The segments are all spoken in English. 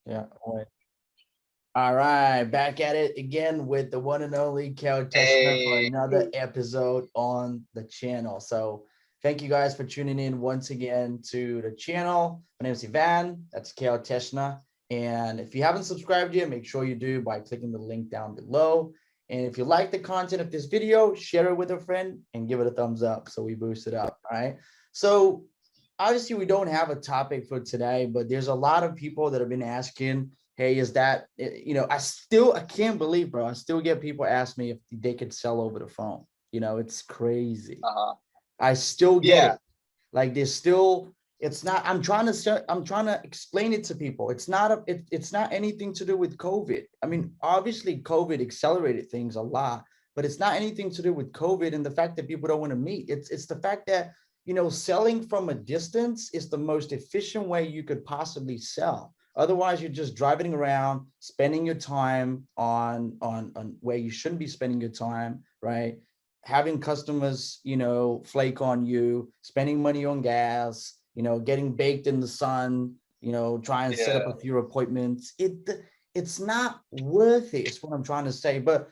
Yeah. All right, back at it again with the one and only Kel Teschner for Hey, another episode on the channel. So thank you guys for tuning in once again to the channel. My name is Ivan. That's Kel Teschner. And if you haven't subscribed yet, make sure you do by clicking the link down below. And if you like the content of this video, share it with a friend and give it a thumbs up so we boost it up. All right. So obviously we don't have a topic for today, but there's a lot of people that have been asking, hey, is that, I can't believe, bro, I still get people ask me if they could sell over the phone. It's crazy. uh-huh. I still get Yeah. it. Like there's still, it's not, I'm trying to explain it to people. It's not anything to do with COVID. I mean, obviously COVID accelerated things a lot, but it's not anything to do with COVID and the fact that people don't want to meet. It's the fact that, selling from a distance is the most efficient way you could possibly sell. Otherwise, you're just driving around, spending your time on where you shouldn't be spending your time, right? Having customers, flake on you, spending money on gas, getting baked in the sun, try and set up Yeah. a few appointments. It's not worth it, is what I'm trying to say. But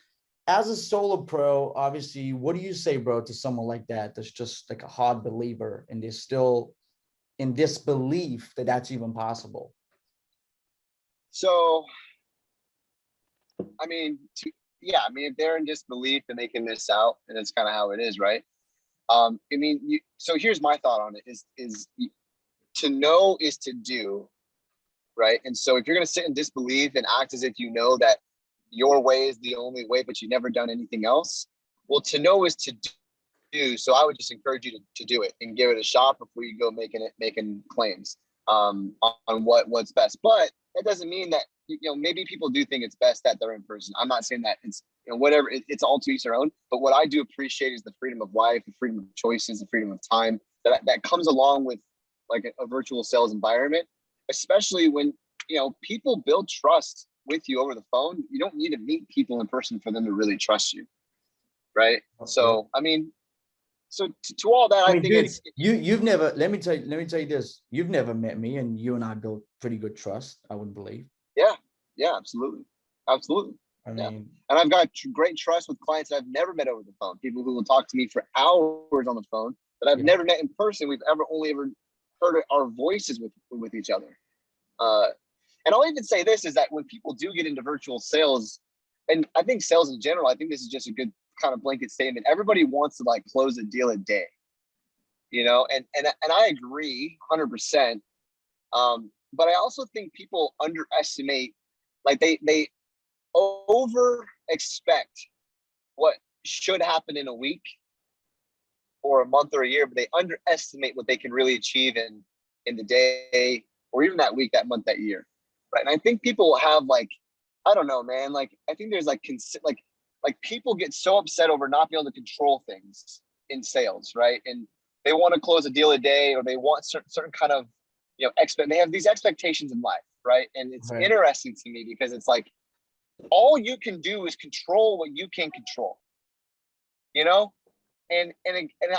as a solo pro, obviously, what do you say, bro, to someone like that that's just like a hard believer and they're still in disbelief that that's even possible? So, I mean, if they're in disbelief, then they can miss out, and that's kind of how it is, right? So here's my thought on it: is to know is to do, right? And so if you're going to sit in disbelief and act as if you know that your way is the only way, but you've never done anything else, well, to know is to do. So I would just encourage you to do it and give it a shot before you go making claims on what's best. But that doesn't mean that maybe people do think it's best that they're in person. I'm not saying that it's whatever. It's all to each their own. But what I do appreciate is the freedom of life, the freedom of choices, the freedom of time that comes along with like a virtual sales environment, especially when people build trust with you over the phone. You don't need to meet people in person for them to really trust you, right? Yeah. So I mean, so to all that, I I mean, think dude, it's you've never, let me tell you this. You've never met me, and you and I built pretty good trust, I would believe. yeah, yeah, absolutely, absolutely, I yeah. mean, And I've got great trust with clients that I've never met over the phone. People who will talk to me for hours on the phone that I've yeah. never met in person. We've only ever heard our voices with each other. Uh, and I'll even say this is that when people do get into virtual sales, and I think sales in general, I think this is just a good kind of blanket statement. Everybody wants to like close a deal a day, and I agree 100%. But I also think people underestimate, like they over expect what should happen in a week or a month or a year, but they underestimate what they can really achieve in the day or even that week, that month, that year, right? And I think people have like, I don't know, man. Like I think there's like people get so upset over not being able to control things in sales, right? And they want to close a deal a day, or they want certain kind of they have these expectations in life, right? And it's Right. interesting to me because it's like all you can do is control what you can control, you know? And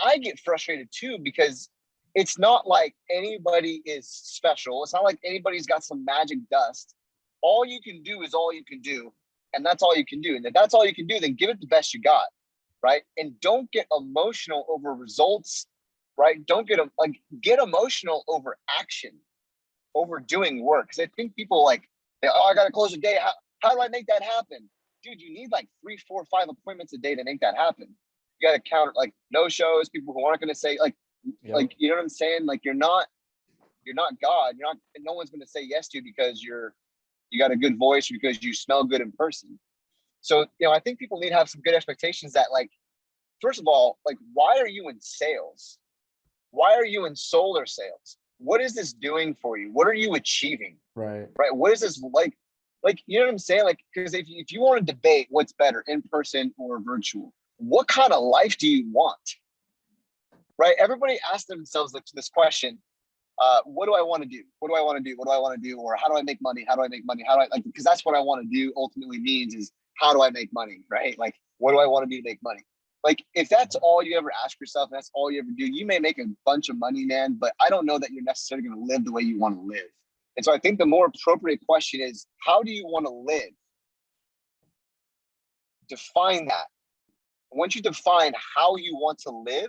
I get frustrated too because it's not like anybody is special. It's not like anybody's got some magic dust. All you can do is all you can do, and that's all you can do. And if that's all you can do, then give it the best you got, right? And don't get emotional over results, right? Don't get emotional over action, over doing work. Because I think people I got to close a day. How do I make that happen? Dude, you need like 3, 4, 5 appointments a day to make that happen. You got to counter like no shows, people who aren't going to say Yep. you know what I'm saying? Like you're not God. No one's going to say yes to you because you got a good voice, because you smell good in person. So, I think people need to have some good expectations that like, first of all, like, why are you in sales? Why are you in solar sales? What is this doing for you? What are you achieving? Right. Right? What is this like, you know what I'm saying? Like, because if you want to debate what's better, in person or virtual, what kind of life do you want? Right? Everybody asks themselves this question: what do I want to do? What do I want to do? What do I want to do? Or how do I make money? How do I make money? How do I like? Because that's what I want to do. Ultimately, means is how do I make money? Right? Like, what do I want to do to make money? Like, if that's all you ever ask yourself, and that's all you ever do, you may make a bunch of money, man. But I don't know that you're necessarily going to live the way you want to live. And so I think the more appropriate question is, how do you want to live? Define that. Once you define how you want to live,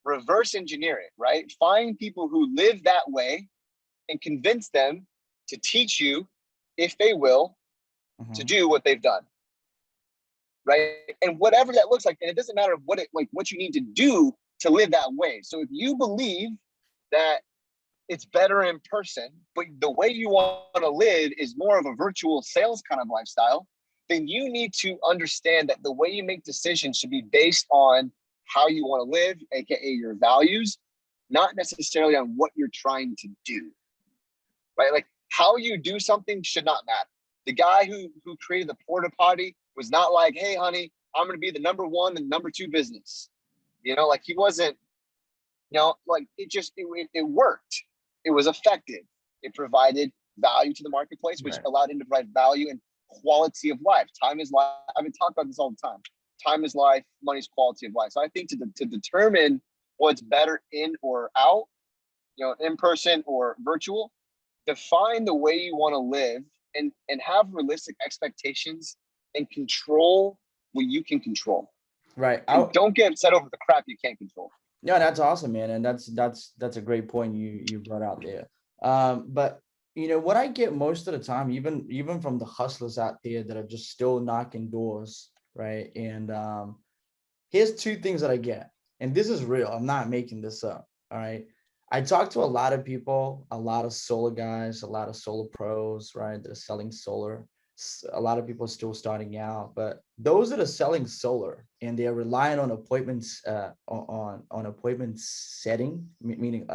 reverse engineer it, right? Find people who live that way and convince them to teach you, if they will, to do what they've done, right? And whatever that looks like, and it doesn't matter what you need to do to live that way. So if you believe that it's better in person, but the way you want to live is more of a virtual sales kind of lifestyle, then you need to understand that the way you make decisions should be based on how you want to live, aka your values, not necessarily on what you're trying to do, right? Like how you do something should not matter. The guy who created the porta potty was not like, hey, honey, I'm going to be the number one and number two business. You know, like he wasn't, you know, like it worked. It was effective. It provided value to the marketplace, which allowed him to provide value and quality of life. Time is life. I've been talking about this all the time. Time is life, money's quality of life. So I think to determine what's better in or out, you know, in person or virtual, define the way you want to live and have realistic expectations and control what you can control. Right. And don't get upset over the crap you can't control. No, that's awesome, man. And that's a great point you brought out there. But you know what I get most of the time, even from the hustlers out there that are just still knocking doors, right? And here's two things that I get, and this is real. I'm not making this up. All right. I talk to a lot of people, a lot of solar guys, a lot of solar pros, right? That are selling solar. A lot of people are still starting out, but those that are selling solar and they're relying on appointments, on appointment setting, meaning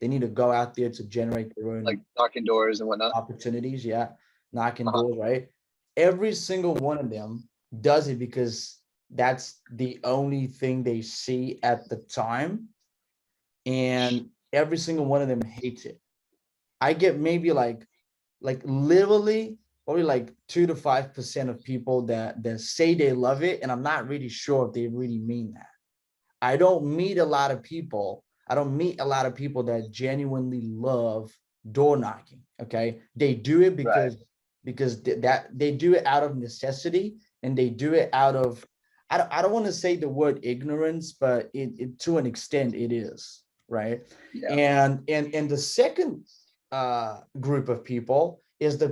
they need to go out there to generate their own like knocking doors and whatnot. Opportunities, yeah, knocking doors, right? Every single one of them does it because that's the only thing they see at the time, and every single one of them hates it. I get maybe like literally probably like 2 to 5% of people that say they love it, and I'm not really sure if they really mean that. I don't meet a lot of people. I don't meet a lot of people that genuinely love door knocking. Okay, they do it because that they do it out of necessity, and they do it out of I don't want to say the word ignorance, but it to an extent it is, right? Yeah. And the second group of people is the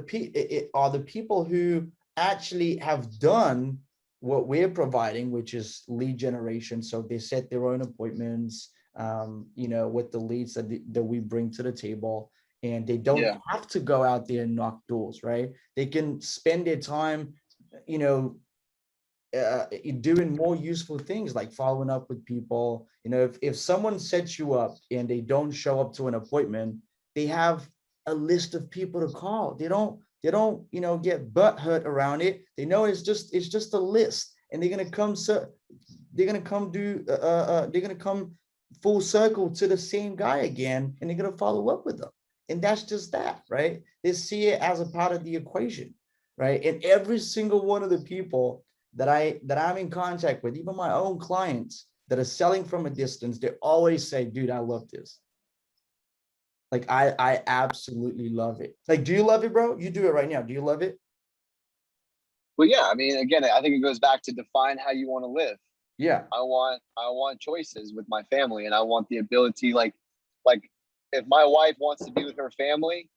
people who actually have done what we're providing, which is lead generation. So they set their own appointments, you know, with the leads that we bring to the table, and they don't have to go out there and knock doors, right? They can spend their time, you know, doing more useful things like following up with people. You know, if someone sets you up and they don't show up to an appointment, they have a list of people to call. They don't, you know, get butt hurt around it. They know it's just a list, and they're gonna come full circle to the same guy again, and they're gonna follow up with them. And that's just that, right? They see it as a part of the equation, right? And every single one of the people that I'm in contact with, even my own clients that are selling from a distance, they always say, dude, I love this. Like I absolutely love it. Like, do you love it, bro? You do it right now. Do you love it? Well, yeah. I mean, again, I think it goes back to define how you want to live. Yeah. I want choices with my family, and I want the ability, like if my wife wants to be with her family,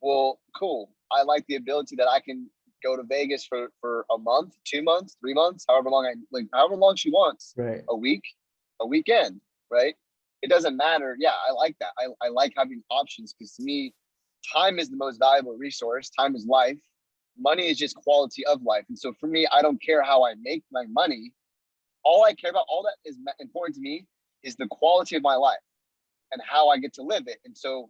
well, cool. I like the ability that I can go to Vegas for a month, 2 months, 3 months, however long she wants, Right. a week, a weekend, right? It doesn't matter. Yeah, I like that. I like having options, because to me, time is the most valuable resource. Time is life. Money is just quality of life. And so for me, I don't care how I make my money. All I care about, all that is important to me, is the quality of my life and how I get to live it. And so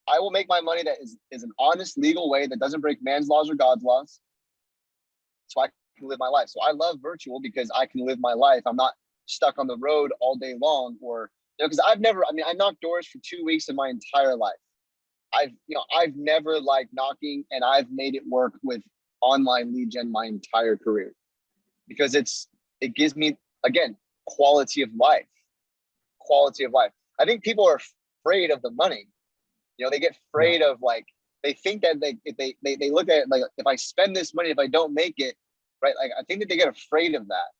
I will make my money that is an honest, legal way that doesn't break man's laws or God's laws, so I can live my life. So I love virtual because I can live my life. I'm not stuck on the road all day long, or, you know, because I knocked doors for 2 weeks in my entire life. I've never liked knocking, and I've made it work with online lead gen my entire career, because it gives me, again, quality of life. I think people are afraid of the money. You know, they get afraid of like they think that they look at it like, if I spend this money, if I don't make it, right? Like, I think that they get afraid of that.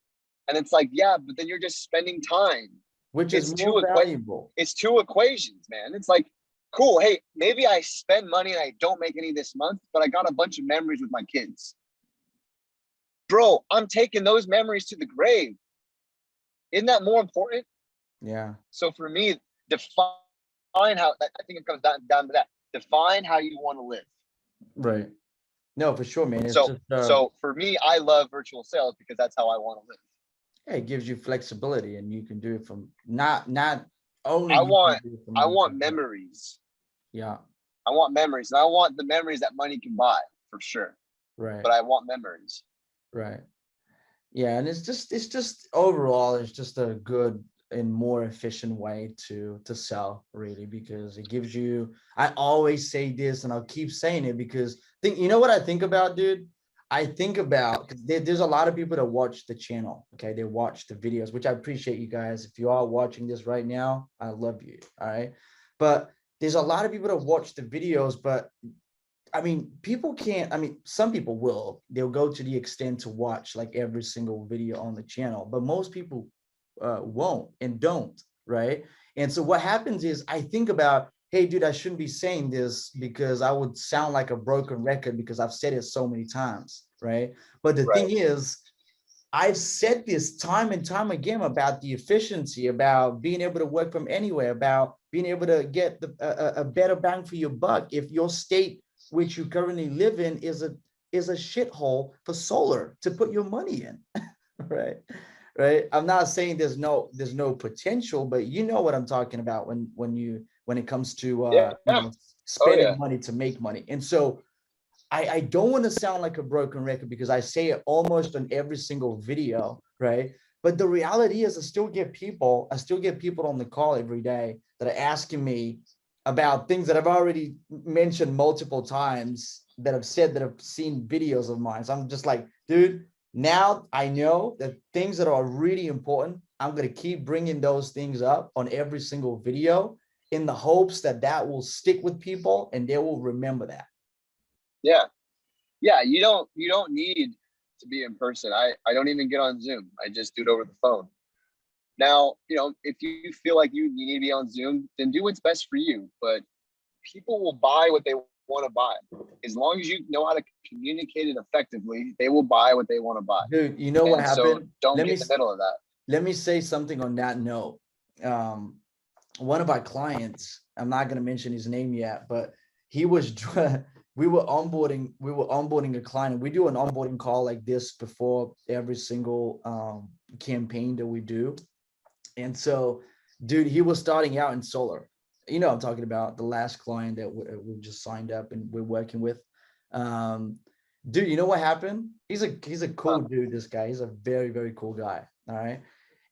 And it's like, yeah, but then you're just spending time. which is It's more valuable. it's two equations, man. It's like, cool. Hey, maybe I spend money and I don't make any this month, but I got a bunch of memories with my kids. Bro, I'm taking those memories to the grave. Isn't that more important? Yeah, So for me, define how, I think it comes down to that. Define how you want to live. right. No, for sure, man. It's So, just so for me, I love virtual sales because that's how I want to live. yeah, it gives you flexibility, and you can do it from not only I you can want, do it from I home, want but memories. yeah, I want memories, and I want the memories that money can buy for sure. right, But I want memories. right. Yeah, and it's just overall, it's just a good and more efficient way to sell, really, because it gives you. I always say this, and I'll keep saying it because think you know what I think about, dude. I think about because there's a lot of people that watch the channel. Okay, they watch the videos, which I appreciate you guys. If you are watching this right now, I love you. All right, but there's a lot of people that watch the videos, but I mean, people can't. I mean, some people will. They'll go to the extent to watch like every single video on the channel, but most people won't and don't, right? And so what happens is I think about, hey, dude, I shouldn't be saying this because I would sound like a broken record because I've said it so many times, right? But the Right. thing is, I've said this time and time again about the efficiency, about being able to work from anywhere, about being able to get a better bang for your buck. If your state, which you currently live in, is a shithole for solar to put your money in, right? Right. I'm not saying there's no potential, but you know what I'm talking about when it comes to Yeah. Oh spending yeah. money to make money. And so I don't want to sound like a broken record because I say it almost on every single video, right? But the reality is I still get people on the call every day that are asking me about things that I've already mentioned multiple times, that have said that have seen videos of mine. So I'm just like, dude, now I know that things that are really important, I'm going to keep bringing those things up on every single video in the hopes that that will stick with people and they will remember that. Yeah. Yeah. You don't need to be in person. I don't even get on Zoom. I just do it over the phone. Now, if you feel like you need to be on Zoom, then do what's best for you. But people will buy what they want to buy. As long as you know how to communicate it effectively, they will buy what they want to buy. Dude, you know what And so happened? don't Let get me in the middle of that. let me say something on that note. Um, one of our clients, I'm not going to mention his name yet, but he was we were onboarding a client, and we do an onboarding call like this before every single campaign that we do. And so, dude, he was starting out in solar. You know, I'm talking about the last client that we just signed up and we're working with. Um, dude, you know what happened? He's a cool Huh. dude. This guy, he's a very, very cool guy. All right.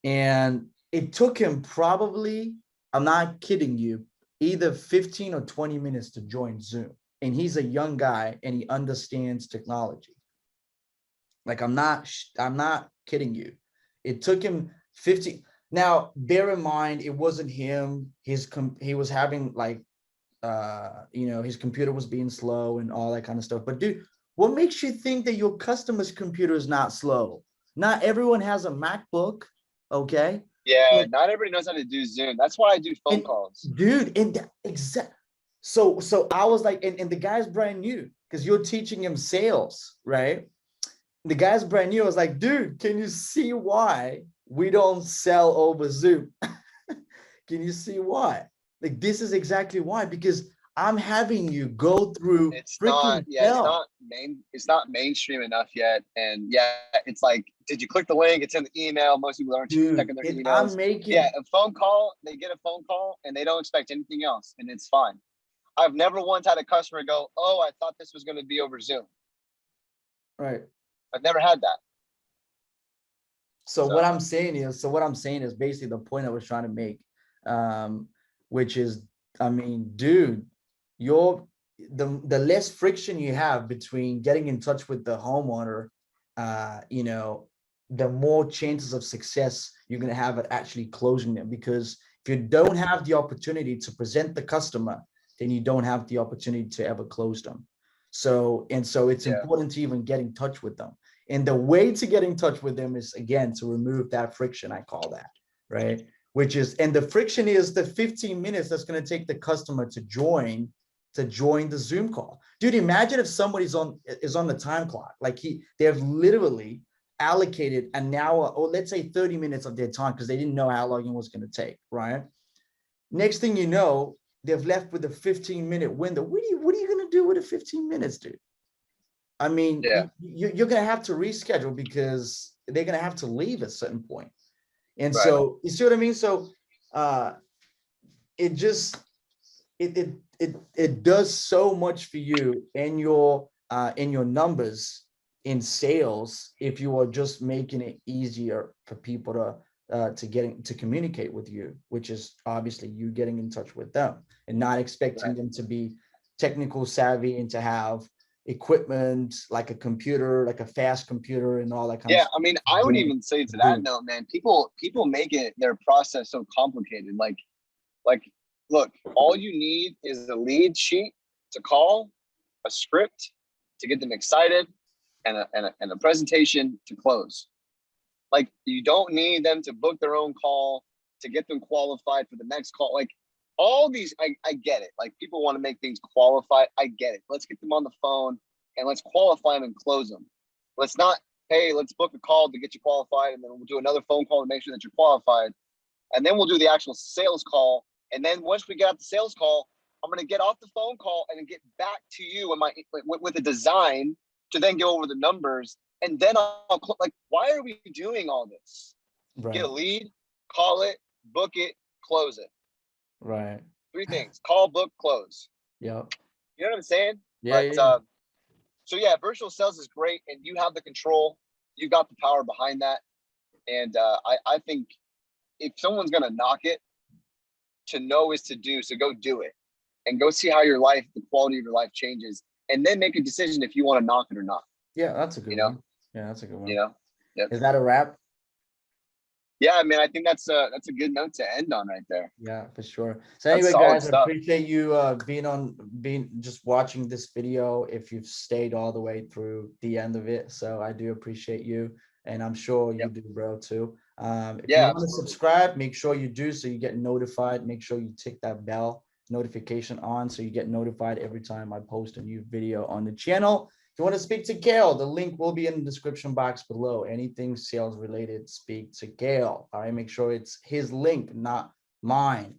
And it took him probably, I'm not kidding you, either 15 or 20 minutes to join Zoom. And he's a young guy and he understands technology. Like I'm not kidding you. It took him 50. Now, bear in mind, it wasn't him. He was having like his computer was being slow and all that kind of stuff. But dude, what makes you think that your customer's computer is not slow? Not everyone has a MacBook, okay? Yeah, And, not everybody knows how to do Zoom. That's why I do phone and calls. dude, and exact. So I was like, and the guy's brand new because you're teaching him sales, right? The guy's brand new. I was like, dude, can you see why we don't sell over Zoom? Can you see why? Like, this is exactly why, because I'm having you go through It's not, freaking yeah, hell. it's not mainstream enough yet. And yeah, it's like, did you click the link? It's in the email. Most people aren't Dude, checking their and I'm emails. Yeah, making, a phone call, they get a phone call and they don't expect anything else, and it's fine. I've never once had a customer go, "Oh, I thought this was going to be over Zoom." right. I've never had that. So So what I'm saying is basically the point I was trying to make, um, which is, I mean, dude, your the less friction you have between getting in touch with the homeowner, the more chances of success you're gonna have at actually closing them. Because if you don't have the opportunity to present the customer then you don't have the opportunity to ever close them. So it's Yeah. important to even get in touch with them. And the way to get in touch with them is, again, to remove that friction, I call that, right? And the friction is the 15 minutes that's going to take the customer to join the Zoom call. Dude, imagine if somebody's on the time clock, like they've literally allocated an hour, or let's say 30 minutes of their time because they didn't know how long it was going to take, right? Next thing you know, they've left with a 15-minute window. What are you going to do with the 15 minutes, dude? I mean, Yeah. you're going to have to reschedule because they're going to have to leave at a certain point. And Right. so, you see what I mean? So it just, it does so much for you and your numbers in sales if you are just making it easier for people to communicate with you, which is obviously you getting in touch with them and not expecting Right. them to be technical savvy and to have equipment like a computer, like a fast computer and all that kind of Yeah, stuff. I mean, I would even say to that note, man, people make it their process so complicated. Like, look, all you need is a lead sheet to call, a script to get them excited, and a presentation to close. Like, you don't need them to book their own call to get them qualified for the next call. Like, all these, I get it. Like, people want to make things qualified. I get it. Let's get them on the phone and let's qualify them and close them. Let's not, hey, let's book a call to get you qualified, and then we'll do another phone call to make sure that you're qualified. And then we'll do the actual sales call. And then once we get out the sales call, I'm going to get off the phone call and then get back to you with a design to then go over the numbers. And then I'll like, why are we doing all this? Right. Get a lead, call it, book it, close it. Right. 3 things: call, book, close. Yep. You know what I'm saying? Yeah. But so yeah, virtual sales is great, and you have the control. You got the power behind that. And I think if someone's gonna knock it, to know is to do. So go do it, and go see how the quality of your life changes, and then make a decision if you want to knock it or not. Yeah, that's a good one. Yeah, that's a good one. Yep. Is that a wrap? Yeah, I mean, I think that's a good note to end on right there. Yeah, for sure. So anyway, guys, I appreciate you being just watching this video if you've stayed all the way through the end of it. So I do appreciate you, and I'm sure you do, bro, too. If you want to subscribe, make sure you do so you get notified. Make sure you tick that bell notification on so you get notified every time I post a new video on the channel. If you want to speak to Gail, the link will be in the description box below. Anything sales related, speak to Gail. All right, make sure it's his link, not mine.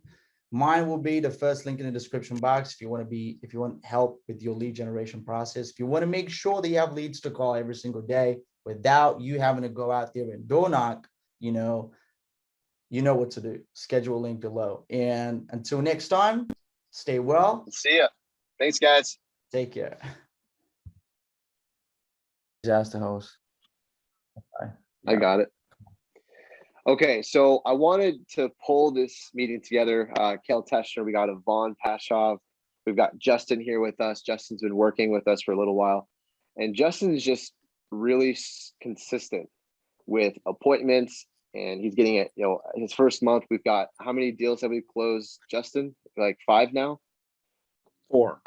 Mine will be the first link in the description box if you want help with your lead generation process. If you want to make sure that you have leads to call every single day without you having to go out there and door knock, you know what to do. Schedule a link below. And until next time, stay well. See ya. Thanks, guys. Take care. Disaster host. I got it. Okay, so I wanted to pull this meeting together. Kel Teschner, we got Yvonne Pashov, we've got Justin here with us. Justin's been working with us for a little while, and Justin is just really consistent with appointments, and he's getting it. His first month, we've got, how many deals have we closed, Justin? Like 5 now? 4.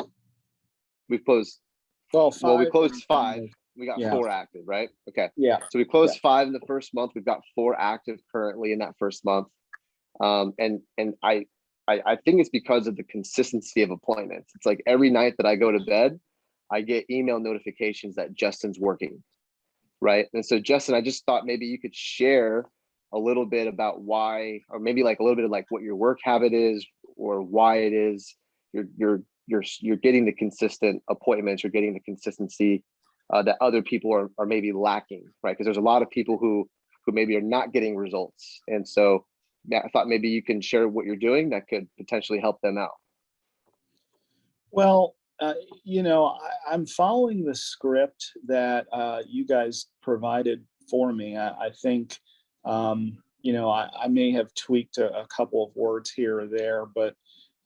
We've closed. Well, 5. Well, we closed 5. We got 4 active, right? Okay. Yeah. So we closed 5 in the first month. We've got 4 active currently in that first month. And I think it's because of the consistency of appointments. It's like every night that I go to bed, I get email notifications that Justin's working, right? And so Justin, I just thought maybe you could share a little bit about why, or maybe like a little bit of like what your work habit is, or why it is you're getting the consistent appointments, you're getting the consistency that other people are maybe lacking, right? Because there's a lot of people who maybe are not getting results. And so I thought maybe you can share what you're doing that could potentially help them out. Well, I'm following the script that you guys provided for me. I think, I may have tweaked a couple of words here or there, but,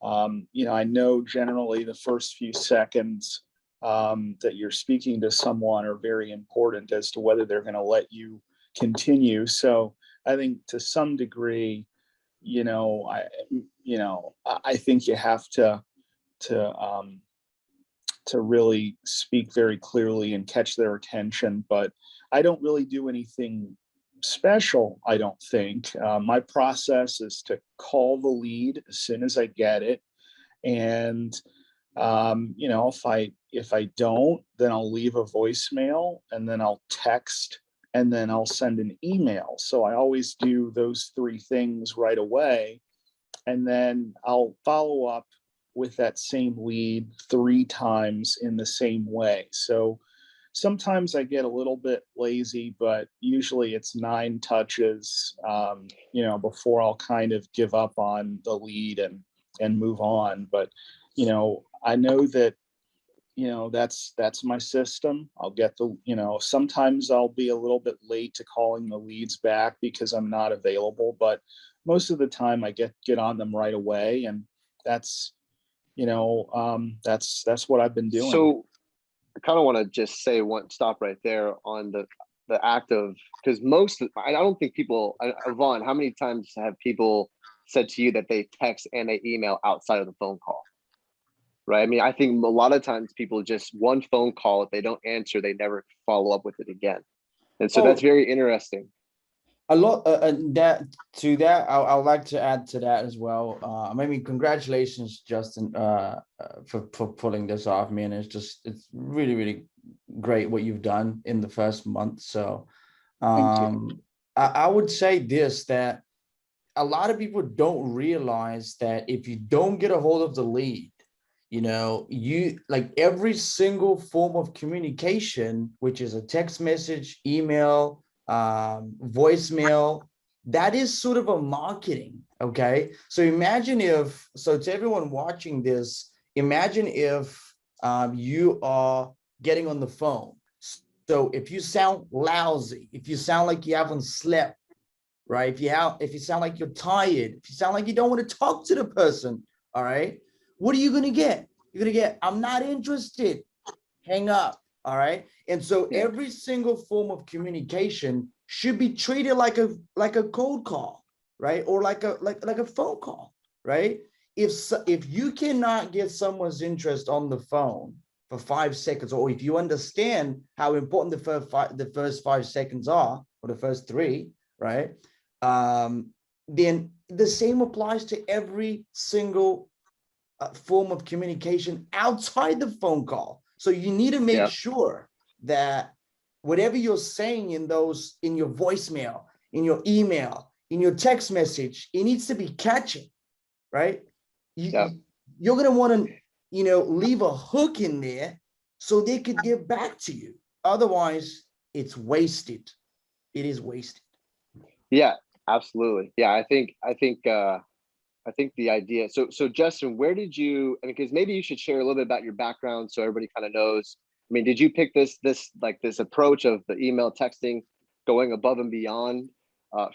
I know generally the first few seconds that you're speaking to someone are very important as to whether they're going to let you continue. So I think to some degree, I think you have to to really speak very clearly and catch their attention. But I don't really do anything special, I don't think. My process is to call the lead as soon as I get it. And if I don't, then I'll leave a voicemail, and then I'll text, and then I'll send an email. So I always do those three things right away. And then I'll follow up with that same lead 3 times in the same way. So sometimes I get a little bit lazy, but usually it's 9 touches, before I'll kind of give up on the lead and move on. But, I know that, that's my system. I'll get sometimes I'll be a little bit late to calling the leads back because I'm not available, but most of the time I get on them right away. And that's what I've been doing. So I kind of want to just say stop right there on the act of, because I don't think people, Vaughn, how many times have people said to you that they text and they email outside of the phone call? Right. I mean, I think a lot of times people just one phone call, if they don't answer, they never follow up with it again. And so that's very interesting. A lot I'd like to add to that as well. Congratulations, Justin, for pulling this off, man. It's really, really great what you've done in the first month. So I would say this, that a lot of people don't realize that if you don't get a hold of the lead, you like every single form of communication, which is a text message, email, voicemail, that is sort of a marketing. Okay. So to everyone watching this, imagine if you are getting on the phone. So if you sound lousy, if you sound like you haven't slept, right? If you sound like you're tired, if you sound like you don't want to talk to the person, all right, what are you going to get? You're going to get, I'm not interested, hang up. All right. And so every single form of communication should be treated like a cold call, right? Or like a phone call, right? If you cannot get someone's interest on the phone for 5 seconds, or if you understand how important the first 5 seconds are, or the first 3, right? Then the same applies to every single form of communication outside the phone call. So you need to make sure that whatever you're saying in your voicemail, in your email, in your text message, it needs to be catchy, right? You're going to want to, leave a hook in there so they could get back to you. Otherwise, it's wasted. It is wasted. Yeah, absolutely. Yeah, I think the idea. So Justin, where did you? Because maybe you should share a little bit about your background so everybody kind of knows. I mean, did you pick this approach of the email texting, going above and beyond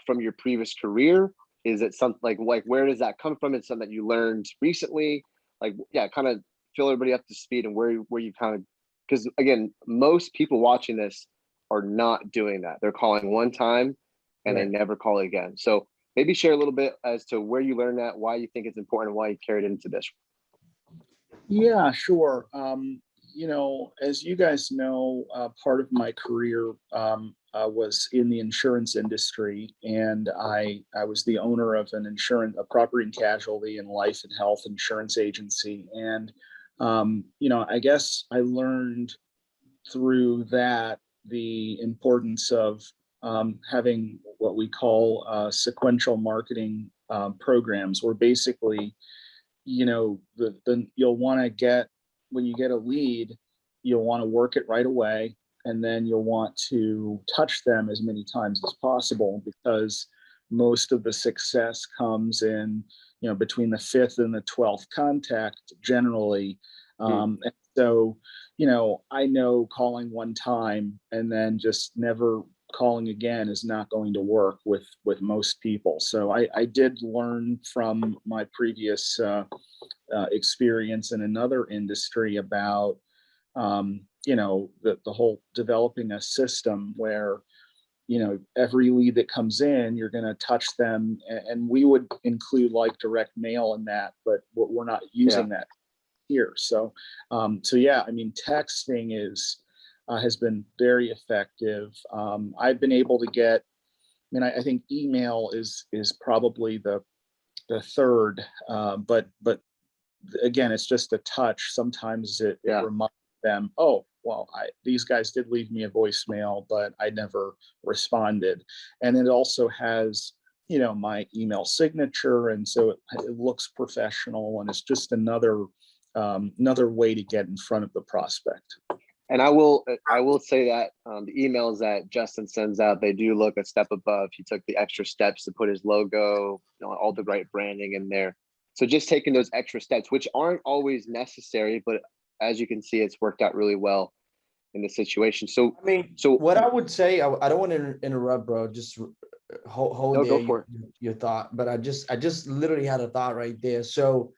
from your previous career? Is it something like where does that come from? It's something that you learned recently. Kind of fill everybody up to speed and where you kind of, because again, most people watching this are not doing that. They're calling one time and they never call again. So maybe share a little bit as to where you learned that, why you think it's important, and why you carried it into this. Yeah, sure. As you guys know, part of my career was in the insurance industry, and I was the owner of a property and casualty and life and health insurance agency. And, I guess I learned through that the importance of having what we call sequential marketing programs, where basically, you'll want to when you get a lead, you'll want to work it right away, and then you'll want to touch them as many times as possible, because most of the success comes in, between the 5th and the 12th contact generally. And so, I know calling one time and then just never calling again is not going to work with most people. So I did learn from my previous experience in another industry about the whole developing a system where every lead that comes in, you're going to touch them, and we would include like direct mail in that, but we're not using that here. So, so yeah, I mean, texting has been very effective. I've been able to get, I mean, I think email is probably the third, but again, it's just a touch. Sometimes it Yeah. reminds them, oh, well, these guys did leave me a voicemail, but I never responded. And it also has, you know, my email signature, and so it looks professional, and it's just another way to get in front of the prospect. And I will say that the emails that Justin sends out, they do look a step above. He took the extra steps to put his logo, you know, all the right branding in there. So just taking those extra steps, which aren't always necessary, but as you can see, it's worked out really well in this situation. So, I mean, so what I would say, I don't want to interrupt, bro. Just hold no, there go for it. your thought. But I just literally had a thought right there. So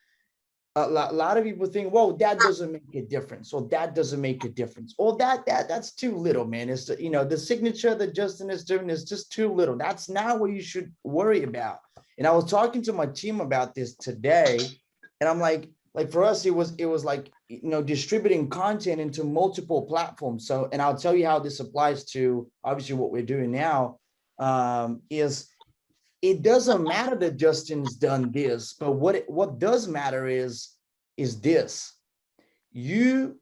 a lot of people think, well, that doesn't make a difference, or that doesn't make a difference, or that's too little, man. It's the, you know, the signature that Justin is doing is just too little. That's not what you should worry about. And I was talking to my team about this today, and I'm like for us, it was like, you know, distributing content into multiple platforms. So, and I'll tell you how this applies to obviously what we're doing now, is it doesn't matter that Justin's done this, but what does matter is this. You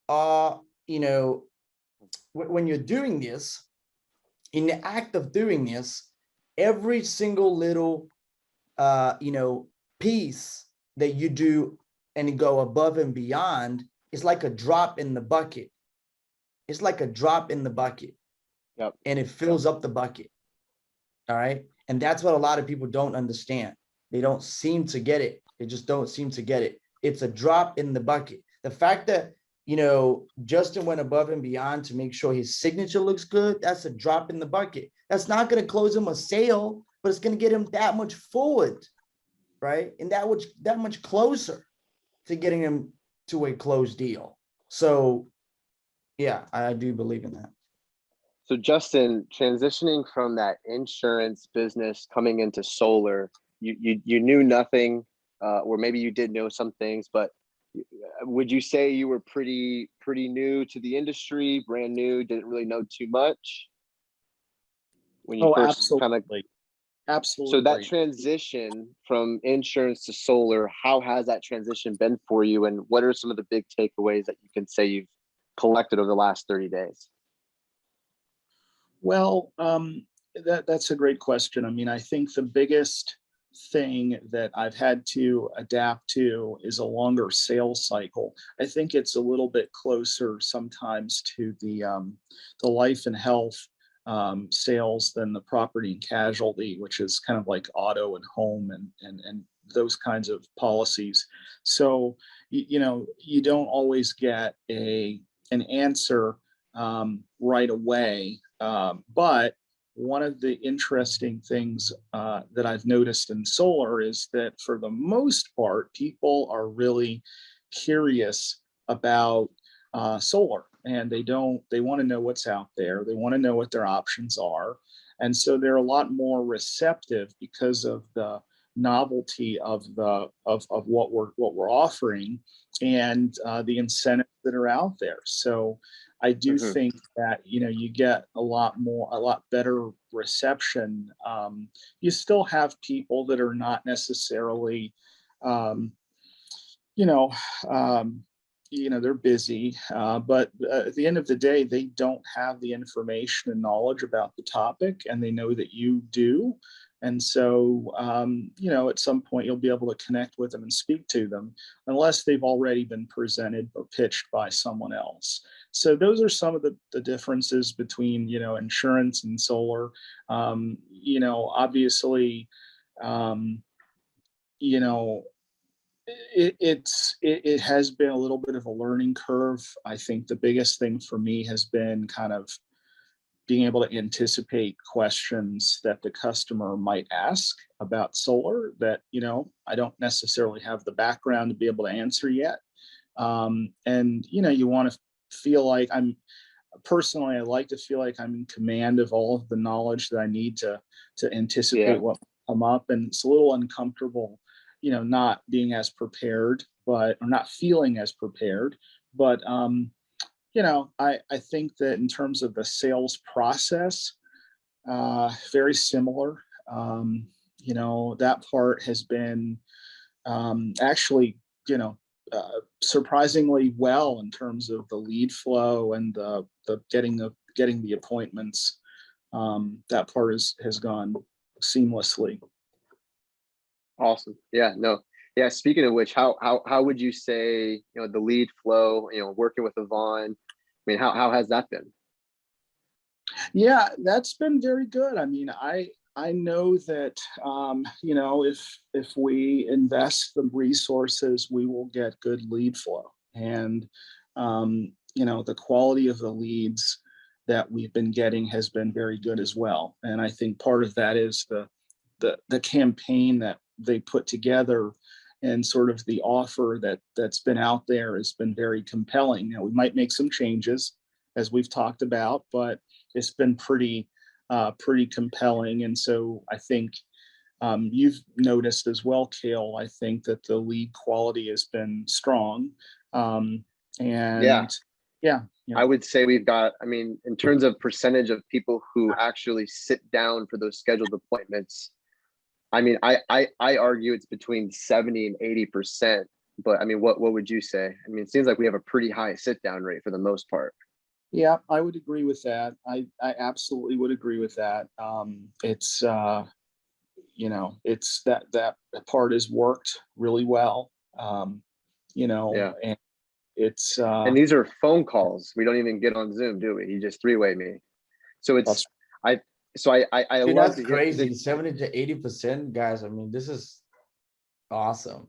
are, you know, when you're doing this, in the act of doing this, every single little, you know, piece that you do and go above and beyond is like a drop in the bucket. It's like a drop in the bucket. Yep. And it fills up the bucket. All right. And that's what a lot of people don't understand. They don't seem to get it. They just don't seem to get it. It's a drop in the bucket. The fact that, you know, Justin went above and beyond to make sure his signature looks good, that's a drop in the bucket. That's not going to close him a sale, but it's going to get him that much forward, right? And that much closer to getting him to a closed deal. So yeah, I do believe in that. So Justin, transitioning from that insurance business coming into solar, you knew nothing, or maybe you did know some things, but would you say you were pretty new to the industry, brand new, didn't really know too much when you first kind of? Absolutely. So that transition from insurance to solar, how has that transition been for you, and what are some of the big takeaways that you can say you've collected over the last 30 days? Well, that's a great question. I mean, I think the biggest thing that I've had to adapt to is a longer sales cycle. I think it's a little bit closer sometimes to the life and health sales than the property and casualty, which is kind of like auto and home and those kinds of policies. So, you know, you don't always get an answer right away. But one of the interesting things that I've noticed in solar is that for the most part, people are really curious about solar, and they want to know what's out there. They want to know what their options are. And so they're a lot more receptive because of the novelty of what we're offering, and the incentives that are out there. So I do think that, you know, you get a lot better reception. You still have people that are not necessarily, you know, they're busy, but at the end of the day, they don't have the information and knowledge about the topic, and they know that you do. And so, you know, at some point you'll be able to connect with them and speak to them, unless they've already been presented or pitched by someone else. So those are some of the differences between, you know, insurance and solar. You know, obviously, you know, it has been a little bit of a learning curve. I think the biggest thing for me has been kind of being able to anticipate questions that the customer might ask about solar that, you know, I don't necessarily have the background to be able to answer yet. And, you know, you want to feel like I like to feel like I'm in command of all of the knowledge that I need to anticipate what will come up. And it's a little uncomfortable, you know, not being as prepared but or not feeling as prepared. But I think that in terms of the sales process, very similar. That part has been actually, surprisingly well in terms of the lead flow and the getting the appointments. That part has gone seamlessly. Awesome. Yeah, no. Yeah, speaking of which, how would you say, the lead flow, working with Yvonne, I mean, how has that been? Yeah, that's been very good. I mean, I know that if we invest the resources, we will get good lead flow, and the quality of the leads that we've been getting has been very good as well. And I think part of that is the campaign that they put together, and sort of the offer that's been out there has been very compelling. Now, we might make some changes as we've talked about, but it's been pretty compelling. And so I think you've noticed as well, Cale, I think that the lead quality has been strong. And Yeah. I would say we've got, I mean, in terms of percentage of people who actually sit down for those scheduled appointments, I mean, I argue it's between 70 and 80%. But I mean, what would you say? I mean, it seems like we have a pretty high sit down rate for the most part. Yeah, I would agree with that. I absolutely would agree with that. It's it's that part has worked really well. Yeah. And it's And these are phone calls. We don't even get on Zoom, do we? You just three-way me. So it's, I Dude, love that's to hear, 'cause crazy. 70 to 80%, guys. I mean, this is awesome.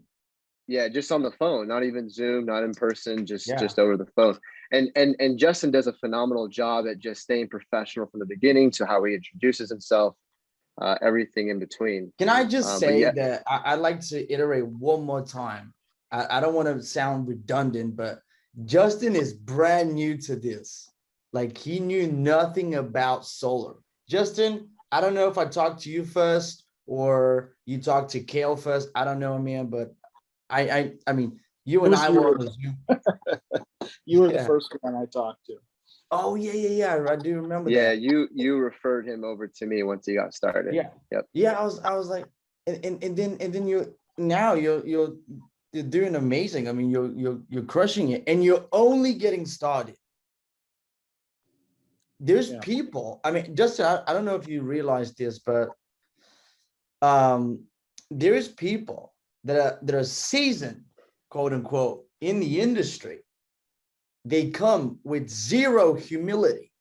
yeah, just on the phone, not even Zoom, not in person, Yeah. just over the phone. And Justin does a phenomenal job at just staying professional from the beginning to how he introduces himself, everything in between. Can I just But say yeah, that I'd like to iterate one more time? I don't want to sound redundant, but Justin is brand new to this. Like, he knew nothing about solar. Justin, I don't know if I talked to you first or you talked to Cale first. I don't know, man, but I mean, you and I were on the Zoom. you were the Yeah. first one I talked to. Oh, yeah. I do remember yeah, that. you referred him over to me once he got started. Yeah. Yep. Yeah, I was like, and then you're doing amazing. I mean, you're crushing it, and you're only getting started. There's Yeah. people, I mean, Justin, I don't know if you realize this, but there's people that are seasoned, quote unquote, in the industry. They come with zero humility.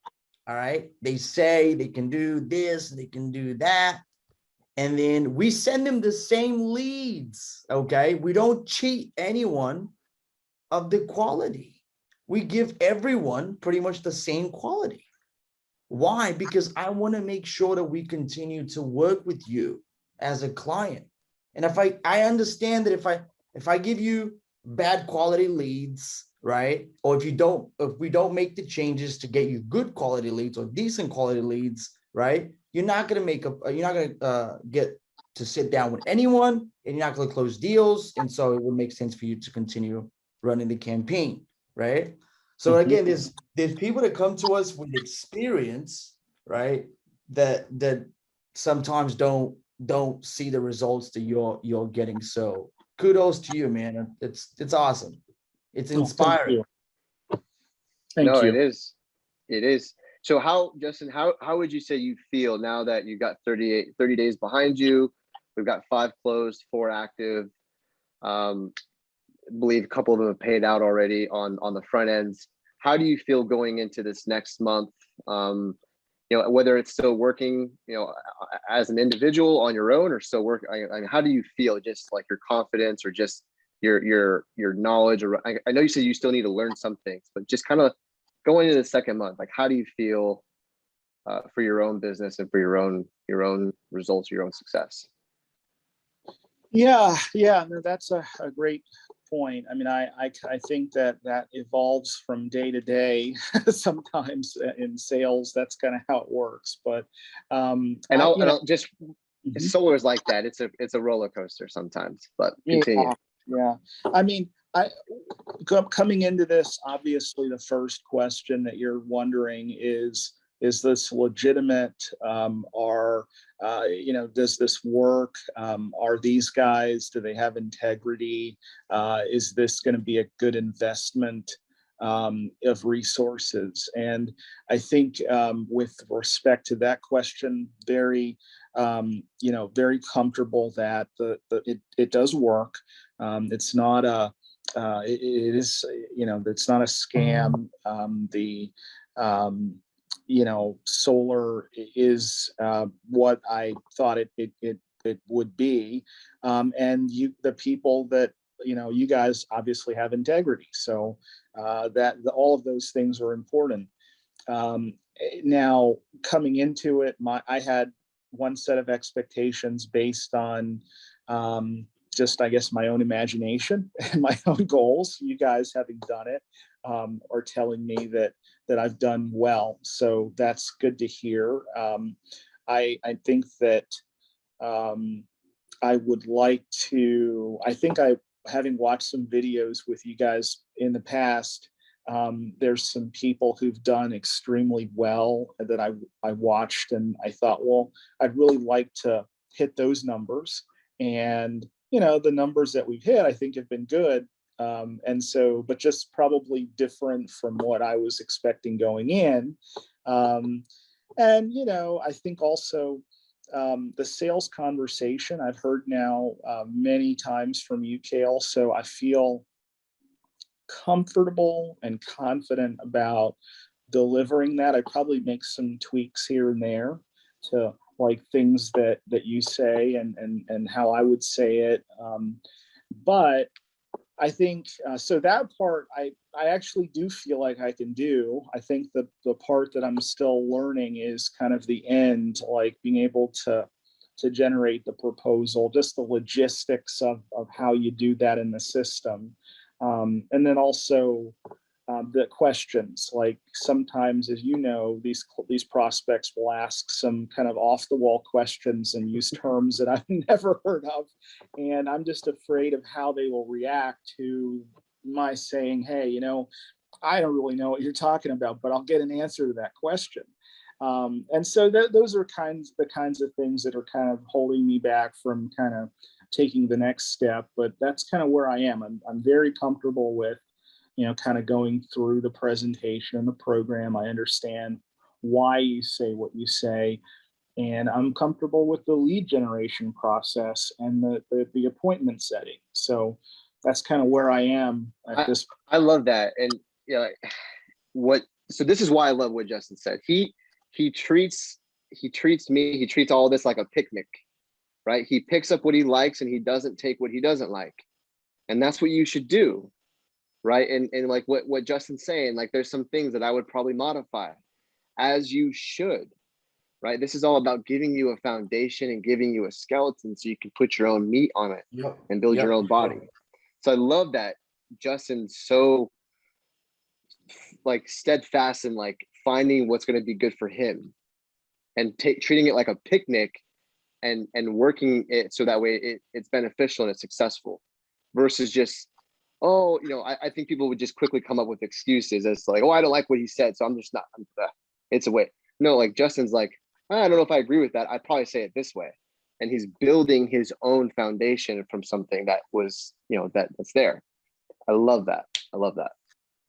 All right. They say they can do this, they can do that. And then we send them the same leads. Okay. We don't cheat anyone of the quality. We give everyone pretty much the same quality. Why? Because I want to make sure that we continue to work with you as a client. And if I understand that if I give you bad quality leads, right? Or if we don't make the changes to get you good quality leads or decent quality leads, right? You're not going to get to sit down with anyone, and you're not going to close deals. And so it would make sense for you to continue running the campaign, right? So again, there's people that come to us with experience, right? That sometimes don't see the results that you're getting. So kudos to you, man. It's awesome. It's inspiring. Thank No, you. it is. It is. So how, Justin, how would you say you feel now that you got 30 days behind you? We've got 5 closed, 4 active. I believe a couple of them have paid out already on the front ends. How do you feel going into this next month? Whether it's still working, as an individual on your own or still work. I mean, how do you feel? Just like your confidence or just your knowledge? Or I know you said you still need to learn some things, but just kind of going into the second month, like how do you feel for your own business and for your own results, your own success? Yeah, no, that's a great point. I mean, I think that evolves from day to day. Sometimes in sales, that's kind of how it works. But I'll just solar is like that. It's a roller coaster sometimes. But continue. Yeah. I mean, I coming into this, obviously the first question that you're wondering is this legitimate? Does this work? Are these guys, do they have integrity? Is this going to be a good investment of resources? And I think with respect to that question, very very comfortable that it does work. It's not a it is, it's not a scam. The solar is what I thought it would be. And the people that, you guys obviously have integrity. So all of those things are important. Now coming into it, I had one set of expectations based on just, I guess, my own imagination and my own goals. You guys, having done it, are telling me that I've done well. So that's good to hear. I think that I would like to, having watched some videos with you guys in the past, there's some people who've done extremely well that I watched, and I thought, well, I'd really like to hit those numbers. And the numbers that we've hit, I think, have been good. And so, but just probably different from what I was expecting going in. And, I think also the sales conversation I've heard now many times from you, Cale. So I feel comfortable and confident about delivering that. I probably make some tweaks here and there to like things that you say and how I would say it. But I think so that part I actually do feel like I can do. I think the part that I'm still learning is kind of the end, like being able to generate the proposal, just the logistics of how you do that in the system. And then also the questions, like sometimes, as you know, these prospects will ask some kind of off the wall questions and use terms that I've never heard of. And I'm just afraid of how they will react to my saying, hey, I don't really know what you're talking about, but I'll get an answer to that question. And so those are the kinds of things that are kind of holding me back from kind of taking the next step. But that's kind of where I am. I'm very comfortable with kind of going through the presentation and the program. I understand why you say what you say, and I'm comfortable with the lead generation process and the appointment setting. So that's kind of where I am at this. I love that. And so this is why I love what Justin said. He treats all this like a picnic, right? He picks up what he likes and he doesn't take what he doesn't like. And that's what you should do. Right. And like what Justin's saying, like there's some things that I would probably modify, as you should. Right. This is all about giving you a foundation and giving you a skeleton so you can put your own meat on it and build your own body. So I love that Justin's so like steadfast in like finding what's going to be good for him and treating it like a picnic and working it so that way it's beneficial and it's successful versus just, I think people would just quickly come up with excuses as like, I don't like what he said, so I'm just not, it's a way. No, like Justin's like, I don't know if I agree with that. I'd probably say it this way. And he's building his own foundation from something that was, that's there. I love that. I love that.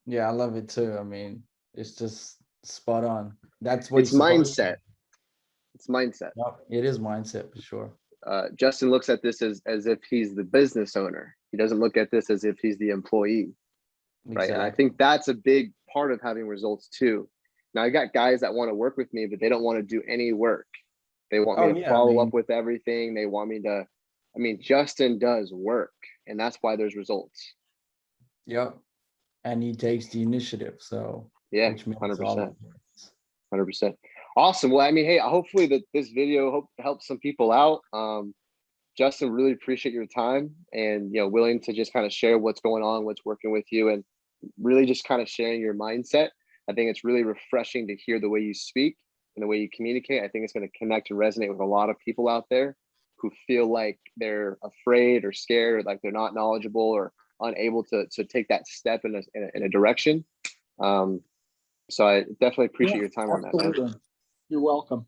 Yeah, I love it too. I mean, it's just spot on. That's what it's mindset. It's mindset. It is mindset for sure. Justin looks at this as if he's the business owner. He doesn't look at this as if he's the employee, right? And I think that's a big part of having results too. Now I got guys that want to work with me, but they don't want to do any work. They want me to follow up with everything. They want me to, Justin does work, and that's why there's results. Yep. And he takes the initiative. So yeah, 100%. 100%. Awesome. Well, hey, hopefully that this video helps some people out. Justin, really appreciate your time and, willing to just kind of share what's going on, what's working with you, and really just kind of sharing your mindset. I think it's really refreshing to hear the way you speak and the way you communicate. I think it's going to connect and resonate with a lot of people out there who feel like they're afraid or scared or like they're not knowledgeable or unable to take that step in a direction. So I definitely appreciate Yeah, your time on that, man. absolutely. You're welcome.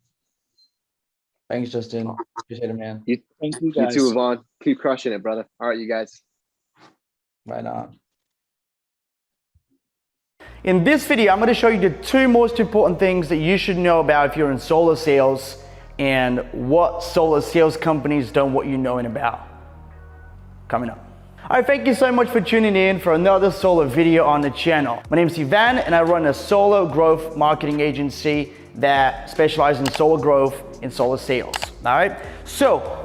Thanks, Justin. Appreciate it, man. Thank you You guys. too, Yvonne. Keep crushing it, brother. All right, you guys. Right on. In this video, I'm going to show you the two most important things that you should know about if you're in solar sales and what solar sales companies don't want you knowing about. Coming up. All right, thank you so much for tuning in for another solar video on the channel. My name is Ivan and I run a solar growth marketing agency that specializes in solar growth and solar sales. All right, so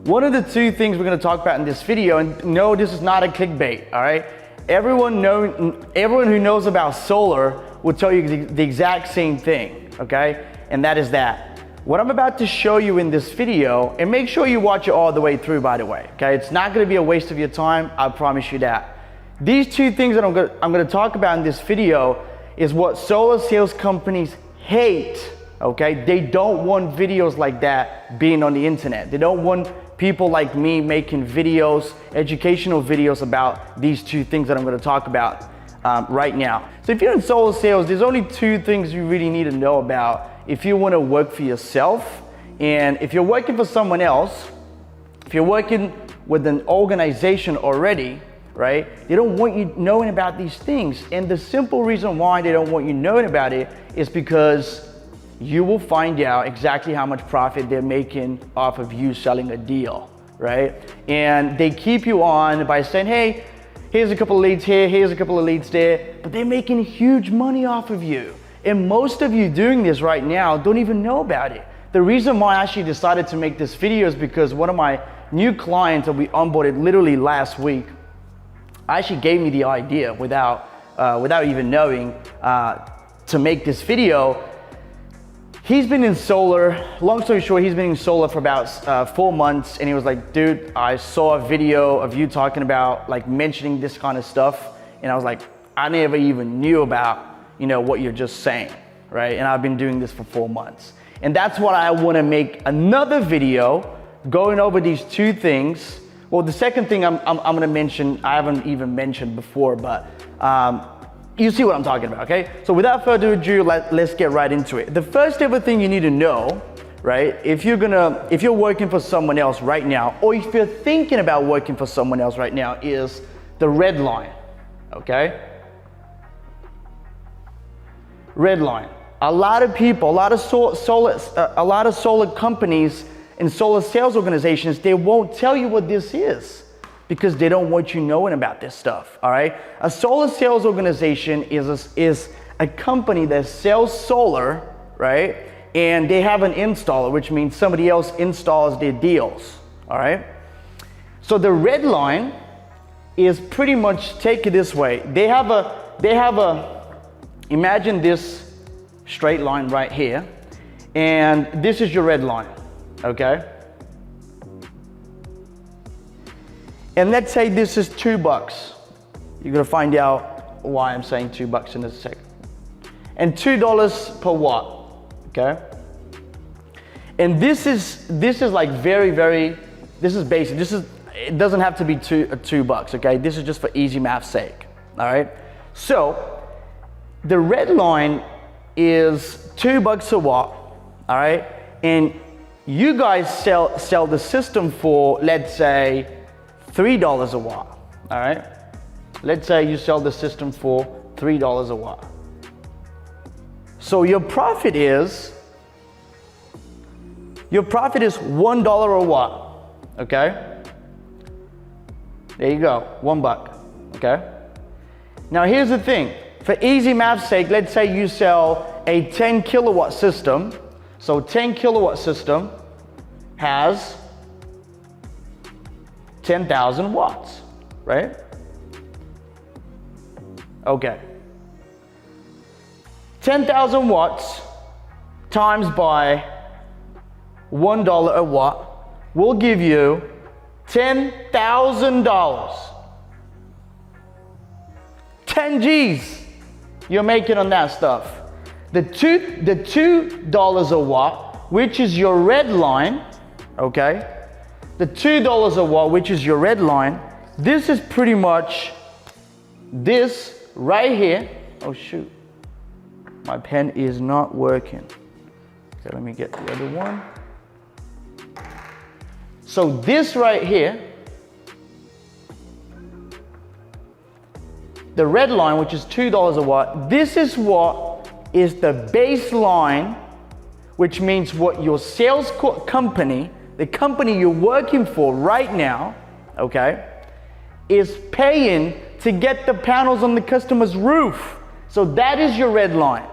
one of the two things we're going to talk about in this video, and no, this is not a clickbait, all right? Everyone who knows about solar will tell you the exact same thing, okay? And that is that. What I'm about to show you in this video, and make sure you watch it all the way through, by the way, okay? It's not gonna be a waste of your time, I promise you that. These two things that I'm gonna talk about in this video is what solar sales companies hate, okay? They don't want videos like that being on the internet. They don't want people like me making videos, educational videos about these two things that I'm gonna talk about right now. So if you're in solar sales, there's only two things you really need to know about if you wanna work for yourself. And if you're working for someone else, if you're working with an organization already, right? They don't want you knowing about these things. And the simple reason why they don't want you knowing about it is because you will find out exactly how much profit they're making off of you selling a deal, right? And they keep you on by saying, hey, here's a couple of leads here, here's a couple of leads there, but they're making huge money off of you. And most of you doing this right now don't even know about it. The reason why I actually decided to make this video is because one of my new clients that we onboarded literally last week actually gave me the idea without even knowing to make this video. He's been in solar, long story short, he's been in solar for about 4 months, and he was like, dude, I saw a video of you talking about, like, mentioning this kind of stuff, and I was like, I never even knew about, you know, what you're just saying, right? And I've been doing this for 4 months. And that's what I wanna make another video going over these two things. Well, the second thing I'm gonna mention, I haven't even mentioned before, but you see what I'm talking about, okay? So without further ado, let's get right into it. The first ever thing you need to know, right? If you're working for someone else right now, or if you're thinking about working for someone else right now, is the red line, okay? Red line. A lot of people, a lot of solar companies and solar sales organizations, they won't tell you what this is, because they don't want you knowing about this stuff, all right? A solar sales organization is a company that sells solar, right? And they have an installer, which means somebody else installs their deals, all right? So the red line is pretty much, take it this way. They have a, imagine this straight line right here, and this is your red line, okay? And let's say this is $2. You're gonna find out why I'm saying $2 in a second. And $2 per watt, okay? And this is like very, this is basic. It doesn't have to be $2, okay? This is just for easy math's sake, all right? So the red line is $2 a watt, all right? And you guys sell the system for, let's say, $3 a watt, all right? Let's say you sell the system for $3 a watt. So your profit is $1 a watt, okay? There you go, $1, okay? Now here's the thing, for easy math's sake, let's say you sell a 10 kilowatt system. So 10 kilowatt system has 10,000 watts, right? Okay. 10,000 watts times by $1 a watt will give you $10,000. 10 G's you're making on that stuff. The $2 a watt, which is your red line, okay? The $2 a watt, which is your red line, This is pretty much this right here. Oh shoot, my pen is not working. Okay, let me get the other one. So this right here, the red line, which is $2 a watt, this is what is the baseline, which means what your sales company, the company you're working for right now, okay, is paying to get the panels on the customer's roof. So that is your red line.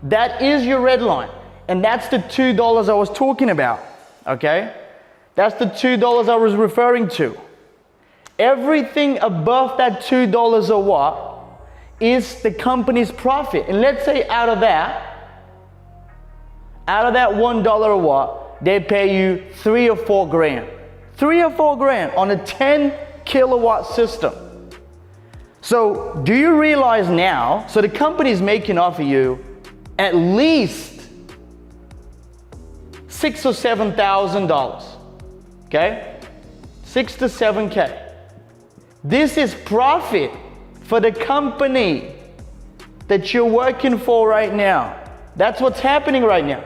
That is your red line. And that's the $2 I was talking about, okay? That's the $2 I was referring to. Everything above that $2 a watt is the company's profit. And let's say out of that $1 a watt, they pay you 3 or 4 grand. 3 or 4 grand on a 10 kilowatt system. So do you realize now, so the company's making off of you at least $6,000 or $7,000, okay? 6 to 7K. This is profit for the company that you're working for right now. That's what's happening right now.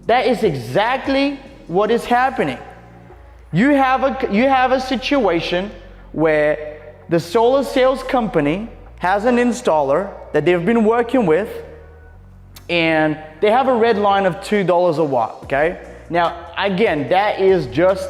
That is exactly what is happening. You have a situation where the solar sales company has an installer that they've been working with, and they have a red line of $2 a watt, okay? Now, again, that is just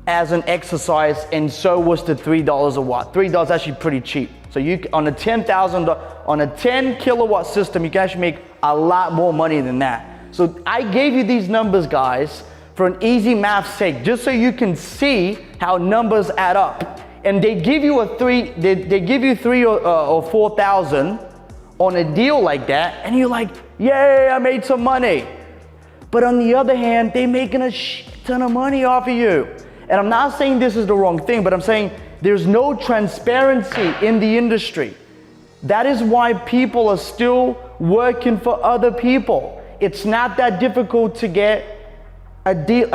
as an exercise, and so was the $3 a watt. $3 is actually pretty cheap. So you, on a on a 10 kilowatt system, you can actually make a lot more money than that. So I gave you these numbers, guys, for an easy math sake, just so you can see how numbers add up. And they give you they give you 3 or 4,000 on a deal like that, and you're like, yay, I made some money. But on the other hand, they're making a shit ton of money off of you. And I'm not saying this is the wrong thing, but I'm saying there's no transparency in the industry. That is why people are still working for other people. It's not that difficult to get a deal,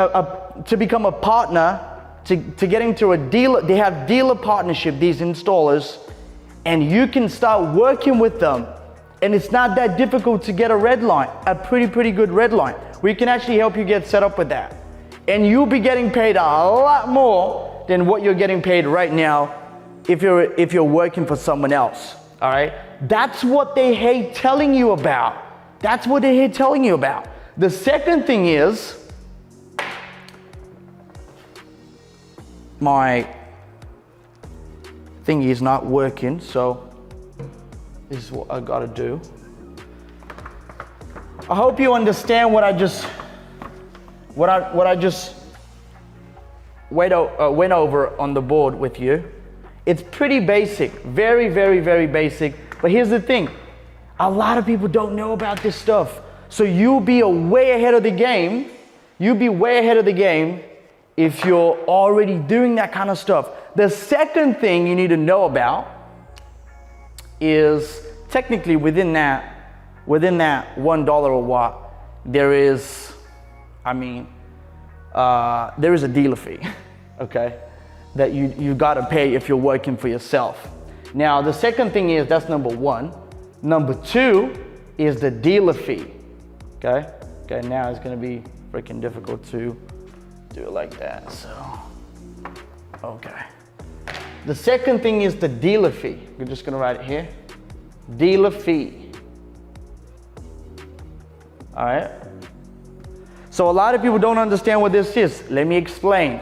to become a partner, to get into a dealer. They have dealer partnership, these installers, and you can start working with them. And it's not that difficult to get a red line, a pretty good red line. We can actually help you get set up with that. And you'll be getting paid a lot more than what you're getting paid right now if you're working for someone else, all right? That's what they hate telling you about. That's what they hate telling you about. The second thing is, my thing is not working, so this is what I gotta do. I hope you understand what I just went over on the board with you. It's pretty basic, very basic. But here's the thing, a lot of people don't know about this stuff. So you'll be way ahead of the game. You'll be way ahead of the game if you're already doing that kind of stuff. The second thing you need to know about is technically within that $1 a watt, there is a dealer fee, okay, that you gotta pay if you're working for yourself. Now, the second thing is, that's number one. Number two is the dealer fee, okay? Okay, now it's gonna be freaking difficult to do it like that, so, okay. The second thing is the dealer fee. We're just gonna write it here. Dealer fee, all right? So a lot of people don't understand what this is. Let me explain.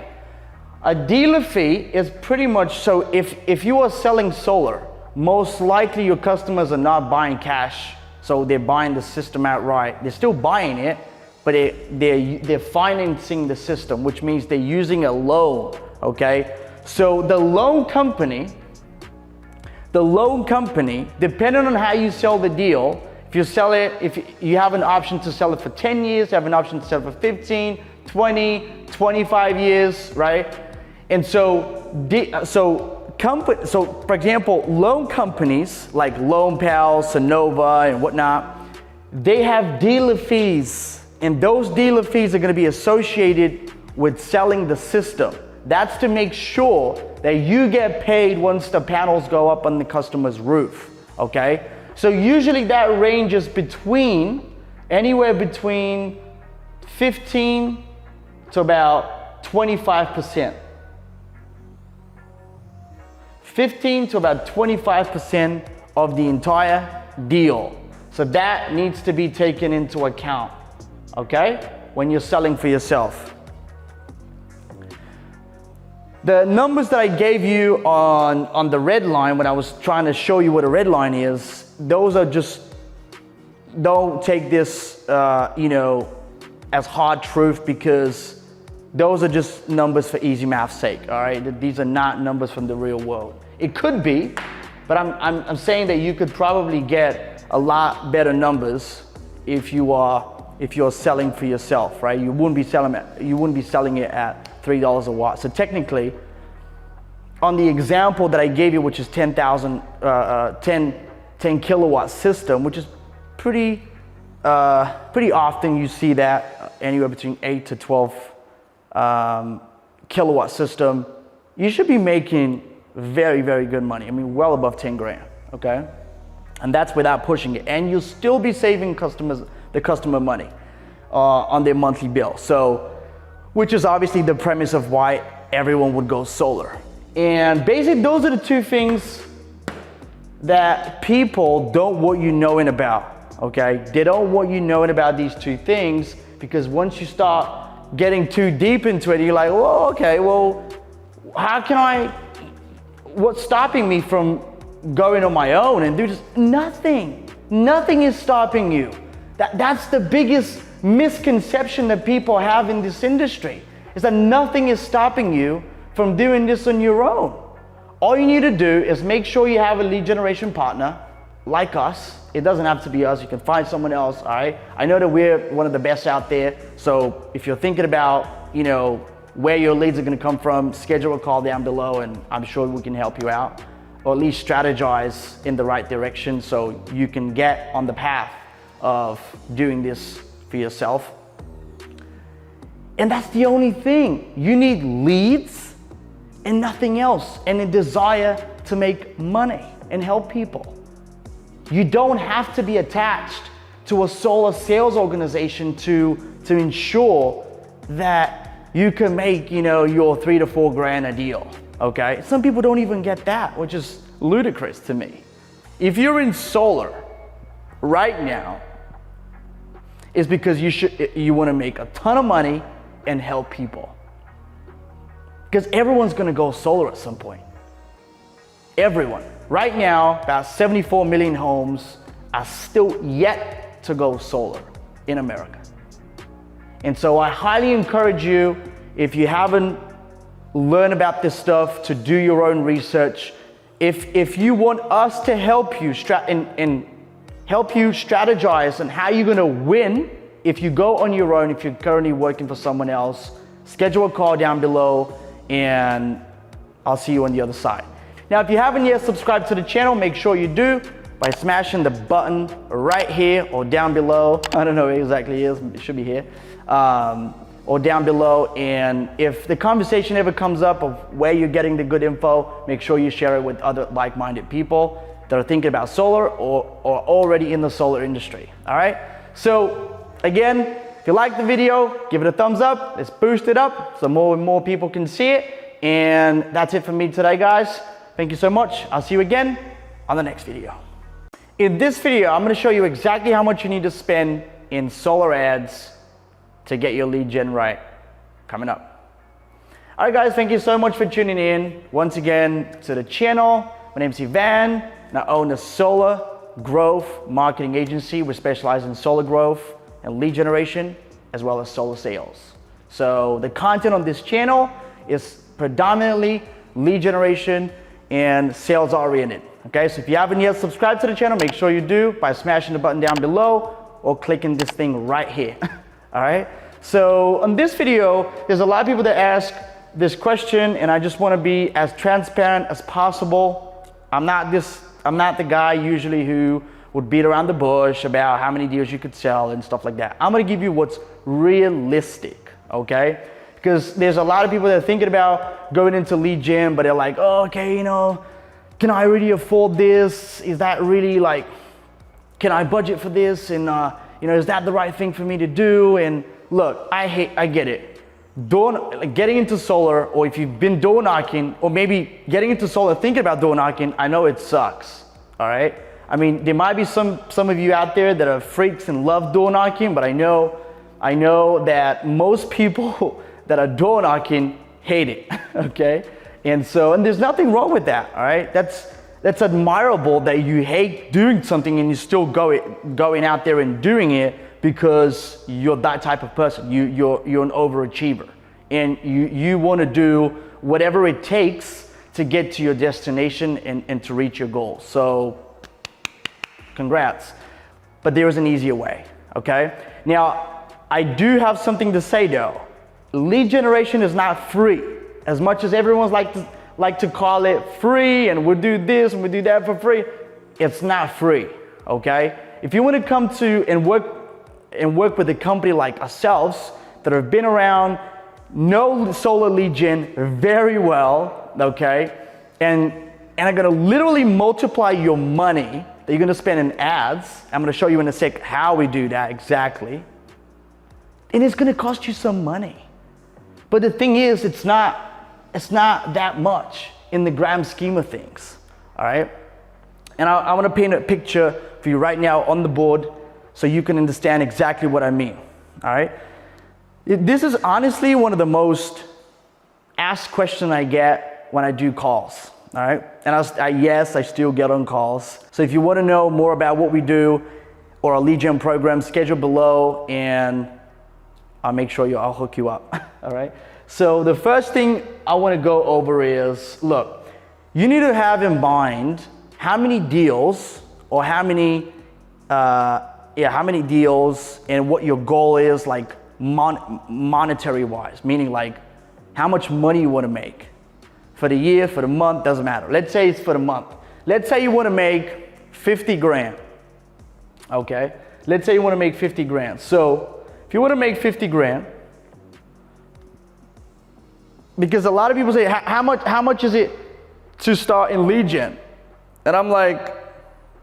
A dealer fee is pretty much, so if you are selling solar, most likely your customers are not buying cash, so they're buying the system outright. They're still buying it, but they're financing the system, which means they're using a loan, okay? So the loan company, depending on how you sell the deal, if you have an option to sell it for 10 years, you have an option to sell it for 15, 20, 25 years, right? And so for example, loan companies like LoanPal, Sunnova, and whatnot, they have dealer fees, and those dealer fees are going to be associated with selling the system. That's to make sure that you get paid once the panels go up on the customer's roof, okay? So usually that ranges anywhere between 15 to about 25%. 15 to about 25% of the entire deal. So that needs to be taken into account, okay? When you're selling for yourself. The numbers that I gave you on the red line when I was trying to show you what a red line is, those are just, don't take this, as hard truth, because those are just numbers for easy math's sake, all right? These are not numbers from the real world. It could be, but I'm saying that you could probably get a lot better numbers if you're selling for yourself, right? You wouldn't be selling it at $3 a watt. So technically, on the example that I gave you, which is 10 kilowatt system, which is pretty often you see that anywhere between 8 to 12 kilowatt system, you should be making very, very good money. I mean, well above 10 grand, okay? And that's without pushing it. And you'll still be saving the customer money on their monthly bill. So, which is obviously the premise of why everyone would go solar. And basically, those are the two things that people don't want you knowing about, okay? They don't want you knowing about these two things, because once you start getting too deep into it, you're like, well, okay, well, what's stopping me from going on my own and do this? Nothing is stopping you. That's the biggest misconception that people have in this industry, is that nothing is stopping you from doing this on your own. All you need to do is make sure you have a lead generation partner like us. It doesn't have to be us, you can find someone else, all right? I know that we're one of the best out there, so if you're thinking about, where your leads are gonna come from, schedule a call down below and I'm sure we can help you out, or at least strategize in the right direction so you can get on the path of doing this for yourself. And that's the only thing. You need leads and nothing else, and a desire to make money and help people. You don't have to be attached to a solar sales organization to ensure that you can make, your 3 to 4 grand a deal, okay? Some people don't even get that, which is ludicrous to me. If you're in solar right now, it's because you want to make a ton of money and help people. Because everyone's going to go solar at some point. Everyone. Right now, about 74 million homes are still yet to go solar in America. And so I highly encourage you, if you haven't learned about this stuff, to do your own research. If you want us to help you help you strategize on how you're gonna win if you go on your own, if you're currently working for someone else, schedule a call down below and I'll see you on the other side. Now, if you haven't yet subscribed to the channel, make sure you do by smashing the button right here or down below. I don't know where exactly it is, it should be here. Or down below. And if the conversation ever comes up of where you're getting the good info, make sure you share it with other like-minded people that are thinking about solar or already in the solar industry, all right? So again, if you like the video, give it a thumbs up. Let's boost it up so more and more people can see it. And that's it for me today, guys. Thank you so much. I'll see you again on the next video. In this video, I'm gonna show you exactly how much you need to spend in solar ads to get your lead gen right, coming up. All right, guys, thank you so much for tuning in once again to the channel. My name's Ivan, and I own a solar growth marketing agency. We specialize in solar growth and lead generation, as well as solar sales. So the content on this channel is predominantly lead generation and sales oriented. Okay, so if you haven't yet subscribed to the channel, make sure you do by smashing the button down below or clicking this thing right here. All right, so on this video, there's a lot of people that ask this question, and I just want to be as transparent as possible. I'm not the guy usually who would beat around the bush about how many deals you could sell and stuff like that. I'm going to give you what's realistic, okay? Because there's a lot of people that are thinking about going into lead gen, but they're like, oh, okay, you know, can I really afford this? Is that really like, can I budget for this? And you know, is that the right thing for me to do? And look, I get it. Getting into solar, or if you've been door knocking, or maybe getting into solar thinking about door knocking, I know it sucks, all right? I mean, there might be some of you out there that are freaks and love door knocking, but I know that most people that are door knocking hate it, okay? And there's nothing wrong with that, all right? That's admirable that you hate doing something and you still going out there and doing it, because you're that type of person. You're an overachiever, and you want to do whatever it takes to get to your destination and to reach your goals. So congrats. But there is an easier way, okay? Now, I do have something to say though. Lead generation is not free. As much as everyone's like to call it free, and we'll do this and we'll do that for free, it's not free, okay? If you want to come to and work with a company like ourselves that have been around, know solar lead gen very well, okay? And are gonna literally multiply your money that you're gonna spend in ads. I'm gonna show you in a sec how we do that exactly. And it's gonna cost you some money. But the thing is, it's not that much in the grand scheme of things, all right? And I wanna paint a picture for you right now on the board so you can understand exactly what I mean, all right? This is honestly one of the most asked questions I get when I do calls, all right? And yes, I still get on calls. So if you wanna know more about what we do or our lead gen program, schedule below and I'll make sure I'll hook you up, all right? So the first thing I wanna go over is, look, you need to have in mind how many deals or how many deals and what your goal is, like monetary wise, meaning like how much money you wanna make for the year, for the month, doesn't matter. Let's say it's for the month. Let's say you wanna make 50 grand, okay? Let's say you wanna make 50 grand. So if you wanna make 50 grand, because a lot of people say, how much is it to start in lead gen? And I'm like,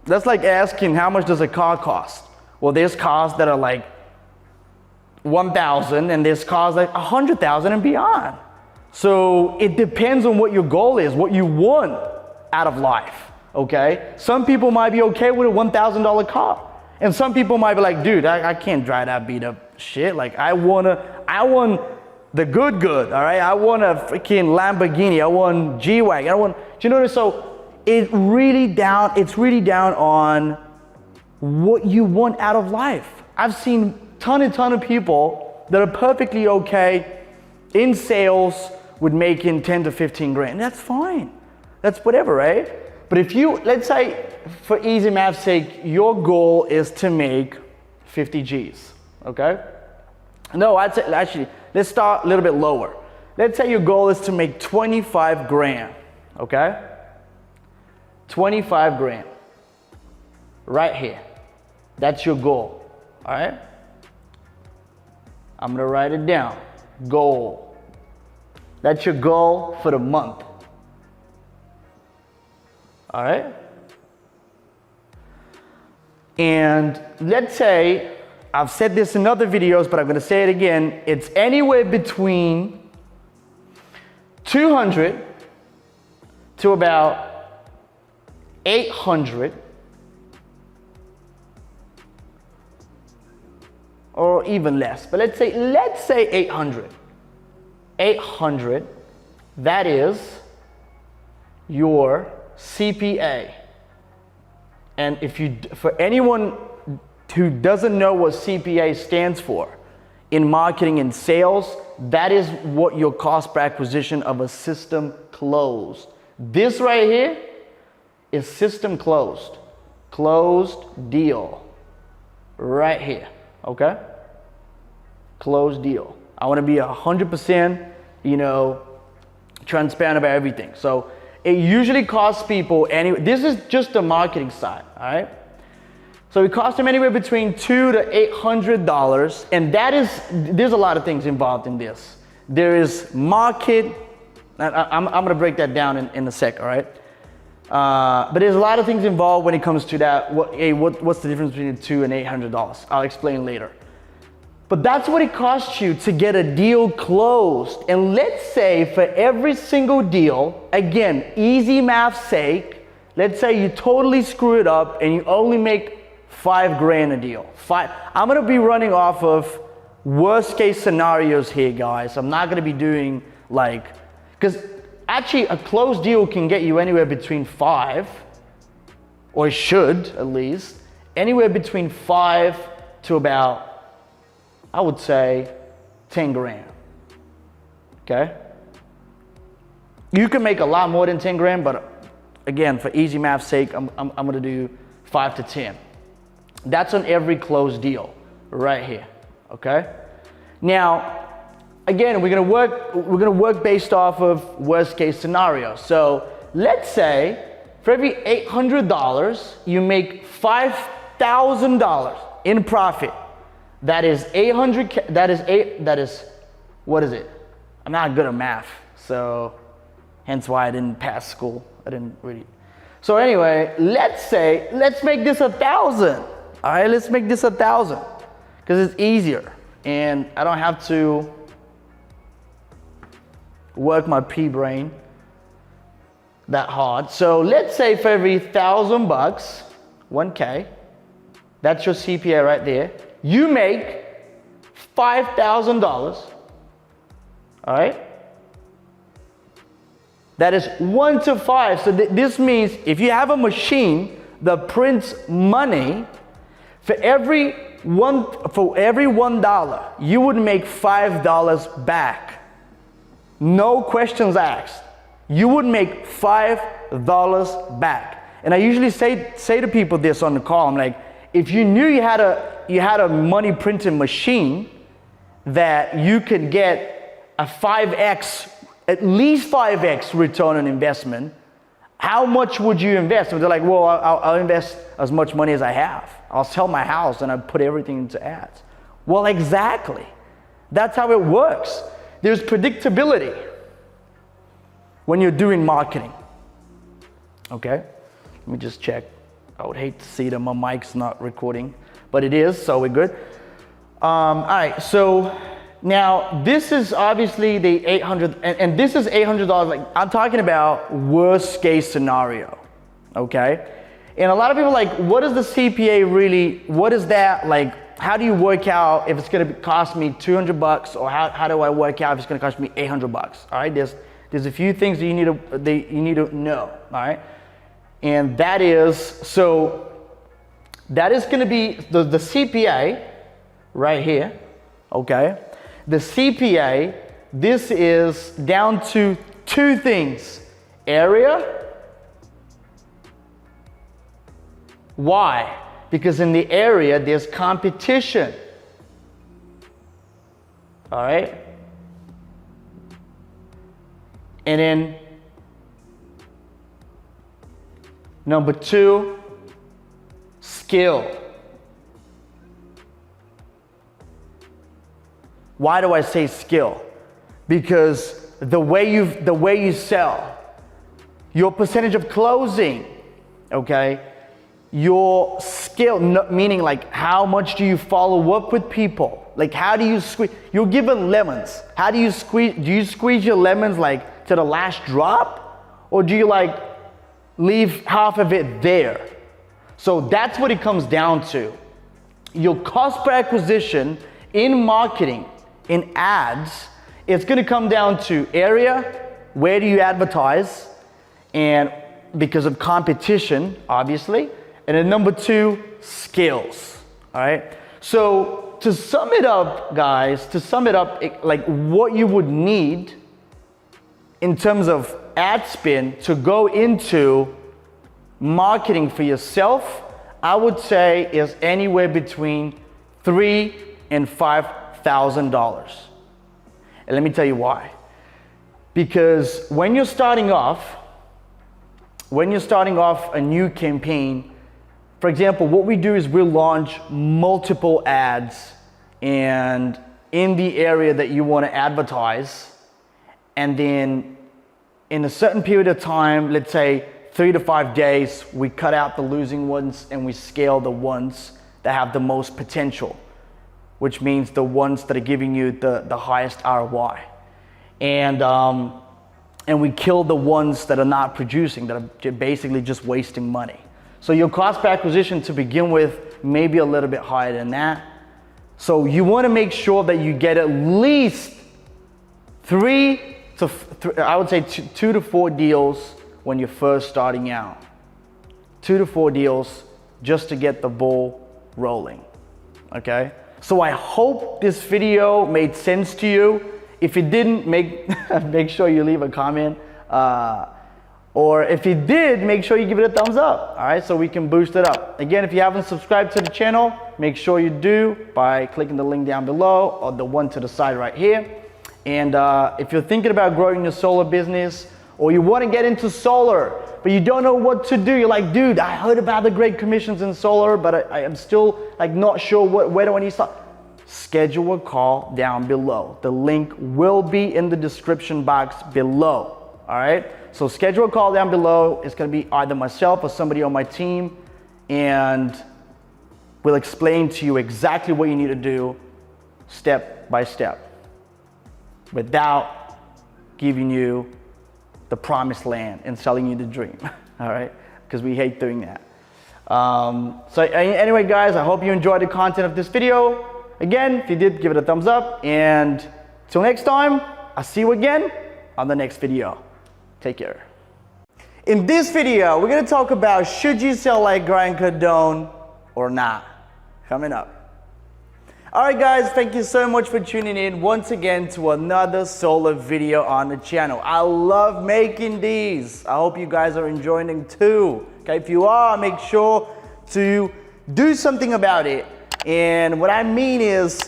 that's like asking how much does a car cost? Well, there's cars that are like 1,000 and there's cars like 100,000 and beyond. So it depends on what your goal is, what you want out of life, okay? Some people might be okay with a $1,000 car. And some people might be like, dude, I can't drive that beat up shit. Like I want the good, all right? I want a freaking Lamborghini. I want G-Wagon. Do you know what? So it's really down on what you want out of life. I've seen ton of people that are perfectly okay in sales with making 10 to 15 grand. That's fine. That's whatever, right? But if you, let's say for easy math's sake, your goal is to make 50 G's, okay? No, I'd say, actually, let's start a little bit lower. Let's say your goal is to make 25 grand, okay? 25 grand, right here. That's your goal, all right? I'm gonna write it down, goal. That's your goal for the month, all right? And let's say, I've said this in other videos, but I'm gonna say it again, it's anywhere between 200 to about 800 or even less, but let's say 800. 800, that is your CPA. And for anyone who doesn't know what CPA stands for, in marketing and sales, that is what your cost per acquisition of a system closed. This right here is system closed. Closed deal. Right here, okay? Closed deal. I wanna be 100%, transparent about everything. So it usually costs people this is just the marketing side, all right? So it costs them anywhere between $200 to $800, and there's a lot of things involved in this. there is market. I'm gonna break that down in a sec, all right? But there's a lot of things involved when it comes to that. What's the difference between $200 and $800? I'll explain later. But that's what it costs you to get a deal closed. And let's say for every single deal, again, easy math's sake, let's say you totally screw it up and you only make $5,000 a deal. I'm gonna be running off of worst case scenarios here, guys. I'm not gonna be doing like, because actually a closed deal can get you anywhere between 5, or it should at least, anywhere between 5 to about, I would say, 10 grand, okay? You can make a lot more than 10 grand, but again, for easy math's sake, I'm gonna do 5 to 10. That's on every closed deal, right here, okay? Now, again, we're gonna work based off of worst case scenario. So let's say for every $800, you make $5,000 in profit. That is what is it? I'm not good at math, so hence why I didn't pass school. I didn't really. So anyway, let's make this 1,000. All right, let's make this 1,000 because it's easier and I don't have to work my pea brain that hard. So let's say for every $1,000, $1K, that's your CPA right there. You make $5,000, all right? That is 1 to 5. So this means if you have a machine that prints money, for every $1, you would make $5 back. No questions asked. You would make $5 back. And I usually say to people this on the call. I'm like, if you knew you had a money printing machine that you could get a 5x, at least 5x return on investment, how much would you invest? And they're like, well, I'll invest as much money as I have. I'll sell my house and I put everything into ads. Well, exactly. That's how it works. There's predictability when you're doing marketing. Okay, let me just check. I would hate to see that my mic's not recording, but it is, so we're good. All right, so now this is obviously the 800, and this is $800. Like I'm talking about worst case scenario, okay? And a lot of people are like, what is the CPA really? What is that like? How do you work out if it's going to cost me $200, or how do I work out if it's going to cost me $800? All right, there's a few things that you need to know. All right, and that is going to be the CPA right here. Okay, the CPA. This is down to 2 things: area. Why? Because in the area, there's competition. All right? And then number 2, skill. Why do I say skill? Because the way you sell, your percentage of closing, okay? Your skill, meaning like how much do you follow up with people? Like how do you squeeze? You're given lemons. How do you squeeze? Do you squeeze your lemons like to the last drop? Or do you like leave half of it there? So that's what it comes down to. Your cost per acquisition in marketing, in ads, it's gonna come down to area, where do you advertise, and because of competition, obviously. And then number 2, skills, all right? So to sum it up, guys, like what you would need in terms of ad spend to go into marketing for yourself, I would say is anywhere between $3,000 and $5,000. And let me tell you why. Because when you're starting off a new campaign, for example, what we do is we'll launch multiple ads and in the area that you want to advertise, and then in a certain period of time, let's say 3 to 5 days, we cut out the losing ones and we scale the ones that have the most potential, which means the ones that are giving you the highest ROI. And we kill the ones that are not producing, that are basically just wasting money. So your cost per acquisition to begin with may be a little bit higher than that. So you want to make sure that you get at least 2 to 4 deals when you're first starting out. 2 to 4 deals just to get the ball rolling, okay? So I hope this video made sense to you. If it didn't, make sure you leave a comment. Or if it did, make sure you give it a thumbs up, all right? So we can boost it up. Again, if you haven't subscribed to the channel, make sure you do by clicking the link down below or the one to the side right here. And if you're thinking about growing your solar business, or you want to get into solar, but you don't know what to do, you're like, dude, I heard about the great commissions in solar, but I am still like not sure where do I need to start? Schedule a call down below. The link will be in the description box below, all right? So schedule a call down below. It's gonna be either myself or somebody on my team, and we'll explain to you exactly what you need to do step by step without giving you the promised land and selling you the dream, all right? Because we hate doing that. So anyway, guys, I hope you enjoyed the content of this video. Again, if you did, give it a thumbs up. And till next time, I'll see you again on the next video. Take care. In this video, we're gonna talk about should you sell like Grant Cardone or not? Coming up. All right, guys, thank you so much for tuning in once again to another solar video on the channel. I love making these. I hope you guys are enjoying them too. Okay, if you are, make sure to do something about it. And what I mean is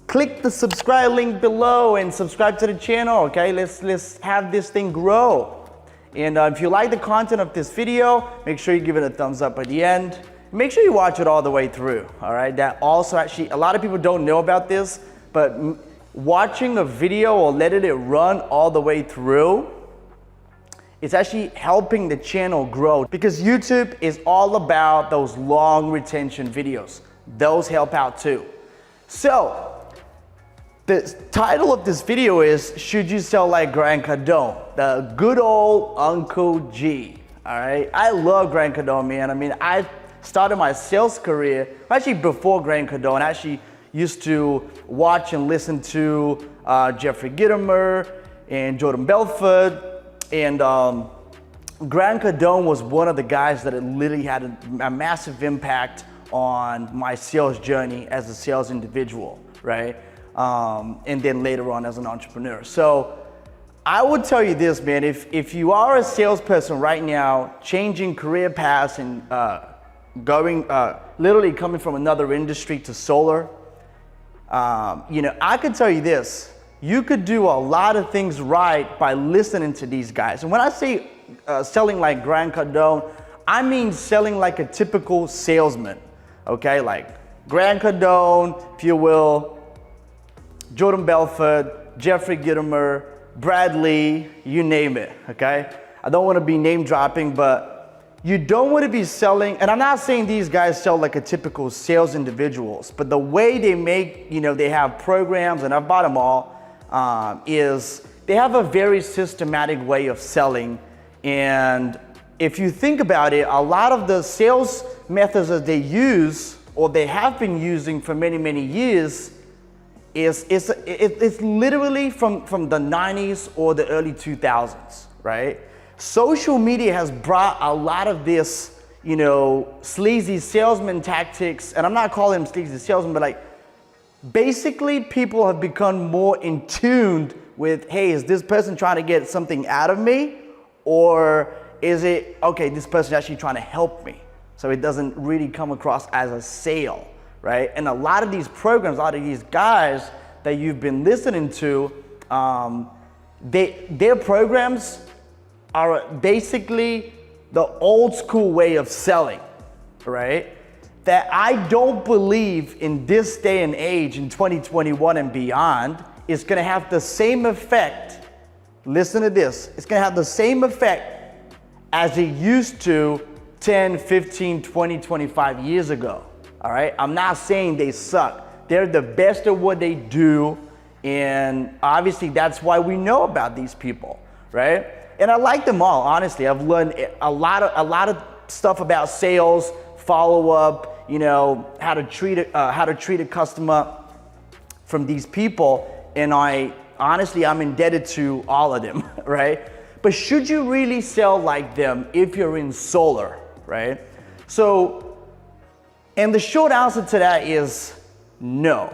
click the subscribe link below and subscribe to the channel, okay? Let's have this thing grow. And if you like the content of this video, make sure you give it a thumbs up at the end. Make sure you watch it all the way through, all right? That also actually, a lot of people don't know about this, but watching a video or letting it run all the way through, it's actually helping the channel grow, because YouTube is all about those long retention videos. Those help out too. So, the title of this video is, should you sell like Grant Cardone? The good old Uncle G, all right? I love Grant Cardone, man. I mean, I started my sales career, actually before Grant Cardone. I actually used to watch and listen to Jeffrey Gitomer and Jordan Belfort. And Grant Cardone was one of the guys that literally had a massive impact on my sales journey as a sales individual, right? And then later on as an entrepreneur. So I would tell you this, man, if you are a salesperson right now, changing career paths and literally coming from another industry to solar, I could tell you this, you could do a lot of things right by listening to these guys. And when I say selling like Grant Cardone, I mean selling like a typical salesman, okay? Like Grant Cardone, if you will, Jordan Belfort, Jeffrey Gitomer, Bradley, you name it, okay? I don't want to be name dropping, but you don't want to be selling, and I'm not saying these guys sell like a typical sales individuals, but the way they make, they have programs, and I've bought them all, is they have a very systematic way of selling. And if you think about it, a lot of the sales methods that they use, or they have been using for many, many years, it's literally from the 90s or the early 2000s, right? Social media has brought a lot of this, sleazy salesman tactics, and I'm not calling them sleazy salesmen, but like basically people have become more in tune with, hey, is this person trying to get something out of me? Or is it, okay, this person is actually trying to help me? So it doesn't really come across as a sale, right? And a lot of these programs, a lot of these guys that you've been listening to, their programs are basically the old school way of selling, right? that I don't believe in this day and age in 2021 and beyond is gonna have the same effect. Listen to this. It's gonna have the same effect as it used to 10, 15, 20, 25 years ago. All right? I'm not saying they suck. They're the best at what they do. And obviously that's why we know about these people, right? And I like them all, honestly. I've learned a lot of stuff about sales, follow-up, you know, how to treat a customer from these people. And I'm indebted to all of them, right? But should you really sell like them if you're in solar, right? So, and the short answer to that is no.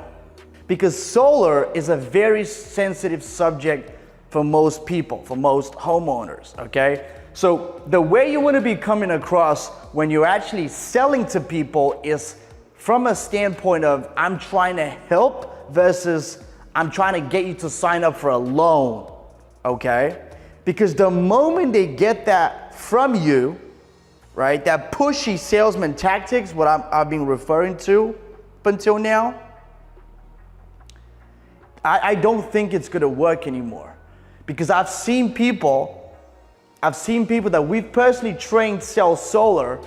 Because solar is a very sensitive subject for most people, for most homeowners, okay? So the way you want to be coming across when you're actually selling to people is from a standpoint of I'm trying to help versus I'm trying to get you to sign up for a loan, okay? Because the moment they get that from you, right, that pushy salesman tactics, what I've been referring to up until now, I don't think it's gonna work anymore. Because I've seen people that we've personally trained sell solar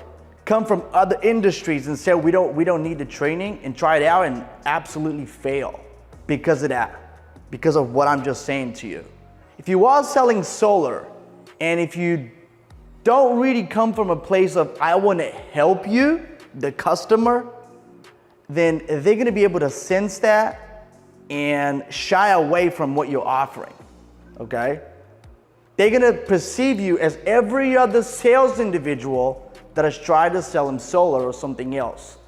come from other industries and say we don't need the training and try it out and absolutely fail because of that, because of what I'm just saying to you. If you are selling solar and if you don't really come from a place of I want to help you, the customer, then they're gonna be able to sense that and shy away from what you're offering, okay? They're gonna perceive you as every other sales individual that has tried to sell them solar or something else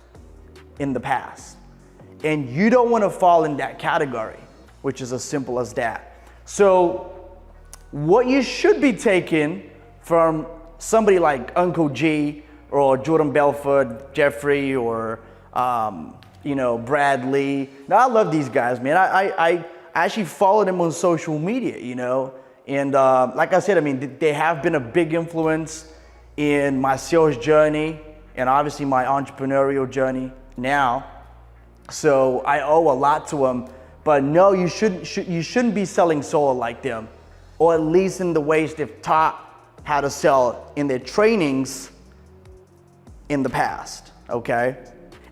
in the past. And you don't wanna fall in that category, which is as simple as that. So what you should be taking from somebody like Uncle G or Jordan Belfort, Jeffrey, or Brad Lee. Now I love these guys, man. I actually follow them on social media, you know. And like I said, I mean, they have been a big influence in my sales journey and obviously my entrepreneurial journey now. So I owe a lot to them. But no, you shouldn't be selling solar like them, or at least in the ways they've taught how to sell in their trainings in the past, okay?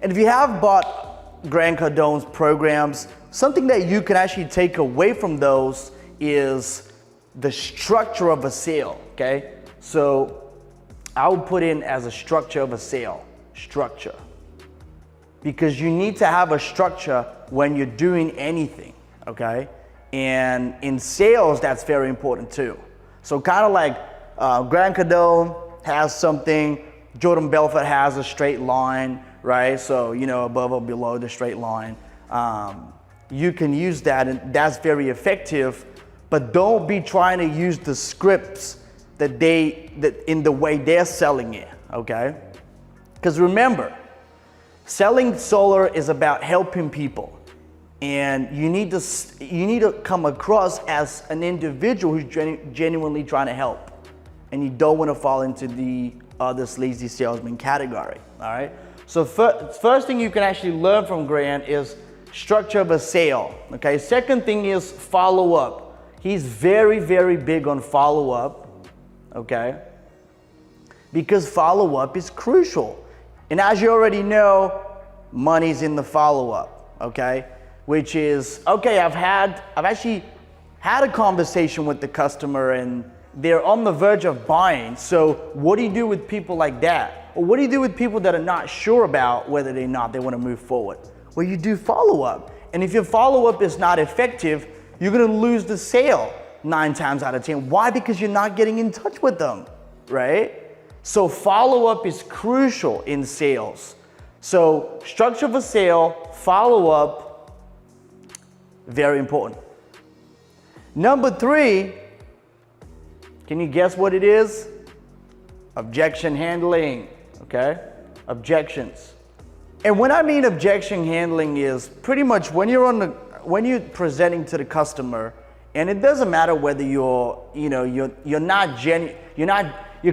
And if you have bought Grant Cardone's programs, something that you can actually take away from those is the structure of a sale, okay? So I would put in as a structure of a sale, structure. Because you need to have a structure when you're doing anything, okay? And in sales, that's very important too. So kind of like Grant Cardone has something, Jordan Belfort has a straight line, right? So, above or below the straight line. You can use that, and that's very effective, but don't be trying to use the scripts that in the way they're selling it, okay? Because remember, selling solar is about helping people. And you need to come across as an individual who's genuinely trying to help. And you don't want to fall into the other sleazy salesman category, all right? So first thing you can actually learn from Grant is structure of a sale, okay? Second thing is follow-up. He's very, very big on follow-up, okay? Because follow-up is crucial. And as you already know, money's in the follow-up, okay? Which is, okay, I've actually had a conversation with the customer and they're on the verge of buying. So what do you do with people like that? Or what do you do with people that are not sure about whether they want to move forward? Well, you do follow-up. And if your follow-up is not effective, you're gonna lose the sale 9 times out of 10. Why? Because you're not getting in touch with them, right? So follow-up is crucial in sales. So structure of a sale, follow-up, very important. Number 3, can you guess what it is? Objection handling, okay? Objections. And when I mean objection handling is pretty much when you're presenting to the customer, and it doesn't matter whether you're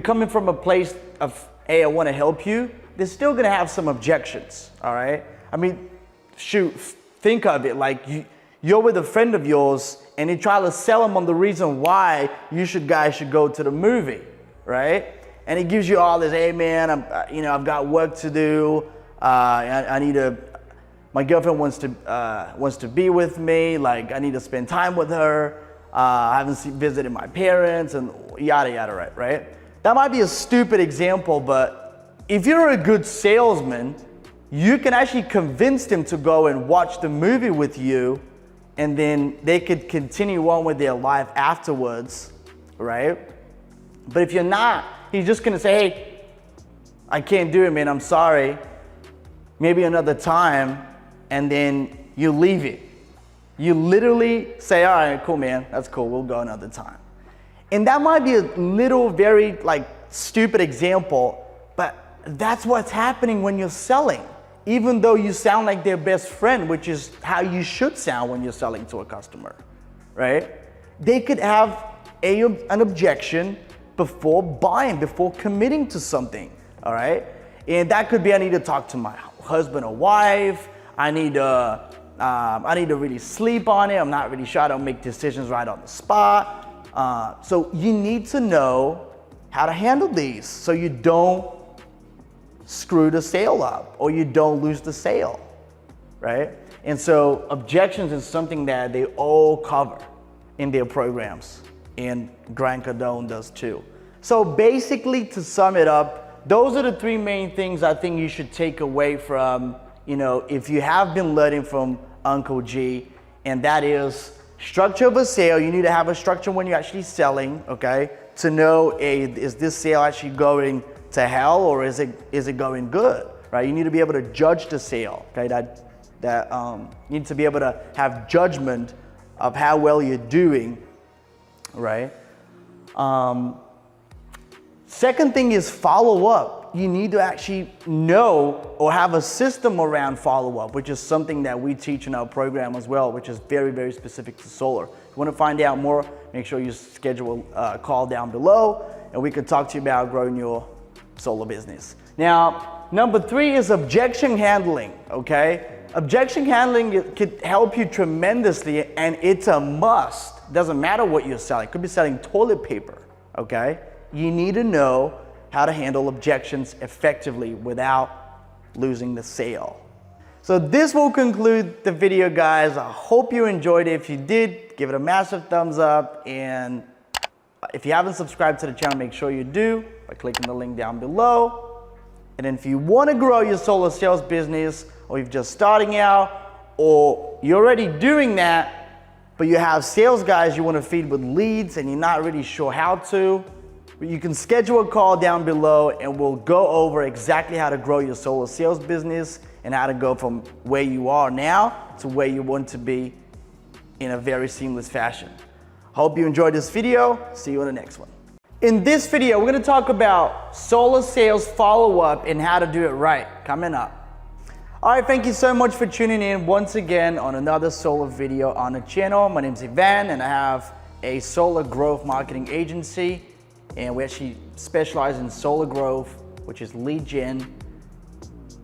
coming from a place of, hey, I want to help you. they're still gonna have some objections, all right? I mean, shoot, think of it like you're with a friend of yours and you try to sell them on the reason why guys should go to the movie, right? And he gives you all this, hey man, I've got work to do. My girlfriend wants to be with me. Like I need to spend time with her. I haven't visited my parents and yada, yada, right? That might be a stupid example, but if you're a good salesman, you can actually convince them to go and watch the movie with you, and then they could continue on with their life afterwards, right? But if you're not, he's just gonna say, hey, I can't do it, man, I'm sorry. Maybe another time, and then you leave it. You literally say, all right, cool, man, that's cool, we'll go another time. And that might be a little very stupid example, but that's what's happening when you're selling. Even though you sound like their best friend, which is how you should sound when you're selling to a customer, right? They could have an objection before buying, before committing to something, all right? And that could be, I need to talk to my husband or wife, I need to really sleep on it, I'm not really sure, I don't make decisions right on the spot. So you need to know how to handle these so you don't screw the sale up or you don't lose the sale, right? And so objections is something that they all cover in their programs, and Grant Cardone does too. So basically, to sum it up, those are the three main things I think you should take away from, if you have been learning from Uncle G, and that is structure of a sale. You need to have a structure when you're actually selling, okay? To know, is this sale actually going to hell or is it going good, right? You need to be able to judge the sale, okay? You need to be able to have judgment of how well you're doing, right? Second thing is follow up. You need to actually know or have a system around follow up, which is something that we teach in our program as well, which is very, very specific to solar. If you want to find out more, make sure you schedule a call down below and we can talk to you about growing your solar business. Now, number 3 is objection handling, okay? Objection handling could help you tremendously, and it's a must. Doesn't matter what you're selling. Could be selling toilet paper, okay? You need to know how to handle objections effectively without losing the sale. So this will conclude the video, guys. I hope you enjoyed it. If you did, give it a massive thumbs up, and if you haven't subscribed to the channel, make sure you do by clicking the link down below. And then if you want to grow your solar sales business, or you're just starting out, or you're already doing that, but you have sales guys you want to feed with leads and you're not really sure how to, you can schedule a call down below and we'll go over exactly how to grow your solar sales business and how to go from where you are now to where you want to be in a very seamless fashion. Hope you enjoyed this video. See you in the next one. In this video, we're going to talk about solar sales follow-up and how to do it right. Coming up. All right, thank you so much for tuning in once again on another solar video on the channel. My name is Ivan and I have a solar growth marketing agency, and we actually specialize in solar growth, which is lead gen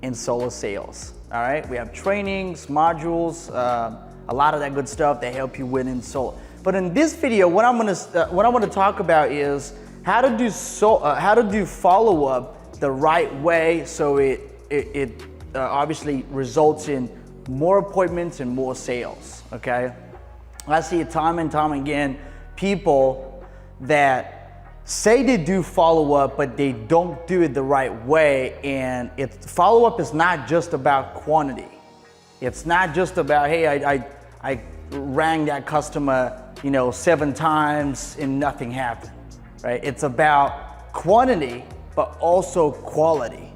and solar sales. All right, we have trainings, modules, a lot of that good stuff that help you win in solar. But in this video, what I'm gonna talk about is how to do follow-up the right way, so it obviously results in more appointments and more sales. Okay, I see it time and time again, people that say they do follow-up, but they don't do it the right way. And follow-up is not just about quantity. It's not just about, hey, I rang that customer 7 times and nothing happened, right? It's about quantity, but also quality,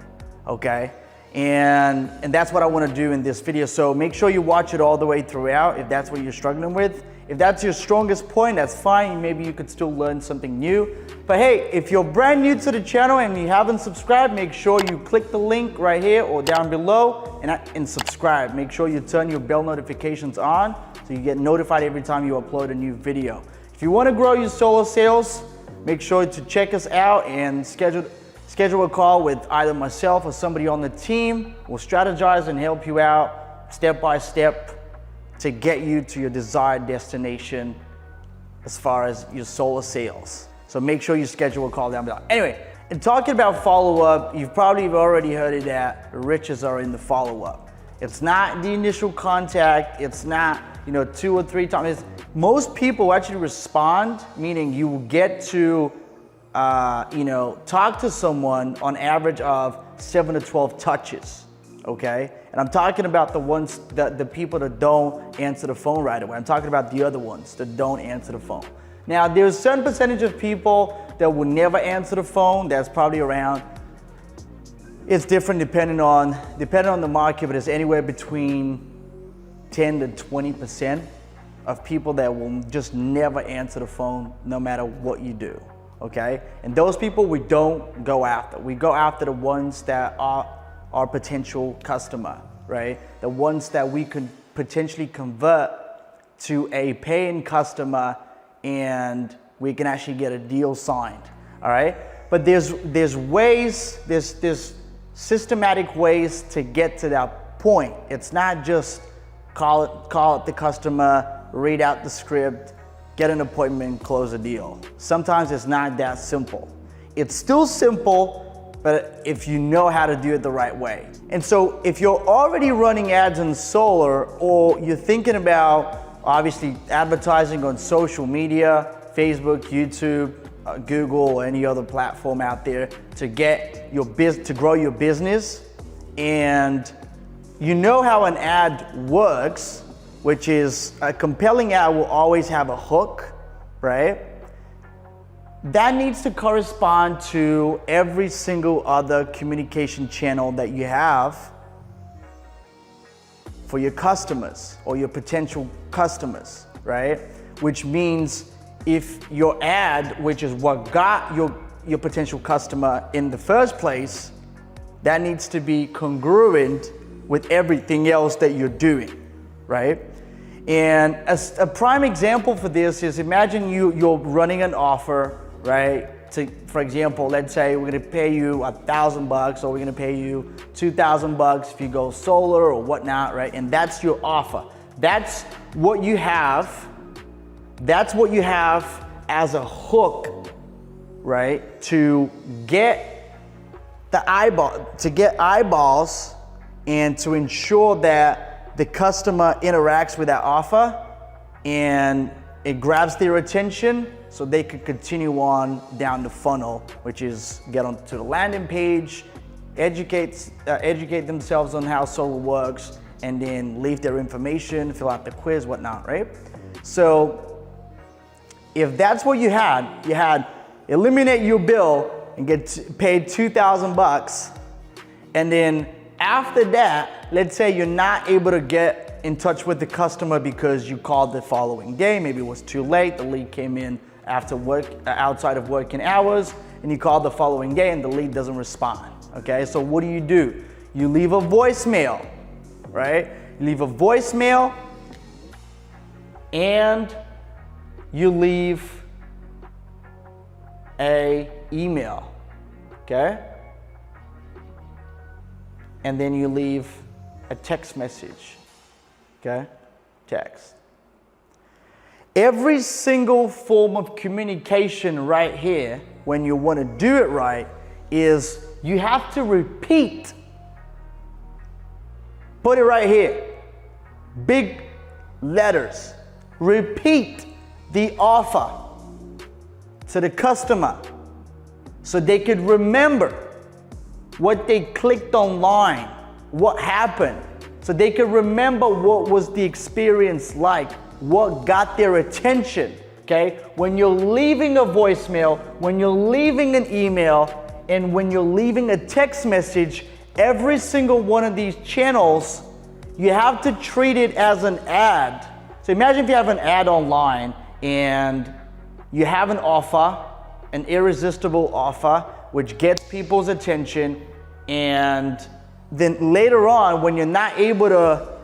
okay? And that's what I want to do in this video. So make sure you watch it all the way throughout if that's what you're struggling with. If that's your strongest point, that's fine. Maybe you could still learn something new. But hey, if you're brand new to the channel and you haven't subscribed, make sure you click the link right here or down below and subscribe. Make sure you turn your bell notifications on so you get notified every time you upload a new video. If you want to grow your solar sales, make sure to check us out and schedule schedule a call with either myself or somebody on the team. We'll strategize and help you out step by step to get you to your desired destination as far as your solar sales. So make sure you schedule a call down below. Anyway, in talking about follow-up, you've probably already heard it that riches are in the follow-up. It's not the initial contact. It's not, 2 or 3 times. Most people actually respond, meaning you will get to, talk to someone on average of 7 to 12 touches, okay? And I'm talking about the people that don't answer the phone right away. I'm talking about the other ones that don't answer the phone. Now, there's a certain percentage of people that will never answer the phone. That's probably around, it's different depending on the market, but it's anywhere between 10 to 20% of people that will just never answer the phone no matter what you do, okay? And those people we don't go after. We go after the ones that are our potential customer, right? The ones that we could potentially convert to a paying customer and we can actually get a deal signed, all right? But there's systematic ways to get to that point. It's not just call it the customer, read out the script, get an appointment, close a deal. Sometimes it's not that simple. It's still simple, but if you know how to do it the right way. And so if you're already running ads in solar, or you're thinking about obviously advertising on social media, Facebook, YouTube, Google, or any other platform out there to get to grow your business, and you know how an ad works, which is a compelling ad will always have a hook, right? That needs to correspond to every single other communication channel that you have for your customers or your potential customers, right? Which means if your ad, which is what got your potential customer in the first place, that needs to be congruent with everything else that you're doing, right? And a prime example for this is, imagine you're running an offer, right? For example, let's say we're gonna pay you $1,000 or we're gonna pay you $2,000 if you go solar or whatnot, right? And that's your offer. That's what you have. That's what you have as a hook, right? To get eyeballs and to ensure that the customer interacts with that offer and it grabs their attention so they can continue on down the funnel, which is get onto the landing page, educate themselves on how solar works, and then leave their information, fill out the quiz, whatnot, right? So if that's what you had eliminate your bill and get paid $2,000, and then after that, let's say you're not able to get in touch with the customer because you called the following day, maybe it was too late, the lead came in after work, outside of working hours, and you called the following day and the lead doesn't respond, okay? So what do? You leave a voicemail, right? You leave a voicemail and you leave a email, okay? And then you leave a text message, okay? Text. Every single form of communication right here, when you want to do it right, is you have to repeat. Put it right here. Big letters. Repeat the offer to the customer so they could remember what they clicked online, what happened, so they could remember what was the experience like, what got their attention, okay? When you're leaving a voicemail, when you're leaving an email, and when you're leaving a text message, every single one of these channels, you have to treat it as an ad. So imagine if you have an ad online and you have an offer, an irresistible offer, which gets people's attention, and then later on, when you're not able to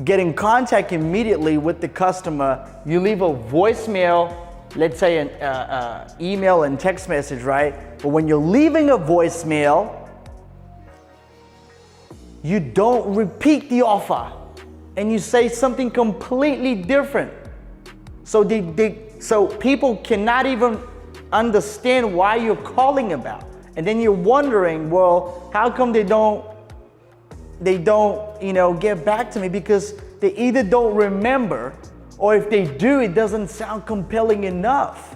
get in contact immediately with the customer, you leave a voicemail let's say an email and text message, right? But when you're leaving a voicemail, you don't repeat the offer and you say something completely different. So so people cannot even understand why you're calling about. And then you're wondering, well, how come they don't, get back to me? Because they either don't remember, or if they do, it doesn't sound compelling enough.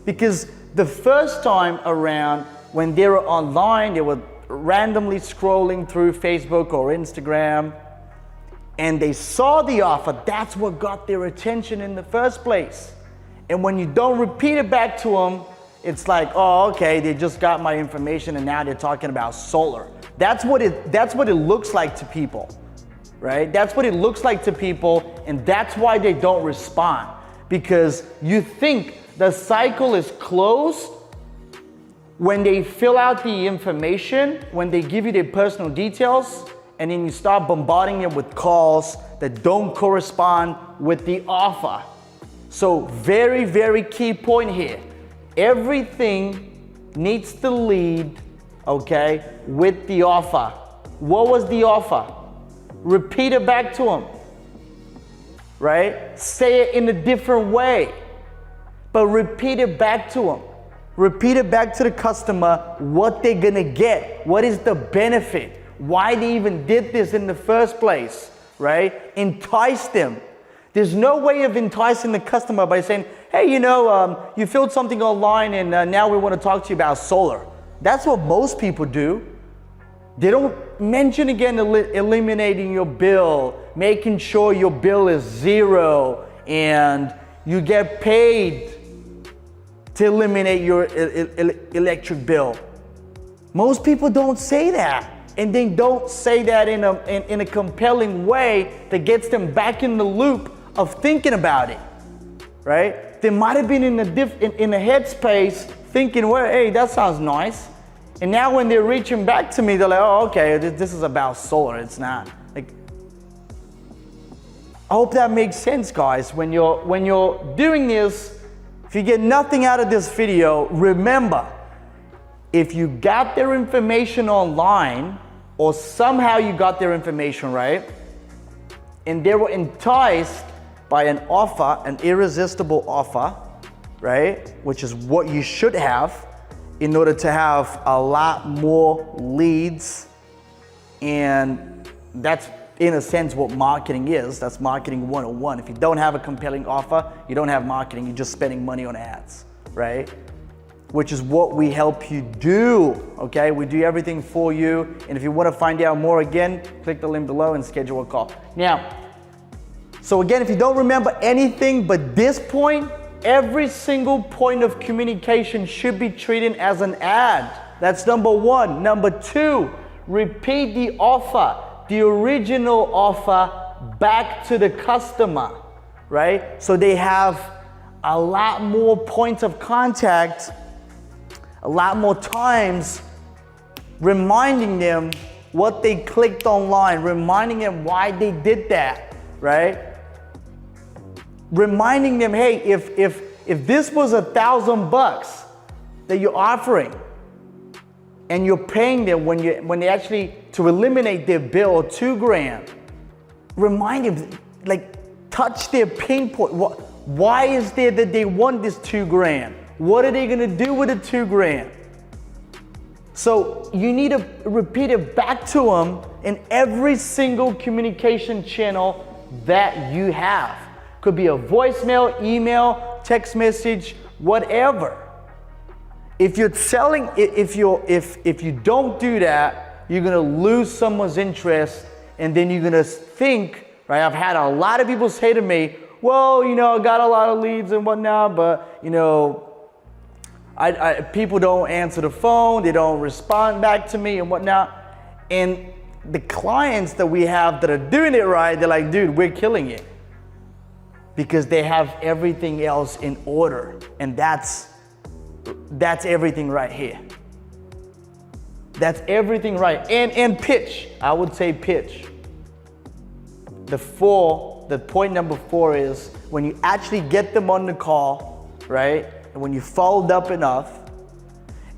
Because the first time around, when they were online, they were randomly scrolling through Facebook or Instagram, and they saw the offer. That's what got their attention in the first place. And when you don't repeat it back to them, it's like, oh, okay, they just got my information and now they're talking about solar. That's what it looks like to people, right? That's what it looks like to people, and that's why they don't respond. Because you think the cycle is closed when they fill out the information, when they give you their personal details, and then you start bombarding them with calls that don't correspond with the offer. So very, very key point here. Everything needs to lead, okay, with the offer. What was the offer? Repeat it back to them, right? Say it in a different way, but repeat it back to them. Repeat it back to the customer what they're gonna get. What is the benefit? Why they even did this in the first place, right? Entice them. There's no way of enticing the customer by saying, hey, you filled something online and now we want to talk to you about solar. That's what most people do. They don't mention again eliminating your bill, making sure your bill is zero and you get paid to eliminate your electric bill. Most people don't say that. And they don't say that in a compelling way that gets them back in the loop of thinking about it, right? They might have been in a headspace thinking, well, hey, that sounds nice. And now when they're reaching back to me, they're like, oh, okay, this is about solar. It's not. Like, I hope that makes sense, guys. When you're doing this, if you get nothing out of this video, remember, if you got their information online, or somehow you got their information right, and they were enticed by an offer, an irresistible offer, right? Which is what you should have in order to have a lot more leads. And that's, in a sense, what marketing is. That's marketing 101. If you don't have a compelling offer, you don't have marketing, you're just spending money on ads, right? Which is what we help you do, okay? We do everything for you. And if you want to find out more, again, click the link below and schedule a call. Now, so again, if you don't remember anything but this point, every single point of communication should be treated as an ad. That's number one. Number two, repeat the offer, the original offer, back to the customer, right? So they have a lot more points of contact, a lot more times reminding them what they clicked online, reminding them why they did that, right? Reminding them, hey, if this was $1,000 that you're offering and you're paying them when they actually, to eliminate their bill, or $2,000, remind them, like, touch their pain point. Why is there that they want this $2,000? What are they gonna do with the $2,000? So you need to repeat it back to them in every single communication channel that you have. Could be a voicemail, email, text message, whatever. If you're selling, if you don't do that, you're gonna lose someone's interest, and then you're gonna think, right? I've had a lot of people say to me, well, I got a lot of leads and whatnot, but people don't answer the phone, they don't respond back to me and whatnot. And the clients that we have that are doing it right, they're like, dude, we're killing it. Because they have everything else in order. And that's everything right here. That's everything right. And pitch, I would say pitch. The point number 4 is when you actually get them on the call, right? And when you followed up enough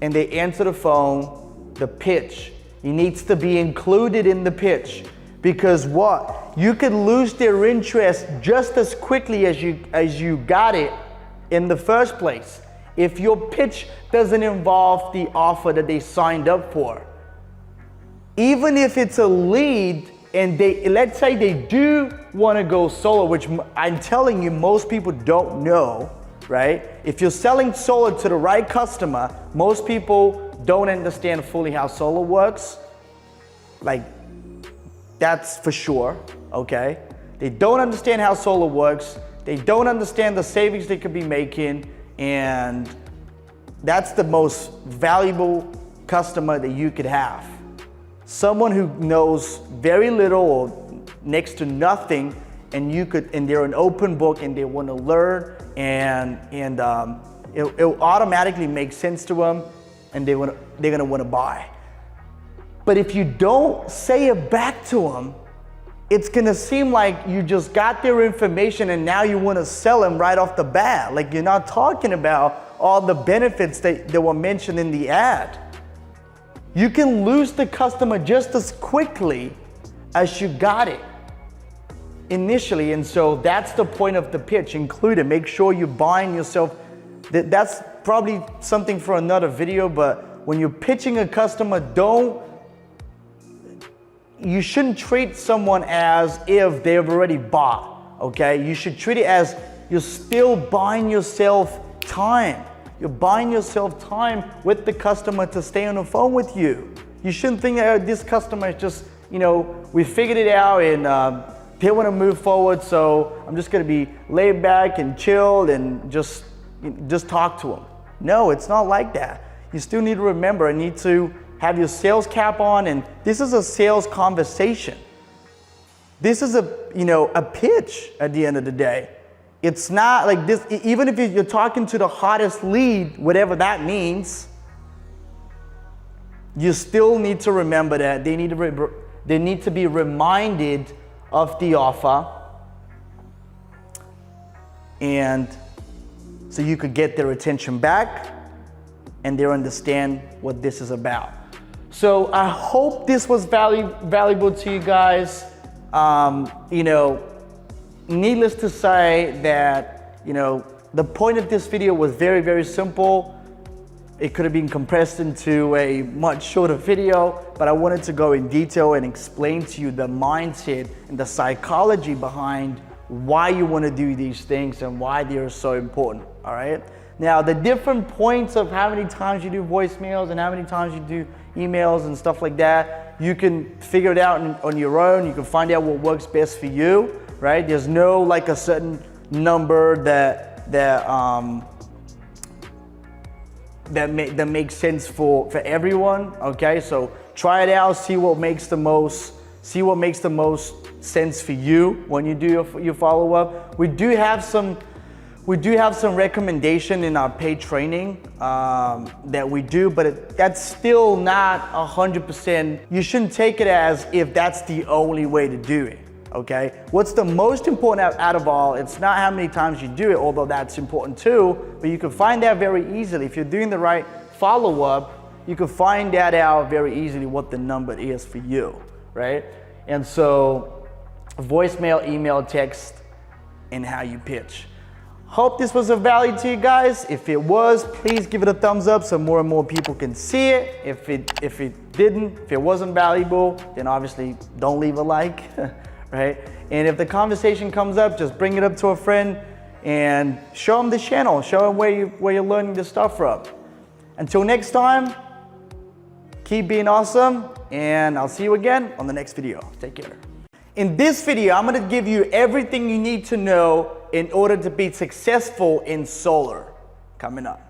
and they answer the phone, the pitch, it needs to be included in the pitch. Because what? You could lose their interest just as quickly as you got it in the first place if your pitch doesn't involve the offer that they signed up for. Even if it's a lead and let's say they do want to go solar, which I'm telling you most people don't know, right? If you're selling solar to the right customer, most people don't understand fully how solar works. Like, that's for sure, okay? They don't understand how solar works. They don't understand the savings they could be making, and that's the most valuable customer that you could have. Someone who knows very little or next to nothing, and they're an open book and they want to learn, and it'll automatically make sense to them, and they're gonna want to buy. But if you don't say it back to them, it's gonna seem like you just got their information and now you want to sell them right off the bat. Like, you're not talking about all the benefits that were mentioned in the ad. You can lose the customer just as quickly as you got it initially. And so that's the point of the pitch. Include it. Make sure you're buying yourself. That's probably something for another video, but when you're pitching a customer, you shouldn't treat someone as if they've already bought, okay? You should treat it as you're still buying yourself time. You're buying yourself time with the customer to stay on the phone with you. You shouldn't think that this customer is just, we figured it out and they want to move forward, so I'm just going to be laid back and chilled and just talk to them. No, it's not like that. You still need to remember, I need to have your sales cap on, and this is a sales conversation. This is a pitch at the end of the day. It's not like this, even if you're talking to the hottest lead, whatever that means, you still need to remember that they need to be reminded of the offer, and so you could get their attention back and they understand what this is about. So I hope this was valuable to you guys. Needless to say that, the point of this video was very, very simple. It could have been compressed into a much shorter video, but I wanted to go in detail and explain to you the mindset and the psychology behind why you want to do these things and why they are so important, all right? Now, the different points of how many times you do voicemails and how many times you do emails and stuff like that, you can figure it out on your own. You can find out what works best for you, right? There's no like a certain number that makes sense for everyone. Okay, so try it out, see what makes the most sense for you when you do your follow-up. We do have some recommendation in our paid training that we do, but that's still not 100%. You shouldn't take it as if that's the only way to do it, okay? What's the most important out of all, it's not how many times you do it, although that's important too, but you can find out very easily. If you're doing the right follow-up, you can find that out very easily what the number is for you, right? And so voicemail, email, text, and how you pitch. Hope this was of value to you guys. If it was, please give it a thumbs up so more and more people can see it. If it wasn't valuable, then obviously don't leave a like, right? And if the conversation comes up, just bring it up to a friend and show them the channel, show them where you're learning this stuff from. Until next time, keep being awesome, and I'll see you again on the next video. Take care. In this video, I'm gonna give you everything you need to know in order to be successful in solar. Coming up.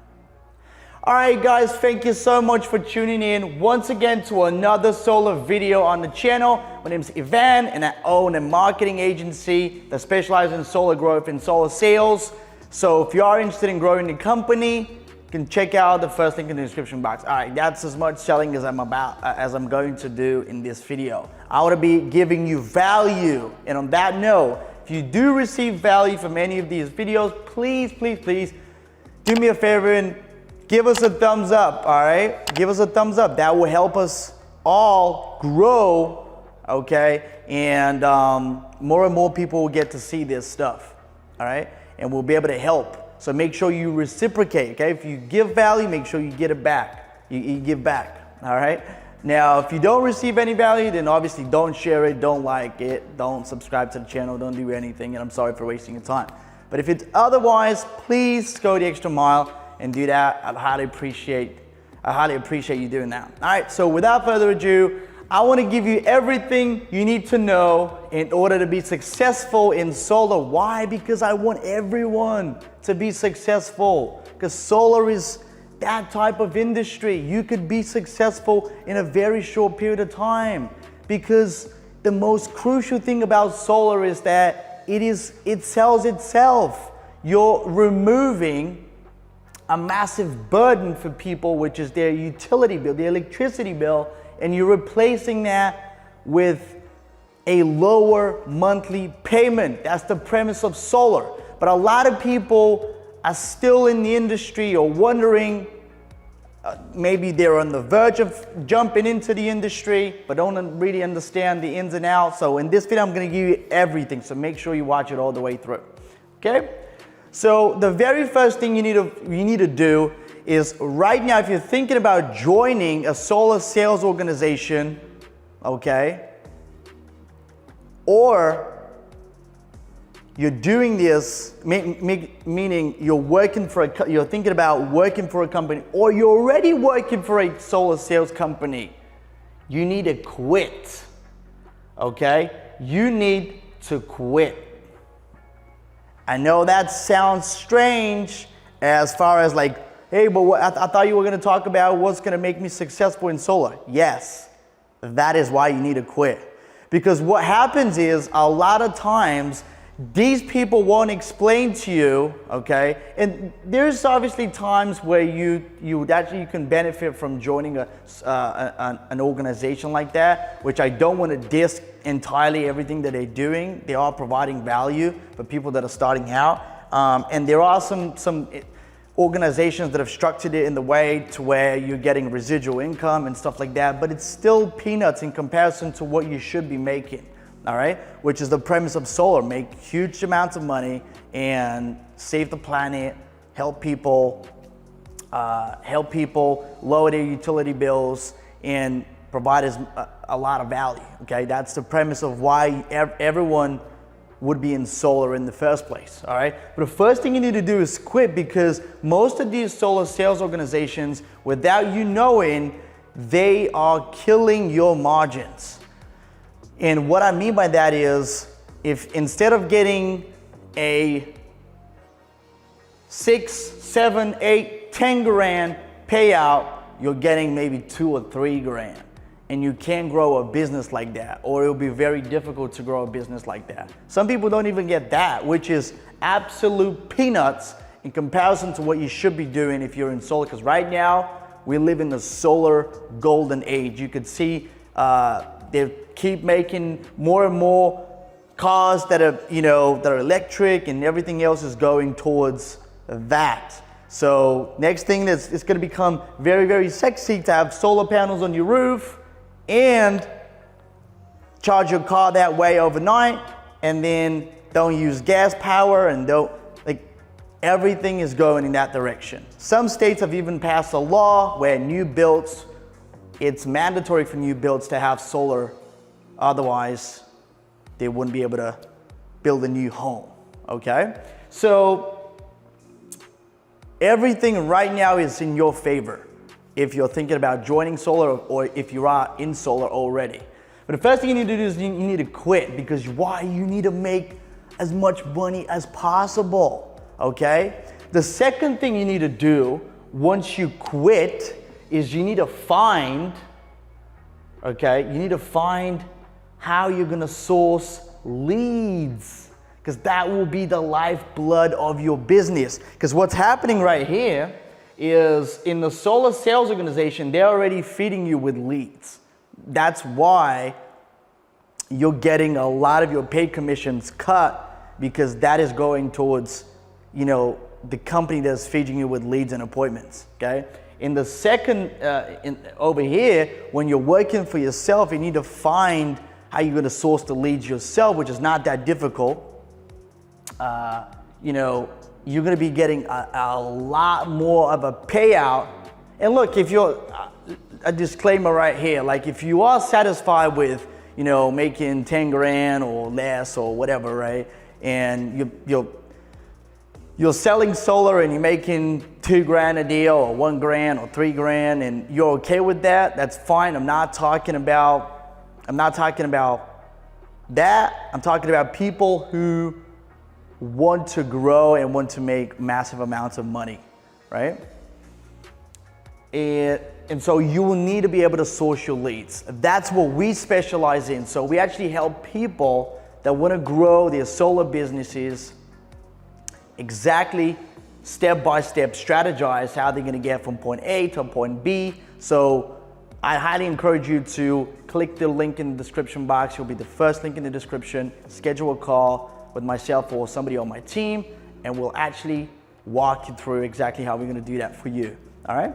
All right, guys, thank you so much for tuning in once again to another solar video on the channel. My name is Ivan, and I own a marketing agency that specializes in solar growth and solar sales. So if you are interested in growing the company, you can check out the first link in the description box. All right, that's as much selling as I'm going to do in this video. I want to be giving you value, and on that note, if you do receive value from any of these videos, please, please, please do me a favor and give us a thumbs up, all right? Give us a thumbs up. That will help us all grow, okay? And more people will get to see this stuff, all right? And we'll be able to help. So make sure you reciprocate, okay? If you give value, make sure you get it back. You give back, all right? Now, if you don't receive any value, then obviously don't share it, don't like it, don't subscribe to the channel, don't do anything, and I'm sorry for wasting your time. But if it's otherwise, please go the extra mile and do that. I highly appreciate you doing that. All right, so without further ado, I want to give you everything you need to know in order to be successful in solar. Why? Because I want everyone to be successful, because solar is that type of industry. You could be successful in a very short period of time, because the most crucial thing about solar is that it sells itself. You're removing a massive burden for people, which is their utility bill, their electricity bill, and you're replacing that with a lower monthly payment. That's the premise of solar. But a lot of people are still in the industry or wondering, maybe they're on the verge of jumping into the industry, but don't really understand the ins and outs. So in this video, I'm gonna give you everything. So make sure you watch it all the way through, okay? So the very first thing you need to do is, right now, if you're thinking about joining a solar sales organization, okay, or you're doing this, meaning you're thinking about working for a company, or you're already working for a solar sales company, you need to quit, okay? You need to quit. I know that sounds strange as far as like, hey, but I thought you were gonna talk about what's gonna make me successful in solar. Yes, that is why you need to quit. Because what happens is, a lot of times, these people won't explain to you, okay? And there's obviously times where you can benefit from joining an organization like that, which I don't want to diss entirely everything that they're doing. They are providing value for people that are starting out. And there are some organizations that have structured it in the way to where you're getting residual income and stuff like that, but it's still peanuts in comparison to what you should be making. All right, which is the premise of solar. Make huge amounts of money and save the planet, help people lower their utility bills, and provide a lot of value, okay? That's the premise of why everyone would be in solar in the first place, all right? But the first thing you need to do is quit, because most of these solar sales organizations, without you knowing, they are killing your margins. And what I mean by that is, if instead of getting a 6, 7, 8, 10 grand payout, you're getting maybe 2 or 3 grand. And you can't grow a business like that, or it'll be very difficult to grow a business like that. Some people don't even get that, which is absolute peanuts in comparison to what you should be doing if you're in solar. Because right now, we live in the solar golden age. You could see they keep making more and more cars that are, that are electric, and everything else is going towards that. So next thing that's it's going to become very, very sexy to have solar panels on your roof and charge your car that way overnight, and then don't use gas power, and everything is going in that direction. Some states have even passed a law where new builds, it's mandatory for new builds to have solar. Otherwise, they wouldn't be able to build a new home, okay? So everything right now is in your favor if you're thinking about joining solar, or if you are in solar already. But the first thing you need to do is you need to quit, because why? You need to make as much money as possible, okay? The second thing you need to do once you quit is you need to find, okay, you need to find how you're gonna source leads, because that will be the lifeblood of your business. Because what's happening right here is, in the solar sales organization, they're already feeding you with leads. That's why you're getting a lot of your paid commissions cut, because that is going towards, the company that's feeding you with leads and appointments, okay? In the second, over here, when you're working for yourself, you need to find how you're gonna source the leads yourself, which is not that difficult. You know, you're gonna be getting a lot more of a payout. And look, if you're, a disclaimer right here, like if you are satisfied with, you know, making 10 grand or less or whatever, right? And you're selling solar and you're making 2 grand a deal or 1 grand or 3 grand and you're okay with that, that's fine. I'm not talking about that. I'm talking about people who want to grow and want to make massive amounts of money, right? And so you will need to be able to source your leads. That's what we specialize in. So we actually help people that want to grow their solar businesses exactly step-by-step strategize how they're going to get from point A to point B. So I highly encourage you to click the link in the description box. It'll be the first link in the description. Schedule a call with myself or somebody on my team, and we'll actually walk you through exactly how we're going to do that for you. All right.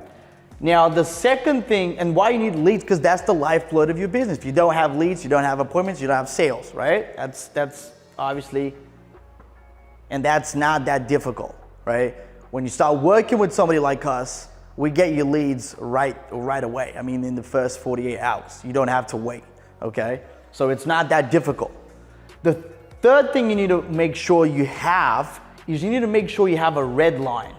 Now, the second thing, and why you need leads, because that's the lifeblood of your business. If you don't have leads, you don't have appointments, you don't have sales, right? That's obviously, and that's not that difficult, right? When you start working with somebody like us, we get your leads right away. I mean, in the first 48 hours, you don't have to wait, okay? So it's not that difficult. The third thing you need to make sure you have is you need to make sure you have a red line.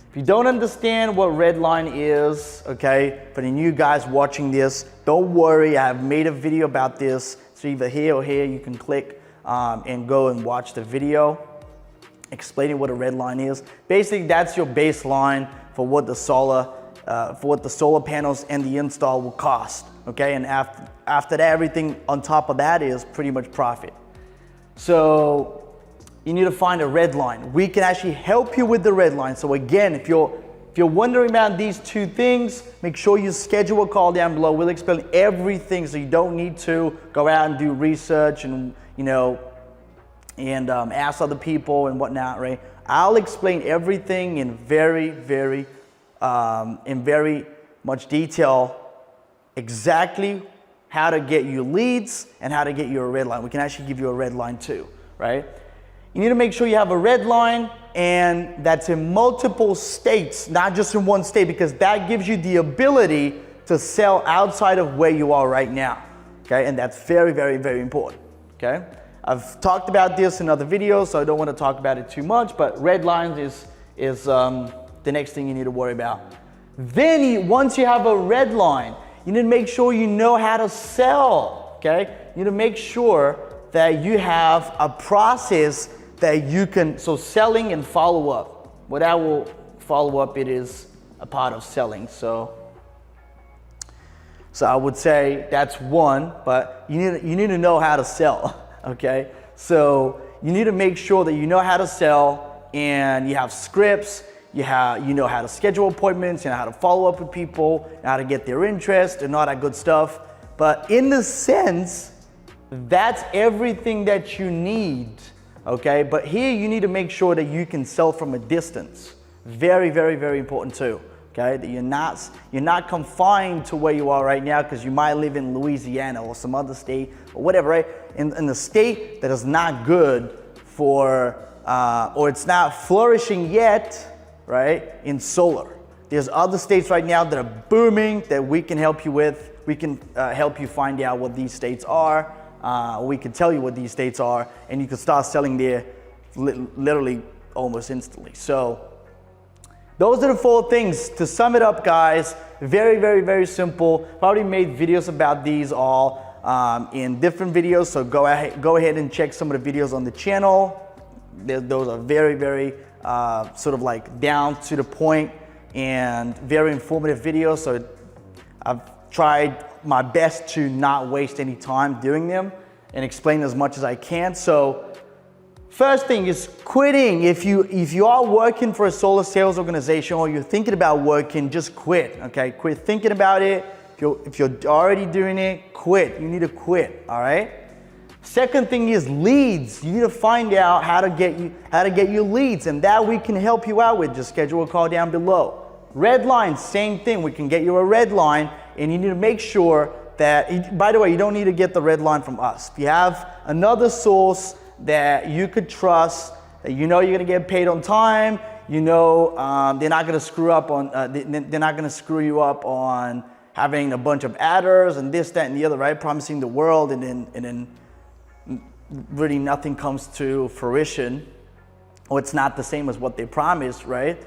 If you don't understand what red line is, okay, for the new guys watching this, don't worry, I have made a video about this. So either here or here, you can click and go and watch the video explaining what a red line is. Basically, that's your baseline for what the solar panels and the install will cost, okay? And after that, everything on top of that is pretty much profit. So you need to find a red line. We can actually help you with the red line. So again, if you're wondering about these two things, make sure you schedule a call down below. We'll explain everything, so you don't need to go out and do research and, you know, and ask other people and whatnot, right? I'll explain everything in very much detail, exactly how to get you leads and how to get you a red line. We can actually give you a red line too, right? You need to make sure you have a red line, and that's in multiple states, not just in one state, because that gives you the ability to sell outside of where you are right now, okay? And that's very important, okay? I've talked about this in other videos, so I don't want to talk about it too much, but red lines is the next thing you need to worry about. Then once you have a red line, you need to make sure you know how to sell, okay? You need to make sure that you have a process that you can, so selling and follow up. What I will follow up, it is a part of selling. So I would say that's one, but you need to know how to sell, okay? So you need to make sure that you know how to sell and you have scripts, you know how to schedule appointments, you know how to follow up with people, how to get their interest and all that good stuff. But in the sense, that's everything that you need, okay? But here you need to make sure that you can sell from a distance. Very important too, okay? That you're not confined to where you are right now, because you might live in Louisiana or some other state or whatever, right? In the state that is not good for, or it's not flourishing yet, right, in solar. There's other states right now that are booming that we can help you with. We can help you find out what these states are. We can tell you what these states are, and you can start selling there literally almost instantly. So those are the 4 things. To sum it up, guys, very simple. I've already made videos about these all in different videos, so go ahead and check some of the videos on the channel. Those are very sort of like down to the point and very informative videos. So I've tried my best to not waste any time doing them and explain as much as I can. So first thing is quitting. If you are working for a solar sales organization or you're thinking about working, just quit, okay? Quit thinking about it. If you're already doing it, quit. You need to quit, all right? Second thing is leads. You need to find out how to get you leads, and that we can help you out with. Just schedule a call down below. Red line, same thing. We can get you a red line, and you need to make sure that, by the way, you don't need to get the red line from us. If you have another source that you could trust, that you know you're gonna get paid on time, you know they're not gonna screw up on, they're not gonna screw you up on having a bunch of adders and this, that, and the other, right? Promising the world, and then really nothing comes to fruition, or it's not the same as what they promised, right?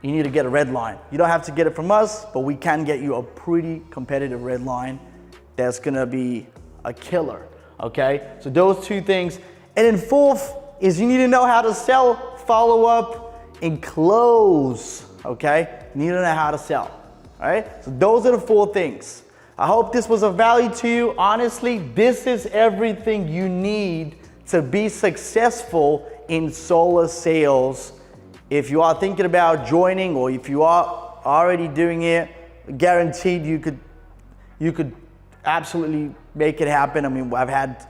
You need to get a red line. You don't have to get it from us, but we can get you a pretty competitive red line that's gonna be a killer, okay? So those two things. And then fourth is you need to know how to sell, follow up, and close, okay? You need to know how to sell, all right? So those are the 4 things. I hope this was of value to you. Honestly, this is everything you need to be successful in solar sales. If you are thinking about joining, or if you are already doing it, guaranteed you could absolutely make it happen. I mean, I've had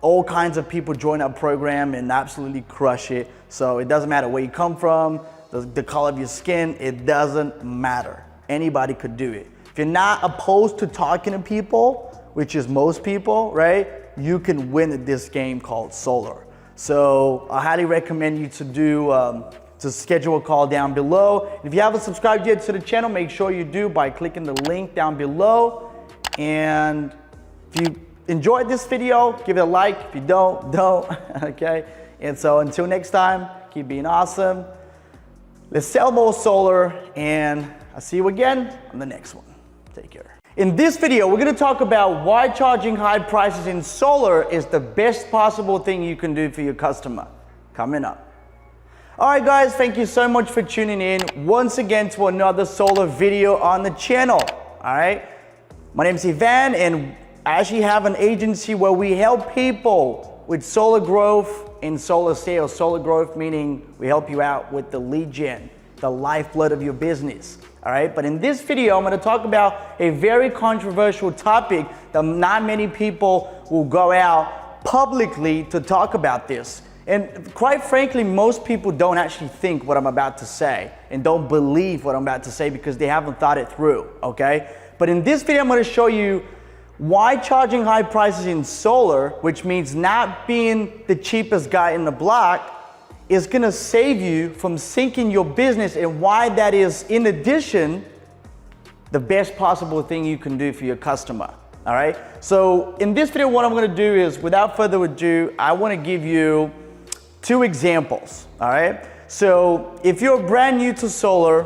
all kinds of people join our program and absolutely crush it. So it doesn't matter where you come from, the color of your skin, it doesn't matter. Anybody could do it. If you're not opposed to talking to people, which is most people, right? You can win at this game called solar. So I highly recommend you to schedule a call down below. If you haven't subscribed yet to the channel, make sure you do by clicking the link down below. And if you enjoyed this video, give it a like. If you don't, okay? And so until next time, keep being awesome. Let's sell more solar, and I'll see you again on the next one. Take care. In this video, we're gonna talk about why charging high prices in solar is the best possible thing you can do for your customer. Coming up. All right, guys, thank you so much for tuning in once again to another solar video on the channel. All right, my name is Ivan, and I actually have an agency where we help people with solar growth and solar sales. Solar growth meaning we help you out with the lead gen, the lifeblood of your business. All right, but in this video, I'm going to talk about a very controversial topic that not many people will go out publicly to talk about this. And quite frankly, most people don't actually think what I'm about to say and don't believe what I'm about to say because they haven't thought it through, okay? But in this video, I'm going to show you why charging high prices in solar, which means not being the cheapest guy in the block, is going to save you from sinking your business, and why that is, in addition, the best possible thing you can do for your customer. All right. So in this video, what I'm going to do is, without further ado, I want to give you 2 examples. All right. So if you're brand new to solar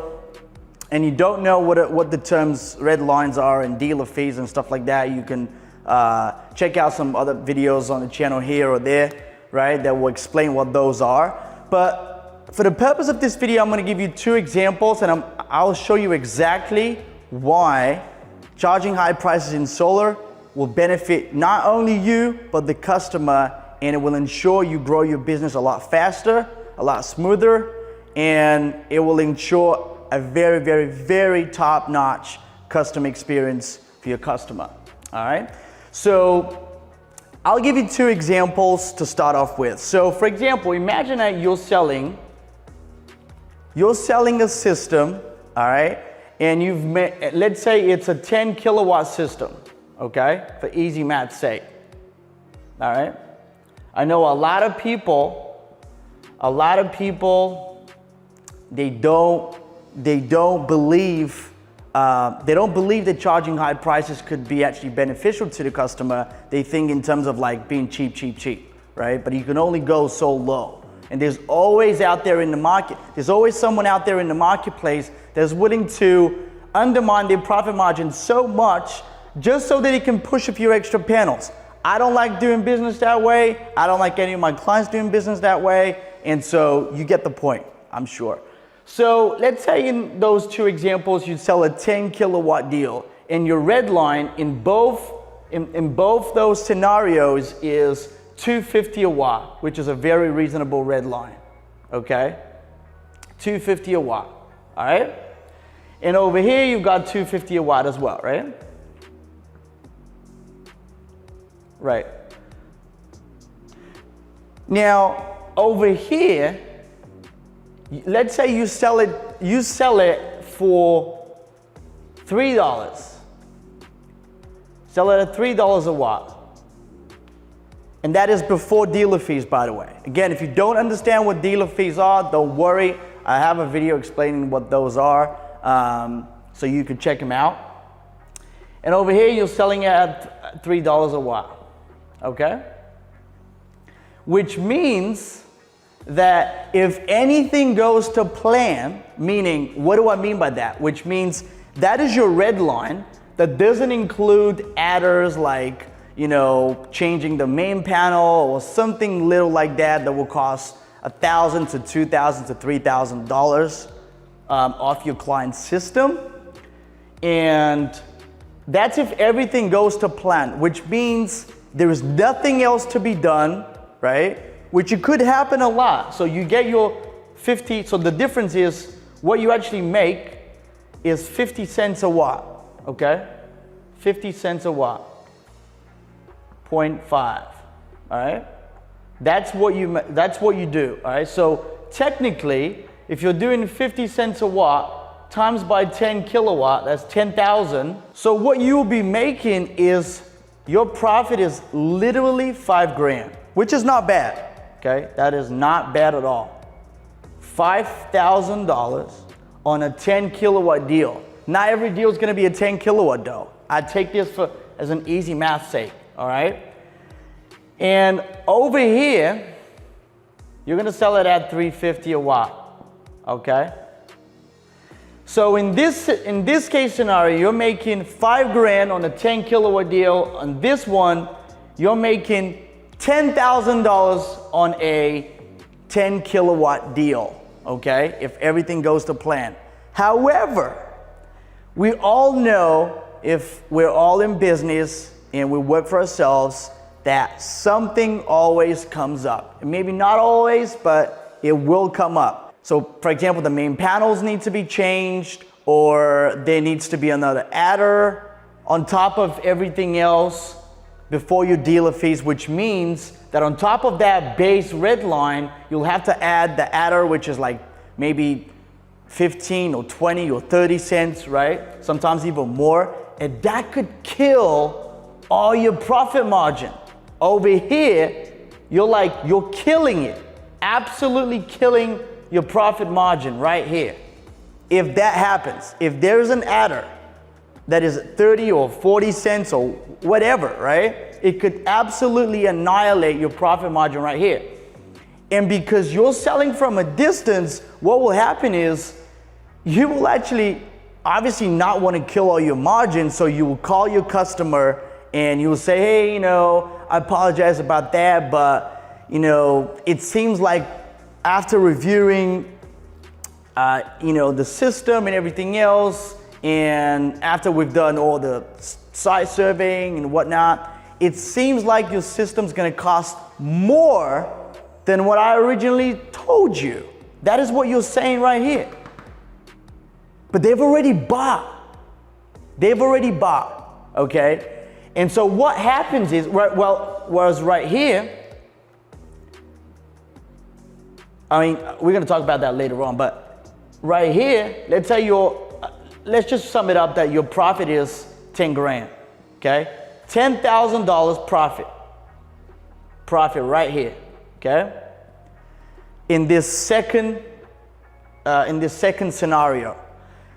and you don't know what the terms red lines are and dealer fees and stuff like that, you can check out some other videos on the channel here or there, right, that will explain what those are. But for the purpose of this video, I'm going to give you 2 examples, and I'll show you exactly why charging high prices in solar will benefit not only you, but the customer, and it will ensure you grow your business a lot faster, a lot smoother, and it will ensure a very, very, very top-notch customer experience for your customer. All right. So I'll give you 2 examples to start off with. So for example, imagine that you're selling a system, all right, and let's say it's a 10 kilowatt system, okay, for easy math's sake, all right. I know a lot of people, they don't believe that charging high prices could be actually beneficial to the customer. They think in terms of like being cheap, right? But you can only go so low. And there's always out there in the market, there's always someone out there in the marketplace that's willing to undermine their profit margin so much just so that he can push a few extra panels. I don't like doing business that way. I don't like any of my clients doing business that way. And so you get the point, I'm sure. So let's say in those 2 examples, you sell a 10 kilowatt deal, and your red line in both those scenarios is $250 a watt, which is a very reasonable red line, okay? $250 a watt, all right? And over here, you've got $250 a watt as well, right? Right. Now, over here, let's say you sell it for $3. Sell it at $3 a watt. And that is before dealer fees, by the way. Again, if you don't understand what dealer fees are, don't worry. I have a video explaining what those are, so you can check them out. And over here, you're selling it at $3 a watt, okay? Which means that if anything goes to plan, meaning, what do I mean by that? Which means that is your red line that doesn't include adders like, you know, changing the main panel or something little like that will cost $1,000 to $2,000 to $3,000 off your client's system. And that's if everything goes to plan, which means there is nothing else to be done, right? Which it could happen a lot. So you get your 50, so the difference is what you actually make is 50 cents a watt, okay? 50 cents a watt. 0.5, all right? That's what you do, all right? So technically, if you're doing 50 cents a watt times by 10 kilowatt, that's 10,000. So what you will be making is, your profit is literally $5,000, which is not bad, okay? That is not bad at all. $5,000 on a 10 kilowatt deal. Not every deal is gonna be a 10 kilowatt though. I take this as an easy math sake. All right, and over here, you're gonna sell it at $3.50 a watt, okay? So in this case scenario, you're making $5,000 on a 10 kilowatt deal. On this one, you're making $10,000 on a 10 kilowatt deal, okay? If everything goes to plan. However, we all know, if we're all in business and we work for ourselves, that something always comes up. Maybe not always, but it will come up. So for example, the main panels need to be changed, or there needs to be another adder on top of everything else before your dealer fees, which means that on top of that base red line, you'll have to add the adder, which is like maybe 15 or 20 or 30 cents, right? Sometimes even more. And that could kill all your profit margin. Over here, you're killing it. Absolutely killing your profit margin right here. If that happens, if there's an adder that is 30 or 40 cents or whatever, right? It could absolutely annihilate your profit margin right here. And because you're selling from a distance, what will happen is you will actually obviously not want to kill all your margin, so you will call your customer and you will say, hey, you know, I apologize about that, but you know, it seems like after reviewing you know, the system and everything else, and after we've done all the site surveying and whatnot, it seems like your system's gonna cost more than what I originally told you. That is what you're saying right here. But they've already bought. They've already bought, okay? And so what happens is, whereas right here, I mean, we're gonna talk about that later on, but right here, let's say let's just sum it up that your profit is 10 grand, okay? $10,000 profit right here, okay? In this second scenario.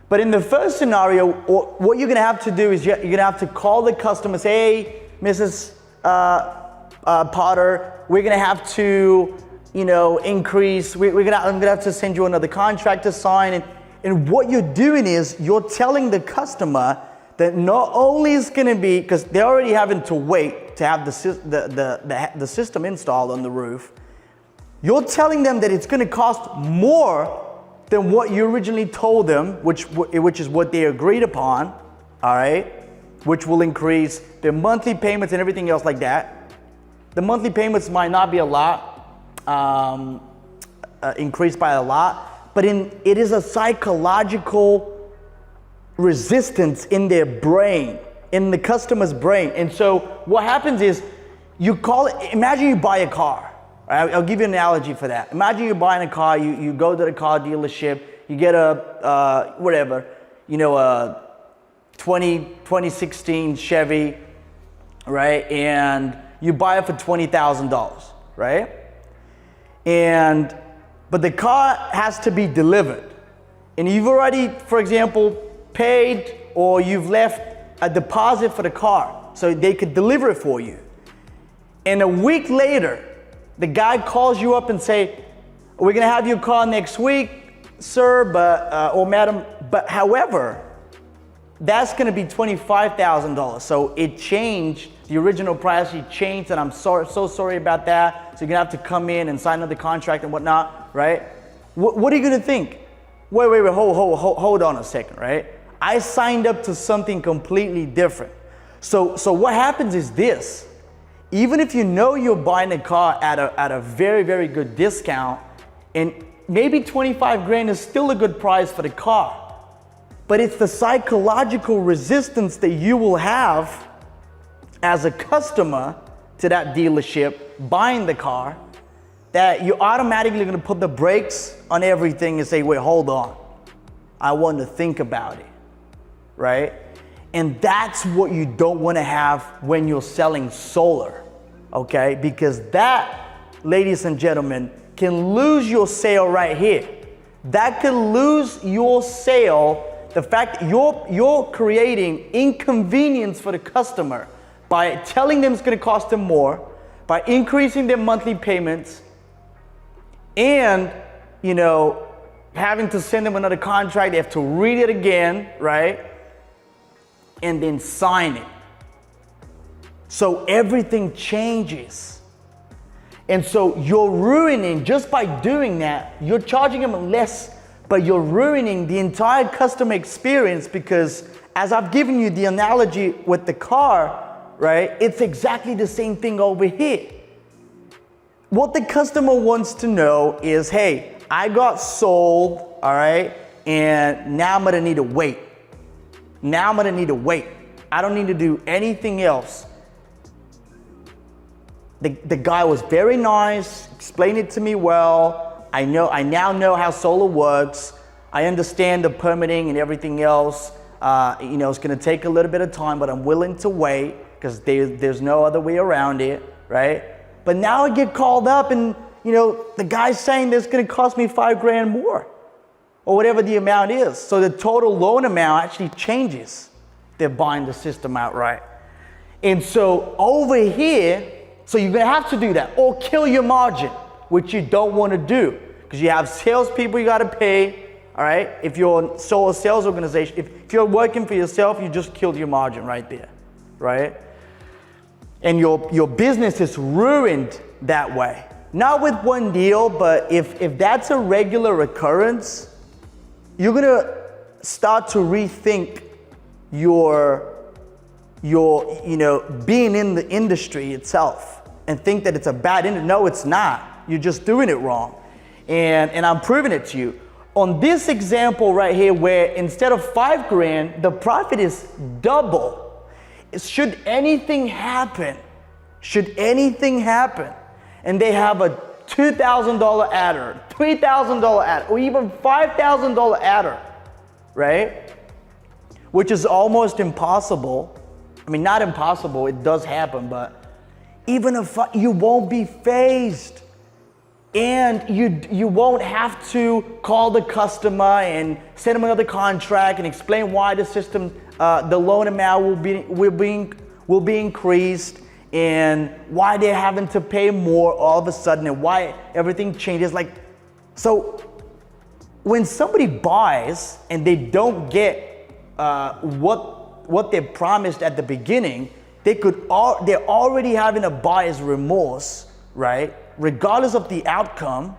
But in the first scenario, what you're gonna have to do is you're gonna have to call the customer, say, hey, Mrs. Potter, we're gonna have to, you know, increase, I'm gonna have to send you another contract to sign. And what you're doing is you're telling the customer that not only is gonna be, because they're already having to wait to have the system installed on the roof, you're telling them that it's gonna cost more than what you originally told them, which is what they agreed upon, all right? Which will increase their monthly payments and everything else like that. The monthly payments might not be a lot, increased by a lot, but it is a psychological resistance in their brain, in the customer's brain. And so what happens is you call it, imagine you buy a car, I'll give you an analogy for that. Imagine you're buying a car, you go to the car dealership, you get a, whatever, a 2016 Chevy, right? And you buy it for $20,000, right? But the car has to be delivered. And you've already, for example, paid or you've left a deposit for the car so they could deliver it for you. And a week later, the guy calls you up and say, we're gonna have your car next week, sir, but, or madam, but however, that's gonna be $25,000. So it changed, the original price, it changed, and I'm so sorry about that. So you're gonna have to come in and sign another contract and whatnot, right? What are you gonna think? Wait, hold on a second, right? I signed up to something completely different. So what happens is this, even if you know you're buying a car at a very, very good discount, and maybe 25 grand is still a good price for the car, but it's the psychological resistance that you will have as a customer to that dealership buying the car, that you're automatically gonna put the brakes on everything and say, wait, hold on, I want to think about it, right? And that's what you don't want to have when you're selling solar, okay? Because that, ladies and gentlemen, can lose your sale right here. That could lose your sale, the fact that you're creating inconvenience for the customer by telling them it's going to cost them more, by increasing their monthly payments, and, having to send them another contract. They have to read it again, right? And then sign it. So everything changes. And so you're ruining, just by doing that, you're charging them less, but you're ruining the entire customer experience, because as I've given you the analogy with the car, right? It's exactly the same thing over here. What the customer wants to know is, hey, I got sold, all right? And now I'm gonna need to wait. Now I'm gonna need to wait. I don't need to do anything else. The guy was very nice, explained it to me well. I now know how solar works. I understand the permitting and everything else. It's gonna take a little bit of time, but I'm willing to wait because there's no other way around it, right? But now I get called up and, the guy's saying that's gonna cost me $5 grand more, or whatever the amount is. So the total loan amount actually changes. They're buying the system outright. And so over here, so you're gonna have to do that or kill your margin, which you don't wanna do, because you have salespeople you gotta pay, all right? If you're a solar sales organization, if you're working for yourself, you just killed your margin right there, right? And your business is ruined that way. Not with one deal, but if that's a regular occurrence, you're gonna start to rethink your being in the industry itself and think that it's a bad industry. No, it's not. You're just doing it wrong. And I'm proving it to you. On this example right here, where instead of $5 grand, the profit is double. Should anything happen, and they have a $2,000 adder, $3,000 adder, or even $5,000 adder, right? Which is almost impossible. I mean, not impossible, it does happen, but even if you won't be phased, and you won't have to call the customer and send them another contract and explain why the system, the loan amount will be increased, and why they're having to pay more all of a sudden, and why everything changes. So when somebody buys and they don't get what they promised at the beginning, they're already having a buyer's remorse, right? Regardless of the outcome,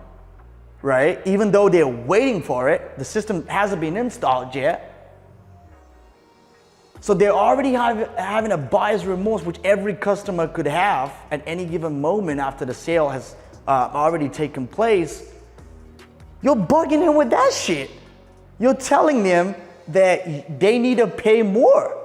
right? Even though they're waiting for it, the system hasn't been installed yet. So they're already having a buyer's remorse, which every customer could have at any given moment after the sale has already taken place. You're bugging them with that shit. You're telling them that they need to pay more.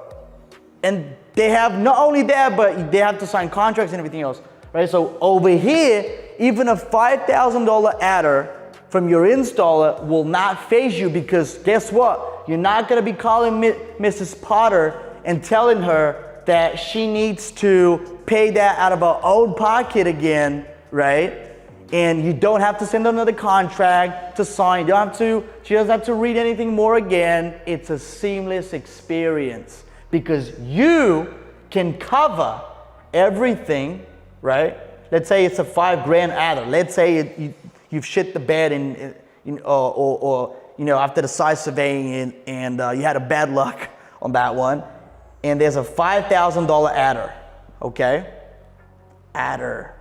And they have not only that, but they have to sign contracts and everything else, right? So over here, even a $5,000 adder from your installer will not phase you, because guess what? You're not gonna be calling Mrs. Potter and telling her that she needs to pay that out of her own pocket again, right? And you don't have to send another contract to sign. She doesn't have to read anything more again. It's a seamless experience because you can cover everything, right? Let's say it's a $5,000 adder. Let's say you've shit the bed or after the site surveying and you had a bad luck on that one, and there's a $5,000 adder, okay? Adder.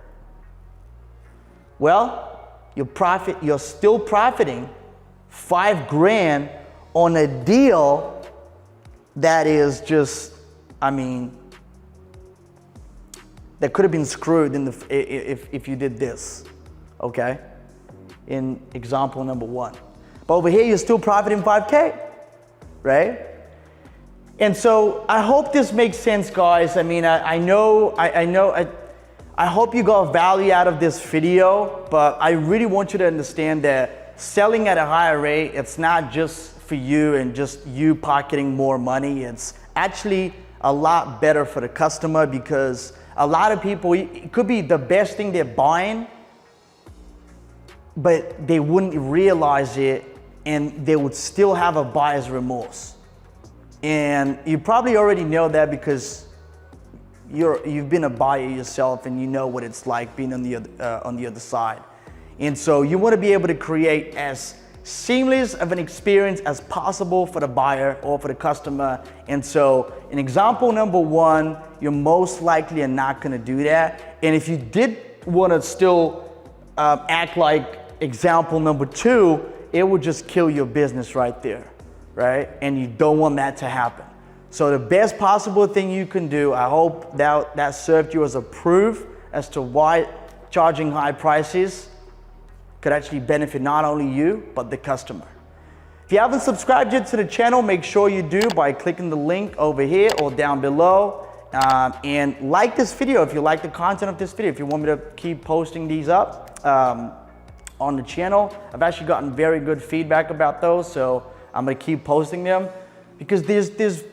Well, you're still profiting $5,000 on a deal that is just, that could have been screwed if you did this, okay? In example number one. But over here, you're still profiting $5,000, right? And so I hope this makes sense, guys. I hope you got value out of this video, but I really want you to understand that selling at a higher rate, it's not just for you and just you pocketing more money. It's actually a lot better for the customer, because a lot of people, it could be the best thing they're buying, but they wouldn't realize it and they would still have a buyer's remorse. And you probably already know that because you've been a buyer yourself and you know what it's like being on the other side. And so you want to be able to create as seamless of an experience as possible for the buyer or for the customer. And so in example number one, you're most likely are not going to do that. And if you did want to still act like example number two, it would just kill your business right there, right? And you don't want that to happen. So the best possible thing you can do, I hope that served you as a proof as to why charging high prices could actually benefit not only you, but the customer. If you haven't subscribed yet to the channel, make sure you do by clicking the link over here or down below. And like this video if you like the content of this video, if you want me to keep posting these up on the channel. I've actually gotten very good feedback about those, so I'm gonna keep posting them, because there's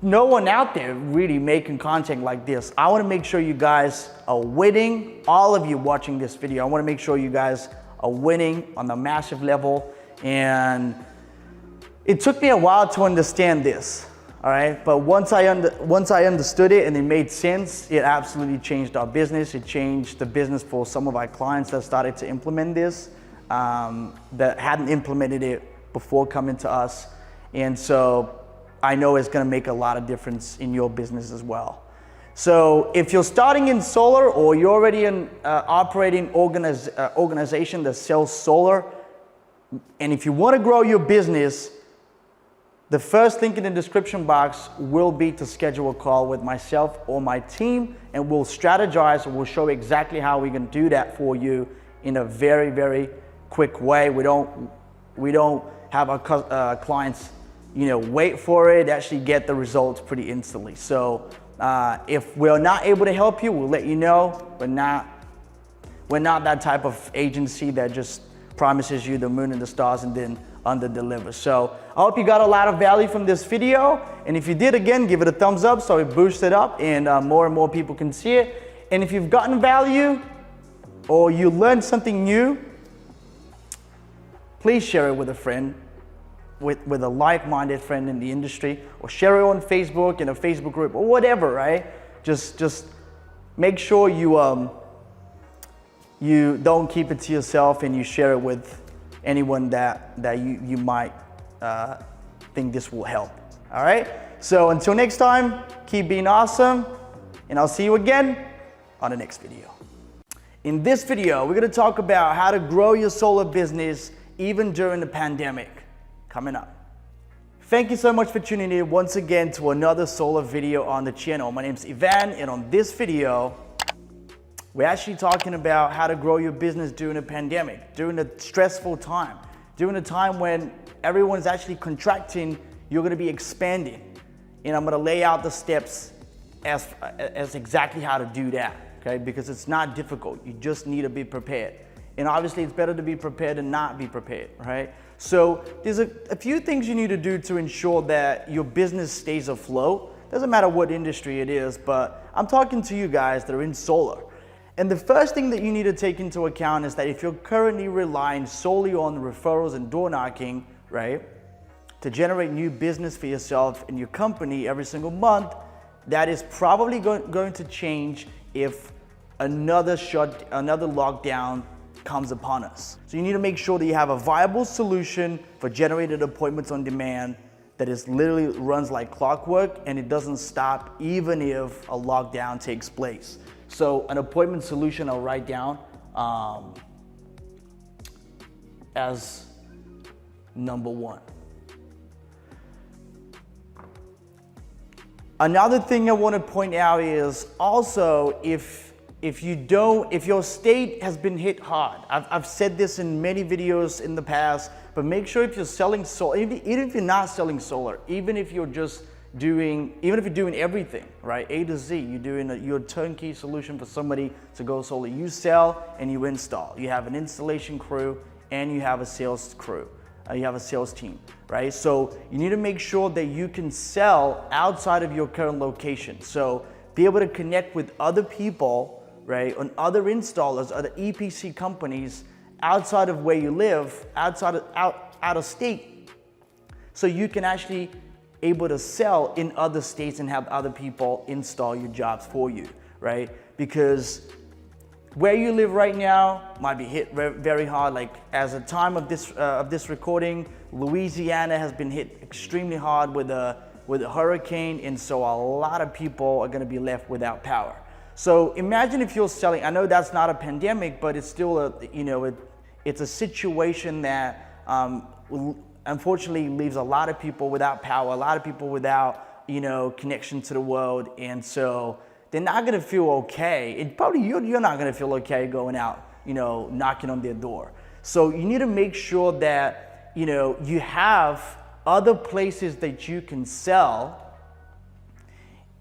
no one out there really making content like this. I wanna make sure you guys are winning, all of you watching this video. I wanna make sure you guys are winning on a massive level. And it took me a while to understand this, all right? But once I understood it and it made sense, it absolutely changed our business. It changed the business for some of our clients that started to implement this, that hadn't implemented it before coming to us. And so I know it's gonna make a lot of difference in your business as well. So if you're starting in solar, or you're already an operating organization that sells solar, and if you wanna grow your business, the first link in the description box will be to schedule a call with myself or my team, and we'll strategize and we'll show you exactly how we can do that for you in a very, very quick way. We don't have our clients wait for it, actually get the results pretty instantly. So if we're not able to help you, we'll let you know. We're not that type of agency that just promises you the moon and the stars and then under delivers. So I hope you got a lot of value from this video. And if you did, again, give it a thumbs up so it boosts it up and more people can see it. And if you've gotten value or you learned something new, please share it with a friend, with a like-minded friend in the industry, or share it on Facebook in a Facebook group or whatever, right? Just make sure you don't keep it to yourself and you share it with anyone that you might think this will help. All right? So until next time, keep being awesome, and I'll see you again on the next video. In this video, we're gonna talk about how to grow your solar business even during the pandemic. Coming up. Thank you so much for tuning in once again to another solar video on the channel. My name is Ivan, and on this video, we're actually talking about how to grow your business during a pandemic, during a stressful time, during a time when everyone's actually contracting, you're gonna be expanding. And I'm gonna lay out the steps as exactly how to do that. okay? Because it's not difficult. You just need to be prepared. And obviously it's better to be prepared than not be prepared, right? So there's a few things you need to do to ensure that your business stays afloat. Doesn't matter what industry it is, but I'm talking to you guys that are in solar. And the first thing that you need to take into account is that if you're currently relying solely on referrals and door knocking, right, to generate new business for yourself and your company every single month, that is probably going to change if another lockdown comes upon us. So you need to make sure that you have a viable solution for generated appointments on demand that is literally runs like clockwork and it doesn't stop even if a lockdown takes place. So an appointment solution I'll write down as number one. Another thing I want to point out is also if your state has been hit hard. I've said this in many videos in the past, but make sure if you're selling solar, even if you're not selling solar, even if you're doing everything, right, A to Z, you're doing your turnkey solution for somebody to go solar. You sell and you install. You have an installation crew and you have a sales crew. You have a sales team, right? So you need to make sure that you can sell outside of your current location. So be able to connect with other people, right, on other installers, other EPC companies outside of where you live, out of state, so you can actually able to sell in other states and have other people install your jobs for you, right? Because where you live right now might be hit very hard. Like as a time of this recording, Louisiana has been hit extremely hard with a hurricane, and so a lot of people are going to be left without power. So imagine if you're selling. I know that's not a pandemic, but it's still it's a situation that unfortunately leaves a lot of people without power, a lot of people without connection to the world, and so they're not gonna feel okay. And probably you're not gonna feel okay going out, knocking on their door. So you need to make sure that you have other places that you can sell,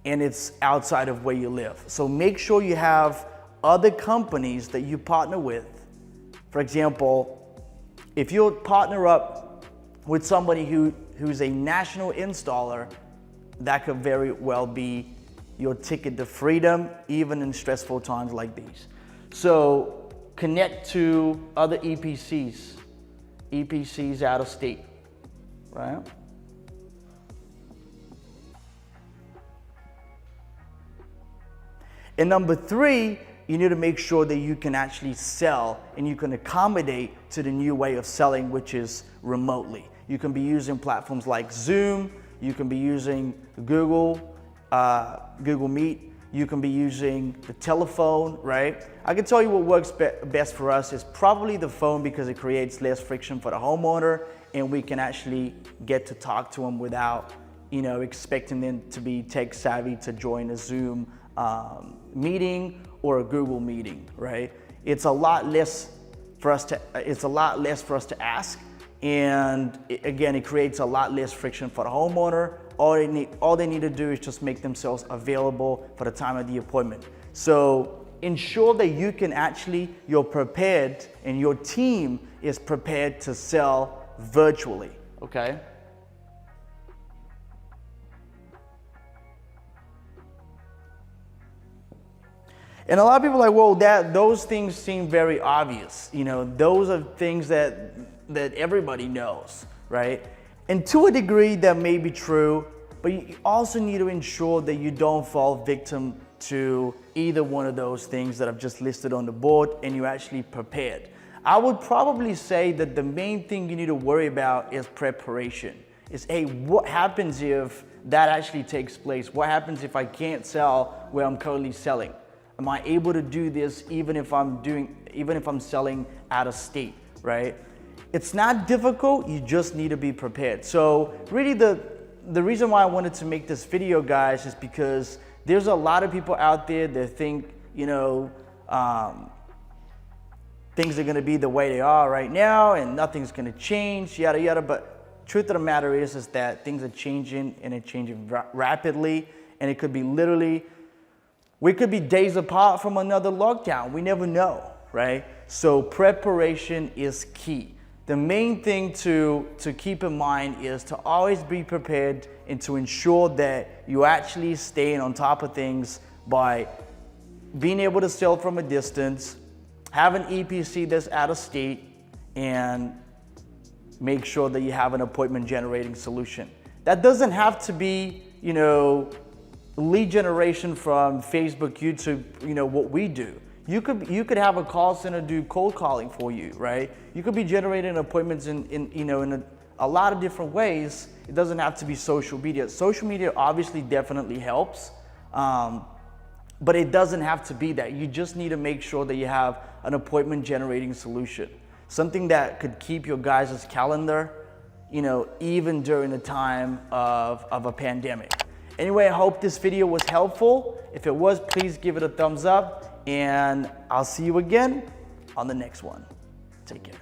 and it's outside of where you live. So make sure you have other companies that you partner with. For example, if you partner up with somebody who's a national installer, that could very well be your ticket to freedom, even in stressful times like these. So connect to other EPCs out of state, right? And number three, you need to make sure that you can actually sell and you can accommodate to the new way of selling, which is remotely. You can be using platforms like Zoom, you can be using Google Meet, you can be using the telephone, right? I can tell you what works best for us is probably the phone, because it creates less friction for the homeowner, and we can actually get to talk to them without, expecting them to be tech savvy to join a Zoom meeting or a Google meeting, right? It's a lot less for us to ask, and again, it creates a lot less friction for the homeowner. All they need to do is just make themselves available for the time of the appointment. So ensure that you're prepared and your team is prepared to sell virtually, okay? And a lot of people are like, well, those things seem very obvious. Those are things that everybody knows, right? And to a degree, that may be true, but you also need to ensure that you don't fall victim to either one of those things that I've just listed on the board, and you're actually prepared. I would probably say that the main thing you need to worry about is preparation. Hey, what happens if that actually takes place? What happens if I can't sell where I'm currently selling? Am I able to do this even if I'm selling out of state, right? It's not difficult, you just need to be prepared. So really the reason why I wanted to make this video, guys, is because there's a lot of people out there that think, things are gonna be the way they are right now and nothing's gonna change, yada, yada. But truth of the matter is that things are changing, and it's changing rapidly. And it could be literally We could be days apart from another lockdown. We never know, right? So preparation is key. The main thing to keep in mind is to always be prepared and to ensure that you actually staying on top of things by being able to sell from a distance, have an EPC that's out of state, and make sure that you have an appointment generating solution. That doesn't have to be, lead generation from Facebook, YouTube, what we do. You could have a call center do cold calling for you, right? You could be generating appointments in a lot of different ways. It doesn't have to be social media. Social media obviously definitely helps, but it doesn't have to be that. You just need to make sure that you have an appointment generating solution. Something that could keep your guys' calendar, even during the time of a pandemic. Anyway, I hope this video was helpful. If it was, please give it a thumbs up, and I'll see you again on the next one. Take care.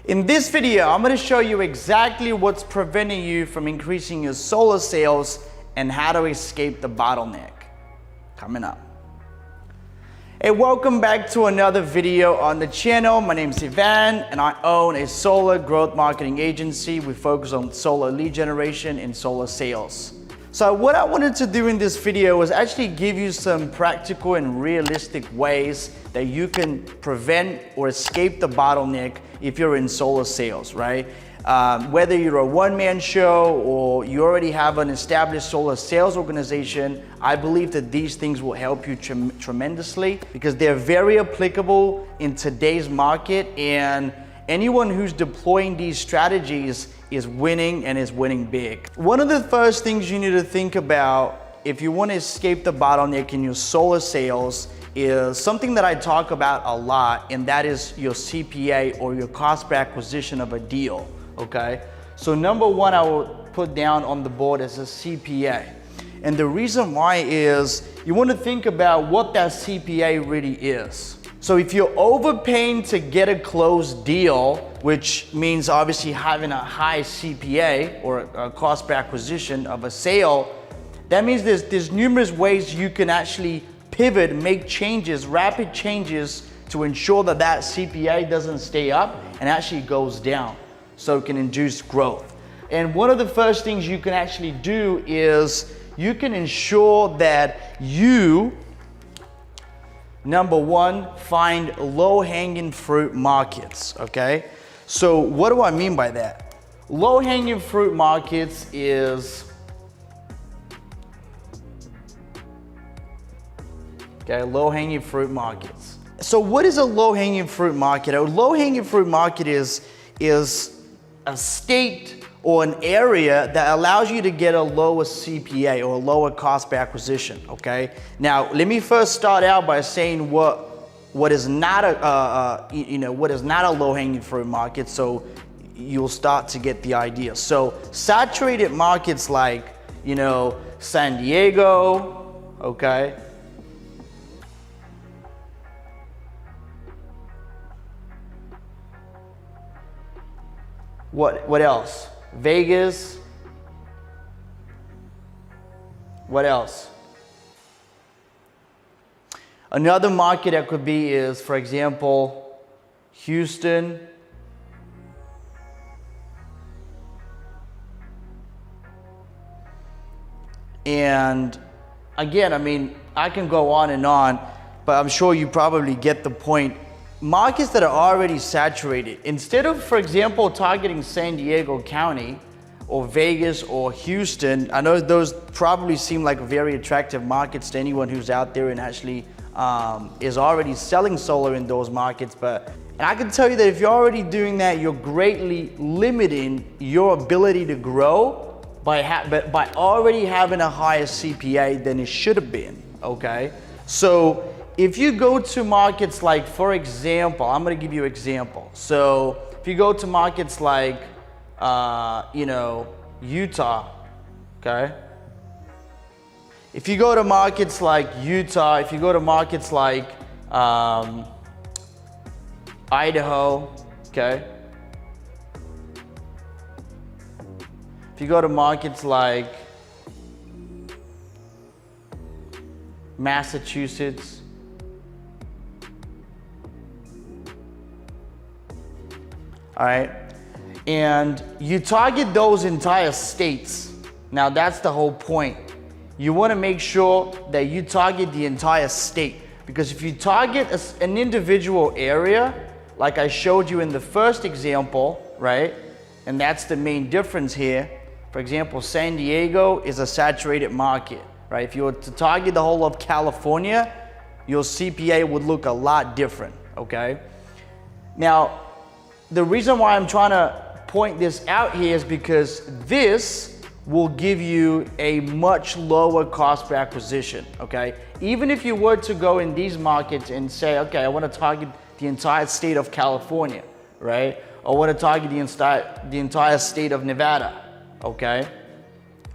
In this video, I'm going to show you exactly what's preventing you from increasing your solar sales and how to escape the bottleneck. Coming up. Hey, welcome back to another video on the channel. My name is Ivan and I own a solar growth marketing agency. We focus on solar lead generation and solar sales. So what I wanted to do in this video was actually give you some practical and realistic ways that you can prevent or escape the bottleneck if you're in solar sales, right? Whether you're a one-man show or you already have an established solar sales organization, I believe that these things will help you tremendously because they're very applicable in today's market, and anyone who's deploying these strategies is winning and is winning big. One of the first things you need to think about if you want to escape the bottleneck in your solar sales is something that I talk about a lot, and that is your CPA, or your cost per acquisition of a deal, okay? So number one, I will put down on the board as a CPA. And the reason why is you want to think about what that CPA really is. So if you're overpaying to get a closed deal, which means obviously having a high CPA or a cost per acquisition of a sale, that means there's numerous ways you can actually pivot, make changes, rapid changes to ensure that that CPA doesn't stay up and actually goes down, so it can induce growth. And one of the first things you can actually do is you can ensure that you, number one, find low-hanging fruit markets, okay? So what do I mean by that? Low-hanging fruit markets is, okay, low-hanging fruit markets. So what is a low-hanging fruit market? A low-hanging fruit market is a state or an area that allows you to get a lower CPA or a lower cost per acquisition, okay? Now, let me first start out by saying what is not what is not a low-hanging fruit market, so you'll start to get the idea. So saturated markets like, San Diego, okay? What else? Vegas. What else? Another market that could be is, for example, Houston. And again, I mean, I can go on and on, but I'm sure you probably get the point. Markets that are already saturated, instead of, for example, targeting San Diego County or Vegas or Houston, I know those probably seem like very attractive markets to anyone who's out there and actually is already selling solar in those markets, and I can tell you that if you're already doing that, you're greatly limiting your ability to grow by already having a higher CPA than it should have been, okay? So if you go to markets like, for example, I'm going to give you an example. So if you go to markets like, Utah, okay? If you go to markets like Utah, if you go to markets like Idaho, okay? If you go to markets like Massachusetts, all right, and you target those entire states. Now that's the whole point. You want to make sure that you target the entire state, because if you target an individual area, like I showed you in the first example, right, and that's the main difference here. For example, San Diego is a saturated market, right? If you were to target the whole of California, your CPA would look a lot different, okay? Now, the reason why I'm trying to point this out here is because this will give you a much lower cost per acquisition, okay? Even if you were to go in these markets and say, okay, I want to target the entire state of California, right? Or I want to target the entire state of Nevada, okay?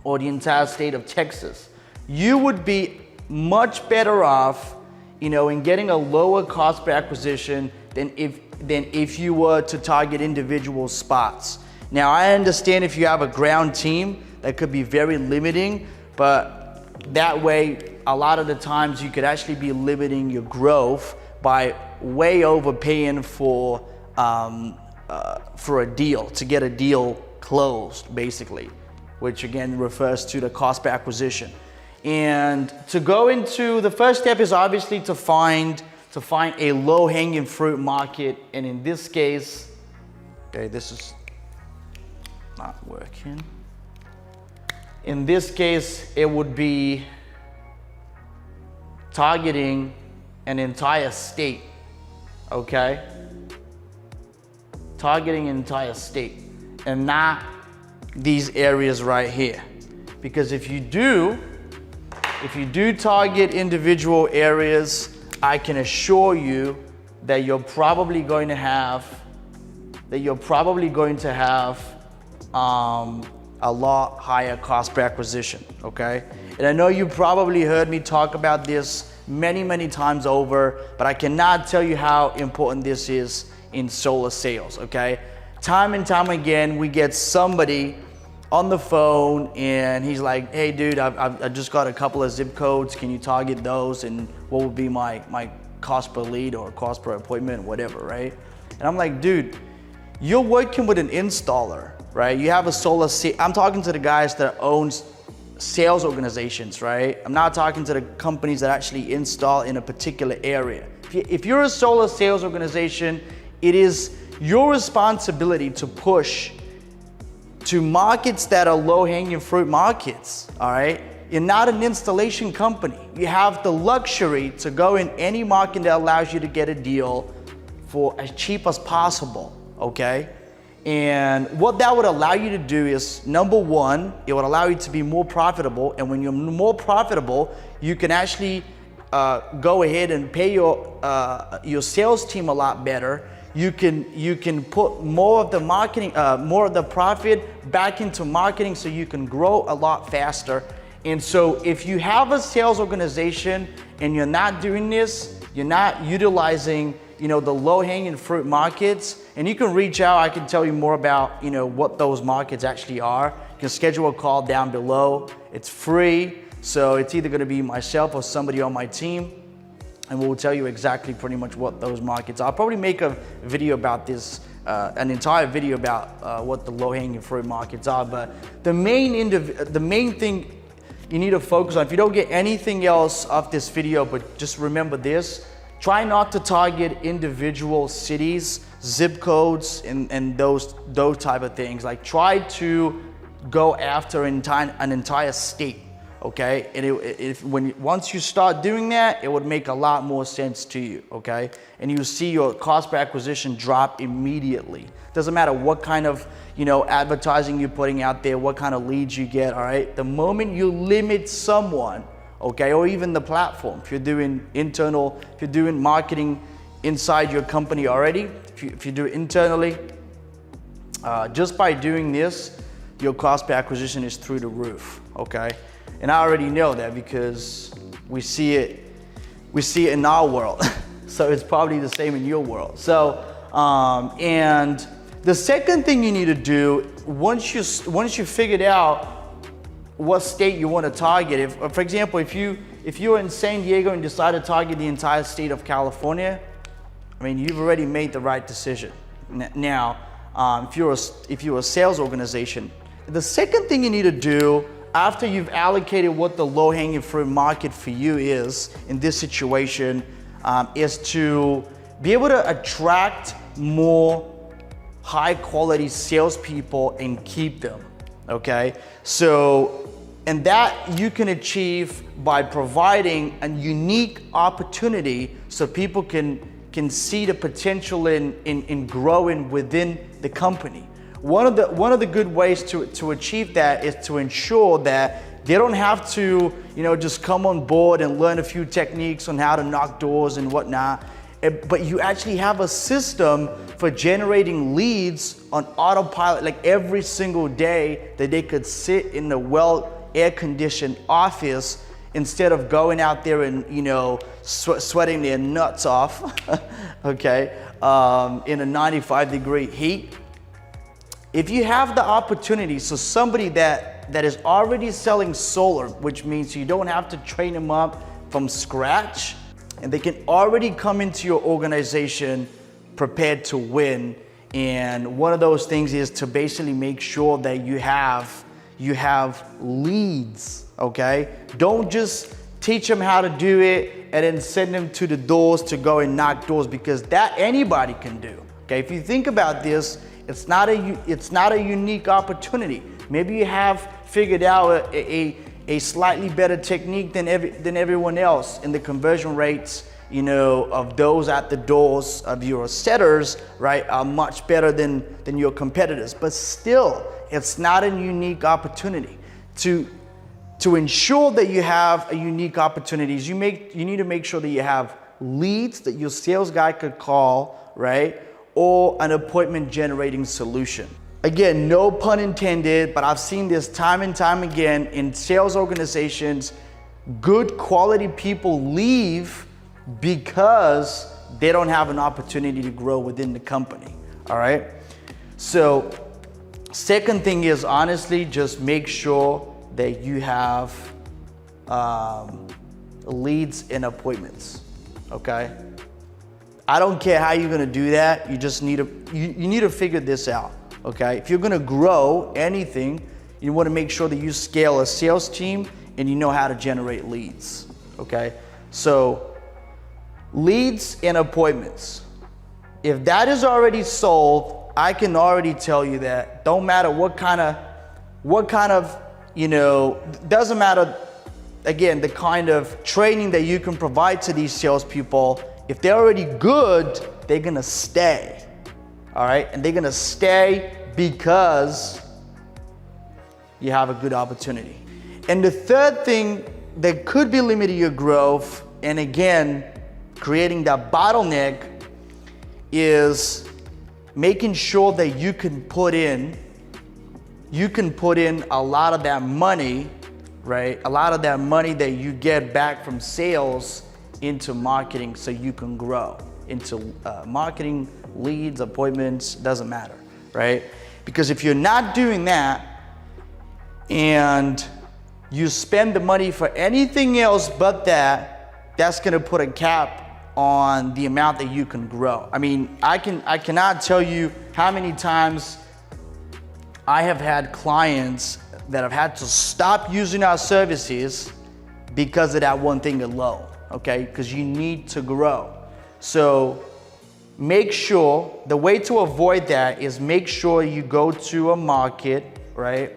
Or the entire state of Texas. You would be much better off, in getting a lower cost per acquisition than if you were to target individual spots. Now, I understand if you have a ground team, that could be very limiting, but that way, a lot of the times you could actually be limiting your growth by way overpaying for a deal, to get a deal closed, basically, which again refers to the cost per acquisition. And to go into, the first step is obviously to find a low-hanging fruit market. And in this case, okay, this is not working. In this case, it would be targeting an entire state, okay? Targeting an entire state and not these areas right here. Because if you do target individual areas, I can assure you that you're probably going to have a lot higher cost per acquisition, okay? And I know you probably heard me talk about this many times over, but I cannot tell you how important this is in solar sales, okay? Time and time again, we get somebody on the phone and he's like, hey dude, I've just got a couple of zip codes, can you target those? And what would be my cost per lead or cost per appointment, whatever, right? And I'm like, dude, you're working with an installer, right? You have a solar, I'm talking to the guys that own sales organizations, right? I'm not talking to the companies that actually install in a particular area. If you're a solar sales organization, it is your responsibility to push to markets that are low-hanging fruit markets, all right? You're not an installation company. You have the luxury to go in any market that allows you to get a deal for as cheap as possible, okay? And what that would allow you to do is, number one, it would allow you to be more profitable. And when you're more profitable, you can actually go ahead and pay your sales team a lot better. You can put more of the marketing, more of the profit back into marketing so you can grow a lot faster. And so if you have a sales organization and you're not doing this, you're not utilizing the low-hanging fruit markets, and you can reach out. I can tell you more about what those markets actually are. You can schedule a call down below. It's free, so it's either going to be myself or somebody on my team, and we'll tell you exactly pretty much what those markets are. I'll probably make a video about this, an entire video about what the low-hanging fruit markets are. But the main thing you need to focus on, if you don't get anything else off this video, but just remember this. Try not to target individual cities, zip codes, and those type of things. Like, try to go after an entire state, okay? And once you start doing that, it would make a lot more sense to you, okay? And you see your cost per acquisition drop immediately. Doesn't matter what kind of advertising you're putting out there, what kind of leads you get, all right? The moment you limit someone, okay, or even the platform, if you're doing marketing inside your company already, if you do it internally, just by doing this, your cost per acquisition is through the roof, okay? And I already know that because we see it in our world. So it's probably the same in your world. So, and the second thing you need to do, once you figured out what state you want to target. For example, if you're in San Diego and decide to target the entire state of California, I mean, you've already made the right decision. Now, if you're a sales organization, the second thing you need to do after you've allocated what the low-hanging fruit market for you is in this situation, is to be able to attract more high-quality salespeople and keep them. Okay, so, and that you can achieve by providing a unique opportunity so people can see the potential in growing within the company. One of the good ways to achieve that is to ensure that they don't have to just come on board and learn a few techniques on how to knock doors and whatnot, but you actually have a system for generating leads on autopilot, like every single day, that they could sit in the well air-conditioned office instead of going out there and sweating their nuts off, okay, in a 95-degree heat. If you have the opportunity, so somebody that is already selling solar, which means you don't have to train them up from scratch, and they can already come into your organization prepared to win. And one of those things is to basically make sure that you have leads, okay? Don't just teach them how to do it and then send them to the doors to go and knock doors, because that anybody can do, okay? If you think about this, it's not a unique opportunity. Maybe you have figured out a slightly better technique than everyone else, and the conversion rates, you know, of those at the doors of your setters, right, are much better than your competitors. But still, it's not a unique opportunity. To ensure that you have a unique opportunities, you need to make sure that you have leads that your sales guy could call, right, or an appointment generating solution. Again, no pun intended, but I've seen this time and time again in sales organizations. Good quality people leave because they don't have an opportunity to grow within the company, all right? So second thing is, honestly, just make sure that you have leads and appointments, okay? I don't care how you're gonna do that. You just need to figure this out, okay? If you're gonna grow anything, you wanna make sure that you scale a sales team and you know how to generate leads, okay? So leads and appointments. If that is already sold, I can already tell you that don't matter what kind of, you know, doesn't matter, again, the kind of training that you can provide to these salespeople. If they're already good, they're gonna stay, all right? And they're gonna stay because you have a good opportunity. And the third thing that could be limiting your growth, and again, creating that bottleneck, is making sure that you can put in a lot of that money, right? A lot of that money that you get back from sales into marketing, so you can grow into marketing, leads, appointments, doesn't matter, right? Because if you're not doing that and you spend the money for anything else but that, that's gonna put a cap on the amount that you can grow. I mean, I cannot tell you how many times I have had clients that have had to stop using our services because of that one thing alone, okay? Because you need to grow. So make sure, the way to avoid that is make sure you go to a market, right?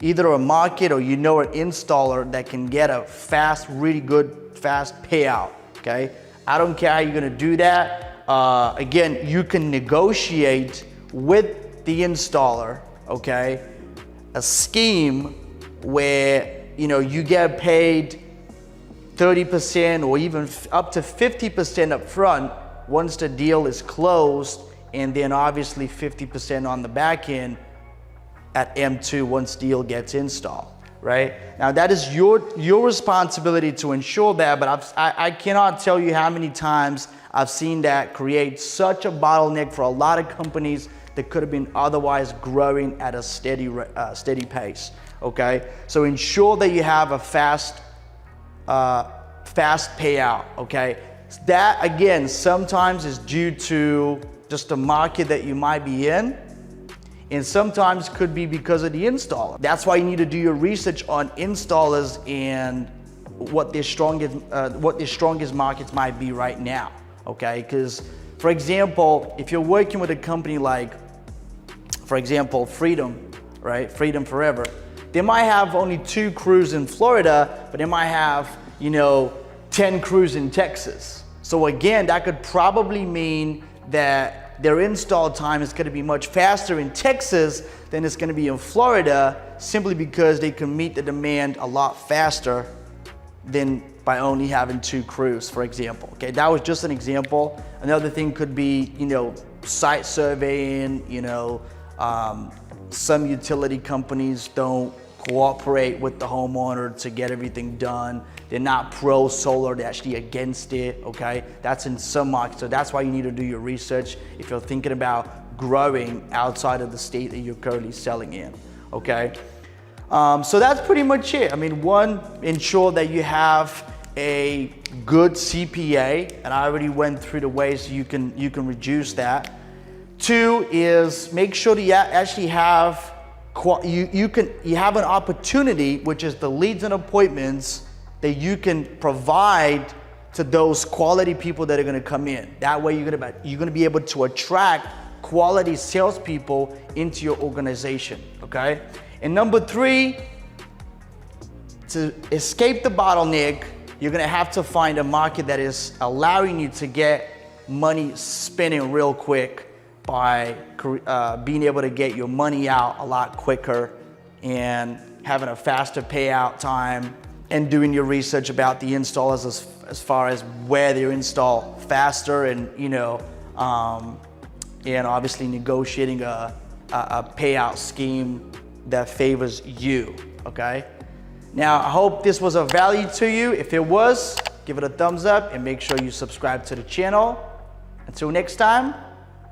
Either a market or you know an installer that can get a fast, really good, fast payout, okay? I don't care how you're gonna do that. Again, you can negotiate with the installer, okay? A scheme where, you know, you get paid 30% or even up to 50% up front once the deal is closed, and then obviously 50% on the back end at M2 once deal gets installed, right? Now that is your responsibility to ensure that, but I cannot tell you how many times I've seen that create such a bottleneck for a lot of companies that could have been otherwise growing at a steady pace, okay? So ensure that you have a fast payout, okay? That, again, sometimes is due to just the market that you might be in, and sometimes could be because of the installer. That's why you need to do your research on installers and what their strongest markets might be right now, okay? Because, for example, if you're working with a company like, for example, Freedom, right? Freedom Forever. They might have only 2 crews in Florida, but they might have, you know, 10 crews in Texas. So again, that could probably mean that their install time is gonna be much faster in Texas than it's gonna be in Florida, simply because they can meet the demand a lot faster than by only having 2 crews, for example. Okay, that was just an example. Another thing could be, you know, site surveying, you know, some utility companies don't cooperate with the homeowner to get everything done. They're not pro solar, they're actually against it, okay? That's in some markets, so that's why you need to do your research if you're thinking about growing outside of the state that you're currently selling in, okay? So that's pretty much it. I mean, one, ensure that you have a good CPA, and I already went through the ways you can reduce that. Two is make sure that you actually have you have an opportunity, which is the leads and appointments that you can provide to those quality people that are going to come in. That way you're going to be able to attract quality salespeople into your organization, okay? And number three, to escape the bottleneck, you're going to have to find a market that is allowing you to get money spinning real quick by being able to get your money out a lot quicker and having a faster payout time, and doing your research about the installers as far as where they're installed faster, and and obviously negotiating a payout scheme that favors you, okay? Now, I hope this was of value to you. If it was, give it a thumbs up and make sure you subscribe to the channel. Until next time,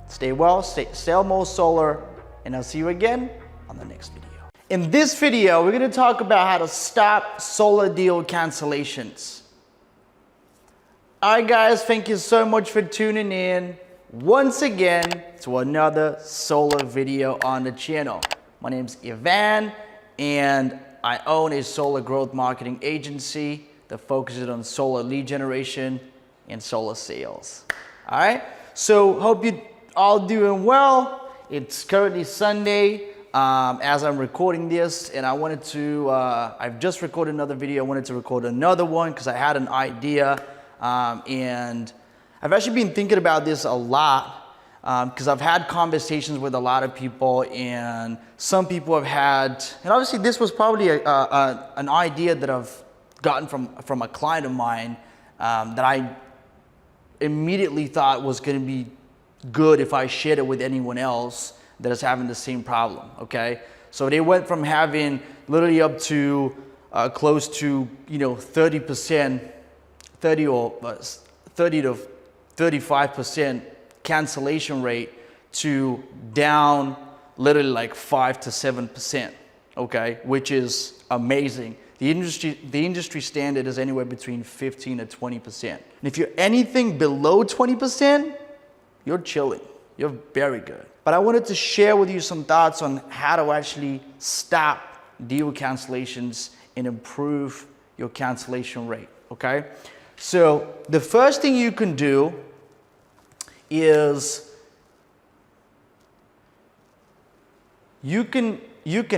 stay well, sell more solar, and I'll see you again on the next video. In this video, we're gonna talk about how to stop solar deal cancellations. All right, guys, thank you so much for tuning in once again to another solar video on the channel. My name's Ivan, and I own a solar growth marketing agency that focuses on solar lead generation and solar sales. All right, so hope you all doing well. It's currently Sunday as I'm recording this, and I wanted to, I've just recorded another video. I wanted to record another one because I had an idea, and I've actually been thinking about this a lot because I've had conversations with a lot of people, and some people have had, and obviously this was probably an idea that I've gotten from a client of mine that I immediately thought was going to be good if I shared it with anyone else that is having the same problem, okay? So they went from having literally up to close to 30% 30 to 35% cancellation rate to down literally like 5 to 7%, okay, which is amazing. The industry standard is anywhere between 15 to 20%. And if you're anything below 20%, you're chilling. You're very good. But I wanted to share with you some thoughts on how to actually stop deal cancellations and improve your cancellation rate, okay? So the first thing you can do is you can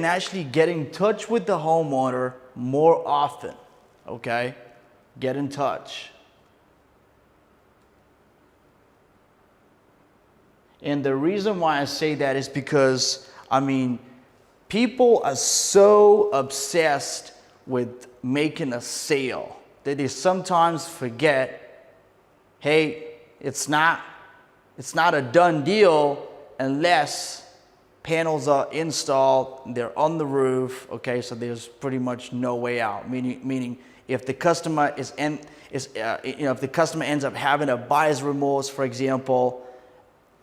actually get in touch with the homeowner more often, okay? Get in touch. And the reason why I say that is because, I mean, people are so obsessed with making a sale that they sometimes forget, hey, it's not a done deal unless panels are installed, they're on the roof, okay, so there's pretty much no way out. Meaning if the customer if the customer ends up having a buyer's remorse, for example,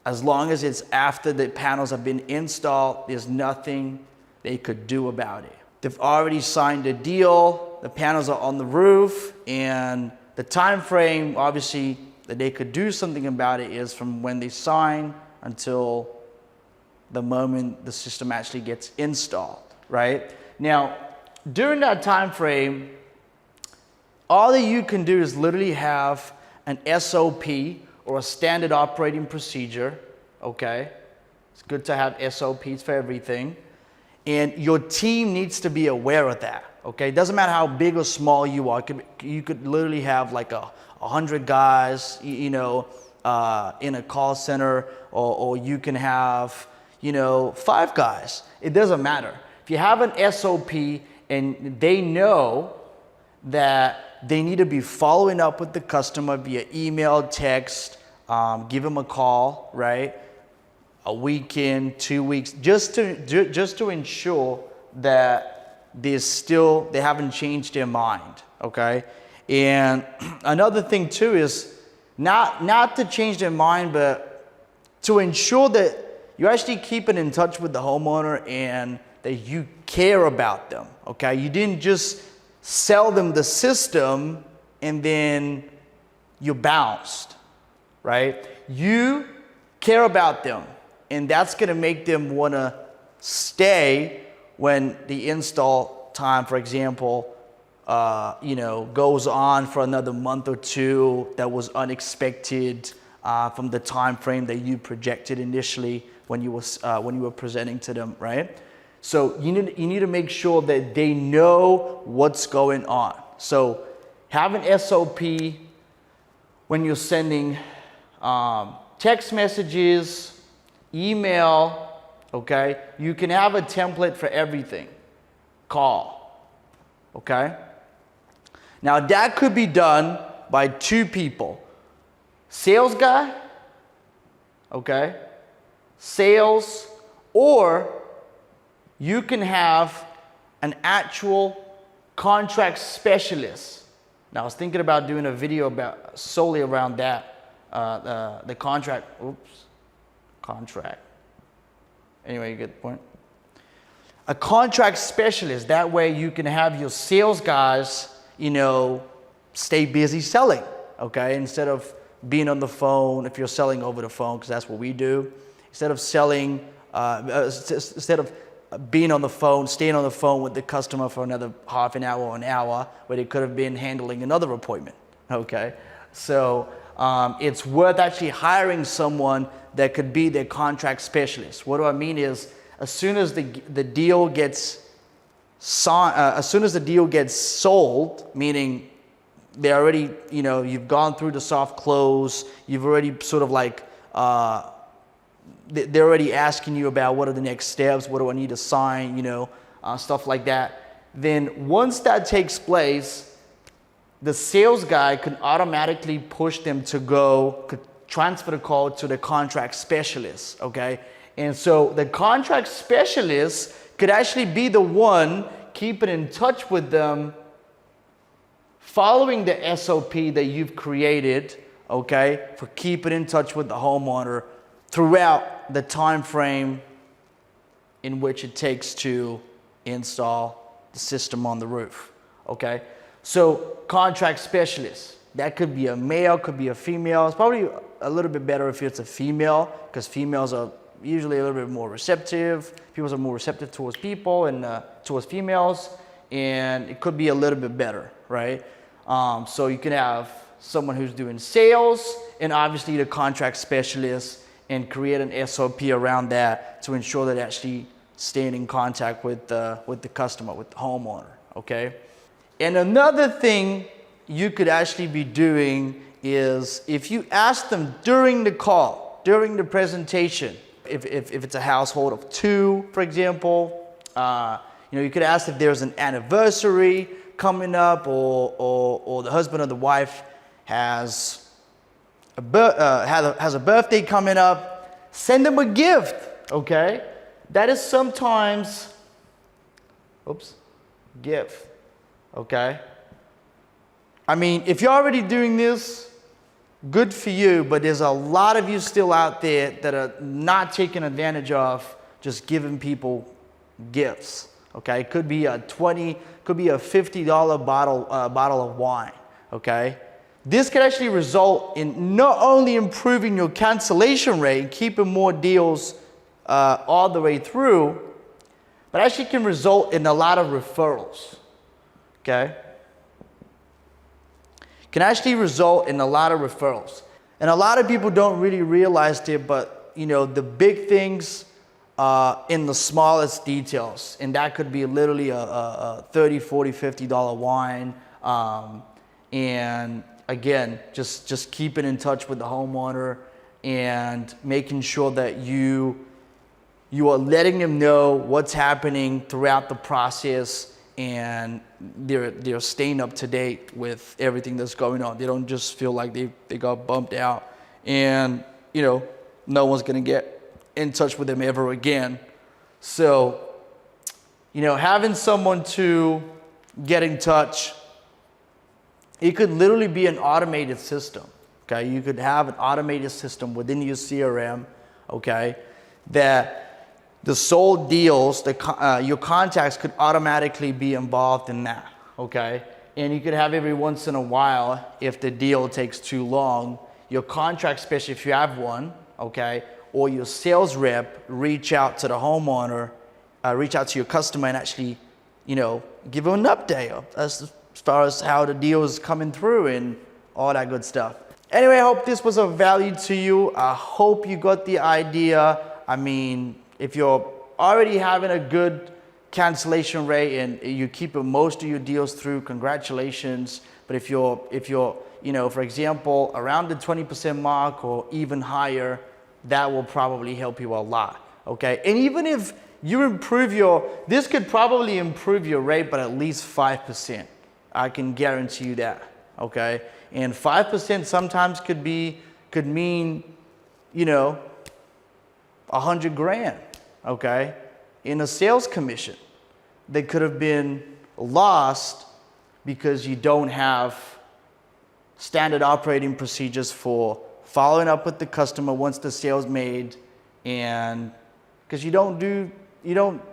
as long as it's after the panels have been installed, there's nothing they could do about it. They've already signed a deal, the panels are on the roof, and the time frame, obviously, that they could do something about it is from when they sign until the moment the system actually gets installed, right? Now, during that time frame, all that you can do is literally have an SOP, or a standard operating procedure, okay? It's good to have SOPs for everything. And your team needs to be aware of that, okay? It doesn't matter how big or small you are. You could literally have like 100 guys, in a call center, or you can have, 5 guys. It doesn't matter. If you have an SOP and they know that they need to be following up with the customer via email, text, give them a call, right? A weekend, 2 weeks, just to ensure that they haven't changed their mind, okay? And another thing too is not to change their mind, but to ensure that you're actually keeping in touch with the homeowner and that you care about them, okay? You didn't just sell them the system and then you bounced, right? You care about them, and that's gonna make them wanna stay when the install time, for example, goes on for another month or two that was unexpected from the time frame that you projected initially when you were presenting to them, right? So you need to make sure that they know what's going on. So have an SOP when you're sending text messages, email, okay? You can have a template for everything. Call, okay? Now that could be done by two people. Sales guy, okay? Sales, or you can have an actual contract specialist. Now I was thinking about doing a video about solely around that, the contract, contract. Anyway, you get the point. A contract specialist, that way you can have your sales guys, stay busy selling, okay? Instead of being on the phone, if you're selling over the phone, because that's what we do. Instead of selling, instead of being on the phone, staying on the phone with the customer for another half an hour or an hour, where they could have been handling another appointment, okay? So it's worth actually hiring someone that could be their contract specialist. What do I mean is, as soon as the deal gets sold, meaning they already, you've gone through the soft close, you've already sort of like, they're already asking you about what are the next steps, what do I need to sign, stuff like that. Then once that takes place, the sales guy can automatically push them to could transfer the call to the contract specialist, okay? And so the contract specialist could actually be the one keeping in touch with them, following the SOP that you've created, okay, for keeping in touch with the homeowner throughout the time frame in which it takes to install the system on the roof, okay? So contract specialist, that could be a male, could be a female. It's probably a little bit better if it's a female, because females are usually a little bit more receptive. People are more receptive towards people and towards females, and it could be a little bit better, right? So you can have someone who's doing sales and obviously the contract specialist, and create an SOP around that to ensure that actually staying in contact with the customer, with the homeowner, okay? And another thing you could actually be doing is, if you ask them during the call, during the presentation, if it's a household of two, for example, you could ask if there's an anniversary coming up, or the husband or the wife has a birthday coming up. Send them a gift, okay? That is sometimes, gift, okay? I mean, if you're already doing this, good for you, but there's a lot of you still out there that are not taking advantage of just giving people gifts, okay? It could be a $50 bottle of wine, okay? This could actually result in not only improving your cancellation rate, keeping more deals all the way through, but actually can result in a lot of referrals, okay? Can actually result in a lot of referrals. And a lot of people don't really realize it, but the big things in the smallest details. And that could be literally a $30, $40, $50 wine. And again, just keeping in touch with the homeowner and making sure that you are letting them know what's happening throughout the process, and they're staying up to date with everything that's going on. They don't just feel like they got bumped out, and no one's gonna get in touch with them ever again. So you know, having someone to get in touch, it could literally be an automated system, okay? You could have an automated system within your CRM, okay, that the sold deals, your contacts could automatically be involved in that, okay? And you could have every once in a while, if the deal takes too long, your contract, especially if you have one, okay, or your sales rep reach out to the homeowner, reach out to your customer and actually, you know, give them an update as far as how the deal is coming through and all that good stuff. Anyway, I hope this was of value to you. I hope you got the idea. I mean, if you're already having a good cancellation rate and you keep most of your deals through, congratulations. But if you're, you know, for example, around the 20% mark or even higher, that will probably help you a lot, okay? And even if you improve this could probably improve your rate by at least 5%. I can guarantee you that, okay? And 5% sometimes could mean, you know, 100 grand, okay? In a sales commission that could have been lost because you don't have standard operating procedures for following up with the customer once the sale's made, and because you don't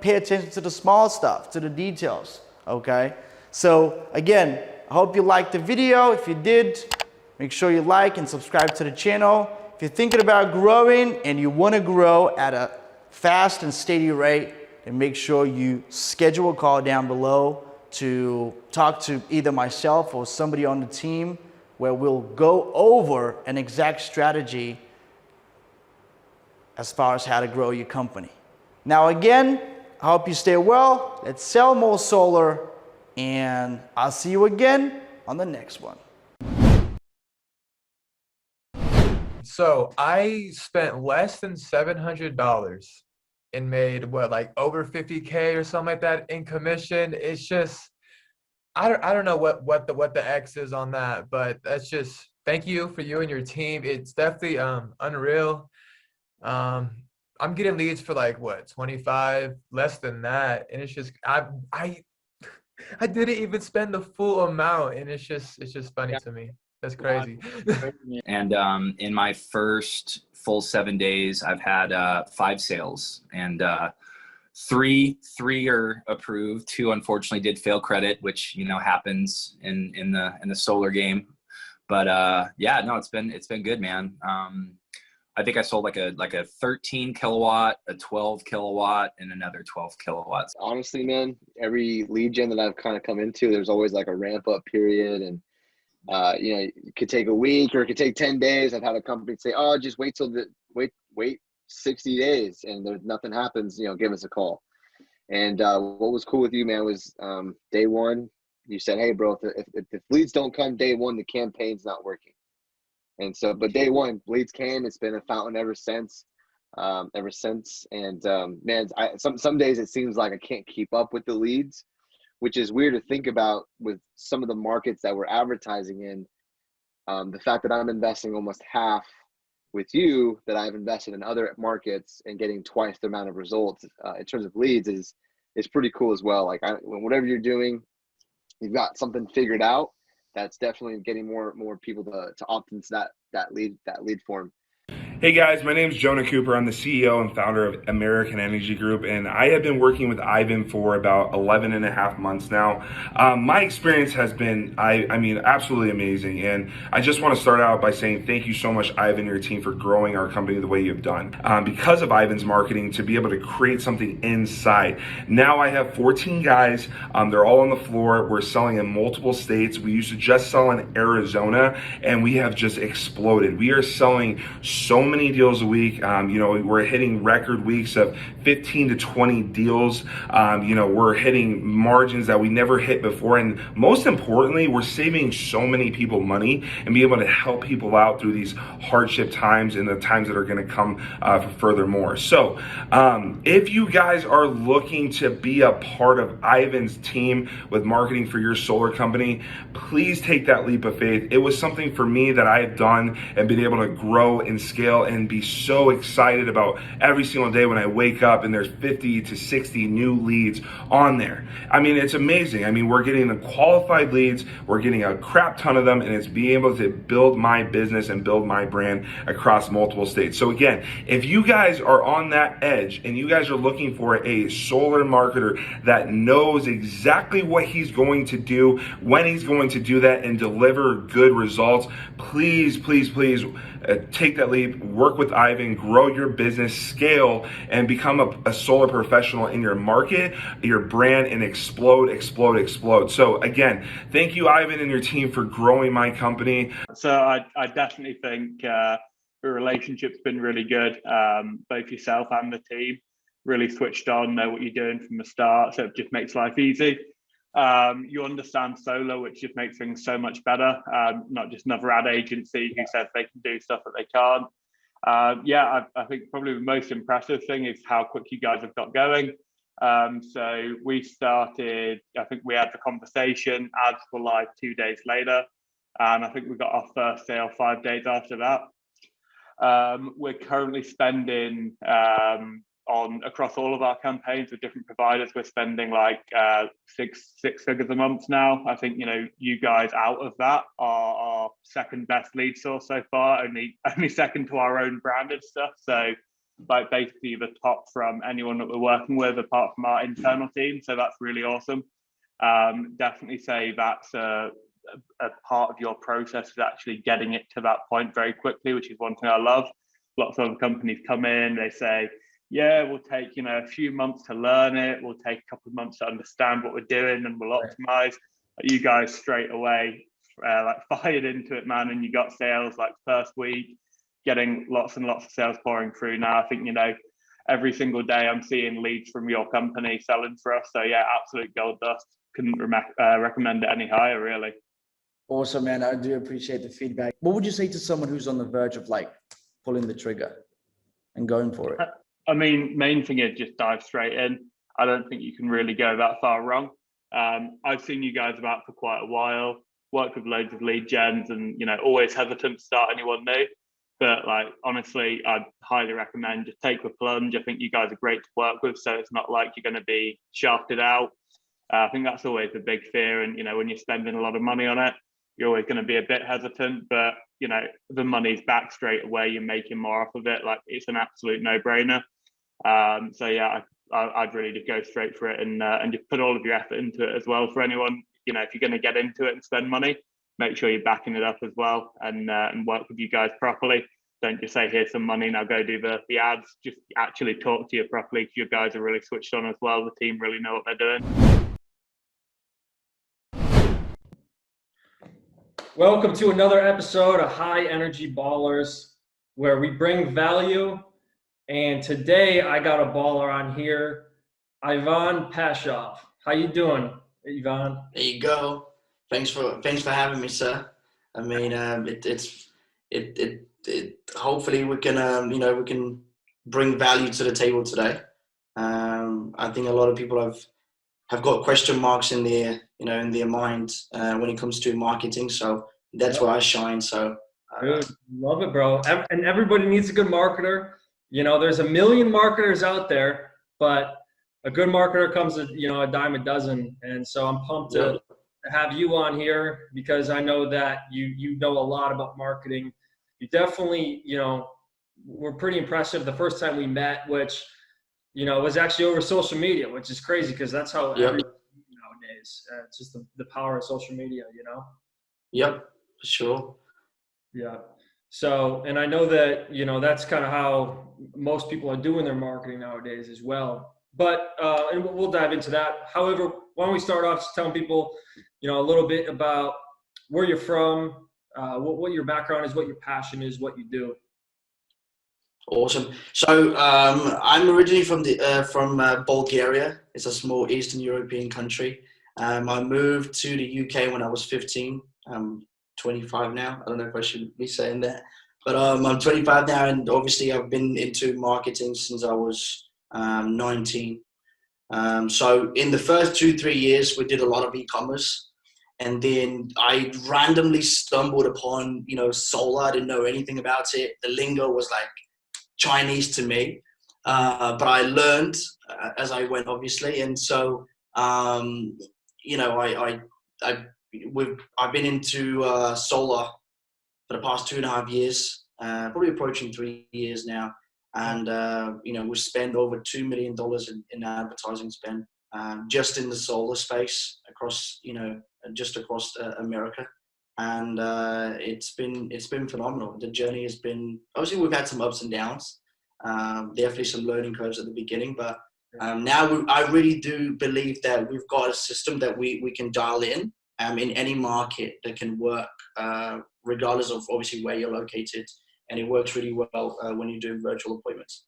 pay attention to the small stuff, to the details, okay? So again, I hope you liked the video. If you did, make sure you like and subscribe to the channel. If you're thinking about growing and you want to grow at a fast and steady rate, then make sure you schedule a call down below to talk to either myself or somebody on the team, where we'll go over an exact strategy as far as how to grow your company. Now again, I hope you stay well. Let's sell more solar, and I'll see you again on the next one. So I spent less than $700 and made what, like over 50K or something like that in commission. It's just, I don't know what the X is on that, but that's just, thank you for you and your team. It's definitely unreal. I'm getting leads for like what, 25, less than that, and it's just I didn't even spend the full amount, and it's just funny to me. That's crazy. And in my first full 7 days, I've had 5 sales, and three are approved. 2 unfortunately did fail credit, which, you know, happens in the solar game. But yeah, no, it's been good, man. I think I sold like a 13 kilowatt, a 12 kilowatt, and another 12 kilowatts. Honestly, man, every lead gen that I've kind of come into, there's always like a ramp up period, and you know, it could take a week or it could take 10 days. I've had a company say, "Oh, just wait till wait 60 days, and there's nothing happens. You know, give us a call." And what was cool with you, man, was day one, you said, "Hey, bro, if leads don't come day one, the campaign's not working." And so, but day one, leads came. It's been a fountain ever since. And man, some days it seems like I can't keep up with the leads, which is weird to think about with some of the markets that we're advertising in. The fact that I'm investing almost half with you that I've invested in other markets and getting twice the amount of results in terms of leads is pretty cool as well. Like whatever you're doing, you've got something figured out. That's definitely getting more people to opt into that lead form. Hey guys, my name is Jonah Cooper. I'm the CEO and founder of American Energy Group, and I have been working with Ivan for about 11 and a half months now. My experience has been, I mean, absolutely amazing, and I just want to start out by saying thank you so much, Ivan and your team, for growing our company the way you've done. Because of Ivan's marketing, to be able to create something inside. Now I have 14 guys. They're all on the floor. We're selling in multiple states. We used to just sell in Arizona, and we have just exploded. We are selling so many deals a week. You know, we're hitting record weeks of 15 to 20 deals. You know, we're hitting margins that we never hit before. And most importantly, we're saving so many people money and be able to help people out through these hardship times and the times that are going to come furthermore. So if you guys are looking to be a part of Ivan's team with marketing for your solar company, please take that leap of faith. It was something for me that I have done and been able to grow and scale smile and be so excited about every single day when I wake up and there's 50 to 60 new leads on there. I mean, it's amazing. I mean, we're getting the qualified leads, we're getting a crap ton of them, and it's being able to build my business and build my brand across multiple states. So again, if you guys are on that edge and you guys are looking for a solar marketer that knows exactly what he's going to do, when he's going to do that, and deliver good results, please take that leap, work with Ivan, grow your business, scale, and become a solar professional in your market, your brand, and explode. So again, thank you, Ivan, and your team for growing my company. So I definitely think the relationship's been really good. Both yourself and the team really switched on, know what you're doing from the start, so it just makes life easy. You understand solar, which just makes things so much better. Not just another ad agency who says they can do stuff that they can't. I think probably the most impressive thing is how quick you guys have got going. So we started, I think we had the conversation, ads were live 2 days later, and I think we got our first sale 5 days after that. We're currently spending on across all of our campaigns with different providers. We're spending like six figures a month now. I think, you know, you guys out of that are our second best lead source so far, only second to our own branded stuff. So like basically the top from anyone that we're working with apart from our internal team. So that's really awesome. Definitely say that's a part of your process is actually getting it to that point very quickly, which is one thing I love. Lots of other companies come in, they say, yeah, we'll take, you know, a few months to learn it. We'll take a couple of months to understand what we're doing and we'll optimize. You guys straight away, like fired into it, man. And you got sales like first week, getting lots and lots of sales pouring through now. I think, you know, every single day I'm seeing leads from your company selling for us. So yeah, absolute gold dust. Couldn't recommend it any higher, really. Awesome, man. I do appreciate the feedback. What would you say to someone who's on the verge of like pulling the trigger and going for it? I mean, main thing is just dive straight in. I don't think you can really go that far wrong. I've seen you guys about for quite a while, worked with loads of lead gens and, you know, always hesitant to start anyone new. But like, honestly, I'd highly recommend just take the plunge. I think you guys are great to work with. So it's not like you're going to be shafted out. I think that's always a big fear. And, you know, when you're spending a lot of money on it, you're always going to be a bit hesitant, but you know, the money's back straight away. You're making more off of it. Like it's an absolute no-brainer. So yeah, I'd really just go straight for it and just put all of your effort into it as well. For anyone, you know, if you're going to get into it and spend money, make sure you're backing it up as well and work with you guys properly. Don't just say, here's some money, now go do the ads. Just actually talk to you properly. You guys are really switched on as well. The team really know what they're doing. Welcome to another episode of High Energy Ballers, where we bring value. And today I got a baller on here, Ivan Pashov. How you doing, Ivan? There you go. Thanks for having me, sir. I mean, hopefully we can we can bring value to the table today. I think a lot of people have got question marks in their mind when it comes to marketing. So that's where I shine. So Good. Love it, bro. And everybody needs a good marketer. You know, there's a million marketers out there, but a good marketer comes a dime a dozen. And so I'm pumped to have you on here because I know that you know a lot about marketing. You definitely, were pretty impressive the first time we met, which, was actually over social media, which is crazy because that's how everybody nowadays. It's just the power of social media, Yep, for sure. Yeah. So, and I know that, that's kind of how most people are doing their marketing nowadays as well. But, and we'll dive into that. However, why don't we start off just telling people, a little bit about where you're from, what your background is, what your passion is, what you do. Awesome. So I'm originally from Bulgaria. It's a small Eastern European country. I moved to the UK when I was 15. I'm 25 now. I don't know if I should be saying that, but I'm 25 now, and obviously I've been into marketing since I was 19. So in the first 2-3 years, we did a lot of e-commerce, And then I randomly stumbled upon, solar. I didn't know anything about it. The lingo was like Chinese to me, but I learned as I went, obviously. And so, I've been into solar for the past 2.5 years, probably approaching 3 years now. And, we spend over $2 million in advertising spend just in the solar space across, just across America. And it's been phenomenal. The journey has been, obviously we've had some ups and downs, definitely some learning curves at the beginning, but now I really do believe that we've got a system that we can dial in any market that can work, regardless of obviously where you're located. And it works really well when you're doing virtual appointments.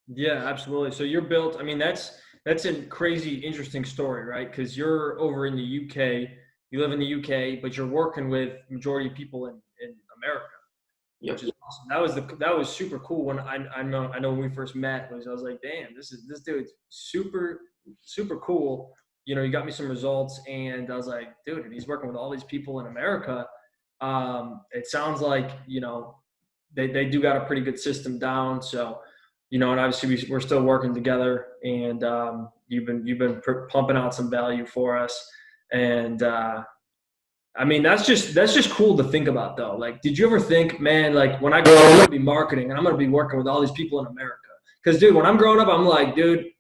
Yeah, absolutely. So you're built, I mean, that's a crazy, interesting story, right? Because you're over in the UK, you live in the UK, but you're working with majority of people in America. Yep. Which is awesome. That was super cool. When I know when we first met, I was like, damn, this dude's super, super cool. You got me some results, and I was like, dude, he's working with all these people in America. It sounds like, they do got a pretty good system down. So, and obviously we're still working together, and you've been pumping out some value for us. And I mean, that's just cool to think about, though. Like, did you ever think, man, like when I grow up, I'm gonna be marketing and I'm gonna be working with all these people in America? Because, dude, when I'm growing up, I'm like, dude,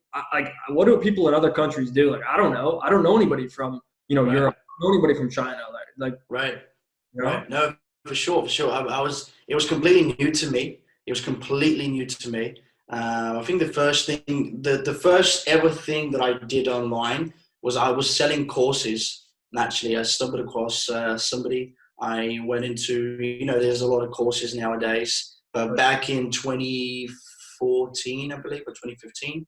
what do people in other countries do? Like, I don't know. I don't know anybody from Europe. I don't know anybody from China. Like right. Right. No, for sure. It was completely new to me. I think the first ever thing that I did online was I was selling courses. Naturally, I stumbled across somebody. I went into, there's a lot of courses nowadays, but back in 2014, I believe, or 2015,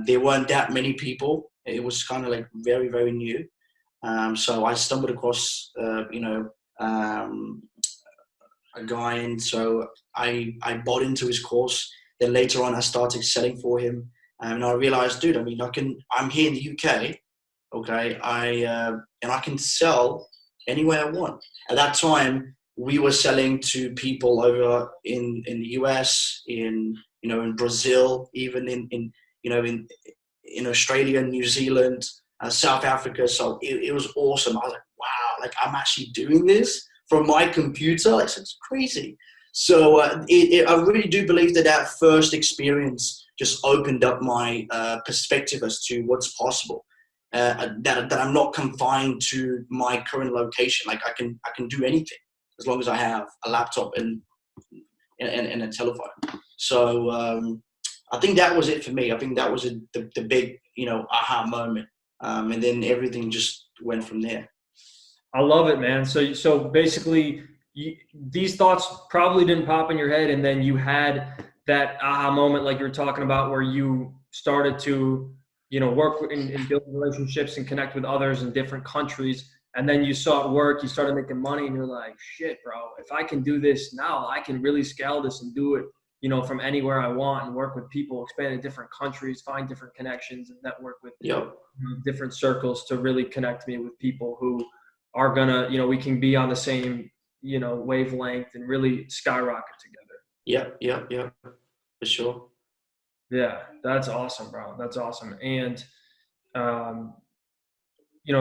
there weren't that many people. It was kind of like very, very new. So I stumbled across, a guy, and so I bought into his course. Then later on, I started selling for him, and I realized, dude, I mean, I'm here in the UK, okay, and I can sell anywhere I want. At that time, we were selling to people over in the US, in Brazil, even in Australia, New Zealand, South Africa. So it was awesome. I was like, wow, like I'm actually doing this from my computer. Like, it's crazy. So I really do believe that first experience just opened up my perspective as to what's possible. That I'm not confined to my current location. Like I can do anything as long as I have a laptop and a telephone. So I think that was it for me. I think that was the big aha moment, and then everything just went from there. I love it, man. So basically, these thoughts probably didn't pop in your head, and then you had that aha moment, like you're talking about, where you started to work and build relationships and connect with others in different countries. And then you saw it work, you started making money, and you're like, shit, bro, if I can do this now, I can really scale this and do it, from anywhere I want, and work with people, expand to different countries, find different connections, and network with different circles to really connect me with people who are gonna, we can be on the same, wavelength and really skyrocket together. Yep, for sure. Yeah, that's awesome, bro. That's awesome. And,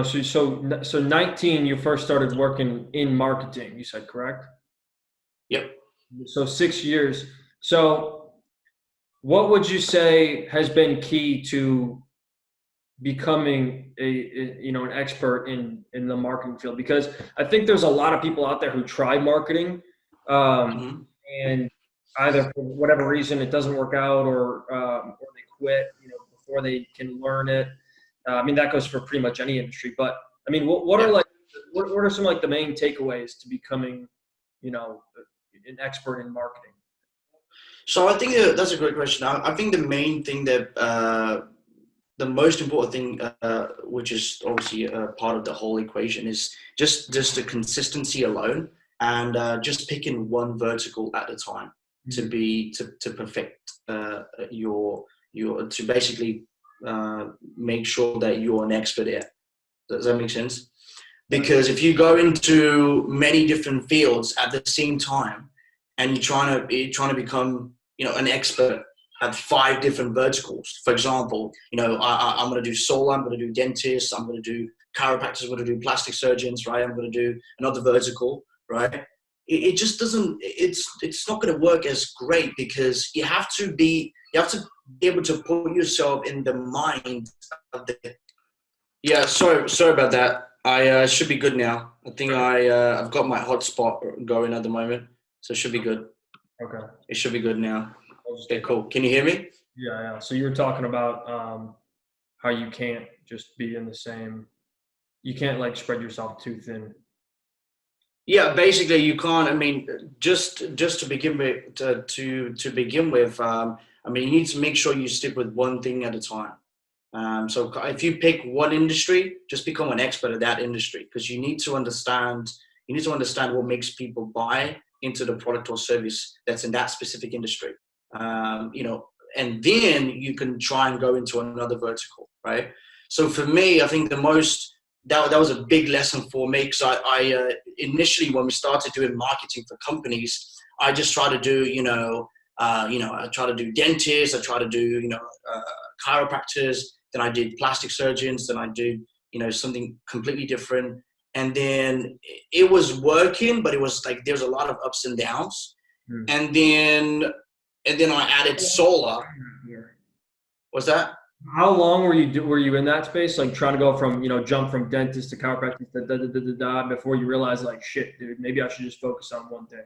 so 19, you first started working in marketing, you said, correct? Yep. So 6 years. So what would you say has been key to becoming an expert in the marketing field? Because I think there's a lot of people out there who try marketing, and either for whatever reason it doesn't work out, or they quit, before they can learn it. I mean, that goes for pretty much any industry. But I mean, what are what are some like the main takeaways to becoming, an expert in marketing? So I think that's a great question. I think the main thing that the most important thing, which is obviously a part of the whole equation, is just the consistency alone, and just picking one vertical at a time to perfect to basically make sure that you're an expert at. Does that make sense? Because if you go into many different fields at the same time, and you're trying to become, an expert at 5 different verticals. For example, I'm going to do solar, I'm going to do dentists, I'm going to do chiropractors, I'm going to do plastic surgeons, right? I'm going to do another vertical, right? It just doesn't. It's not going to work as great because you have to be able to put yourself in the mind of the. Yeah, sorry about that. I should be good now. I think I've got my hotspot going at the moment, so it should be good. Okay. It should be good now. Okay, cool. Can you hear me? Yeah. So you were talking about how you can't just be in the same. You can't like spread yourself too thin. Yeah, basically you can't. I mean, just to begin with, to begin with, you need to make sure you stick with one thing at a time. So if you pick one industry, just become an expert at that industry, because you need to understand what makes people buy into the product or service that's in that specific industry. And then you can try and go into another vertical, right? So for me, I think that was a big lesson for me, because I initially, when we started doing marketing for companies, I just try to do, I try to do dentists, I try to do, chiropractors, then I did plastic surgeons, then I did, something completely different. And then it was working, but it was like, there's a lot of ups and downs. And then I added solar. What's that? How long were you in that space? Like trying to go from, jump from dentist to chiropractic before you realized like, shit, dude, maybe I should just focus on one thing.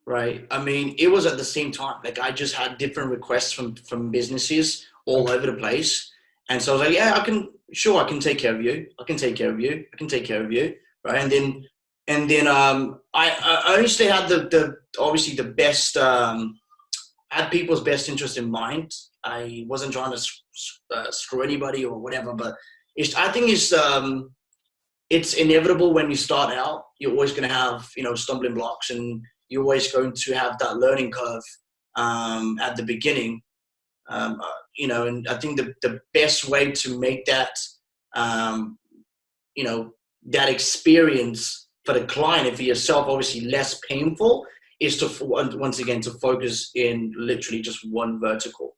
Right. I mean, it was at the same time. Like I just had different requests from businesses all over the place. And so I was like, yeah, I can take care of you. I can take care of you. Right. And then I honestly had obviously the best, had people's best interest in mind. I wasn't trying to screw anybody or whatever, but I think it's inevitable when you start out. You're always going to have, stumbling blocks, and you're always going to have that learning curve at the beginning. And I think the best way to make that, that experience for the client and for yourself, obviously less painful, is to, once again, to focus in literally just one vertical,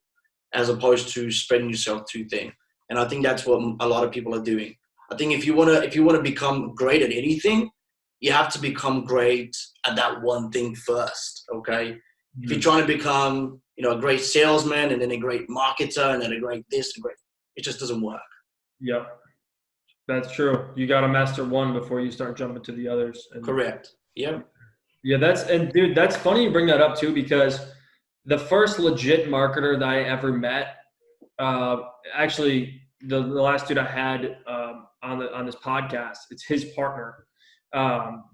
as opposed to spreading yourself too thin. And I think that's what a lot of people are doing. I think if you want to become great at anything, you have to become great at that one thing first. Okay. Mm-hmm. If you're trying to become, a great salesman and then a great marketer and then a great this and great, it just doesn't work. Yep. That's true. You got to master one before you start jumping to the others. Correct. Yep. Yeah. Dude, that's funny you bring that up too, because the first legit marketer that I ever met, actually the last dude I had on this podcast, it's his partner.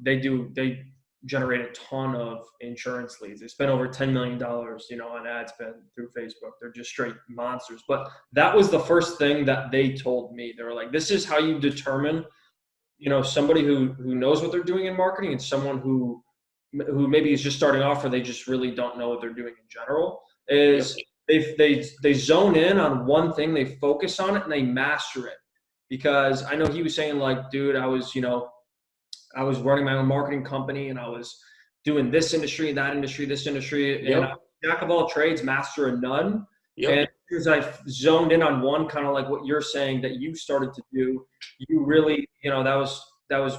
They generate a ton of insurance leads. They spent over $10 million, on ad spend through Facebook. They're just straight monsters. But that was the first thing that they told me. They were like, this is how you determine, somebody who knows what they're doing in marketing and someone who maybe is just starting off, or they just really don't know what they're doing in general, is they zone in on one thing, they focus on it, and they master it. Because I know he was saying like, dude, I was running my own marketing company and I was doing this industry, that industry, this industry, and jack of all trades, master of none. Yep. And because I zoned in on one, kind of like what you're saying that you started to do, you really, that was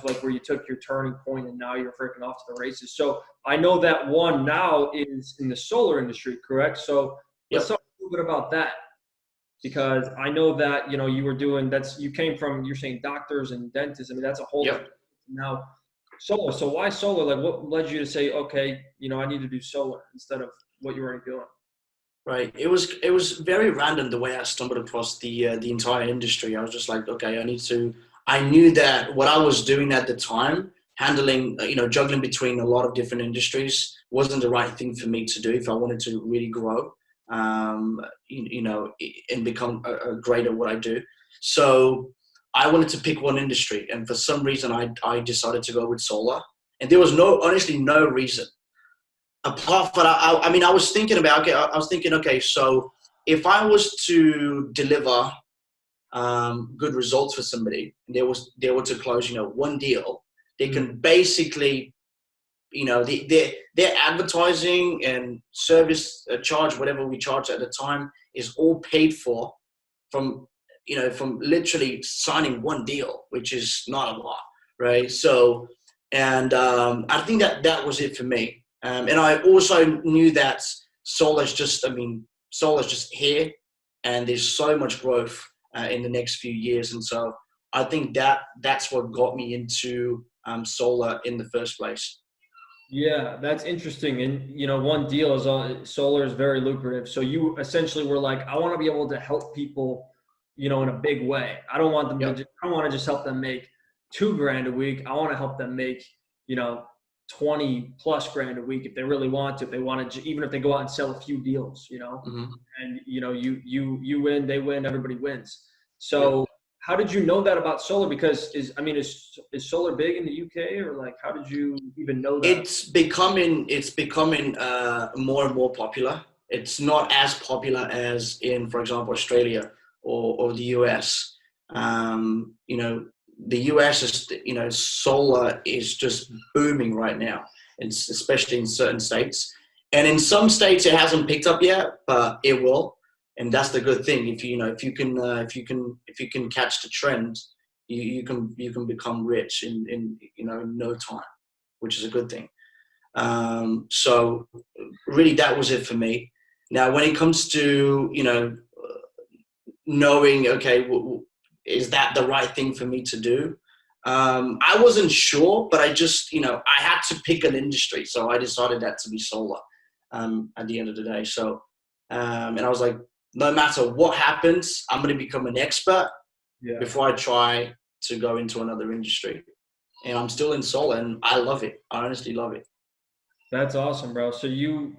like where you took your turning point, and now you're freaking off to the races. So I know that one now is in the solar industry, correct? So let's talk a little bit about that, because I know that, you were doing, you came from, you're saying doctors and dentists. I mean, that's a whole different now solar. So why solar? Like what led you to say, okay, I need to do solar instead of what you were already doing? Right. It was very random the way I stumbled across the entire industry. I was just like, okay, I knew that what I was doing at the time, handling, juggling between a lot of different industries, wasn't the right thing for me to do if I wanted to really grow, and become great at what I do. So I wanted to pick one industry, and for some reason I decided to go with solar, and there was honestly no reason apart from I was thinking, okay, so if I was to deliver good results for somebody, and they were to close, one deal, they can basically, their advertising and service charge, whatever we charge at the time, is all paid for from literally signing one deal, which is not a lot, right? So, and I think that was it for me. And I also knew that solar's just here, and there's so much growth in the next few years. And so I think that's what got me into solar in the first place. Yeah, that's interesting. And, one deal is solar is very lucrative. So you essentially were like, I want to be able to help people, in a big way. I don't want them to, I don't want to just help them make $2,000 a week. I want to help them make, 20 plus grand a week if they really want to, if they want to, even if they go out and sell a few deals, and, you win, they win, everybody wins. So how did you know that about solar? Because is solar big in the UK, or like, how did you even know that? It's becoming more and more popular. It's not as popular as in, for example, Australia or the US. The US is, solar is just booming right now. It's especially in certain states, and in some states it hasn't picked up yet, but it will. And that's the good thing. If you can catch the trend, you can become rich in no time, which is a good thing. So really, that was it for me. Now, when it comes to knowing, okay, is that the right thing for me to do? I wasn't sure, but I just I had to pick an industry, so I decided that to be solar. At the end of the day, so and I was like, no matter what happens, I'm going to become an expert before I try to go into another industry. And I'm still in solar, and I love it. I honestly love it. That's awesome, bro. So you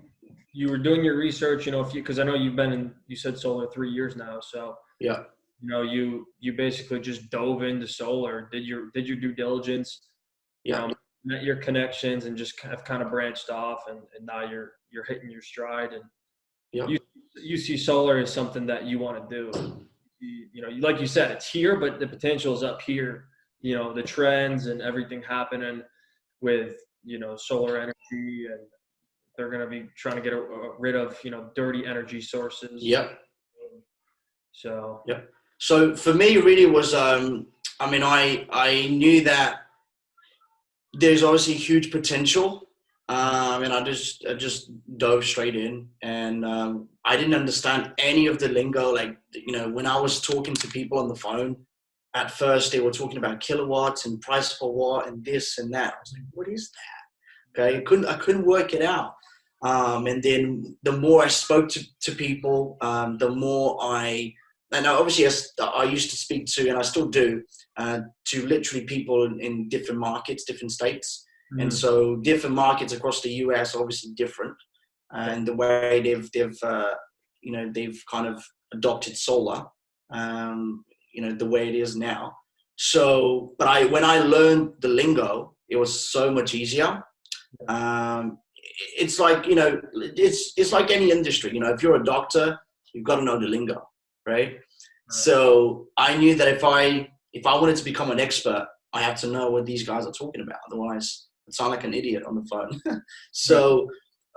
were doing your research, because I know you said solar 3 years now. So yeah, you basically just dove into solar, did your due diligence, met your connections, and just have kind of branched off, and now you're hitting your stride, and you see solar as something that you want to do. Like you said, it's here, but the potential is up here. The trends and everything happening with solar energy, and they're going to be trying to get rid of dirty energy sources. Yep. So So for me, really was I knew that there's obviously huge potential. And I just dove straight in, and I didn't understand any of the lingo. Like, when I was talking to people on the phone, at first they were talking about kilowatts and price per watt and this and that. I was like, what is that? Okay, I couldn't work it out. And then the more I spoke to people, the more I obviously I used to speak to, and I still do, to literally people in different markets, different states. Mm-hmm. And so different markets across the US are obviously different, and the way they've kind of adopted solar, the way it is now. So, but when I learned the lingo, it was so much easier. It's like, it's like any industry, if you're a doctor, you've got to know the lingo, right? So I knew that if I wanted to become an expert, I had to know what these guys are talking about. Otherwise, I sound like an idiot on the phone. So,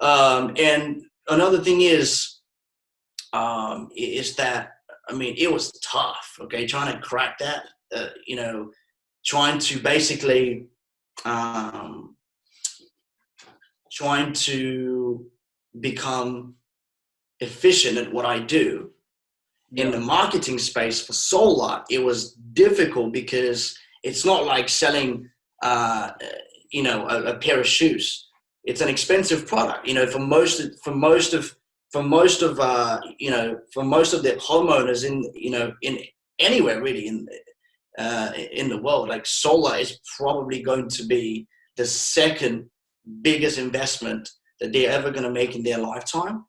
and another thing is that, it was tough, okay, trying to crack that, trying to basically, trying to become efficient at what I do. In the marketing space for solar, it was difficult because it's not like selling, a pair of shoes. It's an expensive product, for most of the homeowners in anywhere really in the world. Like, solar is probably going to be the second biggest investment that they're ever going to make in their lifetime,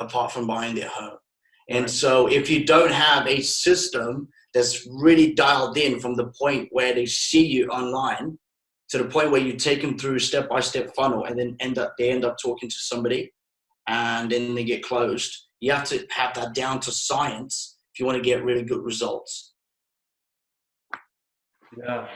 apart from buying their home. And so if you don't have a system that's really dialed in from the point where they see you online to the point where you take them through step-by-step funnel, and then they end up talking to somebody, and then they get closed, you have to have that down to science if you want to get really good results. Yeah.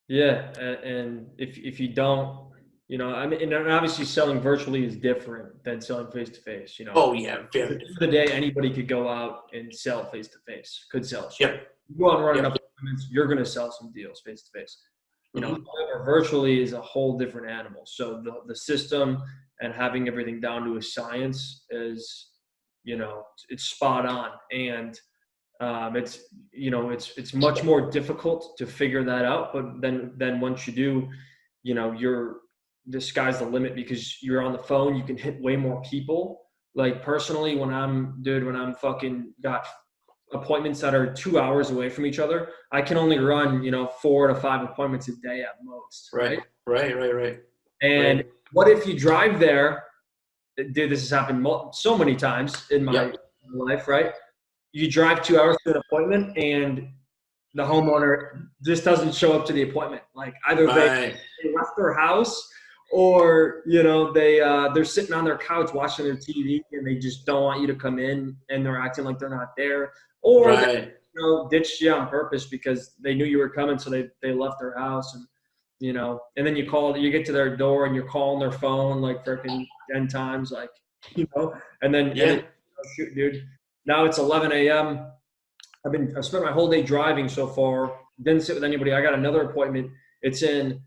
Yeah. And if you don't, you know, I mean, and obviously selling virtually is different than selling face to face, you know. Oh yeah, At very the end different. of the day, anybody could go out and sell face to face, could sell. So Yep. you go out and run Yep. enough appointments, you're going to sell some deals face to face. You know, Mhm. however, virtually is a whole different animal. So the system and having everything down to a science is, you know, it's spot on. And it's, you know, it's much more difficult to figure that out. But then once you do, you know, the sky's the limit because you're on the phone, you can hit way more people. Like personally, when I'm fucking got appointments that are 2 hours away from each other, I can only run, you know, 4 to 5 appointments a day at most. Right. Right. And Right. what if you drive there? Dude, this has happened so many times in my life, right? You drive 2 hours to an appointment and the homeowner just doesn't show up to the appointment. Like either Right. they left their house or, you know, they're sitting on their couch watching their TV and they just don't want you to come in and they're acting like they're not there. Or they, Right. you know, ditched you on purpose because they knew you were coming, so they left their house. And you know, and then you get to their door and you're calling their phone like freaking 10 times, like, you know, and then, oh, shoot, dude, now it's 11 a.m. I spent my whole day driving so far, didn't sit with anybody. I got another appointment. It's in,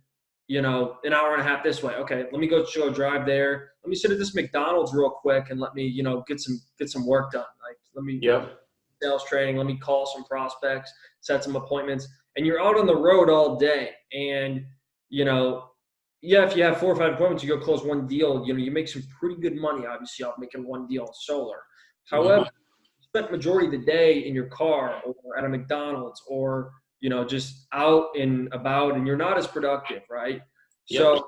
you know, an hour and a half this way. Okay, let me go drive there. Let me sit at this McDonald's real quick and let me, you know, get some work done. Like, let me sales training. Let me call some prospects, set some appointments, and you're out on the road all day. And you know, yeah, if you have 4 or 5 appointments, you go close one deal. You know, you make some pretty good money, obviously, off making one deal in solar. However, you spent majority of the day in your car or at a McDonald's or, you know, just out and about, and you're not as productive, right? So,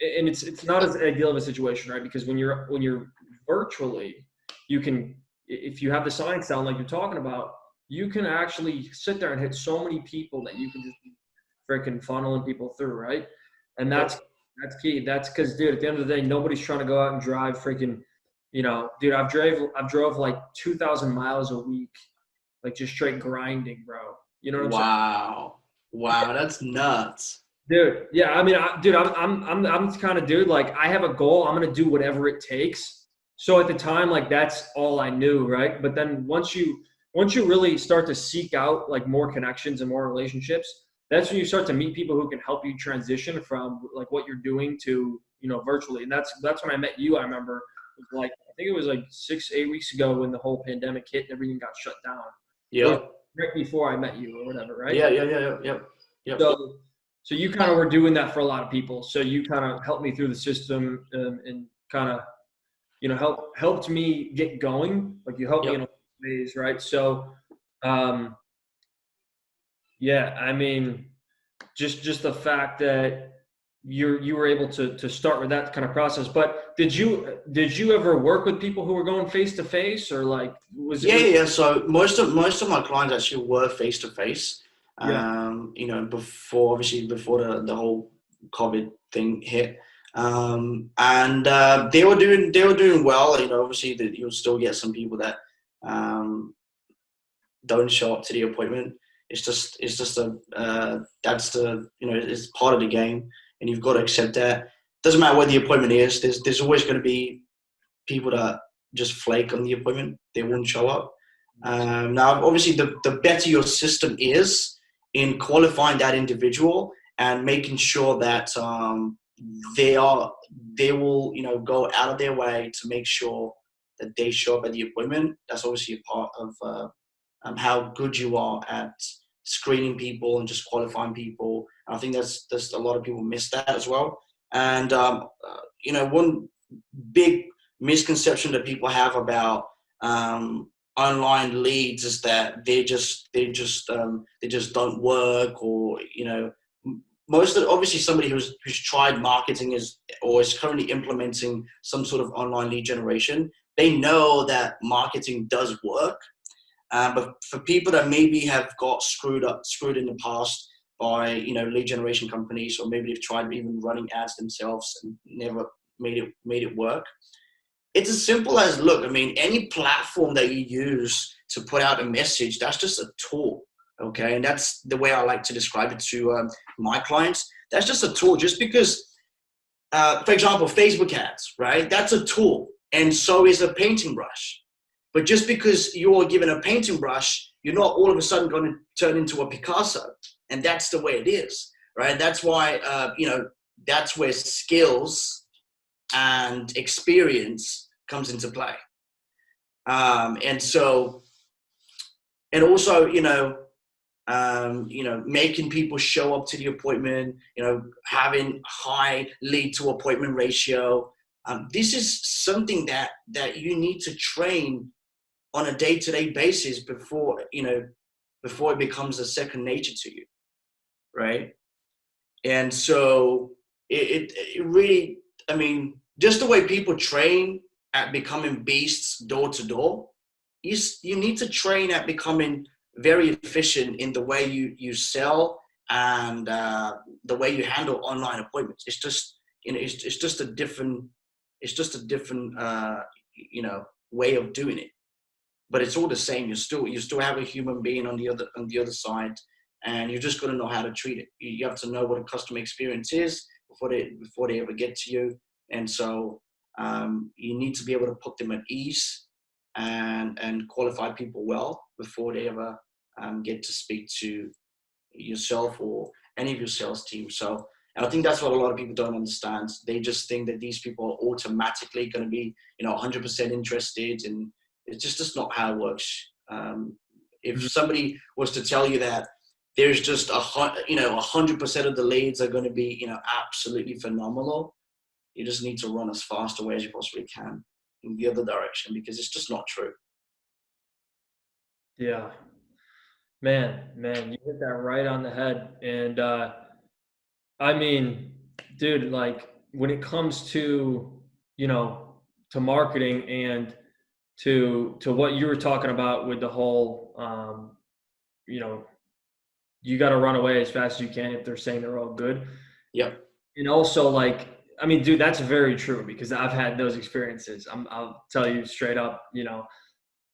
and it's not as ideal of a situation, right? Because when you're virtually, you can, if you have the science down like you're talking about, you can actually sit there and hit so many people that you can just freaking funneling people through, right? And that's key. That's because, dude, at the end of the day, nobody's trying to go out and drive freaking, you know, dude, I've drove like 2,000 miles a week, like just straight grinding, bro. You know what I'm saying? Wow, that's nuts. Dude, yeah, I mean, I'm the kind of dude, like, I have a goal, I'm gonna do whatever it takes. So at the time, like, that's all I knew, right? But then once you really start to seek out like more connections and more relationships, that's when you start to meet people who can help you transition from like what you're doing to, you know, virtually. And that's when I met you. I remember it was like, I think it was like 6-8 weeks ago when the whole pandemic hit and everything got shut down. Yeah. Right before I met you or whatever, right? Yeah. So you kind of were doing that for a lot of people. So you kind of helped me through the system and kind of, you know, helped me get going. Like you helped me in a lot of ways, right? So, yeah, I mean, just the fact that you were able to start with that kind of process. But did you ever work with people who were going face to face, or like was it? So most of my clients actually were face to face. You know, before the whole COVID thing hit, and they were doing well. You know, obviously that you'll still get some people that don't show up to the appointment. It's just that's the, you know, it's part of the game, and you've got to accept that. Doesn't matter what the appointment is. There's always going to be people that just flake on the appointment. They won't show up. Now, obviously, the better your system is in qualifying that individual and making sure that they will, you know, go out of their way to make sure that they show up at the appointment. That's obviously a part of how good you are at screening people and just qualifying people. I think that's a lot of people miss that as well. And you know, one big misconception that people have about online leads is that they just don't work, or, you know, obviously somebody who's tried marketing or is currently implementing some sort of online lead generation, they know that marketing does work. But for people that maybe have got screwed in the past by, you know, lead generation companies, or maybe they've tried even running ads themselves and never made it work. It's as simple as, look, I mean, any platform that you use to put out a message, that's just a tool. Okay, and that's the way I like to describe it to my clients. That's just a tool. Just because, for example, Facebook ads, right? That's a tool, and so is a painting brush. But just because you are given a painting brush, you're not all of a sudden going to turn into a Picasso, and that's the way it is, right? That's why that's where skills and experience comes into play, and also making people show up to the appointment, having high lead to appointment ratio. This is something that you need to train on a day-to-day basis before it becomes a second nature to you, right? And so it really, I mean, just the way people train at becoming beasts door to door, you need to train at becoming very efficient in the way you sell and the way you handle online appointments. It's just a different way of doing it, but it's all the same. You still have a human being on the other side, and you're just going to know how to treat it. You have to know what a customer experience is before they ever get to you, and so you need to be able to put them at ease and qualify people well before they ever get to speak to yourself or any of your sales team. So I think that's what a lot of people don't understand. They just think that these people are automatically going to be 100% interested, and it's just not how it works. If somebody was to tell you that there's just 100% of the leads are going to be absolutely phenomenal, you just need to run as fast away as you possibly can in the other direction, because it's just not true. Yeah, man, you hit that right on the head. And I mean, dude, like when it comes to to marketing and to what you were talking about with the whole you got to run away as fast as you can if they're saying they're all good. Yep. And also, like, I mean, dude, that's very true, because I've had those experiences. I'll tell you straight up,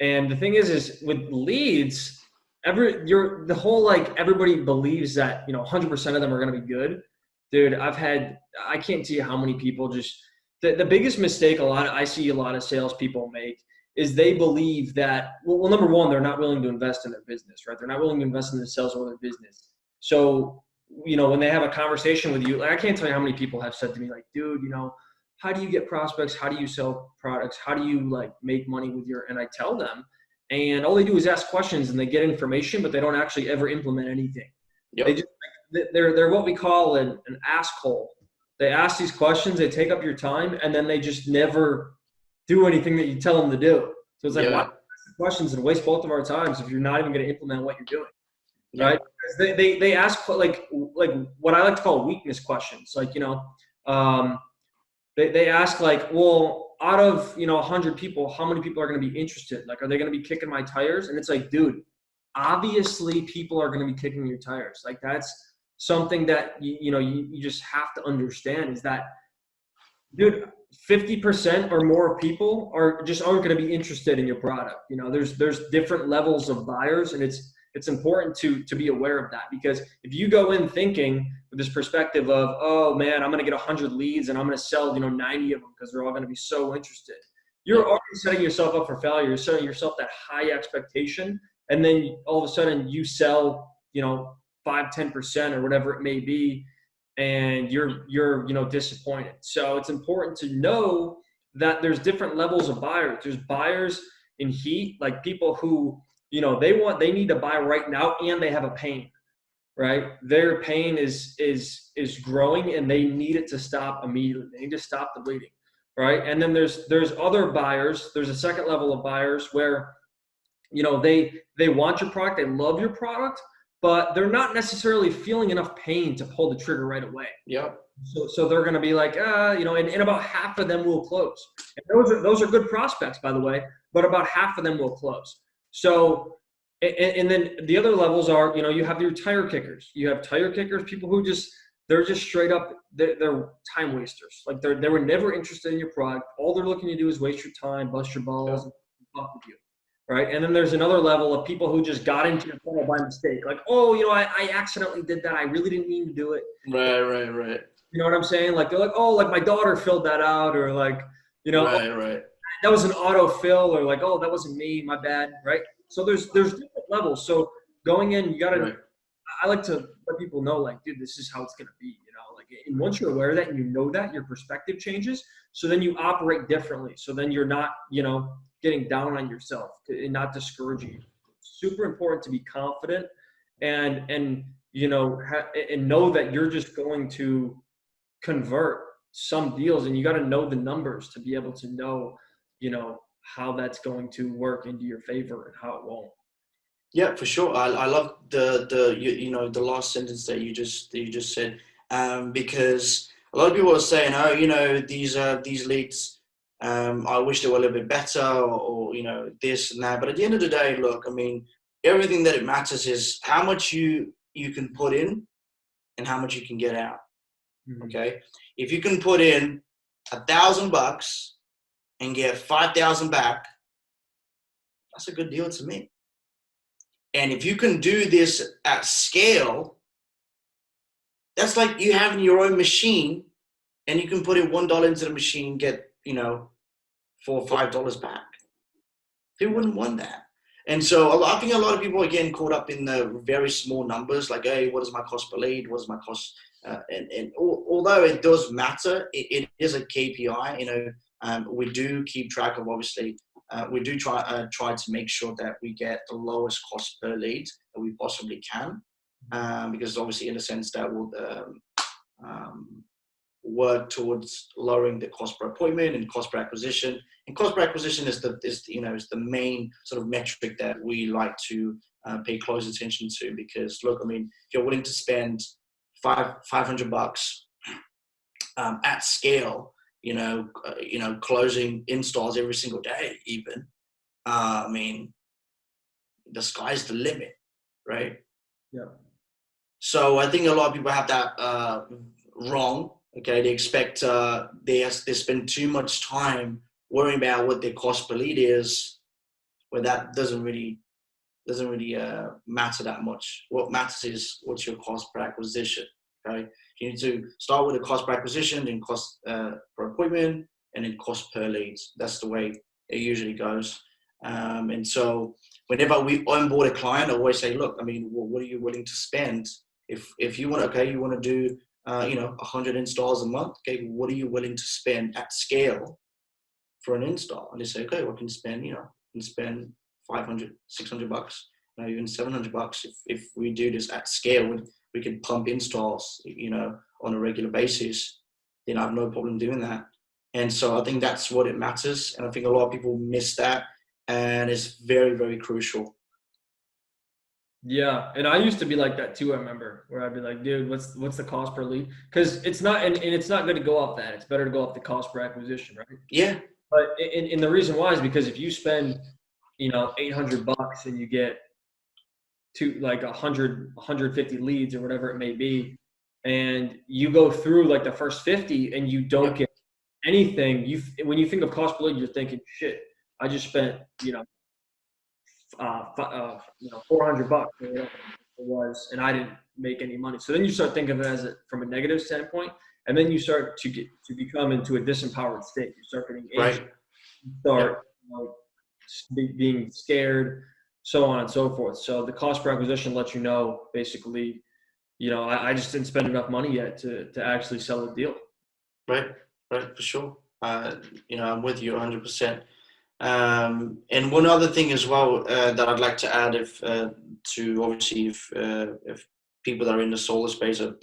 And the thing is with leads, the whole, like, everybody believes that 100% of them are going to be good. Dude, I can't tell you how many people just the biggest mistake I see a lot of salespeople make is they believe that, well, number one, they're not willing to invest in their business, right? They're not willing to invest in themselves or their business. So, when they have a conversation with you, like, I can't tell you how many people have said to me, like, dude, how do you get prospects? How do you sell products? How do you, like, make money with and I tell them, and all they do is ask questions and they get information, but they don't actually ever implement anything. Yep. They just, they're what we call an ask hole. They ask these questions, they take up your time, and then they just never do anything that you tell them to do. So it's like, why ask questions and waste both of our times if you're not even going to implement what you're doing, right? Because they ask like what I like to call weakness questions. Like, they ask, like, well, out of 100 people, how many people are going to be interested? Like, are they going to be kicking my tires? And it's like, dude, obviously people are going to be kicking your tires. Like, that's something that you just have to understand, is that, dude, 50% or more people aren't going to be interested in your product. There's different levels of buyers, and it's important to be aware of that, because if you go in thinking with this perspective of, oh man, I'm going to get 100 leads and I'm going to sell 90 of them because they're all going to be so interested, you're already setting yourself up for failure. You're setting yourself that high expectation, and then all of a sudden you sell 5-10% or whatever it may be, and you're disappointed. So it's important to know that there's different levels of buyers. There's buyers in heat, like people who they need to buy right now, and they have a pain, right? Their pain is growing, and they need it to stop immediately. They need to stop the bleeding, right? And then there's other buyers. There's a second level of buyers where they want your product, they love your product, but they're not necessarily feeling enough pain to pull the trigger right away. Yep. So they're going to be like, and about half of them will close. And those are good prospects, by the way, but about half of them will close. So, and then the other levels are, you have your tire kickers. You have tire kickers, people who they're just straight up, they're time wasters. Like, they were never interested in your product. All they're looking to do is waste your time, bust your balls, and fuck with you. right? And then there's another level of people who just got into your funnel by mistake. Like, oh, I accidentally did that. I really didn't mean to do it. Right. You know what I'm saying? Like, they're like, oh, like my daughter filled that out, or like, Right. that was an auto fill, or like, oh, that wasn't me, my bad, right? So there's different levels. So going in, you gotta. Right. I like to let people know, like, dude, this is how it's gonna be. Like, and once you're aware of that and you know that, your perspective changes. So then you operate differently. So then you're not, getting down on yourself and not discouraging you. It's super important to be confident and and know that you're just going to convert some deals, and you got to know the numbers to be able to know how that's going to work into your favor and how it won't. Yeah, for sure. I love the last sentence that you just said, because a lot of people are saying, oh, these leads, I wish they were a little bit better, or this and that. But at the end of the day, look, I mean, everything that it matters is how much you can put in and how much you can get out. Mm-hmm. Okay, if you can put in $1,000 and get 5,000 back, that's a good deal to me. And if you can do this at scale, that's like you having your own machine, and you can put in $1 into the machine, get $4 or $5 back. Who wouldn't want that? And so I think a lot of people are getting caught up in the very small numbers, like, hey, what is my cost per lead? What is my cost? And although it does matter, it is a KPI. We do keep track of, obviously, we do try to make sure that we get the lowest cost per lead that we possibly can, because obviously, in a sense, that will work towards lowering the cost per appointment and cost per acquisition. And cost per acquisition is the main sort of metric that we like to pay close attention to, because look, I mean, if you're willing to spend $500 at scale, closing installs every single day, even, I mean, the sky's the limit, right? Yeah. So I think a lot of people have that wrong. Okay, they expect they spend too much time worrying about what their cost per lead is, where that doesn't really matter that much. What matters is what's your cost per acquisition. Okay, you need to start with the cost per acquisition, then cost per appointment, and then cost per leads. That's the way it usually goes. And so whenever we onboard a client, I always say, look, I mean, what are you willing to spend? If you want, you want to do 100 installs a month. Okay, what are you willing to spend at scale for an install? And they say, okay, well, I can spend, $500, $600, even $700. If we do this at scale, we can pump installs, on a regular basis. Then I have no problem doing that. And so I think that's what it matters. And I think a lot of people miss that, and it's very, very crucial. Yeah, and I used to be like that too. I remember where I'd be like, dude, what's the cost per lead? Because it's not, and it's not going to go off that. It's better to go off the cost per acquisition, right? Yeah. But and the reason why is because if you spend, $800 and you get to like 150 leads or whatever it may be, and you go through like the first 50 and you don't get anything, when you think of cost per lead, you're thinking, shit, I just spent, $400 or whatever it was, and I didn't make any money. So then you start thinking of it from a negative standpoint, and then you start to become into a disempowered state. You start getting anxious, you start being scared, so on and so forth. So the cost per acquisition lets you know, basically, I just didn't spend enough money yet to actually sell a deal. Right, for sure. I'm with you 100%. And one other thing as well that I'd like to add, if people that are in the solar space are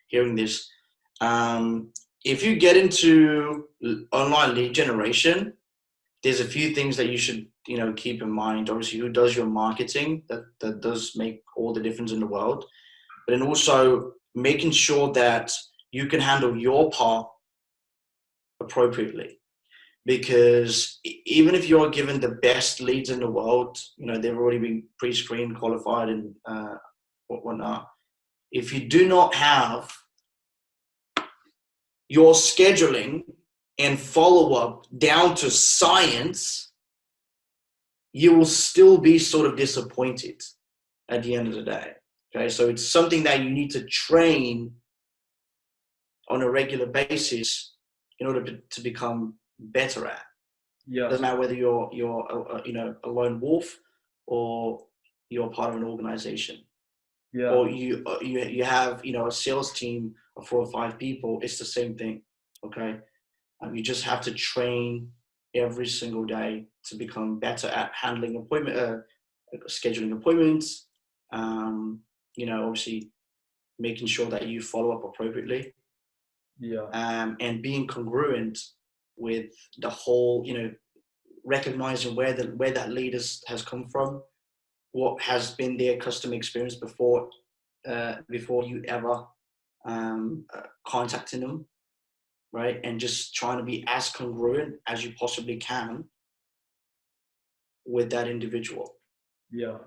hearing this, if you get into online lead generation, there's a few things that you should keep in mind. Obviously, who does your marketing? That does make all the difference in the world. But then also making sure that you can handle your part appropriately. Because even if you're given the best leads in the world, they've already been pre-screened, qualified, and whatnot. If you do not have your scheduling and follow-up down to science, you will still be sort of disappointed at the end of the day. Okay, so it's something that you need to train on a regular basis in order to become better at. Yeah. Doesn't matter whether you're a lone wolf or you're part of an organization, Yeah. or you have a sales team of 4 or 5 people. It's the same thing. Okay, you just have to train every single day to become better at handling scheduling appointments. Obviously making sure that you follow up appropriately. Yeah. And being congruent with the whole, recognizing where that lead has come from, what has been their customer experience before you ever contacting them, right? And just trying to be as congruent as you possibly can with that individual. Yeah.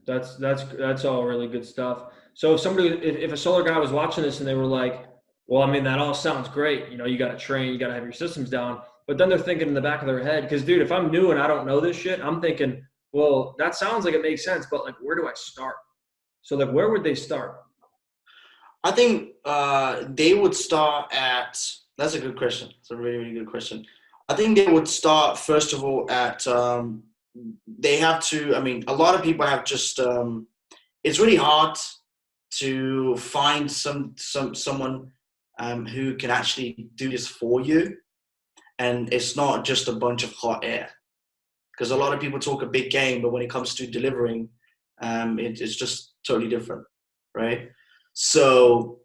That's all really good stuff. So if a solar guy was watching this and they were like, well, I mean, that all sounds great. You got to train, you got to have your systems down. But then they're thinking in the back of their head, because dude, if I'm new and I don't know this shit, I'm thinking, well, that sounds like it makes sense, but like, where do I start? So like, where would they start? I think they would start at, that's a good question. It's a really, really good question. I think they would start, first of all, at, they have to, a lot of people have just, it's really hard to find someone who can actually do this for you. And it's not just a bunch of hot air, because a lot of people talk a big game, but when it comes to delivering, it's just totally different, right? So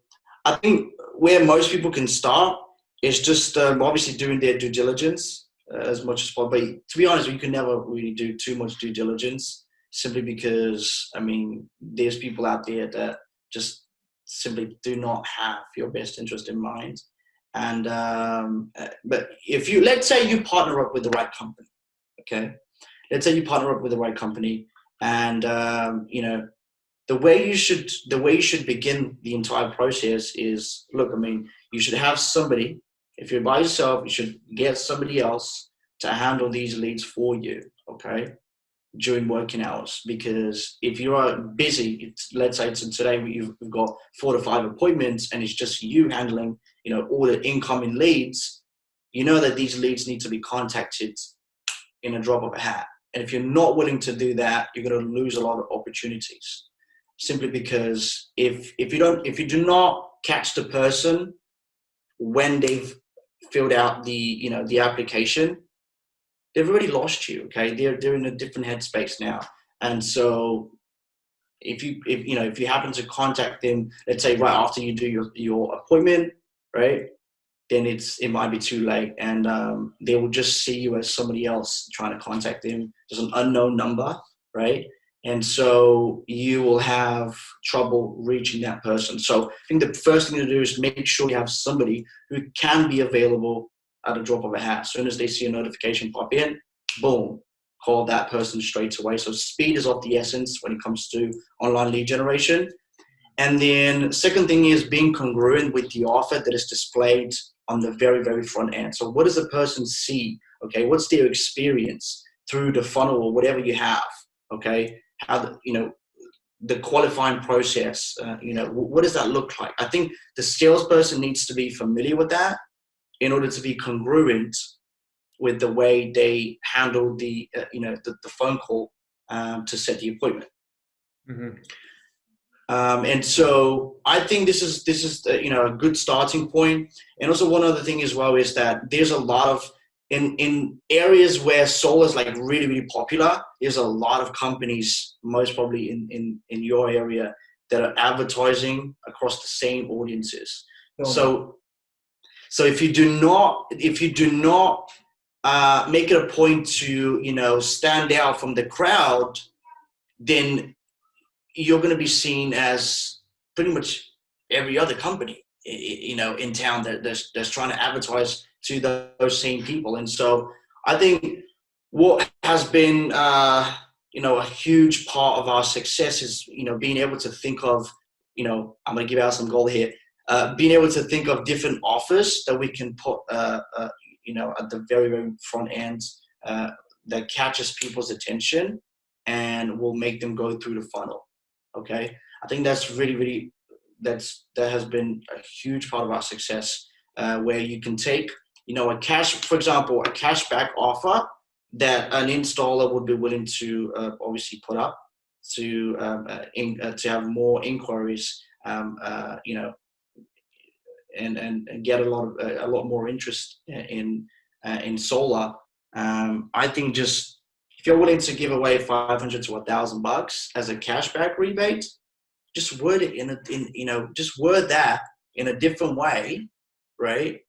I think where most people can start is just obviously doing their due diligence as much as possible. But to be honest, you can never really do too much due diligence, simply because, there's people out there that just simply do not have your best interest in mind. And but let's say you partner up with the right company, okay? Let's say you partner up with the right company, and the way you should begin the entire process is, look, you should have somebody. If you're by yourself, you should get somebody else to handle these leads for you, okay, during working hours. Because if you are busy, let's say today we've got 4 to 5 appointments, and it's just you handling, all the incoming leads, that these leads need to be contacted in a drop of a hat. And if you're not willing to do that, you're going to lose a lot of opportunities. Simply because if you do not catch the person when they've filled out the application, they've already lost you. Okay, they're in a different headspace now. And so if you happen to contact them, let's say right after you do your appointment, right, then it might be too late, and they will just see you as somebody else trying to contact them, just an unknown number, right? And so you will have trouble reaching that person. So I think the first thing to do is make sure you have somebody who can be available at a drop of a hat. As soon as they see a notification pop in, boom, call that person straight away. So speed is of the essence when it comes to online lead generation. And then second thing is being congruent with the offer that is displayed on the very, very front end. So what does the person see? Okay, what's their experience through the funnel or whatever you have? Okay, how the qualifying process, what does that look like? I think the salesperson needs to be familiar with that in order to be congruent with the way they handle the phone call to set the appointment. Mm-hmm. And so I think this is a good starting point. And also one other thing as well is that there's a lot of in areas where solar is like really, really popular, there's a lot of companies, most probably in your area, that are advertising across the same audiences. So if you do not make it a point to stand out from the crowd, then you're going to be seen as pretty much every other company in town that's trying to advertise to those same people. And so I think what has been a huge part of our success is being able to think of I'm going to give out some gold here, being able to think of different offers that we can put at the very, very front end that catches people's attention and will make them go through the funnel. Okay, I think that's really that has been a huge part of our success, where you can take, for example, a cashback offer that an installer would be willing to obviously put up to have more inquiries, and get a lot more interest in solar. I think just if you're willing to give away $500 to $1,000 as a cashback rebate, just word it just word that in a different way, right?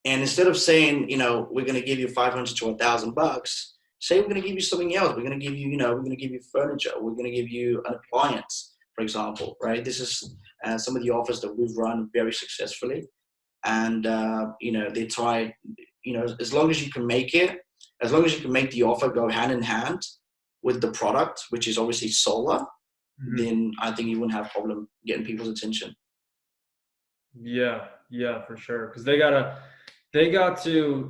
And instead of saying, we're going to give you $500 to $1,000, say we're going to give you something else. We're going to give you, we're going to give you furniture. We're going to give you an appliance, for example, right? This is some of the offers that we've run very successfully. And, they try, as long as you can make the offer go hand in hand with the product, which is obviously solar, then I think you wouldn't have a problem getting people's attention. Yeah, for sure. Because they got to,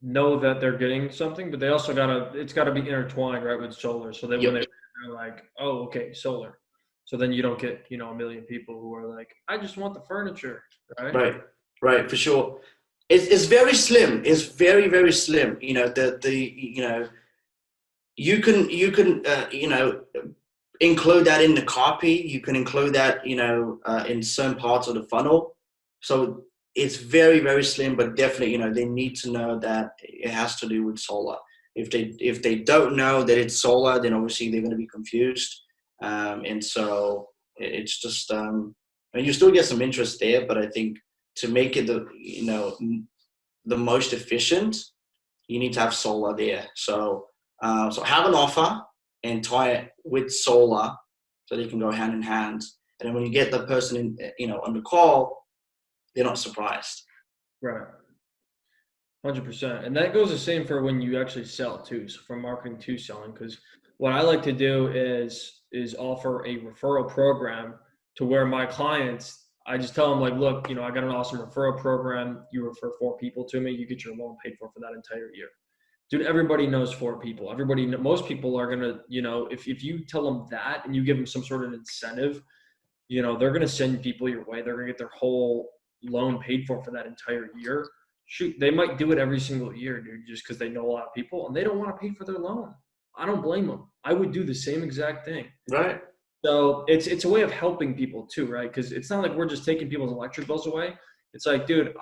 know that they're getting something, but they also it's got to be intertwined, right, with solar. So that when they're like, oh, okay, solar. So then you don't get, a million people who are like, I just want the furniture, right? Right, for sure. It's very slim. It's very, very slim. You can include that in the copy. You can include that, in certain parts of the funnel. So it's very, very slim, but definitely, they need to know that it has to do with solar. If they don't know that it's solar, then obviously they're going to be confused. And so it's just, you still get some interest there, but I think to make it the most efficient, you need to have solar there. So have an offer and tie it with solar so they can go hand in hand. And then when you get the person on the call, they're not surprised. Right. 100%. And that goes the same for when you actually sell too. So from marketing to selling, because what I like to do is offer a referral program to where my clients, I just tell them like, look, I got an awesome referral program. You refer 4 people to me, you get your loan paid for that entire year. Dude, everybody knows 4 people. Most people are going to, if you tell them that and you give them some sort of incentive, they're going to send people your way. They're going to get their whole loan paid for that entire year. Shoot, they might do it every single year, dude, just because they know a lot of people and they don't want to pay for their loan. I don't blame them. I would do the same exact thing. Right. So it's a way of helping people too, right? Because it's not like we're just taking people's electric bills away. It's like, dude,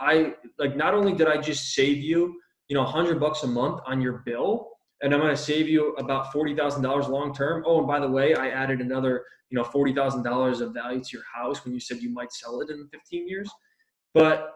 not only did I just save you, $100 a month on your bill, and I'm going to save you about $40,000 long term. Oh, and by the way, I added another, $40,000 of value to your house when you said you might sell it in 15 years. But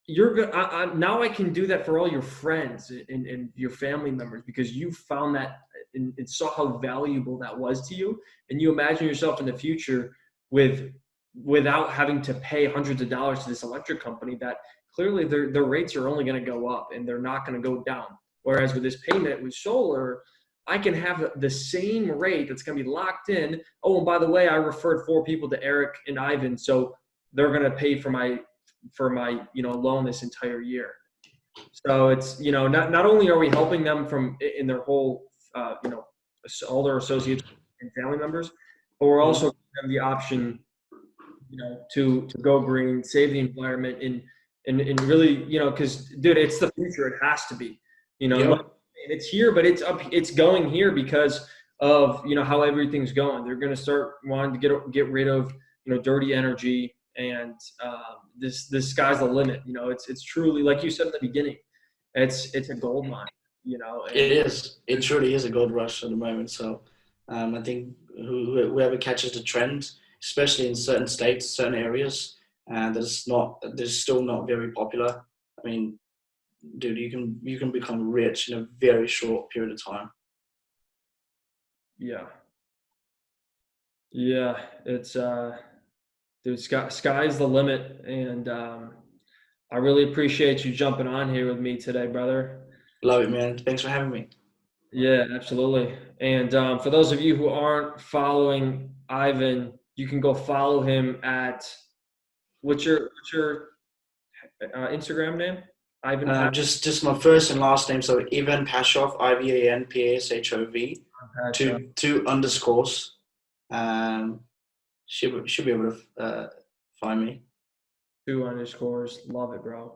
you're good. Now I can do that for all your friends and your family members because you found that and saw how valuable that was to you. And you imagine yourself in the future without having to pay hundreds of dollars to this electric company that clearly their rates are only going to go up and they're not going to go down. Whereas with this payment with solar, I can have the same rate that's going to be locked in. Oh, and by the way, I referred 4 people to Eric and Ivan, so they're going to pay for my loan this entire year. So it's not only are we helping them in their whole all their associates and family members, but we're also giving them the option to go green, save the environment, and really because dude, it's the future. It has to be it's here, but it's going here because of how everything's going. They're going to start wanting to get rid of dirty energy. And this sky's the limit. It's truly, like you said at the beginning, it's a gold mine. It is. It truly is a gold rush at the moment. So I think whoever catches the trend, especially in certain states, certain areas, they're still not very popular. I mean, dude, you can become rich in a very short period of time. Yeah. It's dude, sky's the limit, and I really appreciate you jumping on here with me today, brother. Love it, man. Thanks for having me. Yeah, absolutely. And for those of you who aren't following Ivan, you can go follow him at what's your Instagram name? Ivan. Just my first and last name. So Ivan Pashov, IvanPashov, two underscores. Should be able to find me. 2 underscores. Love it, bro.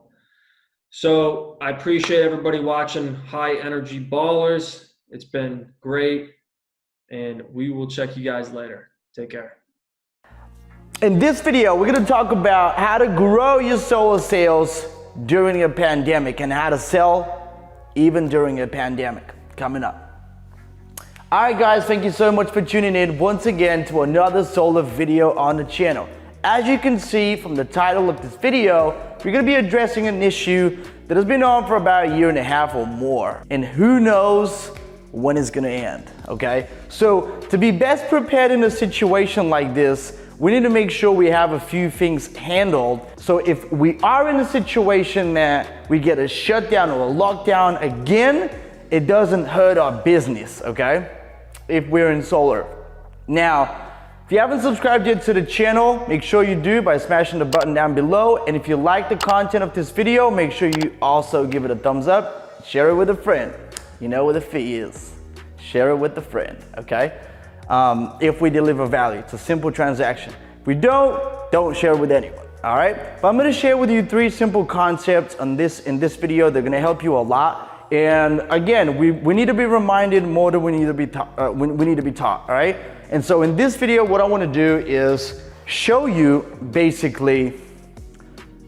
So I appreciate everybody watching High Energy Ballers. It's been great, and we will check you guys later. Take care. In this video, we're gonna talk about how to grow your solar sales during a pandemic and how to sell even during a pandemic. Coming up. All right, guys, thank you so much for tuning in once again to another solar video on the channel. As you can see from the title of this video, we're gonna be addressing an issue that has been on for about 1.5 years or more. And who knows when it's gonna end, okay? So to be best prepared in a situation like this, we need to make sure we have a few things handled. So if we are in a situation that we get a shutdown or a lockdown again, it doesn't hurt our business, okay? If we're in solar. Now, if you haven't subscribed yet to the channel, make sure you do by smashing the button down below. And if you like the content of this video, make sure you also give it a thumbs up, share it with a friend. You know what the fee is. Share it with a friend, okay? If we deliver value, it's a simple transaction. If we don't share it with anyone, all right? But I'm gonna share with you 3 simple concepts in this video. They're gonna help you a lot. And again, we need to be reminded more than we need to be taught, all right? And so in this video, what I wanna do is show you basically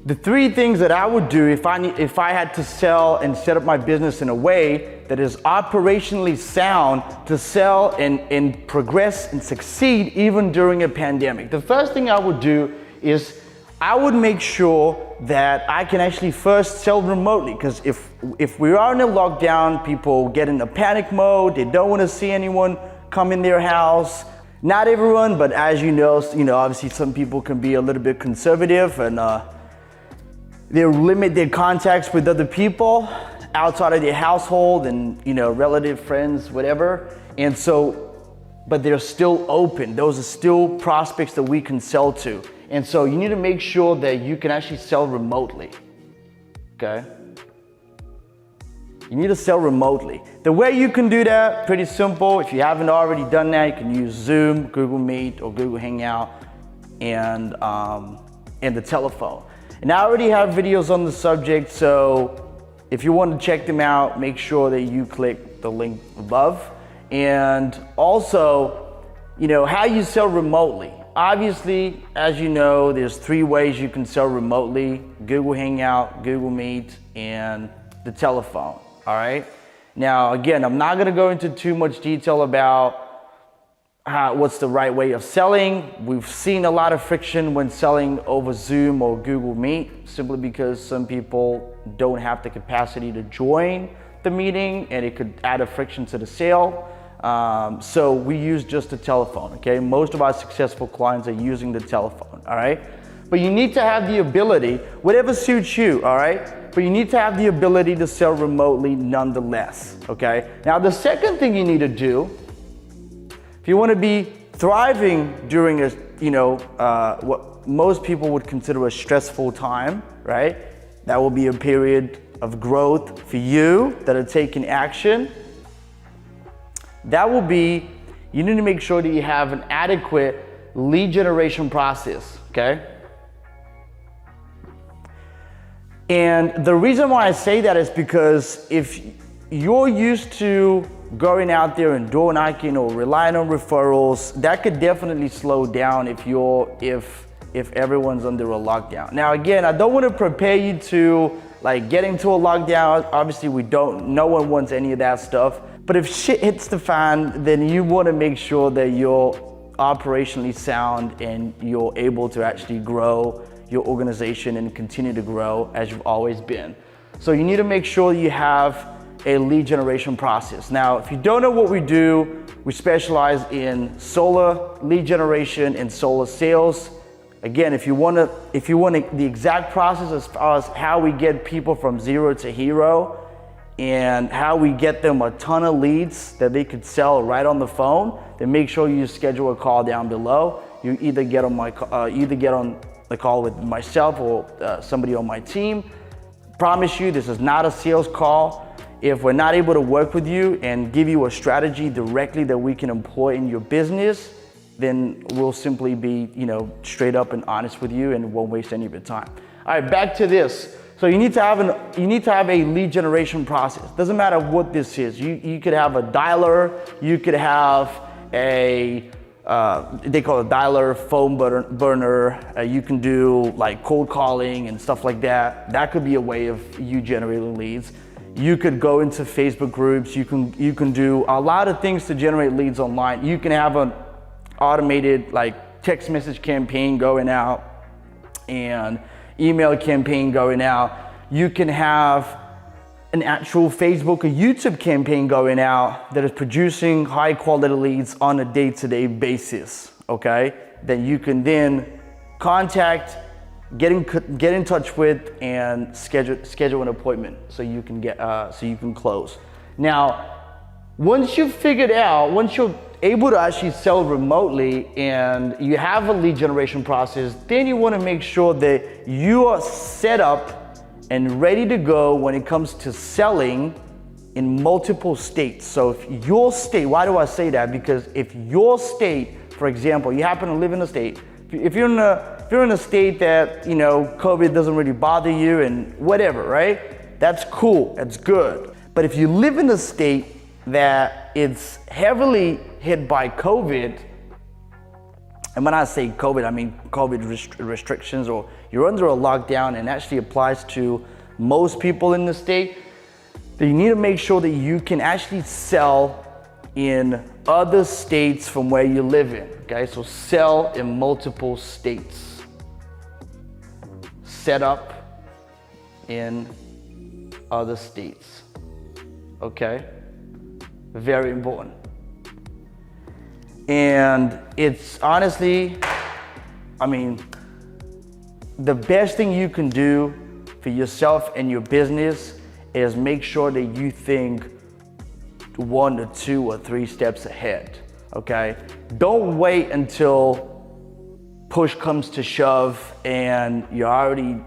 the 3 things that I would do if I had to sell and set up my business in a way that is operationally sound to sell and progress and succeed even during a pandemic. The first thing I would do is I would make sure that I can actually first sell remotely, because if we are in a lockdown, people get in a panic mode, they don't want to see anyone come in their house. Not everyone, but as you know, obviously some people can be a little bit conservative and they limit their contacts with other people outside of their household and, relative, friends, whatever. And so, but they're still open. Those are still prospects that we can sell to. And so you need to make sure that you can actually sell remotely, okay? You need to sell remotely. The way you can do that, pretty simple. If you haven't already done that, you can use Zoom, Google Meet, or Google Hangout, and the telephone. And I already have videos on the subject, so if you want to check them out, make sure that you click the link above. And also, how you sell remotely. Obviously, as you know, there's 3 ways you can sell remotely: Google Hangout, Google Meet, and the telephone, all right? Now, again, I'm not gonna go into too much detail about what's the right way of selling. We've seen a lot of friction when selling over Zoom or Google Meet, simply because some people don't have the capacity to join the meeting and it could add a friction to the sale. So we use just the telephone, okay? Most of our successful clients are using the telephone, all right? But you need to have the ability, whatever suits you, all right? But you need to have the ability to sell remotely nonetheless, okay? Now, the second thing you need to do, if you want to be thriving during what most people would consider a stressful time, right? That will be a period of growth for you that are taking action. That will be, you need to make sure that you have an adequate lead generation process, okay? And the reason why I say that is because if you're used to going out there and door knocking or relying on referrals, that could definitely slow down if everyone's under a lockdown. Now, again, I don't want to prepare you to get into a lockdown. Obviously, no one wants any of that stuff. But if shit hits the fan, then you want to make sure that you're operationally sound and you're able to actually grow your organization and continue to grow as you've always been. So you need to make sure you have a lead generation process. Now, if you don't know what we do, we specialize in solar lead generation and solar sales. Again, if you want the exact process as far as how we get people from 0 to hero and how we get them a ton of leads that they could sell right on the phone, then make sure you schedule a call down below. You either get on the call with myself or somebody on my team promise you, this is not a sales call. If we're not able to work with you and give you a strategy directly that we can employ in your business, then we'll simply be, straight up and honest with you and won't waste any of your time. All right, back to this. So you need to have a lead generation process. Doesn't matter what this is. You could have a dialer, you could have a they call it dialer, phone burner. You can do like cold calling and stuff like that. That could be a way of you generating leads. You could go into Facebook groups. You can do a lot of things to generate leads online. You can have an automated like text message campaign going out and email campaign going out. You can have an actual Facebook or YouTube campaign going out that is producing high quality leads on a day-to-day basis, okay? That you can then contact, get in touch with, and schedule an appointment so you can close. Now, once you've figured out, once you're able to actually sell remotely and you have a lead generation process, then you want to make sure that you are set up and ready to go when it comes to selling in multiple states. So if your state, why do I say that? Because if your state, for example, you happen to live in a state, if you're in a state that, COVID doesn't really bother you and whatever, right? That's cool, that's good. But if you live in a state that it's heavily hit by COVID, and when I say COVID, I mean COVID restrictions, or you're under a lockdown, and actually applies to most people in the state, then you need to make sure that you can actually sell in other states from where you live in, okay? So sell in multiple states. Set up in other states, okay? Very important. And it's honestly, the best thing you can do for yourself and your business is make sure that you think 1 to 2 or 3 steps ahead, okay? Don't wait until push comes to shove and you're already,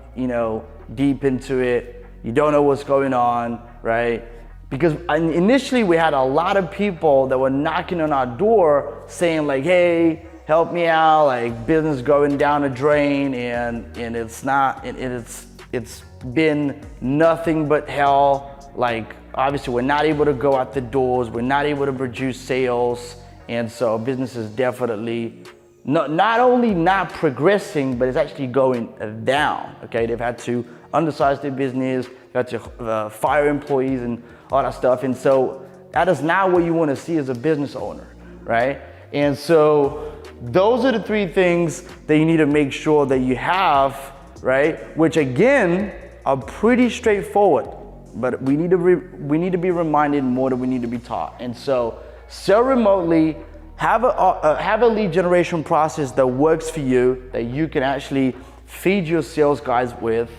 deep into it. You don't know what's going on, right? Because initially we had a lot of people that were knocking on our door saying like, hey, help me out, like business going down the drain, and it's not, it's been nothing but hell. Like obviously we're not able to go out the doors, we're not able to produce sales, and so business is definitely not only not progressing, but it's actually going down, okay? They've had to undersize their business, they've had to fire employees and all that stuff. And so that is not what you want to see as a business owner, right? And so those are the 3 things that you need to make sure that you have, right? Which again, are pretty straightforward, but we need to be reminded more than we need to be taught. And so sell remotely, have a lead generation process that works for you, that you can actually feed your sales guys with,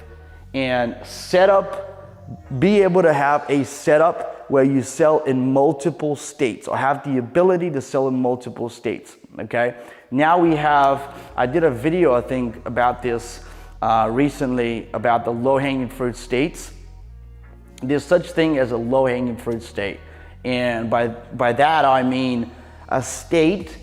and be able to have a setup where you sell in multiple states, or have the ability to sell in multiple states, okay? Now I did a video, I think, about this recently, about the low-hanging fruit states. There's such thing as a low-hanging fruit state. And by that, I mean a state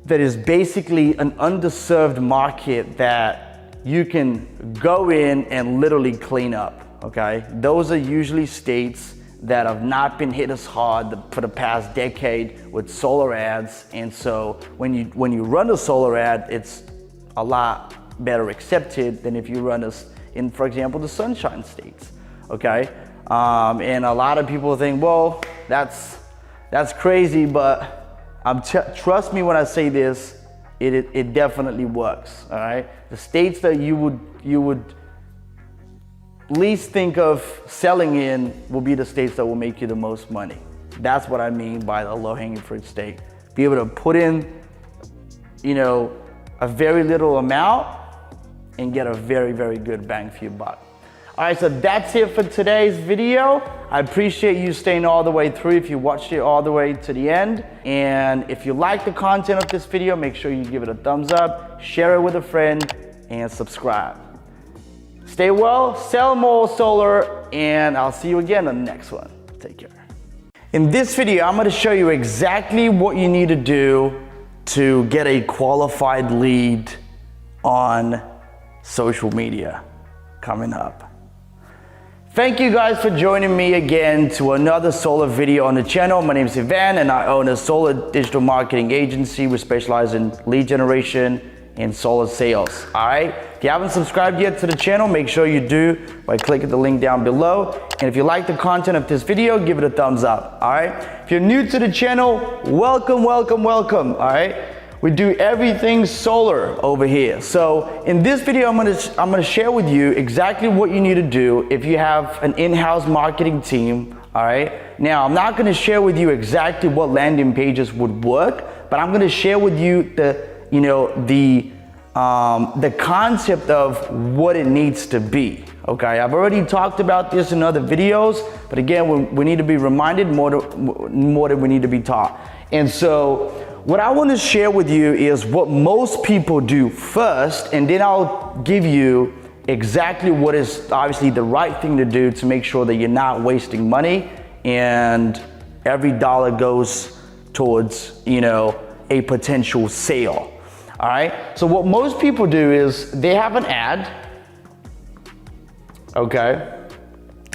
that is basically an underserved market that you can go in and literally clean up. Okay, those are usually states that have not been hit as hard for the past decade with solar ads, and so when you run a solar ad, it's a lot better accepted than if you run in, for example, the Sunshine States. Okay, and a lot of people think, well, that's crazy, but trust me when I say this, it definitely works. All right, the states that you would least think of selling in will be the states that will make you the most money. That's what I mean by the low-hanging fruit state. Be able to put in, a very little amount and get a very, very good bang for your buck. All right, so that's it for today's video. I appreciate you staying all the way through if you watched it all the way to the end. And if you like the content of this video, make sure you give it a thumbs up, share it with a friend, and subscribe. Stay well, sell more solar, and I'll see you again on the next one. Take care. In this video, I'm gonna show you exactly what you need to do to get a qualified lead on social media coming up. Thank you guys for joining me again to another solar video on the channel. My name is Ivan and I own a solar digital marketing agency. We specialize in lead generation and solar sales. All right, if you haven't subscribed yet to the channel, make sure you do by clicking the link down below. And if you like the content of this video, give it a thumbs up. All right, if you're new to the channel, welcome, welcome, welcome. All right, we do everything solar over here. So in this video, I'm gonna share with you exactly what you need to do if you have an in-house marketing team. All right, now I'm not gonna share with you exactly what landing pages would work, but I'm gonna share with you the concept of what it needs to be. Okay, I've already talked about this in other videos, but again, we need to be reminded more than we need to be taught. And so what I want to share with you is what most people do first, and then I'll give you exactly what is obviously the right thing to do to make sure that you're not wasting money and every dollar goes towards, a potential sale. All right, so what most people do is they have an ad, okay?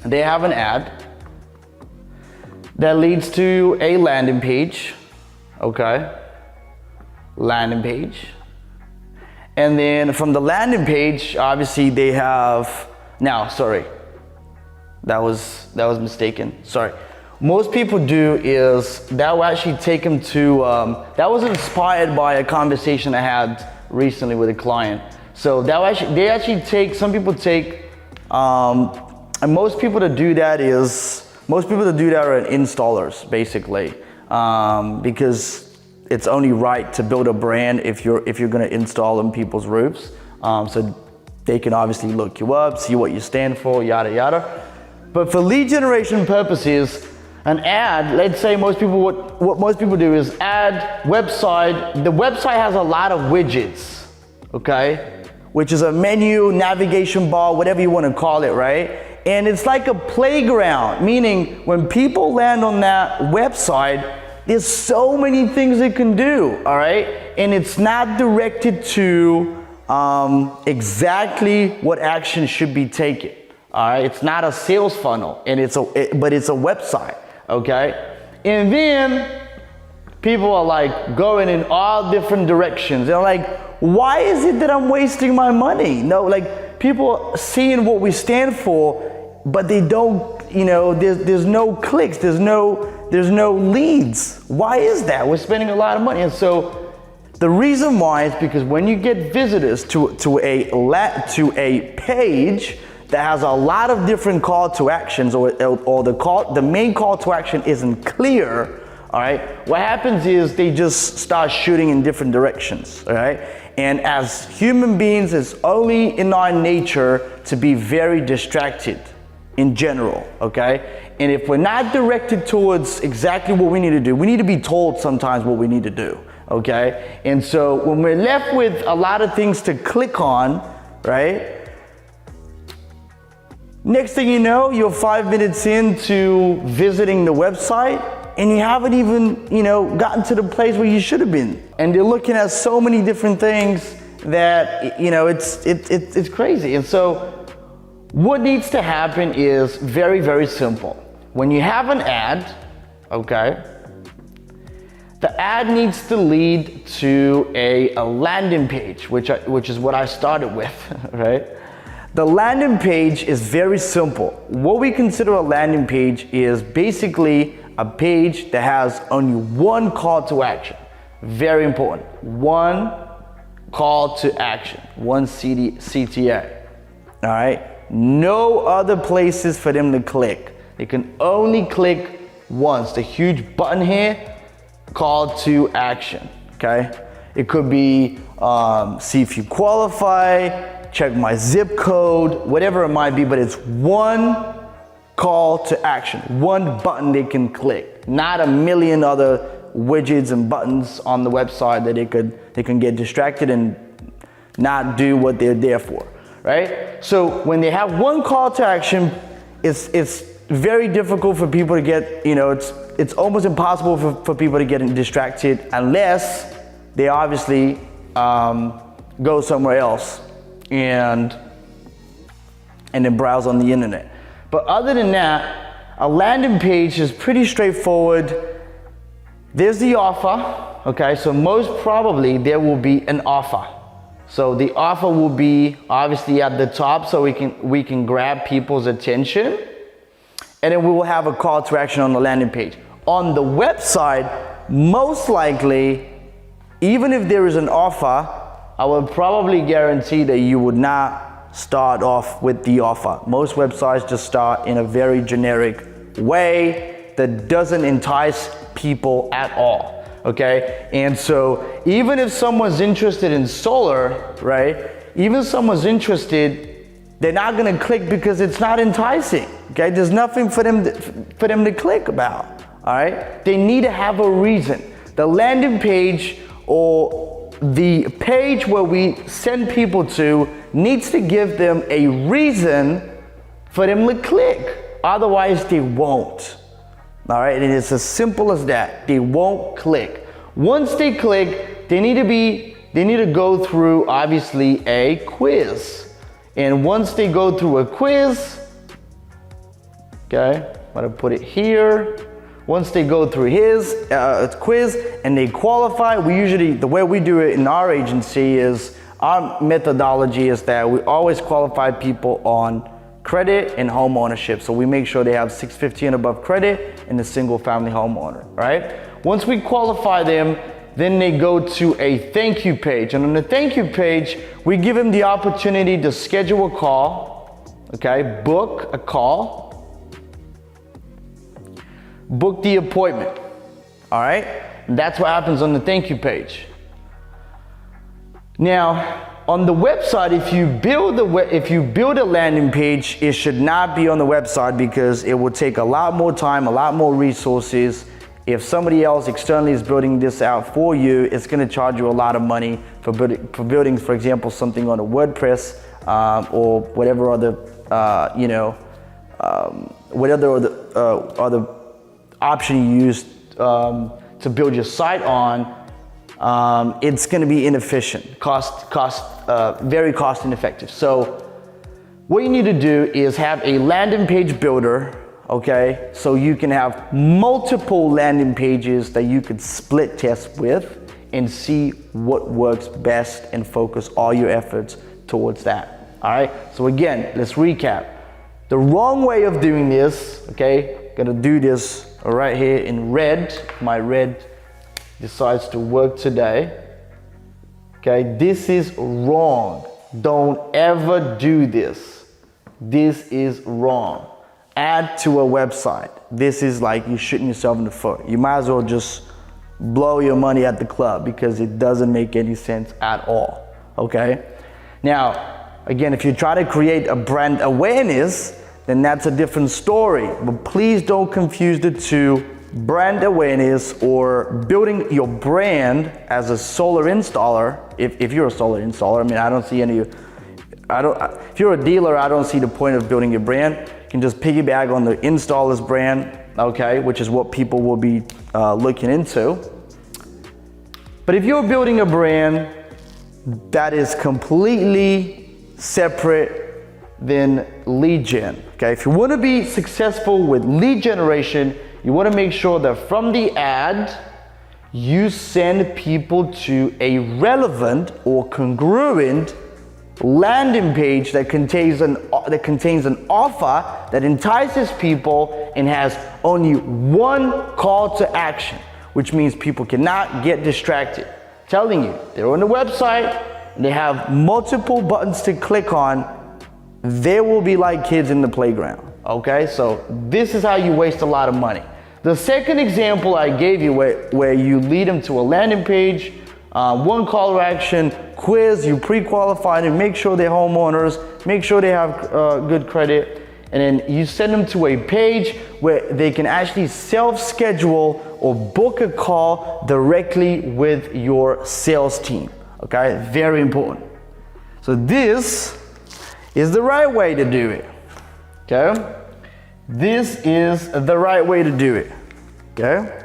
They have an ad that leads to a landing page, okay? Landing page. And then from the landing page, obviously they have, that was mistaken, sorry. Most people do is that will actually take them to, that was inspired by a conversation I had recently with a client. So that will some people take, and most people that do that are installers basically, because it's only right to build a brand if you're going to install on people's roofs. So they can obviously look you up, see what you stand for, yada, yada. But for lead generation purposes, an ad, let's say what most people do is add website. The website has a lot of widgets, okay? Which is a menu, navigation bar, whatever you want to call it, right? And it's like a playground, meaning when people land on that website, there's so many things it can do, all right? And it's not directed to exactly what action should be taken, all right? It's not a sales funnel, and but it's a website, okay? And then people are like going in all different directions. They're like, why is it that I'm wasting my money? No, like people seeing what we stand for, but they don't, there's no clicks, there's no leads. Why is that? We're spending a lot of money. And so the reason why is because when you get visitors to a page that has a lot of different call to actions, or the main call to action isn't clear, all right, what happens is they just start shooting in different directions, all right? And as human beings, it's only in our nature to be very distracted in general, okay? And if we're not directed towards exactly what we need to do, we need to be told sometimes what we need to do, okay? And so when we're left with a lot of things to click on, right? Next thing you know, you're 5 minutes into visiting the website and you haven't even, gotten to the place where you should have been. And you're looking at so many different things that, it's crazy. And so what needs to happen is very, very simple. When you have an ad, okay, the ad needs to lead to a landing page, which is what I started with, right? The landing page is very simple. What we consider a landing page is basically a page that has only one call to action. Very important. One call to action, one CTA, all right? No other places for them to click. They can only click once. The huge button here, call to action, okay? It could be see if you qualify, check my zip code, whatever it might be, but it's one call to action, one button they can click, not a million other widgets and buttons on the website that they can get distracted and not do what they're there for, right? So when they have one call to action, it's very difficult for people to get, you know, it's almost impossible for people to get distracted unless they obviously go somewhere else and then browse on the internet. But other than that, a landing page is pretty straightforward. There's the offer, okay? So most probably there will be an offer. So the offer will be obviously at the top so we can grab people's attention. And then we will have a call to action on the landing page. On the website, most likely, even if there is an offer, I would probably guarantee that you would not start off with the offer. Most websites just start in a very generic way that doesn't entice people at all, okay? And so even if someone's interested in solar, right? Even if someone's interested, they're not gonna click because it's not enticing, okay? There's nothing for them to click about, all right? They need to have a reason. The landing page or the page where we send people to needs to give them a reason for them to click. Otherwise, they won't. All right, and it's as simple as that. They won't click. Once they click, they need to go through obviously a quiz. And once they go through a quiz, okay, I'm gonna put it here. Once they go through his quiz and they qualify, the way we do it in our agency is, our methodology is that we always qualify people on credit and home ownership. So we make sure they have 650 and above credit and a single family homeowner, right? Once we qualify them, then they go to a thank you page. And on the thank you page, we give them the opportunity to schedule a call, okay? Book a call. Book the appointment, all right? And that's what happens on the thank you page. Now, on the website, if you build a landing page, it should not be on the website because it will take a lot more time, a lot more resources. If somebody else externally is building this out for you, it's going to charge you a lot of money for building, for example, something on a WordPress or whatever other, whatever other option you use to build your site on. It's going to be inefficient, very cost ineffective. So what you need to do is have a landing page builder, okay? So you can have multiple landing pages that you could split test with and see what works best and focus all your efforts towards that, all right? So again, let's recap. The wrong way of doing this, okay? Gonna do this right here in red. My red decides to work today. Okay, this is wrong. Don't ever do this. This is wrong. Add to a website. This is like you shooting yourself in the foot. You might as well just blow your money at the club because it doesn't make any sense at all. Okay? Now, again, if you try to create a brand awareness, then that's a different story. But please don't confuse the two. Brand awareness or building your brand as a solar installer, if you're a solar installer, I mean, I don't see any, if you're a dealer, I don't see the point of building your brand. You can just piggyback on the installer's brand, okay, which is what people will be looking into. But if you're building a brand that is completely separate than lead gen, okay, if you want to be successful with lead generation, you want to make sure that from the ad, you send people to a relevant or congruent landing page that contains an offer that entices people and has only one call to action, which means people cannot get distracted. Telling you, they're on the website, and they have multiple buttons to click on, they will be like kids in the playground, okay? So this is how you waste a lot of money. The second example I gave you where you lead them to a landing page, one call to action, quiz, you pre-qualify them, make sure they're homeowners, make sure they have good credit, and then you send them to a page where they can actually self-schedule or book a call directly with your sales team, okay? Very important. So this is the right way to do it, okay? This is the right way to do it, okay?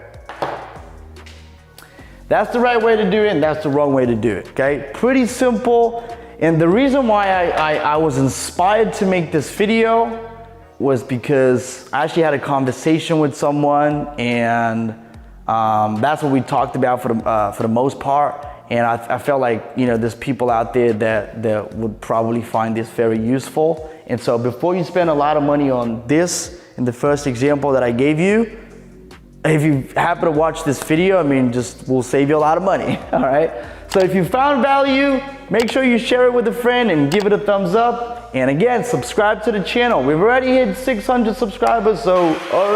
That's the right way to do it, and that's the wrong way to do it, okay? Pretty simple. And the reason why I was inspired to make this video was because I actually had a conversation with someone, and that's what we talked about for the most part. And I felt like, you know, there's people out there that would probably find this very useful. And so before you spend a lot of money on this, in the first example that I gave you, if you happen to watch this video, I mean, will save you a lot of money, all right? So if you found value, make sure you share it with a friend and give it a thumbs up. And again, subscribe to the channel. We've already hit 600 subscribers, so all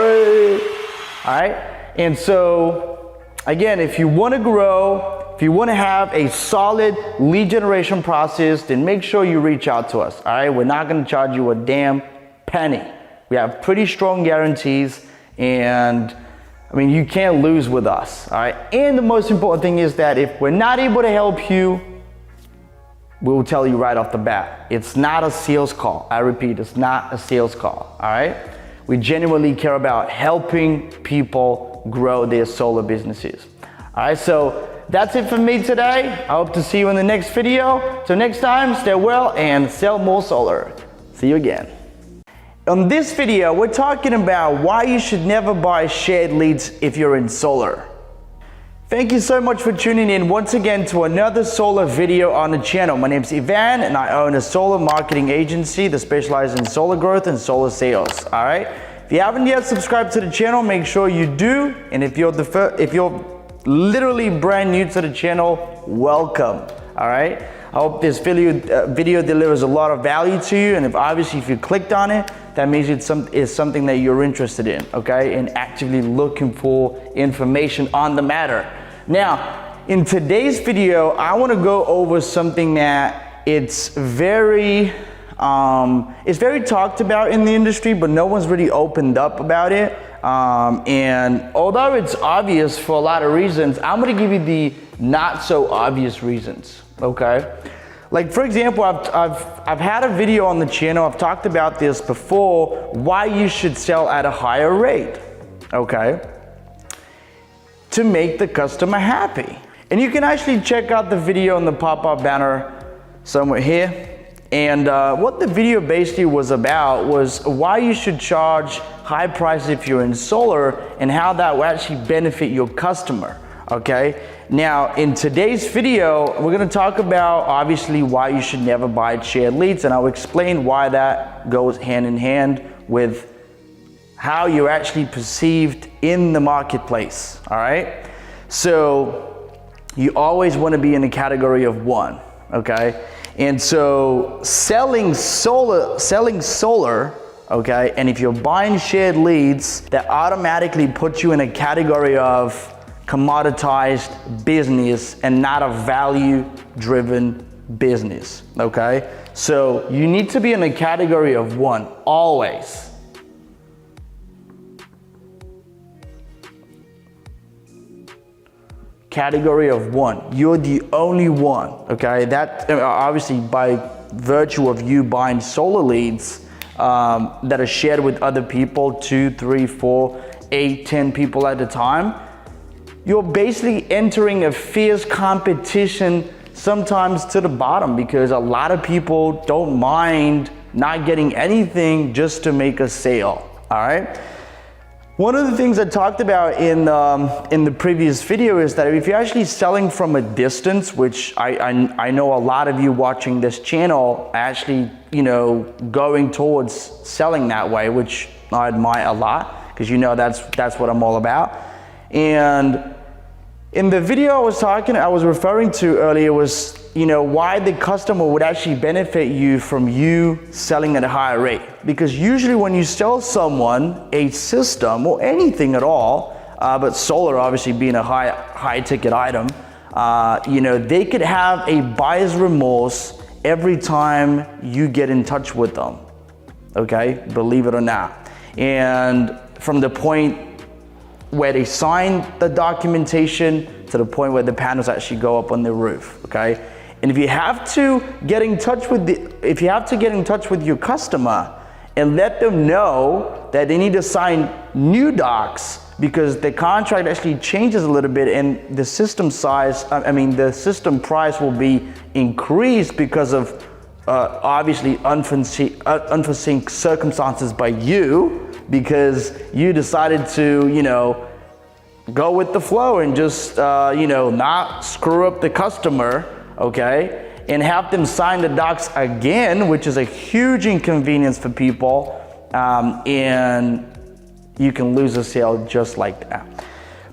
right? And so, again, if you wanna grow, if you wanna have a solid lead generation process, then make sure you reach out to us, all right? We're not gonna charge you a damn penny. We have pretty strong guarantees, and I mean, you can't lose with us, all right? And the most important thing is that if we're not able to help you, we'll tell you right off the bat. It's not a sales call. I repeat, it's not a sales call, all right? We genuinely care about helping people grow their solar businesses. All right, so that's it for me today. I hope to see you in the next video. Till next time, stay well and sell more solar. See you again. On this video, we're talking about why you should never buy shared leads if you're in solar. Thank you so much for tuning in once again to another solar video on the channel. My name is Ivan, and I own a solar marketing agency that specializes in solar growth and solar sales. All right. If you haven't yet subscribed to the channel, make sure you do. And if you're literally brand new to the channel, welcome. All right. I hope this video delivers a lot of value to you. And if you clicked on it, that means it's something that you're interested in, okay? And actively looking for information on the matter. Now, in today's video, I wanna go over something that it's very talked about in the industry, but no one's really opened up about it. And although it's obvious for a lot of reasons, I'm gonna give you the not so obvious reasons, okay? Like, for example, I've had a video on the channel, I've talked about this before, why you should sell at a higher rate, okay? To make the customer happy. And you can actually check out the video on the pop-up banner somewhere here. And what the video basically was about was why you should charge high prices if you're in solar and how that will actually benefit your customer, okay? Now, in today's video, we're gonna talk about obviously why you should never buy shared leads, and I'll explain why that goes hand in hand with how you're actually perceived in the marketplace, all right? So you always wanna be in the category of one, okay? And so selling solar, okay, and if you're buying shared leads, that automatically puts you in a category of commoditized business and not a value-driven business, okay? So you need to be in a category of one, always. Category of one. You're the only one, okay? That obviously by virtue of you buying solar leads that are shared with other people, 2, 3, 4, 8, 10 people at a time, you're basically entering a fierce competition, sometimes to the bottom, because a lot of people don't mind not getting anything just to make a sale, all right? One of the things I talked about in the previous video is that if you're actually selling from a distance, which I know a lot of you watching this channel are actually, you know, going towards selling that way, which I admire a lot, because you know that's what I'm all about. And in the video I was referring to earlier was, you know, why the customer would actually benefit you from you selling at a higher rate. Because usually when you sell someone a system or anything at all, but solar obviously being a high ticket item, you know, they could have a buyer's remorse every time you get in touch with them, okay? Believe it or not. And from the point where they sign the documentation to the point where the panels actually go up on the roof, okay? And if you have to get in touch with your customer and let them know that they need to sign new docs because the contract actually changes a little bit and the system size, the system price will be increased because of obviously unforeseen circumstances by you, because you decided to, go with the flow and just, not screw up the customer, okay? And have them sign the docs again, which is a huge inconvenience for people, and you can lose a sale just like that.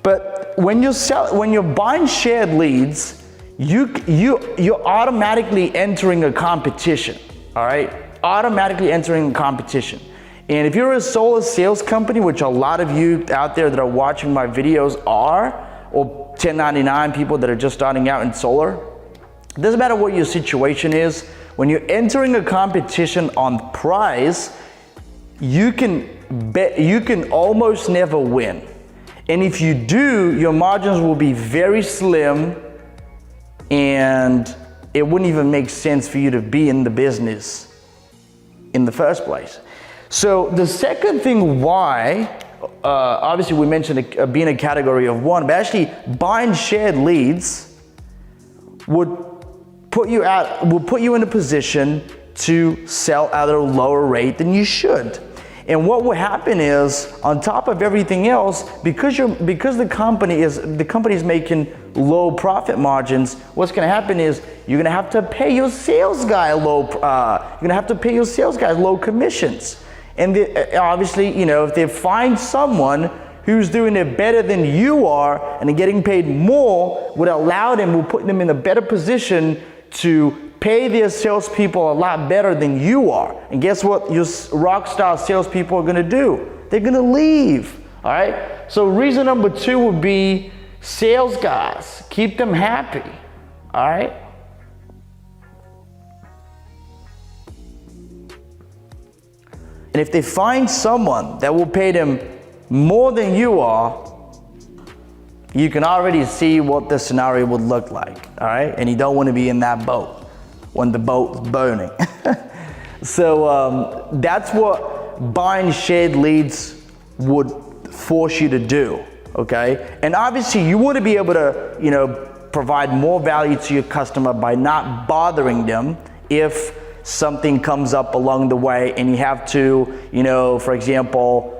But when you're buying shared leads, you're automatically entering a competition, all right? Automatically entering a competition. And if you're a solar sales company, which a lot of you out there that are watching my videos are, or 1099 people that are just starting out in solar, it doesn't matter what your situation is, when you're entering a competition on price, you can almost never win. And if you do, your margins will be very slim, and it wouldn't even make sense for you to be in the business in the first place. So the second thing why, obviously we mentioned being a category of one, but actually buying shared leads would put you in a position to sell at a lower rate than you should. And what will happen is, on top of everything else, because the company is making low profit margins, what's going to happen is you're going to have to pay your sales guy low commissions. And obviously, if they find someone who's doing it better than you are and getting paid more, will put them in a better position to pay their salespeople a lot better than you are. And guess what your rock star salespeople are gonna do? They're gonna leave, all right? So reason number 2 would be sales guys. Keep them happy, all right? And if they find someone that will pay them more than you are, you can already see what the scenario would look like, all right? And you don't want to be in that boat when the boat's burning. So that's what buying shared leads would force you to do, okay? And obviously you want to be able to, provide more value to your customer by not bothering them if something comes up along the way and you have to, for example,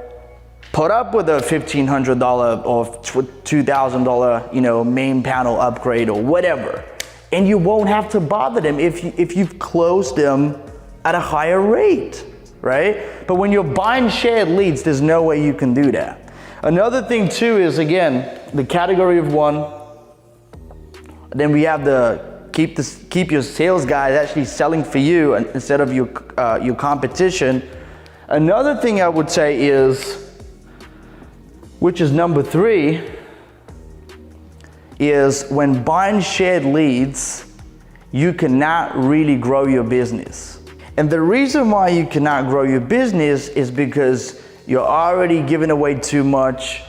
put up with a $1,500 or $2,000, main panel upgrade or whatever. And you won't have to bother them if you've closed them at a higher rate, right? But when you're buying shared leads, there's no way you can do that. Another thing too is, again, the category of one. Then we have keep your sales guys actually selling for you instead of your competition. Another thing I would say is, which is number 3, is when buying shared leads, you cannot really grow your business. And the reason why you cannot grow your business is because you're already giving away too much.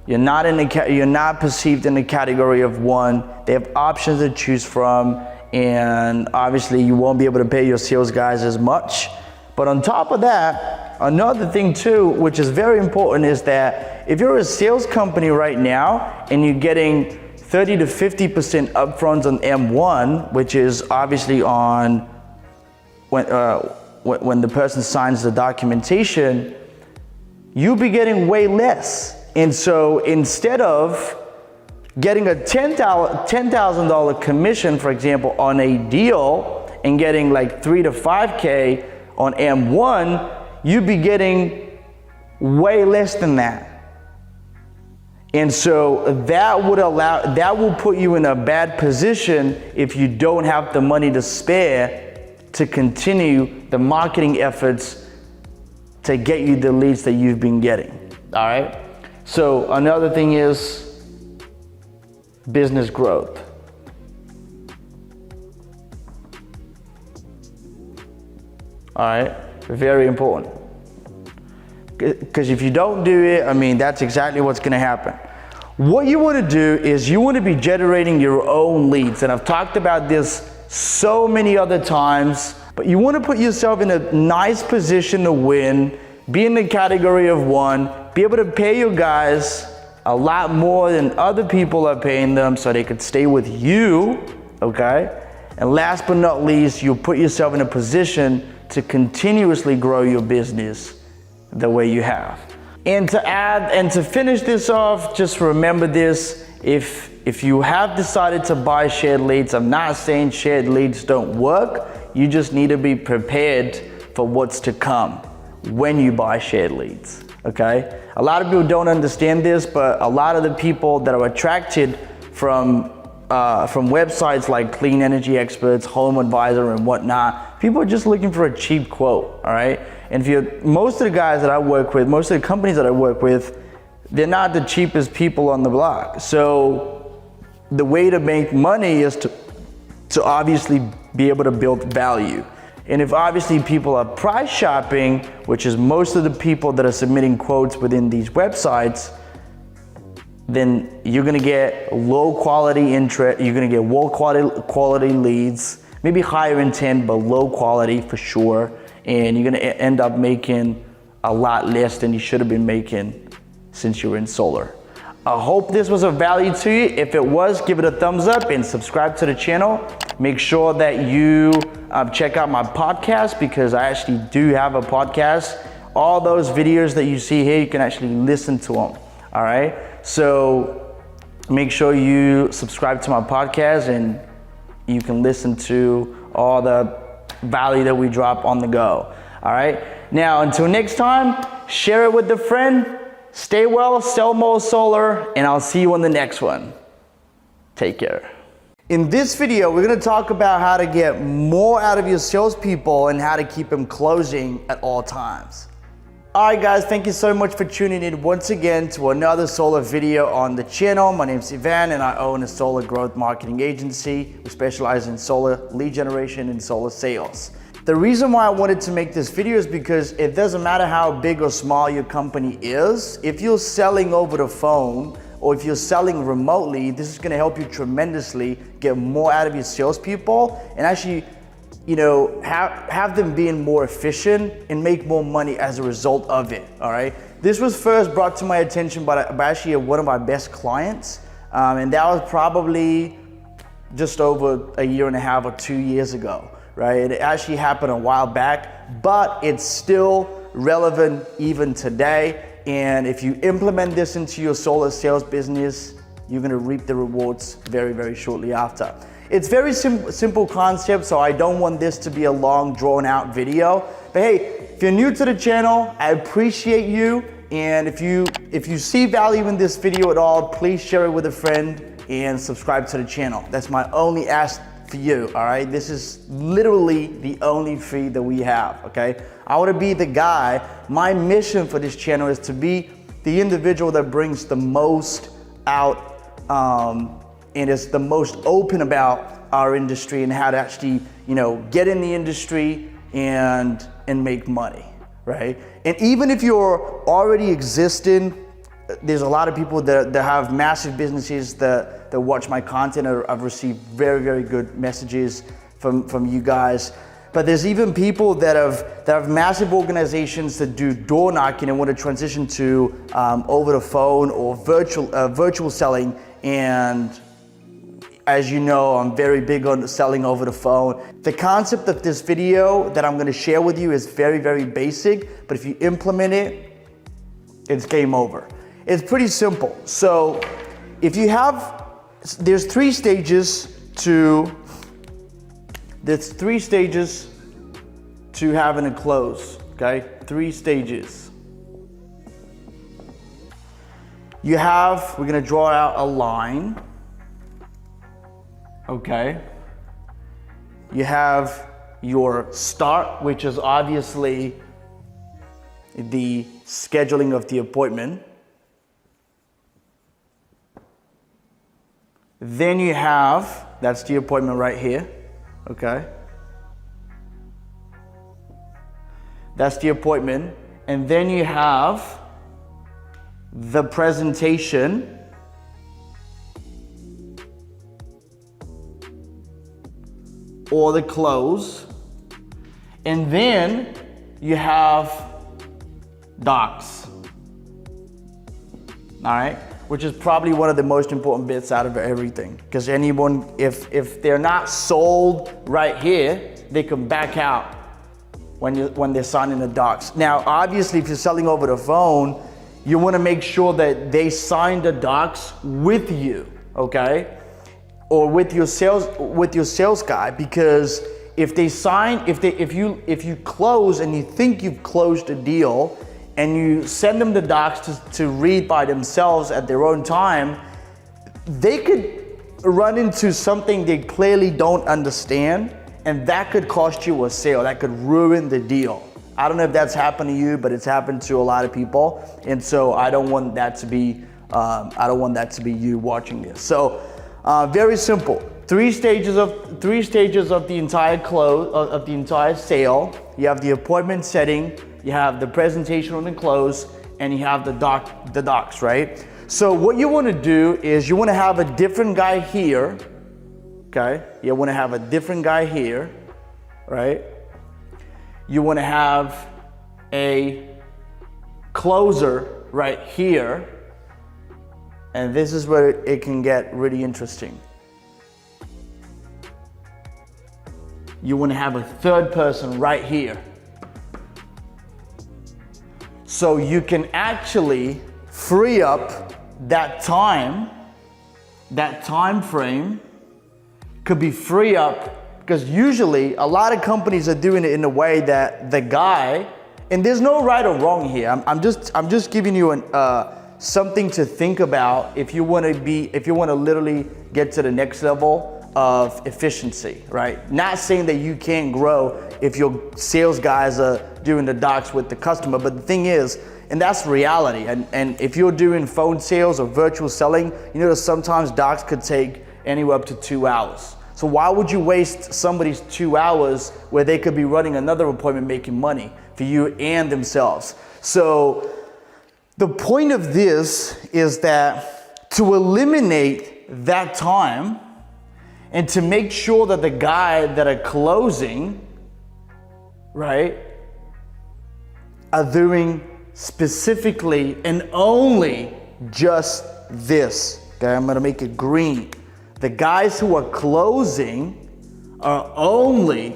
You're not perceived in the category of one. They have options to choose from, and obviously you won't be able to pay your sales guys as much. But on top of that, another thing too, which is very important, is that if you're a sales company right now and you're getting 30 to 50% upfronts on M1, which is obviously on when the person signs the documentation, you'll be getting way less. And so instead of getting a $10,000 commission, for example, on a deal and getting like 3 to 5K on M1, you'd be getting way less than that. And so that will put you in a bad position if you don't have the money to spare to continue the marketing efforts to get you the leads that you've been getting, all right? So another thing is business growth. All right, very important. Because if you don't do it, that's exactly what's gonna happen. What you wanna do is you wanna be generating your own leads. And I've talked about this so many other times, but you want to put yourself in a nice position to win, be in the category of 1, be able to pay your guys a lot more than other people are paying them so they could stay with you, okay? And last but not least, you put yourself in a position to continuously grow your business the way you have. And to add and to finish this off, just remember this, if you have decided to buy shared leads, I'm not saying shared leads don't work, you just need to be prepared for what's to come when you buy shared leads, okay? A lot of people don't understand this, but a lot of the people that are attracted from websites like Clean Energy Experts, Home Advisor, and whatnot, people are just looking for a cheap quote, all right? And most of the guys that I work with, most of the companies that I work with, they're not the cheapest people on the block. So the way to make money is to obviously be able to build value. And if obviously people are price shopping, which is most of the people that are submitting quotes within these websites, then you're gonna get low quality interest, you're gonna get low quality leads, maybe higher intent, but low quality for sure. And you're gonna end up making a lot less than you should have been making since you were in solar. I hope this was of value to you. If it was, give it a thumbs up and subscribe to the channel. Make sure that you check out my podcast, because I actually do have a podcast. All those videos that you see here, you can actually listen to them, all right? So make sure you subscribe to my podcast and you can listen to all the value that we drop on the go, all right? Now, until next time, share it with a friend. Stay well, sell more solar, and I'll see you on the next one. Take care. In this video, we're gonna talk about how to get more out of your salespeople and how to keep them closing at all times. All right, guys, thank you so much for tuning in once again to another solar video on the channel. My name's Ivan, and I own a solar growth marketing agency. We specialize in solar lead generation and solar sales. The reason why I wanted to make this video is because it doesn't matter how big or small your company is, if you're selling over the phone or if you're selling remotely, this is gonna help you tremendously get more out of your salespeople and actually, you know, have them being more efficient and make more money as a result of it, all right? This was first brought to my attention by actually one of my best clients, and that was probably just over 1.5 or 2 years ago. Right? It actually happened a while back, but it's still relevant even today. And if you implement this into your solar sales business, you're gonna reap the rewards very, very shortly after. It's very simple concept, so I don't want this to be a long, drawn out video. But hey, if you're new to the channel, I appreciate you. And if you see value in this video at all, please share it with a friend and subscribe to the channel. That's my only ask for you, all right? This is literally the only fee that we have, okay? I want to be the guy. My mission for this channel is to be the individual that brings the most out and is the most open about our industry and how to actually, you know, get in the industry and make money, right? And even if you're already existing, there's a lot of people that have massive businesses that watch my content. I've received very, very good messages from you guys. But there's even people that have massive organizations that do door knocking and want to transition to over the phone or virtual selling. And as you know, I'm very big on selling over the phone. The concept of this video that I'm going to share with you is very, very basic. But if you implement it, it's game over. It's pretty simple. So if you have, there's three stages to having a close, okay? 3 stages. We're gonna draw out a line, okay? You have your start, which is obviously the scheduling of the appointment. Then you have, that's the appointment right here, okay? That's the appointment. And then you have the presentation. or the close. And then you have docs. All right, which is probably one of the most important bits out of everything, because anyone, if they're not sold right here, they can back out when they're signing the docs. Now, obviously, if you're selling over the phone, you want to make sure that they sign the docs with you, okay, or with your sales guy, because if they sign, if you close and you think you've closed a deal, and you send them the docs to read by themselves at their own time, they could run into something they clearly don't understand, and that could cost you a sale. That could ruin the deal. I don't know if that's happened to you, but it's happened to a lot of people, and so I don't want that to be you watching this. So very simple. Three stages of the entire close of the entire sale. You have the appointment setting, you have the presentation on the close, and you have the docs, right? So what you want to do is you want to have a different guy here, okay? You want to have a different guy here, right? You want to have a closer right here, and this is where it can get really interesting. You want to have a third person right here. So you can actually free up that time frame could be free up, because usually a lot of companies are doing it in a way that the guy, and there's no right or wrong here. I'm just giving you something to think about if you want to literally get to the next level of efficiency, right? Not saying that you can't grow if your sales guys are doing the docs with the customer, but the thing is, and that's reality, and if you're doing phone sales or virtual selling, you know that sometimes docs could take anywhere up to 2 hours. So why would you waste somebody's 2 hours where they could be running another appointment making money for you and themselves? So the point of this is that to eliminate that time, and to make sure that the guy that are closing, right, are doing specifically and only just this. Okay, I'm gonna make it green. The guys who are closing are only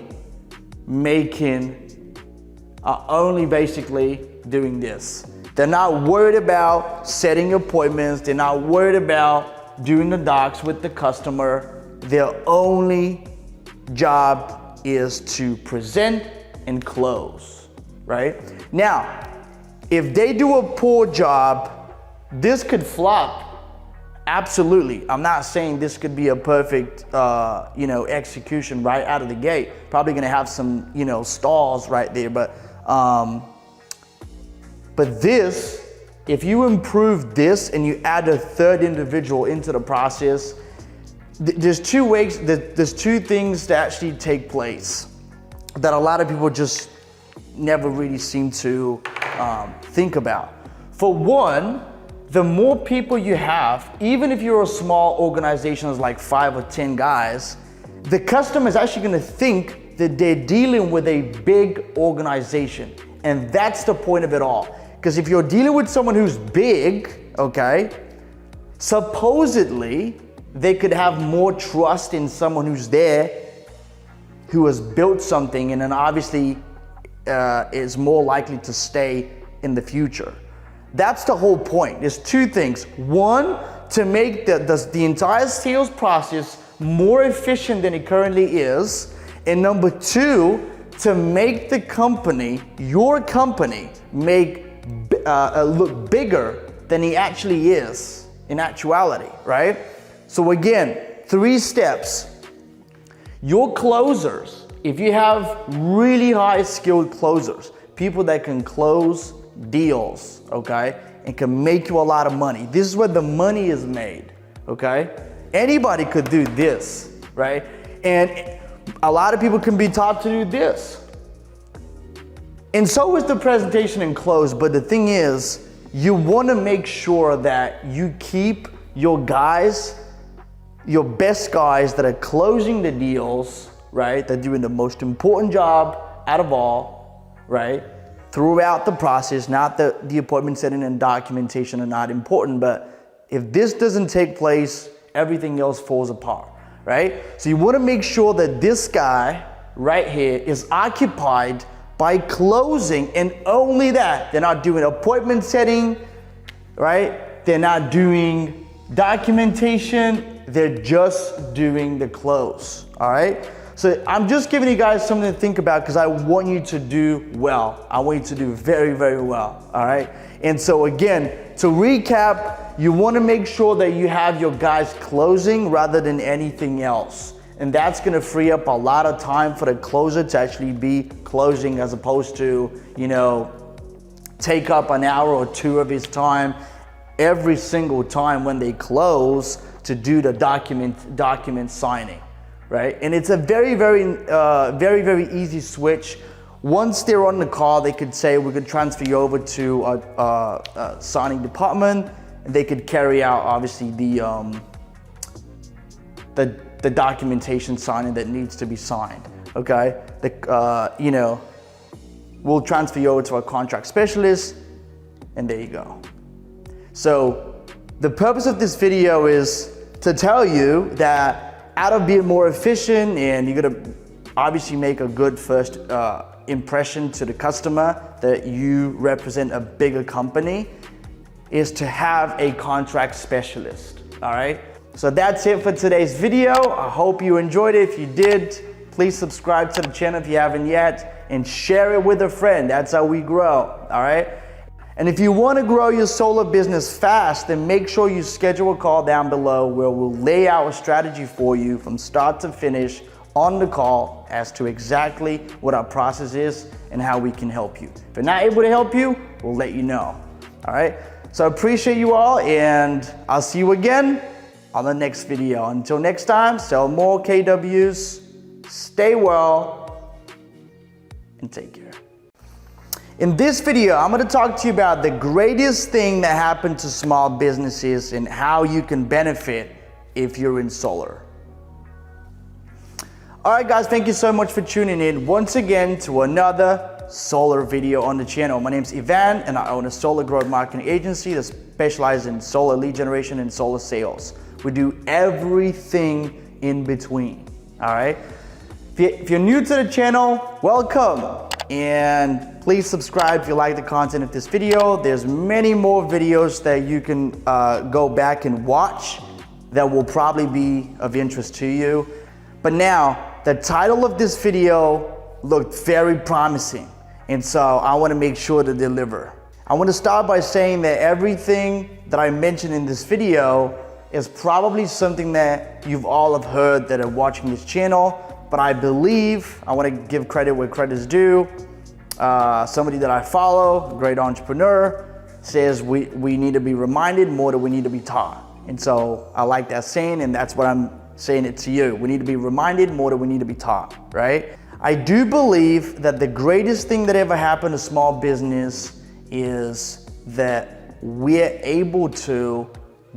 basically doing this. They're not worried about setting appointments. They're not worried about doing the docs with the customer. Their only job is to present and close, right? Now, if they do a poor job, this could flop. Absolutely. I'm not saying this could be a perfect, execution right out of the gate. Probably gonna have some, stalls right there, but this, if you improve this and you add a third individual into the process, there's two things that actually take place that a lot of people just never really seem to think about. For one, the more people you have, even if you're a small organization that's like 5 or 10 guys, the customer is actually gonna think that they're dealing with a big organization. And that's the point of it all. Because if you're dealing with someone who's big, okay, supposedly, they could have more trust in someone who's there, who has built something, and then obviously is more likely to stay in the future. That's the whole point. There's two things. One, to make the entire sales process more efficient than it currently is. And number two, to make the company, your company, look bigger than he actually is in actuality, right? So again, 3 steps. Your closers, if you have really high skilled closers, people that can close deals, okay, and can make you a lot of money. This is where the money is made, okay? Anybody could do this, right? And a lot of people can be taught to do this. And so is the presentation and close, but the thing is, you want to make sure that you keep your guys, your best guys that are closing the deals right? They're doing the most important job out of all, right? Throughout the process, not the appointment setting and documentation are not important, but if this doesn't take place, everything else falls apart, right? So you want to make sure that this guy right here is occupied by closing, and only that. They're not doing appointment setting, right? They're not doing documentation. They're just doing the close, all right? So I'm just giving you guys something to think about because I want you to do well. I want you to do very, very well, all right? And so again, to recap, you want to make sure that you have your guys closing rather than anything else. And that's going to free up a lot of time for the closer to actually be closing, as opposed to, you know, take up an hour or two of his time every single time when they close to do the document signing, right? And it's a very, very easy switch. Once they're on the call, they could say, we could transfer you over to a signing department, and they could carry out, obviously, the documentation signing that needs to be signed, okay? You know, we'll transfer you over to a contract specialist, and there you go. So the purpose of this video is to tell you that out of being more efficient, and you're gonna obviously make a good first impression to the customer that you represent a bigger company, is to have a contract specialist, all right? So that's it for today's video. I hope you enjoyed it. If you did, please subscribe to the channel if you haven't yet, and share it with a friend. That's how we grow, all right? And if you want to grow your solar business fast, then make sure you schedule a call down below where we'll lay out a strategy for you from start to finish on the call as to exactly what our process is and how we can help you. If we're not able to help you, we'll let you know, all right? So I appreciate you all, and I'll see you again on the next video. Until next time, sell more KWs, stay well, and take care. In this video, I'm going to talk to you about the greatest thing that happened to small businesses and how you can benefit if you're in solar. All right, guys, thank you so much for tuning in once again to another solar video on the channel. My name is Ivan, and I own a solar growth marketing agency that specializes in solar lead generation and solar sales. We do everything in between, all right? If you're new to the channel, welcome. And please subscribe if you like the content of this video. There's many more videos that you can go back and watch that will probably be of interest to you. But now, the title of this video looked very promising. And so I want to make sure to deliver. I want to start by saying that everything that I mentioned in this video is probably something that you've all have heard that are watching this channel, but I believe, I want to give credit where credit is due. Somebody that I follow, a great entrepreneur, says we need to be reminded more than we need to be taught. And so I like that saying, and that's what I'm saying it to you. We need to be reminded more than we need to be taught, right? I do believe that the greatest thing that ever happened to small business is that we're able to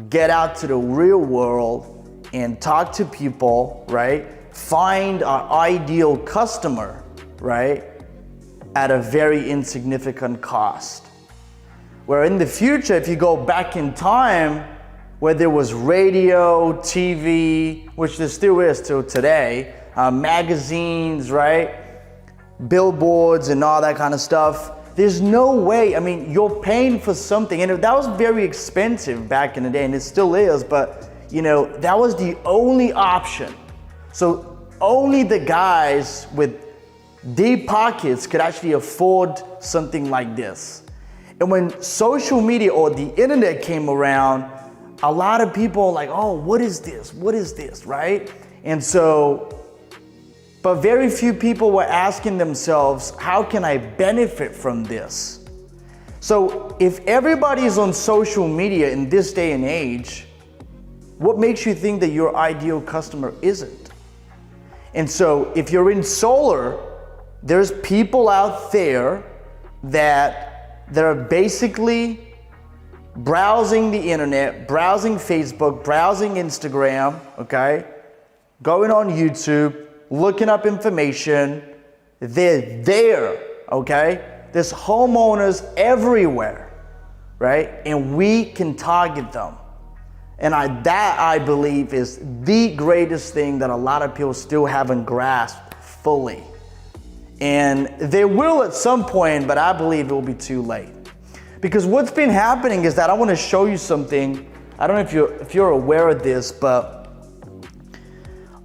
get out to the real world and talk to people, right? Find our ideal customer, right? At a very insignificant cost. Where in the future, if you go back in time, where there was radio, TV, which there still is till today, magazines, right? Billboards and all that kind of stuff. There's no way, I mean, you're paying for something, and that was very expensive back in the day, and it still is, but you know, that was the only option. So only the guys with deep pockets could actually afford something like this. And when social media or the internet came around, a lot of people are like, oh, what is this? What is this, right? And so, but very few people were asking themselves, how can I benefit from this? So if everybody is on social media in this day and age, what makes you think that your ideal customer isn't? And so if you're in solar, there's people out there that are basically browsing the internet, browsing Facebook, browsing Instagram, okay? Going on YouTube, looking up information. They're there, okay? There's homeowners everywhere, right? And we can target them. And that I believe is the greatest thing that a lot of people still haven't grasped fully. And they will at some point, but I believe it will be too late. Because what's been happening is that I want to show you something. I don't know if you're aware of this, but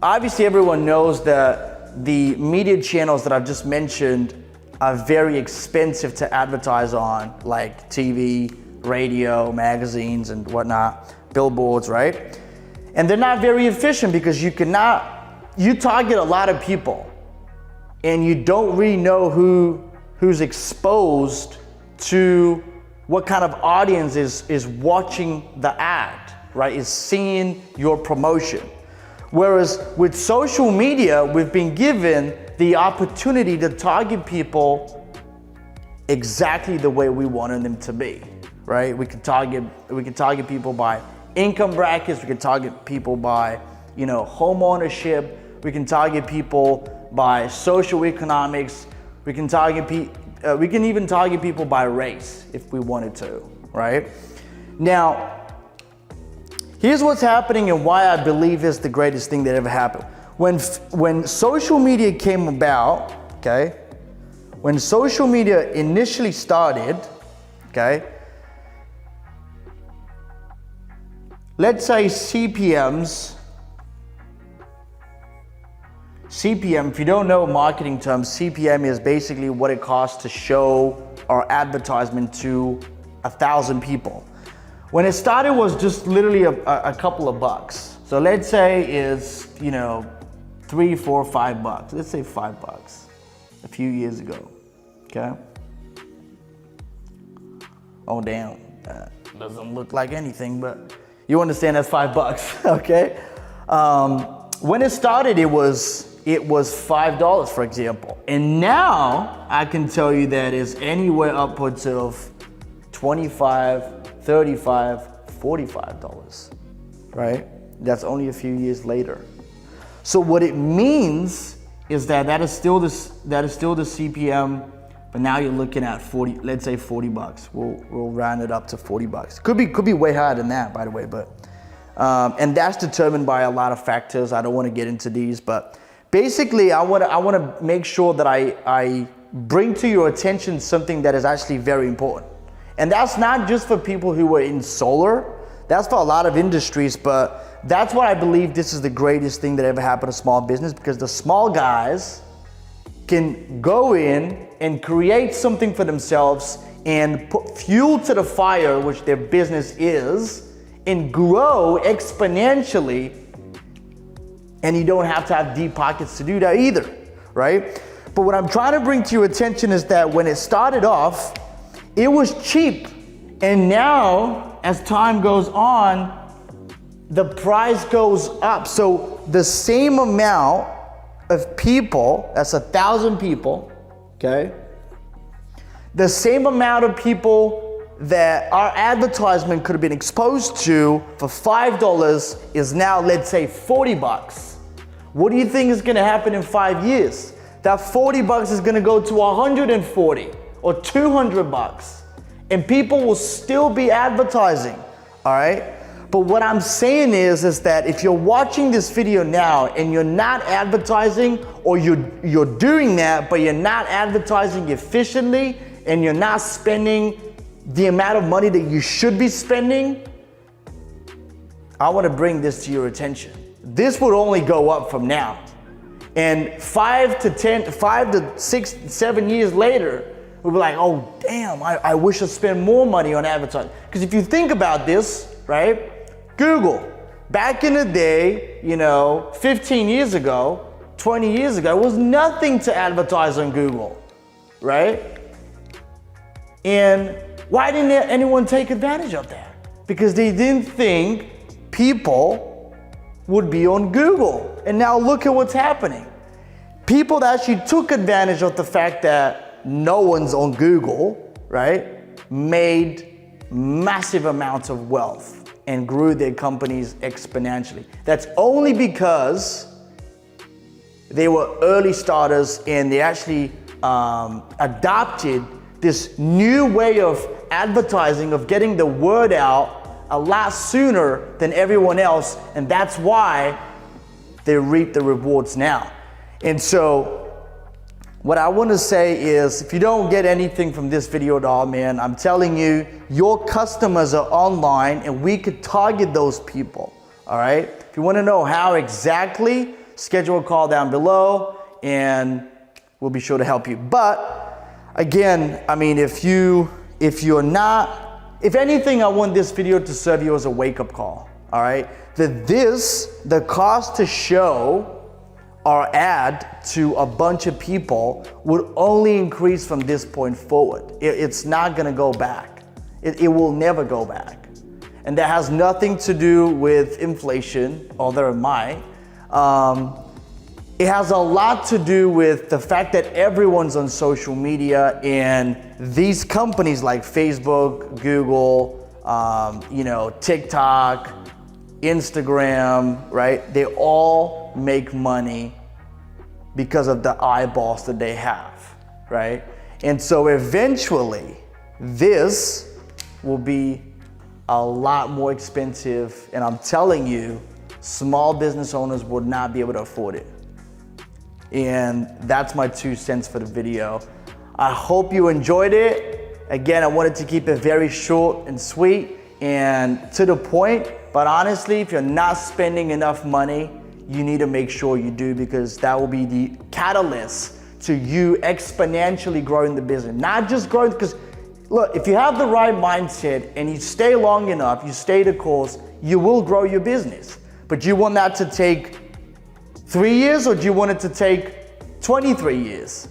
obviously everyone knows that the media channels that I've just mentioned are very expensive to advertise on, like TV, radio, magazines, and whatnot, billboards, right? And they're not very efficient because you target a lot of people and you don't really know who's exposed to what kind of audience is watching the ad, right? Is seeing your promotion. Whereas with social media, we've been given the opportunity to target people exactly the way we wanted them to be, right? We can target people by income brackets. We can target people by, home ownership. We can target people by social economics. We can even target people by race if we wanted to, right? Now, here's what's happening and why I believe it's the greatest thing that ever happened. When social media came about, okay, when social media initially started, okay, let's say CPM, if you don't know marketing terms, CPM is basically what it costs to show our advertisement to 1,000 people. When it started, it was just literally a couple of bucks. So let's say it's, $3, $4, $5. Let's say $5 a few years ago, okay? Oh, damn, that doesn't look like anything, but you understand that's $5, okay? When it started, it was $5, for example. And now I can tell you that it's anywhere upwards of $25, $35, $45, right? That's only a few years later. So what it means is that is still the CPM, but now you're looking at 40, let's say $40. We'll round it up to $40. Could be way higher than that, by the way, but and that's determined by a lot of factors. I don't want to get into these, but basically I want to make sure that I bring to your attention something that is actually very important. And that's not just for people who are in solar, that's for a lot of industries, but that's why I believe this is the greatest thing that ever happened to small business, because the small guys can go in and create something for themselves and put fuel to the fire, which their business is, and grow exponentially. And you don't have to have deep pockets to do that either, right? But what I'm trying to bring to your attention is that when it started off, it was cheap. And now, as time goes on, the price goes up. So the same amount of people, that's 1,000 people, okay? The same amount of people that our advertisement could have been exposed to for $5 is now, let's say, $40. What do you think is gonna happen in 5 years? That $40 is gonna go to $140 or $200, and people will still be advertising, all right? But what I'm saying is that if you're watching this video now and you're not advertising, or you're doing that, but you're not advertising efficiently, and you're not spending the amount of money that you should be spending, I wanna bring this to your attention. This would only go up from now. And 5 to 6, 7 years later, we'll be like, oh damn, I wish I spent more money on advertising. Because if you think about this, right? Google, back in the day, 15 years ago, 20 years ago, it was nothing to advertise on Google, right? And why didn't anyone take advantage of that? Because they didn't think people would be on Google. And now look at what's happening. People that actually took advantage of the fact that no one's on Google, right, made massive amounts of wealth and grew their companies exponentially. That's only because they were early starters and they actually adopted this new way of advertising, of getting the word out a lot sooner than everyone else. And that's why they reap the rewards now. And so what I want to say is, if you don't get anything from this video at all, man, I'm telling you, your customers are online and we could target those people, all right? If you want to know how exactly, schedule a call down below and we'll be sure to help you. But again, I mean, if anything, I want this video to serve you as a wake-up call, all right? The cost to show our ad to a bunch of people would only increase from this point forward. It's not gonna go back. It will never go back. And that has nothing to do with inflation, although it might. It has a lot to do with the fact that everyone's on social media, and these companies like Facebook, Google, TikTok, Instagram, right? They all make money because of the eyeballs that they have, right? And so eventually this will be a lot more expensive, and I'm telling you, small business owners would not be able to afford it. And that's my 2 cents for the video. I hope you enjoyed it. Again, I wanted to keep it very short and sweet and to the point, but honestly, if you're not spending enough money, you need to make sure you do, because that will be the catalyst to you exponentially growing the business. Not just growing, because look, if you have the right mindset and you stay long enough, you stay the course, you will grow your business. But do you want that to take 3 years, or do you want it to take 23 years?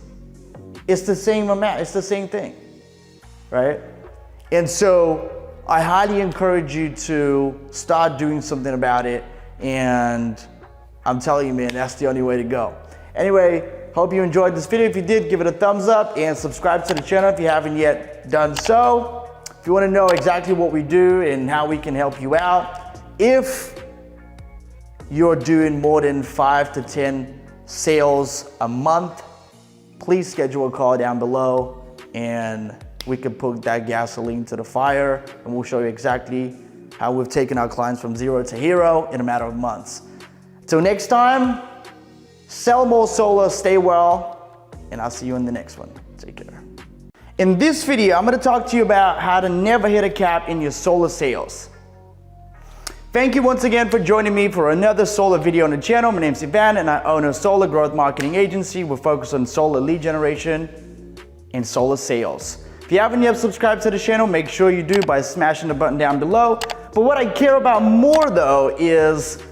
It's the same amount, it's the same thing, right? And so I highly encourage you to start doing something about it, and I'm telling you, man, that's the only way to go. Anyway, hope you enjoyed this video. If you did, give it a thumbs up and subscribe to the channel if you haven't yet done so. If you want to know exactly what we do and how we can help you out, if you're doing more than 5 to 10 sales a month, please schedule a call down below and we can put that gasoline to the fire, and we'll show you exactly how we've taken our clients from 0 to hero in a matter of months. Till next time, sell more solar, stay well, and I'll see you in the next one. Take care. In this video, I'm going to talk to you about how to never hit a cap in your solar sales. Thank you once again for joining me for another solar video on the channel. My name's Ivan and I own a solar growth marketing agency. We're focused on solar lead generation and solar sales. If you haven't yet subscribed to the channel, make sure you do by smashing the button down below. But what I care about more though is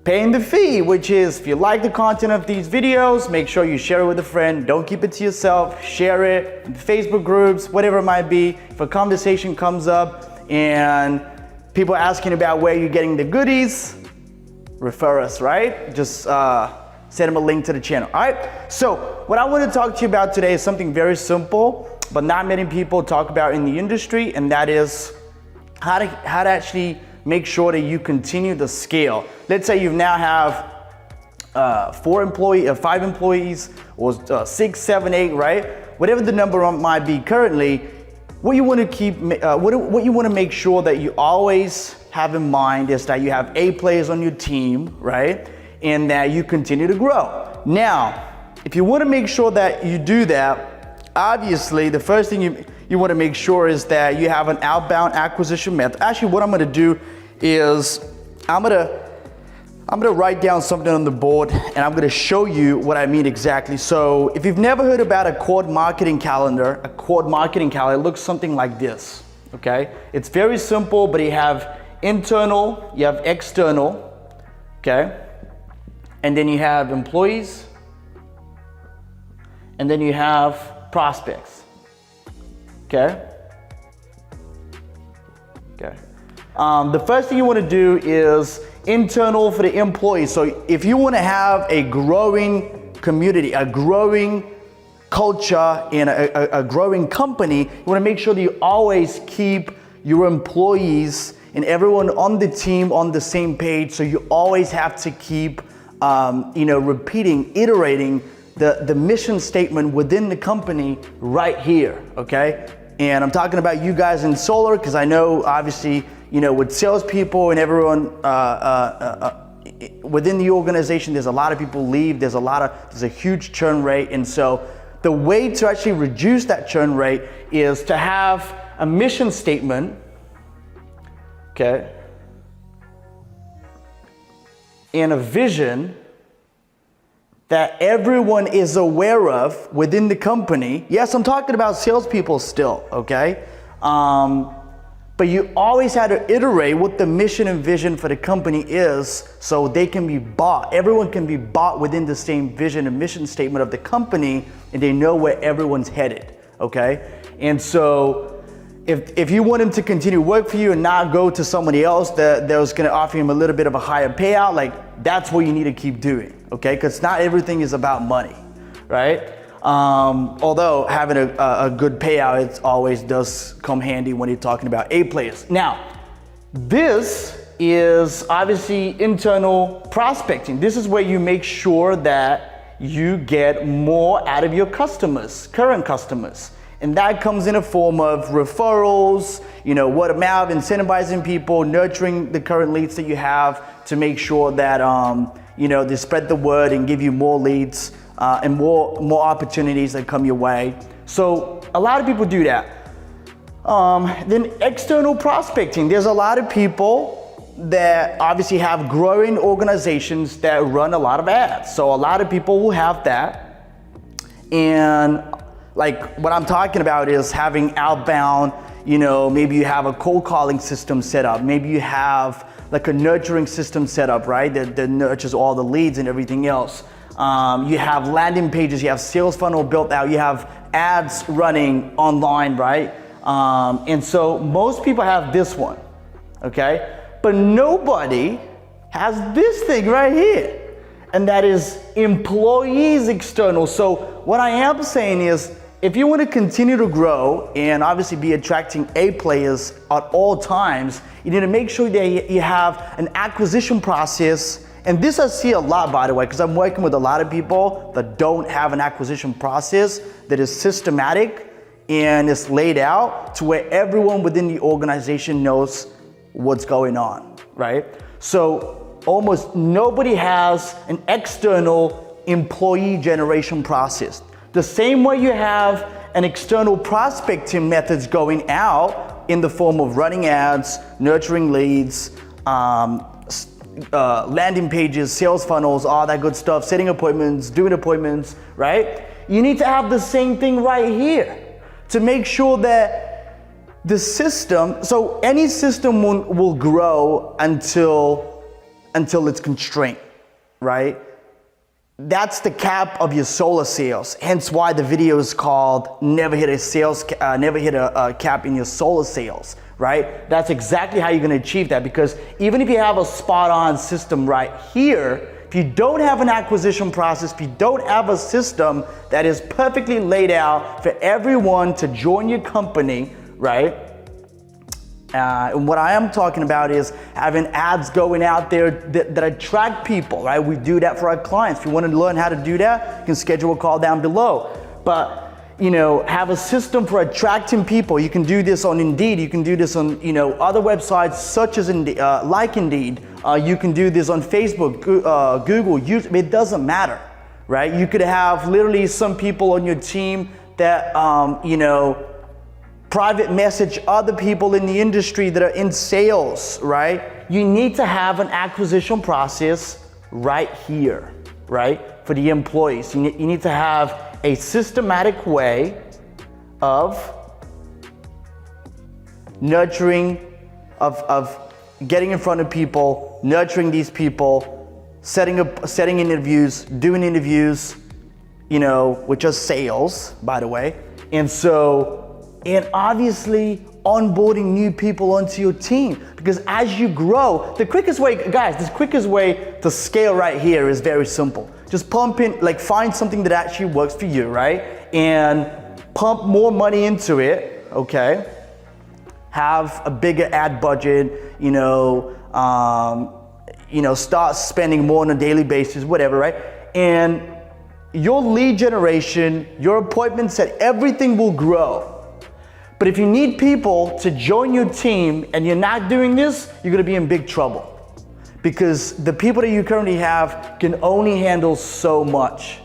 paying the fee, which is, if you like the content of these videos, make sure you share it with a friend. Don't keep it to yourself. Share it in Facebook groups, whatever it might be. If a conversation comes up and people are asking about where you're getting the goodies, refer us, right? Just send them a link to the channel, all right? So what I want to talk to you about today is something very simple, but not many people talk about in the industry, and that is how to actually make sure that you continue to scale. Let's say you now have 5 employees, or 6, 7, 8, right? Whatever the number might be currently, what you want to keep, what you want to make sure that you always have in mind is that you have A players on your team, right? And that you continue to grow. Now, if you want to make sure that you do that, obviously the first thing you want to make sure is that you have an outbound acquisition method. Actually, what I'm going to do is I'm gonna write down something on the board and I'm gonna show you what I mean exactly. So if you've never heard about a quad marketing calendar, looks something like this, okay? It's very simple, but you have internal, you have external, okay? And then you have employees, and then you have prospects, okay? Okay. The first thing you want to do is internal for the employees. So if you want to have a growing community, a growing culture, and a growing company, you want to make sure that you always keep your employees and everyone on the team on the same page. So you always have to keep repeating, iterating the mission statement within the company right here, okay? And I'm talking about you guys in solar because I know obviously, with salespeople and everyone within the organization, there's a lot of people leave, there's a huge churn rate. And so the way to actually reduce that churn rate is to have a mission statement, okay? And a vision that everyone is aware of within the company. Yes, I'm talking about salespeople still, okay? But you always had to iterate what the mission and vision for the company is so they can be bought. Everyone can be bought within the same vision and mission statement of the company, and they know where everyone's headed, okay? And so if you want him to continue to work for you and not go to somebody else that was gonna offer him a little bit of a higher payout, like that's what you need to keep doing, okay? Because not everything is about money, right? Although having a good payout, it always does come handy when you're talking about A players. Now, this is obviously internal prospecting. This is where you make sure that you get more out of your customers, current customers. And that comes in a form of referrals, word of mouth, incentivizing people, nurturing the current leads that you have to make sure that, they spread the word and give you more leads and more opportunities that come your way. So a lot of people do that. Then external prospecting. There's a lot of people that obviously have growing organizations that run a lot of ads. So a lot of people will have that. And like what I'm talking about is having outbound, maybe you have a cold calling system set up. Maybe you have like a nurturing system set up, right? That nurtures all the leads and everything else. You have landing pages, you have sales funnel built out, you have ads running online, right? And so most people have this one, okay? But nobody has this thing right here. And that is employees external. So what I am saying is, if you want to continue to grow and obviously be attracting A players at all times, you need to make sure that you have an acquisition process. And this I see a lot, by the way, because I'm working with a lot of people that don't have an acquisition process that is systematic and is laid out to where everyone within the organization knows what's going on, right? So almost nobody has an external employee generation process. The same way you have an external prospecting methods going out in the form of running ads, nurturing leads, landing pages, sales funnels, all that good stuff, setting appointments, doing appointments, right? You need to have the same thing right here to make sure that the system, so any system will grow until it's constrained, right? That's the cap of your solar sales. Hence why the video is called never hit a cap in your solar sales, right? That's exactly how you're gonna achieve that, because even if you have a spot on system right here, if you don't have an acquisition process, if you don't have a system that is perfectly laid out for everyone to join your company, right? And what I am talking about is having ads going out there that attract people, right? We do that for our clients. If you want to learn how to do that, you can schedule a call down below. But, have a system for attracting people. You can do this on Indeed. You can do this on, other websites such as Indeed, like Indeed. You can do this on Facebook, Google, YouTube. It doesn't matter, right? You could have literally some people on your team that, private message other people in the industry that are in sales, right? You need to have an acquisition process right here, right? For the employees. You need to have a systematic way of nurturing, of getting in front of people, nurturing these people, setting interviews, doing interviews, which are sales, by the way. And obviously onboarding new people onto your team, because as you grow, the quickest way to scale right here is very simple. Just pump in, find something that actually works for you, right? And pump more money into it, okay? Have a bigger ad budget, start spending more on a daily basis, whatever, right? And your lead generation, your appointment set, everything will grow. But if you need people to join your team and you're not doing this, you're gonna be in big trouble. Because the people that you currently have can only handle so much,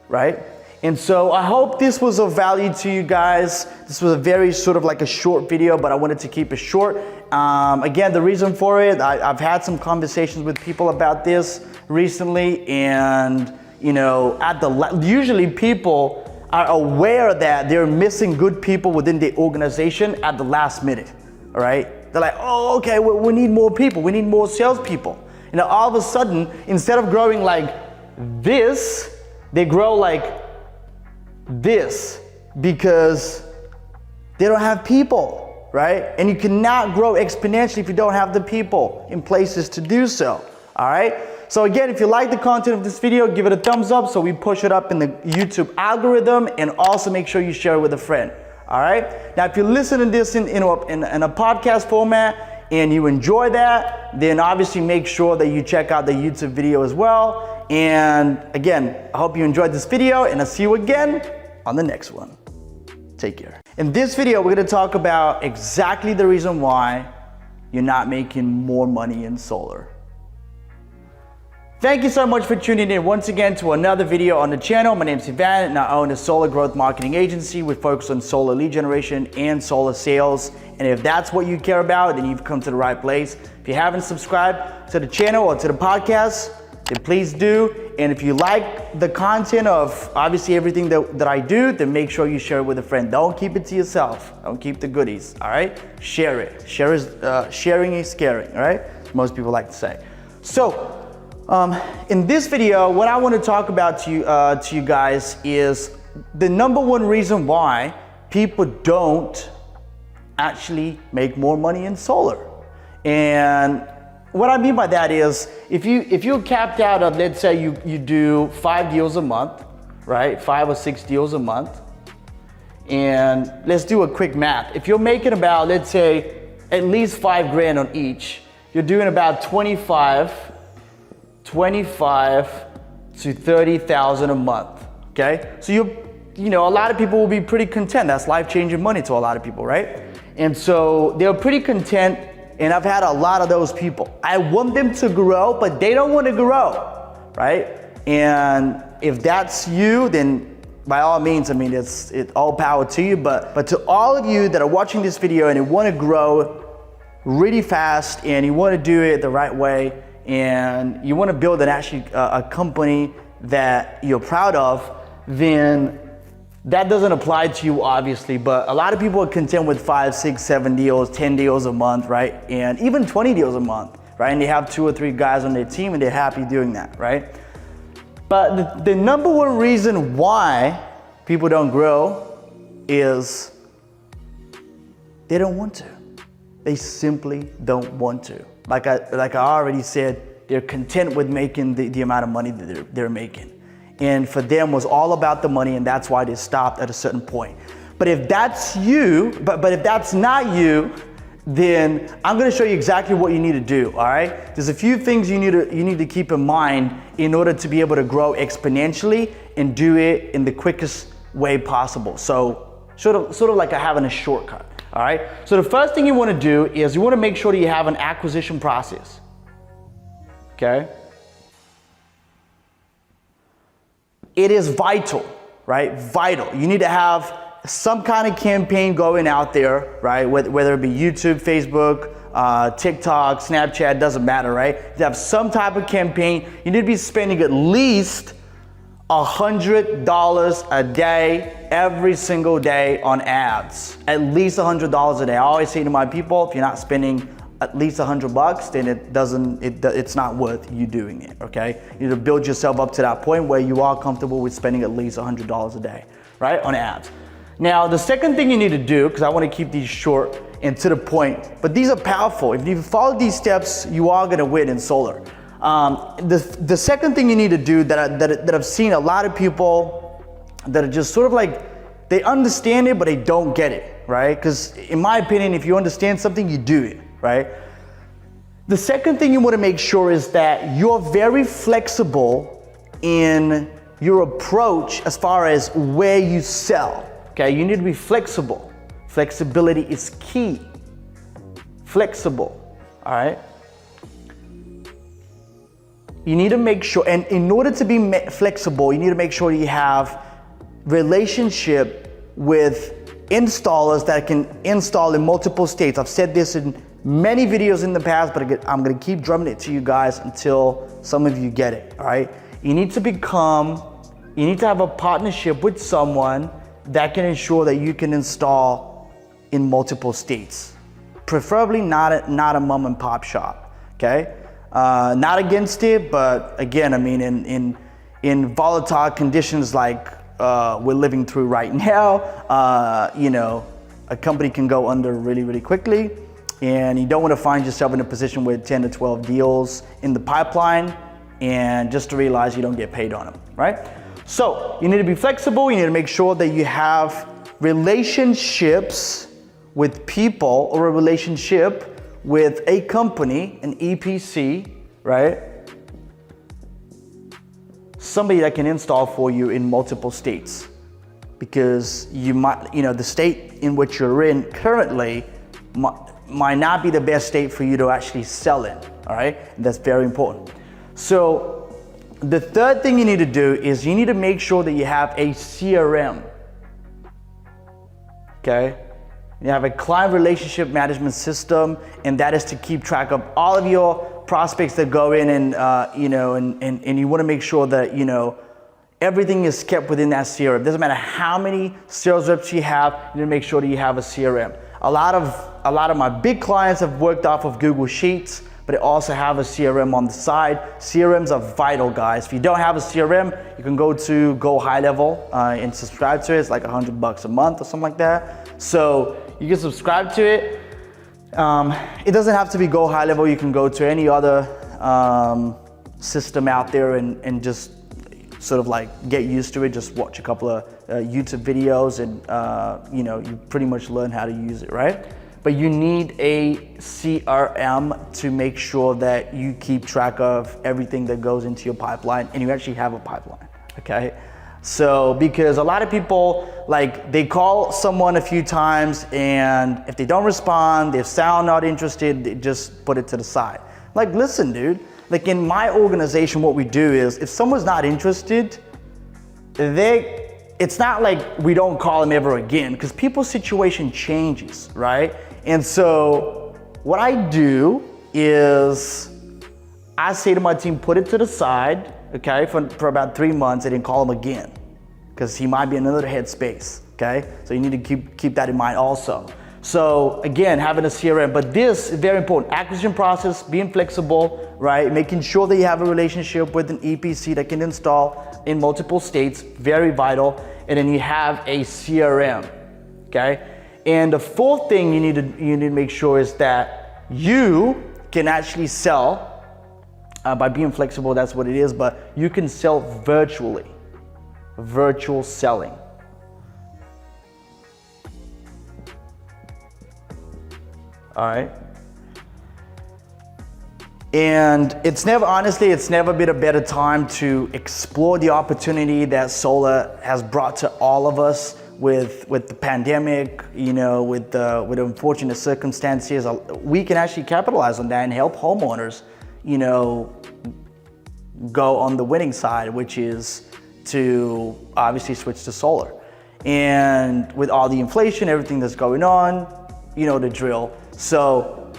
right? And so I hope this was of value to you guys. This was a very sort of like a short video, but I wanted to keep it short. Again, the reason for it, I've had some conversations with people about this recently, and usually people are aware that they're missing good people within the organization at the last minute, all right? They're like, oh, okay, we need more people. We need more salespeople. All of a sudden, instead of growing like this, they grow like this because they don't have people, right? And you cannot grow exponentially if you don't have the people in places to do so, all right? So again, if you like the content of this video, give it a thumbs up so we push it up in the YouTube algorithm, and also make sure you share it with a friend, all right? Now, if you listen to this in a podcast format and you enjoy that, then obviously make sure that you check out the YouTube video as well. And again, I hope you enjoyed this video, and I'll see you again on the next one. Take care. In this video, we're gonna talk about exactly the reason why you're not making more money in solar. Thank you so much for tuning in once again to another video on the channel. My name is Ivan, and I own a solar growth marketing agency. We focus on solar lead generation and solar sales. And if that's what you care about, then you've come to the right place. If you haven't subscribed to the channel or to the podcast, then please do. And if you like the content of obviously everything that I do, then make sure you share it with a friend. Don't keep it to yourself. Don't keep the goodies, all right? Share it. Sharing is caring, all right? Most people like to say. So, in this video, what I want to talk about to you guys is the number one reason why people don't actually make more money in solar. And what I mean by that is, if you're capped out of, let's say you do 5 deals a month, right? 5 or 6 deals a month. And let's do a quick math. If you're making about, let's say, at least $5 grand on each, you're doing about 25 to 30,000 a month, okay? So a lot of people will be pretty content. That's life-changing money to a lot of people, right? And so they're pretty content, and I've had a lot of those people. I want them to grow, but they don't want to grow, right? And if that's you, then by all means, I mean, it's all power to you, but to all of you that are watching this video and you want to grow really fast and you want to do it the right way, and you want to build a company that you're proud of, then that doesn't apply to you, obviously. But a lot of people are content with 5, 6, 7 deals, 10 deals a month, right? And even 20 deals a month, right? And they have 2 or 3 guys on their team and they're happy doing that, right? But the number one reason why people don't grow is they don't want to. They simply don't want to. Like I already said, they're content with making the amount of money that they're making. And for them was all about the money, and that's why they stopped at a certain point. But if that's you, but if that's not you, then I'm gonna show you exactly what you need to do, all right? There's a few things you need to keep in mind in order to be able to grow exponentially and do it in the quickest way possible. So sort of like having a shortcut. All right, so the first thing you want to do is you want to make sure that you have an acquisition process, okay? It is vital, right? Vital. You need to have some kind of campaign going out there, right? Whether it be YouTube, Facebook, TikTok, Snapchat, doesn't matter, right? You have some type of campaign. You need to be spending at least $100 a day, every single day on ads. At least $100 a day. I always say to my people, if you're not spending at least $100, then it's not worth you doing it, okay? You need to build yourself up to that point where you are comfortable with spending at least $100 a day, right, on ads. Now, the second thing you need to do, because I want to keep these short and to the point, but these are powerful. If you follow these steps, you are going to win in solar. The second thing you need to do that I've seen a lot of people that are just sort of like, they understand it, but they don't get it, right? Because in my opinion, if you understand something, you do it, right? The second thing you want to make sure is that you're very flexible in your approach as far as where you sell. Okay, you need to be flexible. Flexibility is key. Flexible, all right? You need to make sure, and in order to be flexible, you need to make sure you have relationship with installers that can install in multiple states. I've said this in many videos in the past, but I'm gonna keep drumming it to you guys until some of you get it, all right? You need to have a partnership with someone that can ensure that you can install in multiple states. Preferably not a mom and pop shop, okay? Not against it, but again, I mean, in volatile conditions like we're living through right now, you know, a company can go under really, really quickly, and you don't want to find yourself in a position with 10 to 12 deals in the pipeline and just to realize you don't get paid on them, right? So you need to be flexible. You need to make sure that you have relationships with people or a relationship with a company, an EPC, right? Somebody that can install for you in multiple states, because you might, you know, the state in which you're in currently might not be the best state for you to actually sell in, all right? And that's very important. So the third thing you need to do is you need to make sure that you have a CRM, okay? You have a client relationship management system, and that is to keep track of all of your prospects that go in and, you know, and you want to make sure that, you know, everything is kept within that CRM. Doesn't matter how many sales reps you have, you need to make sure that you have a CRM. A lot of my big clients have worked off of Google Sheets, but they also have a CRM on the side. CRMs are vital, guys. If you don't have a CRM, you can go to Go High Level and subscribe to it. It's like $100 a month or something like that. So you can subscribe to it. It doesn't have to be Go High Level. You can go to any other system out there and just sort of like get used to it. Just watch a couple of YouTube videos and you know, you pretty much learn how to use it, right? But you need a CRM to make sure that you keep track of everything that goes into your pipeline, and you actually have a pipeline, okay? So, because a lot of people, like, they call someone a few times, and if they don't respond, they sound not interested, they just put it to the side. Like, listen, dude, like in my organization, what we do is if someone's not interested, it's not like we don't call them ever again, because people's situation changes, right? And so what I do is I say to my team, put it to the side, okay, for about 3 months, and then call him again, because he might be in another headspace, okay? So you need to keep that in mind also. So again, having a CRM, but this is very important. Acquisition process, being flexible, right? Making sure that you have a relationship with an EPC that can install in multiple states, very vital. And then you have a CRM, okay? And the fourth thing you need to make sure is that you can actually sell by being flexible. That's what it is, but you can sell virtually, virtual selling. All right. And it's never been a better time to explore the opportunity that solar has brought to all of us with the pandemic, you know, with unfortunate circumstances. We can actually capitalize on that and help homeowners, you know, go on the winning side, which is to obviously switch to solar. And with all the inflation, everything that's going on, you know the drill. So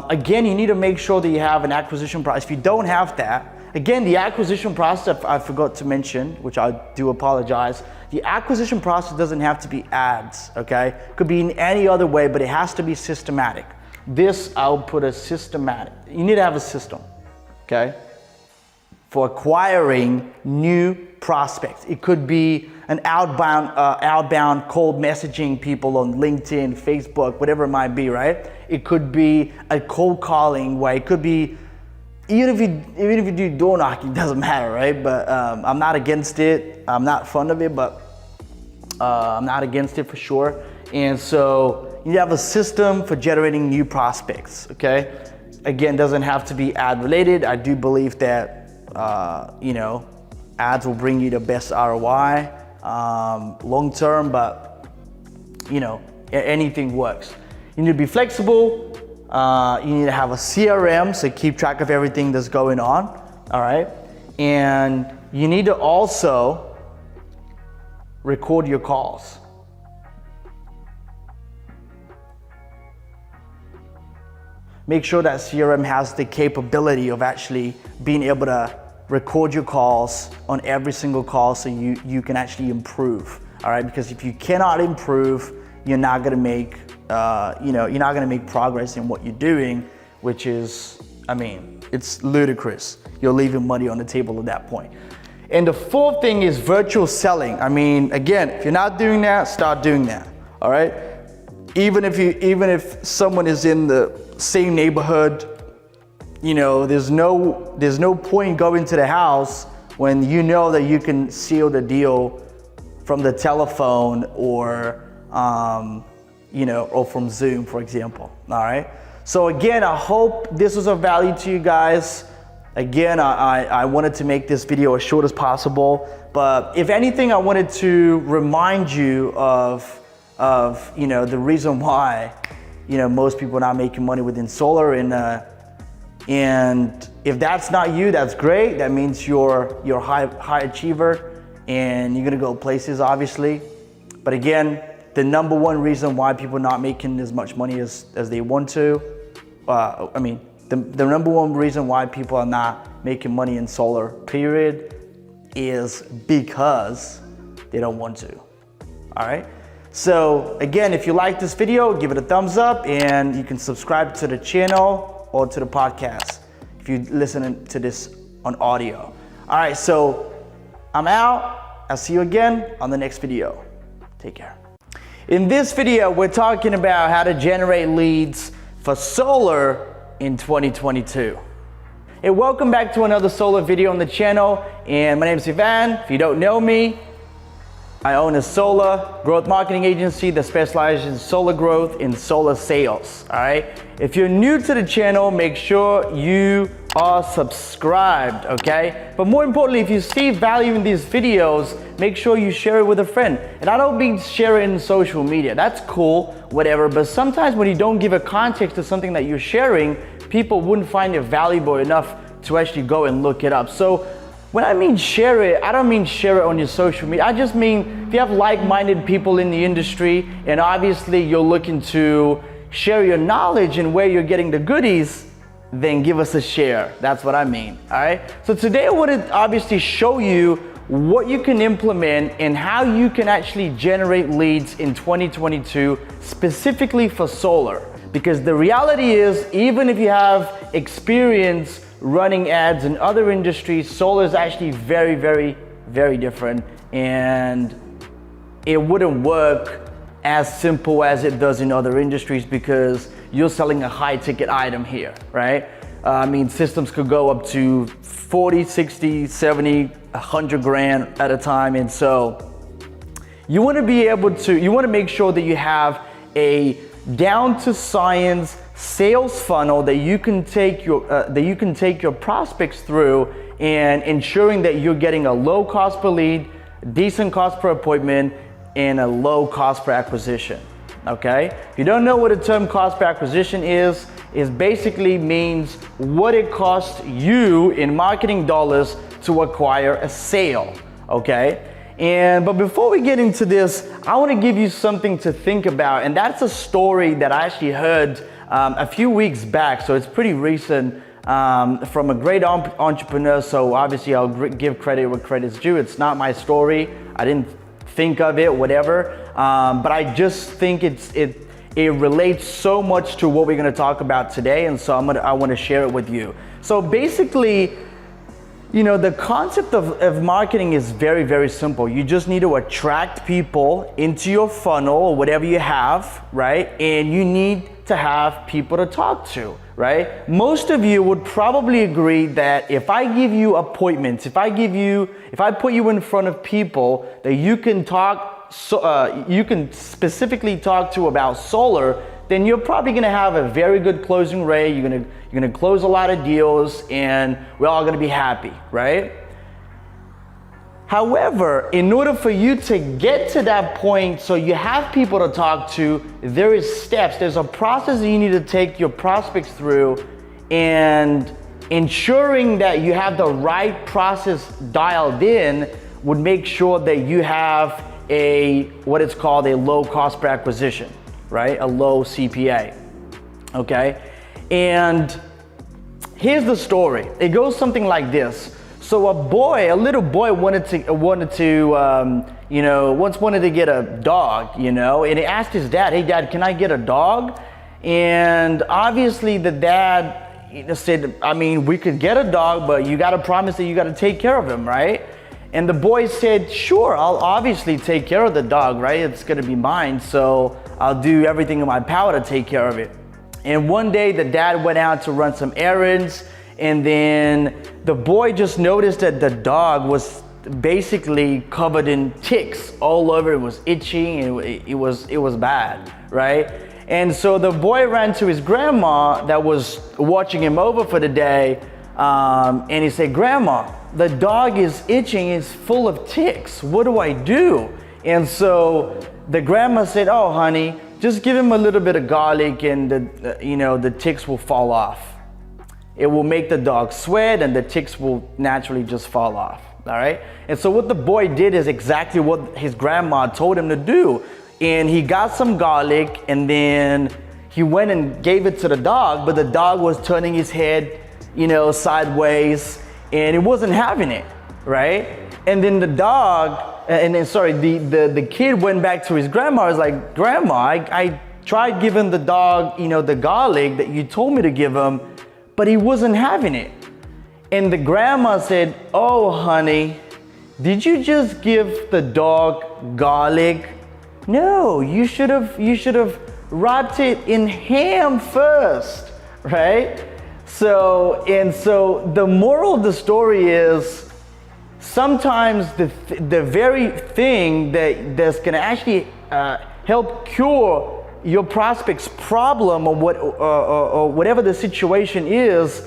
again, you need to make sure that you have an acquisition process. If you don't have that, again, the acquisition process, I forgot to mention, which I do apologize. The acquisition process doesn't have to be ads, okay? Could be in any other way, but it has to be systematic. This, I'll put a systematic. You need to have a system, okay? For acquiring new prospects. It could be an outbound cold messaging people on LinkedIn, Facebook, whatever it might be, right? It could be a cold calling way. It could be, even if you do door knocking, it doesn't matter, right? But I'm not against it. I'm not fond of it, but I'm not against it for sure. And so you have a system for generating new prospects, okay? again, doesn't have to be ad related. I do believe that, you know, ads will bring you the best ROI long term, but you know, anything works. You need to be flexible. You need to have a CRM, so keep track of everything that's going on, all right? And you need to also record your calls. Make sure that CRM has the capability of actually being able to record your calls on every single call so you can actually improve, all right? Because if you cannot improve, you're not gonna make, you know, you're not gonna make progress in what you're doing, which is, I mean, it's ludicrous. You're leaving money on the table at that point. And the fourth thing is virtual selling. I mean, again, if you're not doing that, start doing that, all right? Even if someone is in the same neighborhood, you know, there's no point going to the house when you know that you can seal the deal from the telephone or, you know, or from Zoom, for example, all right? So again, I hope this was of value to you guys. Again, I wanted to make this video as short as possible, but if anything, I wanted to remind you of you know, the reason why, you know, most people are not making money within solar, and if that's not you, that's great. That means you're a high achiever and you're gonna go places, obviously. But again, the number one reason why people are not making as much money as they want to, I mean, the number one reason why people are not making money in solar, period, is because they don't want to, all right? So again, if you like this video, give it a thumbs up, and you can subscribe to the channel or to the podcast if you listen to this on audio. All right, so I'm out. I'll see you again on the next video. Take care. In this video, we're talking about how to generate leads for solar in 2022. Hey, welcome back to another solar video on the channel, and my name is Ivan. If you don't know me, I own a solar growth marketing agency that specializes in solar growth and solar sales, all right? If you're new to the channel, make sure you are subscribed, okay? But more importantly, if you see value in these videos, make sure you share it with a friend. And I don't mean share it in social media. That's cool, whatever, but sometimes when you don't give a context to something that you're sharing, people wouldn't find it valuable enough to actually go and look it up. So when I mean share it, I don't mean share it on your social media. I just mean if you have like-minded people in the industry and obviously you're looking to share your knowledge and where you're getting the goodies, then give us a share. That's what I mean, all right? So today I want to obviously show you what you can implement and how you can actually generate leads in 2022 specifically for solar. Because the reality is, even if you have experience running ads in other industries, solar is actually very, very, very different, and it wouldn't work as simple as it does in other industries because you're selling a high ticket item here, right? I mean, systems could go up to 40, 60, 70, 100 grand at a time. And so you want to be able to, you want to make sure that you have a down to science sales funnel that you can take your prospects through, and ensuring that you're getting a low cost per lead, decent cost per appointment, and a low cost per acquisition. Okay? If you don't know what a term cost per acquisition is basically means what it costs you in marketing dollars to acquire a sale. Okay? But before we get into this, I want to give you something to think about, and that's a story that I actually heard a few weeks back, so it's pretty recent, from a great entrepreneur. So obviously I'll give credit where credit's due. It's not my story. I didn't think of it, whatever. But I just think it relates so much to what we're going to talk about today, and so I want to share it with you. So basically, you know, the concept of marketing is very, very simple. You just need to attract people into your funnel or whatever you have, right? And you need to have people to talk to, right? Most of you would probably agree that if I give you appointments, if I put you in front of people that you can talk, you can specifically talk to about solar, then you're probably gonna have a very good closing rate. You're gonna close a lot of deals, and we're all gonna be happy, right? However, in order for you to get to that point, so you have people to talk to, there is steps. There's a process that you need to take your prospects through, and ensuring that you have the right process dialed in would make sure that you have what it's called a low cost per acquisition, right? A low CPA, okay? And here's the story. It goes something like this. So a little boy once wanted to get a dog, and he asked his dad, "Hey dad, can I get a dog?" And obviously the dad said, "I mean, we could get a dog, but you got to promise that you got to take care of him, right?" And the boy said, "Sure, I'll obviously take care of the dog, right? It's going to be mine, so I'll do everything in my power to take care of it." And one day the dad went out to run some errands, and then the boy just noticed that the dog was basically covered in ticks all over. It was itchy, and it was bad, right? And so the boy ran to his grandma that was watching him over for the day, and he said, "Grandma, the dog is itching, it's full of ticks. What do I do?" And so the grandma said, "Oh, honey, just give him a little bit of garlic, and the ticks will fall off. It will make the dog sweat, and the ticks will naturally just fall off." All right. And so what the boy did is exactly what his grandma told him to do. And he got some garlic, and then he went and gave it to the dog, but the dog was turning his head, sideways, and it wasn't having it, right? And then the kid went back to his grandma. He was like, "Grandma, I tried giving the dog, the garlic that you told me to give him, but he wasn't having it." And the grandma said, "Oh, honey, did you just give the dog garlic? No, you should have wrapped it in ham first, right?" So the moral of the story is, sometimes the very thing that's gonna actually help cure your prospect's problem, or whatever the situation is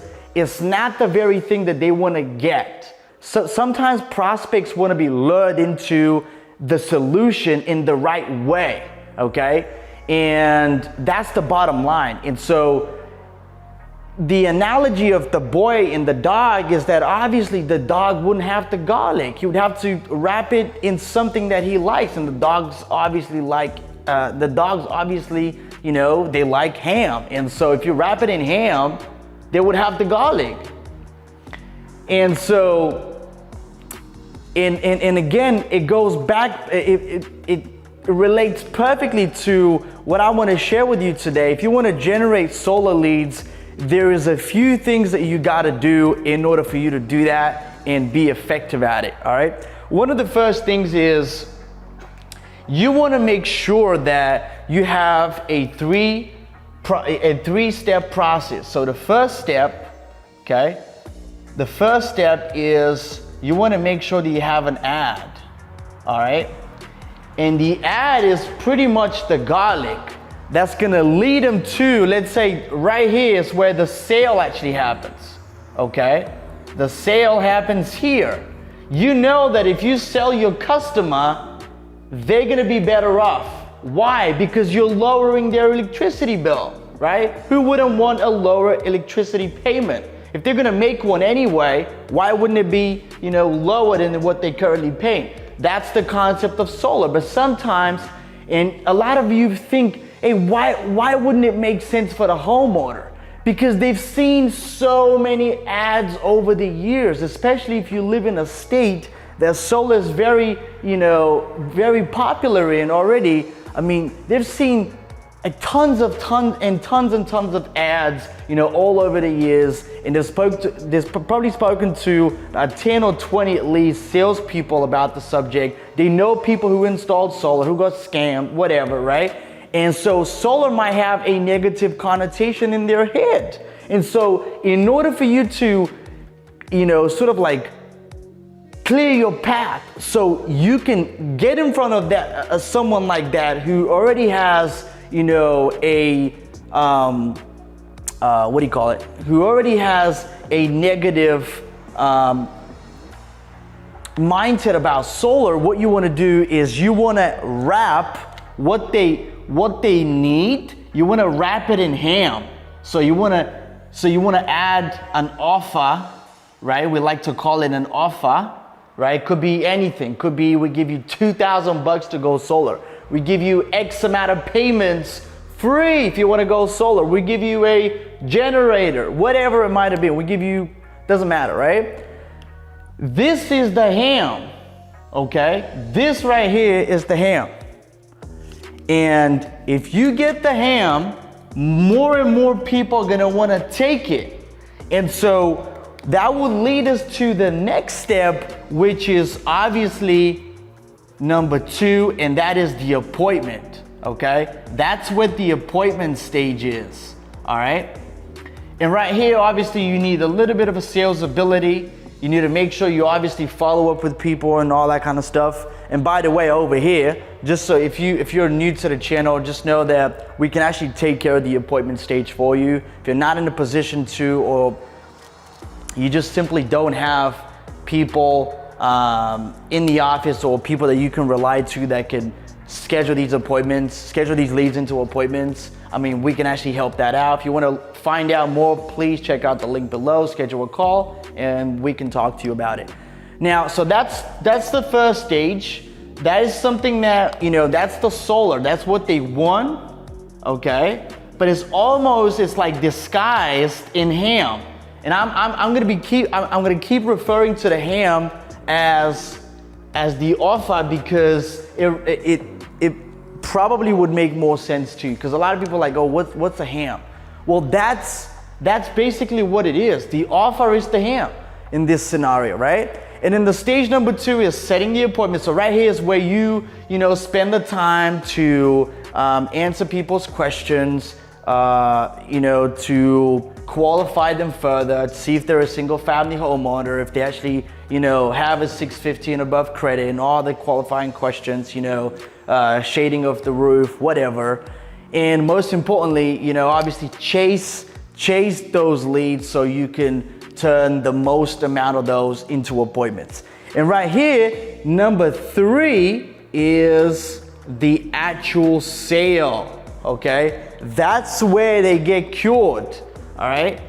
not the very thing that they want to get. So sometimes prospects want to be lured into the solution in the right way, okay? And that's the bottom line. And so the analogy of the boy and the dog is that obviously the dog wouldn't have the garlic. He would have to wrap it in something that he likes, and the dogs obviously they like ham. And so if you wrap it in ham, they would have the garlic. And so and again, it goes back, it relates perfectly to what I want to share with you today. If you want to generate solar leads, there is a few things that you got to do in order for you to do that and be effective at it, all right? One of the first things is you want to make sure that you have a three-step process. So the first step, okay? The first step is you want to make sure that you have an ad, all right? And the ad is pretty much the garlic that's gonna lead them to, let's say right here is where the sale actually happens, okay? The sale happens here. You know that if you sell your customer, they're gonna be better off. Why? Because you're lowering their electricity bill, right? Who wouldn't want a lower electricity payment? If they're gonna make one anyway, why wouldn't it be, lower than what they currently pay? That's the concept of solar. But sometimes, and a lot of you think, hey, why wouldn't it make sense for the homeowner? Because they've seen so many ads over the years, especially if you live in a state that solar is very, very popular in already. I mean, they've seen tons of ads, all over the years, and they've probably spoken to 10 or 20 at least salespeople about the subject. They know people who installed solar, who got scammed, whatever, right? And so solar might have a negative connotation in their head. And so in order for you to, sort of like clear your path so you can get in front of that someone like that who already has you know, what do you call it? Who already has a negative mindset about solar, what you want to do is you want to wrap what they need. You want to wrap it in ham. So you want to add an offer, right? We like to call it an offer, right? Could be anything. Could be we give you $2,000 to go solar. We give you X amount of payments free if you want to go solar. We give you a generator, whatever it might have been. We give you, doesn't matter, right? This is the ham, okay? This right here is the ham. And if you get the ham, more and more people are gonna wanna take it. And so that would lead us to the next step, which is obviously number 2, and that is the appointment, okay? That's what the appointment stage is, all right? And right here, obviously you need a little bit of a sales ability. You need to make sure you obviously follow up with people and all that kind of stuff. And by the way, over here, just so if you're new to the channel, just know that we can actually take care of the appointment stage for you. If you're not in a position to, or you just simply don't have people in the office or people that you can rely to that can schedule these appointments, schedule these leads into appointments, I mean, we can actually help that out. If you want to find out more, please check out the link below, schedule a call, and we can talk to you about it. Now, so that's the first stage. That is something that, you know, that's the solar. That's what they want, okay? But it's almost, it's like disguised in ham. And I'm gonna keep referring to the ham as the offer because it probably would make more sense to you, because a lot of people are like, oh, what's a ham? Well, that's basically what it is. The offer is the ham in this scenario, right? And then the stage number 2 is setting the appointment. So right here is where you spend the time to answer people's questions, to qualify them further, to see if they're a single family homeowner, if they actually, have a 650 and above credit, and all the qualifying questions, shading of the roof, whatever. And most importantly, obviously chase those leads so you can turn the most amount of those into appointments. And right here, number 3 is the actual sale, okay? That's where they get cured, all right?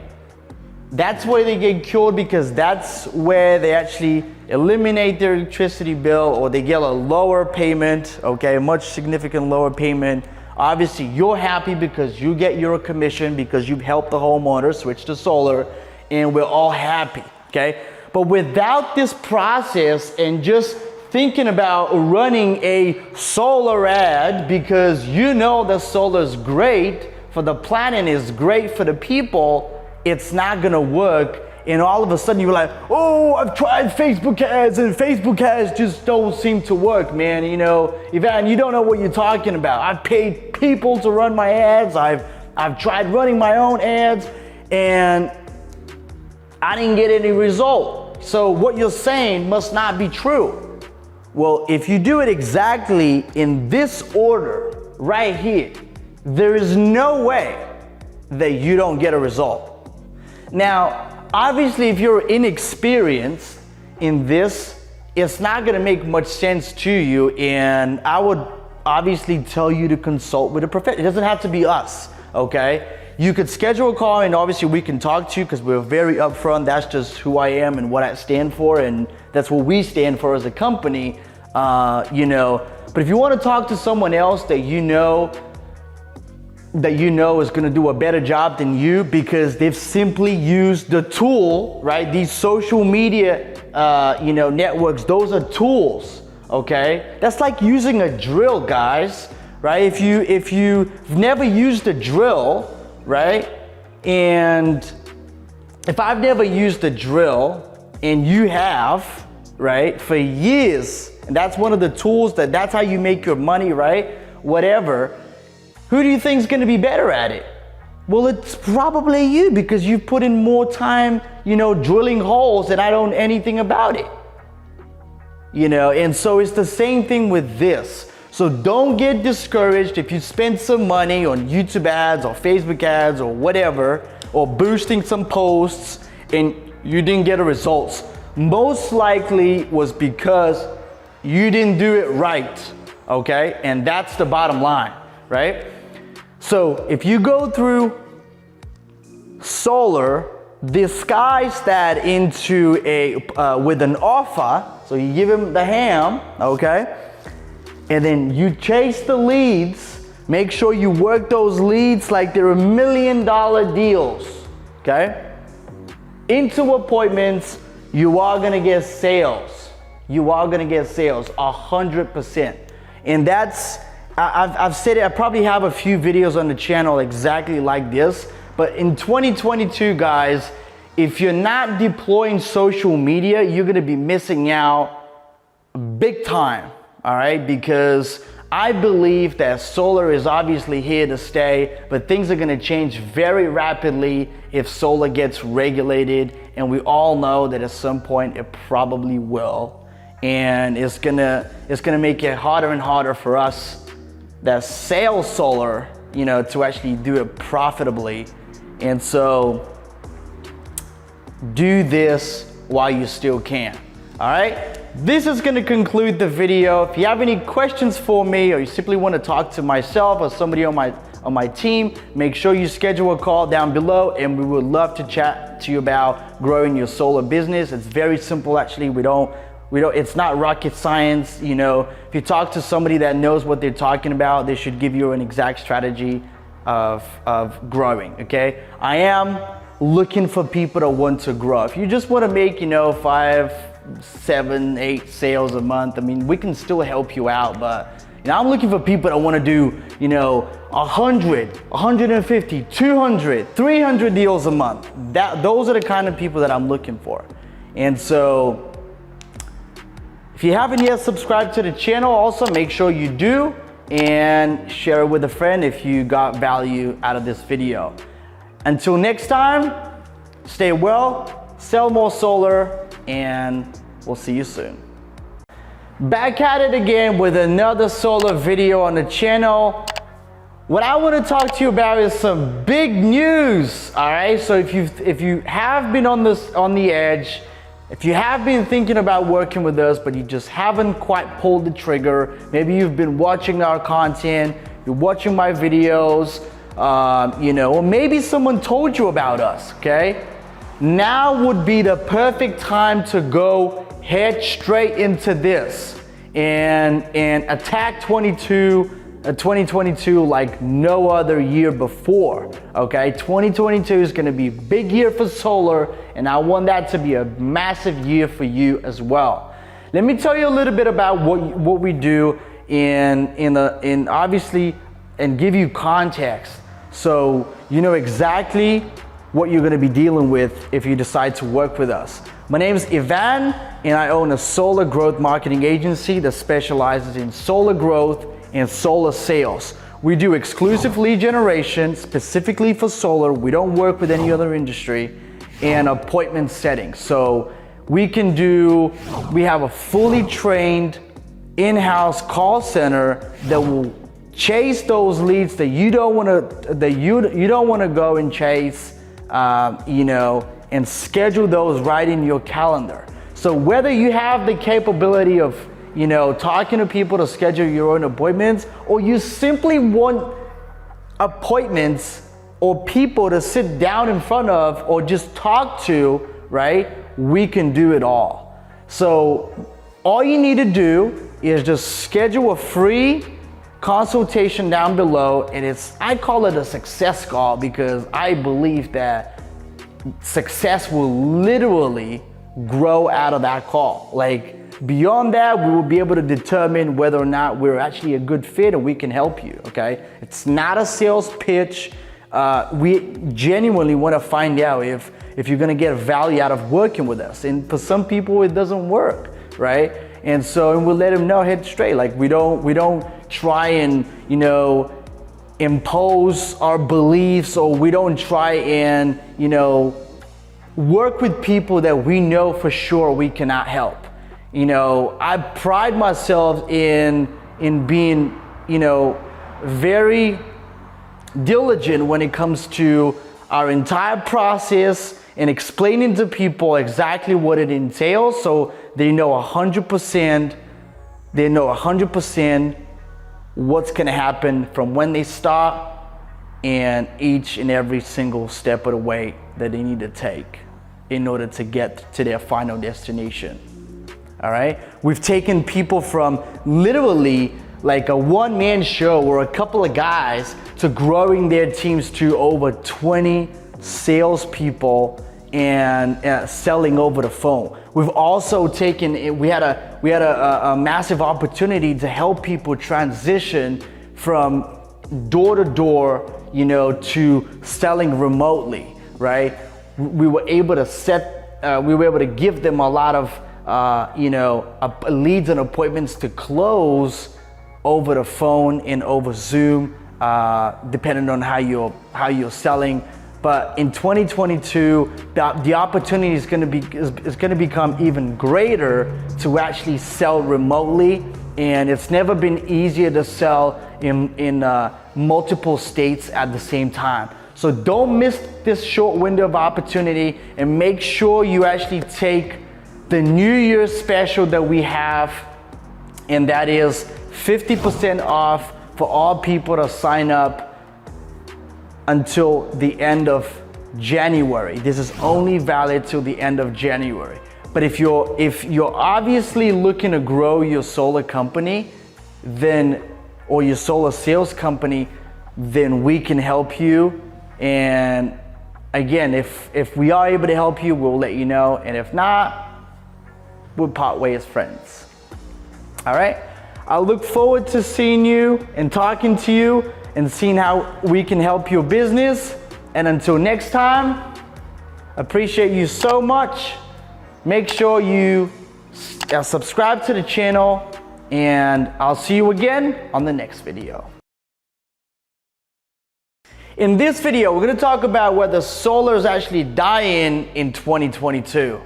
That's where they get cured because that's where they actually eliminate their electricity bill, or they get a lower payment, okay? A much significant lower payment. Obviously, you're happy because you get your commission because you've helped the homeowner switch to solar, and we're all happy, okay? But without this process and just thinking about running a solar ad because the solar is great for the planet, is great for the people, it's not gonna work. And all of a sudden you're like, oh, I've tried Facebook ads and Facebook ads just don't seem to work, man. Ivan, you don't know what you're talking about. I've paid people to run my ads. I've tried running my own ads and I didn't get any result. So what you're saying must not be true. Well, if you do it exactly in this order right here, there is no way that you don't get a result. Now, obviously, if you're inexperienced in this, it's not gonna make much sense to you, and I would obviously tell you to consult with a professional. It doesn't have to be us, okay? You could schedule a call, and obviously we can talk to you because we're very upfront. That's just who I am and what I stand for, and that's what we stand for as a company, But if you want to talk to someone else that you know is going to do a better job than you because they've simply used the tool, right? These social media, networks, those are tools, okay? That's like using a drill, guys, right? If you've never used a drill, right? And if I've never used a drill and you have, right, for years, and that's one of the tools that's how you make your money, right? Whatever. Who do you think is going to be better at it? Well, it's probably you because you've put in more time, drilling holes and I don't know anything about it. And so it's the same thing with this. So don't get discouraged if you spend some money on YouTube ads or Facebook ads or whatever, or boosting some posts and you didn't get a results. Most likely was because you didn't do it right, okay? And that's the bottom line, right? So if you go through solar, disguise that into with an offer, so you give him the ham, okay? And then you chase the leads, make sure you work those leads like they're $1 million deals, okay? Into appointments, you are gonna get sales. You are gonna get sales, 100%. And that's, I've said it, I probably have a few videos on the channel exactly like this, but in 2022, guys, if you're not deploying social media, you're gonna be missing out big time, all right? Because I believe that solar is obviously here to stay, but things are gonna change very rapidly if solar gets regulated, and we all know that at some point it probably will. And it's gonna make it harder and harder for us that sell solar, you know, to actually do it profitably. And so do this while you still can, all right? This is gonna conclude the video. If you have any questions for me, or you simply wanna talk to myself or somebody on my team, make sure you schedule a call down below, and we would love to chat to you about growing your solar business. It's very simple, actually. It's not rocket science. You know, if you talk to somebody that knows what they're talking about, they should give you an exact strategy of growing, okay? I am looking for people that want to grow. If you just want to make, you know, 5, 7, 8 sales a month, I mean, we can still help you out, but you know, I'm looking for people that want to do, you know, 100, 150, 200, 300 deals a month. Those are the kind of people that I'm looking for. And so if you haven't yet subscribed to the channel, also make sure you do, and share it with a friend if you got value out of this video. Until next time, stay well, sell more solar, and we'll see you soon. Back at it again with another solar video on the channel. What I want to talk to you about is some big news, all right? So if you have been on the edge, if you have been thinking about working with us, but you just haven't quite pulled the trigger, maybe you've been watching our content, you're watching my videos, you know, or maybe someone told you about us, okay? Now would be the perfect time to go head straight into this and attack 2022 like no other year before, okay? 2022 is gonna be a big year for solar, and I want that to be a massive year for you as well. Let me tell you a little bit about what we do in obviously, and give you context so you know exactly what you're gonna be dealing with if you decide to work with us. My name is Ivan, and I own a solar growth marketing agency that specializes in solar growth and solar sales. We do exclusive lead generation specifically for solar. We don't work with any other industry, and appointment setting. So we have a fully trained in-house call center that will chase those leads that you don't want to go and chase, you know, and schedule those right in your calendar. So whether you have the capability of, you know, talking to people to schedule your own appointments, or you simply want appointments or people to sit down in front of or just talk to, right? We can do it all. So all you need to do is just schedule a free consultation down below, and I call it a success call because I believe that success will literally grow out of that call. Like beyond that, we will be able to determine whether or not we're actually a good fit and we can help you, okay? It's not a sales pitch. We genuinely want to find out if you're going to get value out of working with us. And for some people, it doesn't work, right? And we'll let them know head straight. Like we don't try and, you know, impose our beliefs, or we don't try and, you know, work with people that we know for sure we cannot help. You know, I pride myself in in being, you know, very diligent when it comes to our entire process and explaining to people exactly what it entails, so they know 100%, what's gonna happen from when they start and each and every single step of the way that they need to take in order to get to their final destination. All right, we've taken people from literally like a one-man show or a couple of guys to growing their teams to over 20 salespeople and selling over the phone. We've also taken, we had a massive opportunity to help people transition from door to door, you know, to selling remotely, right? We were able to give them a lot of, you know, leads and appointments to close over the phone and over Zoom, depending on how you're selling. But in 2022, the opportunity is going to become even greater to actually sell remotely, and it's never been easier to sell in multiple states at the same time. So don't miss this short window of opportunity, and make sure you actually take the New Year's special that we have, and that is 50% off for all people to sign up until the end of January. This is only valid till the end of January. But if you're obviously looking to grow your solar company, then, or your solar sales company, then we can help you. And again, if we are able to help you, we'll let you know. And if not, we'll part ways as friends. All right? I look forward to seeing you and talking to you and seeing how we can help your business. And until next time, appreciate you so much. Make sure you subscribe to the channel, and I'll see you again on the next video. In this video, we're going to talk about whether solar is actually dying in 2022.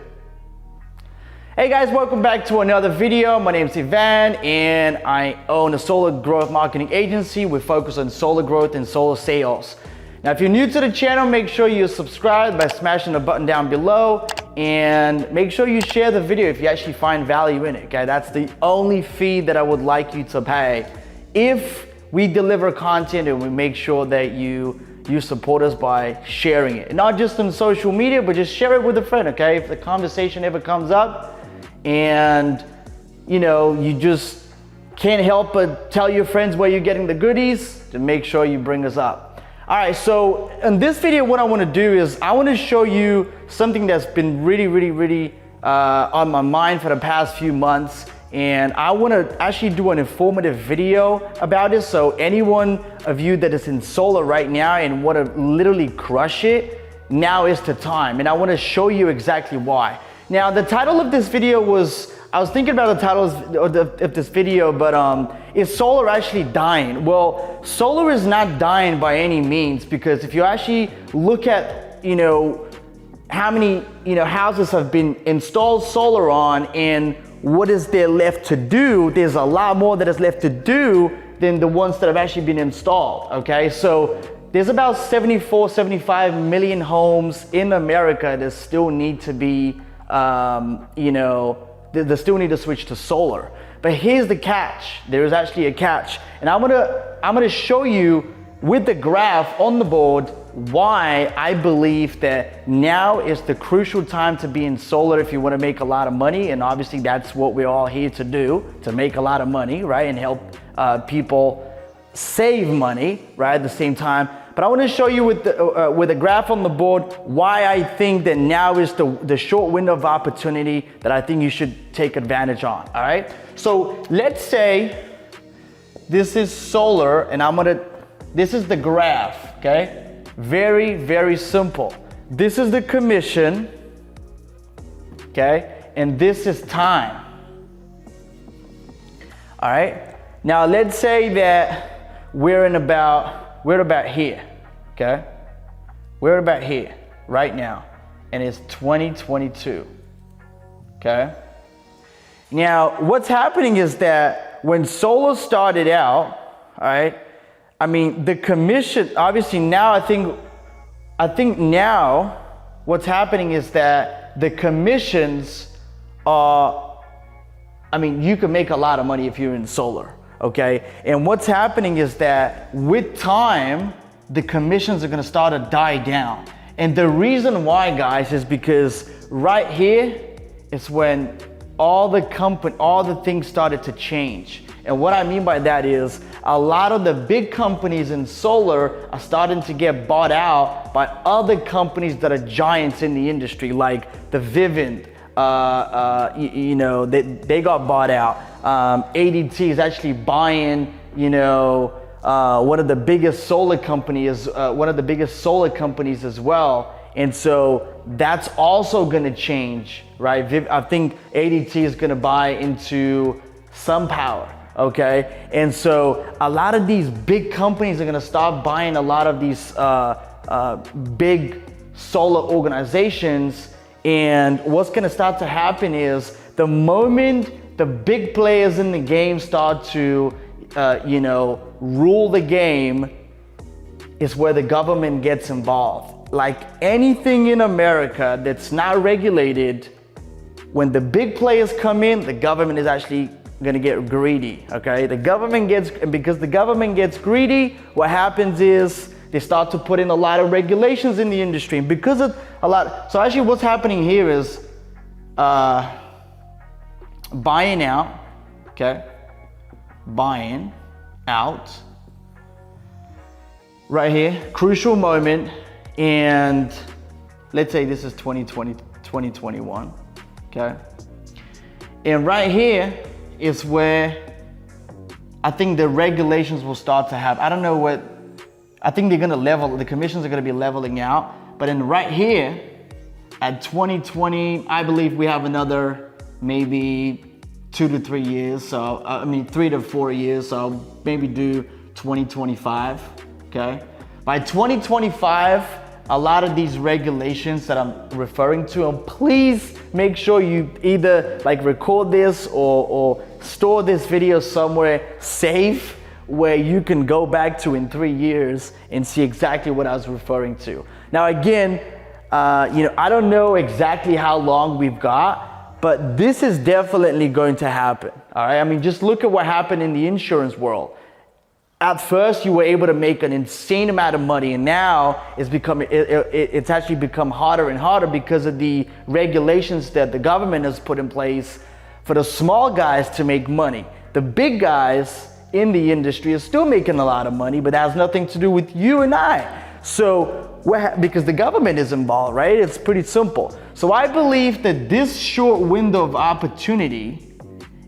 Hey guys, welcome back to another video. My name is Ivan, and I own a solar growth marketing agency. We focus on solar growth and solar sales. Now, if you're new to the channel, make sure you subscribe by smashing the button down below, and make sure you share the video if you actually find value in it, okay? That's the only fee that I would like you to pay. If we deliver content and we make sure that you support us by sharing it. Not just on social media, but just share it with a friend, okay? If the conversation ever comes up and, you know, you just can't help but tell your friends where you're getting the goodies, then make sure you bring us up. All right, so in this video, what I want to do is I want to show you something that's been really on my mind for the past few months, and I want to actually do an informative video about it. So anyone of you that is in solar right now and want to literally crush it, now is the time, and I want to show you exactly why. Now, the title of this video was, I was thinking about the title of this video, but is solar actually dying? Well, solar is not dying by any means, because if you actually look at, you know, how many, you know, houses have been installed solar on and what is there left to do, there's a lot more that is left to do than the ones that have actually been installed, okay? So there's about 75 million homes in America that still need to be, you know, they still need to switch to solar. But here's the catch. There is actually a catch. And I'm gonna show you with the graph on the board why I believe that now is the crucial time to be in solar if you want to make a lot of money. And obviously that's what we're all here to do, to make a lot of money, right? And help people save money, right, at the same time. But I want to show you with a graph on the board why I think that now is the short window of opportunity that I think you should take advantage on, all right? So let's say this is solar, and this is the graph, okay? Very simple. This is the commission, okay? And this is time, all right? Now let's say that we're about here, okay? We're about here right now, and it's 2022, okay? Now, what's happening is that when solar started out, all right, I mean, the commission, obviously now I think now what's happening is that the commissions are, I mean, you can make a lot of money if you're in solar, okay? And what's happening is that with time, the commissions are gonna start to die down. And the reason why, guys, is because right here is when all the things started to change. And what I mean by that is a lot of the big companies in solar are starting to get bought out by other companies that are giants in the industry, like the Vivint, you know, they got bought out. ADT is actually buying, you know, one of the biggest solar companies as well. And so that's also gonna change, right? I think ADT is gonna buy into SunPower, okay? And so a lot of these big companies are gonna start buying a lot of these big solar organizations. And what's gonna start to happen is the moment the big players in the game start to, you know, rule the game, is where the government gets involved. Like anything in America that's not regulated, when the big players come in, the government is actually gonna get greedy, okay? Because the government gets greedy, what happens is they start to put in a lot of regulations in the industry. And because of so actually what's happening here is buying out, okay? Buying out, right here, crucial moment. And let's say this is 2020, 2021, okay? And right here is where I think the regulations will start to have, I don't know what, I think they're gonna level, the commissions are gonna be leveling out. But then right here at 2020, I believe we have another maybe 2 to 3 years. So, I mean, 3 to 4 years. So maybe do 2025, okay? By 2025, a lot of these regulations that I'm referring to, and please make sure you either like record this or store this video somewhere safe where you can go back to in 3 years and see exactly what I was referring to. Now again, you know, I don't know exactly how long we've got, but this is definitely going to happen, all right? I mean, just look at what happened in the insurance world. At first, you were able to make an insane amount of money, and now it's actually become harder and harder because of the regulations that the government has put in place for the small guys to make money. The big guys in the industry are still making a lot of money, but that has nothing to do with you and I. So, because the government is involved, right? It's pretty simple. So I believe that this short window of opportunity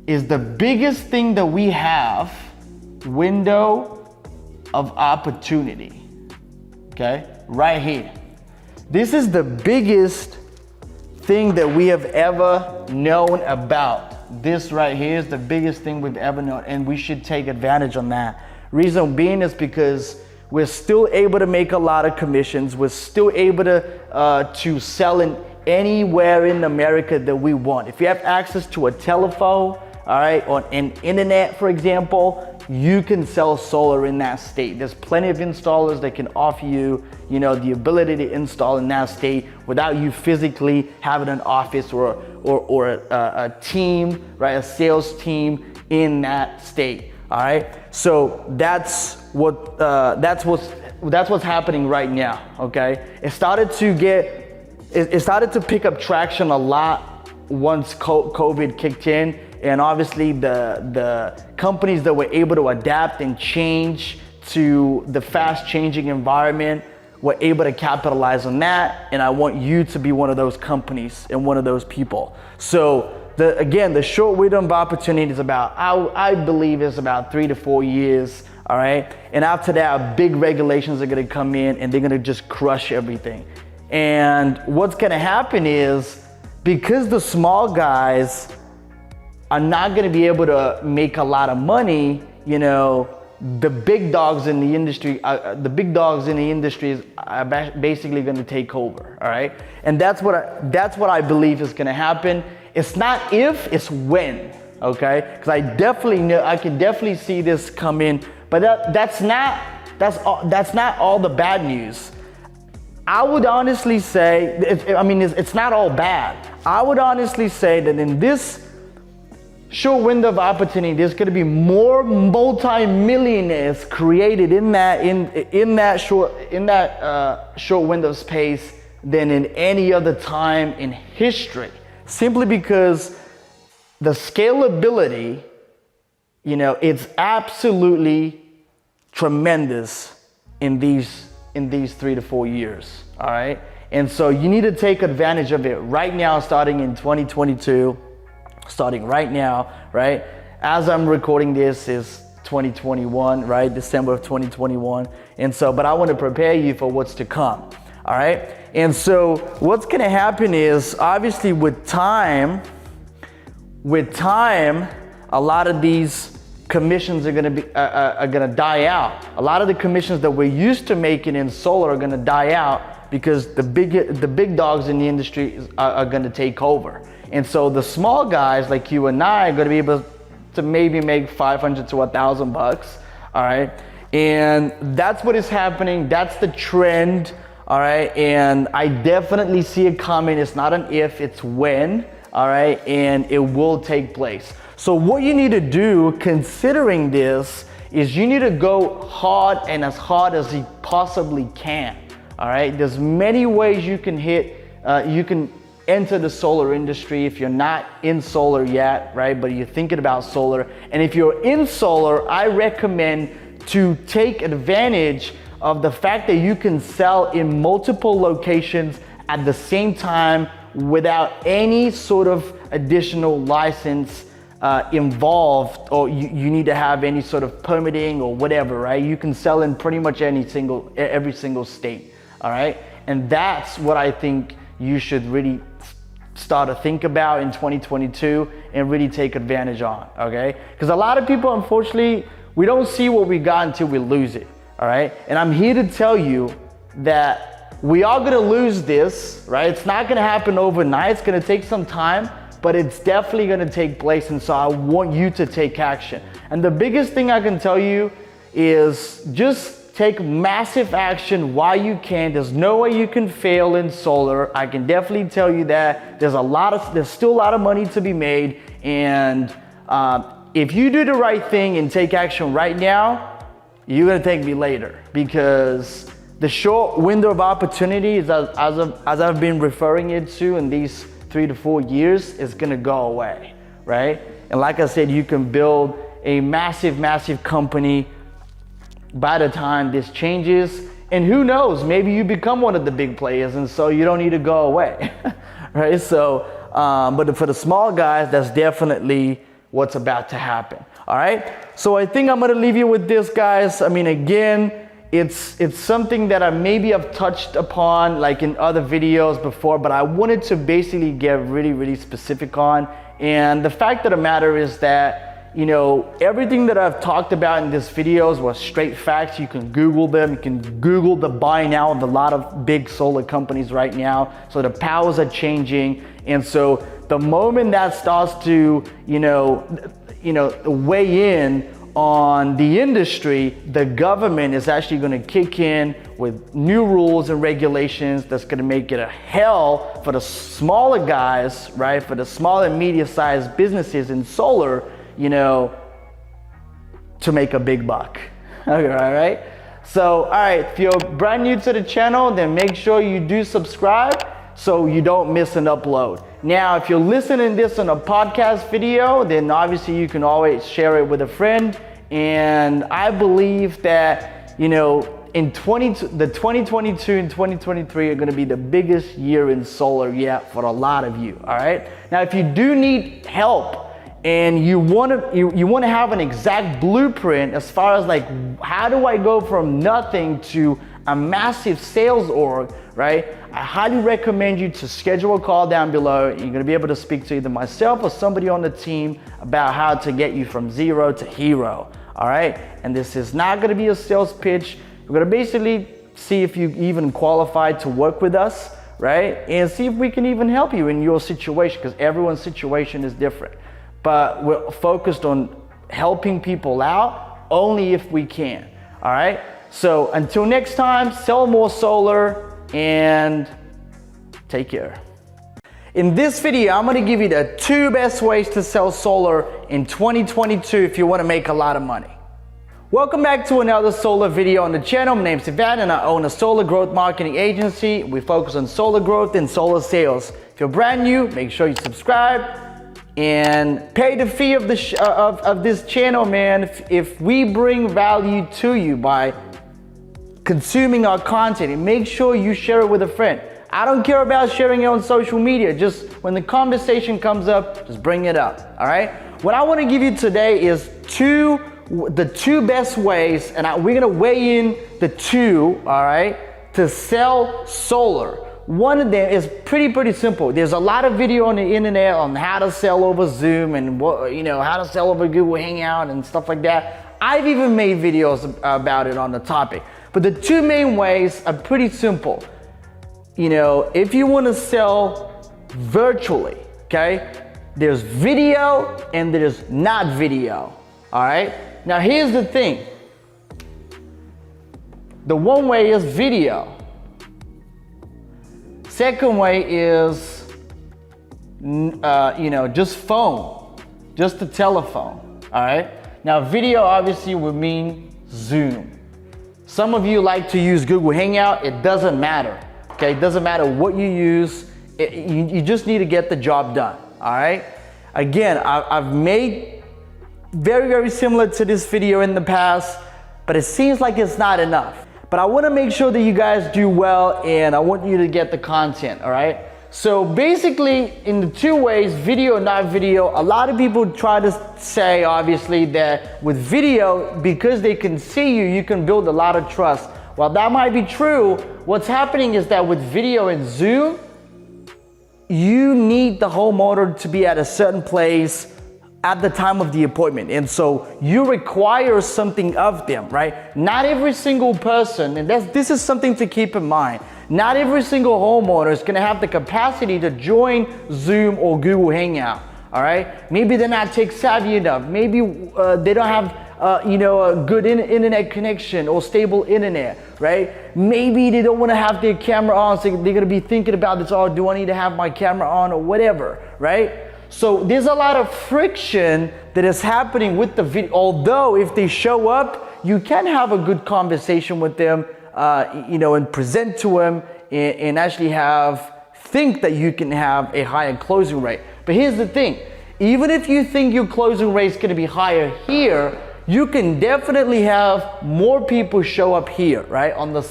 is the biggest thing that we have. Window of opportunity, okay, right here. This is the biggest thing that we have ever known about. This right here is the biggest thing we've ever known, and we should take advantage on that. Reason being is because we're still able to make a lot of commissions. We're still able to sell in anywhere in America that we want. If you have access to a telephone, all right, on an internet, for example, you can sell solar in that state. There's plenty of installers that can offer you, you know, the ability to install in that state without you physically having an office or a team, right, a sales team in that state. All right, so that's what's happening right now. Okay, it started to pick up traction a lot once COVID kicked in. And obviously the companies that were able to adapt and change to the fast changing environment were able to capitalize on that. And I want you to be one of those companies and one of those people. So the short window of opportunity is about, I believe is about 3 to 4 years, all right? And after that, big regulations are gonna come in and they're gonna just crush everything. And what's gonna happen is, because the small guys are not gonna be able to make a lot of money, you know, the big dogs in the industry, are basically gonna take over, all right? And that's what I believe is gonna happen. It's not if, it's when, okay? Because I definitely know, I can definitely see this come in, but that's not all the bad news. I would honestly say, it's not all bad. I would honestly say that in this short window of opportunity, there's going to be more multi-millionaires created in that short window of space than in any other time in history. Simply because the scalability, it's absolutely tremendous in these 3 to 4 years. All right, and so you need to take advantage of it right now, starting in 2022. Starting right now, right? As I'm recording this is 2021, right? December of 2021. And so, but I want to prepare you for what's to come, all right? And so what's going to happen is, obviously with time, a lot of these commissions are going to die out. A lot of the commissions that we're used to making in solar are going to die out because the big dogs in the industry are going to take over. And so the small guys like you and I are going to be able to maybe make $500 to $1,000, all right? And that's what is happening. That's the trend, all right? And I definitely see it coming. It's not an if, it's when, all right? And it will take place. So what you need to do, considering this, is you need to go hard and as hard as you possibly can, all right? There's many ways you can enter the solar industry if you're not in solar yet, right? But you're thinking about solar. And if you're in solar, I recommend to take advantage of the fact that you can sell in multiple locations at the same time without any sort of additional license involved, or you need to have any sort of permitting or whatever, right? You can sell in pretty much every single state, all right? And that's what I think you should really start to think about in 2022 and really take advantage on, okay? Because a lot of people, unfortunately, we don't see what we got until we lose it, all right? And I'm here to tell you that we are gonna lose this, right? It's not gonna happen overnight, it's gonna take some time, but it's definitely gonna take place, and so I want you to take action. And the biggest thing I can tell you is just take massive action while you can. There's no way you can fail in solar. I can definitely tell you that. There's still a lot of money to be made, and if you do the right thing and take action right now, you're gonna thank me later, because the short window of opportunity, as I've been referring it to in these 3 to 4 years, is gonna go away, right? And like I said, you can build a massive company by the time this changes, and who knows, maybe you become one of the big players, and so you don't need to go away, right? So, but for the small guys, that's definitely what's about to happen, all right? So I think I'm gonna leave you with this, guys. I mean, again, it's something that I maybe have touched upon like in other videos before, but I wanted to basically get really specific on. And the fact of the matter is that, everything that I've talked about in these videos was straight facts. You can Google them. You can Google the buy now of a lot of big solar companies right now. So the powers are changing. And so the moment that starts to, weigh in on the industry, the government is actually going to kick in with new rules and regulations that's going to make it a hell for the smaller guys, right? For the small and medium-sized businesses in solar, to make a big buck. Okay, all right? So, all right, if you're brand new to the channel, then make sure you do subscribe so you don't miss an upload. Now, if you're listening to this on a podcast video, then obviously you can always share it with a friend. And I believe that, in the 2022 and 2023 are gonna be the biggest year in solar yet for a lot of you, all right? Now, if you do need help, and you want to have an exact blueprint as far as like, how do I go from nothing to a massive sales org, right? I highly recommend you to schedule a call down below. You're going to be able to speak to either myself or somebody on the team about how to get you from zero to hero, all right? And this is not going to be a sales pitch. We're going to basically see if you even qualify to work with us, right? And see if we can even help you in your situation, because everyone's situation is different. but we're focused on helping people out only if we can. All right. So until next time, sell more solar and take care. In this video, I'm gonna give you the 2 best ways to sell solar in 2022 if you wanna make a lot of money. Welcome back to another solar video on the channel. My name's Ivan and I own a solar growth marketing agency. We focus on solar growth and solar sales. If you're brand new, make sure you subscribe and pay the fee of this channel, man. If we bring value to you by consuming our content, and make sure you share it with a friend. I don't care about sharing it on social media. Just when the conversation comes up, just bring it up, all right? What I wanna give you today is the two best ways, and we're gonna weigh in the 2, all right, to sell solar. One of them is pretty simple. There's a lot of video on the internet on how to sell over Zoom and how to sell over Google Hangout and stuff like that. I've even made videos about it on the topic. But the 2 main ways are pretty simple. If you want to sell virtually, okay, there's video and there's not video, all right? Now here's the thing. The one way is video. Second way is, just phone, just the telephone, all right? Now video obviously would mean Zoom. Some of you like to use Google Hangout. It doesn't matter. Okay, it doesn't matter what you use, you just need to get the job done, all right? Again, I've made very similar to this video in the past, but it seems like it's not enough. But I wanna make sure that you guys do well and I want you to get the content, all right? So basically, in the 2 ways, video or not video, a lot of people try to say, obviously, that with video, because they can see you, you can build a lot of trust. While that might be true, what's happening is that with video and Zoom, you need the homeowner to be at a certain place at the time of the appointment. And so you require something of them, right? Not every single person, and this is something to keep in mind, not every single homeowner is gonna have the capacity to join Zoom or Google Hangout, all right? Maybe they're not tech savvy enough. Maybe they don't have a good internet connection or stable internet, right? Maybe they don't want to have their camera on, so they're going to be thinking about this, oh, do I need to have my camera on or whatever, right? So there's a lot of friction that is happening with the video. Although if they show up, you can have a good conversation with them, and present to them and actually think that you can have a higher closing rate. But here's the thing, even if you think your closing rate is going to be higher here, you can definitely have more people show up here, right? On the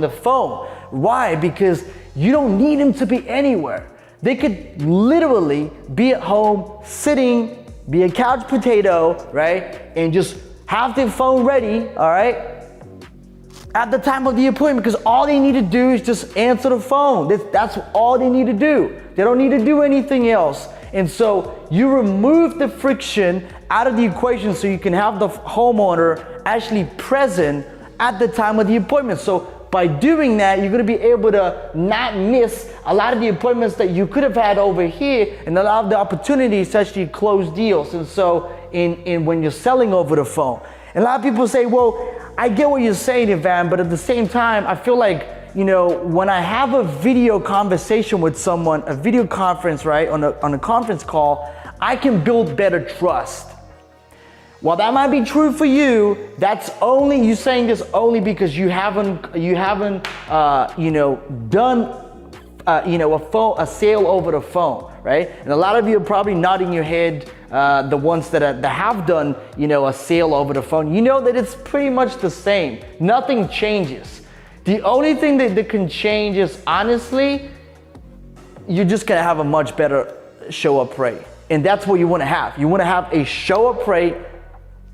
phone. Why? Because you don't need them to be anywhere. They could literally be at home, sitting, be a couch potato, right? And just have their phone ready, all right? At the time of the appointment, because all they need to do is just answer the phone. That's all they need to do. They don't need to do anything else. And so you remove the friction out of the equation so you can have the homeowner actually present at the time of the appointment. So by doing that, you're gonna be able to not miss a lot of the appointments that you could have had over here and a lot of the opportunities to actually close deals. And so when you're selling over the phone. And a lot of people say, well, I get what you're saying, Ivan, but at the same time, I feel like, when I have a video conversation with someone, a video conference, right, on a conference call, I can build better trust. While that might be true for you, you saying this only because you haven't done a sale over the phone, right? And a lot of you are probably nodding your head, the ones that have done, a sale over the phone. You know that it's pretty much the same. Nothing changes. The only thing that can change is, honestly, you're just gonna have a much better show up rate. And that's what you wanna have. You wanna have a show up rate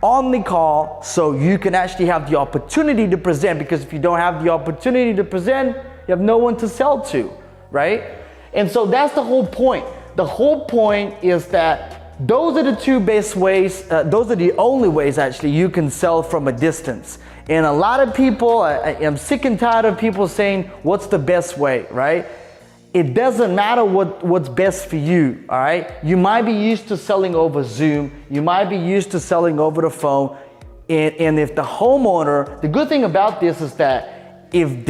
on the call so you can actually have the opportunity to present, because if you don't have the opportunity to present, you have no one to sell to, right? And so that's the whole point. The whole point is that those are the 2 best ways, those are the only ways actually you can sell from a distance. And a lot of people, I'm sick and tired of people saying, what's the best way, right? it doesn't matter what's best for you, all right? You might be used to selling over Zoom. You might be used to selling over the phone. And if the homeowner, the good thing about this is that if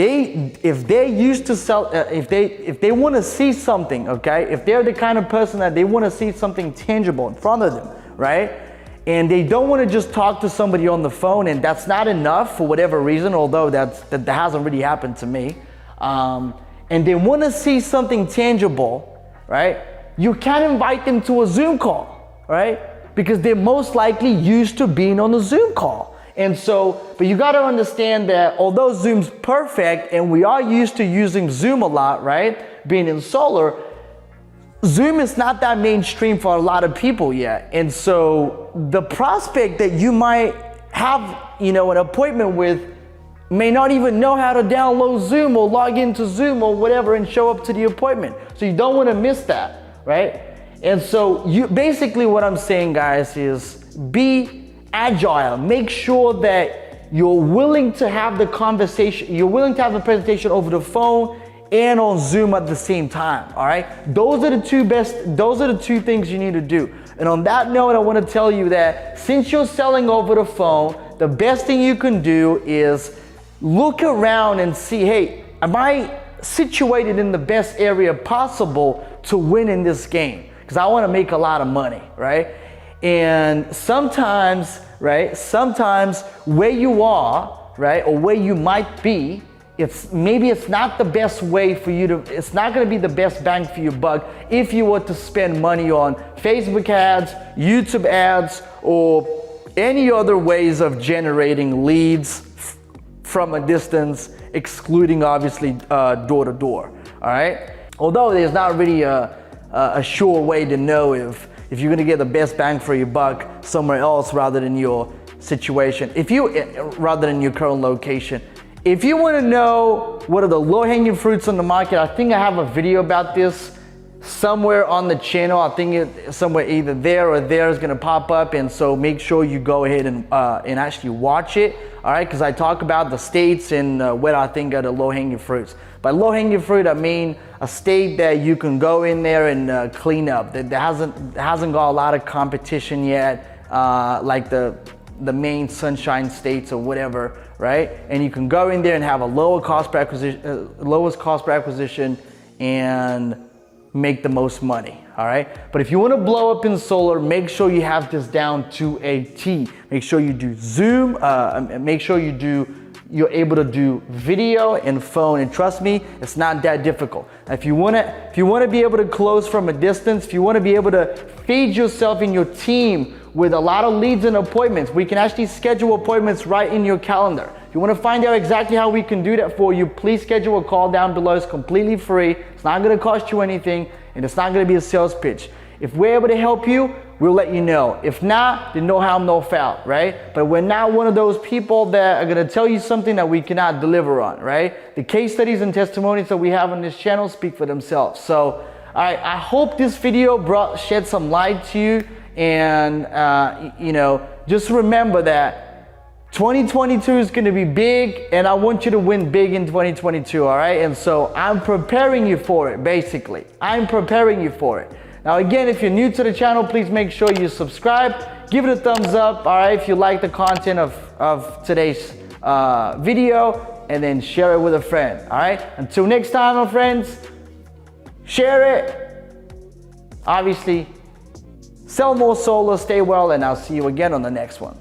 they're used to sell, if they want to see something, okay? If they're the kind of person that they want to see something tangible in front of them, right? And they don't want to just talk to somebody on the phone, and that's not enough for whatever reason, although that hasn't really happened to me. And they want to see something tangible, right? You can't invite them to a Zoom call, right? Because they're most likely used to being on a Zoom call. And so, but you got to understand that although Zoom's perfect and we are used to using Zoom a lot, right? Being in solar, Zoom is not that mainstream for a lot of people yet. And so the prospect that you might have, an appointment with may not even know how to download Zoom or log into Zoom or whatever and show up to the appointment. So you don't want to miss that, right? And so basically what I'm saying, guys, is be agile. Make sure that you're willing to have the conversation, you're willing to have the presentation over the phone and on Zoom at the same time, all right? Those are the two things you need to do. And on that note, I want to tell you that since you're selling over the phone, the best thing you can do is look around and see, hey, am I situated in the best area possible to win in this game? Because I want to make a lot of money, right? And sometimes where you are, right, or where you might be, it's not the best way for you to, it's not going to be the best bang for your buck if you were to spend money on Facebook ads, YouTube ads, or any other ways of generating leads from a distance, excluding obviously door to door, all right? Although there's not really a sure way to know if you're gonna get the best bang for your buck somewhere else rather than your situation, rather than your current location. If you wanna know what are the low-hanging fruits on the market, I think I have a video about this somewhere on the channel. I think it somewhere either there or there is gonna pop up, and so make sure you go ahead and actually watch it, all right? Because I talk about the states and what I think are the low-hanging fruits. By low-hanging fruit, I mean a state that you can go in there and clean up, that hasn't got a lot of competition yet, like the main sunshine states or whatever, right? And you can go in there and have a lowest cost per acquisition and make the most money, all right? But if you want to blow up in solar, make sure you have this down to a T. Make sure you do Zoom, make sure you're able to do video and phone, and trust me, it's not that difficult. If you want to be able to close from a distance, if you want to be able to feed yourself and your team with a lot of leads and appointments, we can actually schedule appointments right in your calendar. If you want to find out exactly how we can do that for you, please schedule a call down below. It's completely free. It's not going to cost you anything, and it's not going to be a sales pitch. If we're able to help you, we'll let you know. If not, then no harm, no foul, right? But we're not one of those people that are going to tell you something that we cannot deliver on, right? The case studies and testimonies that we have on this channel speak for themselves. So I hope this video shed some light to you, and just remember that 2022 is going to be big, and I want you to win big in 2022, all right? And so I'm preparing you for it, basically. I'm preparing you for it. Now, again, if you're new to the channel, please make sure you subscribe, give it a thumbs up, all right, if you like the content of today's video, and then share it with a friend, all right? Until next time, my friends, share it. Obviously, sell more solar, stay well, and I'll see you again on the next one.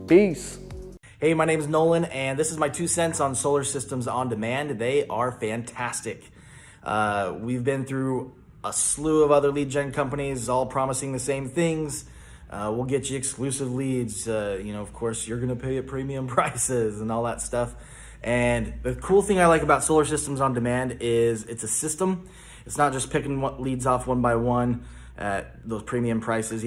Peace. Hey, my name is Nolan, and this is my 2 cents on solar systems on demand. They are fantastic. We've been through a slew of other lead gen companies, all promising the same things. We'll get you exclusive leads. Of course, you're gonna pay at premium prices and all that stuff. And the cool thing I like about Solar Systems on Demand is it's a system. It's not just picking leads off one by one at those premium prices.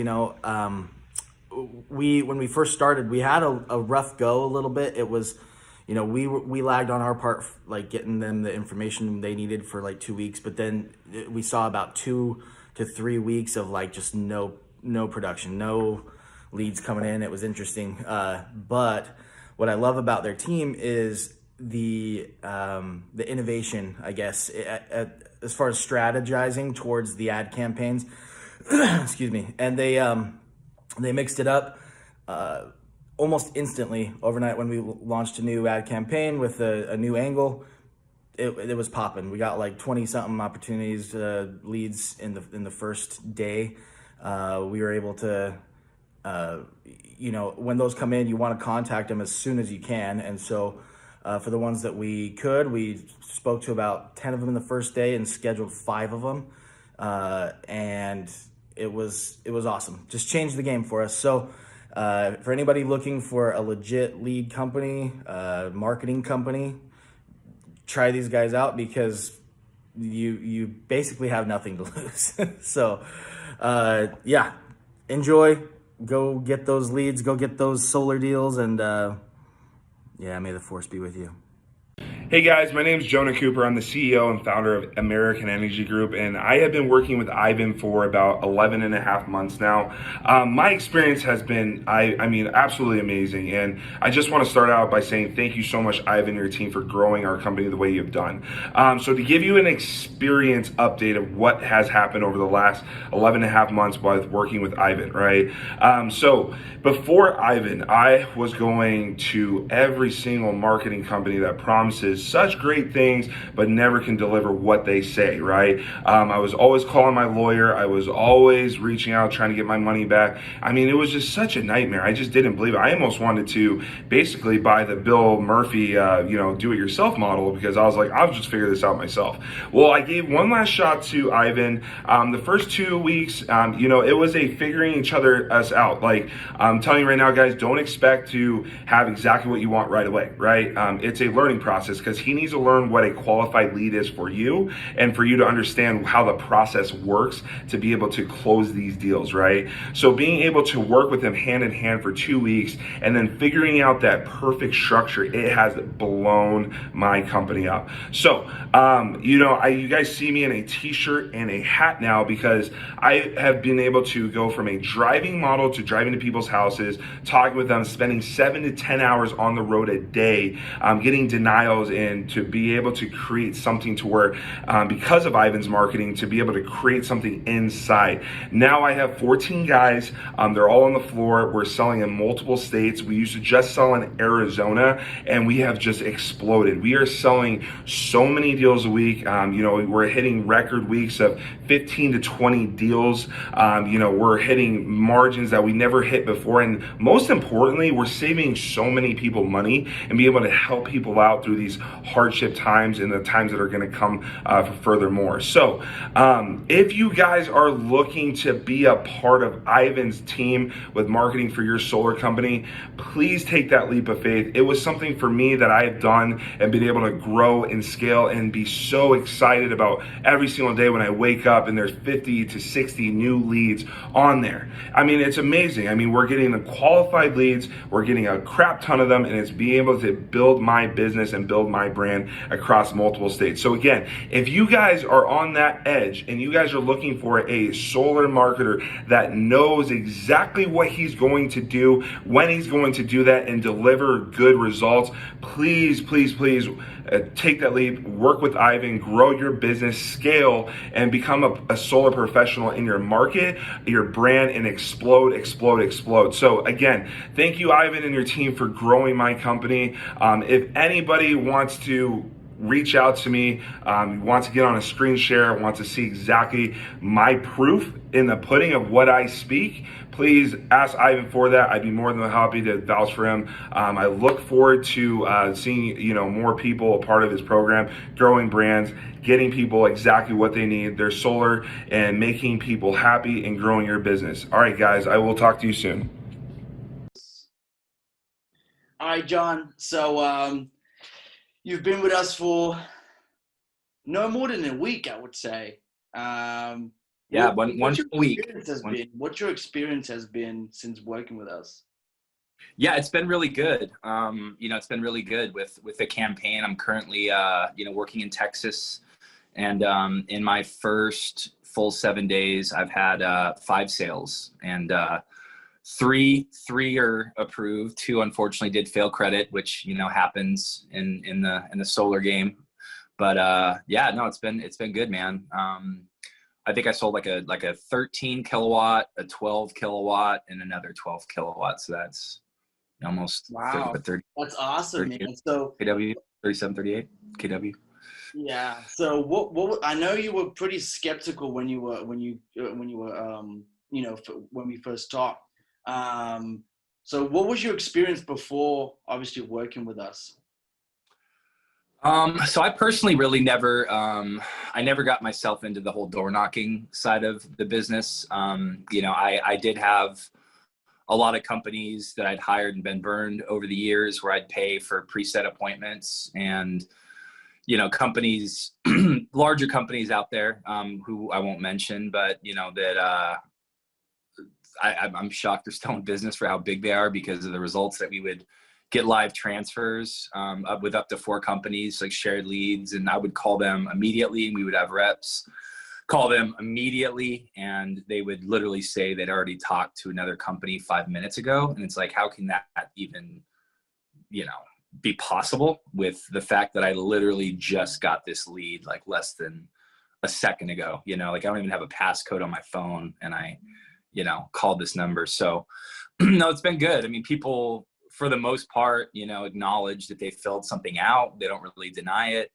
When we first started, we had a rough go a little bit. It was, we lagged on our part, like getting them the information they needed for like 2 weeks, but then we saw about 2 to 3 weeks of like just no production, no leads coming in. It was interesting. But what I love about their team is the innovation, I guess. as far as strategizing towards the ad campaigns. Excuse me. And they mixed it up almost instantly overnight when we launched a new ad campaign with a new angle. It was popping. We got like 20 something opportunities, leads in the first day. We were able to, when those come in, you want to contact them as soon as you can. And so for the ones that we could, we spoke to about 10 of them in the first day and scheduled 5 of them. And it was awesome. Just changed the game for us. So for anybody looking for a legit lead company, marketing company, try these guys out, because you basically have nothing to lose. So yeah, enjoy, go get those leads, go get those solar deals, and yeah, may the force be with you. Hey guys, my name is Jonah Cooper. I'm the CEO and founder of American Energy Group, and I have been working with Ivan for about 11 and a half months now. My experience has been, I mean, absolutely amazing, and I just want to start out by saying thank you so much, Ivan and your team, for growing our company the way you've done. So to give you an experience update of what has happened over the last 11 and a half months while working with Ivan, right? So before Ivan, I was going to every single marketing company that promises such great things but never can deliver what they say, right? I was always calling my lawyer. I was always reaching out trying to get my money back. I mean, it was just such a nightmare. I just didn't believe it. I almost wanted to basically buy the Bill Murphy do-it-yourself model, because I was like, I'll just figure this out myself. Well, I gave one last shot to Ivan. The first 2 weeks, it was a figuring us out. Like, I'm telling you right now, guys, don't expect to have exactly what you want right away, right? It's a learning process, because he needs to learn what a qualified lead is for you, and for you to understand how the process works to be able to close these deals, right? So being able to work with him hand in hand for 2 weeks and then figuring out that perfect structure, it has blown my company up. So, you guys see me in a t-shirt and a hat now, because I have been able to go from a driving model to driving to people's houses, talking with them, spending 7 to 10 hours on the road a day, getting denials, and to be able to create something to where, because of Ivan's marketing, to be able to create something inside. Now I have 14 guys. They're all on the floor. We're selling in multiple states. We used to just sell in Arizona, and we have just exploded. We are selling so many deals a week. We're hitting record weeks of 15 to 20 deals. We're hitting margins that we never hit before. And most importantly, we're saving so many people money and be able to help people out through these hardship times and the times that are going to come furthermore. So if you guys are looking to be a part of Ivan's team with marketing for your solar company, please take that leap of faith. It was something for me that I have done and been able to grow and scale and be so excited about every single day when I wake up and there's 50 to 60 new leads on there. I mean, it's amazing. I mean, we're getting the qualified leads, we're getting a crap ton of them, and it's being able to build my business and build my brand across multiple states. So again, if you guys are on that edge and you guys are looking for a solar marketer that knows exactly what he's going to do, when he's going to do that, and deliver good results, please take that leap, work with Ivan, grow your business, scale, and become a solar professional in your market, your brand, and explode. So again, thank you, Ivan, and your team for growing my company. If anybody wants to reach out to me, wants to get on a screen share, wants to see exactly my proof in the pudding of what I speak, please ask Ivan for that. I'd be more than happy to vouch for him. I look forward to seeing more people a part of his program, growing brands, getting people exactly what they need, their solar, and making people happy and growing your business. All right, guys, I will talk to you soon. All right, John. So you've been with us for no more than a week, I would say. Yeah, one week. What your experience has been since working with us? Yeah, it's been really good. It's been really good with the campaign. I'm currently, working in Texas, and in my first full 7 days, I've had 5 sales, and three are approved. 2 unfortunately did fail credit, which happens in the solar game. But yeah, no, it's been good, man. I think I sold like a 13 kilowatt, a 12 kilowatt, and another 12 kilowatt. So that's almost Wow. 30 That's awesome, 30 man. So kW, 37, 38 kW. yeah. So what I know you were pretty skeptical when you were you know, when we first talked. So what was your experience before obviously working with us? So I personally really never, I never got myself into the whole door knocking side of the business. You know, I did have a lot of companies that I'd hired and been burned over the years where I'd pay for preset appointments, and, you know, companies, larger companies out there, who I won't mention, but you know, that, I'm shocked they're still in business for how big they are, because of the results that we would get live transfers with up to 4 companies, like shared leads, and I would call them immediately, and we would have reps call them immediately, and they would literally say they'd already talked to another company 5 minutes ago. And it's like, how can that even, you know, be possible with the fact that I literally just got this lead like less than a second ago? You know, like I don't even have a passcode on my phone, and I, you know, called this number. So no, it's been good. I mean, people, for the most part, you know, acknowledge that they filled something out. They don't really deny it.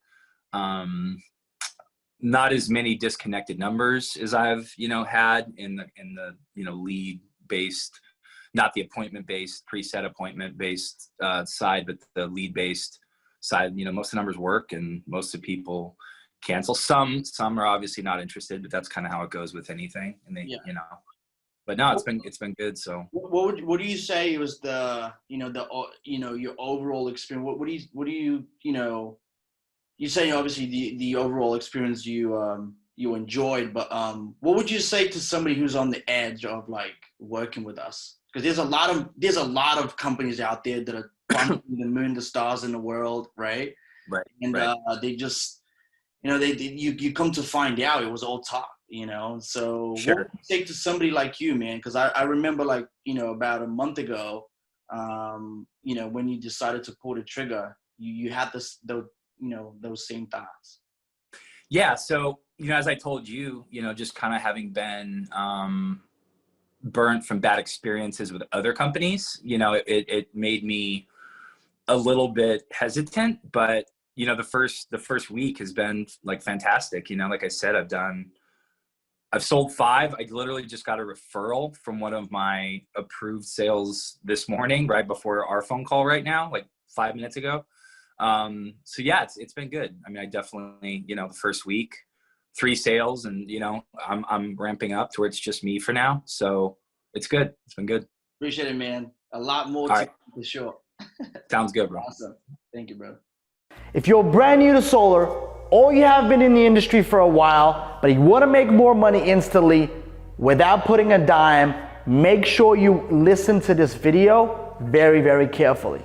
Not as many disconnected numbers as I've, you know, had in the, you know, lead based, not the appointment based, preset appointment based side, but the lead based side. You know, most of the numbers work, and most of the people cancel. Some are obviously not interested, but that's kind of how it goes with anything. And they, you know, but no, it's been good. So what do you say was the, you know, your overall experience? What do you, you know, you say obviously the overall experience you enjoyed, but what would you say to somebody who's on the edge of like working with us? Because there's a lot of companies out there that are bumping the moon, the stars in the world, right? Right. And they just, you know, you come to find out it was all talk, you know. So Sure. what would you say to somebody like you, man? Because I remember, like, you know, about a month ago, you know, when you decided to pull the trigger, you had you know, those same thoughts. Yeah. So, you know, as I told you, you know, just kind of having been burnt from bad experiences with other companies, you know, it made me a little bit hesitant. But, you know, the first week has been like fantastic. You know, like I said, I've sold 5. I literally just got a referral from one of my approved sales this morning, right before our phone call right now, like 5 minutes ago. So yeah, it's been good. I mean, I definitely, you know, the first week, 3 sales, and, you know, I'm ramping up to where it's just me for now. So it's good. It's been good. Appreciate it, man. A lot more for sure. Sounds good, bro. Awesome. Thank you, bro. If you're brand new to solar, or you have been in the industry for a while, but you want to make more money instantly without putting a dime, make sure you listen to this video very, very carefully.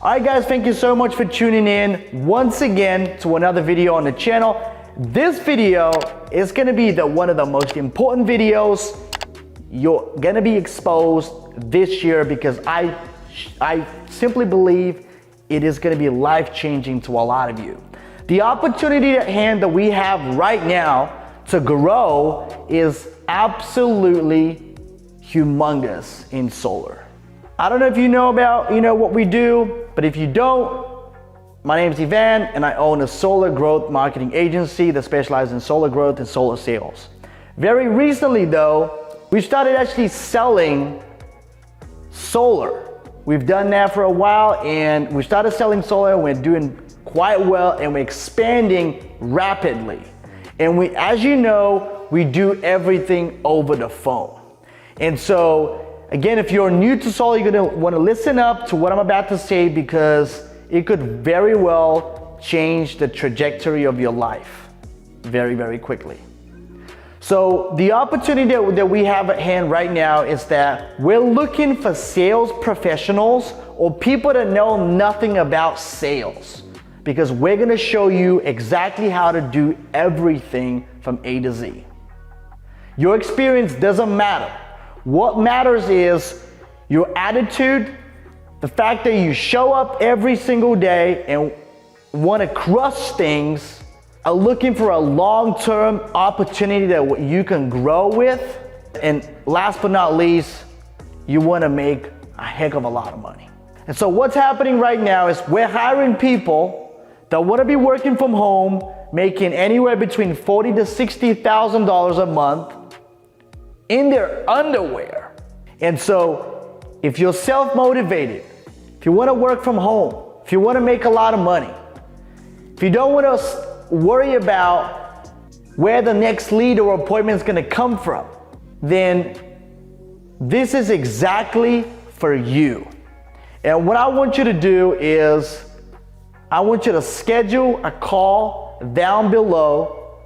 All right, guys, thank you so much for tuning in once again to another video on the channel. This video is going to be one of the most important videos you're going to be exposed this year, because I simply believe it is going to be life-changing to a lot of you. The opportunity at hand that we have right now to grow is absolutely humongous in solar. I don't know if you know about, you know, what we do, but if you don't, my name is Ivan, and I own a solar growth marketing agency that specializes in solar growth and solar sales. Very recently though, we started actually selling solar. We've done that for a while, and we started selling solar. We're doing quite well, and we're expanding rapidly. And we, as you know, we do everything over the phone. And so, again, if you're new to solar, you're gonna wanna listen up to what I'm about to say, because it could very well change the trajectory of your life very, very quickly. So the opportunity that we have at hand right now is that we're looking for sales professionals or people that know nothing about sales, because we're gonna show you exactly how to do everything from A to Z. Your experience doesn't matter. What matters is your attitude, the fact that you show up every single day and want to crush things are looking for a long-term opportunity that you can grow with, and last but not least, you want to make a heck of a lot of money. And so what's happening right now is we're hiring people that want to be working from home, making anywhere between $40,000 to $60,000 a month in their underwear. And so if you're self-motivated, if you want to work from home, if you want to make a lot of money, if you don't want to worry about where the next lead or appointment is going to come from, then this is exactly for you. And what I want you to do is I want you to schedule a call down below.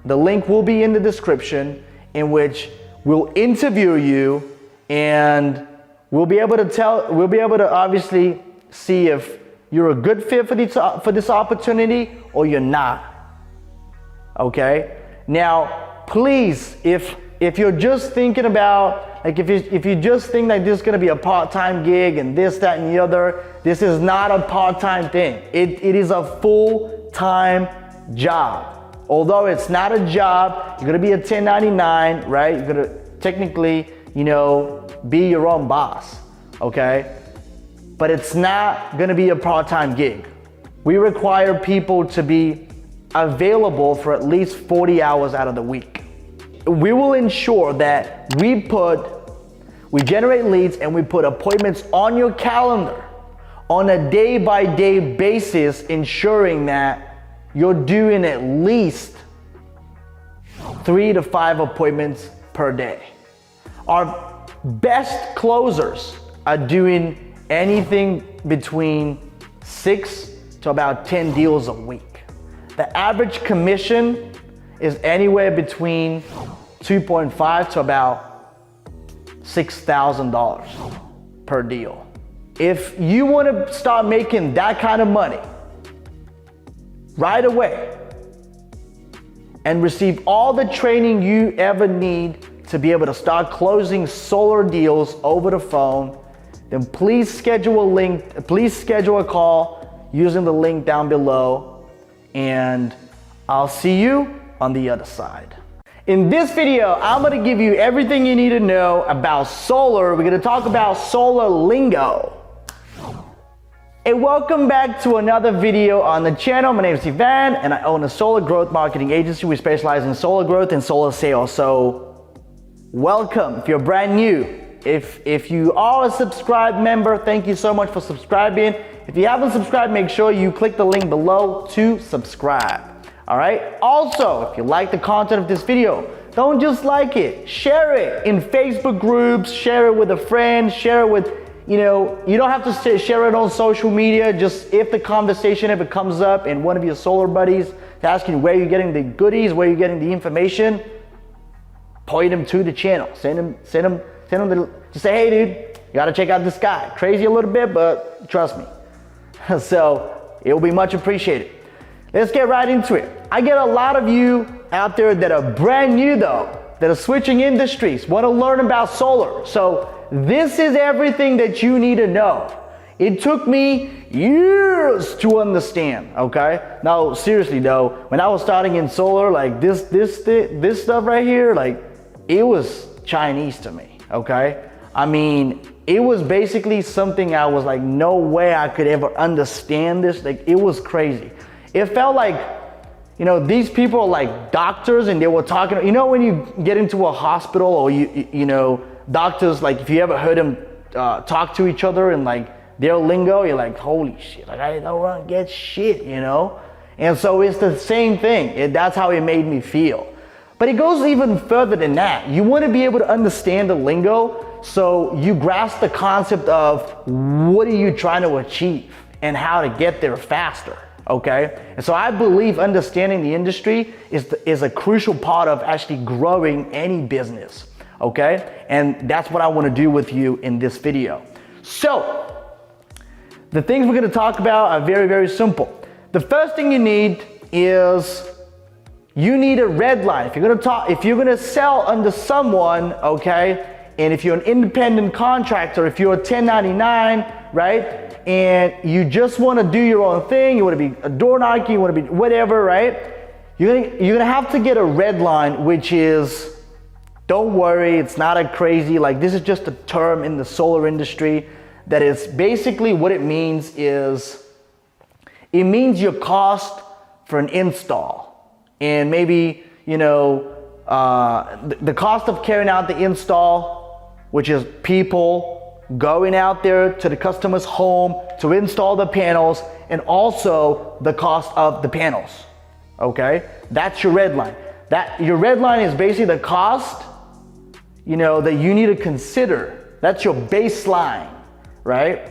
The link will be in the description, in which we'll interview you, and we'll be able to obviously see if you're a good fit for this opportunity or you're not. Okay? Now, please, if you're just thinking about, like if you just think that this is gonna be a part-time gig and this, that, and the other, this is not a part-time thing. It is a full-time job. Although it's not a job, you're gonna be a 1099, right? You're gonna technically, be your own boss, okay? But it's not gonna be a part-time gig. We require people to be available for at least 40 hours out of the week. We will ensure that we generate leads and we put appointments on your calendar on a day-by-day basis, ensuring that you're doing at least 3 to 5 appointments per day. Our best closers are doing anything between 6 to about 10 deals a week. The average commission is anywhere between $2.5 to about $6,000 per deal. If you want to start making that kind of money right away and receive all the training you ever need to be able to start closing solar deals over the phone, then please schedule a call using the link down below, and I'll see you on the other side. In this video, I'm gonna give you everything you need to know about solar. We're gonna talk about solar lingo. Hey, welcome back to another video on the channel. My name is Ivan and I own a solar growth marketing agency. We specialize in solar growth and solar sales. So welcome if you're brand new. If you are a subscribed member, thank you so much for subscribing. If you haven't subscribed, make sure you click the link below to subscribe. All right. Also, if you like the content of this video, don't just like it, share it in Facebook groups, share it with a friend, share it with, you don't have to share it on social media. Just if the conversation ever comes up and one of your solar buddies is asking where you're getting the goodies, where you're getting the information, point them to the channel. Send them just say, hey dude, you gotta check out this guy. Crazy a little bit, but trust me. So it will be much appreciated. Let's get right into it. I get a lot of you out there that are brand new though, that are switching industries, want to learn about solar. So this is everything that you need to know. It took me years to understand, okay? Now, seriously though, when I was starting in solar, like this stuff right here, like it was Chinese to me, okay? I mean, it was basically something I was like, no way I could ever understand this. Like it was crazy. It felt like, these people are like doctors and they were talking, when you get into a hospital or doctors, like if you ever heard them talk to each other and like their lingo, you're like, holy shit, like I don't get shit, And so it's the same thing. That's how it made me feel. But it goes even further than that. You want to be able to understand the lingo so you grasp the concept of what are you trying to achieve and how to get there faster. Okay, and so I believe understanding the industry is a crucial part of actually growing any business. Okay, and that's what I want to do with you in this video. So the things we're going to talk about are very, very simple. The first thing you need is you need a red line. If you're going to sell under someone, okay, and if you're an independent contractor, if you're a 1099, right? And you just want to do your own thing, you want to be a door knocker, you want to be whatever, right? You're gonna have to get a red line, which is, don't worry, it's not a crazy, like this is just a term in the solar industry that is basically what it means is, it means your cost for an install. And maybe, you know, the cost of carrying out the install, which is people going out there to the customer's home to install the panels, and also the cost of the panels. Okay, that's your red line. Your red line is basically the cost, you know, that you need to consider. That's your baseline, right?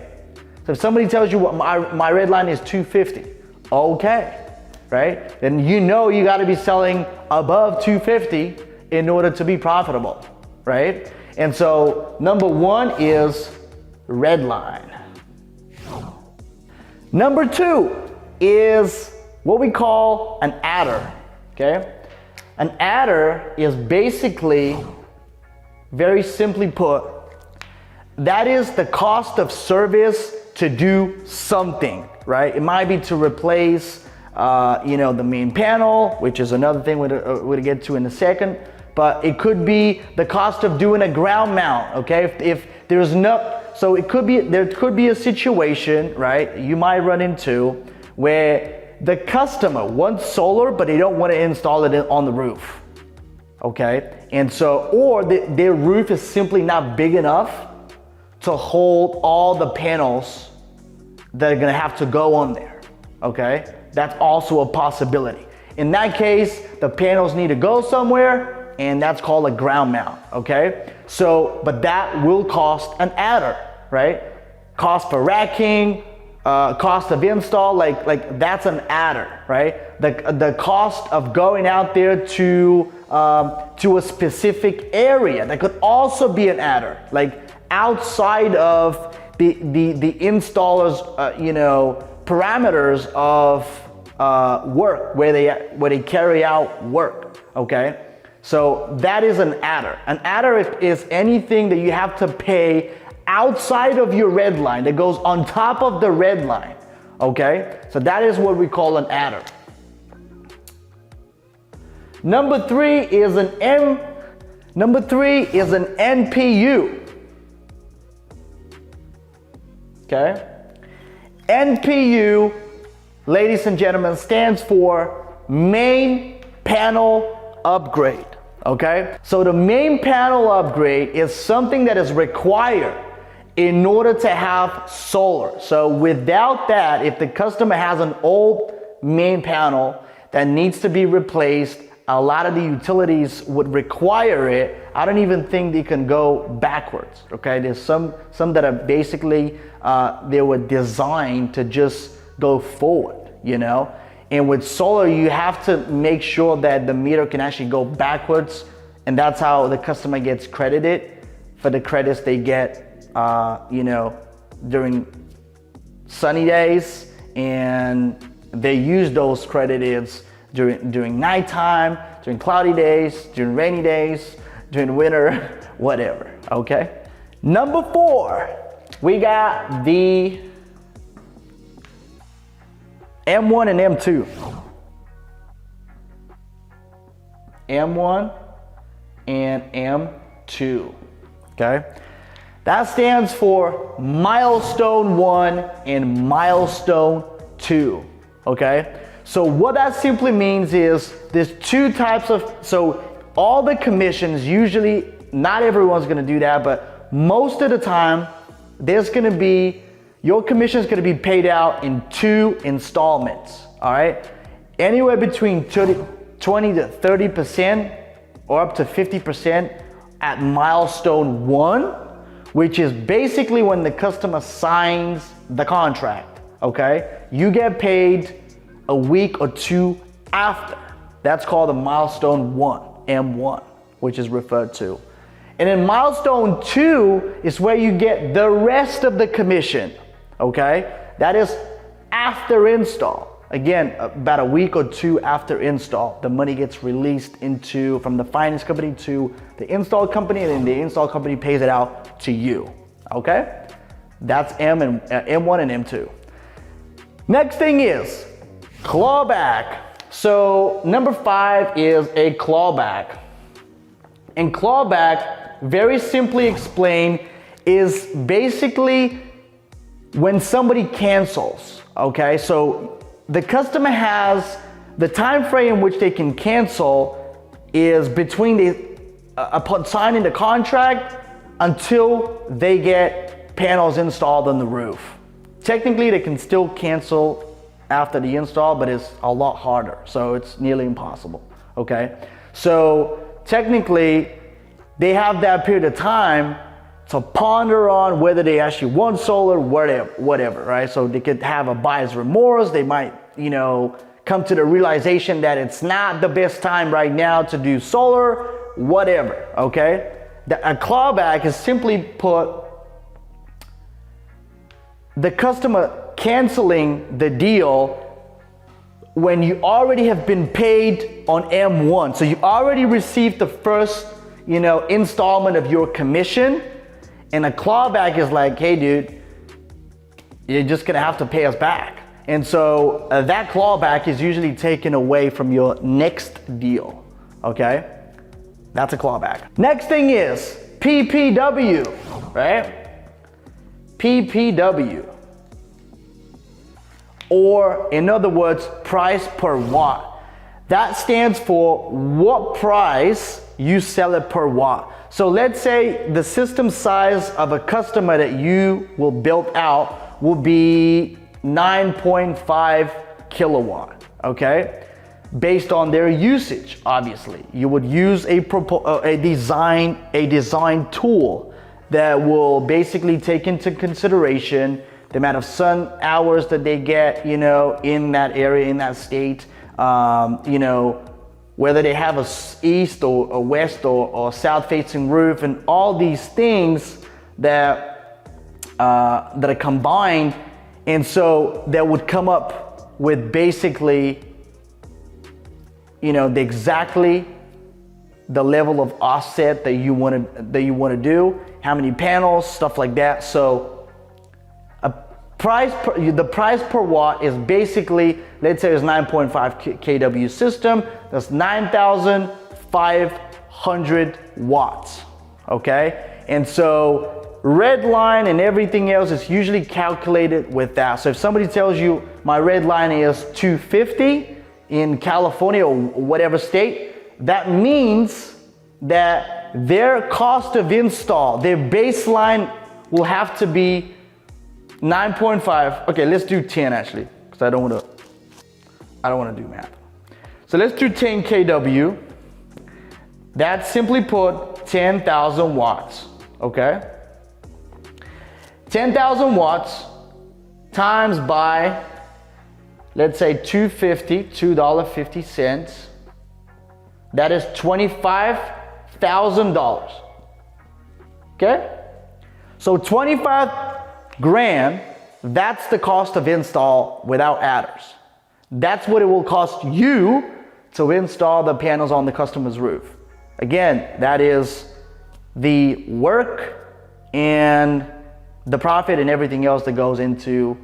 So if somebody tells you what my red line is 250, okay, right? Then you know you got to be selling above 250 in order to be profitable, right? And so number one is red line. Number two is what we call an adder, okay? An adder is basically, very simply put, that is the cost of service to do something, right? It might be to replace, you know, the main panel, which is another thing we'll get to in a second, but it could be the cost of doing a ground mount, okay? If there's no, so it could be, there could be a situation, right, you might run into where the customer wants solar, but they don't want to install it on the roof, okay? And so, or their roof is simply not big enough to hold all the panels that are gonna have to go on there, okay? That's also a possibility. In that case, the panels need to go somewhere, and that's called a ground mount, okay? So, but that will cost an adder, right? Cost for racking, cost of install, like that's an adder, right? The cost of going out there to a specific area, that could also be an adder, like outside of the installer's you know, parameters of work, where they carry out work, okay? So that is an adder. An adder is anything that you have to pay outside of your red line, that goes on top of the red line, okay? So that is what we call an adder. Number three is an NPU. Okay? NPU, ladies and gentlemen, stands for main panel upgrade. Okay? So the main panel upgrade is something that is required in order to have solar. So without that, if the customer has an old main panel that needs to be replaced, a lot of the utilities would require it. I don't even think they can go backwards, okay? There's some that are basically, they were designed to just go forward, you know? And with solar, you have to make sure that the meter can actually go backwards, and that's how the customer gets credited for the credits they get, you know, during sunny days, and they use those credits during nighttime, during cloudy days, during rainy days, during winter, whatever, okay? Number four, we got the M1 and M2. M1 and M2, okay? That stands for milestone 1 and milestone 2, okay? So what that simply means is there's two types of, so all the commissions, usually, not everyone's gonna do that, but most of the time, there's gonna be, your commission is gonna be paid out in 2 installments, all right? Anywhere between 20 to 30% or up to 50% at milestone 1, which is basically when the customer signs the contract, okay? You get paid a week or 2 after. That's called a milestone 1, M1, which is referred to. And then milestone 2 is where you get the rest of the commission, okay? That is after install. Again, about a week or 2 after install, the money gets released from the finance company to the install company, and then the install company pays it out to you, okay? That's M1 and M2. Next thing is clawback. So number 5 is a clawback. And clawback, very simply explained, is basically when somebody cancels, okay? So the customer has the time frame in which they can cancel is between upon signing the contract until they get panels installed on the roof. Technically, they can still cancel after the install, but it's a lot harder. So it's nearly impossible, okay? So technically, they have that period of time to ponder on whether they actually want solar, whatever, right? So they could have a buyer's remorse. They might, come to the realization that it's not the best time right now to do solar, whatever, okay? A clawback is simply put the customer canceling the deal when you already have been paid on M1. So you already received the first, installment of your commission, and a clawback is like, hey dude, you're just gonna have to pay us back. And so that clawback is usually taken away from your next deal, okay? That's a clawback. Next thing is PPW, right? PPW. Or in other words, price per watt. That stands for what price you sell it per watt. So let's say the system size of a customer that you will build out will be 9.5 kilowatt, okay? Based on their usage, obviously. You would use a design tool that will basically take into consideration the amount of sun hours that they get, in that area, in that state, whether they have a east or west or south facing roof, and all these things that are combined. And so that would come up with basically, exactly the level of offset that you want to do, how many panels, stuff like that. So the price per watt is basically, let's say it's 9.5 kW system, that's 9,500 watts, okay? And so red line and everything else is usually calculated with that. So if somebody tells you my red line is 250 in California or whatever state, that means that their cost of install, their baseline will have to be 9.5. Okay, let's do 10 actually, because I don't want to do math. So let's do 10 kW. That's simply put 10,000 watts, okay? 10,000 watts times by, let's say $2.50, that is $25,000, okay? So 25 grand, that's the cost of install without adders. That's what it will cost you to install the panels on the customer's roof. Again, that is the work and the profit and everything else that goes into,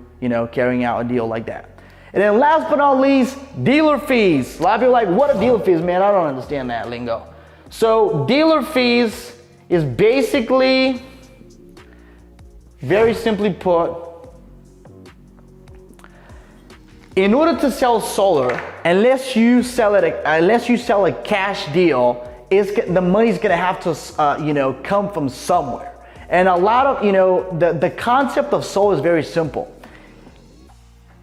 carrying out a deal like that. And then last but not least, dealer fees. A lot of people are like, what are dealer fees, man? I don't understand that lingo. So dealer fees is basically, very simply put, in order to sell solar, unless you sell a cash deal, the money's gonna have to, come from somewhere. And a lot of, the concept of solar is very simple.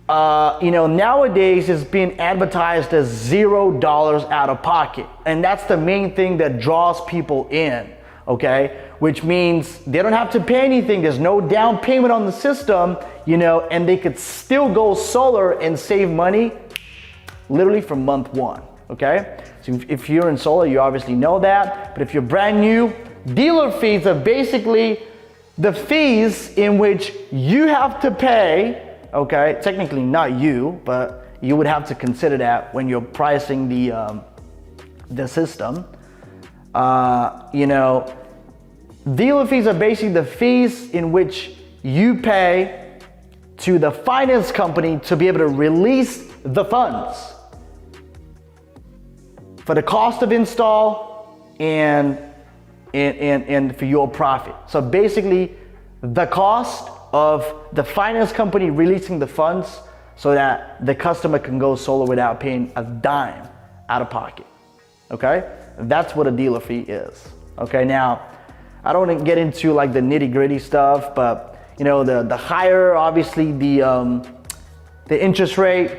Nowadays it's being advertised as $0 out of pocket. And that's the main thing that draws people in, okay? Which means they don't have to pay anything. There's no down payment on the system, and they could still go solar and save money literally from month one, okay? So if you're in solar, you obviously know that. But if you're brand new, dealer fees are basically the fees in which you have to pay, okay? Technically not you, but you would have to consider that when you're pricing the system. Dealer fees are basically the fees in which you pay to the finance company to be able to release the funds. for the cost of install and for your profit. So basically, the cost of the finance company releasing the funds so that the customer can go solar without paying a dime out of pocket. Okay, that's what a dealer fee is. Okay, now I don't want to get into like the nitty gritty stuff, but you know, the higher obviously the interest rate,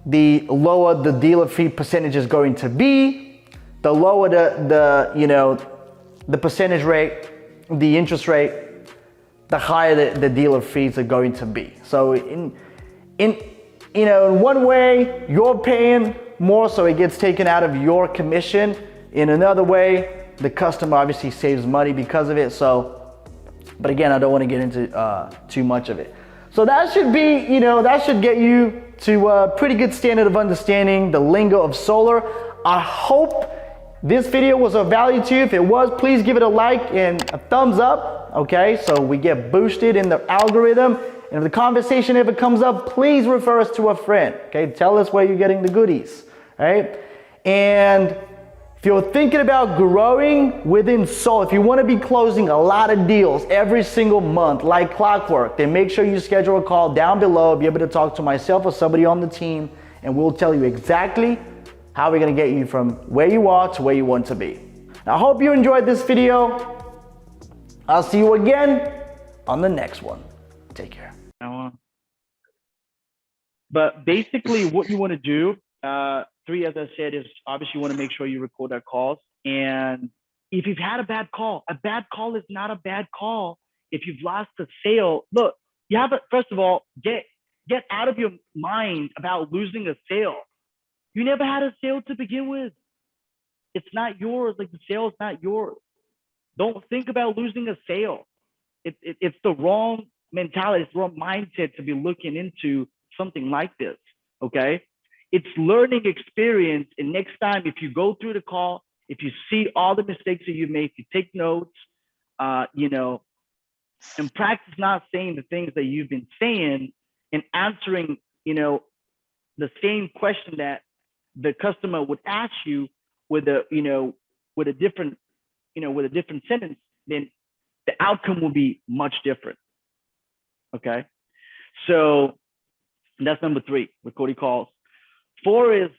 the lower the dealer fee percentage is going to be. The lower the percentage rate, the interest rate, the higher the dealer fees are going to be. So in one way you're paying more, so it gets taken out of your commission. In another way, the customer obviously saves money because of it. So, but again, I don't want to get into too much of it. So that should be, that should get you to a pretty good standard of understanding the lingo of solar. I hope this video was of value to you. If it was, please give it a like and a thumbs up, okay? So we get boosted in the algorithm. And if the conversation ever comes up, please refer us to a friend, okay? Tell us where you're getting the goodies, right? And if you're thinking about growing within solar, if you want to be closing a lot of deals every single month like clockwork, then make sure you schedule a call down below, be able to talk to myself or somebody on the team, and we'll tell you exactly how we're going to get you from where you are to where you want to be. Now, I hope you enjoyed this video. I'll see you again on the next one. Take care. But basically what you want to do, three, as I said, is obviously you want to make sure you record our calls. And if you've had a bad call is not a bad call. If you've lost a sale, look, you have to, first of all, get out of your mind about losing a sale. You never had a sale to begin with. It's not yours. Like, the sale is not yours. Don't think about losing a sale. It's the wrong mentality. It's the wrong mindset to be looking into something like this, okay? It's learning experience. And next time, if you go through the call, if you see all the mistakes that you make, you take notes, and practice not saying the things that you've been saying and answering, the same question that the customer would ask you with a different sentence, then the outcome will be much different. Okay. So that's number 3, recording calls. 4 is,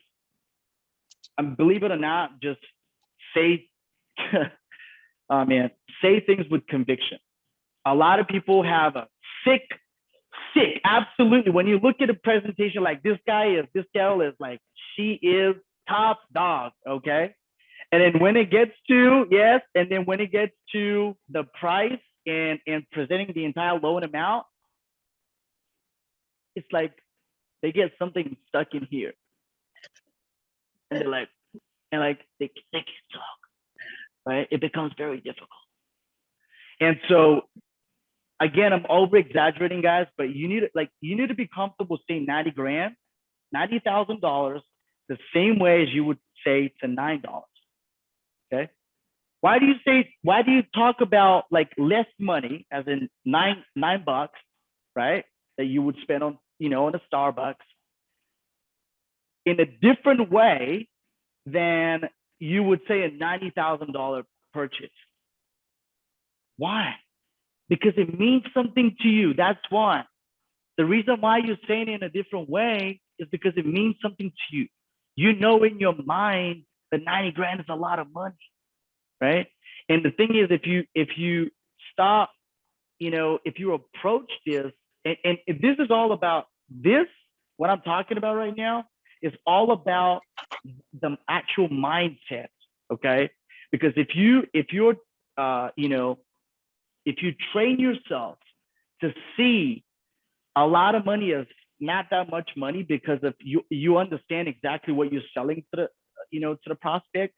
believe it or not, just say, say things with conviction. A lot of people have a sick, absolutely. When you look at a presentation like this girl is like, she is top dog, okay? And then when it gets to, when it gets to the price and presenting the entire loan amount, it's like they get something stuck in here. And they're like, they can't talk, right? It becomes very difficult. And so, again, I'm over exaggerating, guys, but you need to be comfortable saying 90 grand, $90,000, the same way as you would say to $9. Okay. Why do you talk about like less money, as in $9, right? That you would spend on, on a Starbucks, in a different way than you would say a $90,000 purchase. Why? Because it means something to you. That's why. The reason why you're saying it in a different way is because it means something to you. You know in your mind that 90 grand is a lot of money, right? And the thing is, if you stop, if you approach this, and if this is all about this, what I'm talking about right now is all about the actual mindset, okay? Because if you train yourself to see a lot of money as not that much money, because if you understand exactly what you're selling to the prospect,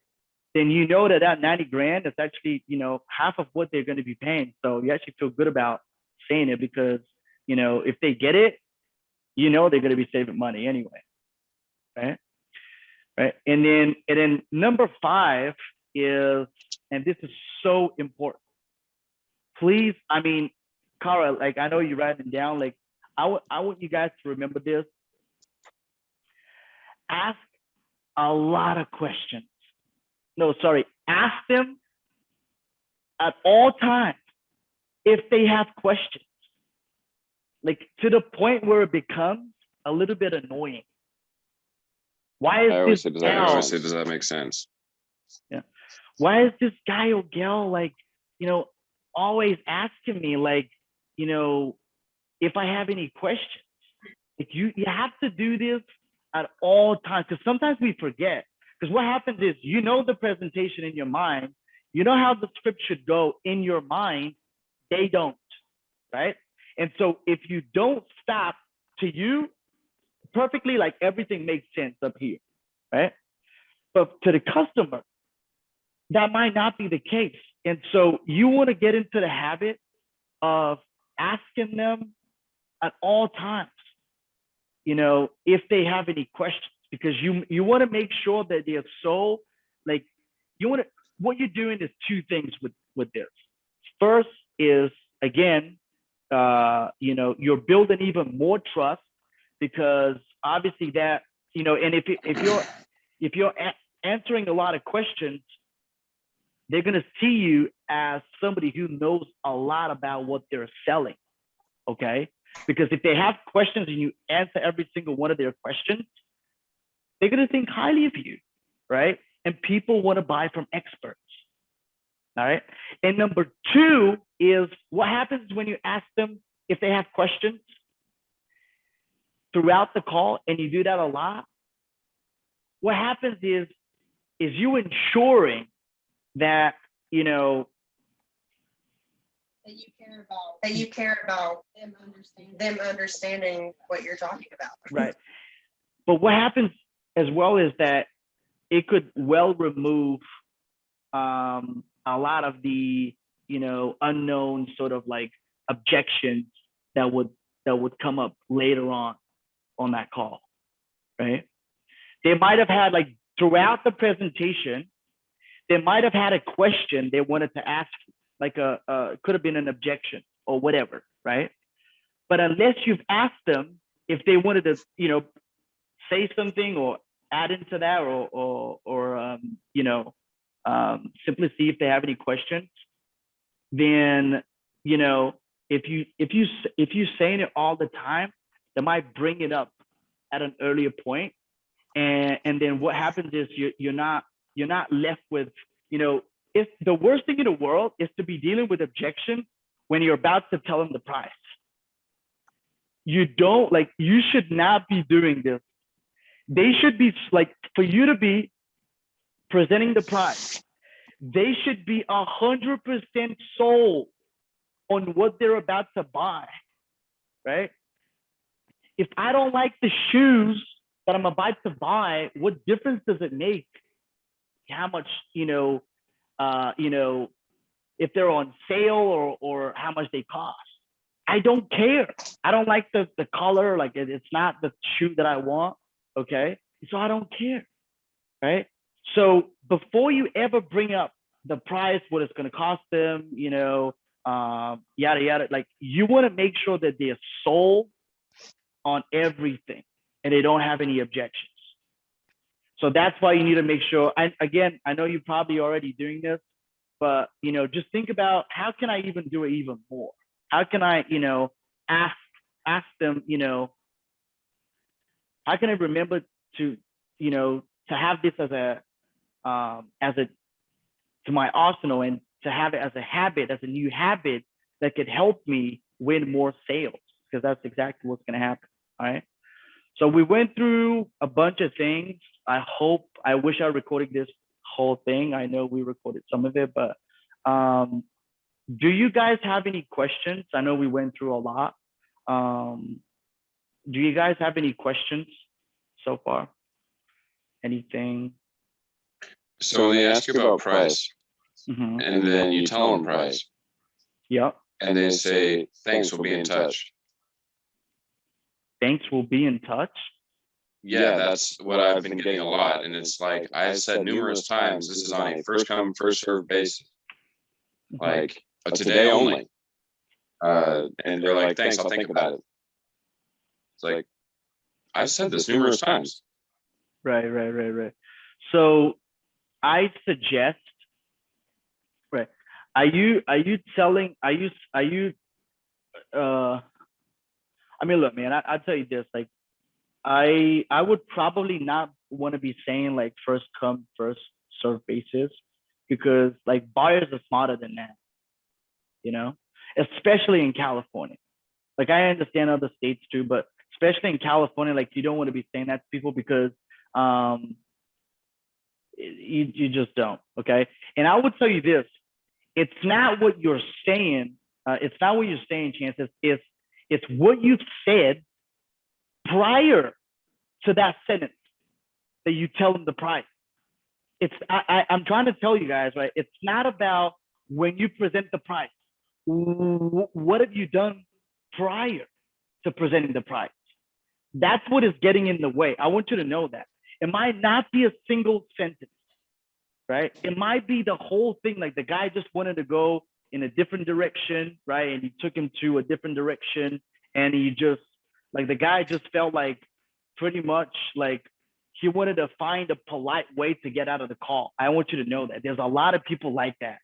then that 90 grand is actually, half of what they're going to be paying. So you actually feel good about saying it, because, if they get it, they're going to be saving money anyway. Right. Right. And then number 5 is, and this is so important. Please, Cara, like, I know you're writing it down. Like, I want you guys to remember this. Ask a lot of questions. No, sorry, ask them at all times if they have questions, like to the point where it becomes a little bit annoying. Why is I always this say, gal, does that make sense? yeah, why is this guy or gal like, always asking me like, if I have any questions? Like you have to do this at all times, because sometimes we forget. Because what happens is, the presentation in your mind, how the script should go in your mind, they don't, right? And so if you don't stop, to you, perfectly, like everything makes sense up here, right? But to the customer, that might not be the case. And so you want to get into the habit of asking them at all times, if they have any questions, because you want to make sure that they're so, like, what you're doing is two things with this. First is, again, you're building even more trust, because obviously that, and if you're answering a lot of questions, they're going to see you as somebody who knows a lot about what they're selling. Okay. Because if they have questions and you answer every single one of their questions, they're going to think highly of you, right? And people want to buy from experts. All right. And number two is, what happens when you ask them if they have questions throughout the call, and you do that a lot? What happens is you ensuring that, that you care about them understanding what you're talking about. Right. But what happens as well is that it could well remove a lot of the, unknown sort of like objections that would come up later on that call, right? They might have had, like, throughout the presentation, they might have had a question they wanted to ask, like could have been an objection or whatever, right? But unless you've asked them if they wanted to, say something or add into that, or simply see if they have any questions, then, if you saying it all the time, they might bring it up at an earlier point, and then what happens is you're not left with, if the worst thing in the world is to be dealing with objections when you're about to tell them the price. You should not be doing this. They should be, like, for you to be presenting the price, they should be 100% sold on what they're about to buy, right? If I don't like the shoes that I'm about to buy, what difference does it make how much, if they're on sale or how much they cost? I don't care. I don't like the color, like it's not the shoe that I want, okay? So I don't care, right? So before you ever bring up the price, what it's gonna cost them, yada, yada, like, you wanna make sure that they're sold on everything and they don't have any objections. So that's why you need to make sure, and again, I know you're probably already doing this, but, just think about, how can I even do it even more? How can I, ask them, how can I remember to, to have this as to my arsenal, and to have it as a habit, as a new habit that could help me win more sales, because that's exactly what's going to happen. All right. So we went through a bunch of things. I wish I recorded this whole thing. I know we recorded some of it, but do you guys have any questions? I know we went through a lot. Do you guys have any questions so far? Anything? So when they ask you about price, and then you tell them price, yep, and they say, thanks, we'll be in touch. Thanks, we'll be in touch? Yeah, that's what I've been getting a lot. And it's like, I've said numerous times, this is on a first come, first served basis. Like, today only. And they're like, thanks, I'll think about it. It's like, I've said this numerous times. Right. So I suggest, right? Are you telling? Are you? I mean, look, man. I'll tell you this. Like, I would probably not want to be saying like first come first serve basis, because like buyers are smarter than that, you know, especially in California. Like I understand other states too, but especially in California, like you don't want to be saying that to people because you just don't. Okay. And I would tell you this, it's not what you're saying. It's not what you're saying, Chances. It's what you've said prior to that sentence that you tell them the price. I'm trying to tell you guys, right? It's not about when you present the price. What have you done prior to presenting the price? That's what is getting in the way. I want you to know that. It might not be a single sentence, right? It might be the whole thing. Like the guy just wanted to go in a different direction, right? And you took him to a different direction, and he just, like the guy just felt like pretty much like he wanted to find a polite way to get out of the call. I want you to know that there's a lot of people like that.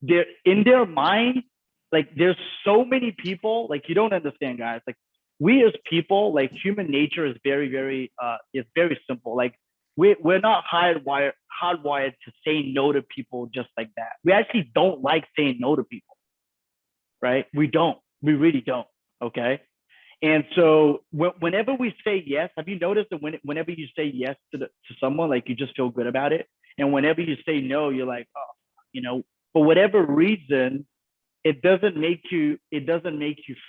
They're in their mind, like there's so many people, like you don't understand, guys. Like we as people, like human nature is very, very, it's very simple. Like we're not hardwired to say no to people just like that. We actually don't like saying no to people, right? We really don't, okay? And so whenever we say yes, have you noticed that whenever you say yes to someone, like you just feel good about it? And whenever you say no, you're like, oh, you know, for whatever reason, it doesn't make you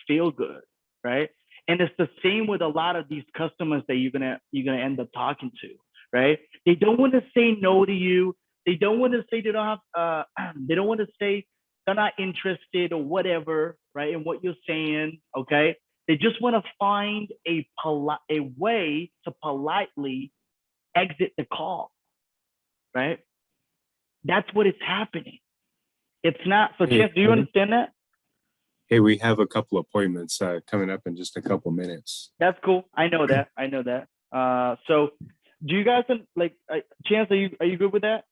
feel good, right? And it's the same with a lot of these customers that you're gonna end up talking to, right? They don't want to say no to you. They don't want to say they don't have they don't want to say they're not interested or whatever, right? In what you're saying, okay? They just want to find a way to politely exit the call, right? That's what is happening. It's not, so Chance, do you understand that? Hey, we have a couple appointments coming up in just a couple minutes. That's cool. I know that. So do you guys like, Chance, are you good with that?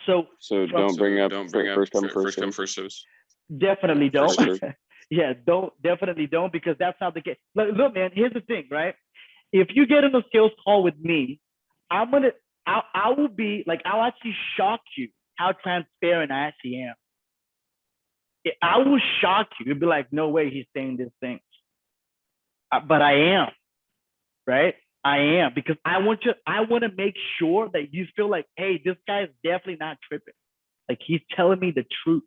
So don't bring up first come first serve. Definitely don't. Yeah, definitely don't, because that's not the case. Look, man, here's the thing, right? If you get in a sales call with me, I will be like, I'll actually shock you how transparent I actually am. I will shock you. You'll be like, no way he's saying these things. But I am, right? I am, because I want to make sure that you feel like, hey, this guy is definitely not tripping. Like he's telling me the truth,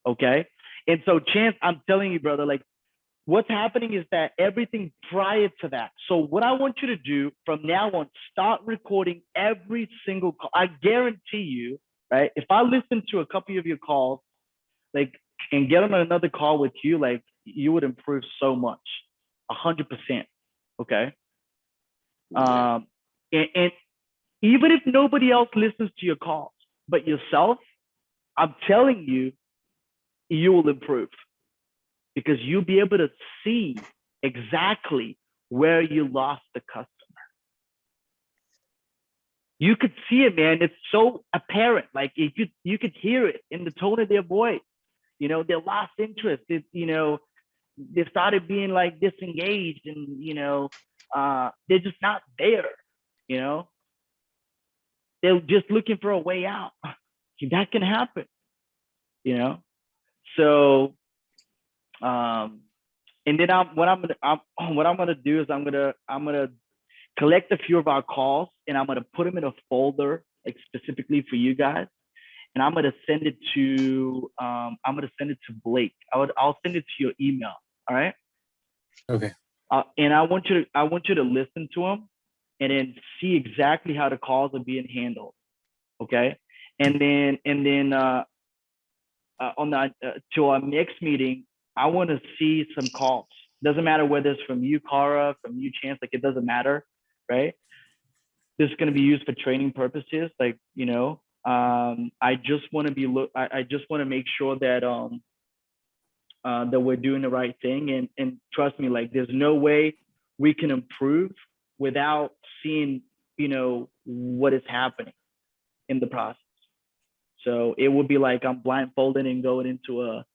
okay? And so, Chance, I'm telling you, brother, like what's happening is that everything prior to that. So what I want you to do from now on, start recording every single call. I guarantee you, right? If I listen to a couple of your calls, like, and get on another call with you, like you would improve so much, 100%. Okay. And even if nobody else listens to your calls but yourself, I'm telling you, you will improve, because you'll be able to see exactly where you lost the customer. You could see it, man. It's so apparent. Like you could hear it in the tone of their voice. You know, they lost interest. You know, they started being like disengaged, and you know, they're just not there. You know, they're just looking for a way out. That can happen. You know, so and then what I'm gonna do is I'm gonna collect a few of our calls, and I'm gonna put them in a folder, like specifically for you guys, and I'm gonna send it to Blake. I'll send it to your email. All right. Okay. And I want you to listen to them, and then see exactly how the calls are being handled. Okay. And then on the to our next meeting, I want to see some calls. Doesn't matter whether it's from you, Cara, from you, Chance. Like it doesn't matter, right? This is going to be used for training purposes. Like, you know, I just want to make sure that that we're doing the right thing. And trust me, like there's no way we can improve without seeing, you know, what is happening in the process. So it would be like I'm blindfolded and going into a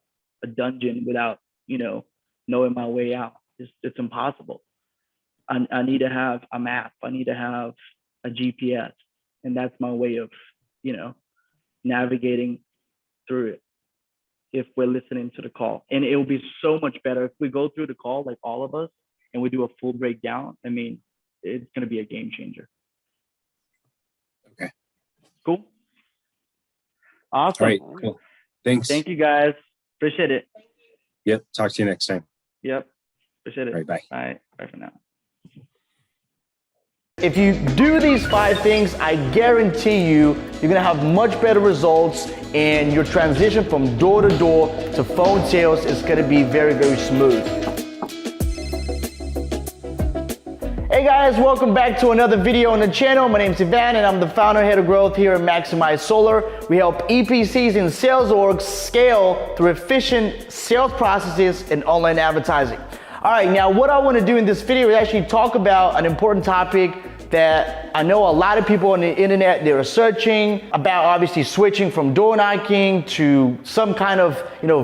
dungeon without, knowing my way out. It's impossible. I need to have a map. I need to have a GPS. And that's my way of, navigating through it if we're listening to the call. And it will be so much better if we go through the call, like all of us, and we do a full breakdown. I mean, it's going to be a game changer. Okay. Cool. Awesome. All right. Cool. Thanks. Thank you guys. Appreciate it. Yep. Talk to you next time. Yep. Appreciate it. All right. Bye. Bye. Bye for now. If you do these 5 things, I guarantee you're gonna have much better results, and your transition from door to door to phone sales is gonna be very, very smooth. Hey guys, welcome back to another video on the channel. My name is Ivan and I'm the founder head of growth here at Maximize Solar. We help EPCs and sales orgs scale through efficient sales processes and online advertising. All right, now what I want to do in this video is actually talk about an important topic that I know a lot of people on the internet, they're searching about, obviously switching from door knocking to some kind of,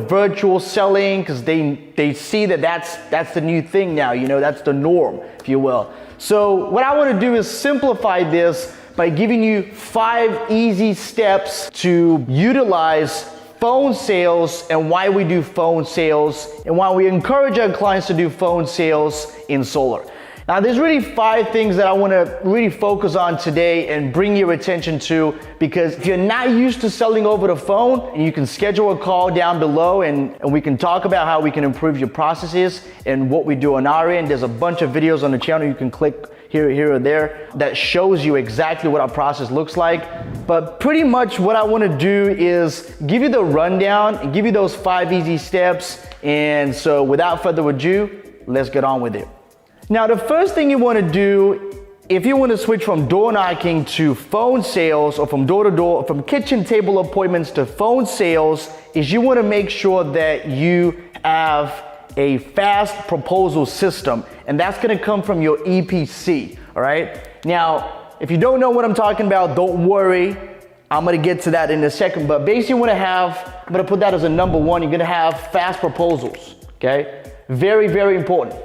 virtual selling, because they see that that's the new thing now, that's the norm, if you will. So what I want to do is simplify this by giving you 5 easy steps to utilize phone sales and why we do phone sales and why we encourage our clients to do phone sales in solar. Now, there's really 5 things that I want to really focus on today and bring your attention to, because if you're not used to selling over the phone, and you can schedule a call down below and we can talk about how we can improve your processes and what we do on our end. There's a bunch of videos on the channel you can click here or there that shows you exactly what our process looks like. But pretty much what I want to do is give you the rundown and give you those 5 easy steps. And so without further ado, let's get on with it. Now, the first thing you want to do if you want to switch from door knocking to phone sales, or from door to door, from kitchen table appointments to phone sales, is you want to make sure that you have a fast proposal system, and that's going to come from your EPC. All right. Now, if you don't know what I'm talking about, don't worry. I'm going to get to that in a second, but basically you want to have, I'm going to put that as a number 1. You're going to have fast proposals. Okay. Very, very important.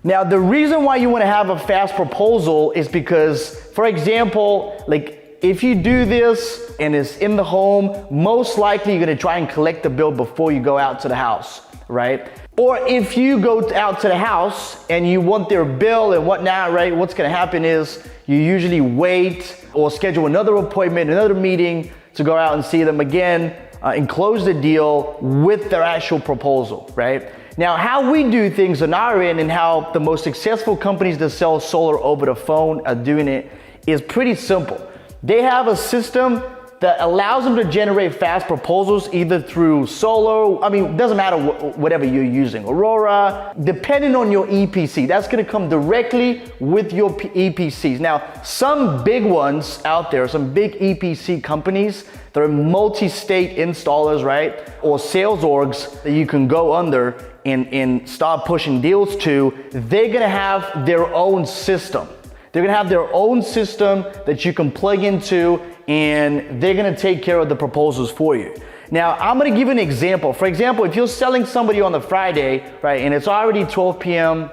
Now, the reason why you want to have a fast proposal is because, for example, like if you do this and it's in the home, most likely you're going to try and collect the bill before you go out to the house, right? Or if you go out to the house and you want their bill and whatnot, right? What's going to happen is you usually wait or schedule another appointment, another meeting to go out and see them again and close the deal with their actual proposal, right? Now, how we do things on our end and how the most successful companies that sell solar over the phone are doing it is pretty simple. They have a system that allows them to generate fast proposals either through solar, it doesn't matter whatever you're using, Aurora, depending on your EPC. That's gonna come directly with your EPCs. Now, some big ones out there, some big EPC companies, that are multi-state installers, right? Or sales orgs that you can go under and start pushing deals to, they're gonna have their own system. They're gonna have their own system that you can plug into, and they're gonna take care of the proposals for you. Now, I'm gonna give you an example. For example, if you're selling somebody on the Friday, right, and it's already 12 p.m.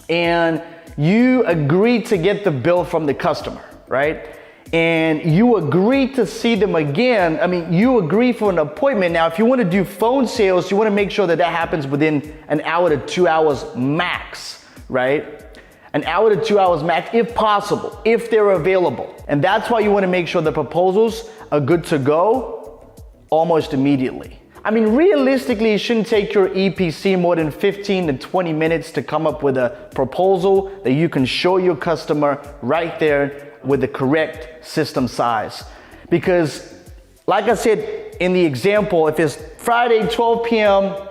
and you agree to get the bill from the customer, right? And you agree to see them again. You agree for an appointment. Now, if you want to do phone sales, you want to make sure that happens within an hour to 2 hours max, right? An hour to 2 hours max, if possible, if they're available. And that's why you want to make sure the proposals are good to go almost immediately. Realistically, it shouldn't take your EPC more than 15 to 20 minutes to come up with a proposal that you can show your customer right there with the correct system size. Because like I said in the example, if it's Friday, 12 p.m.,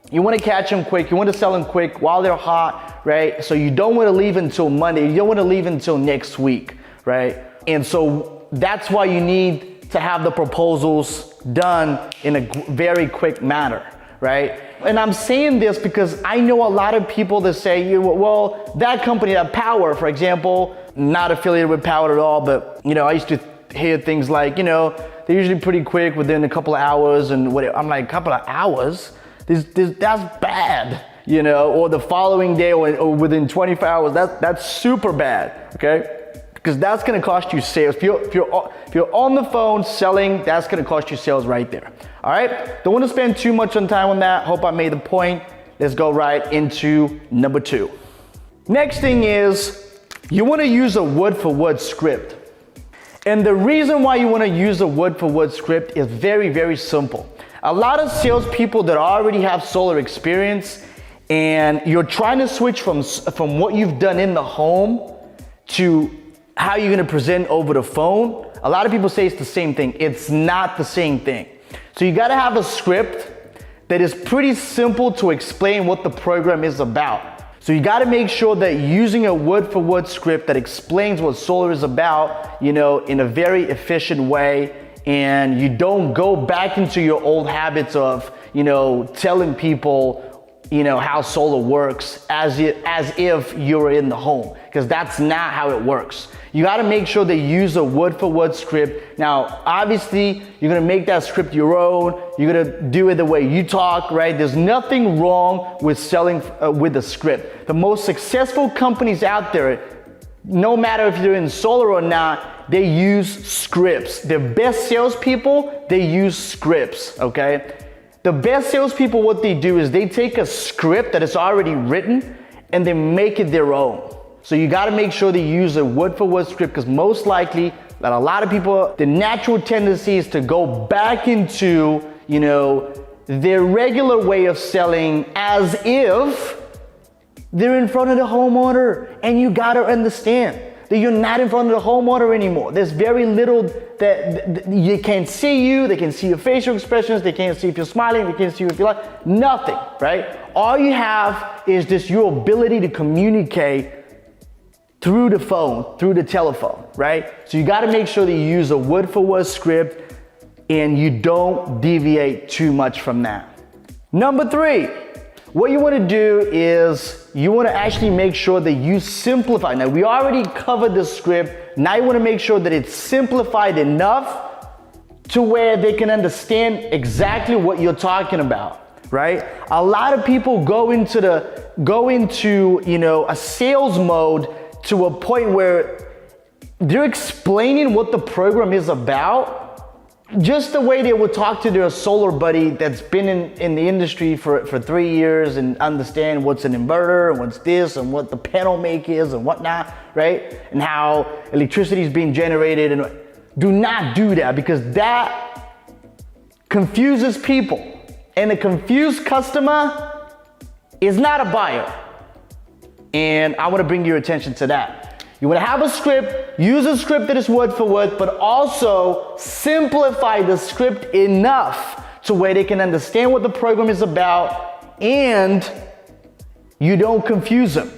you want to catch them quick, you want to sell them quick while they're hot, right? So you don't want to leave until Monday, you don't want to leave until next week, right? And so that's why you need to have the proposals done in a very quick manner, right? And I'm saying this because I know a lot of people that say, well, that company, that Power, for example, not affiliated with Power at all, but you know, I used to hear things like, you know, they're usually pretty quick within a couple of hours and what. I'm like, couple of hours? That's bad, you know, or the following day or within 24 hours, that's super bad, okay? Because that's gonna cost you sales. If you're on the phone selling, that's gonna cost you sales right there, all right? Don't wanna spend too much on time on that. Hope I made the point. Let's go right into number 2. Next thing is, you wanna use a word-for-word script. And the reason why you wanna use a word-for-word script is very, very simple. A lot of salespeople that already have solar experience and you're trying to switch from what you've done in the home to how you're gonna present over the phone, a lot of people say it's the same thing. It's not the same thing. So you gotta have a script that is pretty simple to explain what the program is about. So you gotta make sure that using a word-for-word script that explains what solar is about, you know, in a very efficient way, and you don't go back into your old habits of, you know, telling people, you know, how solar works as if you were in the home, because that's not how it works. You got to make sure that you use a word-for-word script. Now, obviously, you're going to make that script your own. You're going to do it the way you talk, right? There's nothing wrong with selling with a script. The most successful companies out there, no matter if you're in solar or not, they use scripts. The best salespeople, they use scripts, okay? The best salespeople, what they do is they take a script that is already written and they make it their own. So you gotta make sure they use a word-for-word script, because most likely that a lot of people, the natural tendency is to go back into, you know, their regular way of selling as if they're in front of the homeowner. And you gotta understand that you're not in front of the homeowner anymore. There's very little that you can't see you, they can see your facial expressions, they can't see if you're smiling, they can't see if you're like, nothing, right? All you have is just your ability to communicate through the phone, through the telephone, right? So you gotta make sure that you use a word-for-word script and you don't deviate too much from that. Number 3, what you wanna do is you wanna actually make sure that you simplify. Now, we already covered the script. Now you wanna make sure that it's simplified enough to where they can understand exactly what you're talking about, right? A lot of people go into, you know, a sales mode to a point where they're explaining what the program is about just the way they would talk to their solar buddy that's been in the industry for 3 years and understand what's an inverter and what's this and what the panel make is and whatnot, right? And how electricity is being generated. And do not do that, because that confuses people. And a confused customer is not a buyer. And I want to bring your attention to that. You want to have a script, use a script that is word for word, but also simplify the script enough to where they can understand what the program is about and you don't confuse them.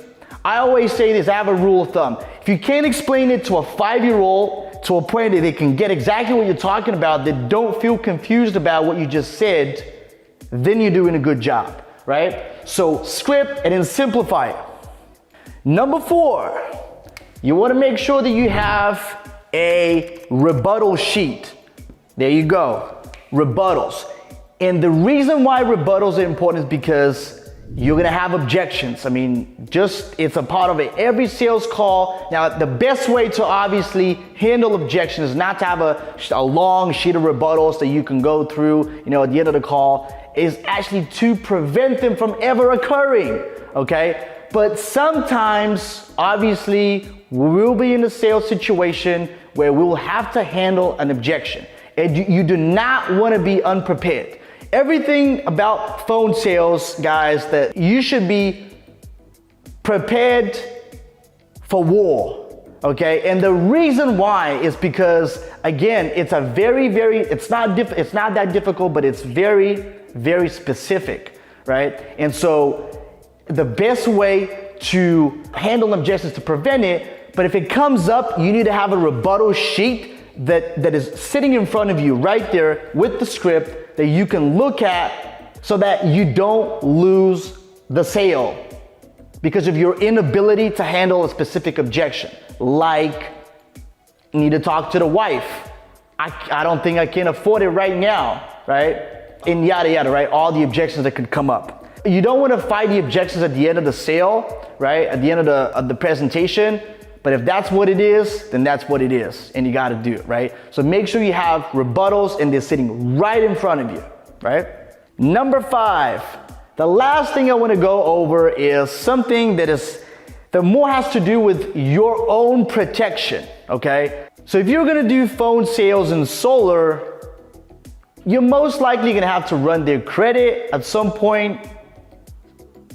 I always say this, I have a rule of thumb. If you can't explain it to a 5-year-old to a point that they can get exactly what you're talking about, they don't feel confused about what you just said, then you're doing a good job, right? So script and then simplify it. Number 4, you want to make sure that you have a rebuttal sheet. There you go, rebuttals. And the reason why rebuttals are important is because you're gonna have objections. I mean, it's a part of it. Every sales call. Now, the best way to obviously handle objections is not to have a long sheet of rebuttals that you can go through, you know, at the end of the call, is actually to prevent them from ever occurring, okay? But sometimes, obviously, we will be in a sales situation where we will have to handle an objection. And you do not want to be unprepared. Everything about phone sales, guys, that you should be prepared for war, okay? And the reason why is because, again, it's a it's not that difficult, but it's very, very specific, right? And so the best way to handle objections to prevent it, but if it comes up, you need to have a rebuttal sheet that is sitting in front of you right there with the script that you can look at so that you don't lose the sale because of your inability to handle a specific objection. like need to talk to the wife. I don't think I can afford it right now, right? And yada, yada, right? All the objections that could come up. You don't want to fight the objections at the end of the sale, right? At the end of the presentation. But if that's what it is, then that's what it is. And you got to do it, right? So make sure you have rebuttals and they're sitting right in front of you, right? Number 5, the last thing I want to go over is something that more has to do with your own protection, okay? So if you're going to do phone sales in solar, you're most likely going to have to run their credit at some point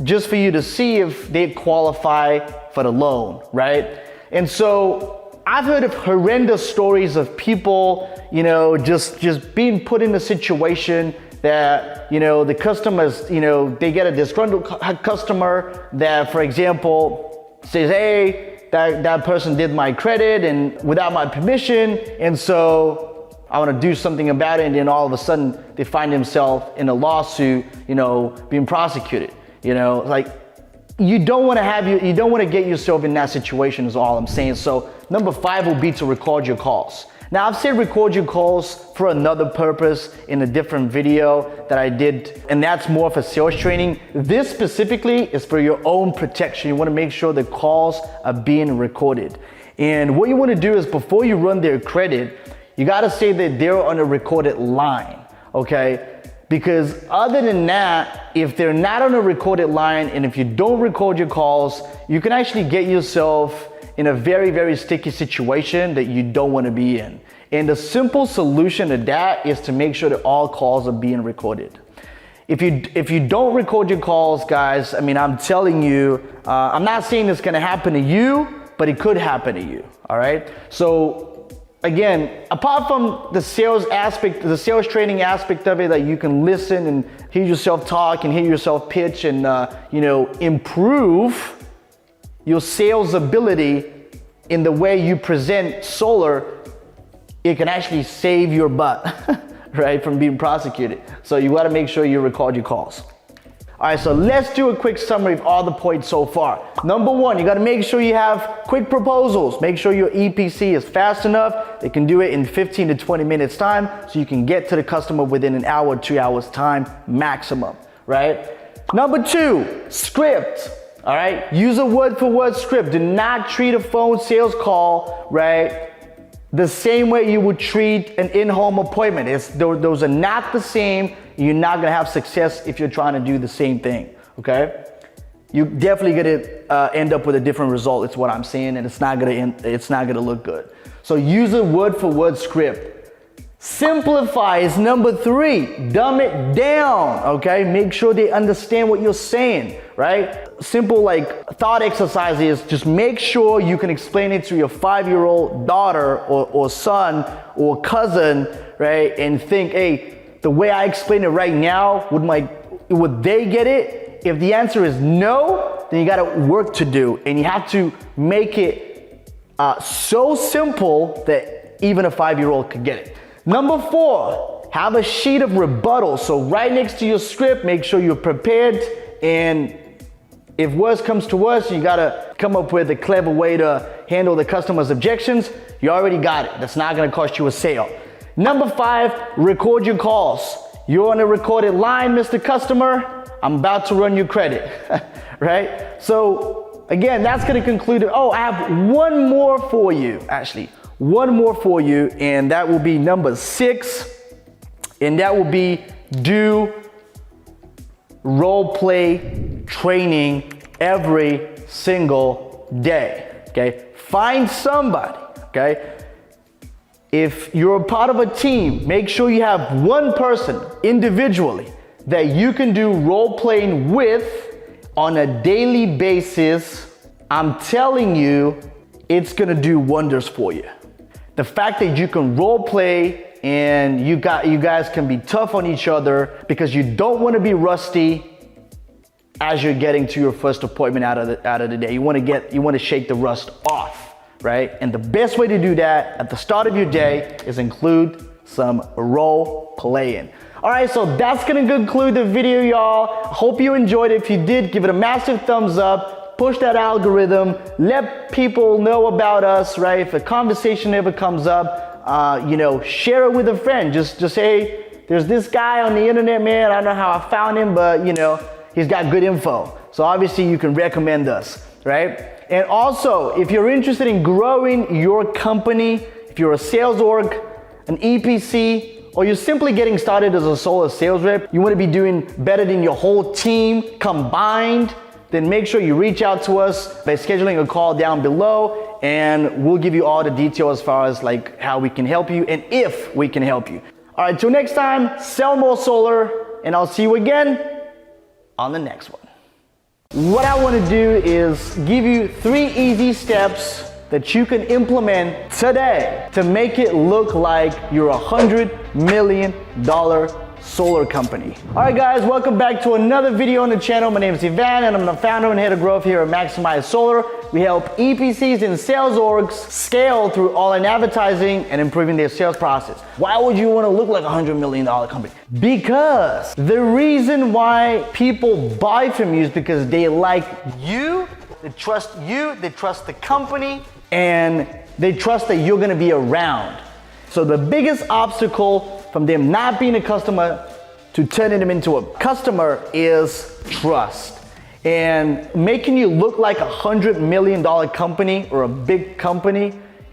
just for you to see if they qualify for the loan, right? And so I've heard of horrendous stories of people, just being put in a situation that, the customers, they get a disgruntled customer that, for example, says, hey, that person did my credit and without my permission, and so I want to do something about it, and then all of a sudden they find themselves in a lawsuit, being prosecuted. Like you don't want to get yourself in that situation is all I'm saying. So number 5 will be to record your calls. Now I've said record your calls for another purpose in a different video that I did, and that's more for sales training. This specifically is for your own protection. You want to make sure the calls are being recorded. And what you want to do is before you run their credit, you got to say that they're on a recorded line, okay? Because other than that, if they're not on a recorded line and if you don't record your calls, you can actually get yourself in a very, very sticky situation that you don't want to be in. And the simple solution to that is to make sure that all calls are being recorded. If you don't record your calls, guys, I'm telling you, I'm not saying it's going to happen to you, but it could happen to you. All right. So again, apart from the sales aspect, the sales training aspect of it, that you can listen and hear yourself talk and hear yourself pitch and, improve your sales ability in the way you present solar, it can actually save your butt, right, from being prosecuted. So you gotta make sure you record your calls. All right, so let's do a quick summary of all the points so far. Number 1, you gotta make sure you have quick proposals. Make sure your EPC is fast enough. They can do it in 15 to 20 minutes time, so you can get to the customer within an hour, 2 hours time maximum, right? Number 2, script. All right, use a word-for-word script. Do not treat a phone sales call, right, the same way you would treat an in-home appointment. Those are not the same. You're not gonna have success if you're trying to do the same thing, okay? You definitely gonna end up with a different result. It's what I'm saying, and it's not gonna look good. So use a word-for-word script. Simplify is number 3. Dumb it down, okay? Make sure they understand what you're saying, right? Simple thought exercises. Just make sure you can explain it to your 5-year-old daughter or son or cousin, right? And think, hey, the way I explain it right now, would they get it? If the answer is no, then you got work to do, and you have to make it so simple that even a 5-year-old could get it. Number 4, have a sheet of rebuttals. So right next to your script, make sure you're prepared, and if worse comes to worse, you gotta come up with a clever way to handle the customer's objections. You already got it. That's not gonna cost you a sale. Number 5, record your calls. You're on a recorded line, Mr. Customer. I'm about to run your credit, right? So again, that's gonna conclude it. Oh, I have one more for you, actually. One more for you, and that will be number 6, and that will be do role play training every single day, okay? Find somebody, okay? If you're a part of a team, make sure you have one person individually that you can do role playing with on a daily basis. I'm telling you, it's gonna do wonders for you. The fact that you can role play and you guys can be tough on each other, because you don't want to be rusty as you're getting to your first appointment out of the day. You want to shake the rust off, right? And the best way to do that at the start of your day is include some role playing. All right, so that's gonna conclude the video, y'all. Hope you enjoyed it. If you did, give it a massive thumbs up. push that algorithm, let people know about us, right? If a conversation ever comes up, share it with a friend. Just say, hey, there's this guy on the internet, man. I don't know how I found him, but he's got good info. So obviously you can recommend us, right? And also, if you're interested in growing your company, if you're a sales org, an EPC, or you're simply getting started as a solar sales rep, you want to be doing better than your whole team combined, then make sure you reach out to us by scheduling a call down below, and we'll give you all the details as far as like how we can help you and if we can help you. All right, till next time, sell more solar, and I'll see you again on the next one. What I want to do is give you 3 easy steps that you can implement today to make it look like you're $100 million solar company. All right guys, welcome back to another video on the channel. My name is Ivan and I'm the founder and head of growth here at Maximize Solar. We help EPCs and sales orgs scale through online advertising and improving their sales process. Why would you want to look like a $100 million company? Because the reason why people buy from you is because they like you, they trust the company, and they trust that you're gonna be around. So the biggest obstacle from them not being a customer to turning them into a customer is trust. And making you look like a $100 million company or a big company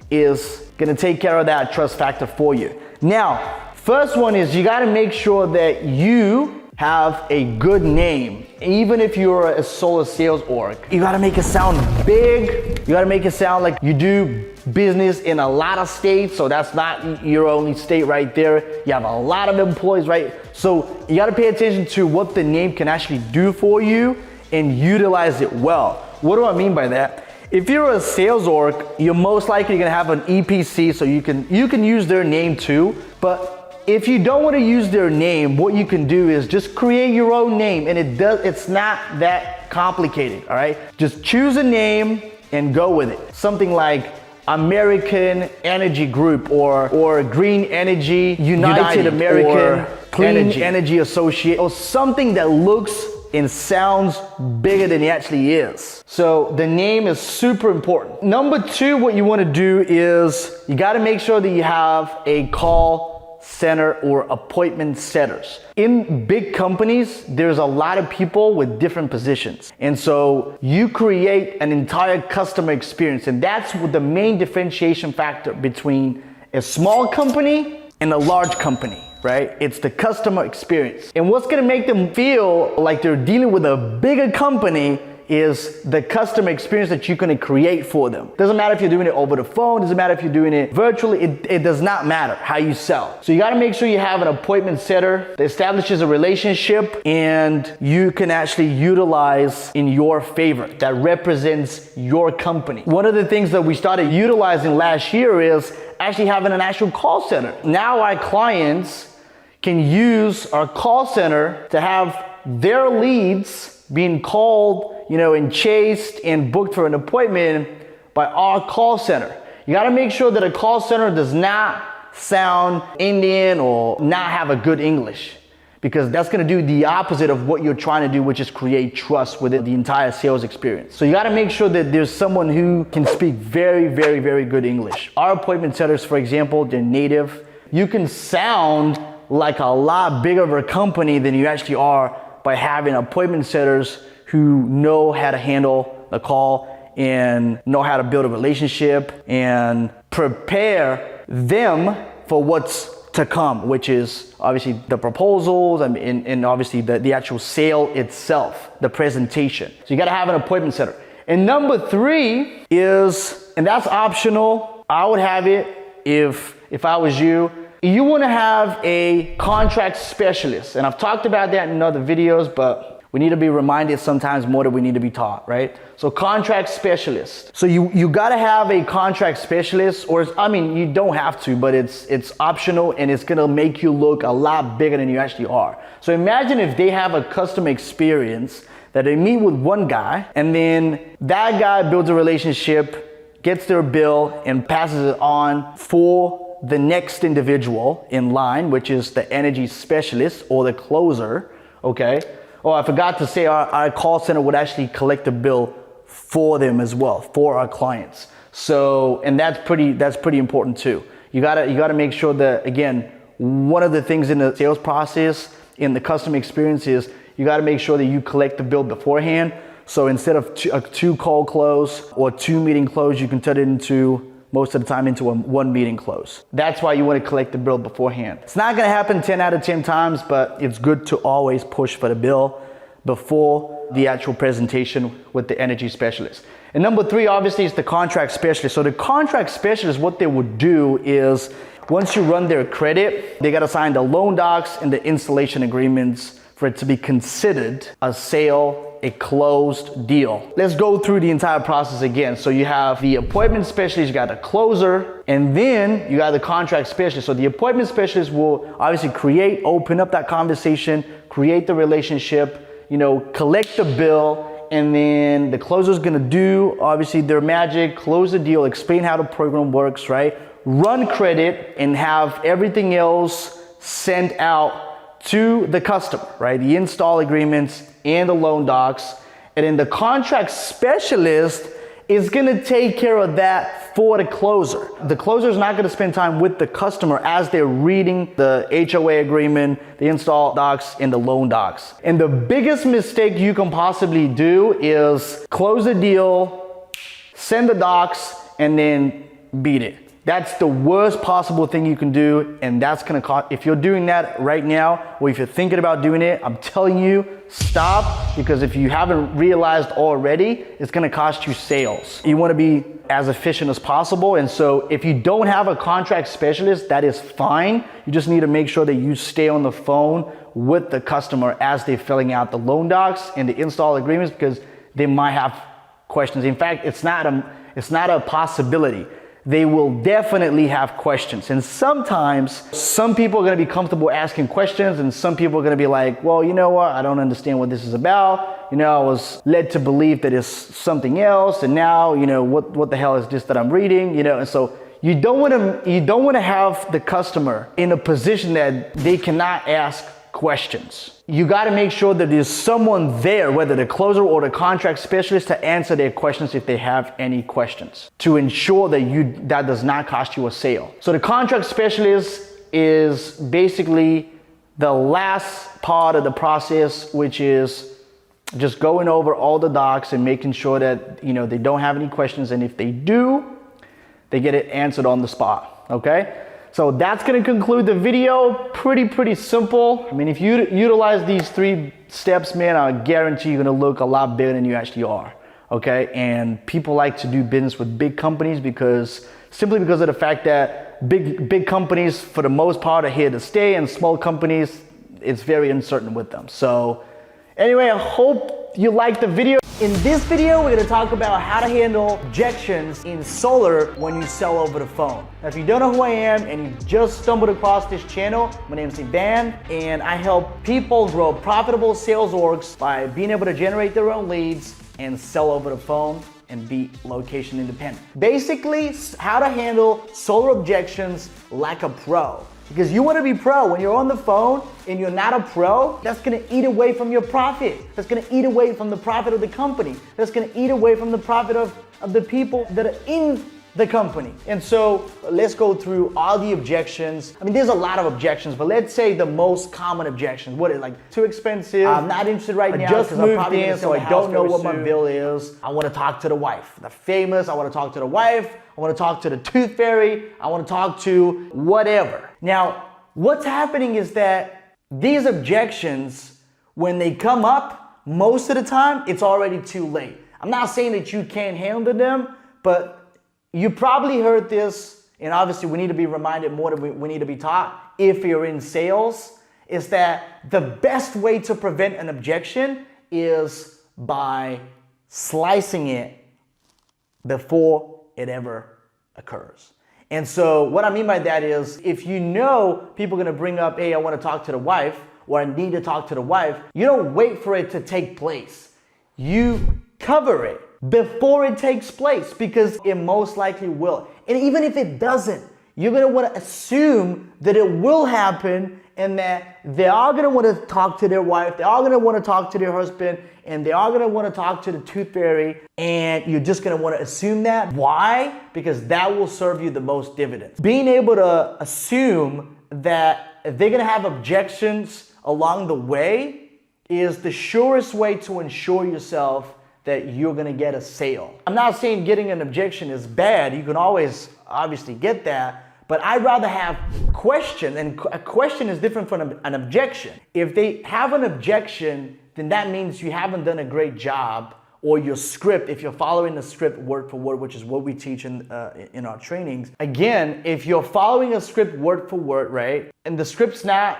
is gonna take care of that trust factor for you. Now, first one is you gotta make sure that you have a good name. Even if you're a solar sales org, you gotta make it sound big. You gotta make it sound like you do business in a lot of states, so that's not your only state right there. You have a lot of employees, right? So you gotta pay attention to what the name can actually do for you and utilize it well. What do I mean by that? If you're a sales org, you're most likely gonna have an EPC, so you can use their name too, but if you don't want to use their name, what you can do is just create your own name, and it's not that complicated, all right? Just choose a name and go with it. Something like American Energy Group or Green Energy United American or Clean Energy Association, or something that looks and sounds bigger than it actually is. So the name is super important. Number 2, what you want to do is you got to make sure that you have a call center or appointment setters. In big companies, there's a lot of people with different positions. And so you create an entire customer experience. And that's what the main differentiation factor between a small company and a large company, right? It's the customer experience. And what's gonna make them feel like they're dealing with a bigger company is the customer experience that you're gonna create for them. Doesn't matter if you're doing it over the phone, doesn't matter if you're doing it virtually, it does not matter how you sell. So you gotta make sure you have an appointment setter that establishes a relationship and you can actually utilize in your favor, that represents your company. One of the things that we started utilizing last year is actually having an actual call center. Now our clients can use our call center to have their leads being called, and chased and booked for an appointment by our call center. You gotta make sure that a call center does not sound Indian or not have a good English, because that's gonna do the opposite of what you're trying to do, which is create trust within the entire sales experience. So you gotta make sure that there's someone who can speak very, very, very good English. Our appointment setters, for example, they're native. You can sound like a lot bigger of a company than you actually are by having appointment setters who know how to handle the call and know how to build a relationship and prepare them for what's to come, which is obviously the proposals and obviously the actual sale itself, the presentation. So you gotta have an appointment setter. And number 3 is, and that's optional, I would have it if I was you wanna have a contract specialist. And I've talked about that in other videos, but we need to be reminded sometimes more than we need to be taught, right? So contract specialist. So you gotta have a contract specialist, or you don't have to, but it's optional and it's gonna make you look a lot bigger than you actually are. So imagine if they have a customer experience that they meet with one guy, and then that guy builds a relationship, gets their bill, and passes it on for the next individual in line, which is the energy specialist or the closer, okay? Oh, I forgot to say our call center would actually collect the bill for them as well, for our clients. So, and that's pretty important too. You gotta make sure that, again, one of the things in the sales process, in the customer experience is you gotta make sure that you collect the bill beforehand. So instead of a 2 call close or 2 meeting close, you can turn it into, most of the time, into a 1 meeting close. That's why you want to collect the bill beforehand. It's not going to happen 10 out of 10 times, but it's good to always push for the bill before the actual presentation with the energy specialist. And number 3, obviously, is the contract specialist. So the contract specialist, what they would do is, once you run their credit, they got to sign the loan docs and the installation agreements for it to be considered a sale, a closed deal. Let's go through the entire process again. So you have the appointment specialist, you got the closer, and then you got the contract specialist. So the appointment specialist will obviously open up that conversation, create the relationship, collect the bill, and then the closer is gonna do, obviously, their magic, close the deal, explain how the program works, right? Run credit and have everything else sent out to the customer, right? The install agreements and the loan docs. And then the contract specialist is gonna take care of that for the closer. The closer is not gonna spend time with the customer as they're reading the HOA agreement, the install docs, and the loan docs. And the biggest mistake you can possibly do is close the deal, send the docs, and then beat it. That's the worst possible thing you can do, and that's gonna cost, if you're doing that right now, or if you're thinking about doing it, I'm telling you, stop, because if you haven't realized already, it's gonna cost you sales. You wanna be as efficient as possible, and so if you don't have a contract specialist, that is fine. You just need to make sure that you stay on the phone with the customer as they're filling out the loan docs and the install agreements, because they might have questions. In fact, it's not a possibility. They will definitely have questions. And sometimes some people are gonna be comfortable asking questions, and some people are gonna be like, well, you know what? I don't understand what this is about. I was led to believe that it's something else. And now, what the hell is this that I'm reading? And so you don't wanna have the customer in a position that they cannot ask questions. You got to make sure that there's someone there, whether the closer or the contract specialist, to answer their questions if they have any questions, to ensure that that does not cost you a sale. So the contract specialist is basically the last part of the process, which is just going over all the docs and making sure that they don't have any questions, and if they do, they get it answered on the spot. Okay. So that's going to conclude the video. Pretty simple. I mean, if you utilize these 3 steps, man, I guarantee you're going to look a lot bigger than you actually are. Okay. And people like to do business with big companies simply because of the fact that big companies, for the most part, are here to stay, and small companies, it's very uncertain with them. So anyway, I hope you liked the video. In this video, we're gonna talk about how to handle objections in solar when you sell over the phone. Now, if you don't know who I am and you just stumbled across this channel, my name is Ivan, and I help people grow profitable sales orgs by being able to generate their own leads and sell over the phone and be location independent. Basically, how to handle solar objections like a pro. Because you want to be pro. When you're on the phone and you're not a pro, that's going to eat away from your profit. That's going to eat away from the profit of the company. That's going to eat away from the profit of the people that are in the company. And so let's go through all the objections. I mean, there's a lot of objections, but let's say the most common objections. What is it, like too expensive? I'm not interested right now. I just moved in, so I don't know what my bill is. I want to talk to the wife. The famous, I want to talk to the wife. I want to talk to the tooth fairy. I want to talk to whatever. Now, what's happening is that these objections, when they come up, most of the time, it's already too late. I'm not saying that you can't handle them, but you probably heard this, and obviously we need to be reminded more than we need to be taught if you're in sales, is that the best way to prevent an objection is by slicing it before it ever occurs. And so what I mean by that is, if you know people are gonna bring up, hey, I wanna talk to the wife, or I need to talk to the wife, you don't wait for it to take place. You cover it before it takes place, because it most likely will. And even if it doesn't, you're gonna wanna assume that it will happen, and that they are gonna wanna talk to their wife, they are gonna wanna talk to their husband, and they are gonna wanna talk to the tooth fairy, and you're just gonna wanna assume that. Why? Because that will serve you the most dividends. Being able to assume that they're gonna have objections along the way is the surest way to ensure yourself that you're gonna get a sale. I'm not saying getting an objection is bad. You can always obviously get that, but I'd rather have question, and a question is different from an objection. If they have an objection, then that means you haven't done a great job, or your script, if you're following the script word for word, which is what we teach in our trainings. Again, if you're following a script word for word, right, and the script's not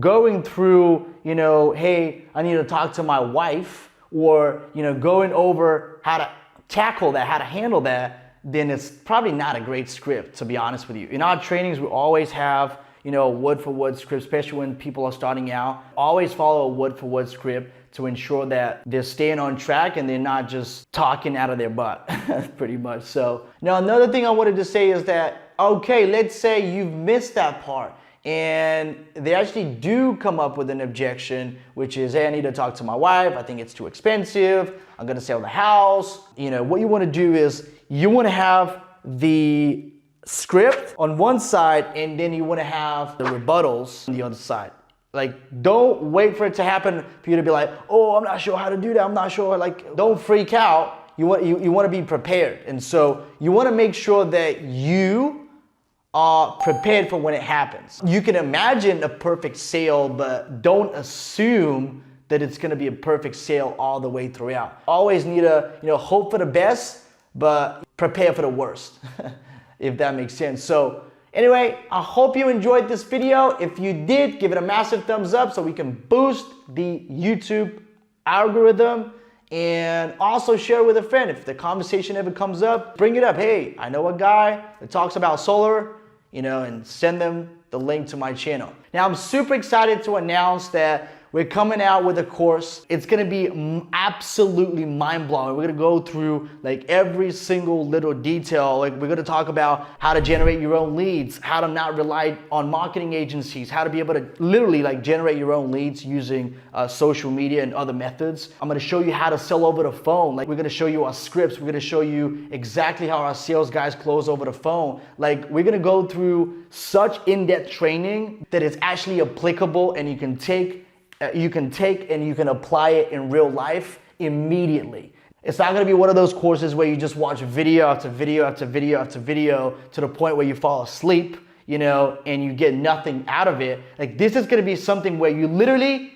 going through, you know, hey, I need to talk to my wife, or, you know, going over how to tackle that, how to handle that, then it's probably not a great script, to be honest with you. In our trainings, we always have, you know, word for word script, especially when people are starting out. Always follow a word for word script to ensure that they're staying on track and they're not just talking out of their butt, pretty much. So now another thing I wanted to say is that, okay, let's say you've missed that part, and they actually do come up with an objection, which is, hey, I need to talk to my wife. I think it's too expensive. I'm gonna sell the house. You know, what you wanna do is you wanna have the script on one side, and then you wanna have the rebuttals on the other side. Like, don't wait for it to happen for you to be like, oh, I'm not sure how to do that. I'm not sure, like, don't freak out. You want to be prepared. And so you want to make sure that you are prepared for when it happens. You can imagine a perfect sale, but don't assume that it's gonna be a perfect sale all the way throughout. Always need to, you know, hope for the best, but prepare for the worst, if that makes sense. So anyway, I hope you enjoyed this video. If you did, give it a massive thumbs up so we can boost the YouTube algorithm, and also share with a friend. If the conversation ever comes up, bring it up. Hey, I know a guy that talks about solar, you know, and send them the link to my channel. Now, I'm super excited to announce that we're coming out with a course. It's gonna be absolutely mind-blowing. We're gonna go through like every single little detail. Like, we're gonna talk about how to generate your own leads, how to not rely on marketing agencies, how to be able to literally like generate your own leads using social media and other methods. I'm gonna show you how to sell over the phone. Like, we're gonna show you our scripts. We're gonna show you exactly how our sales guys close over the phone. Like, we're gonna go through such in-depth training that it's actually applicable, and you can take and you can apply it in real life immediately. It's not gonna be one of those courses where you just watch video after video after video after video to the point where you fall asleep, you know, and you get nothing out of it. Like, this is gonna be something where you literally,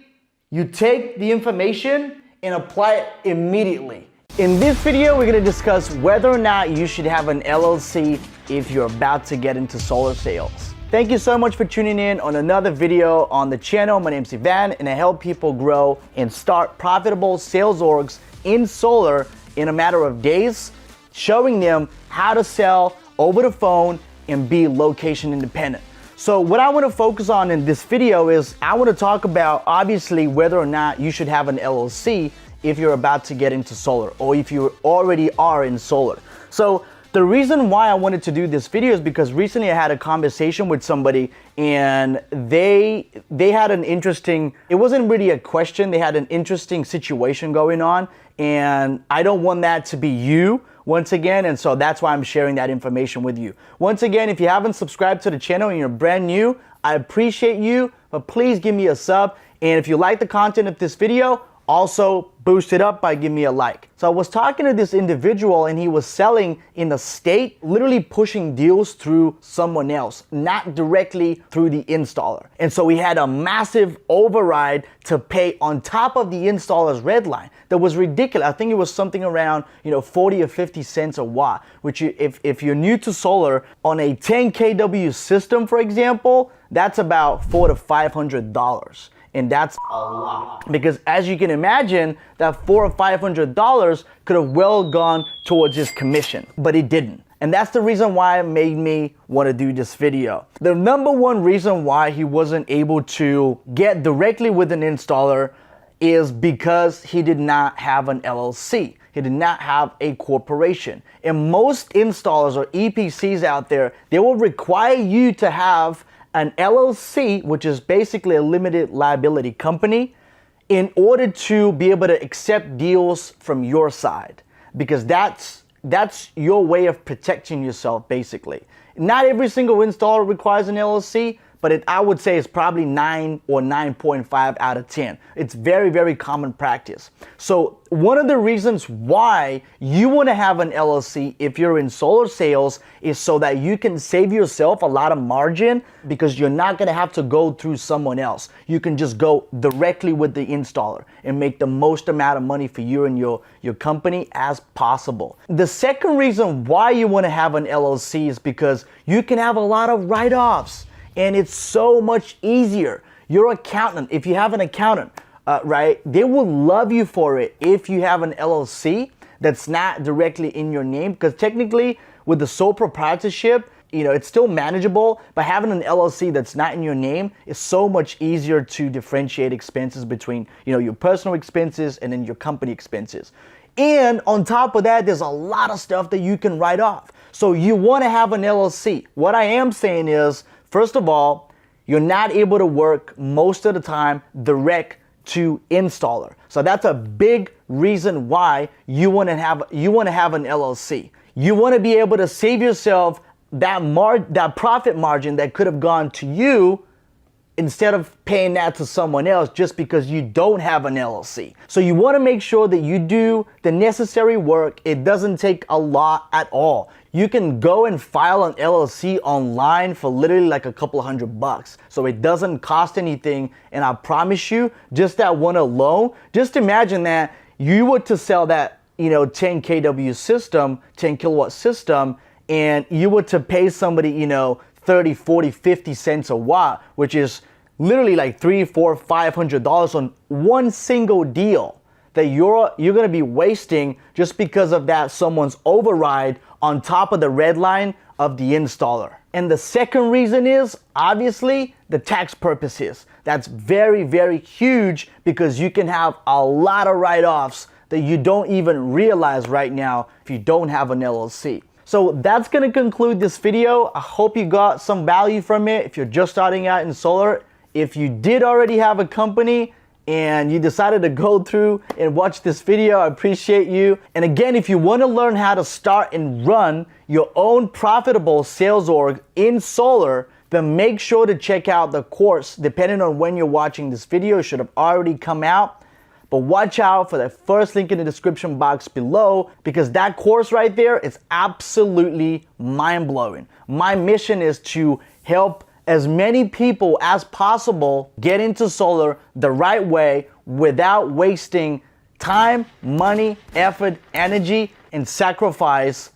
you take the information and apply it immediately. In this video, we're gonna discuss whether or not you should have an LLC if you're about to get into solar sales. Thank you so much for tuning in on another video on the channel. My name's Ivan, and I help people grow and start profitable sales orgs in solar in a matter of days, showing them how to sell over the phone and be location independent. So what I want to focus on in this video is I want to talk about, obviously, whether or not you should have an LLC if you're about to get into solar, or if you already are in solar. So the reason why I wanted to do this video is because recently I had a conversation with somebody, and they had an interesting, it wasn't really a question, they had an interesting situation going on, and I don't want that to be you once again, and so that's why I'm sharing that information with you. Once again, if you haven't subscribed to the channel and you're brand new, I appreciate you, but please give me a sub, and if you like the content of this video, also boost it up by giving me a like. So I was talking to this individual, and he was selling in the state, literally pushing deals through someone else, not directly through the installer. And so we had a massive override to pay on top of the installer's red line. That was ridiculous. I think it was something around, you know, 40 or 50 cents a watt, which if you're new to solar, on a 10 kW system, for example, that's about $400 to $500. And that's a lot, because as you can imagine, that $400 or $500 could have well gone towards his commission, but it didn't. And that's the reason why it made me want to do this video. The number one reason why he wasn't able to get directly with an installer is because he did not have an LLC. He did not have a corporation. And most installers or EPCs out there, they will require you to have an LLC, which is basically a limited liability company, in order to be able to accept deals from your side, because that's your way of protecting yourself, basically. Not every single installer requires an LLC, but I would say it's probably 9 or 9.5 out of 10. It's very, very common practice. So one of the reasons why you want to have an LLC if you're in solar sales is so that you can save yourself a lot of margin, because you're not going to have to go through someone else. You can just go directly with the installer and make the most amount of money for you and your company as possible. The second reason why you want to have an LLC is because you can have a lot of write-offs. And it's so much easier. Your accountant, if you have an accountant, right, they will love you for it if you have an LLC that's not directly in your name, because technically with the sole proprietorship, it's still manageable, but having an LLC that's not in your name is so much easier to differentiate expenses between, your personal expenses and then your company expenses. And on top of that, there's a lot of stuff that you can write off. So you want to have an LLC. What I am saying is, first of all, you're not able to work most of the time direct to installer. So that's a big reason why you want to have an LLC. You want to be able to save yourself that profit margin that could have gone to you, instead of paying that to someone else just because you don't have an LLC. So you want to make sure that you do the necessary work. It doesn't take a lot at all. You can go and file an LLC online for literally like a couple of $100. So it doesn't cost anything. And I promise you, just that one alone, just imagine that you were to sell that, 10 kW system, 10 kilowatt system, and you were to pay somebody, 30, 40, 50 cents a watt, which is literally like $300, $400, $500 on one single deal that you're going to be wasting just because of that someone's override on top of the red line of the installer. And the second reason is obviously the tax purposes. That's very, very huge, because you can have a lot of write-offs that you don't even realize right now if you don't have an LLC. So that's going to conclude this video. I hope you got some value from it if you're just starting out in solar. If you did already have a company and you decided to go through and watch this video, I appreciate you. And again, if you want to learn how to start and run your own profitable sales org in solar, then make sure to check out the course. Depending on when you're watching this video, it should have already come out. But watch out for the first link in the description box below, because that course right there is absolutely mind-blowing. My mission is to help as many people as possible get into solar the right way without wasting time, money, effort, energy, and sacrifice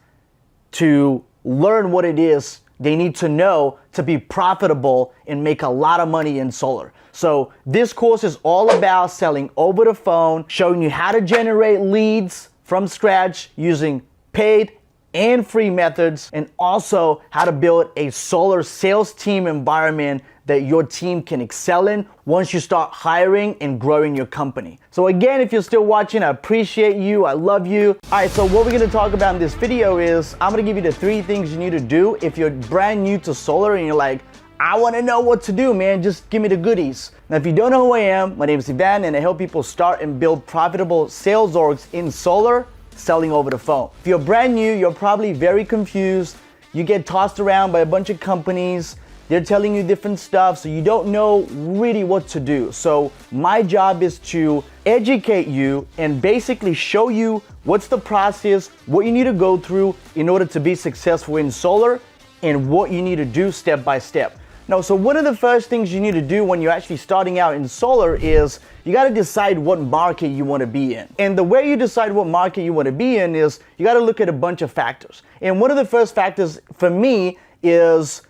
to learn what it is they need to know to be profitable and make a lot of money in solar. So this course is all about selling over the phone, showing you how to generate leads from scratch using paid and free methods, and also how to build a solar sales team environment that your team can excel in once you start hiring and growing your company. So again, if you're still watching, I appreciate you. I love you. All right, so what we're gonna talk about in this video is I'm gonna give you the 3 things you need to do if you're brand new to solar and you're like, I wanna know what to do, man. Just give me the goodies. Now, if you don't know who I am, my name is Ivan, and I help people start and build profitable sales orgs in solar, selling over the phone. If you're brand new, you're probably very confused. You get tossed around by a bunch of companies. They're telling you different stuff, so you don't know really what to do. So my job is to educate you and basically show you what's the process, what you need to go through in order to be successful in solar, and what you need to do step by step. Now, so one of the first things you need to do when you're actually starting out in solar is you got to decide what market you want to be in. And the way you decide what market you want to be in is you got to look at a bunch of factors. And one of the first factors for me is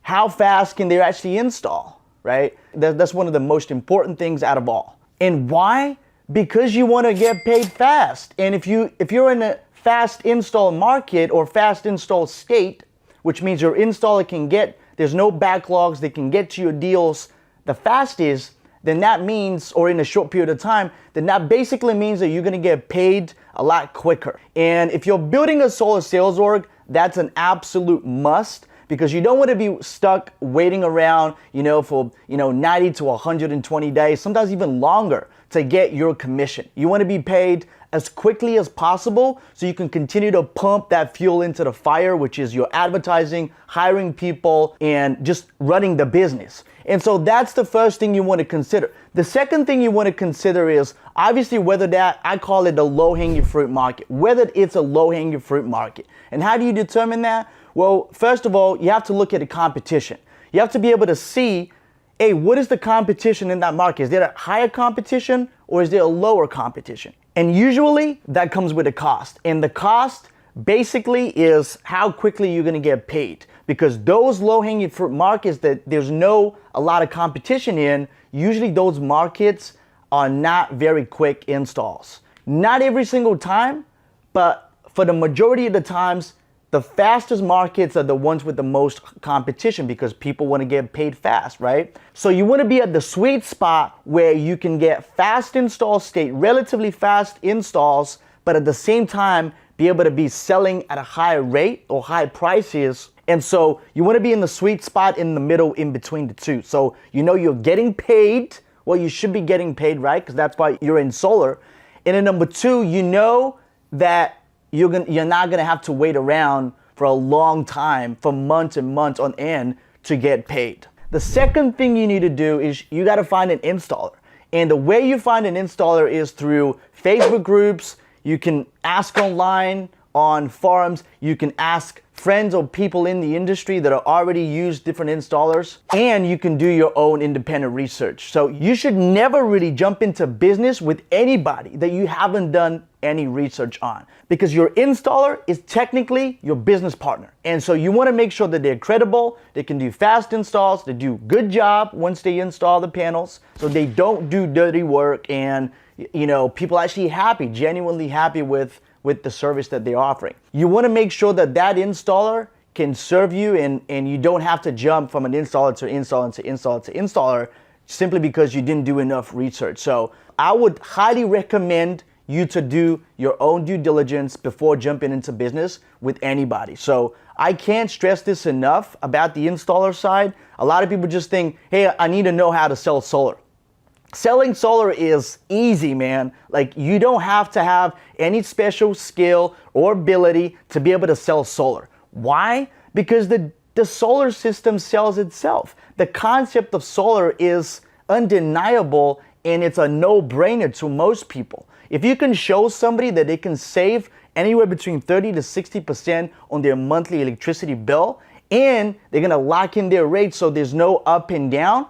how fast can they actually install, right? That's one of the most important things out of all. And why? Because you want to get paid fast. And if you're in a fast install market or fast install state, which means your installer there's no backlogs, they can get to your deals the fastest, then that means, or in a short period of time, then that basically means that you're gonna get paid a lot quicker. And if you're building a solar sales org, that's an absolute must, Because you don't want to be stuck waiting around, for, 90 to 120 days, sometimes even longer to get your commission. You want to be paid as quickly as possible so you can continue to pump that fuel into the fire, which is your advertising, hiring people, and just running the business. And so that's the first thing you want to consider. The second thing you want to consider is obviously whether that, I call it the low-hanging fruit market, whether it's a low-hanging fruit market. And how do you determine that? Well, first of all, you have to look at the competition. You have to be able to see, hey, what is the competition in that market? Is there a higher competition or is there a lower competition? And usually that comes with a cost. And the cost basically is how quickly you're gonna get paid. Because those low-hanging fruit markets that there's a lot of competition in, usually those markets are not very quick installs. Not every single time, but for the majority of the times, the fastest markets are the ones with the most competition because people want to get paid fast, right? So you want to be at the sweet spot where you can get fast install state, relatively fast installs, but at the same time, be able to be selling at a higher rate or high prices. And so you want to be in the sweet spot in the middle in between the two. So you're getting paid. Well, you should be getting paid, right? Because that's why you're in solar. And then number two, that you're not gonna have to wait around for a long time, for months and months on end to get paid. The second thing you need to do is you gotta find an installer. And the way you find an installer is through Facebook groups. You can ask online on forums. You can ask friends or people in the industry that are already used different installers, and you can do your own independent research. So you should never really jump into business with anybody that you haven't done any research on, because your installer is technically your business partner. And so you want to make sure that they're credible, they can do fast installs, they do good job once they install the panels, so they don't do dirty work, and people are actually happy, genuinely happy with the service that they're offering. You want to make sure that installer can serve you, and you don't have to jump from an installer to installer to installer to installer simply because you didn't do enough research. So I would highly recommend you to do your own due diligence before jumping into business with anybody. So I can't stress this enough about the installer side. A lot of people just think, hey, I need to know how to sell solar. Selling solar is easy, man. Like, you don't have to have any special skill or ability to be able to sell solar. Why? Because the solar system sells itself. The concept of solar is undeniable, and it's a no-brainer to most people. If you can show somebody that they can save anywhere between 30 to 60% on their monthly electricity bill, and they're gonna lock in their rates so there's no up and down,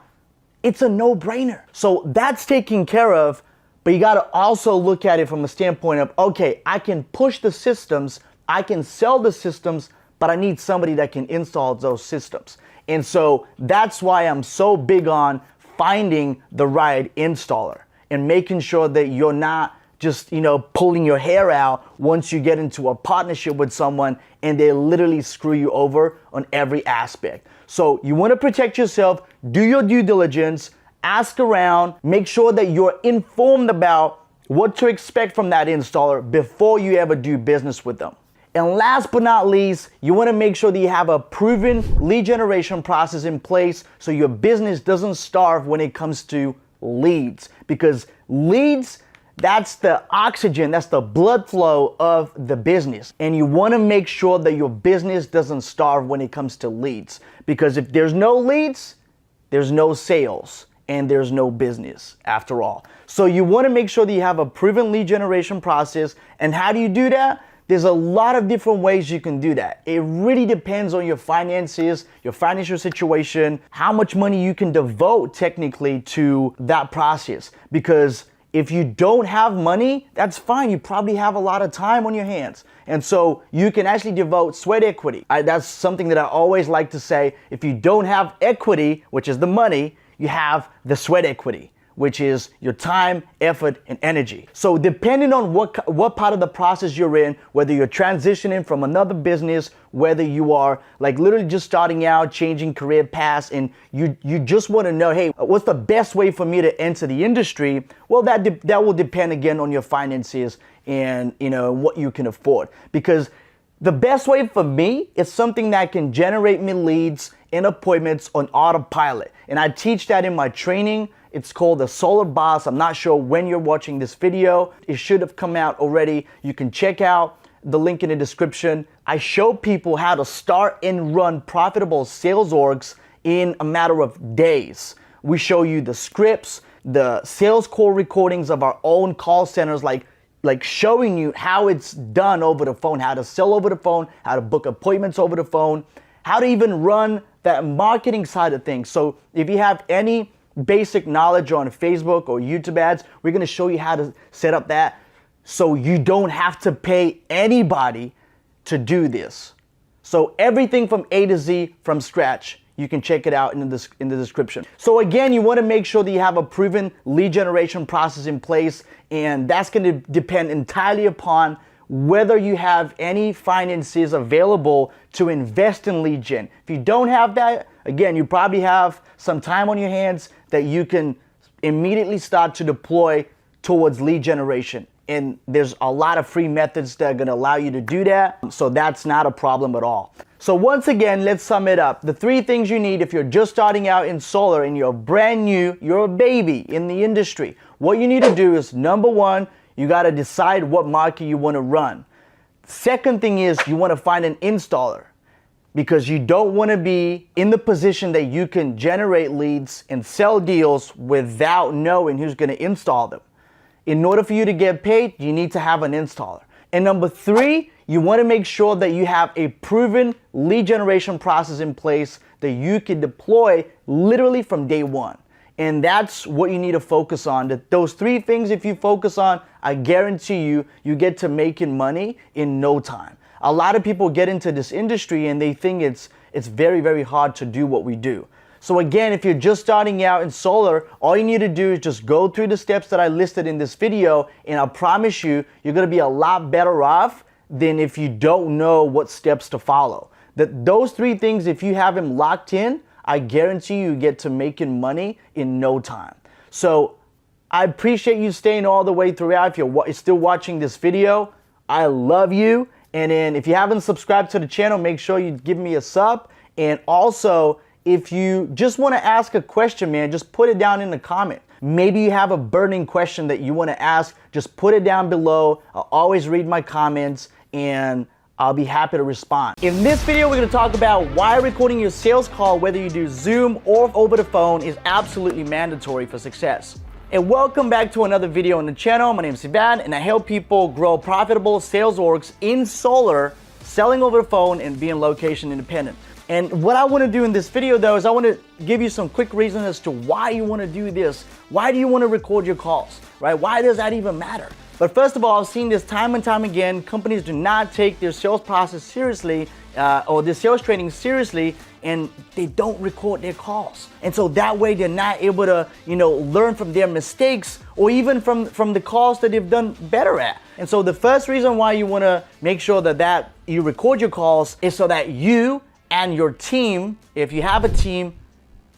it's a no-brainer. So that's taken care of, but you gotta also look at it from a standpoint of, okay, I can push the systems, I can sell the systems, but I need somebody that can install those systems. And so that's why I'm so big on finding the right installer and making sure that you're not just, pulling your hair out once you get into a partnership with someone and they literally screw you over on every aspect. So you want to protect yourself, do your due diligence, ask around, make sure that you're informed about what to expect from that installer before you ever do business with them. And last but not least, you want to make sure that you have a proven lead generation process in place so your business doesn't starve when it comes to leads. Because leads, that's the oxygen, that's the blood flow of the business. And you want to make sure that your business doesn't starve when it comes to leads. Because if there's no leads, there's no sales, and there's no business after all. So you want to make sure that you have a proven lead generation process. And how do you do that? There's a lot of different ways you can do that. It really depends on your finances, your financial situation, how much money you can devote technically to that process. Because if you don't have money, that's fine. You probably have a lot of time on your hands. And so you can actually devote sweat equity. That's something that I always like to say. If you don't have equity, which is the money, you have the sweat equity, which is your time, effort, and energy. So depending on what part of the process you're in, whether you're transitioning from another business, whether you are like literally just starting out, changing career paths, and you just want to know, hey, what's the best way for me to enter the industry? Well, that will depend again on your finances and what you can afford. Because The best way for me is something that can generate me leads and appointments on autopilot. And I teach that in my training. It's called the Solar Boss. I'm not sure when you're watching this video. It should have come out already. You can check out the link in the description. I show people how to start and run profitable sales orgs in a matter of days. We show you the scripts, the sales call recordings of our own call centers, like showing you how it's done over the phone, how to sell over the phone, how to book appointments over the phone, how to even run that marketing side of things. So if you have any basic knowledge on Facebook or YouTube ads, we're gonna show you how to set up that so you don't have to pay anybody to do this. So everything from A to Z from scratch. You can check it out in the description. So again, you want to make sure that you have a proven lead generation process in place, and that's going to depend entirely upon whether you have any finances available to invest in lead gen. If you don't have that, again, you probably have some time on your hands that you can immediately start to deploy towards lead generation. And there's a lot of free methods that are going to allow you to do that. So that's not a problem at all. So once again, let's sum it up. The 3 things you need if you're just starting out in solar and you're brand new, you're a baby in the industry. What you need to do is, number 1, you got to decide what market you want to run. Second thing is you want to find an installer, because you don't want to be in the position that you can generate leads and sell deals without knowing who's going to install them. In order for you to get paid, you need to have an installer. And number 3, you want to make sure that you have a proven lead generation process in place that you can deploy literally from day 1. And that's what you need to focus on. Those 3 things, if you focus on, I guarantee you, you get to making money in no time. A lot of people get into this industry and they think it's very, very hard to do what we do. So again, if you're just starting out in solar, all you need to do is just go through the steps that I listed in this video, and I promise you, you're gonna be a lot better off than if you don't know what steps to follow. Those 3 things, if you have them locked in, I guarantee you get to making money in no time. So I appreciate you staying all the way throughout. If you're still watching this video, I love you. And then if you haven't subscribed to the channel, make sure you give me a sub. And also, if you just want to ask a question, man, just put it down in the comment. Maybe you have a burning question that you want to ask, just put it down below. I'll always read my comments and I'll be happy to respond. In this video, we're going to talk about why recording your sales call, whether you do Zoom or over the phone, is absolutely mandatory for success. And welcome back to another video on the channel. My name is Sivan, and I help people grow profitable sales orgs in solar, selling over the phone and being location independent. And what I want to do in this video though is I want to give you some quick reasons as to why you want to do this. Why do you want to record your calls, right? Why does that even matter? But first of all, I've seen this time and time again. Companies do not take their sales process seriously or their sales training seriously, and they don't record their calls. And so that way they're not able to, learn from their mistakes or even from the calls that they've done better at. And so the first reason why you want to make sure that you record your calls is so that you and your team, if you have a team,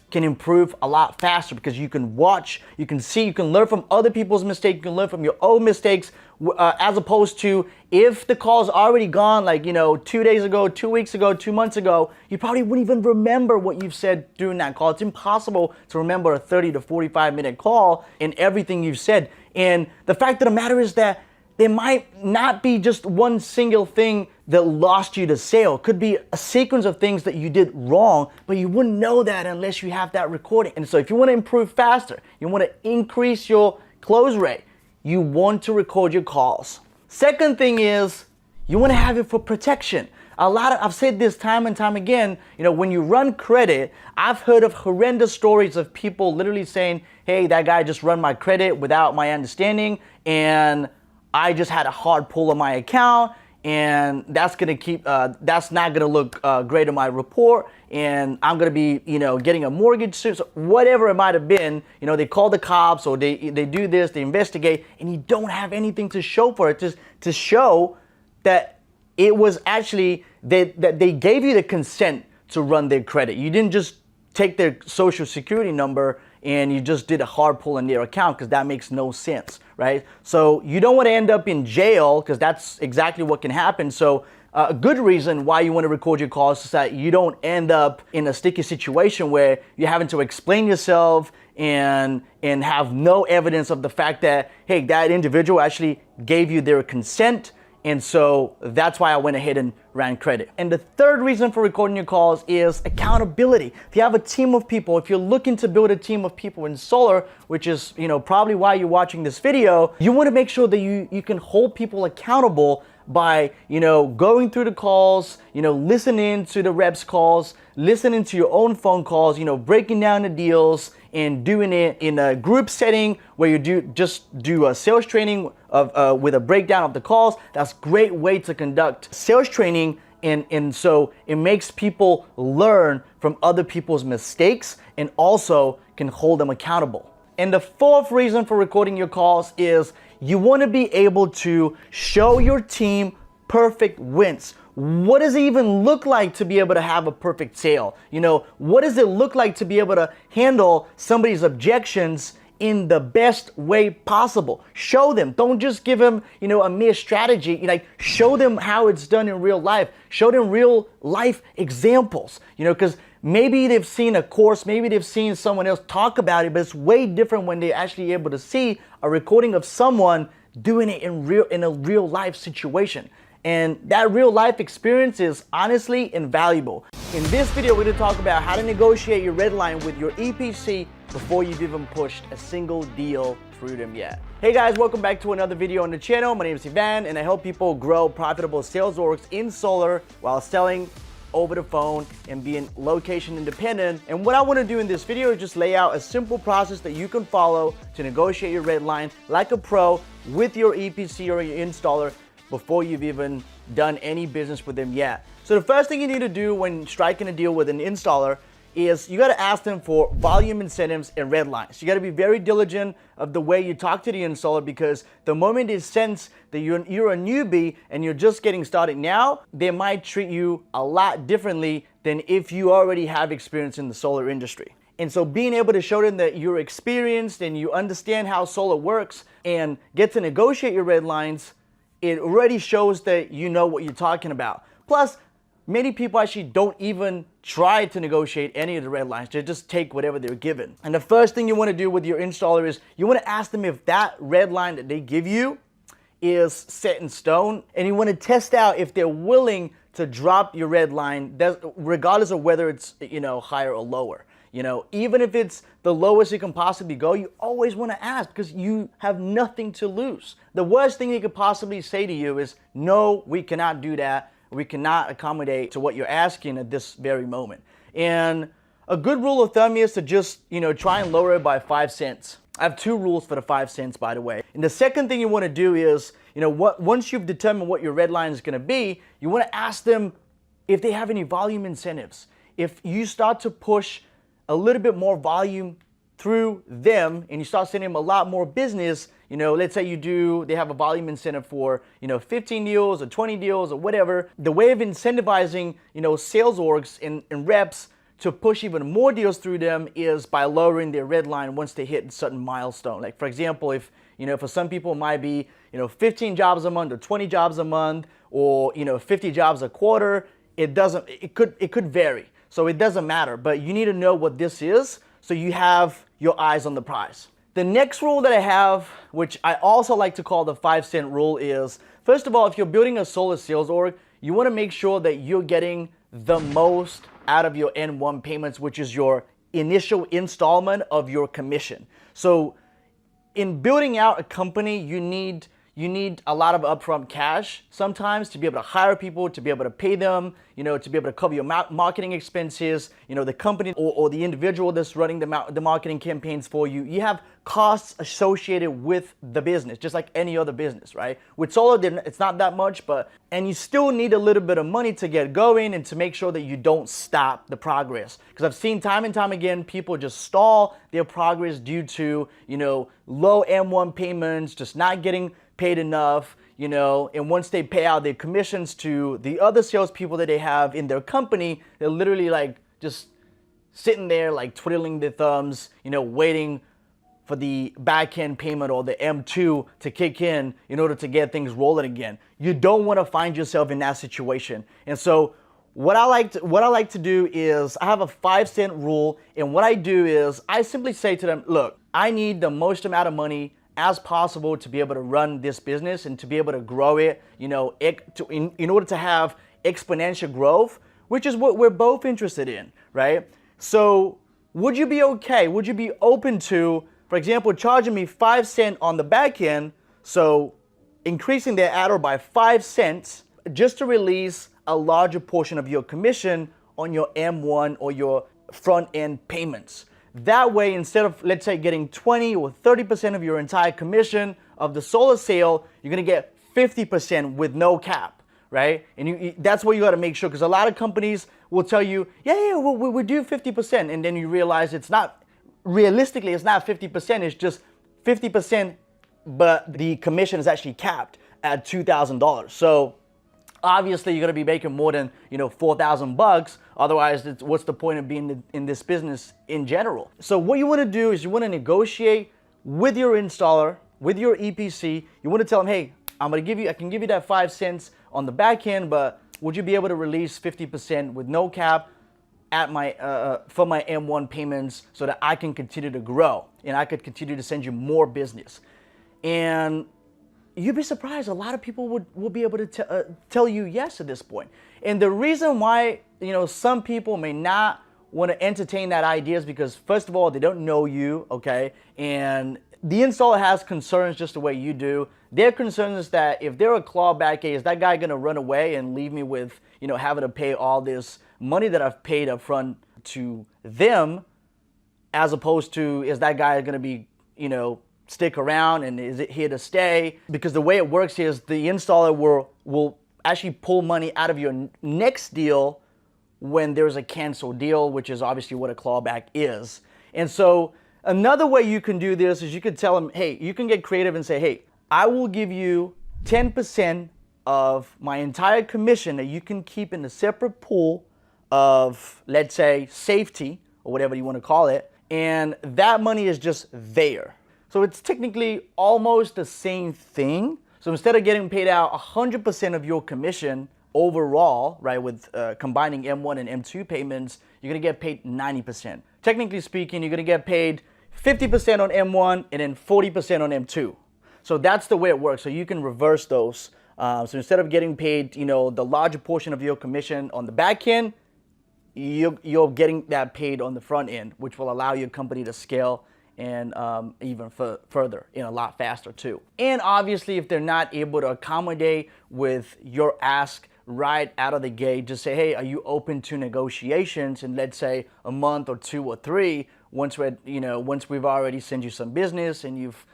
can improve a lot faster, because you can watch, you can see, you can learn from other people's mistakes, you can learn from your own mistakes, as opposed to if the call's already gone, 2 days ago, 2 weeks ago, 2 months ago, you probably wouldn't even remember what you've said during that call. It's impossible to remember a 30 to 45 minute call and everything you've said. And the fact of the matter is that there might not be just one single thing that lost you the sale. It could be a sequence of things that you did wrong, but you wouldn't know that unless you have that recording. And so if you want to improve faster, you want to increase your close rate, you want to record your calls. Second thing is you want to have it for protection. I've said this time and time again, when you run credit, I've heard of horrendous stories of people literally saying, hey, that guy just run my credit without my understanding, and I just had a hard pull on my account, and that's not gonna look great in my report, and I'm gonna be, getting a mortgage soon. So whatever it might have been, they call the cops or they do this, they investigate, and you don't have anything to show for it, just to show that it was actually that they gave you the consent to run their credit. You didn't just take their social security number and you just did a hard pull in their account, because that makes no sense, right? So you don't want to end up in jail, because that's exactly what can happen. So a good reason why you want to record your calls so that you don't end up in a sticky situation where you're having to explain yourself and have no evidence of the fact that, hey, that individual actually gave you their consent. And so that's why I went ahead and ran credit. And the third reason for recording your calls is accountability. If you have a team of people, if you're looking to build a team of people in solar, which is, probably why you're watching this video, you want to make sure that you can hold people accountable by, going through the calls, listening to the reps calls, listening to your own phone calls, breaking down the deals, and doing it in a group setting where you do a sales training with a breakdown of the calls. That's a great way to conduct sales training, and so it makes people learn from other people's mistakes and also can hold them accountable. And the fourth reason for recording your calls is you want to be able to show your team perfect wins. What does it even look like to be able to have a perfect sale? What does it look like to be able to handle somebody's objections in the best way possible? Show them. Don't just give them, a mere strategy. Show them how it's done in real life. Show them real life examples, because maybe they've seen a course, maybe they've seen someone else talk about it, but it's way different when they're actually able to see a recording of someone doing it in a real life situation. And that real life experience is honestly invaluable. In this video, we're going to talk about how to negotiate your red line with your EPC before you've even pushed a single deal through them yet. Hey guys, welcome back to another video on the channel. My name is Ivan, and I help people grow profitable sales orgs in solar while selling over the phone and being location independent. And what I want to do in this video is just lay out a simple process that you can follow to negotiate your red line like a pro with your EPC or your installer before you've even done any business with them yet. So the first thing you need to do when striking a deal with an installer is you got to ask them for volume incentives and red lines. You got to be very diligent of the way you talk to the installer, because the moment they sense that you're a newbie and you're just getting started now, they might treat you a lot differently than if you already have experience in the solar industry. And so being able to show them that you're experienced and you understand how solar works and get to negotiate your red lines, it already shows that you know what you're talking about. Plus, many people actually don't even try to negotiate any of the red lines. They just take whatever they're given. And the first thing you want to do with your installer is you want to ask them if that red line that they give you is set in stone. And you want to test out if they're willing to drop your red line, regardless of whether it's higher or lower. Even if it's the lowest you can possibly go, you always want to ask because you have nothing to lose. The worst thing they could possibly say to you is, no, we cannot do that. We cannot accommodate to what you're asking at this very moment. And a good rule of thumb is to just, try and lower it by 5 cents. I have 2 rules for the 5 cents, by the way. And the second thing you want to do is, once you've determined what your red line is going to be, you want to ask them if they have any volume incentives. If you start to push a little bit more volume through them and you start sending them a lot more business, let's say they have a volume incentive for, 15 deals or 20 deals or whatever. The way of incentivizing, sales orgs and reps to push even more deals through them is by lowering their red line once they hit a certain milestone. Like for example, if, for some people it might be, 15 jobs a month or 20 jobs a month or, 50 jobs a quarter, it could vary. So it doesn't matter, but you need to know what this is so you have your eyes on the prize. The next rule that I have, which I also like to call the 5 cent rule, is first of all, if you're building a solar sales org, you want to make sure that you're getting the most out of your N1 payments, which is your initial installment of your commission. So in building out a company, you need a lot of upfront cash sometimes to be able to hire people, to be able to pay them, to be able to cover your marketing expenses, the company or the individual that's running the marketing campaigns for you. You have costs associated with the business, just like any other business, right? With solar, it's not that much, and you still need a little bit of money to get going and to make sure that you don't stop the progress. Because I've seen time and time again, people just stall their progress due to, low M1 payments, just not getting paid enough, and once they pay out their commissions to the other salespeople that they have in their company, they're literally like just sitting there like twiddling their thumbs, waiting for the back-end payment or the M2 to kick in order to get things rolling again. You don't want to find yourself in that situation. And so what I like to do is I have a 5-cent rule, and what I do is I simply say to them, look, I need the most amount of money as possible to be able to run this business and to be able to grow it, in order to have exponential growth, which is what we're both interested in, right? So would you be okay? Would you be open to, for example, charging me 5 cents on the back end, so increasing their adder by 5 cents just to release a larger portion of your commission on your M1 or your front end payments? That way, instead of, let's say, getting 20 or 30% of your entire commission of the solar sale, you're gonna get 50% with no cap, right? And that's what you gotta make sure, because a lot of companies will tell you, yeah, we do 50%, and then you realize it's not, realistically, it's not 50%, it's just 50%, but the commission is actually capped at $2,000. So obviously you're gonna be making more than $4,000. Otherwise, what's the point of being in this business in general? So what you wanna do is you wanna negotiate with your installer, with your EPC. You wanna tell them, hey, I can give you that 5 cents on the back end, but would you be able to release 50% with no cap at for my M1 payments so that I can continue to grow and I could continue to send you more business? And you'd be surprised, a lot of people will be able to tell you yes at this point. And the reason why some people may not want to entertain that idea is because, first of all, they don't know you, okay? And the installer has concerns just the way you do. Their concern is that if they're a clawback, hey, is that guy gonna run away and leave me with having to pay all this money that I've paid up front to them, as opposed to, is that guy gonna be stick around and is it here to stay? Because the way it works is the installer will actually pull money out of your next deal when there's a canceled deal, which is obviously what a clawback is. And so another way you can do this is you could tell them, hey, you can get creative and say, hey, I will give you 10% of my entire commission that you can keep in a separate pool of, let's say, safety or whatever you want to call it. And that money is just there. So it's technically almost the same thing. So instead of getting paid out 100% of your commission overall, right, with combining M1 and M2 payments, you're gonna get paid 90%. Technically speaking, you're gonna get paid 50% on M1 and then 40% on M2. So that's the way it works. So you can reverse those. So instead of getting paid, the larger portion of your commission on the back end, you're getting that paid on the front end, which will allow your company to scale and even further and a lot faster too. And obviously, if they're not able to accommodate with your ask right out of the gate, just say, hey, are you open to negotiations? And let's say a month or 2 or 3, once we've already sent you some business and you've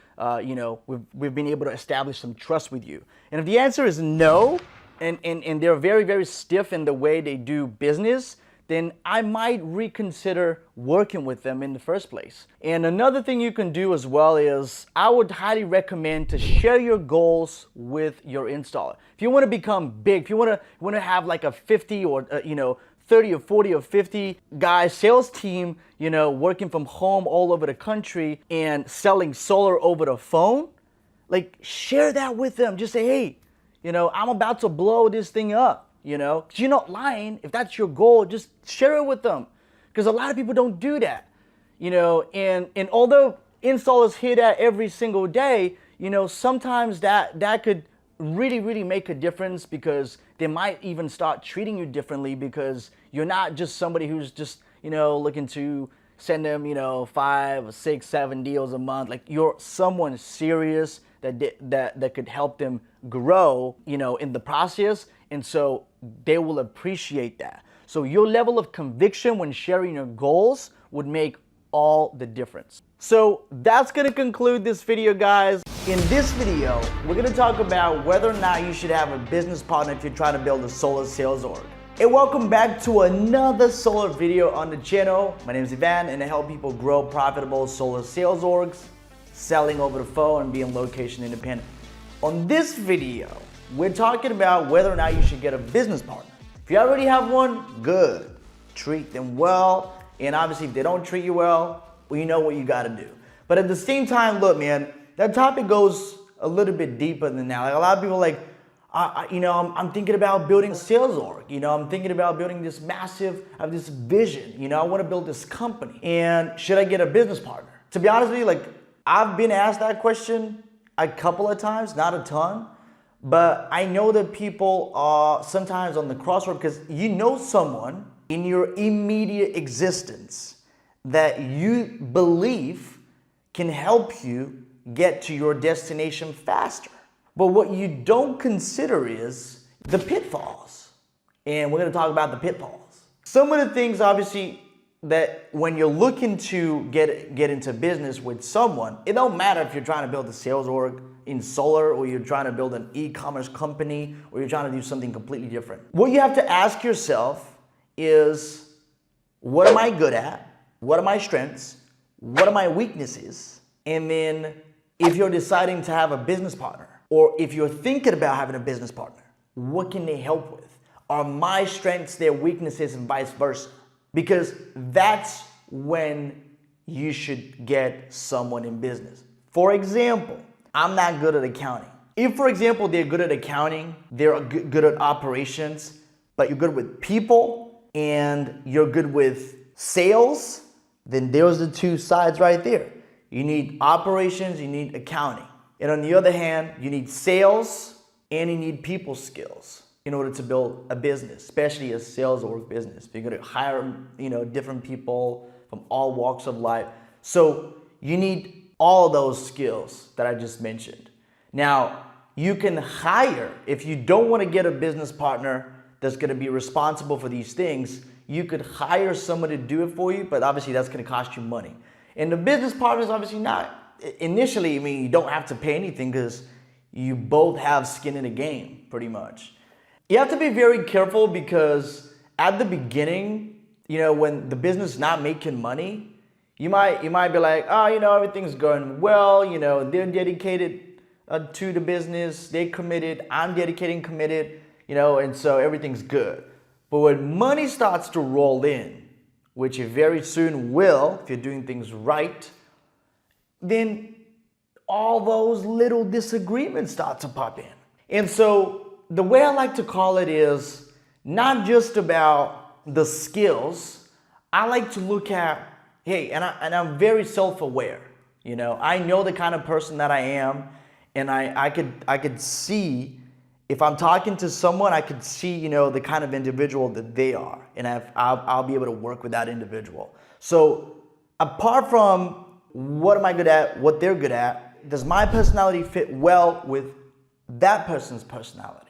we've been able to establish some trust with you. And if the answer is no, and they're very, very stiff in the way they do business, then I might reconsider working with them in the first place. And another thing you can do as well is I would highly recommend to share your goals with your installer. If you want to become big, if you want to have like a 50 or 30 or 40 or 50 guy sales team, working from home all over the country and selling solar over the phone, like share that with them. Just say, hey, I'm about to blow this thing up. Because you're not lying. If that's your goal, just share it with them. Because a lot of people don't do that. And although installers hear that every single day, sometimes that could really, really make a difference, because they might even start treating you differently, because you're not just somebody who's just, looking to send them, 5 or 6, 7 deals a month. Like, you're someone serious that could help them grow, in the process. And so they will appreciate that. So your level of conviction when sharing your goals would make all the difference. So that's gonna conclude this video, guys. In this video, we're gonna talk about whether or not you should have a business partner if you're trying to build a solar sales org. Hey, welcome back to another solar video on the channel. My name is Ivan, and I help people grow profitable solar sales orgs, selling over the phone and being location independent. On this video, we're talking about whether or not you should get a business partner. If you already have one, good. Treat them well. And obviously, if they don't treat you well, you know what you gotta do. But at the same time, look, man, that topic goes a little bit deeper than that. Like a lot of people are like, I'm thinking about building a sales org. I'm thinking about building this massive, I have this vision. I want to build this company. And should I get a business partner? To be honest with you, like I've been asked that question a couple of times, not a ton. But I know that people are sometimes on the crossroad because you know someone in your immediate existence that you believe can help you get to your destination faster. But what you don't consider is the pitfalls. And we're going to talk about the pitfalls. Some of the things, obviously, that when you're looking to get into business with someone, it don't matter if you're trying to build a sales org in solar, or you're trying to build an e-commerce company, or you're trying to do something completely different. What you have to ask yourself is, what am I good at? What are my strengths? What are my weaknesses? And then if you're deciding to have a business partner, or if you're thinking about having a business partner, what can they help with? Are my strengths their weaknesses and vice versa? Because that's when you should get someone in business. For example, I'm not good at accounting. If, for example, they're good at accounting, they're good at operations, but you're good with people and you're good with sales, then there's the two sides right there. You need operations, you need accounting. And on the other hand, you need sales and you need people skills in order to build a business, especially a sales org business. You're going to hire, different people from all walks of life. So you need all those skills that I just mentioned. Now, you can hire, if you don't want to get a business partner that's going to be responsible for these things, you could hire someone to do it for you, but obviously that's going to cost you money. And the business partner is obviously not, initially, you don't have to pay anything because you both have skin in the game, pretty much. You have to be very careful because at the beginning, when the business is not making money, you might be like, everything's going well, they're dedicated to the business, they're committed, I'm dedicated, committed, and so everything's good. But when money starts to roll in, which it very soon will, if you're doing things right, then all those little disagreements start to pop in. And so the way I like to call it is not just about the skills. I like to look at, hey, and I'm very self-aware. I know the kind of person that I am, and I could see, if I'm talking to someone, I could see, the kind of individual that they are, and I'll be able to work with that individual. So apart from what am I good at, what they're good at, does my personality fit well with that person's personality?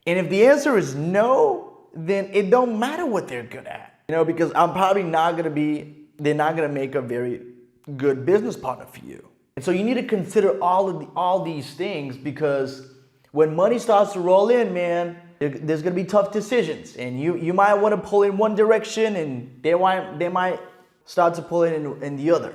And if the answer is no, then it don't matter what they're good at, because I'm probably they're not gonna make a very good business partner for you. And so you need to consider all these things, because when money starts to roll in, man, there's gonna be tough decisions, and you might want to pull in one direction, and they might start to pull in the other.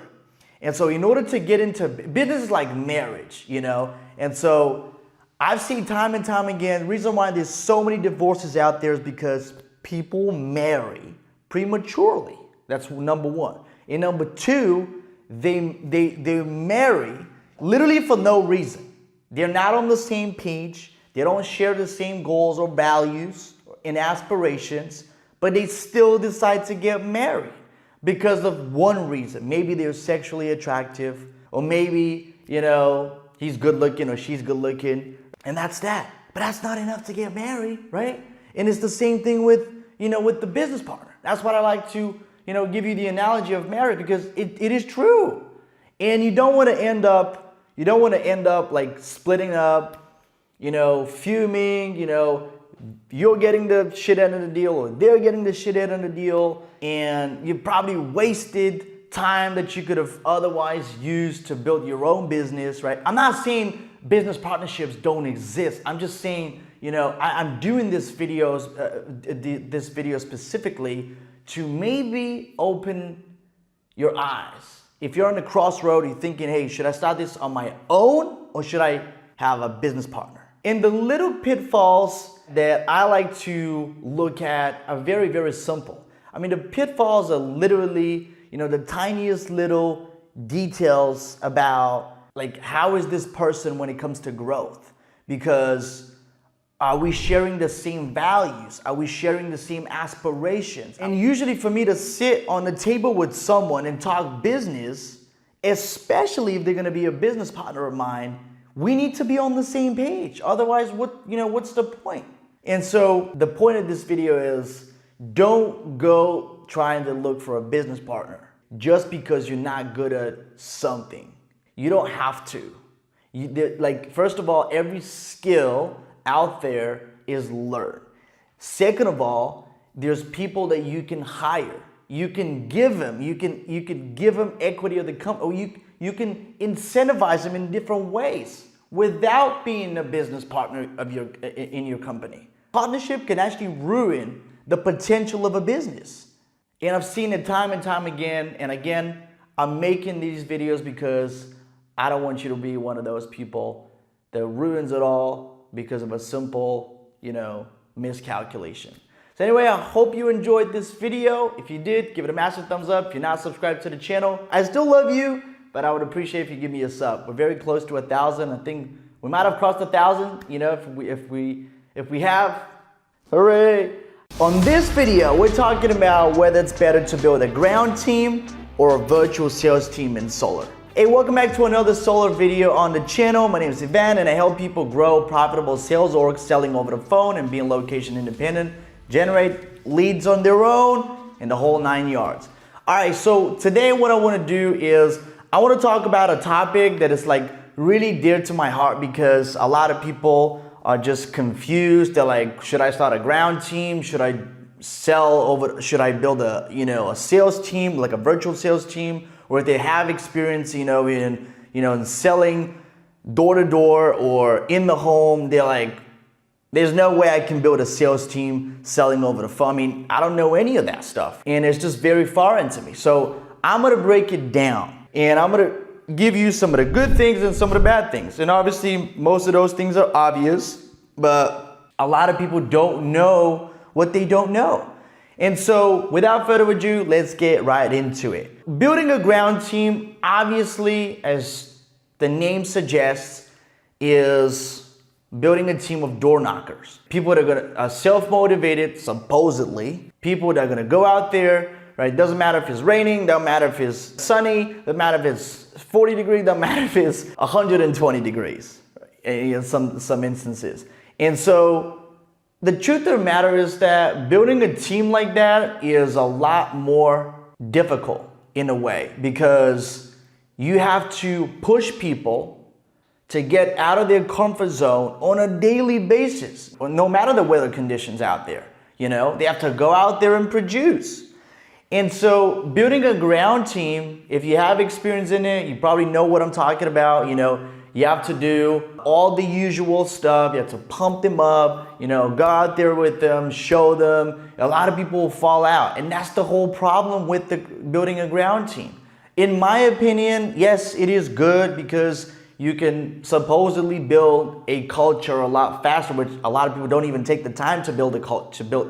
And so in order to get into business is like marriage, and so I've seen time and time again, the reason why there's so many divorces out there is because people marry prematurely. That's number one. And number two, they marry literally for no reason. They're not on the same page. They don't share the same goals or values and aspirations, but they still decide to get married because of one reason. Maybe they're sexually attractive, or maybe, he's good looking or she's good looking, and that's that. But that's not enough to get married, right? And it's the same thing with, with the business partner. That's what I like to, give you the analogy of marriage, because it is true. And you don't want to end up like splitting up, fuming, you're getting the shit end of the deal, or they're getting the shit end of the deal, and you probably wasted time that you could have otherwise used to build your own business, right? I'm not saying business partnerships don't exist. I'm just saying, I'm doing this video specifically to maybe open your eyes. If you're on the crossroad, you're thinking, hey, should I start this on my own, or should I have a business partner? And the little pitfalls that I like to look at are very, very simple. The pitfalls are literally, the tiniest little details about like how is this person when it comes to growth, because are we sharing the same values? Are we sharing the same aspirations? And usually for me to sit on the table with someone and talk business, especially if they're gonna be a business partner of mine, we need to be on the same page. Otherwise, what's the point? And so the point of this video is don't go trying to look for a business partner just because you're not good at something. You don't have to. First of all, every skill out there is learned. Second of all, there's people that you can hire. You can give them, you can give them equity of the company, or you can incentivize them in different ways without being a business partner of in your company. Partnership can actually ruin the potential of a business. And I've seen it time and time again. And again, I'm making these videos because I don't want you to be one of those people that ruins it all because of a simple, miscalculation. So anyway, I hope you enjoyed this video. If you did, give it a massive thumbs up. If you're not subscribed to the channel, I still love you, but I would appreciate if you give me a sub. We're very close to 1,000. I think we might have crossed 1,000. If we have, hooray! On this video, we're talking about whether it's better to build a ground team or a virtual sales team in solar. Hey, welcome back to another solar video on the channel. My name is Ivan and I help people grow profitable sales orgs selling over the phone and being location independent, generate leads on their own, and the whole 9 yards. All right, so today what I want to do is I want to talk about a topic that is like really dear to my heart because a lot of people are just confused. They're like, should I start a ground team? Should I should I build a sales team, like a virtual sales team? Or if they have experience, in selling door to door or in the home, they're like, there's no way I can build a sales team selling over the phone. I mean, I don't know any of that stuff. And it's just very foreign to me. So I'm gonna break it down and I'm gonna give you some of the good things and some of the bad things. And obviously most of those things are obvious, but a lot of people don't know what they don't know. And so without further ado, let's get right into it. Building a ground team, obviously, as the name suggests, is building a team of door knockers. People that are self-motivated, supposedly. People that are gonna go out there, right? Doesn't matter if it's raining, doesn't matter if it's sunny, doesn't matter if it's 40 degrees, doesn't matter if it's 120 degrees, in some instances. And so the truth of the matter is that building a team like that is a lot more difficult in a way because you have to push people to get out of their comfort zone on a daily basis, no matter the weather conditions out there. They have to go out there and produce. And so building a ground team, if you have experience in it, you probably know what I'm talking about. You have to do all the usual stuff. You have to pump them up, go out there with them, show them. A lot of people will fall out. And that's the whole problem with building a ground team. In my opinion, yes, it is good because you can supposedly build a culture a lot faster, which a lot of people don't even take the time to build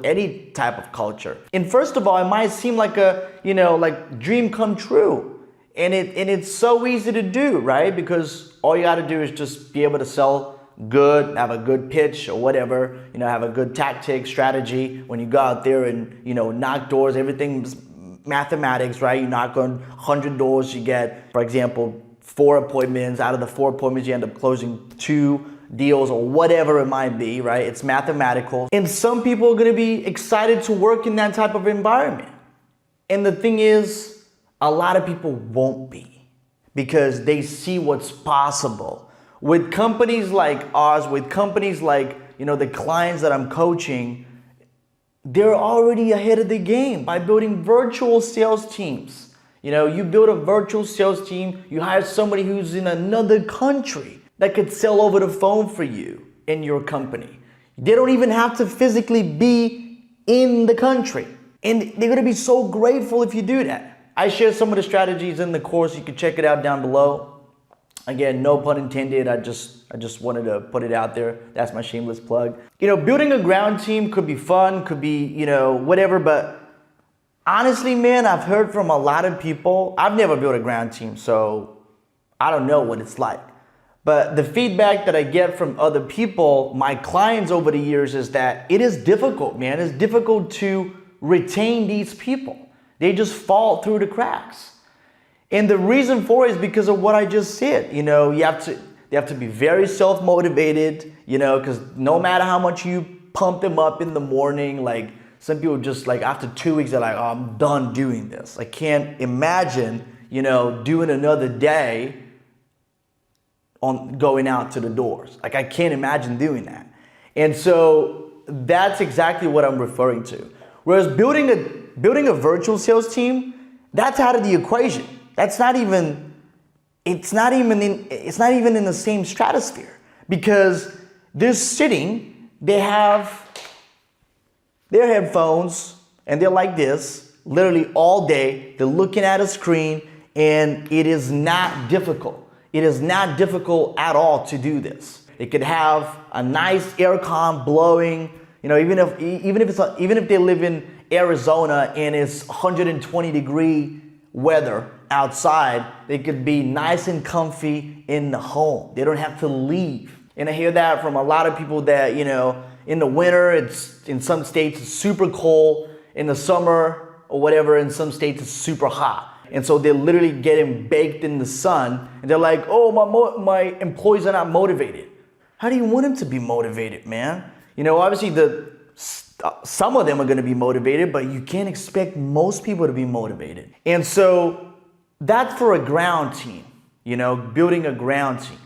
any type of culture. And first of all, it might seem like a, dream come true. And it's so easy to do, right? Because all you got to do is just be able to sell good, have a good pitch or whatever, have a good tactic, strategy. When you go out there and, knock doors, everything's mathematics, right? You knock on 100 doors, you get, for example, 4 appointments. Out of the 4 appointments, you end up closing 2 deals or whatever it might be, right? It's mathematical. And some people are going to be excited to work in that type of environment. And the thing is, a lot of people won't be because they see what's possible. With companies like ours, with companies like, the clients that I'm coaching, they're already ahead of the game by building virtual sales teams. You build a virtual sales team, you hire somebody who's in another country that could sell over the phone for you in your company. They don't even have to physically be in the country. And they're gonna be so grateful if you do that. I share some of the strategies in the course. You can check it out down below. Again, no pun intended. I just wanted to put it out there. That's my shameless plug. Building a ground team could be fun, could be, whatever, but honestly, man, I've heard from a lot of people. I've never built a ground team, so I don't know what it's like. But the feedback that I get from other people, my clients over the years, is that it is difficult, man. It's difficult to retain these people. They just fall through the cracks. And the reason for it is because of what I just said. You know, they have to be very self-motivated, you know, because no matter how much you pump them up in the morning, like some people just like after 2 weeks, they're like, oh, I'm done doing this. I can't imagine, you know, doing another day on going out to the doors. Like I can't imagine doing that. And so that's exactly what I'm referring to. Whereas building a virtual sales team, that's out of the equation. That's not even, it's not even in the same stratosphere, because they're sitting, they have their headphones and they're like this literally all day. They're looking at a screen, and it is not difficult. It is not difficult at all to do this. They could have a nice aircon blowing, you know, even if they live in Arizona and it's 120-degree weather outside, they could be nice and comfy in the home. They don't have to leave. And I hear that from a lot of people that, you know, in the winter, it's in some states it's super cold. In the summer or whatever, in some states it's super hot. And so they're literally getting baked in the sun, and they're like, oh, my employees are not motivated. How do you want them to be motivated, man? You know, obviously some of them are gonna be motivated, but you can't expect most people to be motivated. And so that's for a ground team, you know, building a ground team.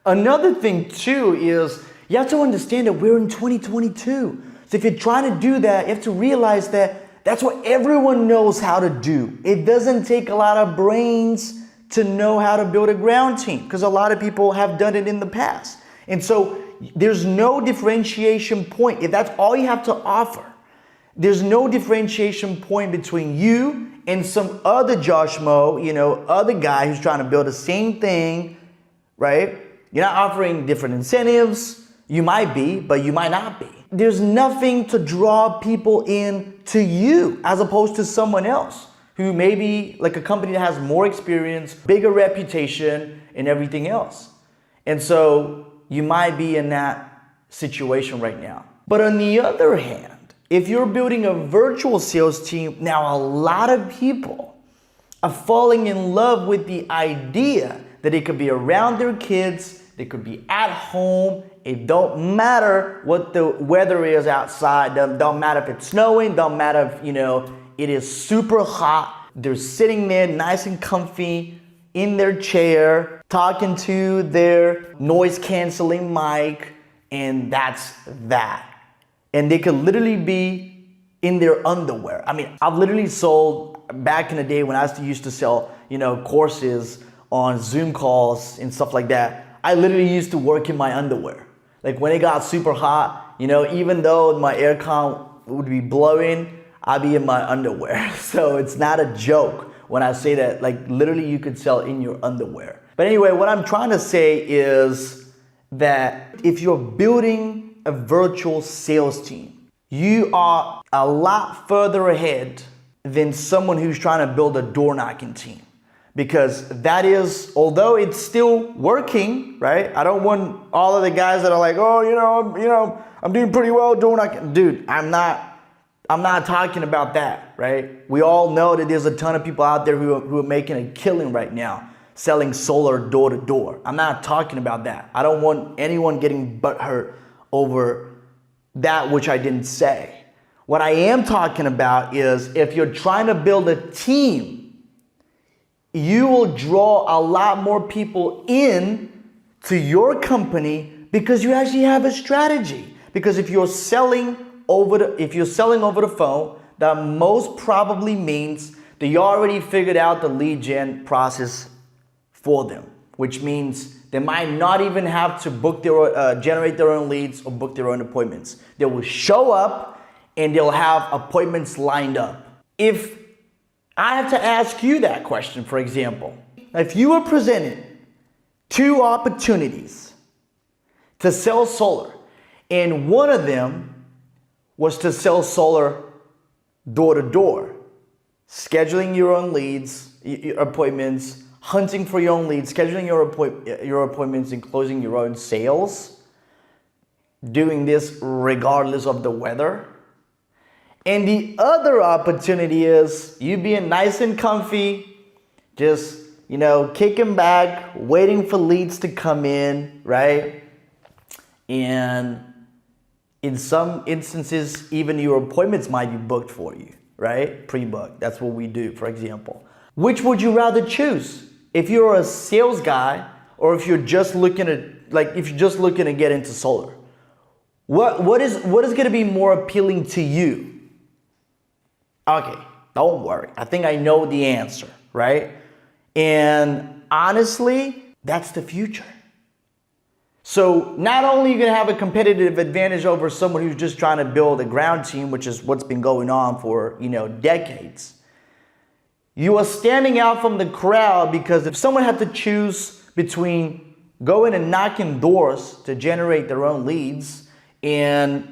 Another thing too is you have to understand that we're in 2022. So if you're trying to do that, you have to realize that that's what everyone knows how to do. It doesn't take a lot of brains to know how to build a ground team, because a lot of people have done it in the past. And so there's no differentiation point. If that's all you have to offer, there's no differentiation point between you and some other Josh Mo, you know, other guy who's trying to build the same thing, right? You're not offering different incentives. You might be, but you might not be. There's nothing to draw people in to you as opposed to someone else who may be like a company that has more experience, bigger reputation, and everything else. And so you might be in that situation right now. But on the other hand, if you're building a virtual sales team, now a lot of people are falling in love with the idea that they could be around their kids, they could be at home. It don't matter what the weather is outside. Don't matter if it's snowing. Don't matter if, you know, it is super hot. They're sitting there nice and comfy in their chair, talking to their noise canceling mic, and that's that. And they could literally be in their underwear. I mean, I've literally sold back in the day when I used to sell, you know, courses on Zoom calls and stuff like that. I literally used to work in my underwear. Like when it got super hot, you know, even though my aircon would be blowing, I'd be in my underwear. So it's not a joke when I say that, like literally you could sell in your underwear. But anyway, what I'm trying to say is that if you're building a virtual sales team, you are a lot further ahead than someone who's trying to build a door knocking team. Because that is, although it's still working, right? I don't want all of the guys that are like, oh, you know, I'm doing pretty well door knocking. Dude, I'm not talking about that, right? We all know that there's a ton of people out there who are making a killing right now, selling solar door to door. I'm not talking about that. I don't want anyone getting butthurt over that which I didn't say. What I am talking about is if you're trying to build a team, you will draw a lot more people in to your company because you actually have a strategy. Because if you're selling over the phone, that most probably means that you already figured out the lead gen process for them, which means they might not even have to book generate their own leads or book their own appointments. They will show up and they'll have appointments lined up. If I have to ask you that question, for example, if you were presented 2 opportunities to sell solar, and one of them was to sell solar door to door, scheduling your own leads, your appointments, hunting for your own leads, scheduling your appointments, and closing your own sales. Doing this regardless of the weather. And the other opportunity is you being nice and comfy, just, kicking back, waiting for leads to come in, right? And in some instances, even your appointments might be booked for you, right? Pre-booked. That's what we do, for example. Which would you rather choose? If you're a sales guy, or if you're just looking to get into solar, what is going to be more appealing to you? Okay, don't worry. I think I know the answer, right? And honestly, that's the future. So not only are you going to have a competitive advantage over someone who's just trying to build a ground team, which is what's been going on for, decades. You are standing out from the crowd because if someone had to choose between going and knocking doors to generate their own leads and,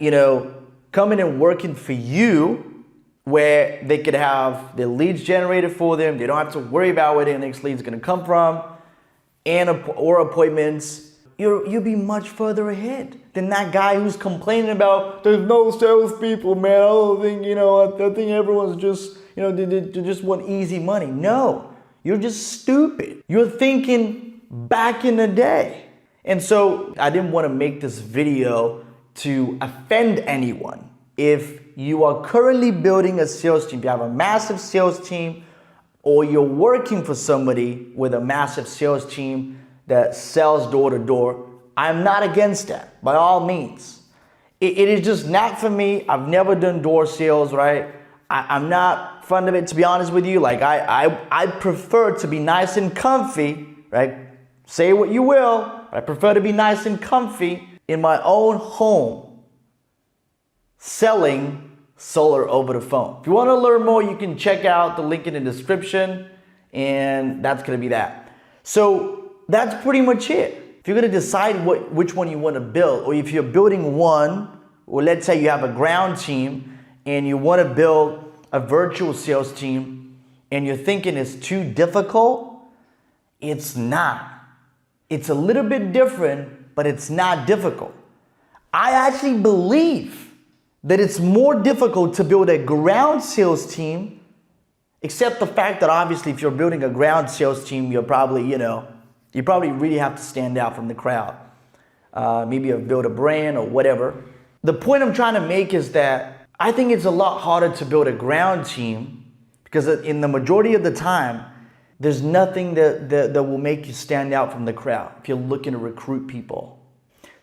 coming and working for you, where they could have their leads generated for them, they don't have to worry about where their next lead is going to come from, or appointments, you'll be much further ahead than that guy who's complaining about there's no salespeople, man. I don't think, I think everyone's just, they just want easy money. No, you're just stupid. You're thinking back in the day. And so I didn't want to make this video to offend anyone. If you are currently building a sales team, if you have a massive sales team, or you're working for somebody with a massive sales team that sells door to door, I'm not against that, by all means. It is just not for me. I've never done door sales, right? I'm not fond of it, to be honest with you. Like, I prefer to be nice and comfy, right? Say what you will, but I prefer to be nice and comfy in my own home, selling solar over the phone. If you want to learn more, you can check out the link in the description, and that's going to be that. So that's pretty much it. If you're going to decide which one you want to build, or if you're building one, or let's say you have a ground team and you want to build a virtual sales team and you're thinking it's too difficult, it's not. It's a little bit different, but it's not difficult. I actually believe that it's more difficult to build a ground sales team, except the fact that obviously if you're building a ground sales team, you're probably, you probably really have to stand out from the crowd. Maybe you build a brand or whatever. The point I'm trying to make is that I think it's a lot harder to build a ground team because in the majority of the time, there's nothing that will make you stand out from the crowd if you're looking to recruit people.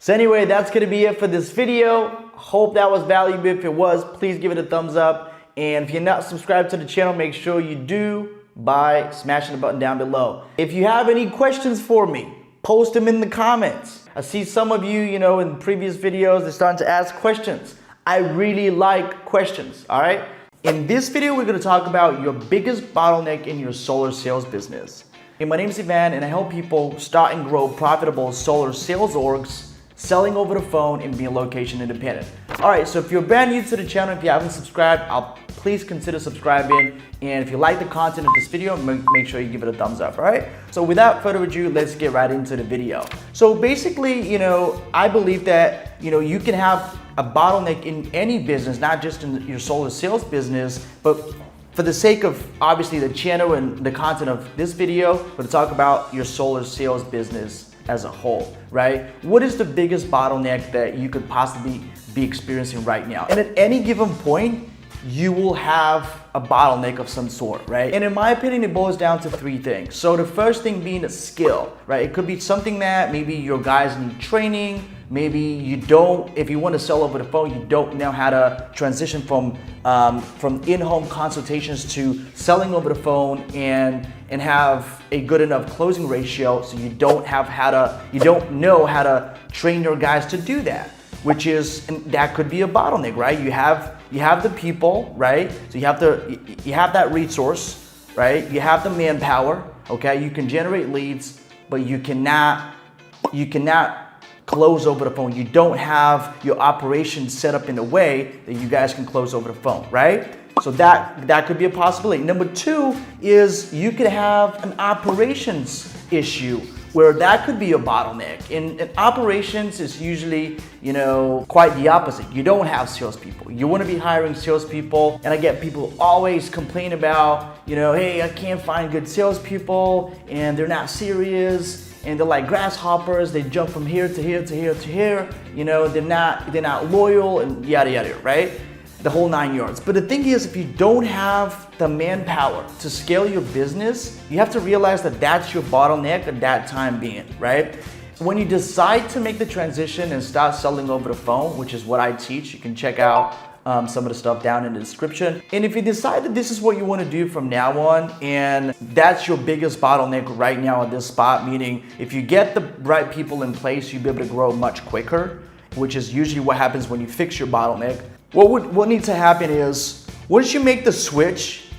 So anyway, that's going to be it for this video. Hope that was valuable. If it was, please give it a thumbs up. And if you're not subscribed to the channel, make sure you do by smashing the button down below. If you have any questions for me, post them in the comments. I see some of you, in previous videos, they're starting to ask questions. I really like questions, all right? In this video, we're going to talk about your biggest bottleneck in your solar sales business. Hey, my name is Ivan, and I help people start and grow profitable solar sales orgs, selling over the phone and being location independent. All right, so if you're brand new to the channel, if you haven't subscribed, please consider subscribing. And if you like the content of this video, make sure you give it a thumbs up, all right? So without further ado, let's get right into the video. So basically, I believe that, you can have a bottleneck in any business, not just in your solar sales business, but for the sake of obviously the channel and the content of this video, we're gonna talk about your solar sales business as a whole, right? What is the biggest bottleneck that you could possibly be experiencing right now? And at any given point, you will have a bottleneck of some sort, right? And in my opinion, it boils down to three things. So the first thing being a skill, right? It could be something that maybe your guys need training, maybe you don't, if you want to sell over the phone, you don't know how to transition from in-home consultations to selling over the phone and have a good enough closing ratio, so you don't know how to train your guys to do that, and that could be a bottleneck, right? You have the people, right? So you have that resource, right? You have the manpower, okay? You can generate leads, but you cannot close over the phone. You don't have your operation set up in a way that you guys can close over the phone, right? So that could be a possibility. Number two is you could have an operations issue where that could be a bottleneck. In operations is usually, quite the opposite. You don't have salespeople. You want to be hiring salespeople, and I get people always complain about, hey, I can't find good salespeople, and they're not serious, and they're like grasshoppers. They jump from here to here to here to here. They're not loyal, and yada yada, right? The whole 9 yards. But the thing is, if you don't have the manpower to scale your business, you have to realize that that's your bottleneck at that time being, right? When you decide to make the transition and start selling over the phone, which is what I teach, you can check out some of the stuff down in the description. And if you decide that this is what you want to do from now on, and that's your biggest bottleneck right now at this spot, meaning if you get the right people in place, you'll be able to grow much quicker, which is usually what happens when you fix your bottleneck. What needs to happen is, once you make the switch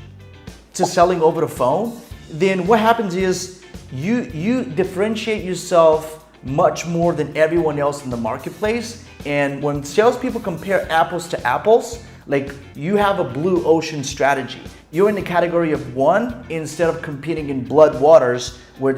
to selling over the phone, then what happens is you differentiate yourself much more than everyone else in the marketplace. And when salespeople compare apples to apples, like you have a blue ocean strategy. You're in the category of one instead of competing in blood waters where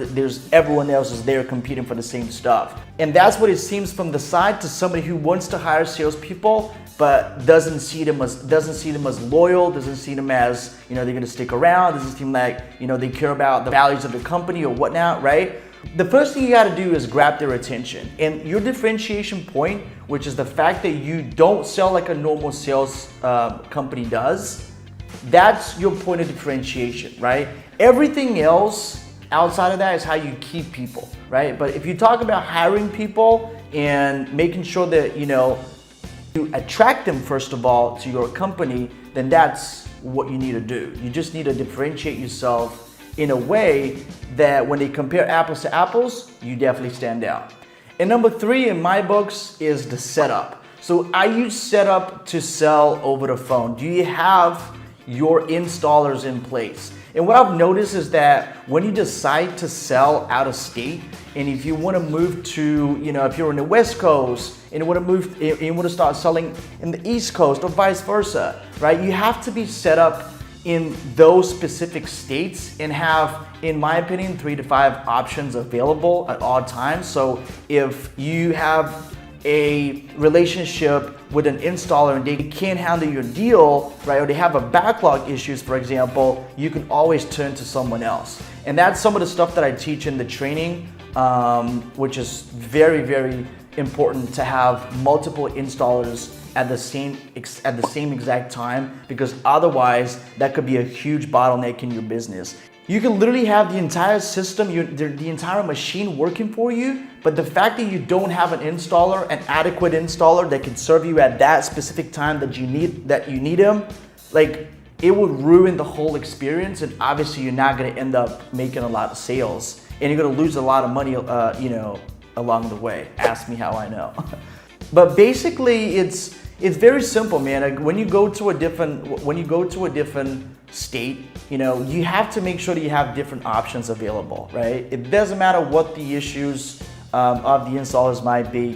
everyone else is there competing for the same stuff. And that's what it seems from the side to somebody who wants to hire salespeople but doesn't see them as loyal, doesn't see them as, they're gonna stick around, doesn't seem like, they care about the values of the company or whatnot, right? The first thing you gotta do is grab their attention. And your differentiation point, which is the fact that you don't sell like a normal sales company does, that's your point of differentiation, right? Everything else outside of that is how you keep people, right? But if you talk about hiring people and making sure that, you attract them first of all to your company, then that's what you need to do. You just need to differentiate yourself in a way that when they compare apples to apples, you definitely stand out. And number three in my books is the setup. So I use setup to sell over the phone. Do you have your installers in place? And what I've noticed is that when you decide to sell out of state, and if you want to move to, if you're in the West Coast and you want to start selling in the East Coast or vice versa, right? You have to be set up in those specific states and have, in my opinion, 3 to 5 options available at all times. So if you have a relationship with an installer and they can't handle your deal, right, or they have a backlog issues, for example, you can always turn to someone else. And that's some of the stuff that I teach in the training, which is very, very important to have multiple installers at the same exact time, because otherwise that could be a huge bottleneck in your business. You can literally have the entire system, the entire machine working for you, but the fact that you don't have an installer, an adequate installer that can serve you at that specific time that you need them, like it would ruin the whole experience, and obviously you're not going to end up making a lot of sales, and you're going to lose a lot of money, along the way. Ask me how I know. But basically, it's very simple, man. Like when you go to a different state, you have to make sure that you have different options available, right? It doesn't matter what the issues of the installers might be.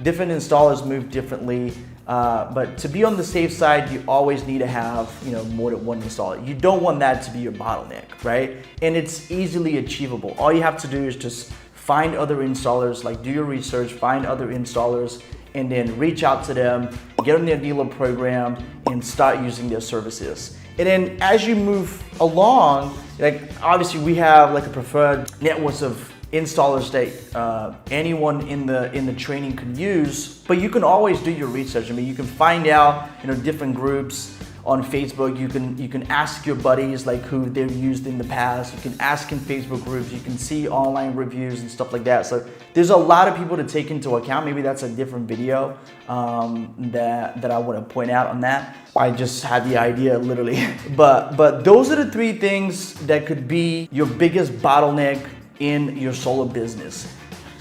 Different installers move differently, but to be on the safe side, you always need to have more than one installer. You don't want that to be your bottleneck, right? And it's easily achievable. All you have to do is just find other installers, like do your research, find other installers, and then reach out to them, get on their dealer program, and start using their services. And then as you move along, like obviously we have like a preferred networks of installers that anyone in the training can use, but you can always do your research. I mean, you can find out different groups on Facebook. You can ask your buddies like who they've used in the past. You can ask in Facebook groups. You can see online reviews and stuff like that. So there's a lot of people to take into account. Maybe that's a different video that I want to point out on that. I just had the idea literally. But those are the 3 things that could be your biggest bottleneck in your solar business.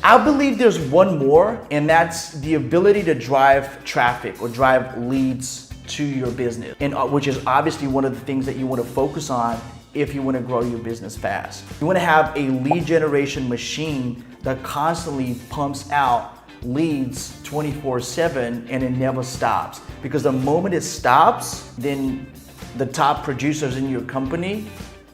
I believe there's one more, and that's the ability to drive traffic or drive leads to your business, and which is obviously one of the things that you want to focus on if you want to grow your business fast. You want to have a lead generation machine that constantly pumps out leads 24/7 and it never stops, because the moment it stops, then the top producers in your company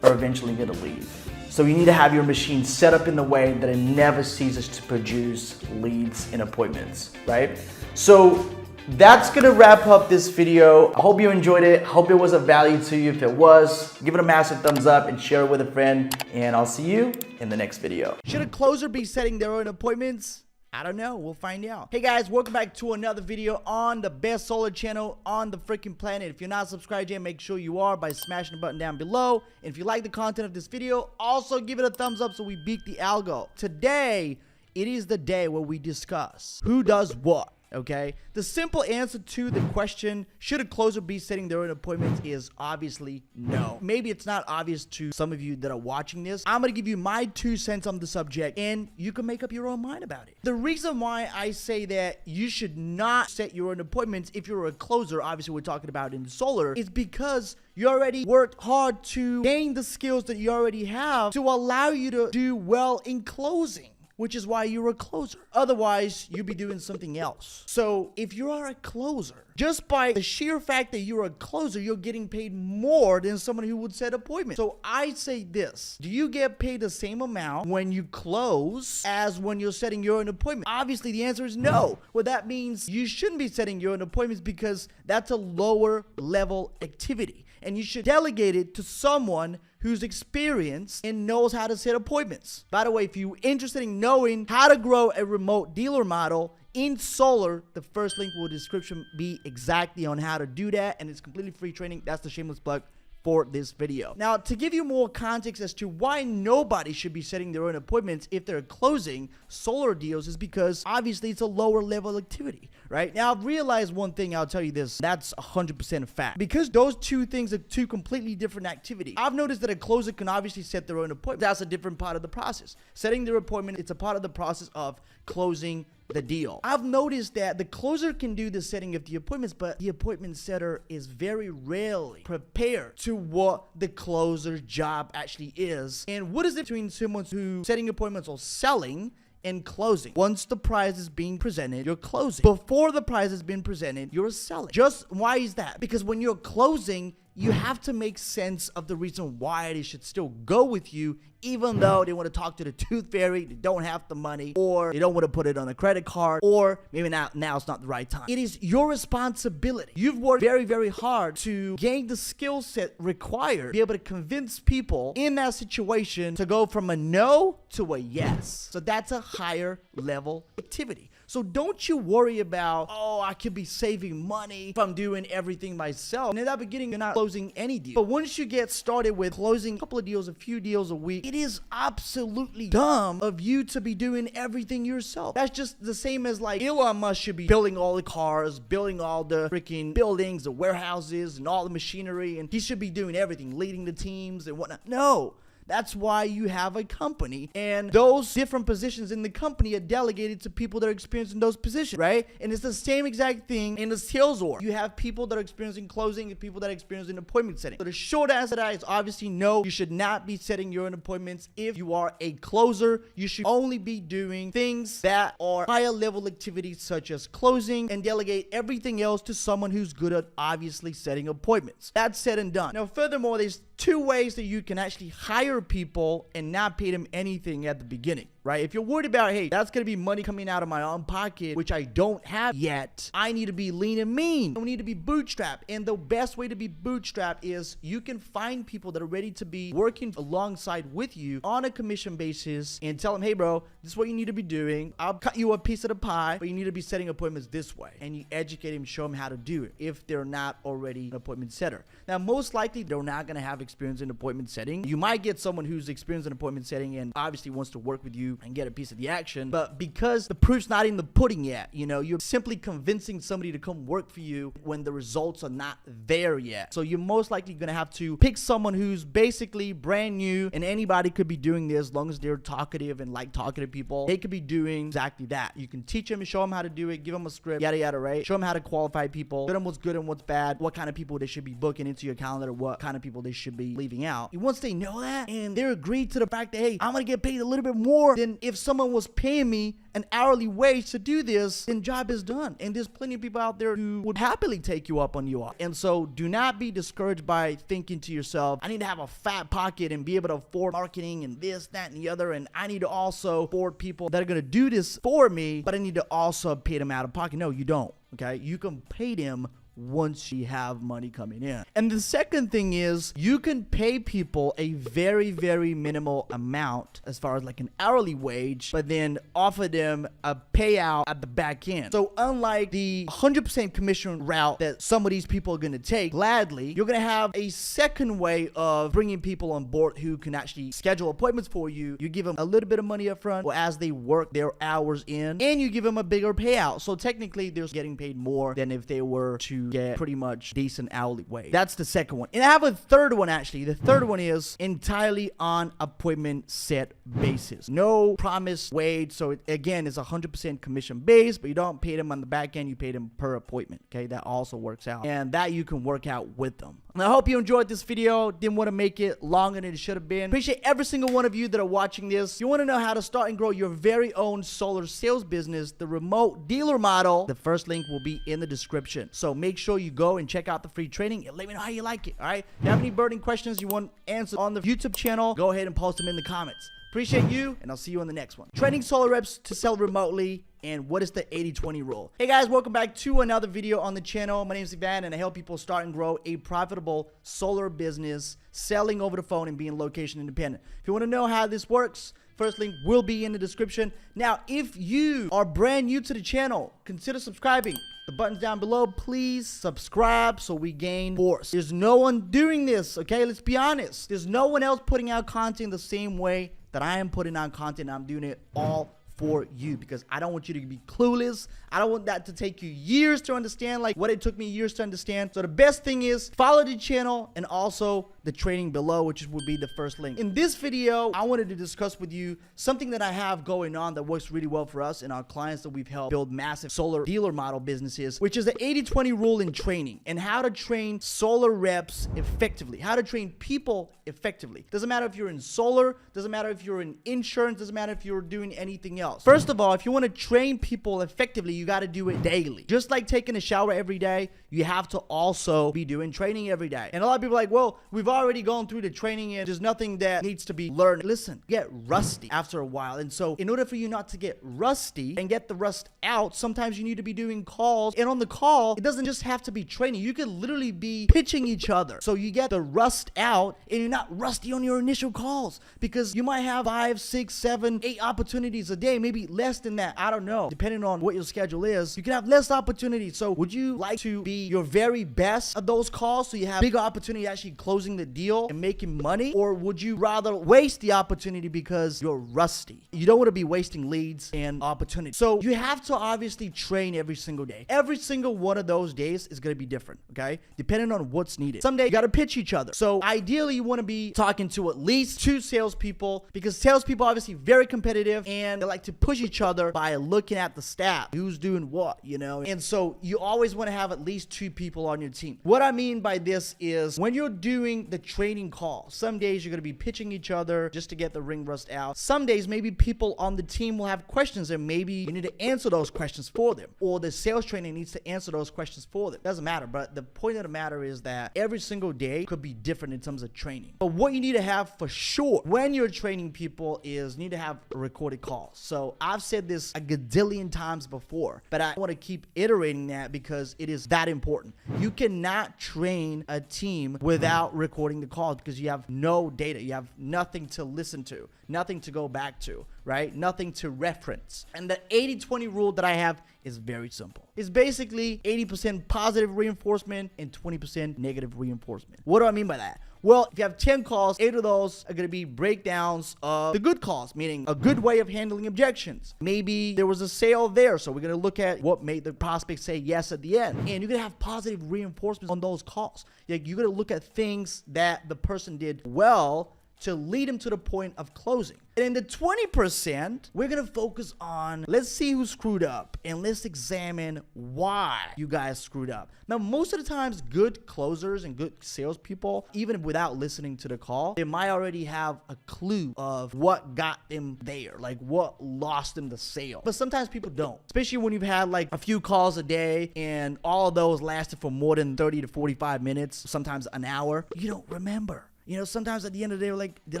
are eventually gonna leave. So you need to have your machine set up in the way that it never ceases to produce leads and appointments, right? So that's gonna wrap up this video. I hope you enjoyed it. Hope it was of value to you. If it was, give it a massive thumbs up and share it with a friend. And I'll see you in the next video. Should a closer be setting their own appointments? I don't know. We'll find out. Hey guys, welcome back to another video on the best solar channel on the freaking planet. If you're not subscribed yet, make sure you are by smashing the button down below. And if you like the content of this video, also give it a thumbs up so we beat the algo. Today, it is the day where we discuss who does what. Okay, the simple answer to the question, should a closer be setting their own appointments, is obviously no. Maybe it's not obvious to some of you that are watching this. I'm gonna give you my 2 cents on the subject and you can make up your own mind about it. The reason why I say that you should not set your own appointments if you're a closer, obviously we're talking about in solar, is because you already worked hard to gain the skills that you already have to allow you to do well in closing, which is why you're a closer. Otherwise, you'd be doing something else. So if you are a closer, just by the sheer fact that you're a closer, you're getting paid more than someone who would set appointments. So I say this, do you get paid the same amount when you close as when you're setting your own appointment? Obviously, the answer is no. Well, that means you shouldn't be setting your own appointments because that's a lower level activity. And you should delegate it to someone who's experienced and knows how to set appointments. By the way, if you're interested in knowing how to grow a remote dealer model in solar, the first link will description be exactly on how to do that, and it's completely free training. That's the shameless plug for this video. Now, to give you more context as to why nobody should be setting their own appointments if they're closing solar deals, is because obviously it's a lower level activity, right? Now, I've realized one thing, I'll tell you this, that's 100% a fact. Because those two things are two completely different activities, I've noticed that a closer can obviously set their own appointment. That's a different part of the process. Setting their appointment, it's a part of the process of closing the deal. I've noticed that the closer can do the setting of the appointments, but the appointment setter is very rarely prepared to what the closer's job actually is. And what is it between someone who's setting appointments or selling and closing? Once the prize is being presented, you're closing. Before the prize has been presented, you're selling. Just why is that? Because when you're closing, you have to make sense of the reason why they should still go with you, even though they want to talk to the tooth fairy, they don't have the money, or they don't want to put it on a credit card, or maybe now's not the right time. It is your responsibility. You've worked very, very hard to gain the skill set required to be able to convince people in that situation to go from a no to a yes. So that's a higher level activity. So don't you worry about, oh, I could be saving money if I'm doing everything myself. And in that beginning, you're not closing any deal. But once you get started with closing a couple of deals, a few deals a week, it is absolutely dumb of you to be doing everything yourself. That's just the same as like Elon Musk should be building all the cars, building all the freaking buildings, the warehouses, and all the machinery. And he should be doing everything, leading the teams and whatnot. No. That's why you have a company, and those different positions in the company are delegated to people that are experienced in those positions, right? And it's the same exact thing in the sales org. You have people that are experienced in closing and people that are experienced in appointment setting. So the short answer to that is obviously no, you should not be setting your own appointments. If you are a closer, you should only be doing things that are higher level activities such as closing, and delegate everything else to someone who's good at obviously setting appointments. That's said and done. Now, furthermore, there's 2 ways that you can actually hire people and not pay them anything at the beginning, right? If you're worried about, hey, that's going to be money coming out of my own pocket, which I don't have yet, I need to be lean and mean. I don't need to be bootstrapped. And the best way to be bootstrapped is you can find people that are ready to be working alongside with you on a commission basis and tell them, hey, bro, this is what you need to be doing. I'll cut you a piece of the pie, but you need to be setting appointments this way. And you educate them, show them how to do it if they're not already an appointment setter. Now, most likely, they're not going to have experience in appointment setting. You might get someone who's experienced in appointment setting and obviously wants to work with you and get a piece of the action, but because the proof's not in the pudding yet, you know, you're simply convincing somebody to come work for you when the results are not there yet. So you're most likely going to have to pick someone who's basically brand new, and anybody could be doing this as long as they're talkative and like talking to people. They could be doing exactly that. You can teach them and show them how to do it, give them a script, yada yada, right? Show them how to qualify people, show them what's good and what's bad, what kind of people they should be booking into your calendar, what kind of people they should be leaving out. And once they know that and they're agreed to the fact that, hey, I'm gonna get paid a little bit more than then if someone was paying me an hourly wage to do this, then job is done. And there's plenty of people out there who would happily take you up on your offer. And so do not be discouraged by thinking to yourself, I need to have a fat pocket and be able to afford marketing and this, that, and the other. And I need to also afford people that are going to do this for me, but I need to also pay them out of pocket. No, you don't. Okay. You can pay them once you have money coming in. And the second thing is you can pay people a very, very minimal amount as far as like an hourly wage, but then offer them a payout at the back end. So unlike the 100% commission route that some of these people are going to take gladly, you're going to have a second way of bringing people on board who can actually schedule appointments for you. You give them a little bit of money up front or as they work their hours in, and you give them a bigger payout. So technically they're getting paid more than if they were to get pretty much decent hourly wage. That's the second one. And I have a third one actually. The third one is entirely on appointment set basis. No promised wage. So again, it's 100% commission based, but you don't pay them on the back end. You pay them per appointment. Okay. That also works out. And that you can work out with them. And I hope you enjoyed this video. Didn't want to make it longer than it should have been. Appreciate every single one of you that are watching this. If you want to know how to start and grow your very own solar sales business, the remote dealer model, the first link will be in the description. So make sure you go and check out the free training and let me know how you like it. All right. If you have any burning questions you want answered on the YouTube channel, go ahead and post them in the comments. Appreciate you, and I'll see you on the next one. Training solar reps to sell remotely, and what is the 80-20 rule? Hey guys, welcome back to another video on the channel. My name is Ivan, and I help people start and grow a profitable solar business, selling over the phone and being location independent. If you want to know how this works, first link will be in the description. Now, if you are brand new to the channel, consider subscribing. The button's down below. Please subscribe so we gain force. There's no one doing this, okay? Let's be honest. There's no one else putting out content the same way that I am putting out content. I'm doing it all for you because I don't want you to be clueless. I don't want that to take you years to understand like what it took me years to understand. So the best thing is follow the channel and also the training below, which would be the first link. In this video, I wanted to discuss with you something that I have going on that works really well for us and our clients that we've helped build massive solar dealer model businesses, which is the 80-20 rule in training and how to train solar reps effectively, how to train people effectively. Doesn't matter if you're in solar, doesn't matter if you're in insurance, doesn't matter if you're doing anything else. First of all, if you want to train people effectively, you got to do it daily. Just like taking a shower every day, you have to also be doing training every day. And a lot of people are like, well, we've already gone through the training and there's nothing that needs to be learned. Listen, you get rusty after a while. And so in order for you not to get rusty and get the rust out, sometimes you need to be doing calls. And on the call, it doesn't just have to be training. You could literally be pitching each other. So you get the rust out and you're not rusty on your initial calls because you might have 5, 6, 7, 8 opportunities a day, maybe less than that. I don't know. Depending on what your schedule is, you can have less opportunities. So would you like to be your very best at those calls so you have bigger opportunity actually closing the deal and making money? Or would you rather waste the opportunity because you're rusty? You don't want to be wasting leads and opportunities. So you have to obviously train every single day. Every single one of those days is going to be different, okay? Depending on what's needed. Some days you got to pitch each other. So ideally you want to be talking to at least 2 salespeople because salespeople are obviously very competitive and they like to push each other by looking at the stat, who's doing what, you know? And so you always want to have at least 2 people on your team. What I mean by this is when you're doing the training call, some days you're going to be pitching each other just to get the ring rust out. Some days maybe people on the team will have questions and maybe you need to answer those questions for them, or the sales trainer needs to answer those questions for them. Doesn't matter, but the point of the matter is that every single day could be different in terms of training. But what you need to have for sure when you're training people is you need to have recorded calls. So I've said this a gadillion times before, but I want to keep iterating that because it is that important. You cannot train a team without recording the calls because you have no data. You have nothing to listen to, nothing to go back to, right? Nothing to reference. And the 80-20 rule that I have is very simple. It's basically 80% positive reinforcement and 20% negative reinforcement. What do I mean by that? Well, if you have 10 calls, 8 of those are going to be breakdowns of the good calls, meaning a good way of handling objections. Maybe there was a sale there, so we're going to look at what made the prospect say yes at the end. And you're going to have positive reinforcements on those calls. You're going to look at things that the person did well to lead them to the point of closing. And in the 20%, we're gonna focus on, let's see who screwed up and let's examine why you guys screwed up. Now, most of the times, good closers and good salespeople, even without listening to the call, they might already have a clue of what got them there, like what lost them the sale. But sometimes people don't, especially when you've had like a few calls a day and all of those lasted for more than 30 to 45 minutes, sometimes an hour. You don't remember. You know, sometimes at the end of the day, we're like, did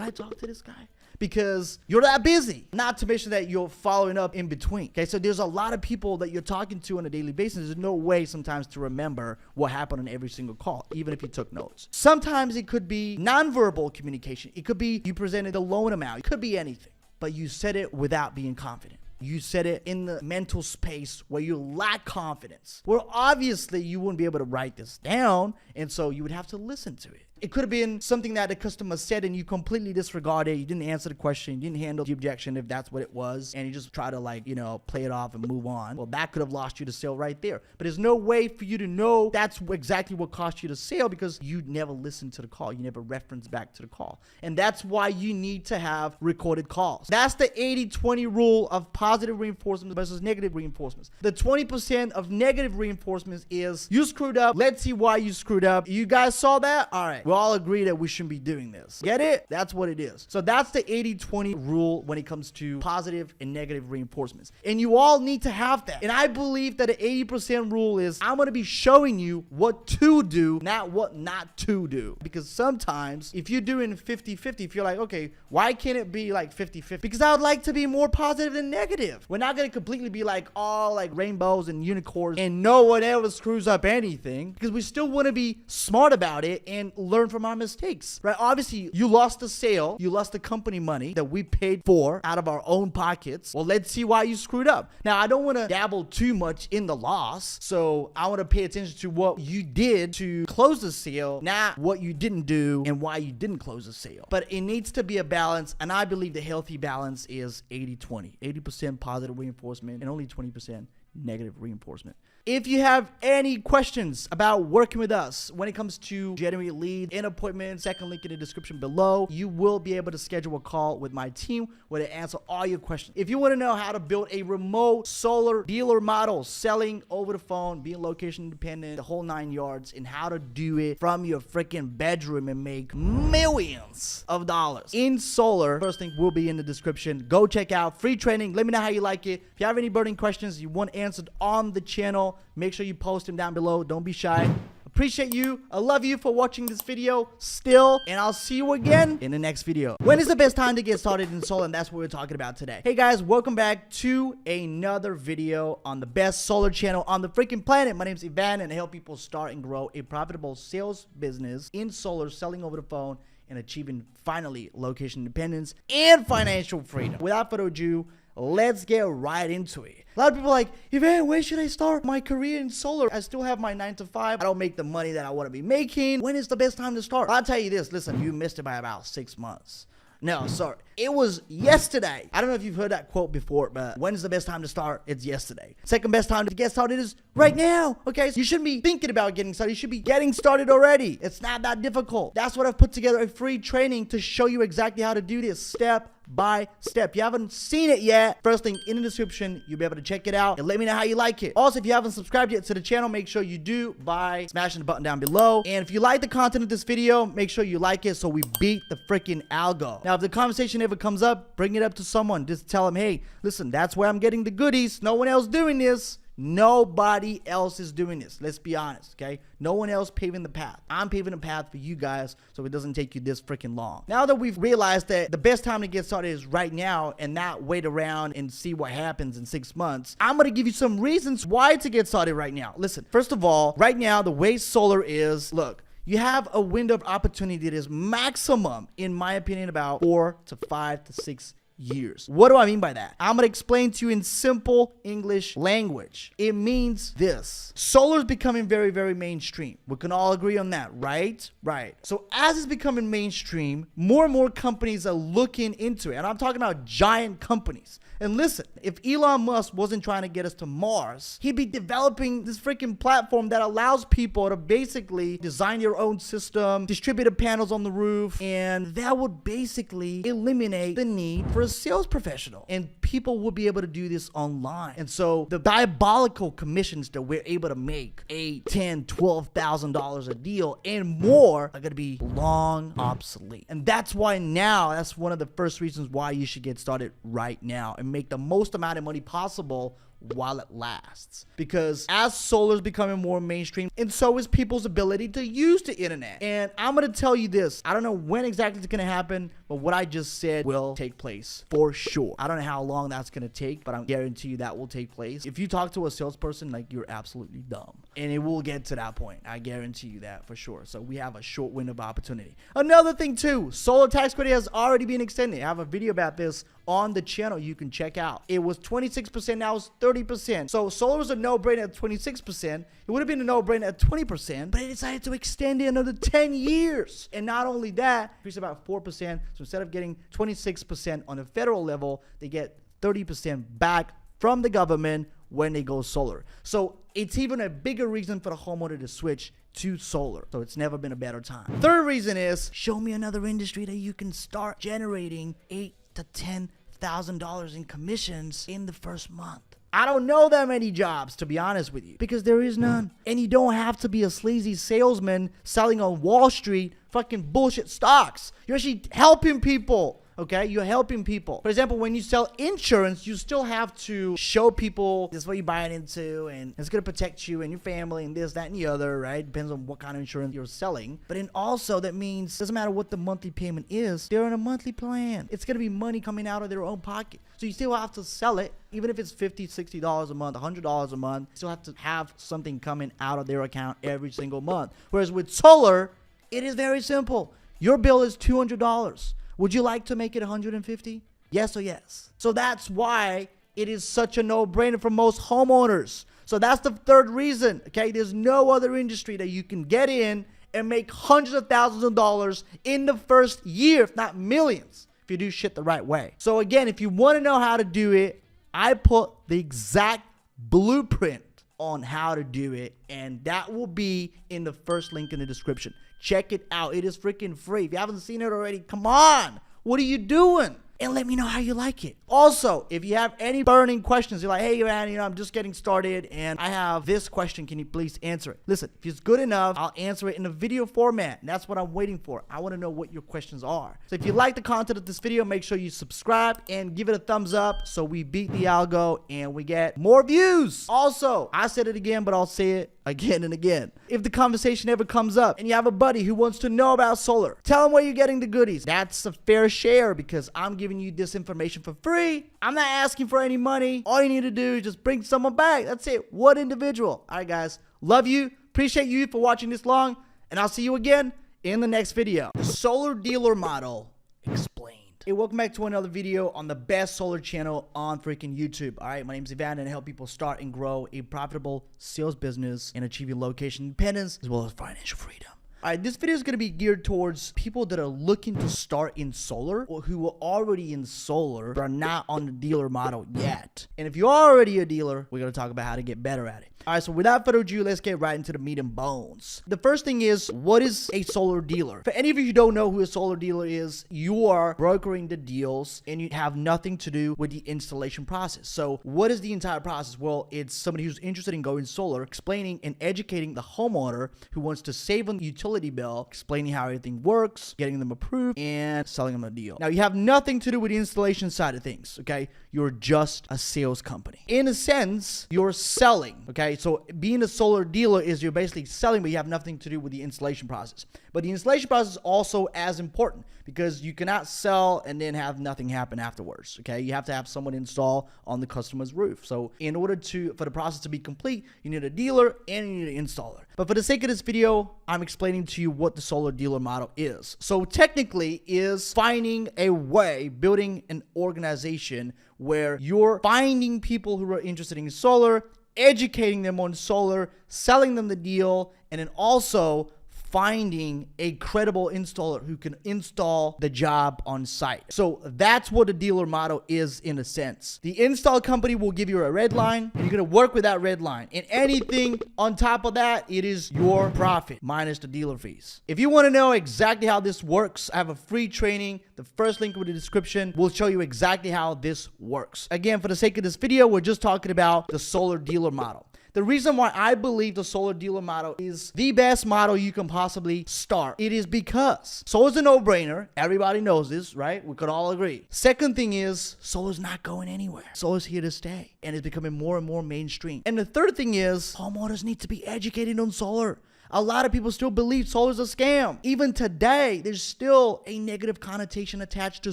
I talk to this guy? Because you're that busy. Not to mention that you're following up in between. Okay, so there's a lot of people that you're talking to on a daily basis. There's no way sometimes to remember what happened on every single call, even if you took notes. Sometimes it could be nonverbal communication. It could be you presented a loan amount. It could be anything, but you said it without being confident. You said it in the mental space where you lack confidence. Well, obviously you wouldn't be able to write this down, and so you would have to listen to it. It could have been something that the customer said and you completely disregarded. You didn't answer the question. You didn't handle the objection if that's what it was. And you just try to like, you know, play it off and move on. Well, that could have lost you the sale right there. But there's no way for you to know that's exactly what cost you the sale because you never listened to the call. You never referenced back to the call. And that's why you need to have recorded calls. That's the 80-20 rule of positive reinforcements versus negative reinforcements. The 20% of negative reinforcements is you screwed up. Let's see why you screwed up. You guys saw that? All right. We all agree that we shouldn't be doing this. Get it? That's what it is. So that's the 80-20 rule when it comes to positive and negative reinforcements. And you all need to have that. And I believe that the 80% rule is I'm going to be showing you what to do, not what not to do. Because sometimes if you're doing 50-50, if you're like, okay, why can't it be like 50-50? Because I would like to be more positive than negative. We're not going to completely be like all like rainbows and unicorns and no one ever screws up anything because we still want to be smart about it and learn from our mistakes, right? Obviously, you lost the sale. You lost the company money that we paid for out of our own pockets. Well, let's see why you screwed up. Now, I don't want to dabble too much in the loss. So I want to pay attention to what you did to close the sale, not what you didn't do and why you didn't close the sale. But it needs to be a balance. And I believe the healthy balance is 80-20, 80% positive reinforcement and only 20% negative reinforcement. If you have any questions about working with us when it comes to generate lead and appointment, second link in the description below, you will be able to schedule a call with my team where they answer all your questions. If you want to know how to build a remote solar dealer model, selling over the phone, being location independent, the whole 9 yards, and how to do it from your freaking bedroom and make millions of dollars in solar, first link will be in the description. Go check out free training. Let me know how you like it. If you have any burning questions you want answered on the channel, make sure you post them down below. Don't be shy. Appreciate you. I love you for watching this video still, and I'll see you again in the next video. When is the best time to get started in solar? And that's what we're talking about today. Hey guys, welcome back to another video on the best solar channel on the freaking planet. My name is Ivan, and I help people start and grow a profitable sales business in solar, selling over the phone, and achieving finally location independence and financial freedom. Without further ado, let's get right into it. A lot of people are like, Ivan, where should I start my career in solar? I still have my 9 to 5. I don't make the money that I want to be making. When is the best time to start? I'll tell you this. Listen, you missed it by about 6 months. No, sorry. It was yesterday. I don't know if you've heard that quote before, but when's the best time to start? It's yesterday. Second best time to get started is right now. Okay, so you shouldn't be thinking about getting started. You should be getting started already. It's not that difficult. That's what I've put together, a free training to show you exactly how to do this step by step. If you haven't seen it yet, first link in the description, you'll be able to check it out and let me know how you like it. Also, if you haven't subscribed yet to the channel, make sure you do by smashing the button down below. And if you like the content of this video, make sure you like it so we beat the freaking algo. Now, if the conversation ever comes up, bring it up to someone. Just tell them, hey, listen, that's where I'm getting the goodies. No one else doing this. Nobody else is doing this. Let's be honest, okay? No one else paving the path. I'm paving the path for you guys so it doesn't take you this freaking long. Now that we've realized that the best time to get started is right now and not wait around and see what happens in 6 months, I'm going to give you some reasons why to get started right now. Listen, first of all, right now, the way solar is, look, you have a window of opportunity that is maximum, in my opinion, about 4 to 5 to 6 years. What do I mean by that? I'm gonna explain to you in simple English language. It means this. Solar is becoming very, very mainstream. We can all agree on that, right? Right. So as it's becoming mainstream, more and more companies are looking into it. And I'm talking about giant companies. And listen, if Elon Musk wasn't trying to get us to Mars, he'd be developing this freaking platform that allows people to basically design your own system, distributed panels on the roof, and that would basically eliminate the need for a sales professional. And people would be able to do this online. And so the diabolical commissions that we're able to make, $8,000, $10,000, $12,000 a deal and more, are gonna be long obsolete. And that's why now, that's one of the first reasons why you should get started right now and make the most amount of money possible while it lasts. Because as solar is becoming more mainstream, and so is people's ability to use the internet. And I'm gonna tell you this, I don't know when exactly it's gonna happen, but what I just said will take place for sure. I don't know how long that's gonna take, but I guarantee you that will take place. If you talk to a salesperson, like, you're absolutely dumb. And it will get to that point. I guarantee you that for sure. So we have a short window of opportunity. Another thing too, solar tax credit has already been extended. I have a video about this on the channel you can check out. It was 26%, now it's 30%. So solar was a no-brainer at 26%. It would have been a no-brainer at 20%, but they decided to extend it another 10 years. And not only that, increased about 4%. So instead of getting 26% on the federal level, they get 30% back from the government when they go solar. So it's even a bigger reason for the homeowner to switch to solar. So it's never been a better time. Third reason is, show me another industry that you can start generating $8,000 to $10,000 in commissions in the first month. I don't know that many jobs, to be honest with you, because there is none. And you don't have to be a sleazy salesman selling on Wall Street fucking bullshit stocks. You're actually helping people. Okay, you're helping people. For example, when you sell insurance, you still have to show people this is what you're buying into, and it's gonna protect you and your family and this, that, and the other, right? Depends on what kind of insurance you're selling. But then also that means, doesn't matter what the monthly payment is, they're on a monthly plan. It's gonna be money coming out of their own pocket. So you still have to sell it, even if it's $50, $60 a month, $100 a month, you still have to have something coming out of their account every single month. Whereas with solar, it is very simple. Your bill is $200. Would you like to make it $150? Yes or yes? So that's why it is such a no-brainer for most homeowners. So that's the third reason, okay? There's no other industry that you can get in and make hundreds of thousands of dollars in the first year, if not millions, if you do shit the right way. So again, if you want to know how to do it, I put the exact blueprint on how to do it, and that will be in the first link in the description. Check it out. It is freaking free. If you haven't seen it already, come on. What are you doing? And let me know how you like it. Also, if you have any burning questions, you're like, hey, man, I'm just getting started and I have this question. Can you please answer it? Listen, if it's good enough, I'll answer it in a video format. And that's what I'm waiting for. I want to know what your questions are. So if you like the content of this video, make sure you subscribe and give it a thumbs up so we beat the algo and we get more views. Also, I said it again, but I'll say it again and again. If the conversation ever comes up and you have a buddy who wants to know about solar, tell them where you're getting the goodies. That's a fair share because I'm giving you this information for free. I'm not asking for any money. All you need to do is just bring someone back. That's it. One individual. All right, guys. Love you. Appreciate you for watching this long. And I'll see you again in the next video. Solar dealer model explained. Hey, welcome back to another video on the best solar channel on freaking YouTube. All right, my name is Ivan and I help people start and grow a profitable sales business and achieving location independence as well as financial freedom. All right, this video is going to be geared towards people that are looking to start in solar or who are already in solar but are not on the dealer model yet. And if you're already a dealer, we're going to talk about how to get better at it. All right, so without further ado, let's get right into the meat and bones. The first thing is, what is a solar dealer? For any of you who don't know who a solar dealer is, you are brokering the deals and you have nothing to do with the installation process. So what is the entire process? Well, it's somebody who's interested in going solar, explaining and educating the homeowner who wants to save on the utility bill, explaining how everything works, getting them approved, and selling them a deal. Now, you have nothing to do with the installation side of things, okay? You're just a sales company. In a sense, you're selling, okay? Okay, so being a solar dealer is you're basically selling, but you have nothing to do with the installation process. But the installation process is also as important because you cannot sell and then have nothing happen afterwards. Okay, you have to have someone install on the customer's roof. So in order for the process to be complete, you need a dealer and you need an installer. But for the sake of this video, I'm explaining to you what the solar dealer model is. So technically is finding a way, building an organization where you're finding people who are interested in solar, educating them on solar, selling them the deal, and then also finding a credible installer who can install the job on site. So that's what the dealer model is in a sense. The install company will give you a red line, and you're gonna work with that red line. And anything on top of that, it is your profit minus the dealer fees. If you wanna know exactly how this works, I have a free training. The first link in the description will show you exactly how this works. Again, for the sake of this video, we're just talking about the solar dealer model. The reason why I believe the solar dealer model is the best model you can possibly start, it is because solar's a no-brainer. Everybody knows this, right? We could all agree. Second thing is solar's not going anywhere. Solar's here to stay, and it's becoming more and more mainstream. And the third thing is homeowners need to be educated on solar. A lot of people still believe solar's a scam. Even today, there's still a negative connotation attached to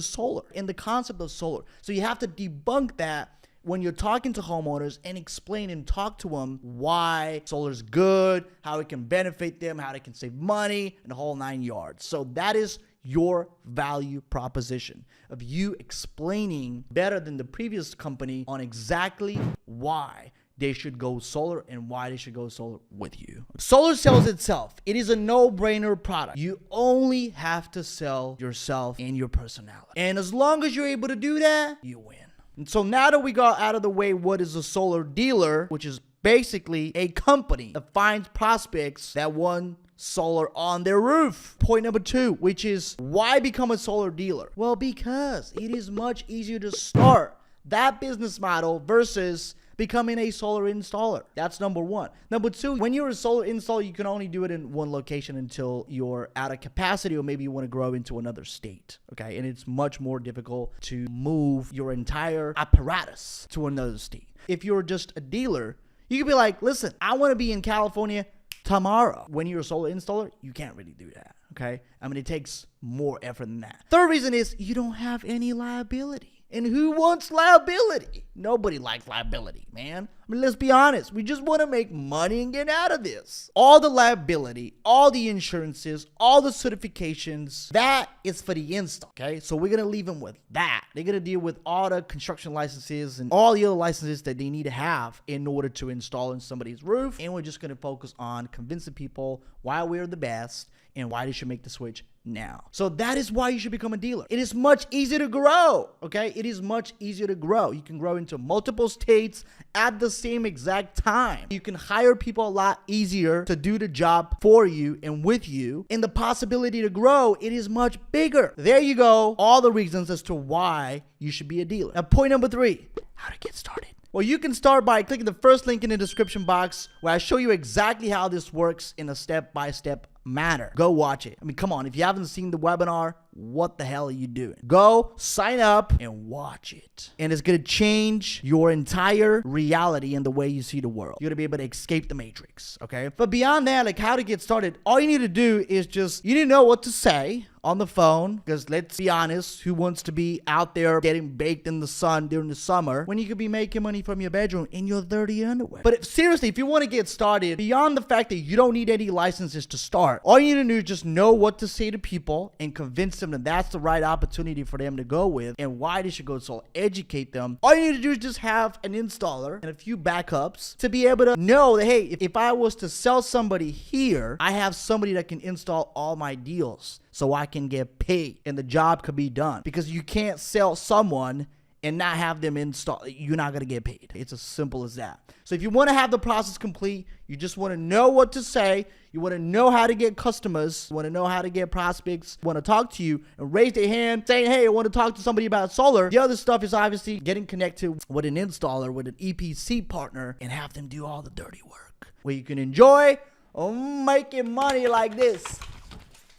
solar and the concept of solar. So you have to debunk that when you're talking to homeowners and explain and talk to them why solar's good, how it can benefit them, how they can save money, and the whole 9 yards. So that is your value proposition of you explaining better than the previous company on exactly why they should go solar and why they should go solar with you. Solar sells itself. It is a no-brainer product. You only have to sell yourself and your personality. And as long as you're able to do that, you win. And so now that we got out of the way what is a solar dealer, which is basically a company that finds prospects that want solar on their roof. Point number 2, which is why become a solar dealer? Well, because it is much easier to start that business model versus becoming a solar installer. That's number 1. Number 2, when you're a solar installer, you can only do it in one location until you're out of capacity, or maybe you want to grow into another state. Okay, and it's much more difficult to move your entire apparatus to another state. If you're just a dealer, you could be like, listen, I want to be in California tomorrow. When you're a solar installer, you can't really do that. Okay, I mean, it takes more effort than that. Third reason is you don't have any liability. And who wants liability? Nobody likes liability, man. I mean, let's be honest. We just want to make money and get out of this. All the liability, all the insurances, all the certifications, that is for the install, okay? So we're going to leave them with that. They're going to deal with all the construction licenses and all the other licenses that they need to have in order to install in somebody's roof. And we're just going to focus on convincing people why we're the best and why they should make the switch now. So that is why you should become a dealer. It is much easier to grow, okay? It is much easier to grow. You can grow into multiple states at the same exact time. You can hire people a lot easier to do the job for you and with you. And the possibility to grow, it is much bigger. There you go. All the reasons as to why you should be a dealer. Now, point number 3, how to get started. Well, you can start by clicking the first link in the description box where I show you exactly how this works in a step-by-step manner. Go watch it. I mean, come on. If you haven't seen the webinar, what the hell are you doing? Go sign up and watch it. And it's going to change your entire reality and the way you see the world. You're going to be able to escape the matrix, okay? But beyond that, like how to get started, all you need to do is just, you need to know what to say on the phone, because let's be honest, who wants to be out there getting baked in the sun during the summer when you could be making money from your bedroom in your dirty underwear? But seriously, if you want to get started, beyond the fact that you don't need any licenses to start, all you need to do is just know what to say to people and convince them that that's the right opportunity for them to go with and why they should go solar. Educate them. All you need to do is just have an installer and a few backups to be able to know that, hey, if I was to sell somebody here, I have somebody that can install all my deals so I can get paid and the job could be done. Because you can't sell someone and not have them install, you're not gonna get paid. It's as simple as that. So if you wanna have the process complete, you just wanna know what to say, you wanna know how to get customers, you wanna know how to get prospects, wanna talk to you and raise their hand saying, hey, I wanna talk to somebody about solar. The other stuff is obviously getting connected with an installer, with an EPC partner, and have them do all the dirty work where you can enjoy making money like this.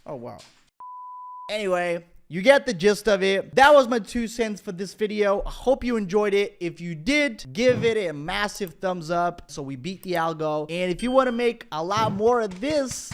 Oh, wow. Anyway, You get the gist of it. That was my 2 cents for this video. I hope you enjoyed it. If you did, give it a massive thumbs up so we beat the algo. And if you want to make a lot more of this,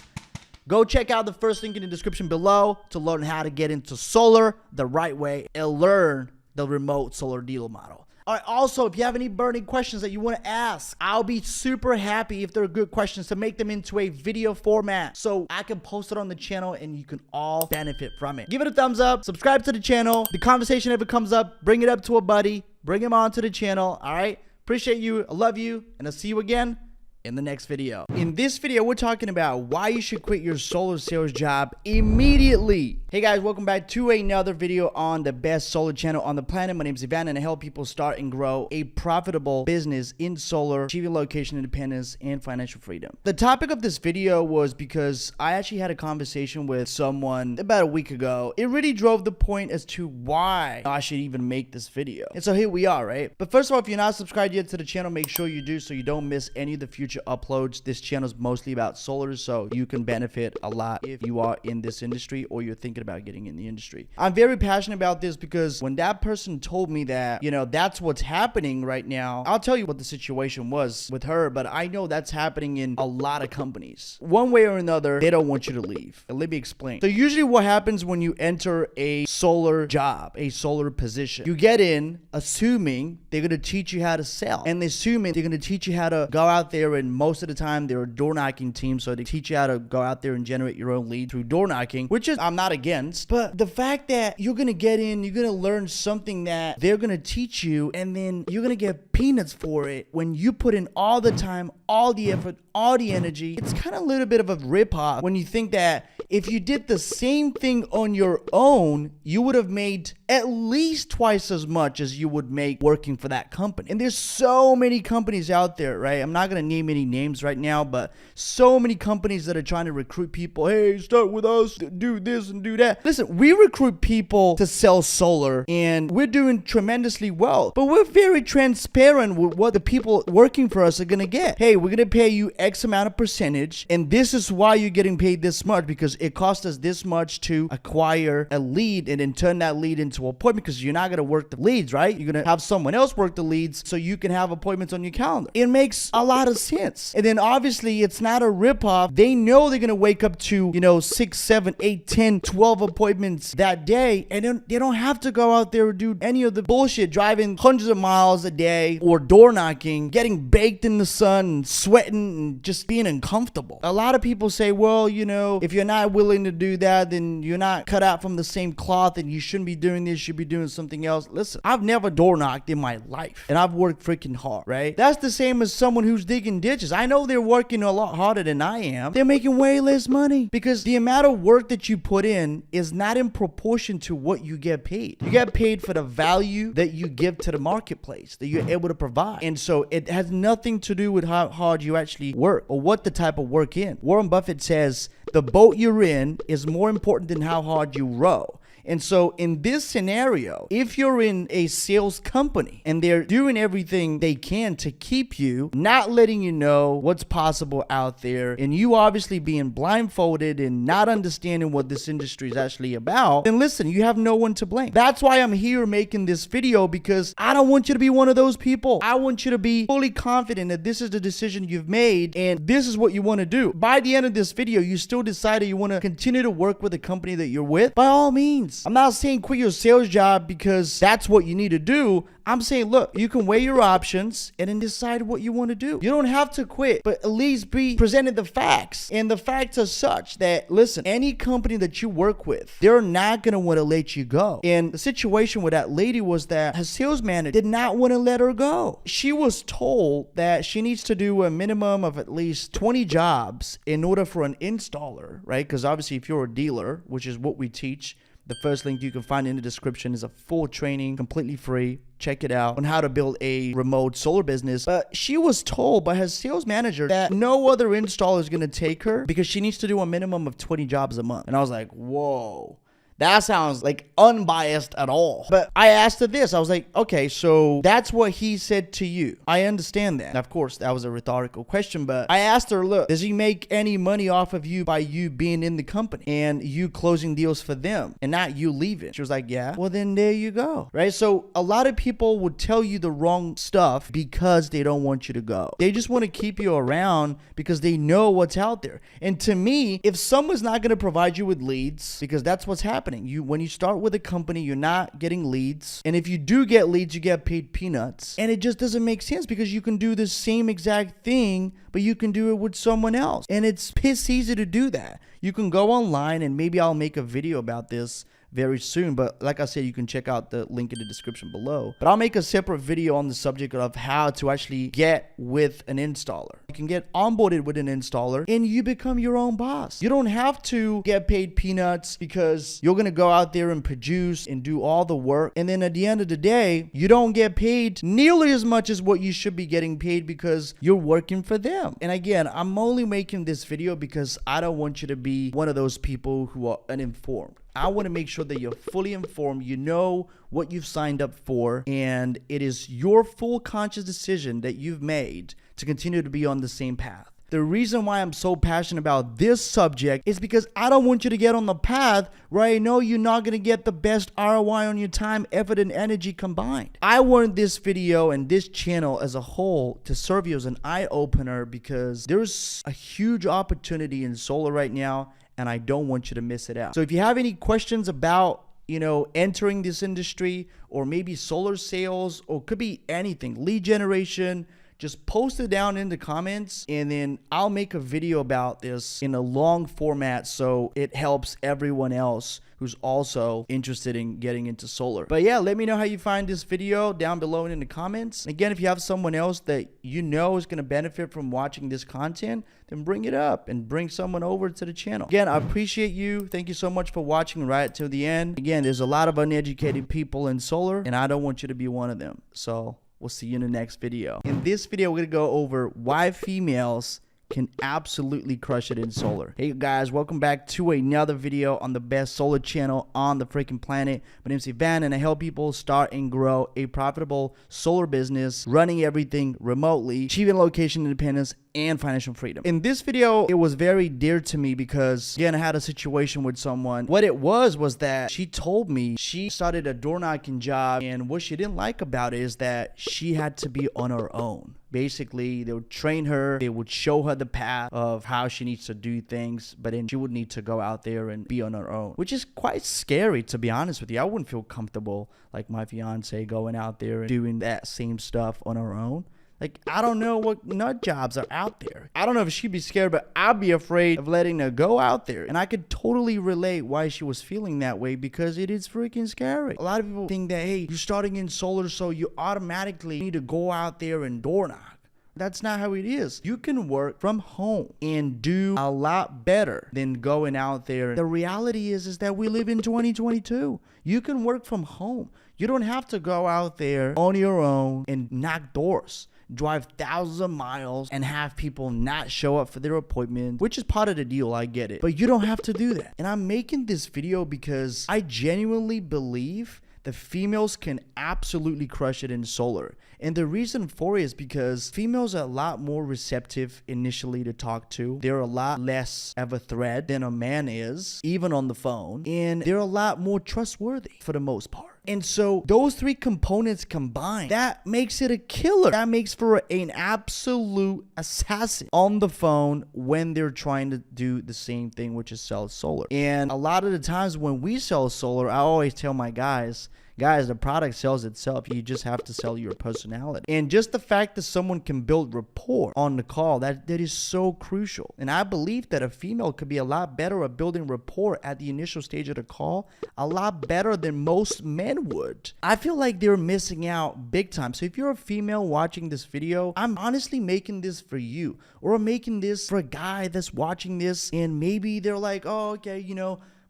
go check out the first link in the description below to learn how to get into solar the right way and learn the remote solar dealer model. All right, also, if you have any burning questions that you want to ask, I'll be super happy if they're good questions to make them into a video format so I can post it on the channel and you can all benefit from it. Give it a thumbs up, subscribe to the channel. The conversation ever comes up, bring it up to a buddy, bring him onto the channel, all right? Appreciate you, I love you, and I'll see you again in the next video. In this video, we're talking about why you should quit your solar sales job immediately. Hey guys, welcome back to another video on the best solar channel on the planet. My name is Ivan and I help people start and grow a profitable business in solar, achieving location independence and financial freedom. The topic of this video was because I actually had a conversation with someone about a week ago. It really drove the point as to why I should even make this video. And so here we are, right? But first of all, if you're not subscribed yet to the channel, make sure you do so you don't miss any of the future uploads. This channel is mostly about solar, so you can benefit a lot if you are in this industry or you're thinking about getting in the industry. I'm very passionate about this because when that person told me that, you know, that's what's happening right now, I'll tell you what the situation was with her, but I know that's happening in a lot of companies. One way or another, they don't want you to leave. And let me explain. So usually what happens when you enter a solar job, a solar position, you get in assuming they're going to teach you how to sell, and assuming they're going to teach you how to go out there, and most of the time they're a door knocking team, so they teach you how to go out there and generate your own lead through door knocking, which is I'm not against. But the fact that you're gonna get in, you're gonna learn something that they're gonna teach you, and then you're gonna get peanuts for it when you put in all the time, all the effort, all the energy, it's kind of a little bit of a ripoff when you think that if you did the same thing on your own, you would have made at least twice as much as you would make working for that company. And there's so many companies out there, right? I'm not going to name any names right now, but so many companies that are trying to recruit people. Hey, start with us, do this and do that. Listen, we recruit people to sell solar and we're doing tremendously well, but we're very transparent with what the people working for us are going to get. Hey, we're going to pay you X amount of percentage, and this is why you're getting paid this much, because it cost us this much to acquire a lead and then turn that lead into an appointment, because you're not going to work the leads, right? You're going to have someone else work the leads so you can have appointments on your calendar. It makes a lot of sense. And then obviously it's not a ripoff. They know they're going to wake up to, you know, 6, 7, 8, 10, 12 appointments that day, and then they don't have to go out there and do any of the bullshit, driving hundreds of miles a day or door knocking, getting baked in the sun and sweating and just being uncomfortable. A lot of people say, well, you know, if you're not willing to do that, then you're not cut out from the same cloth and you shouldn't be doing this, you should be doing something else. Listen, I've never door knocked in my life and I've worked freaking hard, right? That's the same as someone who's digging ditches. I know they're working a lot harder than I am. They're making way less money because the amount of work that you put in is not in proportion to what you get paid. You get paid for the value that you give to the marketplace, that you're able to provide. And so it has nothing to do with how hard you actually work or what the type of work in. Warren Buffett says the boat you're in is more important than how hard you row. And so in this scenario, if you're in a sales company and they're doing everything they can to keep you, not letting you know what's possible out there, and you obviously being blindfolded and not understanding what this industry is actually about, then listen, you have no one to blame. That's why I'm here making this video, because I don't want you to be one of those people. I want you to be fully confident that this is the decision you've made and this is what you want to do. By the end of this video, you still decided you want to continue to work with the company that you're with, by all means. I'm not saying quit your sales job because that's what you need to do. I'm saying, look, you can weigh your options and then decide what you want to do. You don't have to quit, but at least be presented the facts. And the facts are such that, listen, any company that you work with, they're not going to want to let you go. And the situation with that lady was that her sales manager did not want to let her go. She was told that she needs to do a minimum of at least 20 jobs in order for an installer, right? Because obviously if you're a dealer, which is what we teach, the first link you can find in the description is a full training, completely free. Check it out on how to build a remote solar business. But she was told by her sales manager that no other installer is going to take her because she needs to do a minimum of 20 jobs a month. And I was like, whoa. That sounds like unbiased at all. But I asked her this. I was like, okay, so that's what he said to you. I understand that. Of course, that was a rhetorical question, but I asked her, look, does he make any money off of you by you being in the company and you closing deals for them and not you leaving? She was like, yeah. Well, then there you go, right? So a lot of people would tell you the wrong stuff because they don't want you to go. They just want to keep you around because they know what's out there. And to me, if someone's not going to provide you with leads, because that's what's happening. When you start with a company, you're not getting leads. And if you do get leads, you get paid peanuts. And it just doesn't make sense because you can do the same exact thing, but you can do it with someone else. And it's piss easy to do that. You can go online, and maybe I'll make a video about this very soon, but like I said, you can check out the link in the description below. But I'll make a separate video on the subject of how to actually get with an installer. You can get onboarded with an installer and you become your own boss. You don't have to get paid peanuts because you're gonna go out there and produce and do all the work, and then at the end of the day, you don't get paid nearly as much as what you should be getting paid because you're working for them. And again, I'm only making this video because I don't want you to be one of those people who are uninformed. I want to make sure that you're fully informed, you know what you've signed up for, and it is your full conscious decision that you've made to continue to be on the same path. The reason why I'm so passionate about this subject is because I don't want you to get on the path where I know you're not going to get the best ROI on your time, effort, and energy combined. I want this video and this channel as a whole to serve you as an eye-opener because there's a huge opportunity in solar right now, and I don't want you to miss it out. So if you have any questions about, entering this industry, or maybe solar sales, or could be anything, lead generation, just post it down in the comments, and then I'll make a video about this in a long format so it helps everyone else who's also interested in getting into solar. But yeah, let me know how you find this video down below in the comments. Again, if you have someone else that you know is going to benefit from watching this content, then bring it up and bring someone over to the channel. Again, I appreciate you. Thank you so much for watching right till the end. Again, there's a lot of uneducated people in solar, and I don't want you to be one of them. So we'll see you in the next video. In this video, we're going to go over why females can absolutely crush it in solar. Hey guys, welcome back to another video on the best solar channel on the freaking planet. My name's Ivan, and I help people start and grow a profitable solar business, running everything remotely, achieving location independence and financial freedom. In this video, it was very dear to me because, again, I had a situation with someone. What it was that she told me she started a door knocking job, and what she didn't like about it is that she had to be on her own. Basically, they would train her, they would show her the path of how she needs to do things, but then she would need to go out there and be on her own, which is quite scary, to be honest with you. I wouldn't feel comfortable, like my fiance, going out there and doing that same stuff on her own. Like, I don't know what nut jobs are out there. I don't know if she'd be scared, but I'd be afraid of letting her go out there. And I could totally relate why she was feeling that way, because it is freaking scary. A lot of people think that, hey, you're starting in solar, so you automatically need to go out there and door knock. That's not how it is. You can work from home and do a lot better than going out there. The reality is that we live in 2022. You can work from home. You don't have to go out there on your own and knock doors, drive thousands of miles, and have people not show up for their appointment, which is part of the deal. I get it, but you don't have to do that. And I'm making this video because I genuinely believe the females can absolutely crush it in solar. And the reason for it is because females are a lot more receptive initially to talk to. They're a lot less of a threat than a man is, even on the phone. And they're a lot more trustworthy for the most part. And so those three components combined, that makes it a killer. That makes for an absolute assassin on the phone when they're trying to do the same thing, which is sell solar. And a lot of the times when we sell solar, I always tell my guys, the product sells itself. You just have to sell your personality. And just the fact that someone can build rapport on the call, that is so crucial. And I believe that a female could be a lot better at building rapport at the initial stage of the call, a lot better than most men would. I feel like they're missing out big time. So if you're a female watching this video, I'm honestly making this for you, or I'm making this for a guy that's watching this, and maybe they're like, oh, okay,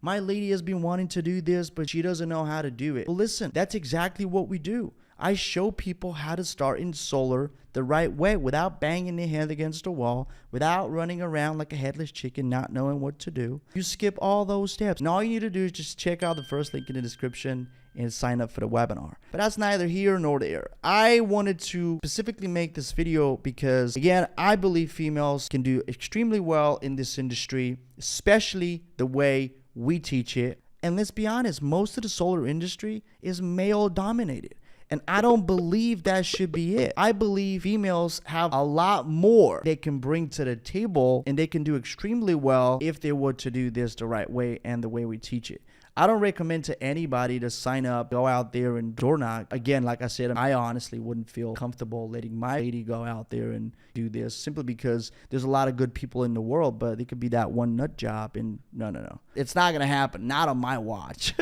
my lady has been wanting to do this, but she doesn't know how to do it. Well, listen, that's exactly what we do. I show people how to start in solar the right way without banging their head against a wall, without running around like a headless chicken, not knowing what to do. You skip all those steps. And all you need to do is just check out the first link in the description and sign up for the webinar. But that's neither here nor there. I wanted to specifically make this video because, again, I believe females can do extremely well in this industry, especially the way we teach it. And let's be honest, most of the solar industry is male dominated. And I don't believe that should be it. I believe females have a lot more they can bring to the table, and they can do extremely well if they were to do this the right way and the way we teach it. I don't recommend to anybody to sign up, go out there and door knock. Again, like I said, I honestly wouldn't feel comfortable letting my lady go out there and do this, simply because there's a lot of good people in the world, but it could be that one nut job, and no. It's not going to happen. Not on my watch.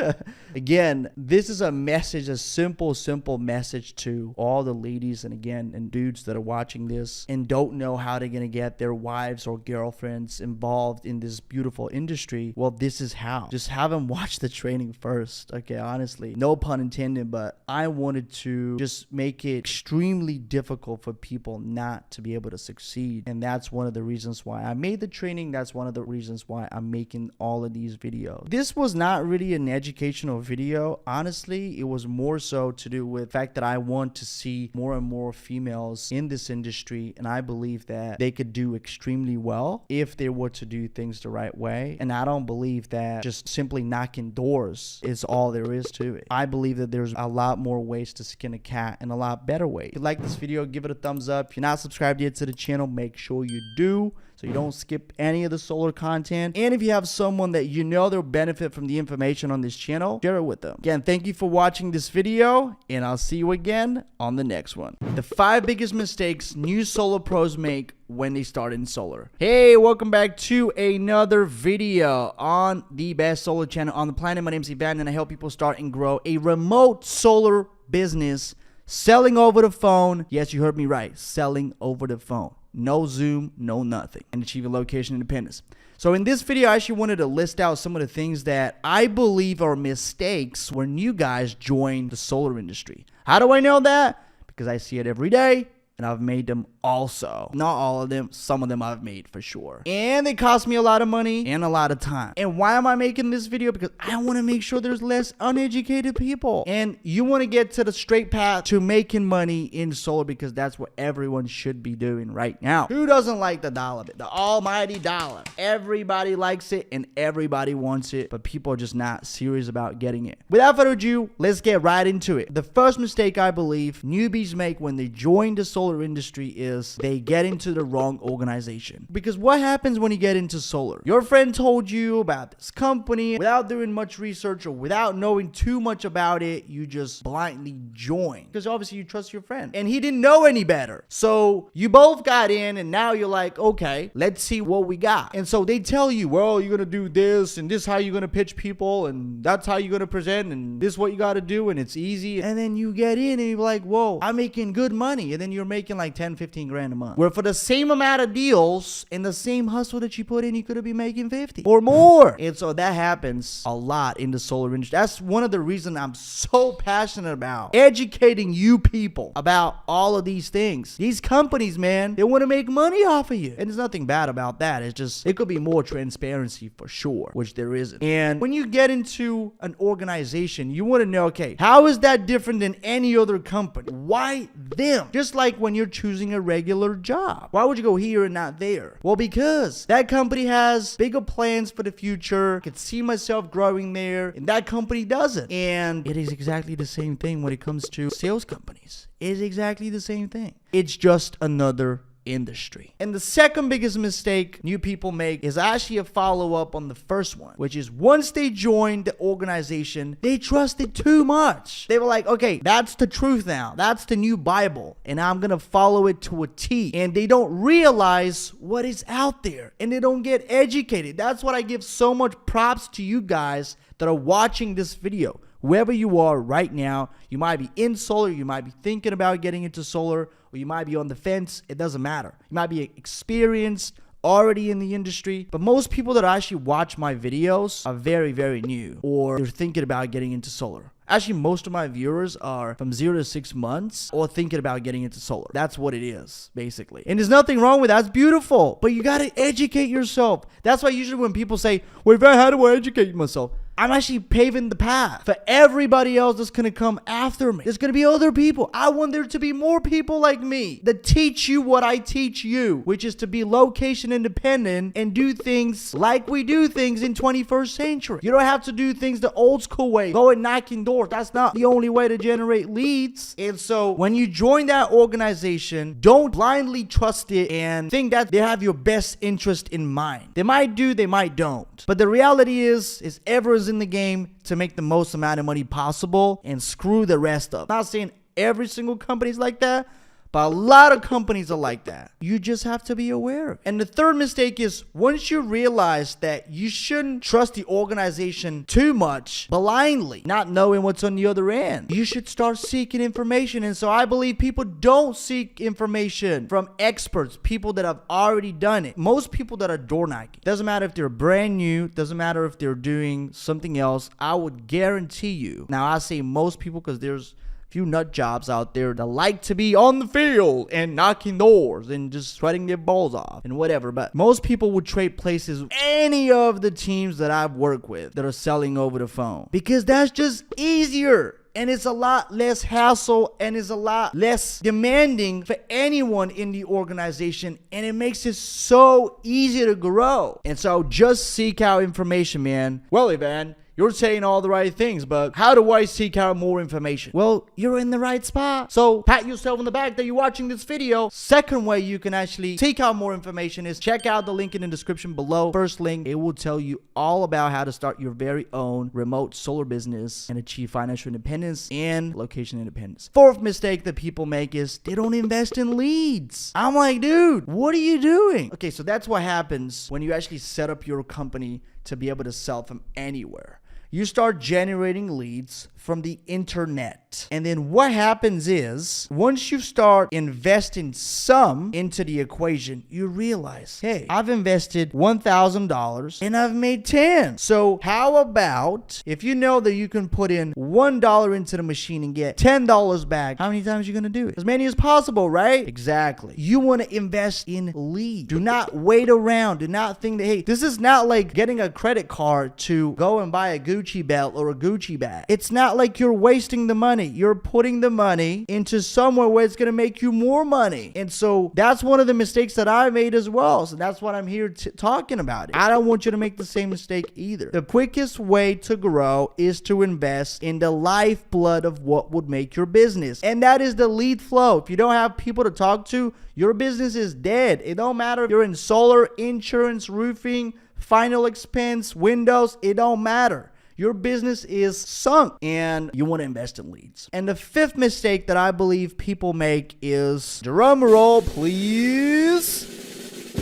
Again, this is a message, a simple message to all the ladies and dudes that are watching this and don't know how they're going to get their wives or girlfriends involved in this beautiful industry. Well, this is how. Just have them watch the training first. Okay, honestly, no pun intended, but I wanted to just make it extremely difficult for people not to be able to succeed. And that's one of the reasons why I made the training. That's one of the reasons why I'm making all of these videos. This was not really an educational video. Honestly, it was more so to do with the fact that I want to see more and more females in this industry. And I believe that they could do extremely well if they were to do things the right way. And I don't believe that just simply knocking doors is all there is to it. I believe that there's a lot more ways to skin a cat and a lot better ways. If you like this video, give it a thumbs up. If you're not subscribed yet to the channel, make sure you do, so you don't skip any of the solar content. And if you have someone that you know they'll benefit from the information on this channel, share it with them. Again, thank you for watching this video, and I'll see you again on the next one. The 5 biggest mistakes new solar pros make when they start in solar. Hey, welcome back to another video on the best solar channel on the planet. My name's Ivan, and I help people start and grow a remote solar business selling over the phone. Yes, you heard me right. Selling over the phone. No Zoom, no nothing. And achieving location independence. So in this video, I actually wanted to list out some of the things that I believe are mistakes when you guys join the solar industry. How do I know that? Because I see it every day, and I've made them also. Not all of them, some of them I've made for sure. And they cost me a lot of money and a lot of time. And why am I making this video? Because I want to make sure there's less uneducated people. And you want to get to the straight path to making money in solar, because that's what everyone should be doing right now. Who doesn't like the dollar bit? The almighty dollar. Everybody likes it and everybody wants it, but people are just not serious about getting it. Without further ado, let's get right into it. The first mistake I believe newbies make when they join the solar industry is they get into the wrong organization. Because what happens when you get into solar? Your friend told you about this company without doing much research or without knowing too much about it. You just blindly join because obviously you trust your friend, and he didn't know any better. So you both got in, and now you're like, okay, let's see what we got. And so they tell you, well, you're gonna do this, and this is how you're gonna pitch people, and that's how you're gonna present, and this is what you gotta do, and it's easy. And then you get in and you're like, whoa, I'm making good money. And then you're making like 10, 15 grand a month. Where for the same amount of deals and the same hustle that you put in, you could have been making 50 or more. And so that happens a lot in the solar industry. That's one of the reasons I'm so passionate about educating you people about all of these things. These companies, man, they want to make money off of you. And there's nothing bad about that. It's just, it could be more transparency for sure, which there isn't. And when you get into an organization, you want to know, okay, how is that different than any other company? Why them? Just like when you're choosing a regular job. Why would you go here and not there? Well, because that company has bigger plans for the future. I could see myself growing there, and that company doesn't. And it is exactly the same thing when it comes to sales companies. It is exactly the same thing. It's just another industry. And the second biggest mistake new people make is actually a follow-up on the first one, which is once they joined the organization, they trusted too much. They were like, okay, that's the truth now. That's the new Bible, and I'm gonna follow it to a T. And they don't realize what is out there, and they don't get educated. That's what I give so much props to you guys that are watching this video. Whoever you are right now, you might be in solar, you might be thinking about getting into solar, or you might be on the fence. It doesn't matter. You might be experienced, already in the industry, but most people that actually watch my videos are very, very new, or they're thinking about getting into solar. Actually, most of my viewers are from 0 to 6 months or thinking about getting into solar. That's what it is, basically. And there's nothing wrong with that. It's beautiful. But you got to educate yourself. That's why usually when people say, well, Van, how do I educate myself? I'm actually paving the path for everybody else that's going to come after me. There's going to be other people. I want there to be more people like me that teach you what I teach you, which is to be location independent and do things like we do things in 21st century. You don't have to do things the old school way, go and knocking doors. That's not the only way to generate leads. And so when you join that organization, don't blindly trust it and think that they have your best interest in mind. They might do, they might don't. But the reality is everyone's in the game to make the most amount of money possible and screw the rest up. I'm not saying every single company is like that, but a lot of companies are like that. You just have to be aware. And the third mistake is once you realize that you shouldn't trust the organization too much blindly, not knowing what's on the other end, you should start seeking information. And so I believe people don't seek information from experts, people that have already done it. Most people that are door knocking, doesn't matter if they're brand new, doesn't matter if they're doing something else, I would guarantee you. Now I say most people because there's few nut jobs out there that like to be on the field and knocking doors and just sweating their balls off and whatever. But most people would trade places with any of the teams that I've worked with that are selling over the phone because that's just easier. And it's a lot less hassle and it's a lot less demanding for anyone in the organization. And it makes it so easy to grow. And so just seek out information, man. Well, Ivan, you're saying all the right things, but how do I seek out more information? Well, you're in the right spot. So pat yourself on the back that you're watching this video. Second way you can actually seek out more information is check out the link in the description below. First link, it will tell you all about how to start your very own remote solar business and achieve financial independence and location independence. Fourth mistake that people make is they don't invest in leads. I'm like, dude, what are you doing? Okay, so that's what happens when you actually set up your company to be able to sell from anywhere. You start generating leads from the internet. And then what happens is, once you start investing some into the equation, you realize, hey, I've invested $1,000 and I've made 10. So how about if you know that you can put in $1 into the machine and get $10 back, how many times are you going to do it? As many as possible, right? Exactly. You want to invest in leads. Do not wait around. Do not think that, hey, this is not like getting a credit card to go and buy a Gucci belt or a Gucci bag. It's not like you're wasting the money. You're putting the money into somewhere where it's going to make you more money. And so that's one of the mistakes that I made as well. So that's what I'm here talking about. I don't want you to make the same mistake either. The quickest way to grow is to invest in the lifeblood of what would make your business. And that is the lead flow. If you don't have people to talk to, your business is dead. It don't matter if you're in solar, insurance, roofing, final expense, windows, it don't matter. Your business is sunk and you want to invest in leads. And the fifth mistake that I believe people make is, drum roll, please.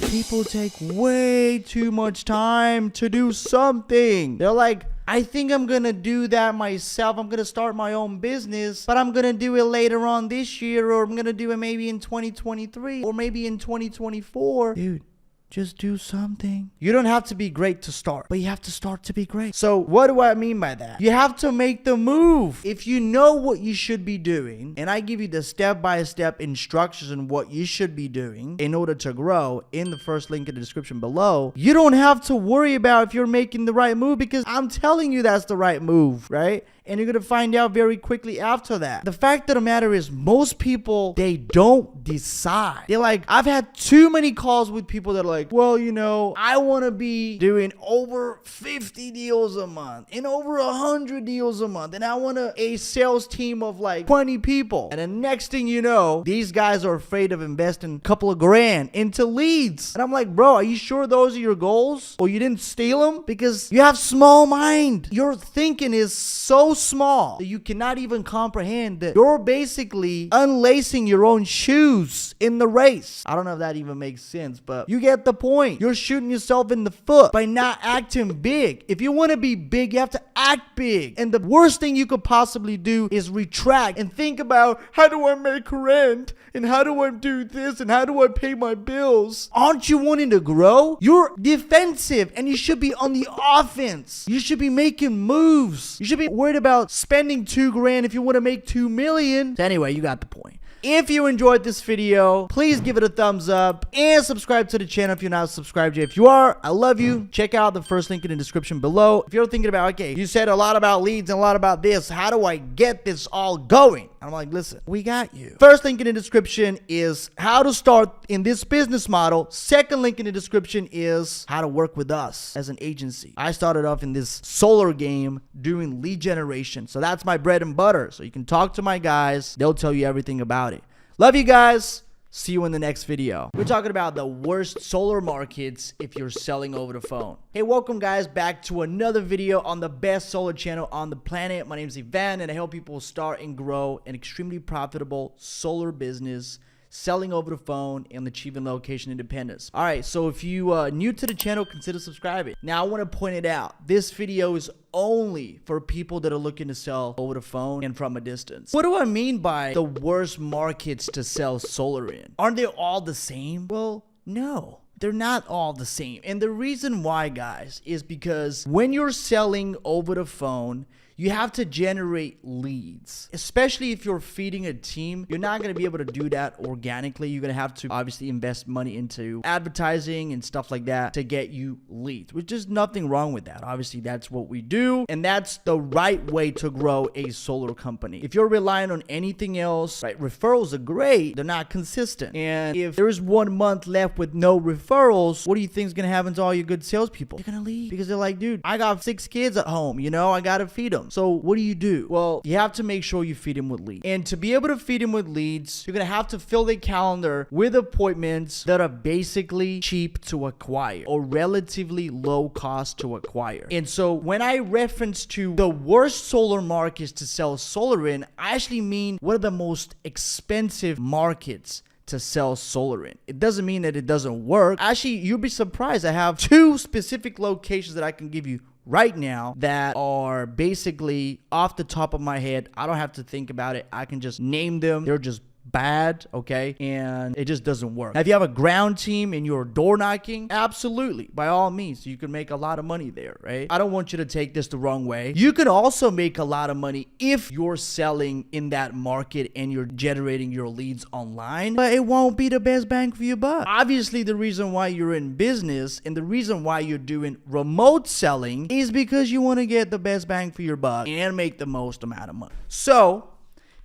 People take way too much time to do something. They're like, I think I'm going to do that myself. I'm going to start my own business, but I'm going to do it later on this year, or I'm going to do it maybe in 2023 or maybe in 2024. Dude. Just do something. You don't have to be great to start, but you have to start to be great. So what do I mean by that? You have to make the move. If you know what you should be doing, and I give you the step-by-step instructions on what you should be doing in order to grow in the first link in the description below, you don't have to worry about if you're making the right move because I'm telling you that's the right move, right? And you're going to find out very quickly after that. The fact of the matter is most people, they don't decide. They're like, I've had too many calls with people that are like, well, you know, I want to be doing over 50 deals a month and over 100 deals a month. And I want a sales team of like 20 people. And the next thing you know, these guys are afraid of investing a couple of grand into leads. And I'm like, bro, are you sure those are your goals? Or you didn't steal them? Because you have small mind. Your thinking is so small that you cannot even comprehend that you're basically unlacing your own shoes in the race. I don't know if that even makes sense, but you get the the point. You're shooting yourself in the foot by not acting big. If you want to be big, you have to act big. And the worst thing you could possibly do is retract and think about, how do I make rent? And how do I do this? And how do I pay my bills? Aren't you wanting to grow? You're defensive and you should be on the offense. You should be making moves. You should be worried about spending $2,000 if you want to make 2 million. So anyway, you got the point. If you enjoyed this video, please give it a thumbs up and subscribe to the channel if you're not subscribed yet. If you are, I love you. Check out the first link in the description below. If you're thinking about, okay, you said a lot about leads and a lot about this, how do I get this all going? I'm like, listen, we got you. First link in the description is how to start in this business model. Second link in the description is how to work with us as an agency. I started off in this solar game doing lead generation. So that's my bread and butter. So you can talk to my guys. They'll tell you everything about it. Love you guys. See you in the next video. We're talking about the worst solar markets if you're selling over the phone. Hey, welcome guys back to another video on the best solar channel on the planet. My name is Ivan and I help people start and grow an extremely profitable solar business selling over the phone and achieving location independence. All right, so if you are new to the channel, consider subscribing. Now I want to point it out. This video is only for people that are looking to sell over the phone and from a distance. What do I mean by the worst markets to sell solar in? Aren't they all the same? Well, no. They're not all the same. And the reason why, guys, is because when you're selling over the phone, you have to generate leads, especially if you're feeding a team. You're not going to be able to do that organically. You're going to have to obviously invest money into advertising and stuff like that to get you leads, which is nothing wrong with that. Obviously, that's what we do. And that's the right way to grow a solar company. If you're relying on anything else, right, referrals are great. They're not consistent. And if there's 1 month left with no referrals, what do you think is going to happen to all your good salespeople? They're going to leave because they're like, dude, I got 6 kids at home. You know, I got to feed them. So what do? Well, you have to make sure you feed them with leads. And to be able to feed them with leads, you're going to have to fill their calendar with appointments that are basically cheap to acquire or relatively low cost to acquire. And so when I reference to the worst solar markets to sell solar in, I actually mean what are the most expensive markets to sell solar in. It doesn't mean that it doesn't work. Actually, you'll be surprised. I have 2 specific locations that I can give you right now that are basically off the top of my head. I don't have to think about it. I can just name them. They're just bad, okay? And it just doesn't work. Now, if you have a ground team and you're door knocking, absolutely, by all means, you can make a lot of money there, right? I don't want you to take this the wrong way. You can also make a lot of money if you're selling in that market and you're generating your leads online, but it won't be the best bang for your buck. Obviously, the reason why you're in business and the reason why you're doing remote selling is because you want to get the best bang for your buck and make the most amount of money. So,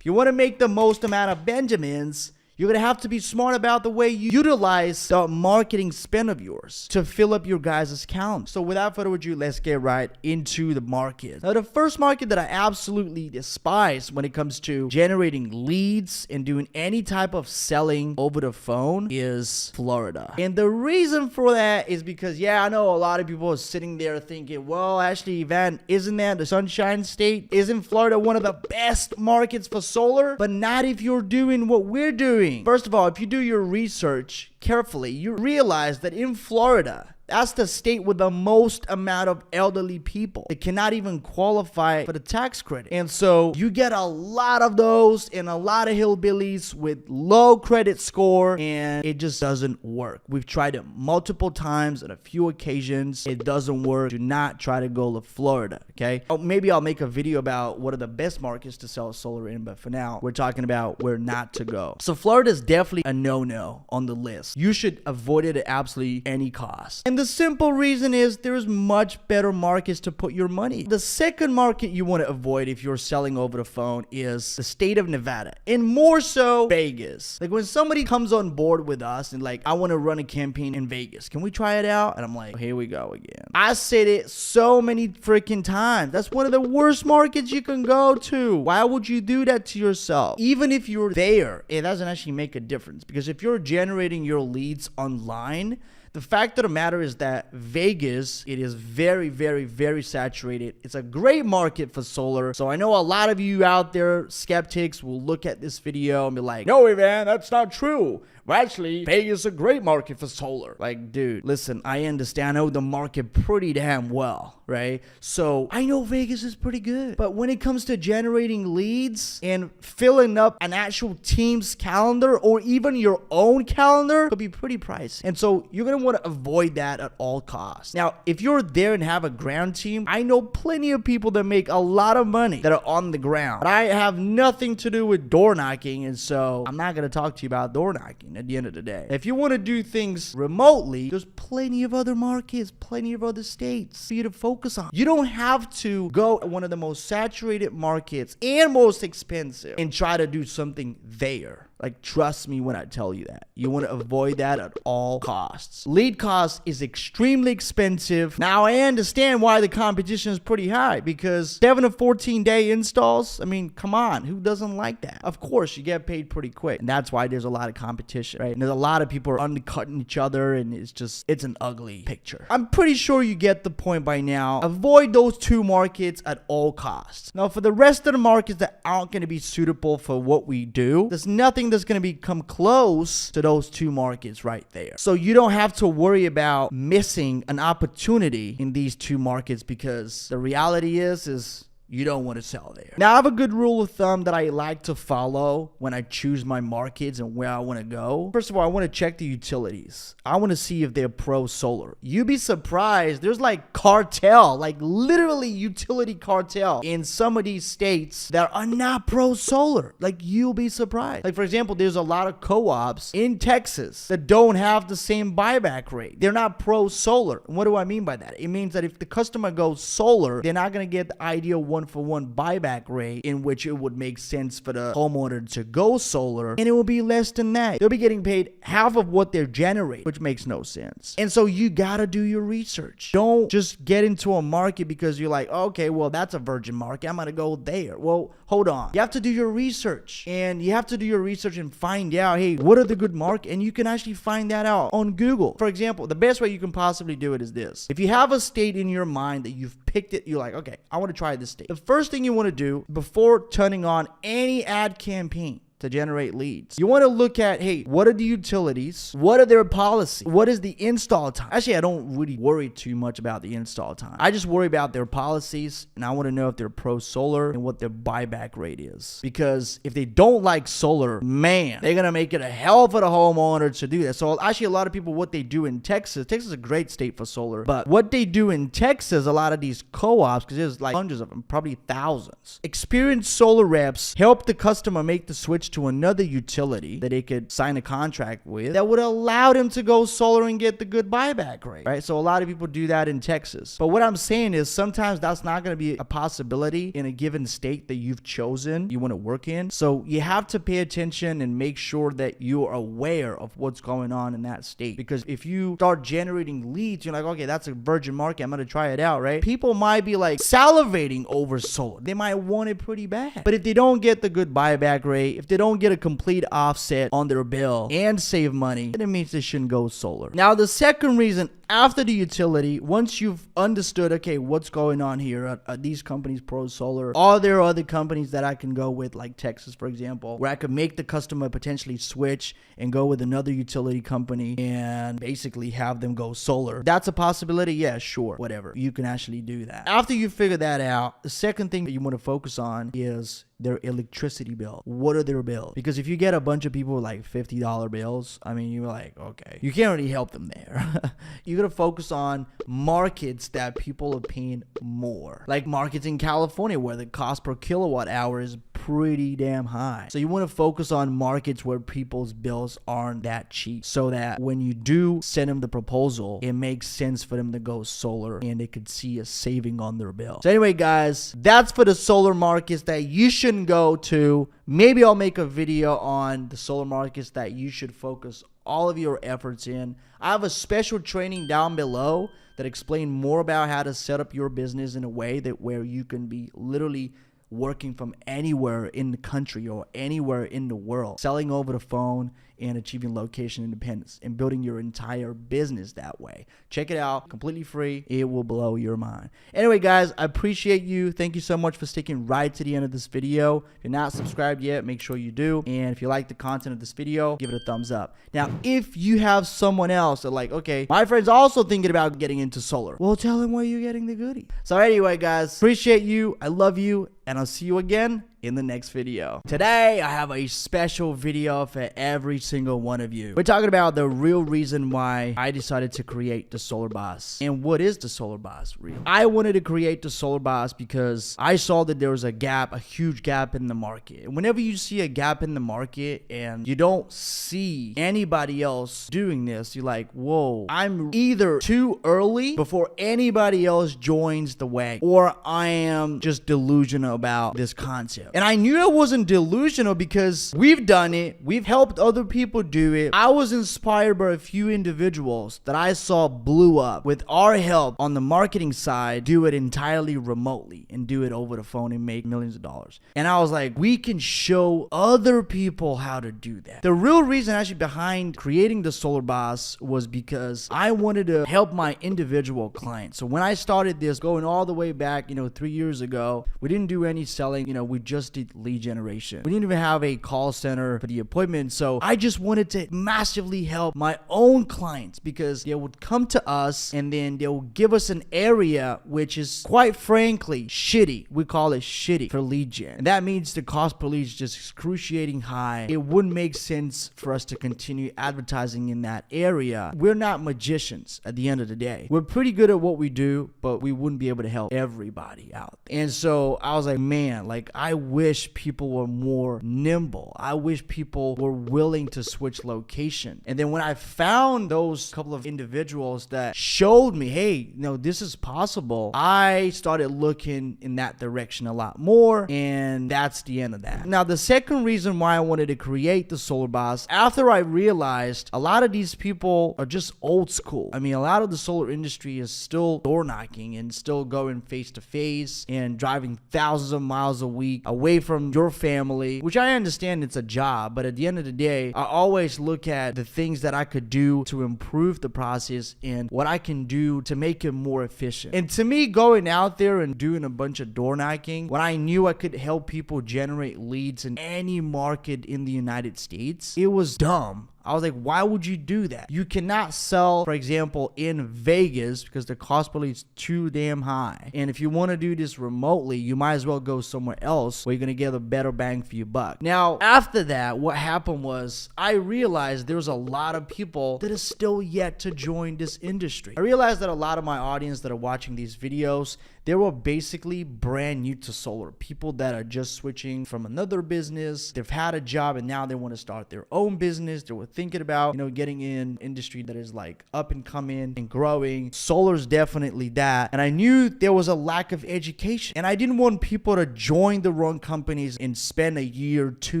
you want to make the most amount of Benjamins, you're going to have to be smart about the way you utilize the marketing spend of yours to fill up your guys' calendar. So without further ado, let's get right into the market. Now, the first market that I absolutely despise when it comes to generating leads and doing any type of selling over the phone is Florida. And the reason for that is because, yeah, I know a lot of people are sitting there thinking, well, actually, Ivan, isn't that the Sunshine State? Isn't Florida one of the best markets for solar? But not if you're doing what we're doing. First of all, if you do your research carefully, you realize that in Florida, that's the state with the most amount of elderly people that cannot even qualify for the tax credit. And so you get a lot of those and a lot of hillbillies with low credit score, and it just doesn't work. We've tried it multiple times on a few occasions. It doesn't work. Do not try to go to Florida, okay? Oh, maybe I'll make a video about what are the best markets to sell solar in, but for now, we're talking about where not to go. So Florida is definitely a no-no on the list. You should avoid it at absolutely any cost. And the simple reason is there's much better markets to put your money. The second market you want to avoid if you're selling over the phone is the state of Nevada, and more so Vegas. Like when somebody comes on board with us and like, I want to run a campaign in Vegas, can we try it out? And I'm like, here we go again. I said it so many freaking times. That's one of the worst markets you can go to. Why would you do that to yourself? Even if you're there, it doesn't actually make a difference, because if you're generating your leads online, The fact of the matter is that Vegas, it is very, very, very saturated. It's a great market for solar. So I know a lot of you out there, skeptics, will look at this video and be like, no, man, that's not true. Well, actually, Vegas is a great market for solar. Like, dude, listen, I understand. I know the market pretty damn well, right? So I know Vegas is pretty good. But when it comes to generating leads and filling up an actual team's calendar or even your own calendar, it could be pretty pricey. And so you're going to want to avoid that at all costs. Now, if you're there and have a ground team, I know plenty of people that make a lot of money that are on the ground. But I have nothing to do with door knocking, and so I'm not going to talk to you about door knocking at the end of the day. If you want to do things remotely, there's plenty of other markets, plenty of other states for you to focus on. You don't have to go to one of the most saturated markets and most expensive and try to do something there. Like, trust me when I tell you that. You want to avoid that at all costs. Lead cost is extremely expensive. Now, I understand why the competition is pretty high, because 7 to 14 day installs, I mean, come on, who doesn't like that? Of course, you get paid pretty quick. And that's why there's a lot of competition, right? And there's a lot of people are undercutting each other, and it's an ugly picture. I'm pretty sure you get the point by now. Avoid those two markets at all costs. Now, for the rest of the markets that aren't going to be suitable for what we do, there's nothing that's going to become close to those two markets right there. So you don't have to worry about missing an opportunity in these two markets, because the reality is you don't want to sell there. Now, I have a good rule of thumb that I like to follow when I choose my markets and where I want to go. First of all, I want to check the utilities. I want to see if they're pro solar. You'd be surprised. There's like cartel, like literally utility cartel in some of these states that are not pro solar. Like, you'll be surprised. Like, for example, there's a lot of co-ops in Texas that don't have the same buyback rate. They're not pro solar. And what do I mean by that? It means that if the customer goes solar, they're not going to get the ideal one-for-one buyback rate in which it would make sense for the homeowner to go solar, and it will be less than that. They'll be getting paid half of what they're generating, which makes no sense. And so you gotta do your research. Don't just get into a market because you're like, okay, well, that's a virgin market, I'm gonna go there. Well, hold on. You have to do your research, and you have to do your research and find out, hey, what are the good markets? And you can actually find that out on Google. For example, the best way you can possibly do it is this. If you have a state in your mind that you've picked it, you're like, okay, I want to try this state. The first thing you want to do before turning on any ad campaign to generate leads, you want to look at, hey, what are the utilities? What are their policies? What is the install time? Actually, I don't really worry too much about the install time. I just worry about their policies, and I want to know if they're pro solar and what their buyback rate is. Because if they don't like solar, man, they're going to make it a hell for the homeowner to do that. So actually, a lot of people, what they do in Texas is a great state for solar, but what they do in Texas, a lot of these co-ops, because there's like hundreds of them, probably thousands, experienced solar reps help the customer make the switch to another utility that they could sign a contract with that would allow them to go solar and get the good buyback rate, right? So a lot of people do that in Texas. But what I'm saying is sometimes that's not going to be a possibility in a given state that you've chosen you want to work in. So you have to pay attention and make sure that you are aware of what's going on in that state. Because if you start generating leads, you're like, okay, that's a virgin market, I'm going to try it out, right? People might be like salivating over solar. They might want it pretty bad. But if they don't get the good buyback rate, if they don't get a complete offset on their bill and save money, then it means they shouldn't go solar. Now, the second reason, after the utility, once you've understood, okay, what's going on here, are these companies pro solar? Are there other companies that I can go with, like Texas, for example, where I could make the customer potentially switch and go with another utility company and basically have them go solar? That's a possibility. Yeah, sure, whatever. You can actually do that. After you figure that out, the second thing that you want to focus on is their electricity bill. What are their bills? Because if you get a bunch of people with like $50 bills, I mean, you're like, okay, you can't really help them there. You gotta focus on markets that people are paying more, like markets in California where the cost per kilowatt hour is pretty damn high. So you want to focus on markets where people's bills aren't that cheap, so that when you do send them the proposal, it makes sense for them to go solar and they could see a saving on their bill. So anyway, guys, that's for the solar markets that you shouldn't go to. Maybe I'll make a video on the solar markets that you should focus all of your efforts in. I have a special training down below that explains more about how to set up your business in a way that where you can be literally working from anywhere in the country or anywhere in the world, selling over the phone and achieving location independence and building your entire business that way. Check it out, completely free. It will blow your mind. Anyway, guys, I appreciate you. Thank you so much for sticking right to the end of this video. If you're not subscribed yet, make sure you do. And if you like the content of this video, give it a thumbs up. Now, if you have someone else that like, okay, my friend's also thinking about getting into solar, well, tell him where you're getting the goodie. So anyway, guys, appreciate you. I love you. And I'll see you again in the next video. Today, I have a special video for every single one of you. We're talking about the real reason why I decided to create the Solar Boss. And what is the Solar Boss really? I wanted to create the Solar Boss because I saw that there was a gap, a huge gap in the market. And whenever you see a gap in the market and you don't see anybody else doing this, you're like, whoa, I'm either too early before anybody else joins the wagon, or I am just delusional about this concept. And I knew I wasn't delusional because we've done it. We've helped other people do it. I was inspired by a few individuals that I saw blew up with our help on the marketing side, do it entirely remotely and do it over the phone and make millions of dollars. And I was like, we can show other people how to do that. The real reason actually behind creating the Solar Boss was because I wanted to help my individual clients. So when I started this, going all the way back, 3 years ago, we didn't do any selling, we just did lead generation. We didn't even have a call center for the appointment. So I just wanted to massively help my own clients because they would come to us and then they'll give us an area which is quite frankly shitty. We call it shitty for lead gen. And that means the cost per lead is just excruciating high. It wouldn't make sense for us to continue advertising in that area. We're not magicians at the end of the day. We're pretty good at what we do, but we wouldn't be able to help everybody out. And so I was like, man, like I wish people were more nimble. I wish people were willing to switch location. And then when I found those couple of individuals that showed me, hey, this is possible, I started looking in that direction a lot more. And that's the end of that. Now, the second reason why I wanted to create the Solar Boss, after I realized a lot of these people are just old school. I mean, a lot of the solar industry is still door knocking and still going face to face and driving thousands of miles a week away from your family, which I understand it's a job, but at the end of the day, I always look at the things that I could do to improve the process and what I can do to make it more efficient. And to me, going out there and doing a bunch of door knocking, when I knew I could help people generate leads in any market in the United States, it was dumb. I was like, why would you do that? You cannot sell, for example, in Vegas because the cost per lead is too damn high. And if you want to do this remotely, you might as well go somewhere else where you're going to get a better bang for your buck. Now, after that, what happened was I realized there was a lot of people that are still yet to join this industry. I realized that a lot of my audience that are watching these videos, they were basically brand new to solar. People that are just switching from another business. They've had a job and now they want to start their own business. They were thinking about, getting in industry that is like up and coming and growing. Solar's definitely that. And I knew there was a lack of education. And I didn't want people to join the wrong companies and spend a year, 2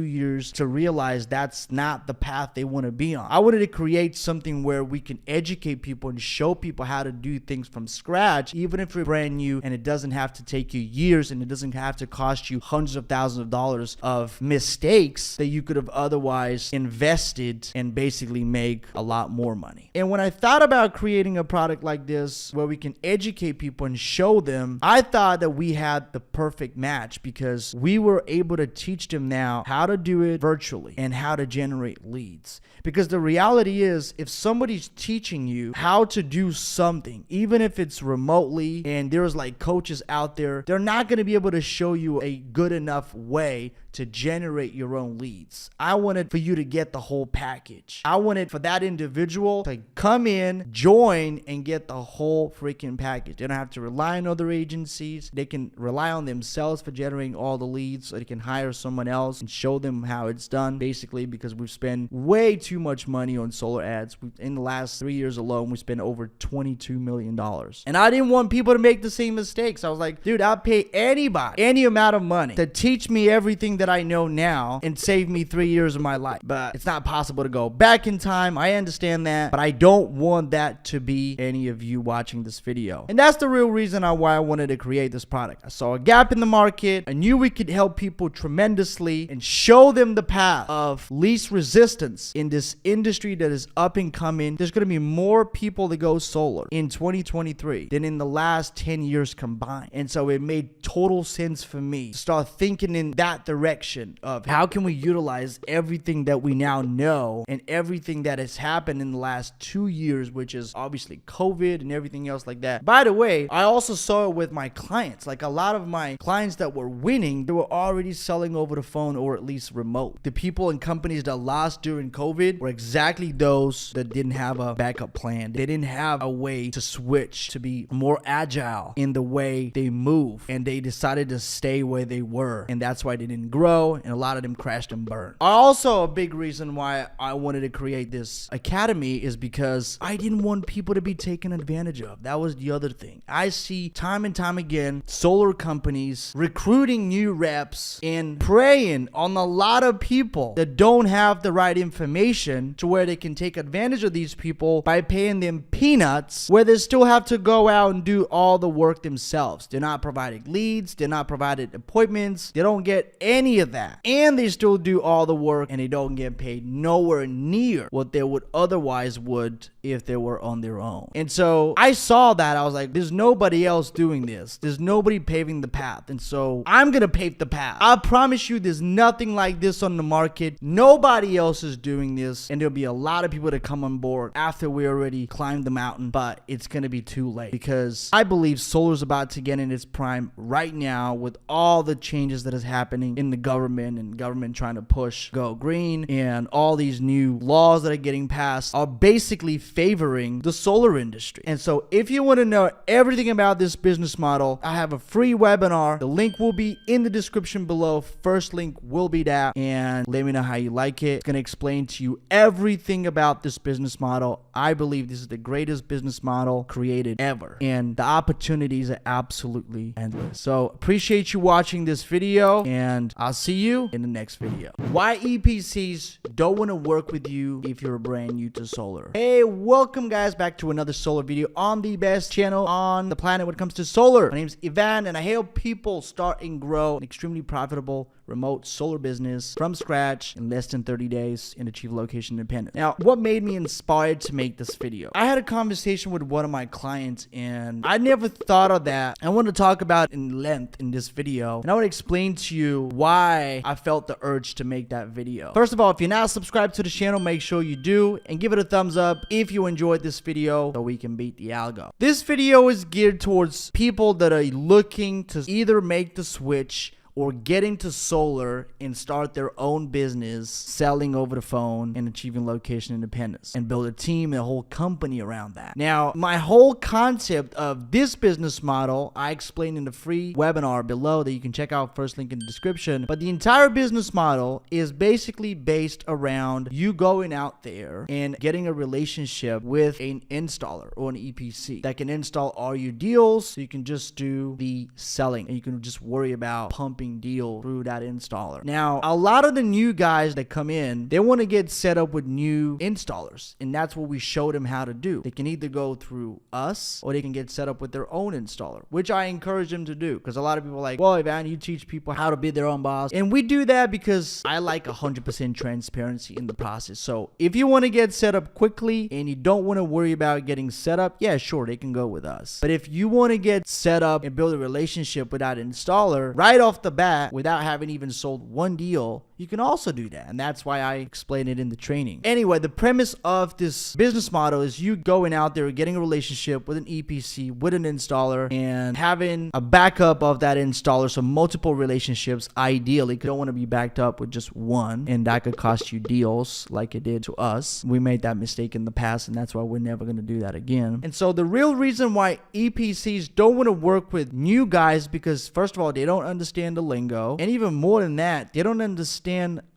years to realize that's not the path they want to be on. I wanted to create something where we can educate people and show people how to do things from scratch, even if you're brand new, and it doesn't have to take you years and it doesn't have to cost you hundreds of thousands of dollars of mistakes that you could have otherwise invested and basically make a lot more money. And when I thought about creating a product like this where we can educate people and show them, I thought that we had the perfect match because we were able to teach them now how to do it virtually and how to generate leads. Because the reality is, if somebody's teaching you how to do something, even if it's remotely and there's like coaches out there, they're not going to be able to show you a good enough way to generate your own leads. I wanted for you to get the whole package. I wanted for that individual to come in, join, and get the whole freaking package. They don't have to rely on other agencies. They can rely on themselves for generating all the leads, so they can hire someone else and show them how it's done, basically, because we've spent way too much money on solar ads. In the last 3 years alone, we spent over $22 million. And I didn't want people to make the same mistake. mistakes. I was like, dude, I'll pay anybody any amount of money to teach me everything that I know now and save me 3 years of my life. But it's not possible to go back in time. I understand that, but I don't want that to be any of you watching this video. And that's the real reason why I wanted to create this product. I saw a gap in the market. I knew we could help people tremendously and show them the path of least resistance in this industry that is up and coming. There's going to be more people that go solar in 2023 than in the last 10 years combined. And so it made total sense for me to start thinking in that direction of how can we utilize everything that we now know and everything that has happened in the last 2 years, which is obviously COVID and everything else like that. By the way, I also saw it with my clients. Like a lot of my clients that were winning, they were already selling over the phone or at least remote. The people and companies that lost during COVID were exactly those that didn't have a backup plan. They didn't have a way to switch to be more agile in the way they move, and they decided to stay where they were, and that's why they didn't grow, and a lot of them crashed and burned. Also, a big reason why I wanted to create this academy is because I didn't want people to be taken advantage of. That was the other thing. I see time and time again solar companies recruiting new reps and preying on a lot of people that don't have the right information to where they can take advantage of these people by paying them peanuts, where they still have to go out and do all the work themselves. They're not providing leads, they're not providing appointments, they don't get any of that, and they still do all the work and they don't get paid nowhere near what they would otherwise would if they were on their own. And so I saw that. I was like, there's nobody else doing this. There's nobody paving the path. And so I'm gonna pave the path. I promise you there's nothing like this on the market. Nobody else is doing this, and there'll be a lot of people that come on board after we already climbed the mountain, but it's gonna be too late because I believe solar's about to get in its prime right now with all the changes that is happening in the government, and government trying to push go green, and all these new laws that are getting passed are basically favoring the solar industry. And so if you want to know everything about this business model, I have a free webinar. The link will be in the description below. First link will be that, and let me know how you like it. It's going to explain to you everything about this business model. I believe this is the greatest business model created ever, and the opportunities are absolutely endless. So appreciate you watching this video, and I'll see you in the next video. Why EPCs don't want to work with you if you're brand new to solar. Hey, welcome guys back to another solar video on the best channel on the planet when it comes to solar. My name is Ivan, and I help people start and grow an extremely profitable remote solar business from scratch in less than 30 days and achieve location independence. Now, what made me inspired to make this video? I had a conversation with one of my clients, and I never thought of that. I want to talk about in length in this video, and I want to explain to you why I felt the urge to make that video. First of all, if you're not subscribed to the channel, make sure you do, and give it a thumbs up if you enjoyed this video so we can beat the algo. This video is geared towards people that are looking to either make the switch or get into solar and start their own business selling over the phone and achieving location independence, and build a team and a whole company around that. Now, my whole concept of this business model, I explained in the free webinar below that you can check out, first link in the description. But the entire business model is basically based around you going out there and getting a relationship with an installer or an EPC that can install all your deals, so you can just do the selling and you can just worry about pumping deal through that installer. Now, a lot of the new guys that come in, they want to get set up with new installers, and that's what we showed them how to do. They can either go through us or they can get set up with their own installer, which I encourage them to do, because a lot of people are like, well, Ivan, you teach people how to be their own boss. And we do that because I like 100% transparency in the process. So if you want to get set up quickly and you don't want to worry about getting set up, yeah, sure, they can go with us. But if you want to get set up and build a relationship with that installer right off the bat without having even sold one deal, you can also do that. And that's why I explain it in the training. Anyway, the premise of this business model is you going out there, getting a relationship with an EPC, with an installer, and having a backup of that installer. So multiple relationships, ideally. You don't want to be backed up with just one, and that could cost you deals like it did to us. We made that mistake in the past, and that's why we're never going to do that again. And so the real reason why EPCs don't want to work with new guys, because first of all, they don't understand the lingo, and even more than that, they don't understand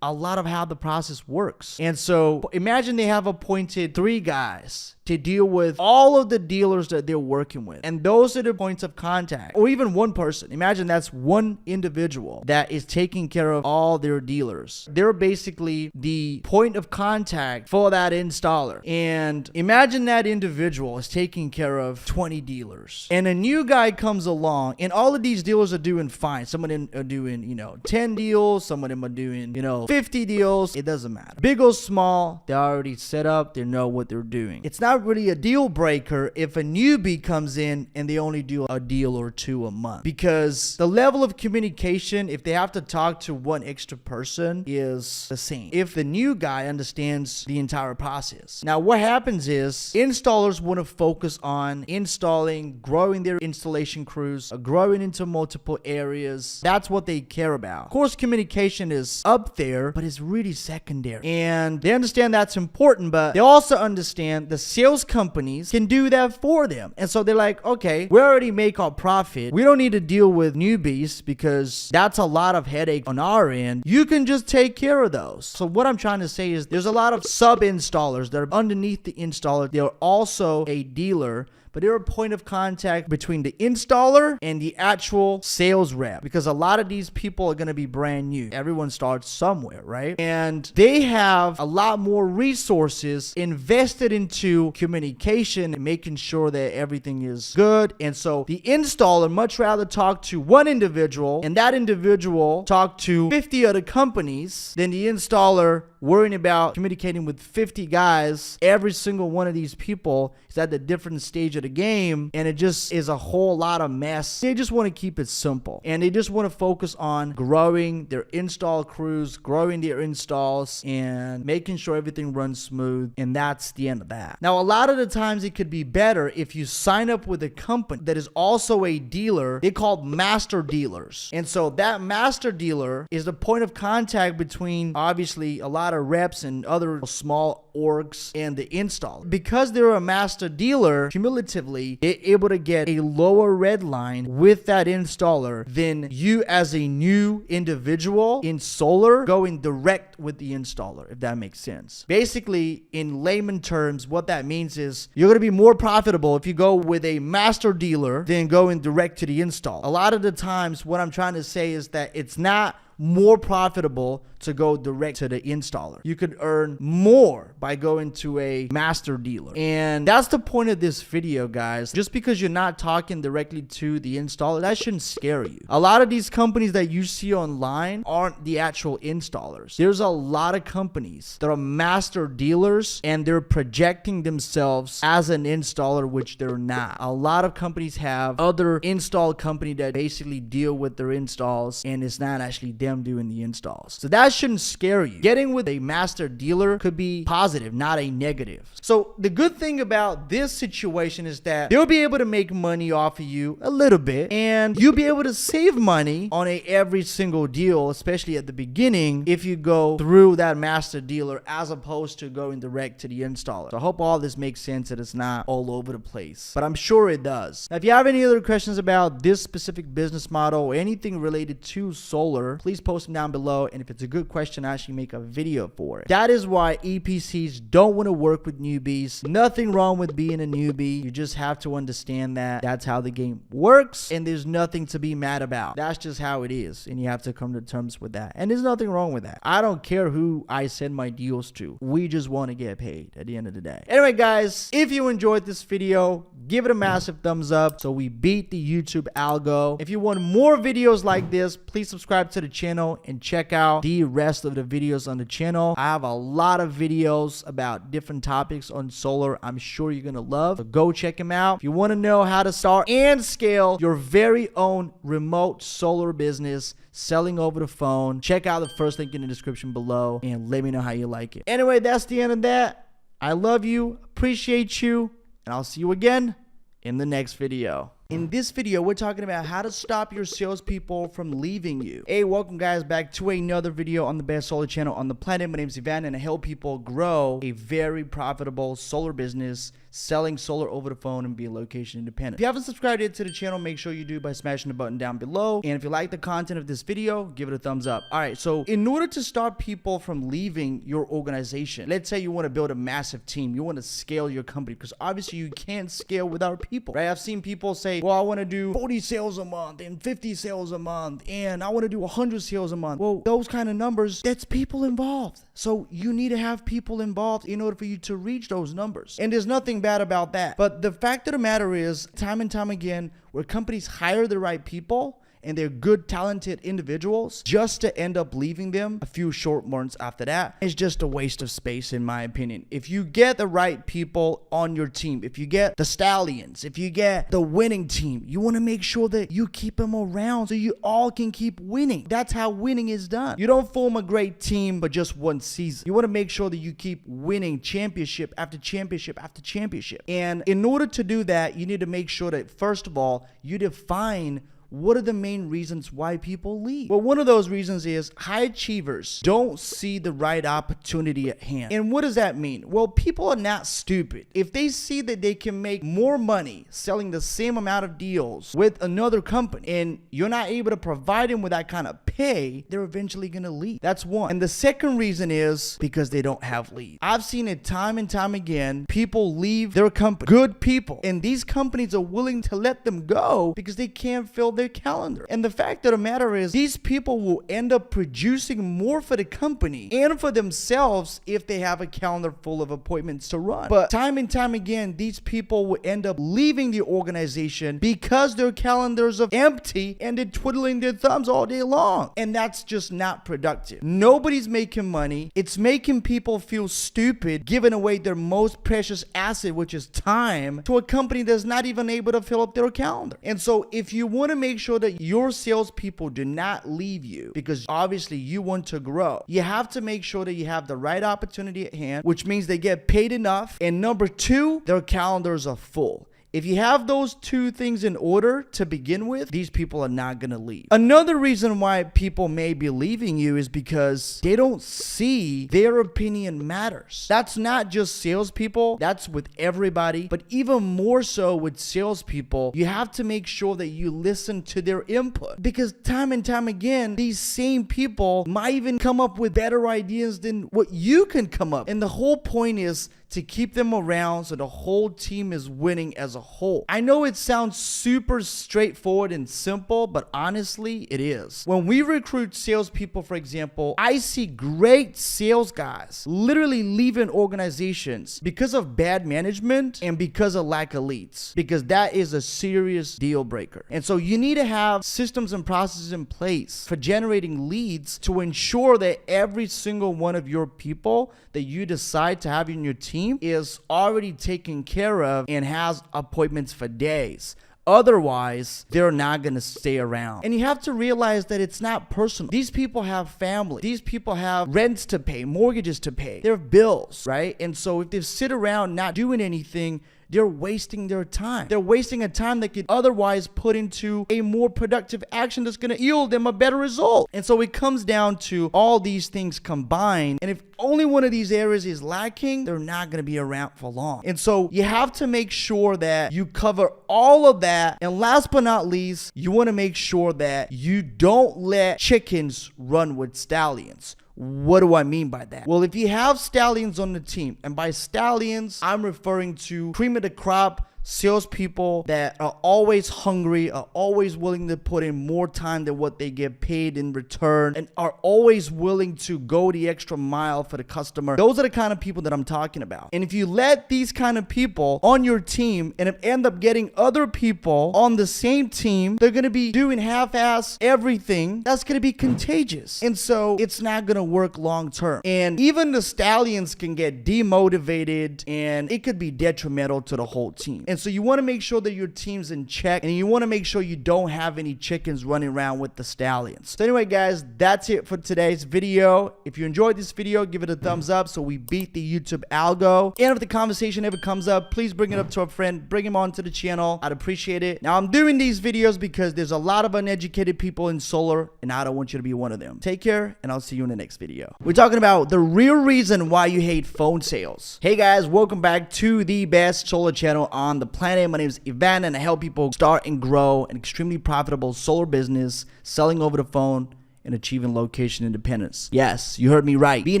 a lot of how the process works. And so imagine they have appointed 3 guys to deal with all of the dealers that they're working with. And those are the points of contact, or even one person. Imagine that's one individual that is taking care of all their dealers. They're basically the point of contact for that installer. And imagine that individual is taking care of 20 dealers. And a new guy comes along, and all of these dealers are doing fine. Some of them are doing, 10 deals. Some of them are doing, 50 deals. It doesn't matter. Big or small, they're already set up. They know what they're doing. It's not really a deal breaker if a newbie comes in and they only do a deal or 2 a month, because the level of communication, if they have to talk to one extra person, is the same if the new guy understands the entire process. Now, what happens is installers want to focus on installing, growing their installation crews, growing into multiple areas. That's what they care about. Of course, communication is up there, but it's really secondary. And they understand that's important, but they also understand the sales companies can do that for them. And so they're like, okay, we already make our profit. We don't need to deal with newbies because that's a lot of headache on our end. You can just take care of those. So what I'm trying to say is there's a lot of sub installers that are underneath the installer. They're also a dealer, but they're a point of contact between the installer and the actual sales rep, because a lot of these people are going to be brand new. Everyone starts somewhere, right? And they have a lot more resources invested into communication and making sure that everything is good. And so the installer much rather talk to one individual and that individual talk to 50 other companies than the installer worrying about communicating with 50 guys. Every single one of these people is at a different stage of the game, and it just is a whole lot of mess. They just want to keep it simple, and they just want to focus on growing their install crews, growing their installs, and making sure everything runs smooth, and that's the end of that. Now, a lot of the times it could be better if you sign up with a company that is also a dealer. They're called master dealers, and so that master dealer is the point of contact between, obviously, a lot of reps and other small orgs and the installer. Because they're a master dealer, cumulatively, they're able to get a lower red line with that installer than you as a new individual in solar going direct with the installer, if that makes sense. Basically, in layman terms, what that means is you're going to be more profitable if you go with a master dealer than going direct to the install. A lot of the times, what I'm trying to say is that it's not more profitable to go direct to the installer. You could earn more by going to a master dealer. And that's the point of this video, guys. Just because you're not talking directly to the installer, that shouldn't scare you. A lot of these companies that you see online aren't the actual installers. There's a lot of companies that are master dealers and they're projecting themselves as an installer, which they're not. A lot of companies have other install company that basically deal with their installs, and it's not actually them doing the installs. So that shouldn't scare you. Getting with a master dealer could be positive, not a negative. So the good thing about this situation is that they'll be able to make money off of you a little bit, and you'll be able to save money on every single deal, especially at the beginning, if you go through that master dealer as opposed to going direct to the installer. So I hope all this makes sense and it's not all over the place, but I'm sure it does. Now, if you have any other questions about this specific business model or anything related to solar, please post them down below, and if it's a good question, I actually make a video for it. That is why EPCs don't want to work with newbies. Nothing wrong with being a newbie. You just have to understand that that's how the game works, and there's nothing to be mad about. That's just how it is, and you have to come to terms with that, and there's nothing wrong with that. I don't care who I send my deals to. We just want to get paid at the end of the day. Anyway, guys, if you enjoyed this video, give it a massive thumbs up so we beat the YouTube algo. If you want more videos like this, please subscribe to the channel and check out the rest of the videos on the channel. I have a lot of videos about different topics on solar I'm sure you're gonna love, so go check them out. If you want to know how to start and scale your very own remote solar business selling over the phone, check out the first link in the description below and let me know how you like it. Anyway, that's the end of that. I love you, appreciate you, and I'll see you again in the next video. In this video, we're talking about how to stop your salespeople from leaving you. Hey, welcome guys back to another video on the best solar channel on the planet. My name is Ivan, and I help people grow a very profitable solar business selling solar over the phone and being location independent. If you haven't subscribed yet to the channel, make sure you do by smashing the button down below. And if you like the content of this video, give it a thumbs up. All right, so in order to stop people from leaving your organization, let's say you want to build a massive team, you want to scale your company, because obviously you can't scale without people, right? I've seen people say, well, I want to do 40 sales a month and 50 sales a month, and I want to do 100 sales a month. Well, those kind of numbers, that's people involved. So you need to have people involved in order for you to reach those numbers. And there's nothing bad about that. But the fact of the matter is, time and time again, where companies hire the right people, and they're good, talented individuals, just to end up leaving them a few short months after that is just a waste of space, in my opinion. If you get the right people on your team, if you get the Stallions, if you get the winning team, you want to make sure that you keep them around so you all can keep winning. That's how winning is done. You don't form a great team for just one season. You want to make sure that you keep winning championship after championship after championship. And in order to do that, you need to make sure that, first of all, you define what are the main reasons why people leave? Well, one of those reasons is high achievers don't see the right opportunity at hand. And what does that mean? Well, people are not stupid. If they see that they can make more money selling the same amount of deals with another company, and you're not able to provide them with that kind of pay, they're eventually going to leave. That's one. And the second reason is because they don't have leads. I've seen it time and time again. People leave their company, good people, and these companies are willing to let them go because they can't fill their calendar. And the fact of the matter is, these people will end up producing more for the company and for themselves if they have a calendar full of appointments to run. But time and time again, these people will end up leaving the organization because their calendars are empty and they're twiddling their thumbs all day long. And that's just not productive. Nobody's making money. It's making people feel stupid, giving away their most precious asset, which is time, to a company that's not even able to fill up their calendar. And so if you want to make sure that your salespeople do not leave you, because obviously you want to grow, you have to make sure that you have the right opportunity at hand, which means they get paid enough. And number two, their calendars are full. If you have those two things in order to begin with, these people are not going to leave. Another reason why people may be leaving you is because they don't see their opinion matters. That's not just salespeople. That's with everybody. But even more so with salespeople, you have to make sure that you listen to their input. Because time and time again, these same people might even come up with better ideas than what you can come up. And the whole point is to keep them around so the whole team is winning as a whole. I know it sounds super straightforward and simple, but honestly, it is. When we recruit salespeople, for example, I see great sales guys literally leaving organizations because of bad management and because of lack of leads, because that is a serious deal breaker. And so you need to have systems and processes in place for generating leads to ensure that every single one of your people that you decide to have in your team is already taken care of and has appointments for days. Otherwise, they're not going to stay around. And you have to realize that it's not personal. These people have family. These people have rents to pay, mortgages to pay. They have bills, right? And so if they sit around not doing anything, they're wasting their time. They're wasting a time that could otherwise put into a more productive action that's going to yield them a better result. And so it comes down to all these things combined. And if only one of these areas is lacking, they're not going to be around for long. And so you have to make sure that you cover all of that. And last but not least, you want to make sure that you don't let chickens run with stallions. What do I mean by that? Well, if you have stallions on the team, and by stallions, I'm referring to cream of the crop salespeople that are always hungry, are always willing to put in more time than what they get paid in return, and are always willing to go the extra mile for the customer. Those are the kind of people that I'm talking about. And if you let these kind of people on your team and end up getting other people on the same team, they're going to be doing half-ass everything. That's going to be contagious. And so it's not going to work long term. And even the stallions can get demotivated, and it could be detrimental to the whole team. And And so you want to make sure that your team's in check, and you want to make sure you don't have any chickens running around with the stallions. So anyway, guys, that's it for today's video. If you enjoyed this video, give it a thumbs up so we beat the YouTube algo. And if the conversation ever comes up, please bring it up to a friend, bring him onto the channel. I'd appreciate it. Now, I'm doing these videos because there's a lot of uneducated people in solar, and I don't want you to be one of them. Take care, and I'll see you in the next video. We're talking about the real reason why you hate phone sales. Hey guys, welcome back to the best solar channel on the planet. My name is Ivan, and I help people start and grow an extremely profitable solar business selling over the phone and achieving location independence. Yes, you heard me right. Being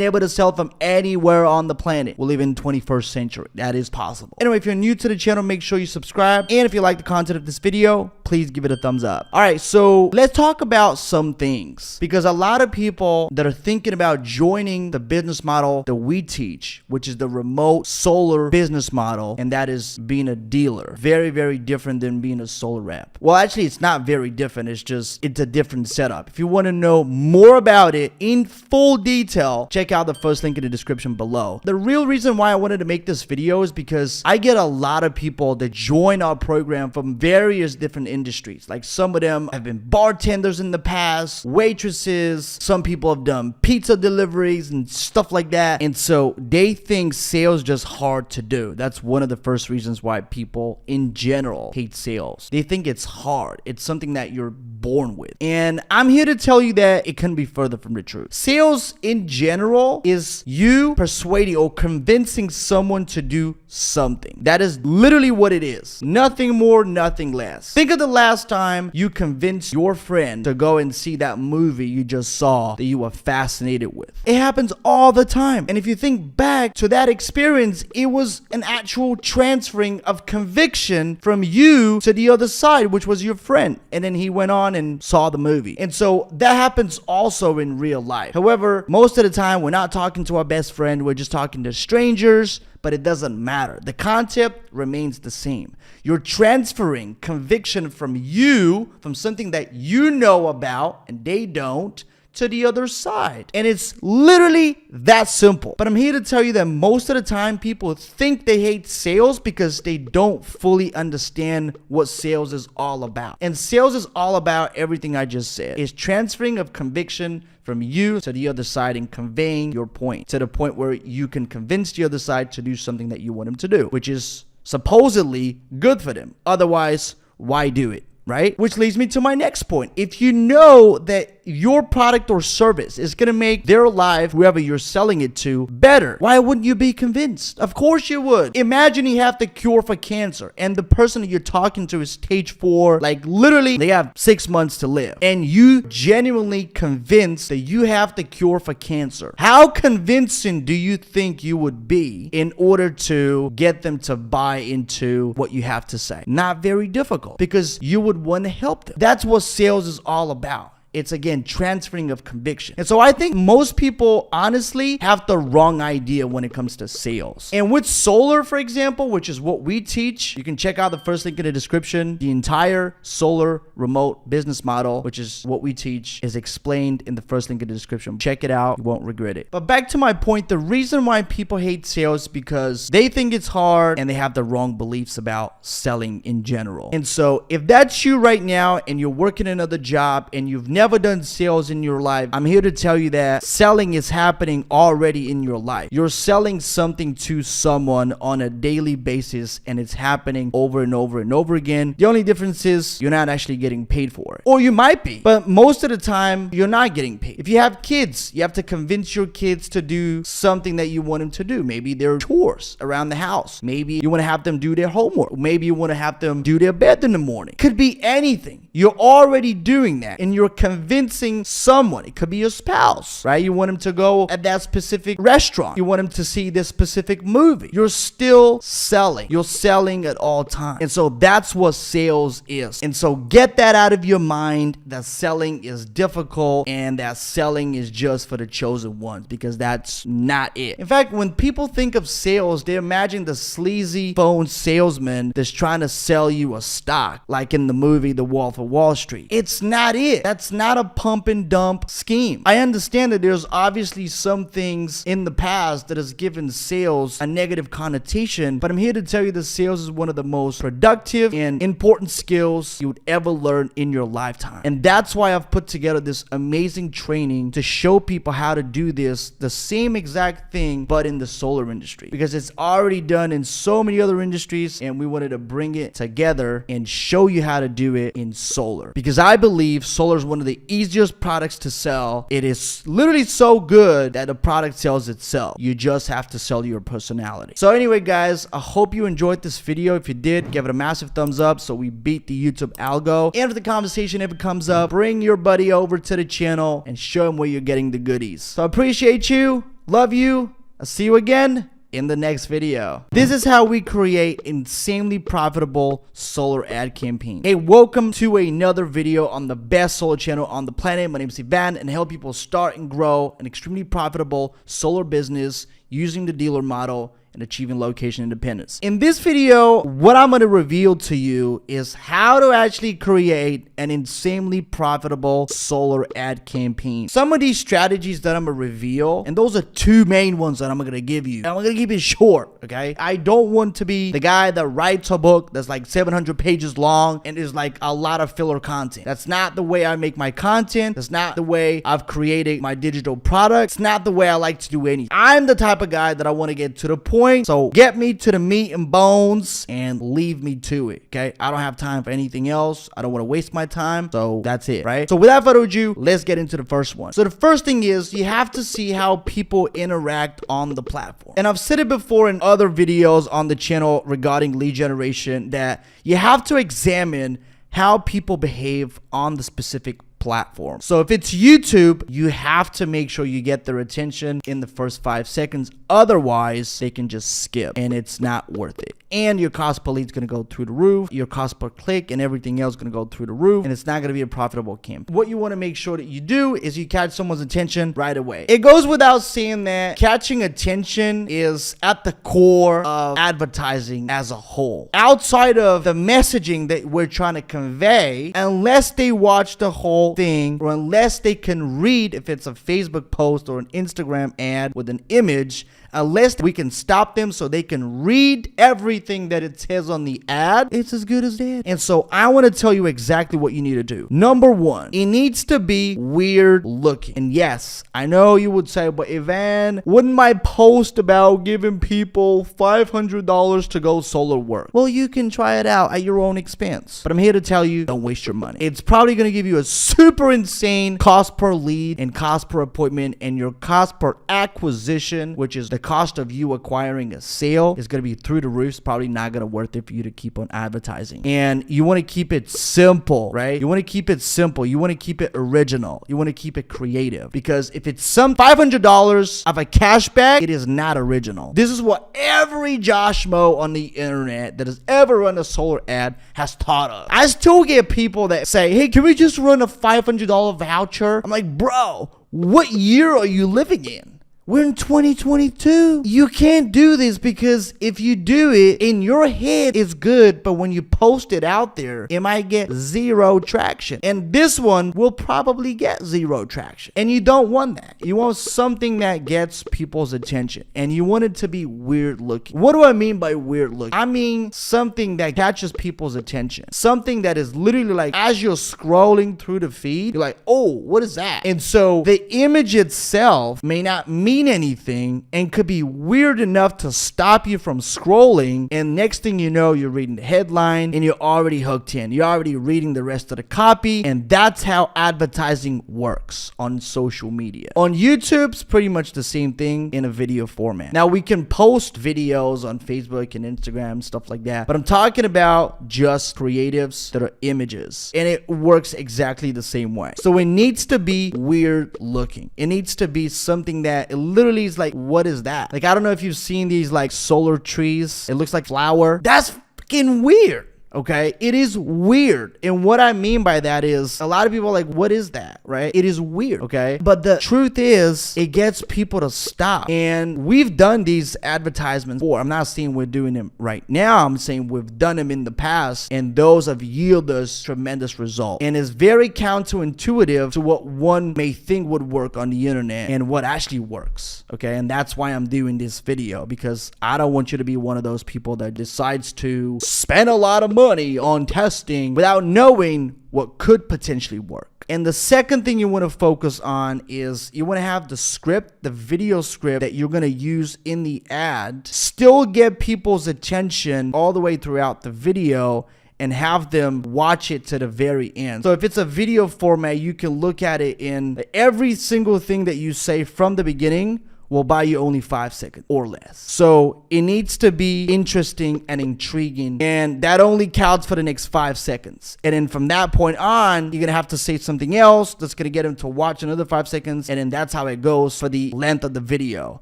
able to sell from anywhere on the planet. We live in the 21st century. That is possible. Anyway, if you're new to the channel, make sure you subscribe. And if you like the content of this video, please give it a thumbs up. All right, so let's talk about some things. Because a lot of people that are thinking about joining the business model that we teach, which is the remote solar business model, and that is being a dealer. Very, very different than being a solar rep. Well, actually, it's not very different. It's a different setup. If you want to know more about it in full detail, check out the first link in the description below. The real reason why I wanted to make this video is because I get a lot of people that join our program from various different industries. Like some of them have been bartenders in the past, waitresses, some people have done pizza deliveries and stuff like that. And so they think sales is just hard to do. That's one of the first reasons why people in general hate sales. They think it's hard. It's something that you're born with. And I'm here to tell you that it couldn't be further from the truth. Sales in general is you persuading or convincing someone to do something. That is literally what it is. Nothing more, nothing less. Think of the last time you convinced your friend to go and see that movie you just saw that you were fascinated with. It happens all the time. And if you think back to that experience, it was an actual transferring of conviction from you to the other side, which was your friend. And then he went on and saw the movie. And so that happens also in real life. However, most of the time, we're not talking to our best friend. We're just talking to strangers, but it doesn't matter. The concept remains the same. You're transferring conviction from you, from something that you know about and they don't, to the other side. And it's literally that simple. But I'm here to tell you that most of the time people think they hate sales because they don't fully understand what sales is all about. And sales is all about everything I just said. It's transferring of conviction from you to the other side and conveying your point to the point where you can convince the other side to do something that you want them to do, which is supposedly good for them. Otherwise, why do it? Right? Which leads me to my next point. If you know that your product or service is going to make their life, whoever you're selling it to, better, why wouldn't you be convinced? Of course you would. Imagine you have the cure for cancer and the person that you're talking to is stage 4, like literally they have 6 months to live, and you genuinely convinced that you have the cure for cancer. How convincing do you think you would be in order to get them to buy into what you have to say? Not very difficult, because you would want to help them. That's what sales is all about. It's, again, transferring of conviction. And so I think most people honestly have the wrong idea when it comes to sales. And with solar, for example, which is what we teach, you can check out the first link in the description. The entire solar remote business model, which is what we teach, is explained in the first link in the description. Check it out. You won't regret it. But back to my point, the reason why people hate sales is because they think it's hard and they have the wrong beliefs about selling in general. And so if that's you right now and you're working another job and you've never done sales in your life, I'm here to tell you that selling is happening already in your life. You're selling something to someone on a daily basis, and it's happening over and over and over again. The only difference is you're not actually getting paid for it. Or you might be, but most of the time you're not getting paid. If you have kids, you have to convince your kids to do something that you want them to do. Maybe their chores around the house. Maybe you want to have them do their homework. Maybe you want to have them do their bed in the morning. Could be anything. You're already doing that, and you're convincing someone. It could be your spouse, right? You want them to go at that specific restaurant. You want them to see this specific movie. You're still selling. You're selling at all times. And so that's what sales is. And so get that out of your mind, that selling is difficult and that selling is just for the chosen ones, because that's not it. In fact, when people think of sales, they imagine the sleazy phone salesman that's trying to sell you a stock, like in the movie The Wolf of Wall Street. It's not it. That's not not a pump and dump scheme. I understand that there's obviously some things in the past that has given sales a negative connotation, but I'm here to tell you that sales is one of the most productive and important skills you would ever learn in your lifetime. And that's why I've put together this amazing training to show people how to do this, the same exact thing, but in the solar industry, because it's already done in so many other industries, and we wanted to bring it together and show you how to do it in solar, because I believe solar is one of the easiest products to sell. It is literally so good that the product sells itself. You just have to sell your personality. So anyway, guys, I hope you enjoyed this video. If you did, give it a massive thumbs up so we beat the YouTube algo. And if the conversation ever comes up, bring your buddy over to the channel and show him where you're getting the goodies. So I appreciate you, love you. I'll see you again in the next video. This is how we create insanely profitable solar ad campaign. Hey, welcome to another video on the best solar channel on the planet. My name is Ivan, and I help people start and grow an extremely profitable solar business using the dealer model and achieving location independence. In this video, what I'm going to reveal to you is how to actually create an insanely profitable solar ad campaign. Some of these strategies that I'm going to reveal, and those are two main ones that I'm going to give you. And I'm going to keep it short, okay? I don't want to be the guy that writes a book that's like 700 pages long and is like a lot of filler content. That's not the way I make my content. That's not the way I've created my digital product. It's not the way I like to do anything. I'm the type of guy that I want to get to the point. So get me to the meat and bones and leave me to it, okay? I don't have time for anything else. I don't want to waste my time. So that's it, right? So without further ado, let's get into the first one. So the first thing is you have to see how people interact on the platform. And I've said it before in other videos on the channel regarding lead generation that you have to examine how people behave on the specific platform. So if it's YouTube, you have to make sure you get their attention in the first 5 seconds. Otherwise, they can just skip and it's not worth it. And your cost per lead is going to go through the roof. Your cost per click and everything else is going to go through the roof. And it's not going to be a profitable campaign. What you want to make sure that you do is you catch someone's attention right away. It goes without saying that catching attention is at the core of advertising as a whole. Outside of the messaging that we're trying to convey, unless they watch the whole thing or unless they can read if it's a Facebook post or an Instagram ad with an image, unless we can stop them so they can read everything that it says on the ad, it's as good as dead. And so I want to tell you exactly what you need to do. Number one, it needs to be weird looking. And yes, I know you would say, but Ivan, wouldn't my post about giving people $500 to go solar work? Well, you can try it out at your own expense. But I'm here to tell you, don't waste your money. It's probably going to give you a super insane cost per lead and cost per appointment, and your cost per acquisition, which is the cost of you acquiring a sale, is going to be through the roof. It's probably not going to worth it for you to keep on advertising. And you want to keep it simple, right? You want to keep it simple. You want to keep it original. You want to keep it creative, because if it's some $500 of a cashback, it is not original. This is what every Josh Mo on the internet that has ever run a solar ad has taught us. I still get people that say, hey, can we just run a $500 voucher? I'm like, bro, what year are you living in? We're in 2022. You can't do this, because if you do it in your head, it's good, but when you post it out there, it might get zero traction. And this one will probably get zero traction. And you don't want that. You want something that gets people's attention, and you want it to be weird looking. What do I mean by weird looking? I mean something that catches people's attention. Something that is literally like, as you're scrolling through the feed, you're like, oh, what is that? And so the image itself may not mean anything and could be weird enough to stop you from scrolling, and next thing you know, you're reading the headline and you're already hooked in. You're already reading the rest of the copy, and that's how advertising works on social media. On YouTube, it's pretty much the same thing in a video format. Now, we can post videos on Facebook and Instagram, stuff like that, but I'm talking about just creatives that are images, and it works exactly the same way. So it needs to be weird looking. It needs to be something that literally is like, what is that? Like, I don't know if you've seen these like solar trees. It looks like flour. That's freaking weird. Okay, it is weird. And what I mean by that is a lot of people are like, what is that? Right? It is weird. Okay, but the truth is it gets people to stop. And we've done these advertisements before. I'm not saying we're doing them right now. I'm saying we've done them in the past, and those have yielded us tremendous results. And it's very counterintuitive to what one may think would work on the internet and what actually works. Okay, and that's why I'm doing this video, because I don't want you to be one of those people that decides to spend a lot of money on testing without knowing what could potentially work. And the second thing you want to focus on is you want to have the script, the video script that you're going to use in the ad, still get people's attention all the way throughout the video and have them watch it to the very end. So if it's a video format, you can look at it in every single thing that you say from the beginning will buy you only 5 seconds or less. So it needs to be interesting and intriguing, and that only counts for the next 5 seconds. And then from that point on, you're gonna have to say something else that's gonna get them to watch another 5 seconds, and then that's how it goes for the length of the video.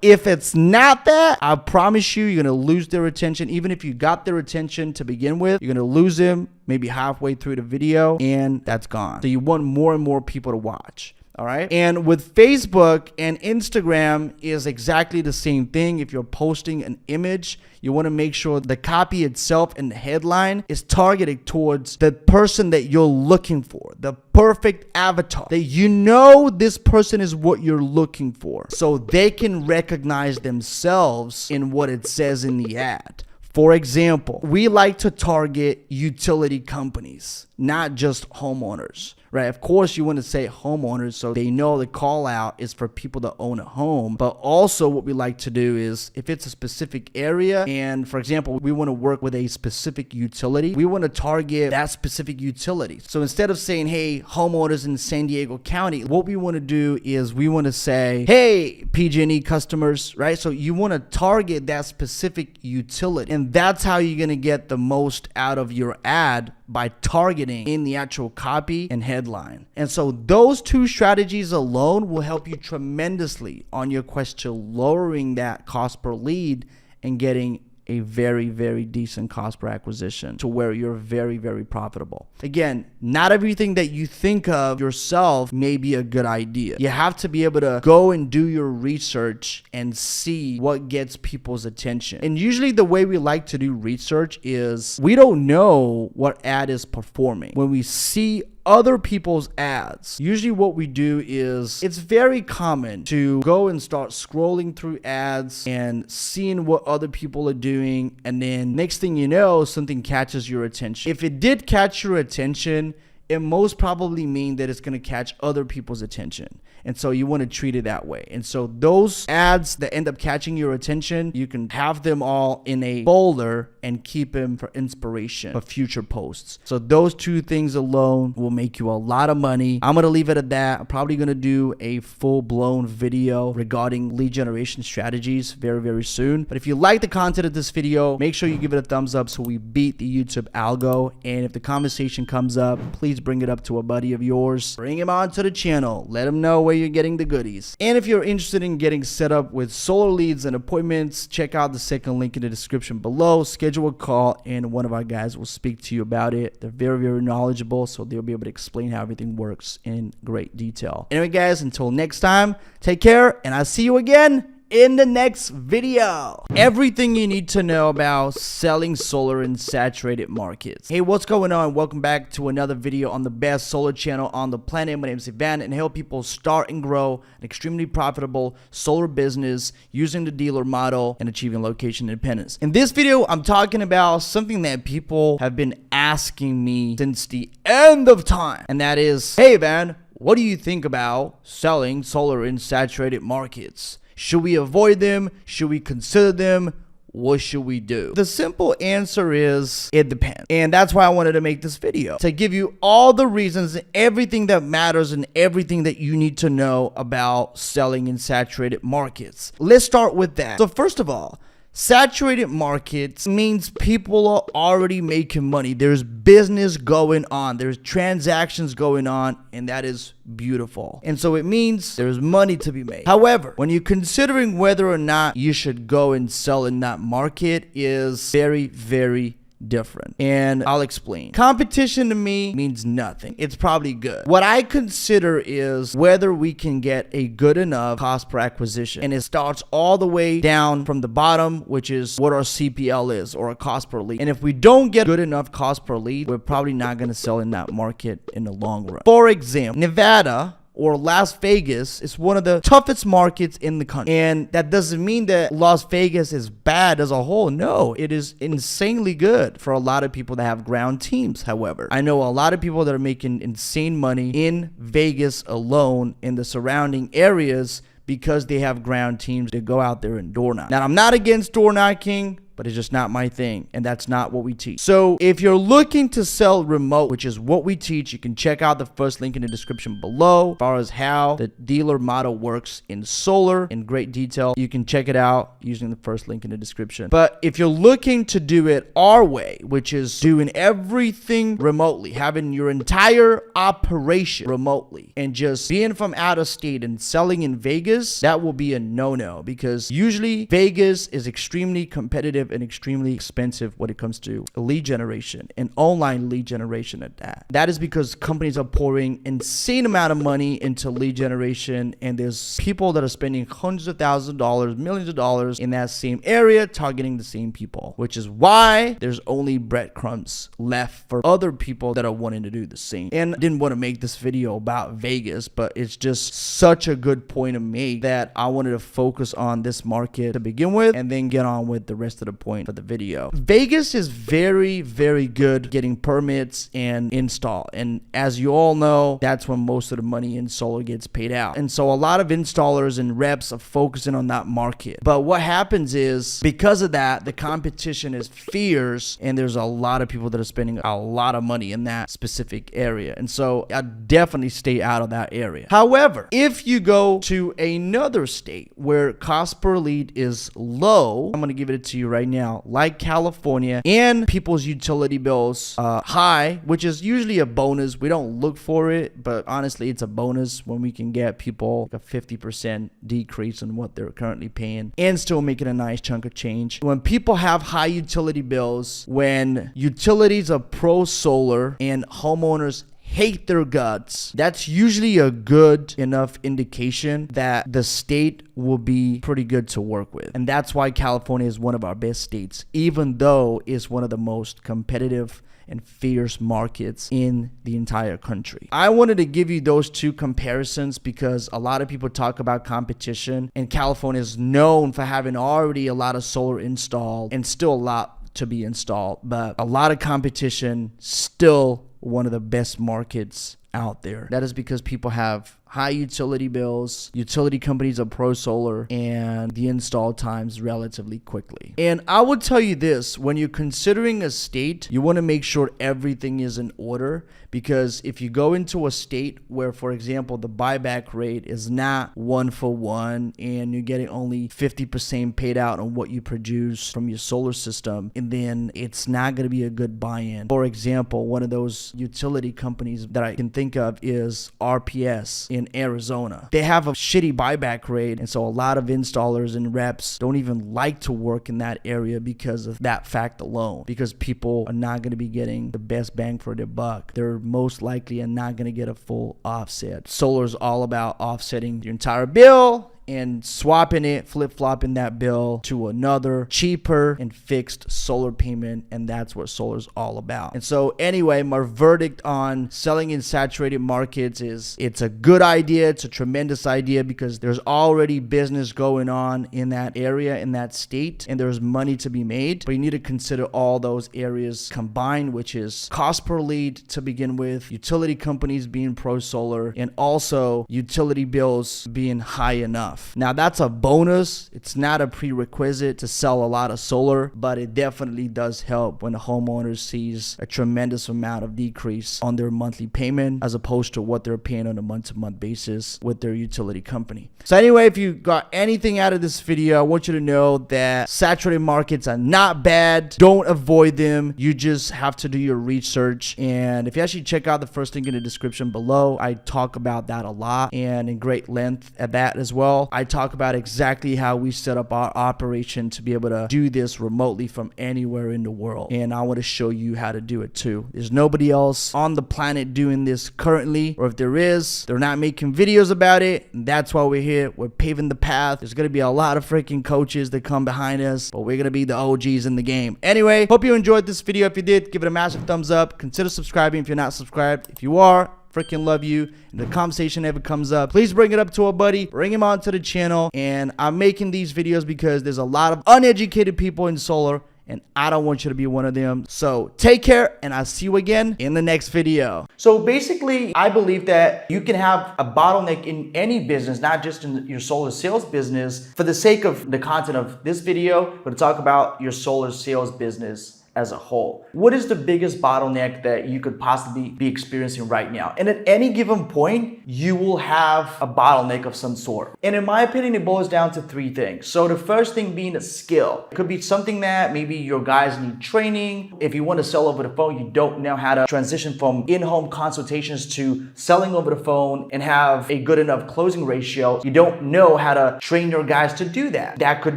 If it's not that, I promise you, you're gonna lose their attention. Even if you got their attention to begin with, you're gonna lose them maybe halfway through the video, and that's gone. So you want more and more people to watch. All right. And with Facebook and Instagram is exactly the same thing. If you're posting an image, you want to make sure the copy itself and the headline is targeted towards the person that you're looking for, the perfect avatar, that you know this person is what you're looking for, so they can recognize themselves in what it says in the ad. For example, we like to target utility companies, not just homeowners, right? Of course, you want to say homeowners so they know the call out is for people that own a home. But also what we like to do is if it's a specific area and, for example, we want to work with a specific utility, we want to target that specific utility. So instead of saying, hey, homeowners in San Diego County, what we want to do is we want to say, hey, PG&E customers, right? So you want to target that specific utility. And that's how you're going to get the most out of your ad, by targeting in the actual copy and headline. And so those two strategies alone will help you tremendously on your quest to lowering that cost per lead and getting a very, very decent cost per acquisition to where you're very, very profitable. Again, not everything that you think of yourself may be a good idea. You have to be able to go and do your research and see what gets people's attention. And usually the way we like to do research is we don't know what ad is performing. When we see other people's ads, usually what we do is it's very common to go and start scrolling through ads and seeing what other people are doing, and then next thing you know, something catches your attention. If it did catch your attention, it most probably mean that it's going to catch other people's attention. And so you want to treat it that way. And so those ads that end up catching your attention, you can have them all in a folder and keep them for inspiration for future posts. So those two things alone will make you a lot of money. I'm going to leave it at that. I'm probably going to do a full-blown video regarding lead generation strategies very, very soon. But if you like the content of this video, make sure you give it a thumbs up so we beat the YouTube algo. And if the conversation comes up, please bring it up to a buddy of yours. Bring him onto the channel. Let him know where you're getting the goodies. And if you're interested in getting set up with solar leads and appointments, check out the second link in the description below. Schedule a call and one of our guys will speak to you about it. They're very, very knowledgeable, so they'll be able to explain how everything works in great detail. Anyway, guys, until next time, take care, and I'll see you again in the next video. Everything you need to know about selling solar in saturated markets. Hey, what's going on? Welcome back to another video on the best solar channel on the planet. My name is Ivan, and I help people start and grow an extremely profitable solar business using the dealer model and achieving location independence. In this video, I'm talking about something that people have been asking me since the end of time, and that is, hey man, what do you think about selling solar in saturated markets? Should we avoid them? Should we consider them? What should we do? The simple answer is it depends. And that's why I wanted to make this video, to give you all the reasons, everything that matters and everything that you need to know about selling in saturated markets. Let's start with that. So first of all, saturated markets means people are already making money. There's business going on. There's transactions going on, and that is beautiful. And so it means there's money to be made. However, when you're considering whether or not you should go and sell in that market is very, very different. And I'll explain. Competition to me means nothing. It's probably good. What I consider is whether we can get a good enough cost per acquisition. And it starts all the way down from the bottom, which is what our CPL is, or a cost per lead. And if we don't get good enough cost per lead, we're probably not going to sell in that market in the long run. For example, Nevada or Las Vegas is one of the toughest markets in the country. And that doesn't mean that Las Vegas is bad as a whole. No, it is insanely good for a lot of people that have ground teams. However, I know a lot of people that are making insane money in Vegas alone, in the surrounding areas, because they have ground teams that go out there and door knock. Now, I'm not against door knocking, but it's just not my thing, and that's not what we teach. So if you're looking to sell remote, which is what we teach, you can check out the first link in the description below as far as how the dealer model works in solar in great detail. You can check it out using the first link in the description. But if you're looking to do it our way, which is doing everything remotely, having your entire operation remotely, and just being from out of state and selling in Vegas, that will be a no-no, because usually Vegas is extremely competitive and extremely expensive when it comes to lead generation and online lead generation at that. That is because companies are pouring insane amount of money into lead generation, and there's people that are spending hundreds of thousands of dollars, millions of dollars in that same area targeting the same people, which is why there's only breadcrumbs left for other people that are wanting to do the same. And I didn't want to make this video about Vegas, but it's just such a good point to make that I wanted to focus on this market to begin with and then get on with the rest of the point for the video. Vegas is very, very good getting permits and install. And as you all know, that's when most of the money in solar gets paid out. And so a lot of installers and reps are focusing on that market. But what happens is, because of that, the competition is fierce, and there's a lot of people that are spending a lot of money in that specific area. And so I definitely stay out of that area. However, if you go to another state where cost per lead is low, I'm going to give it to you right now, like California, and people's utility bills high, which is usually a bonus. We don't look for it, but honestly, it's a bonus when we can get people like a 50% decrease in what they're currently paying and still making a nice chunk of change. When people have high utility bills, when utilities are pro solar and homeowners hate their guts, that's usually a good enough indication that the state will be pretty good to work with. And that's why California is one of our best states, even though it's one of the most competitive and fierce markets in the entire country. I wanted to give you those two comparisons because a lot of people talk about competition, and California is known for having already a lot of solar installed and still a lot to be installed, but a lot of competition, still one of the best markets out there. That is because people have high utility bills, utility companies are pro solar, and the install times relatively quickly. And I would tell you this, when you're considering a state, you want to make sure everything is in order, because if you go into a state where, for example, the buyback rate is not 1-for-1 and you're getting only 50% paid out on what you produce from your solar system, and then it's not going to be a good buy-in. For example, one of those utility companies that I can think of is RPS in Arizona. They have a shitty buyback rate, and so a lot of installers and reps don't even like to work in that area because of that fact alone, because people are not going to be getting the best bang for their buck. They're most likely are not going to get a full offset. Solar is all about offsetting your entire bill and swapping it, flip-flopping that bill to another cheaper and fixed solar payment, and that's what solar is all about. And so anyway, my verdict on selling in saturated markets is it's a good idea, it's a tremendous idea, because there's already business going on in that area, in that state, and there's money to be made. But you need to consider all those areas combined, which is cost per lead to begin with, utility companies being pro solar, and also utility bills being high enough. Now, that's a bonus. It's not a prerequisite to sell a lot of solar, but it definitely does help when the homeowner sees a tremendous amount of decrease on their monthly payment as opposed to what they're paying on a month-to-month basis with their utility company. So anyway, if you got anything out of this video, I want you to know that saturated markets are not bad. Don't avoid them. You just have to do your research. And if you actually check out the first link in the description below, I talk about that a lot and in great length at that as well. well. I talk about exactly how we set up our operation to be able to do this remotely from anywhere in the world. And I want to show you how to do it too. There's nobody else on the planet doing this currently, or if there is, they're not making videos about it. And that's why we're here. We're paving the path. There's going to be a lot of freaking coaches that come behind us, but we're going to be the OGs in the game. Anyway, hope you enjoyed this video. If you did, give it a massive thumbs up. Consider subscribing if you're not subscribed. If you are, freaking love you. And the conversation ever comes up, please bring it up to a buddy, bring him onto the channel. And I'm making these videos because there's a lot of uneducated people in solar, and I don't want you to be one of them. So take care, and I'll see you again in the next video. So basically, I believe that you can have a bottleneck in any business, not just in your solar sales business. For the sake of the content of this video, we're gonna talk about your solar sales business as a whole. What is the biggest bottleneck that you could possibly be experiencing right now? And at any given point, you will have a bottleneck of some sort. And in my opinion, it boils down to three things. So the first thing being a skill. It could be something that maybe your guys need training. If you want to sell over the phone, you don't know how to transition from in-home consultations to selling over the phone and have a good enough closing ratio. You don't know how to train your guys to do that. That could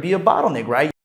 be a bottleneck, right?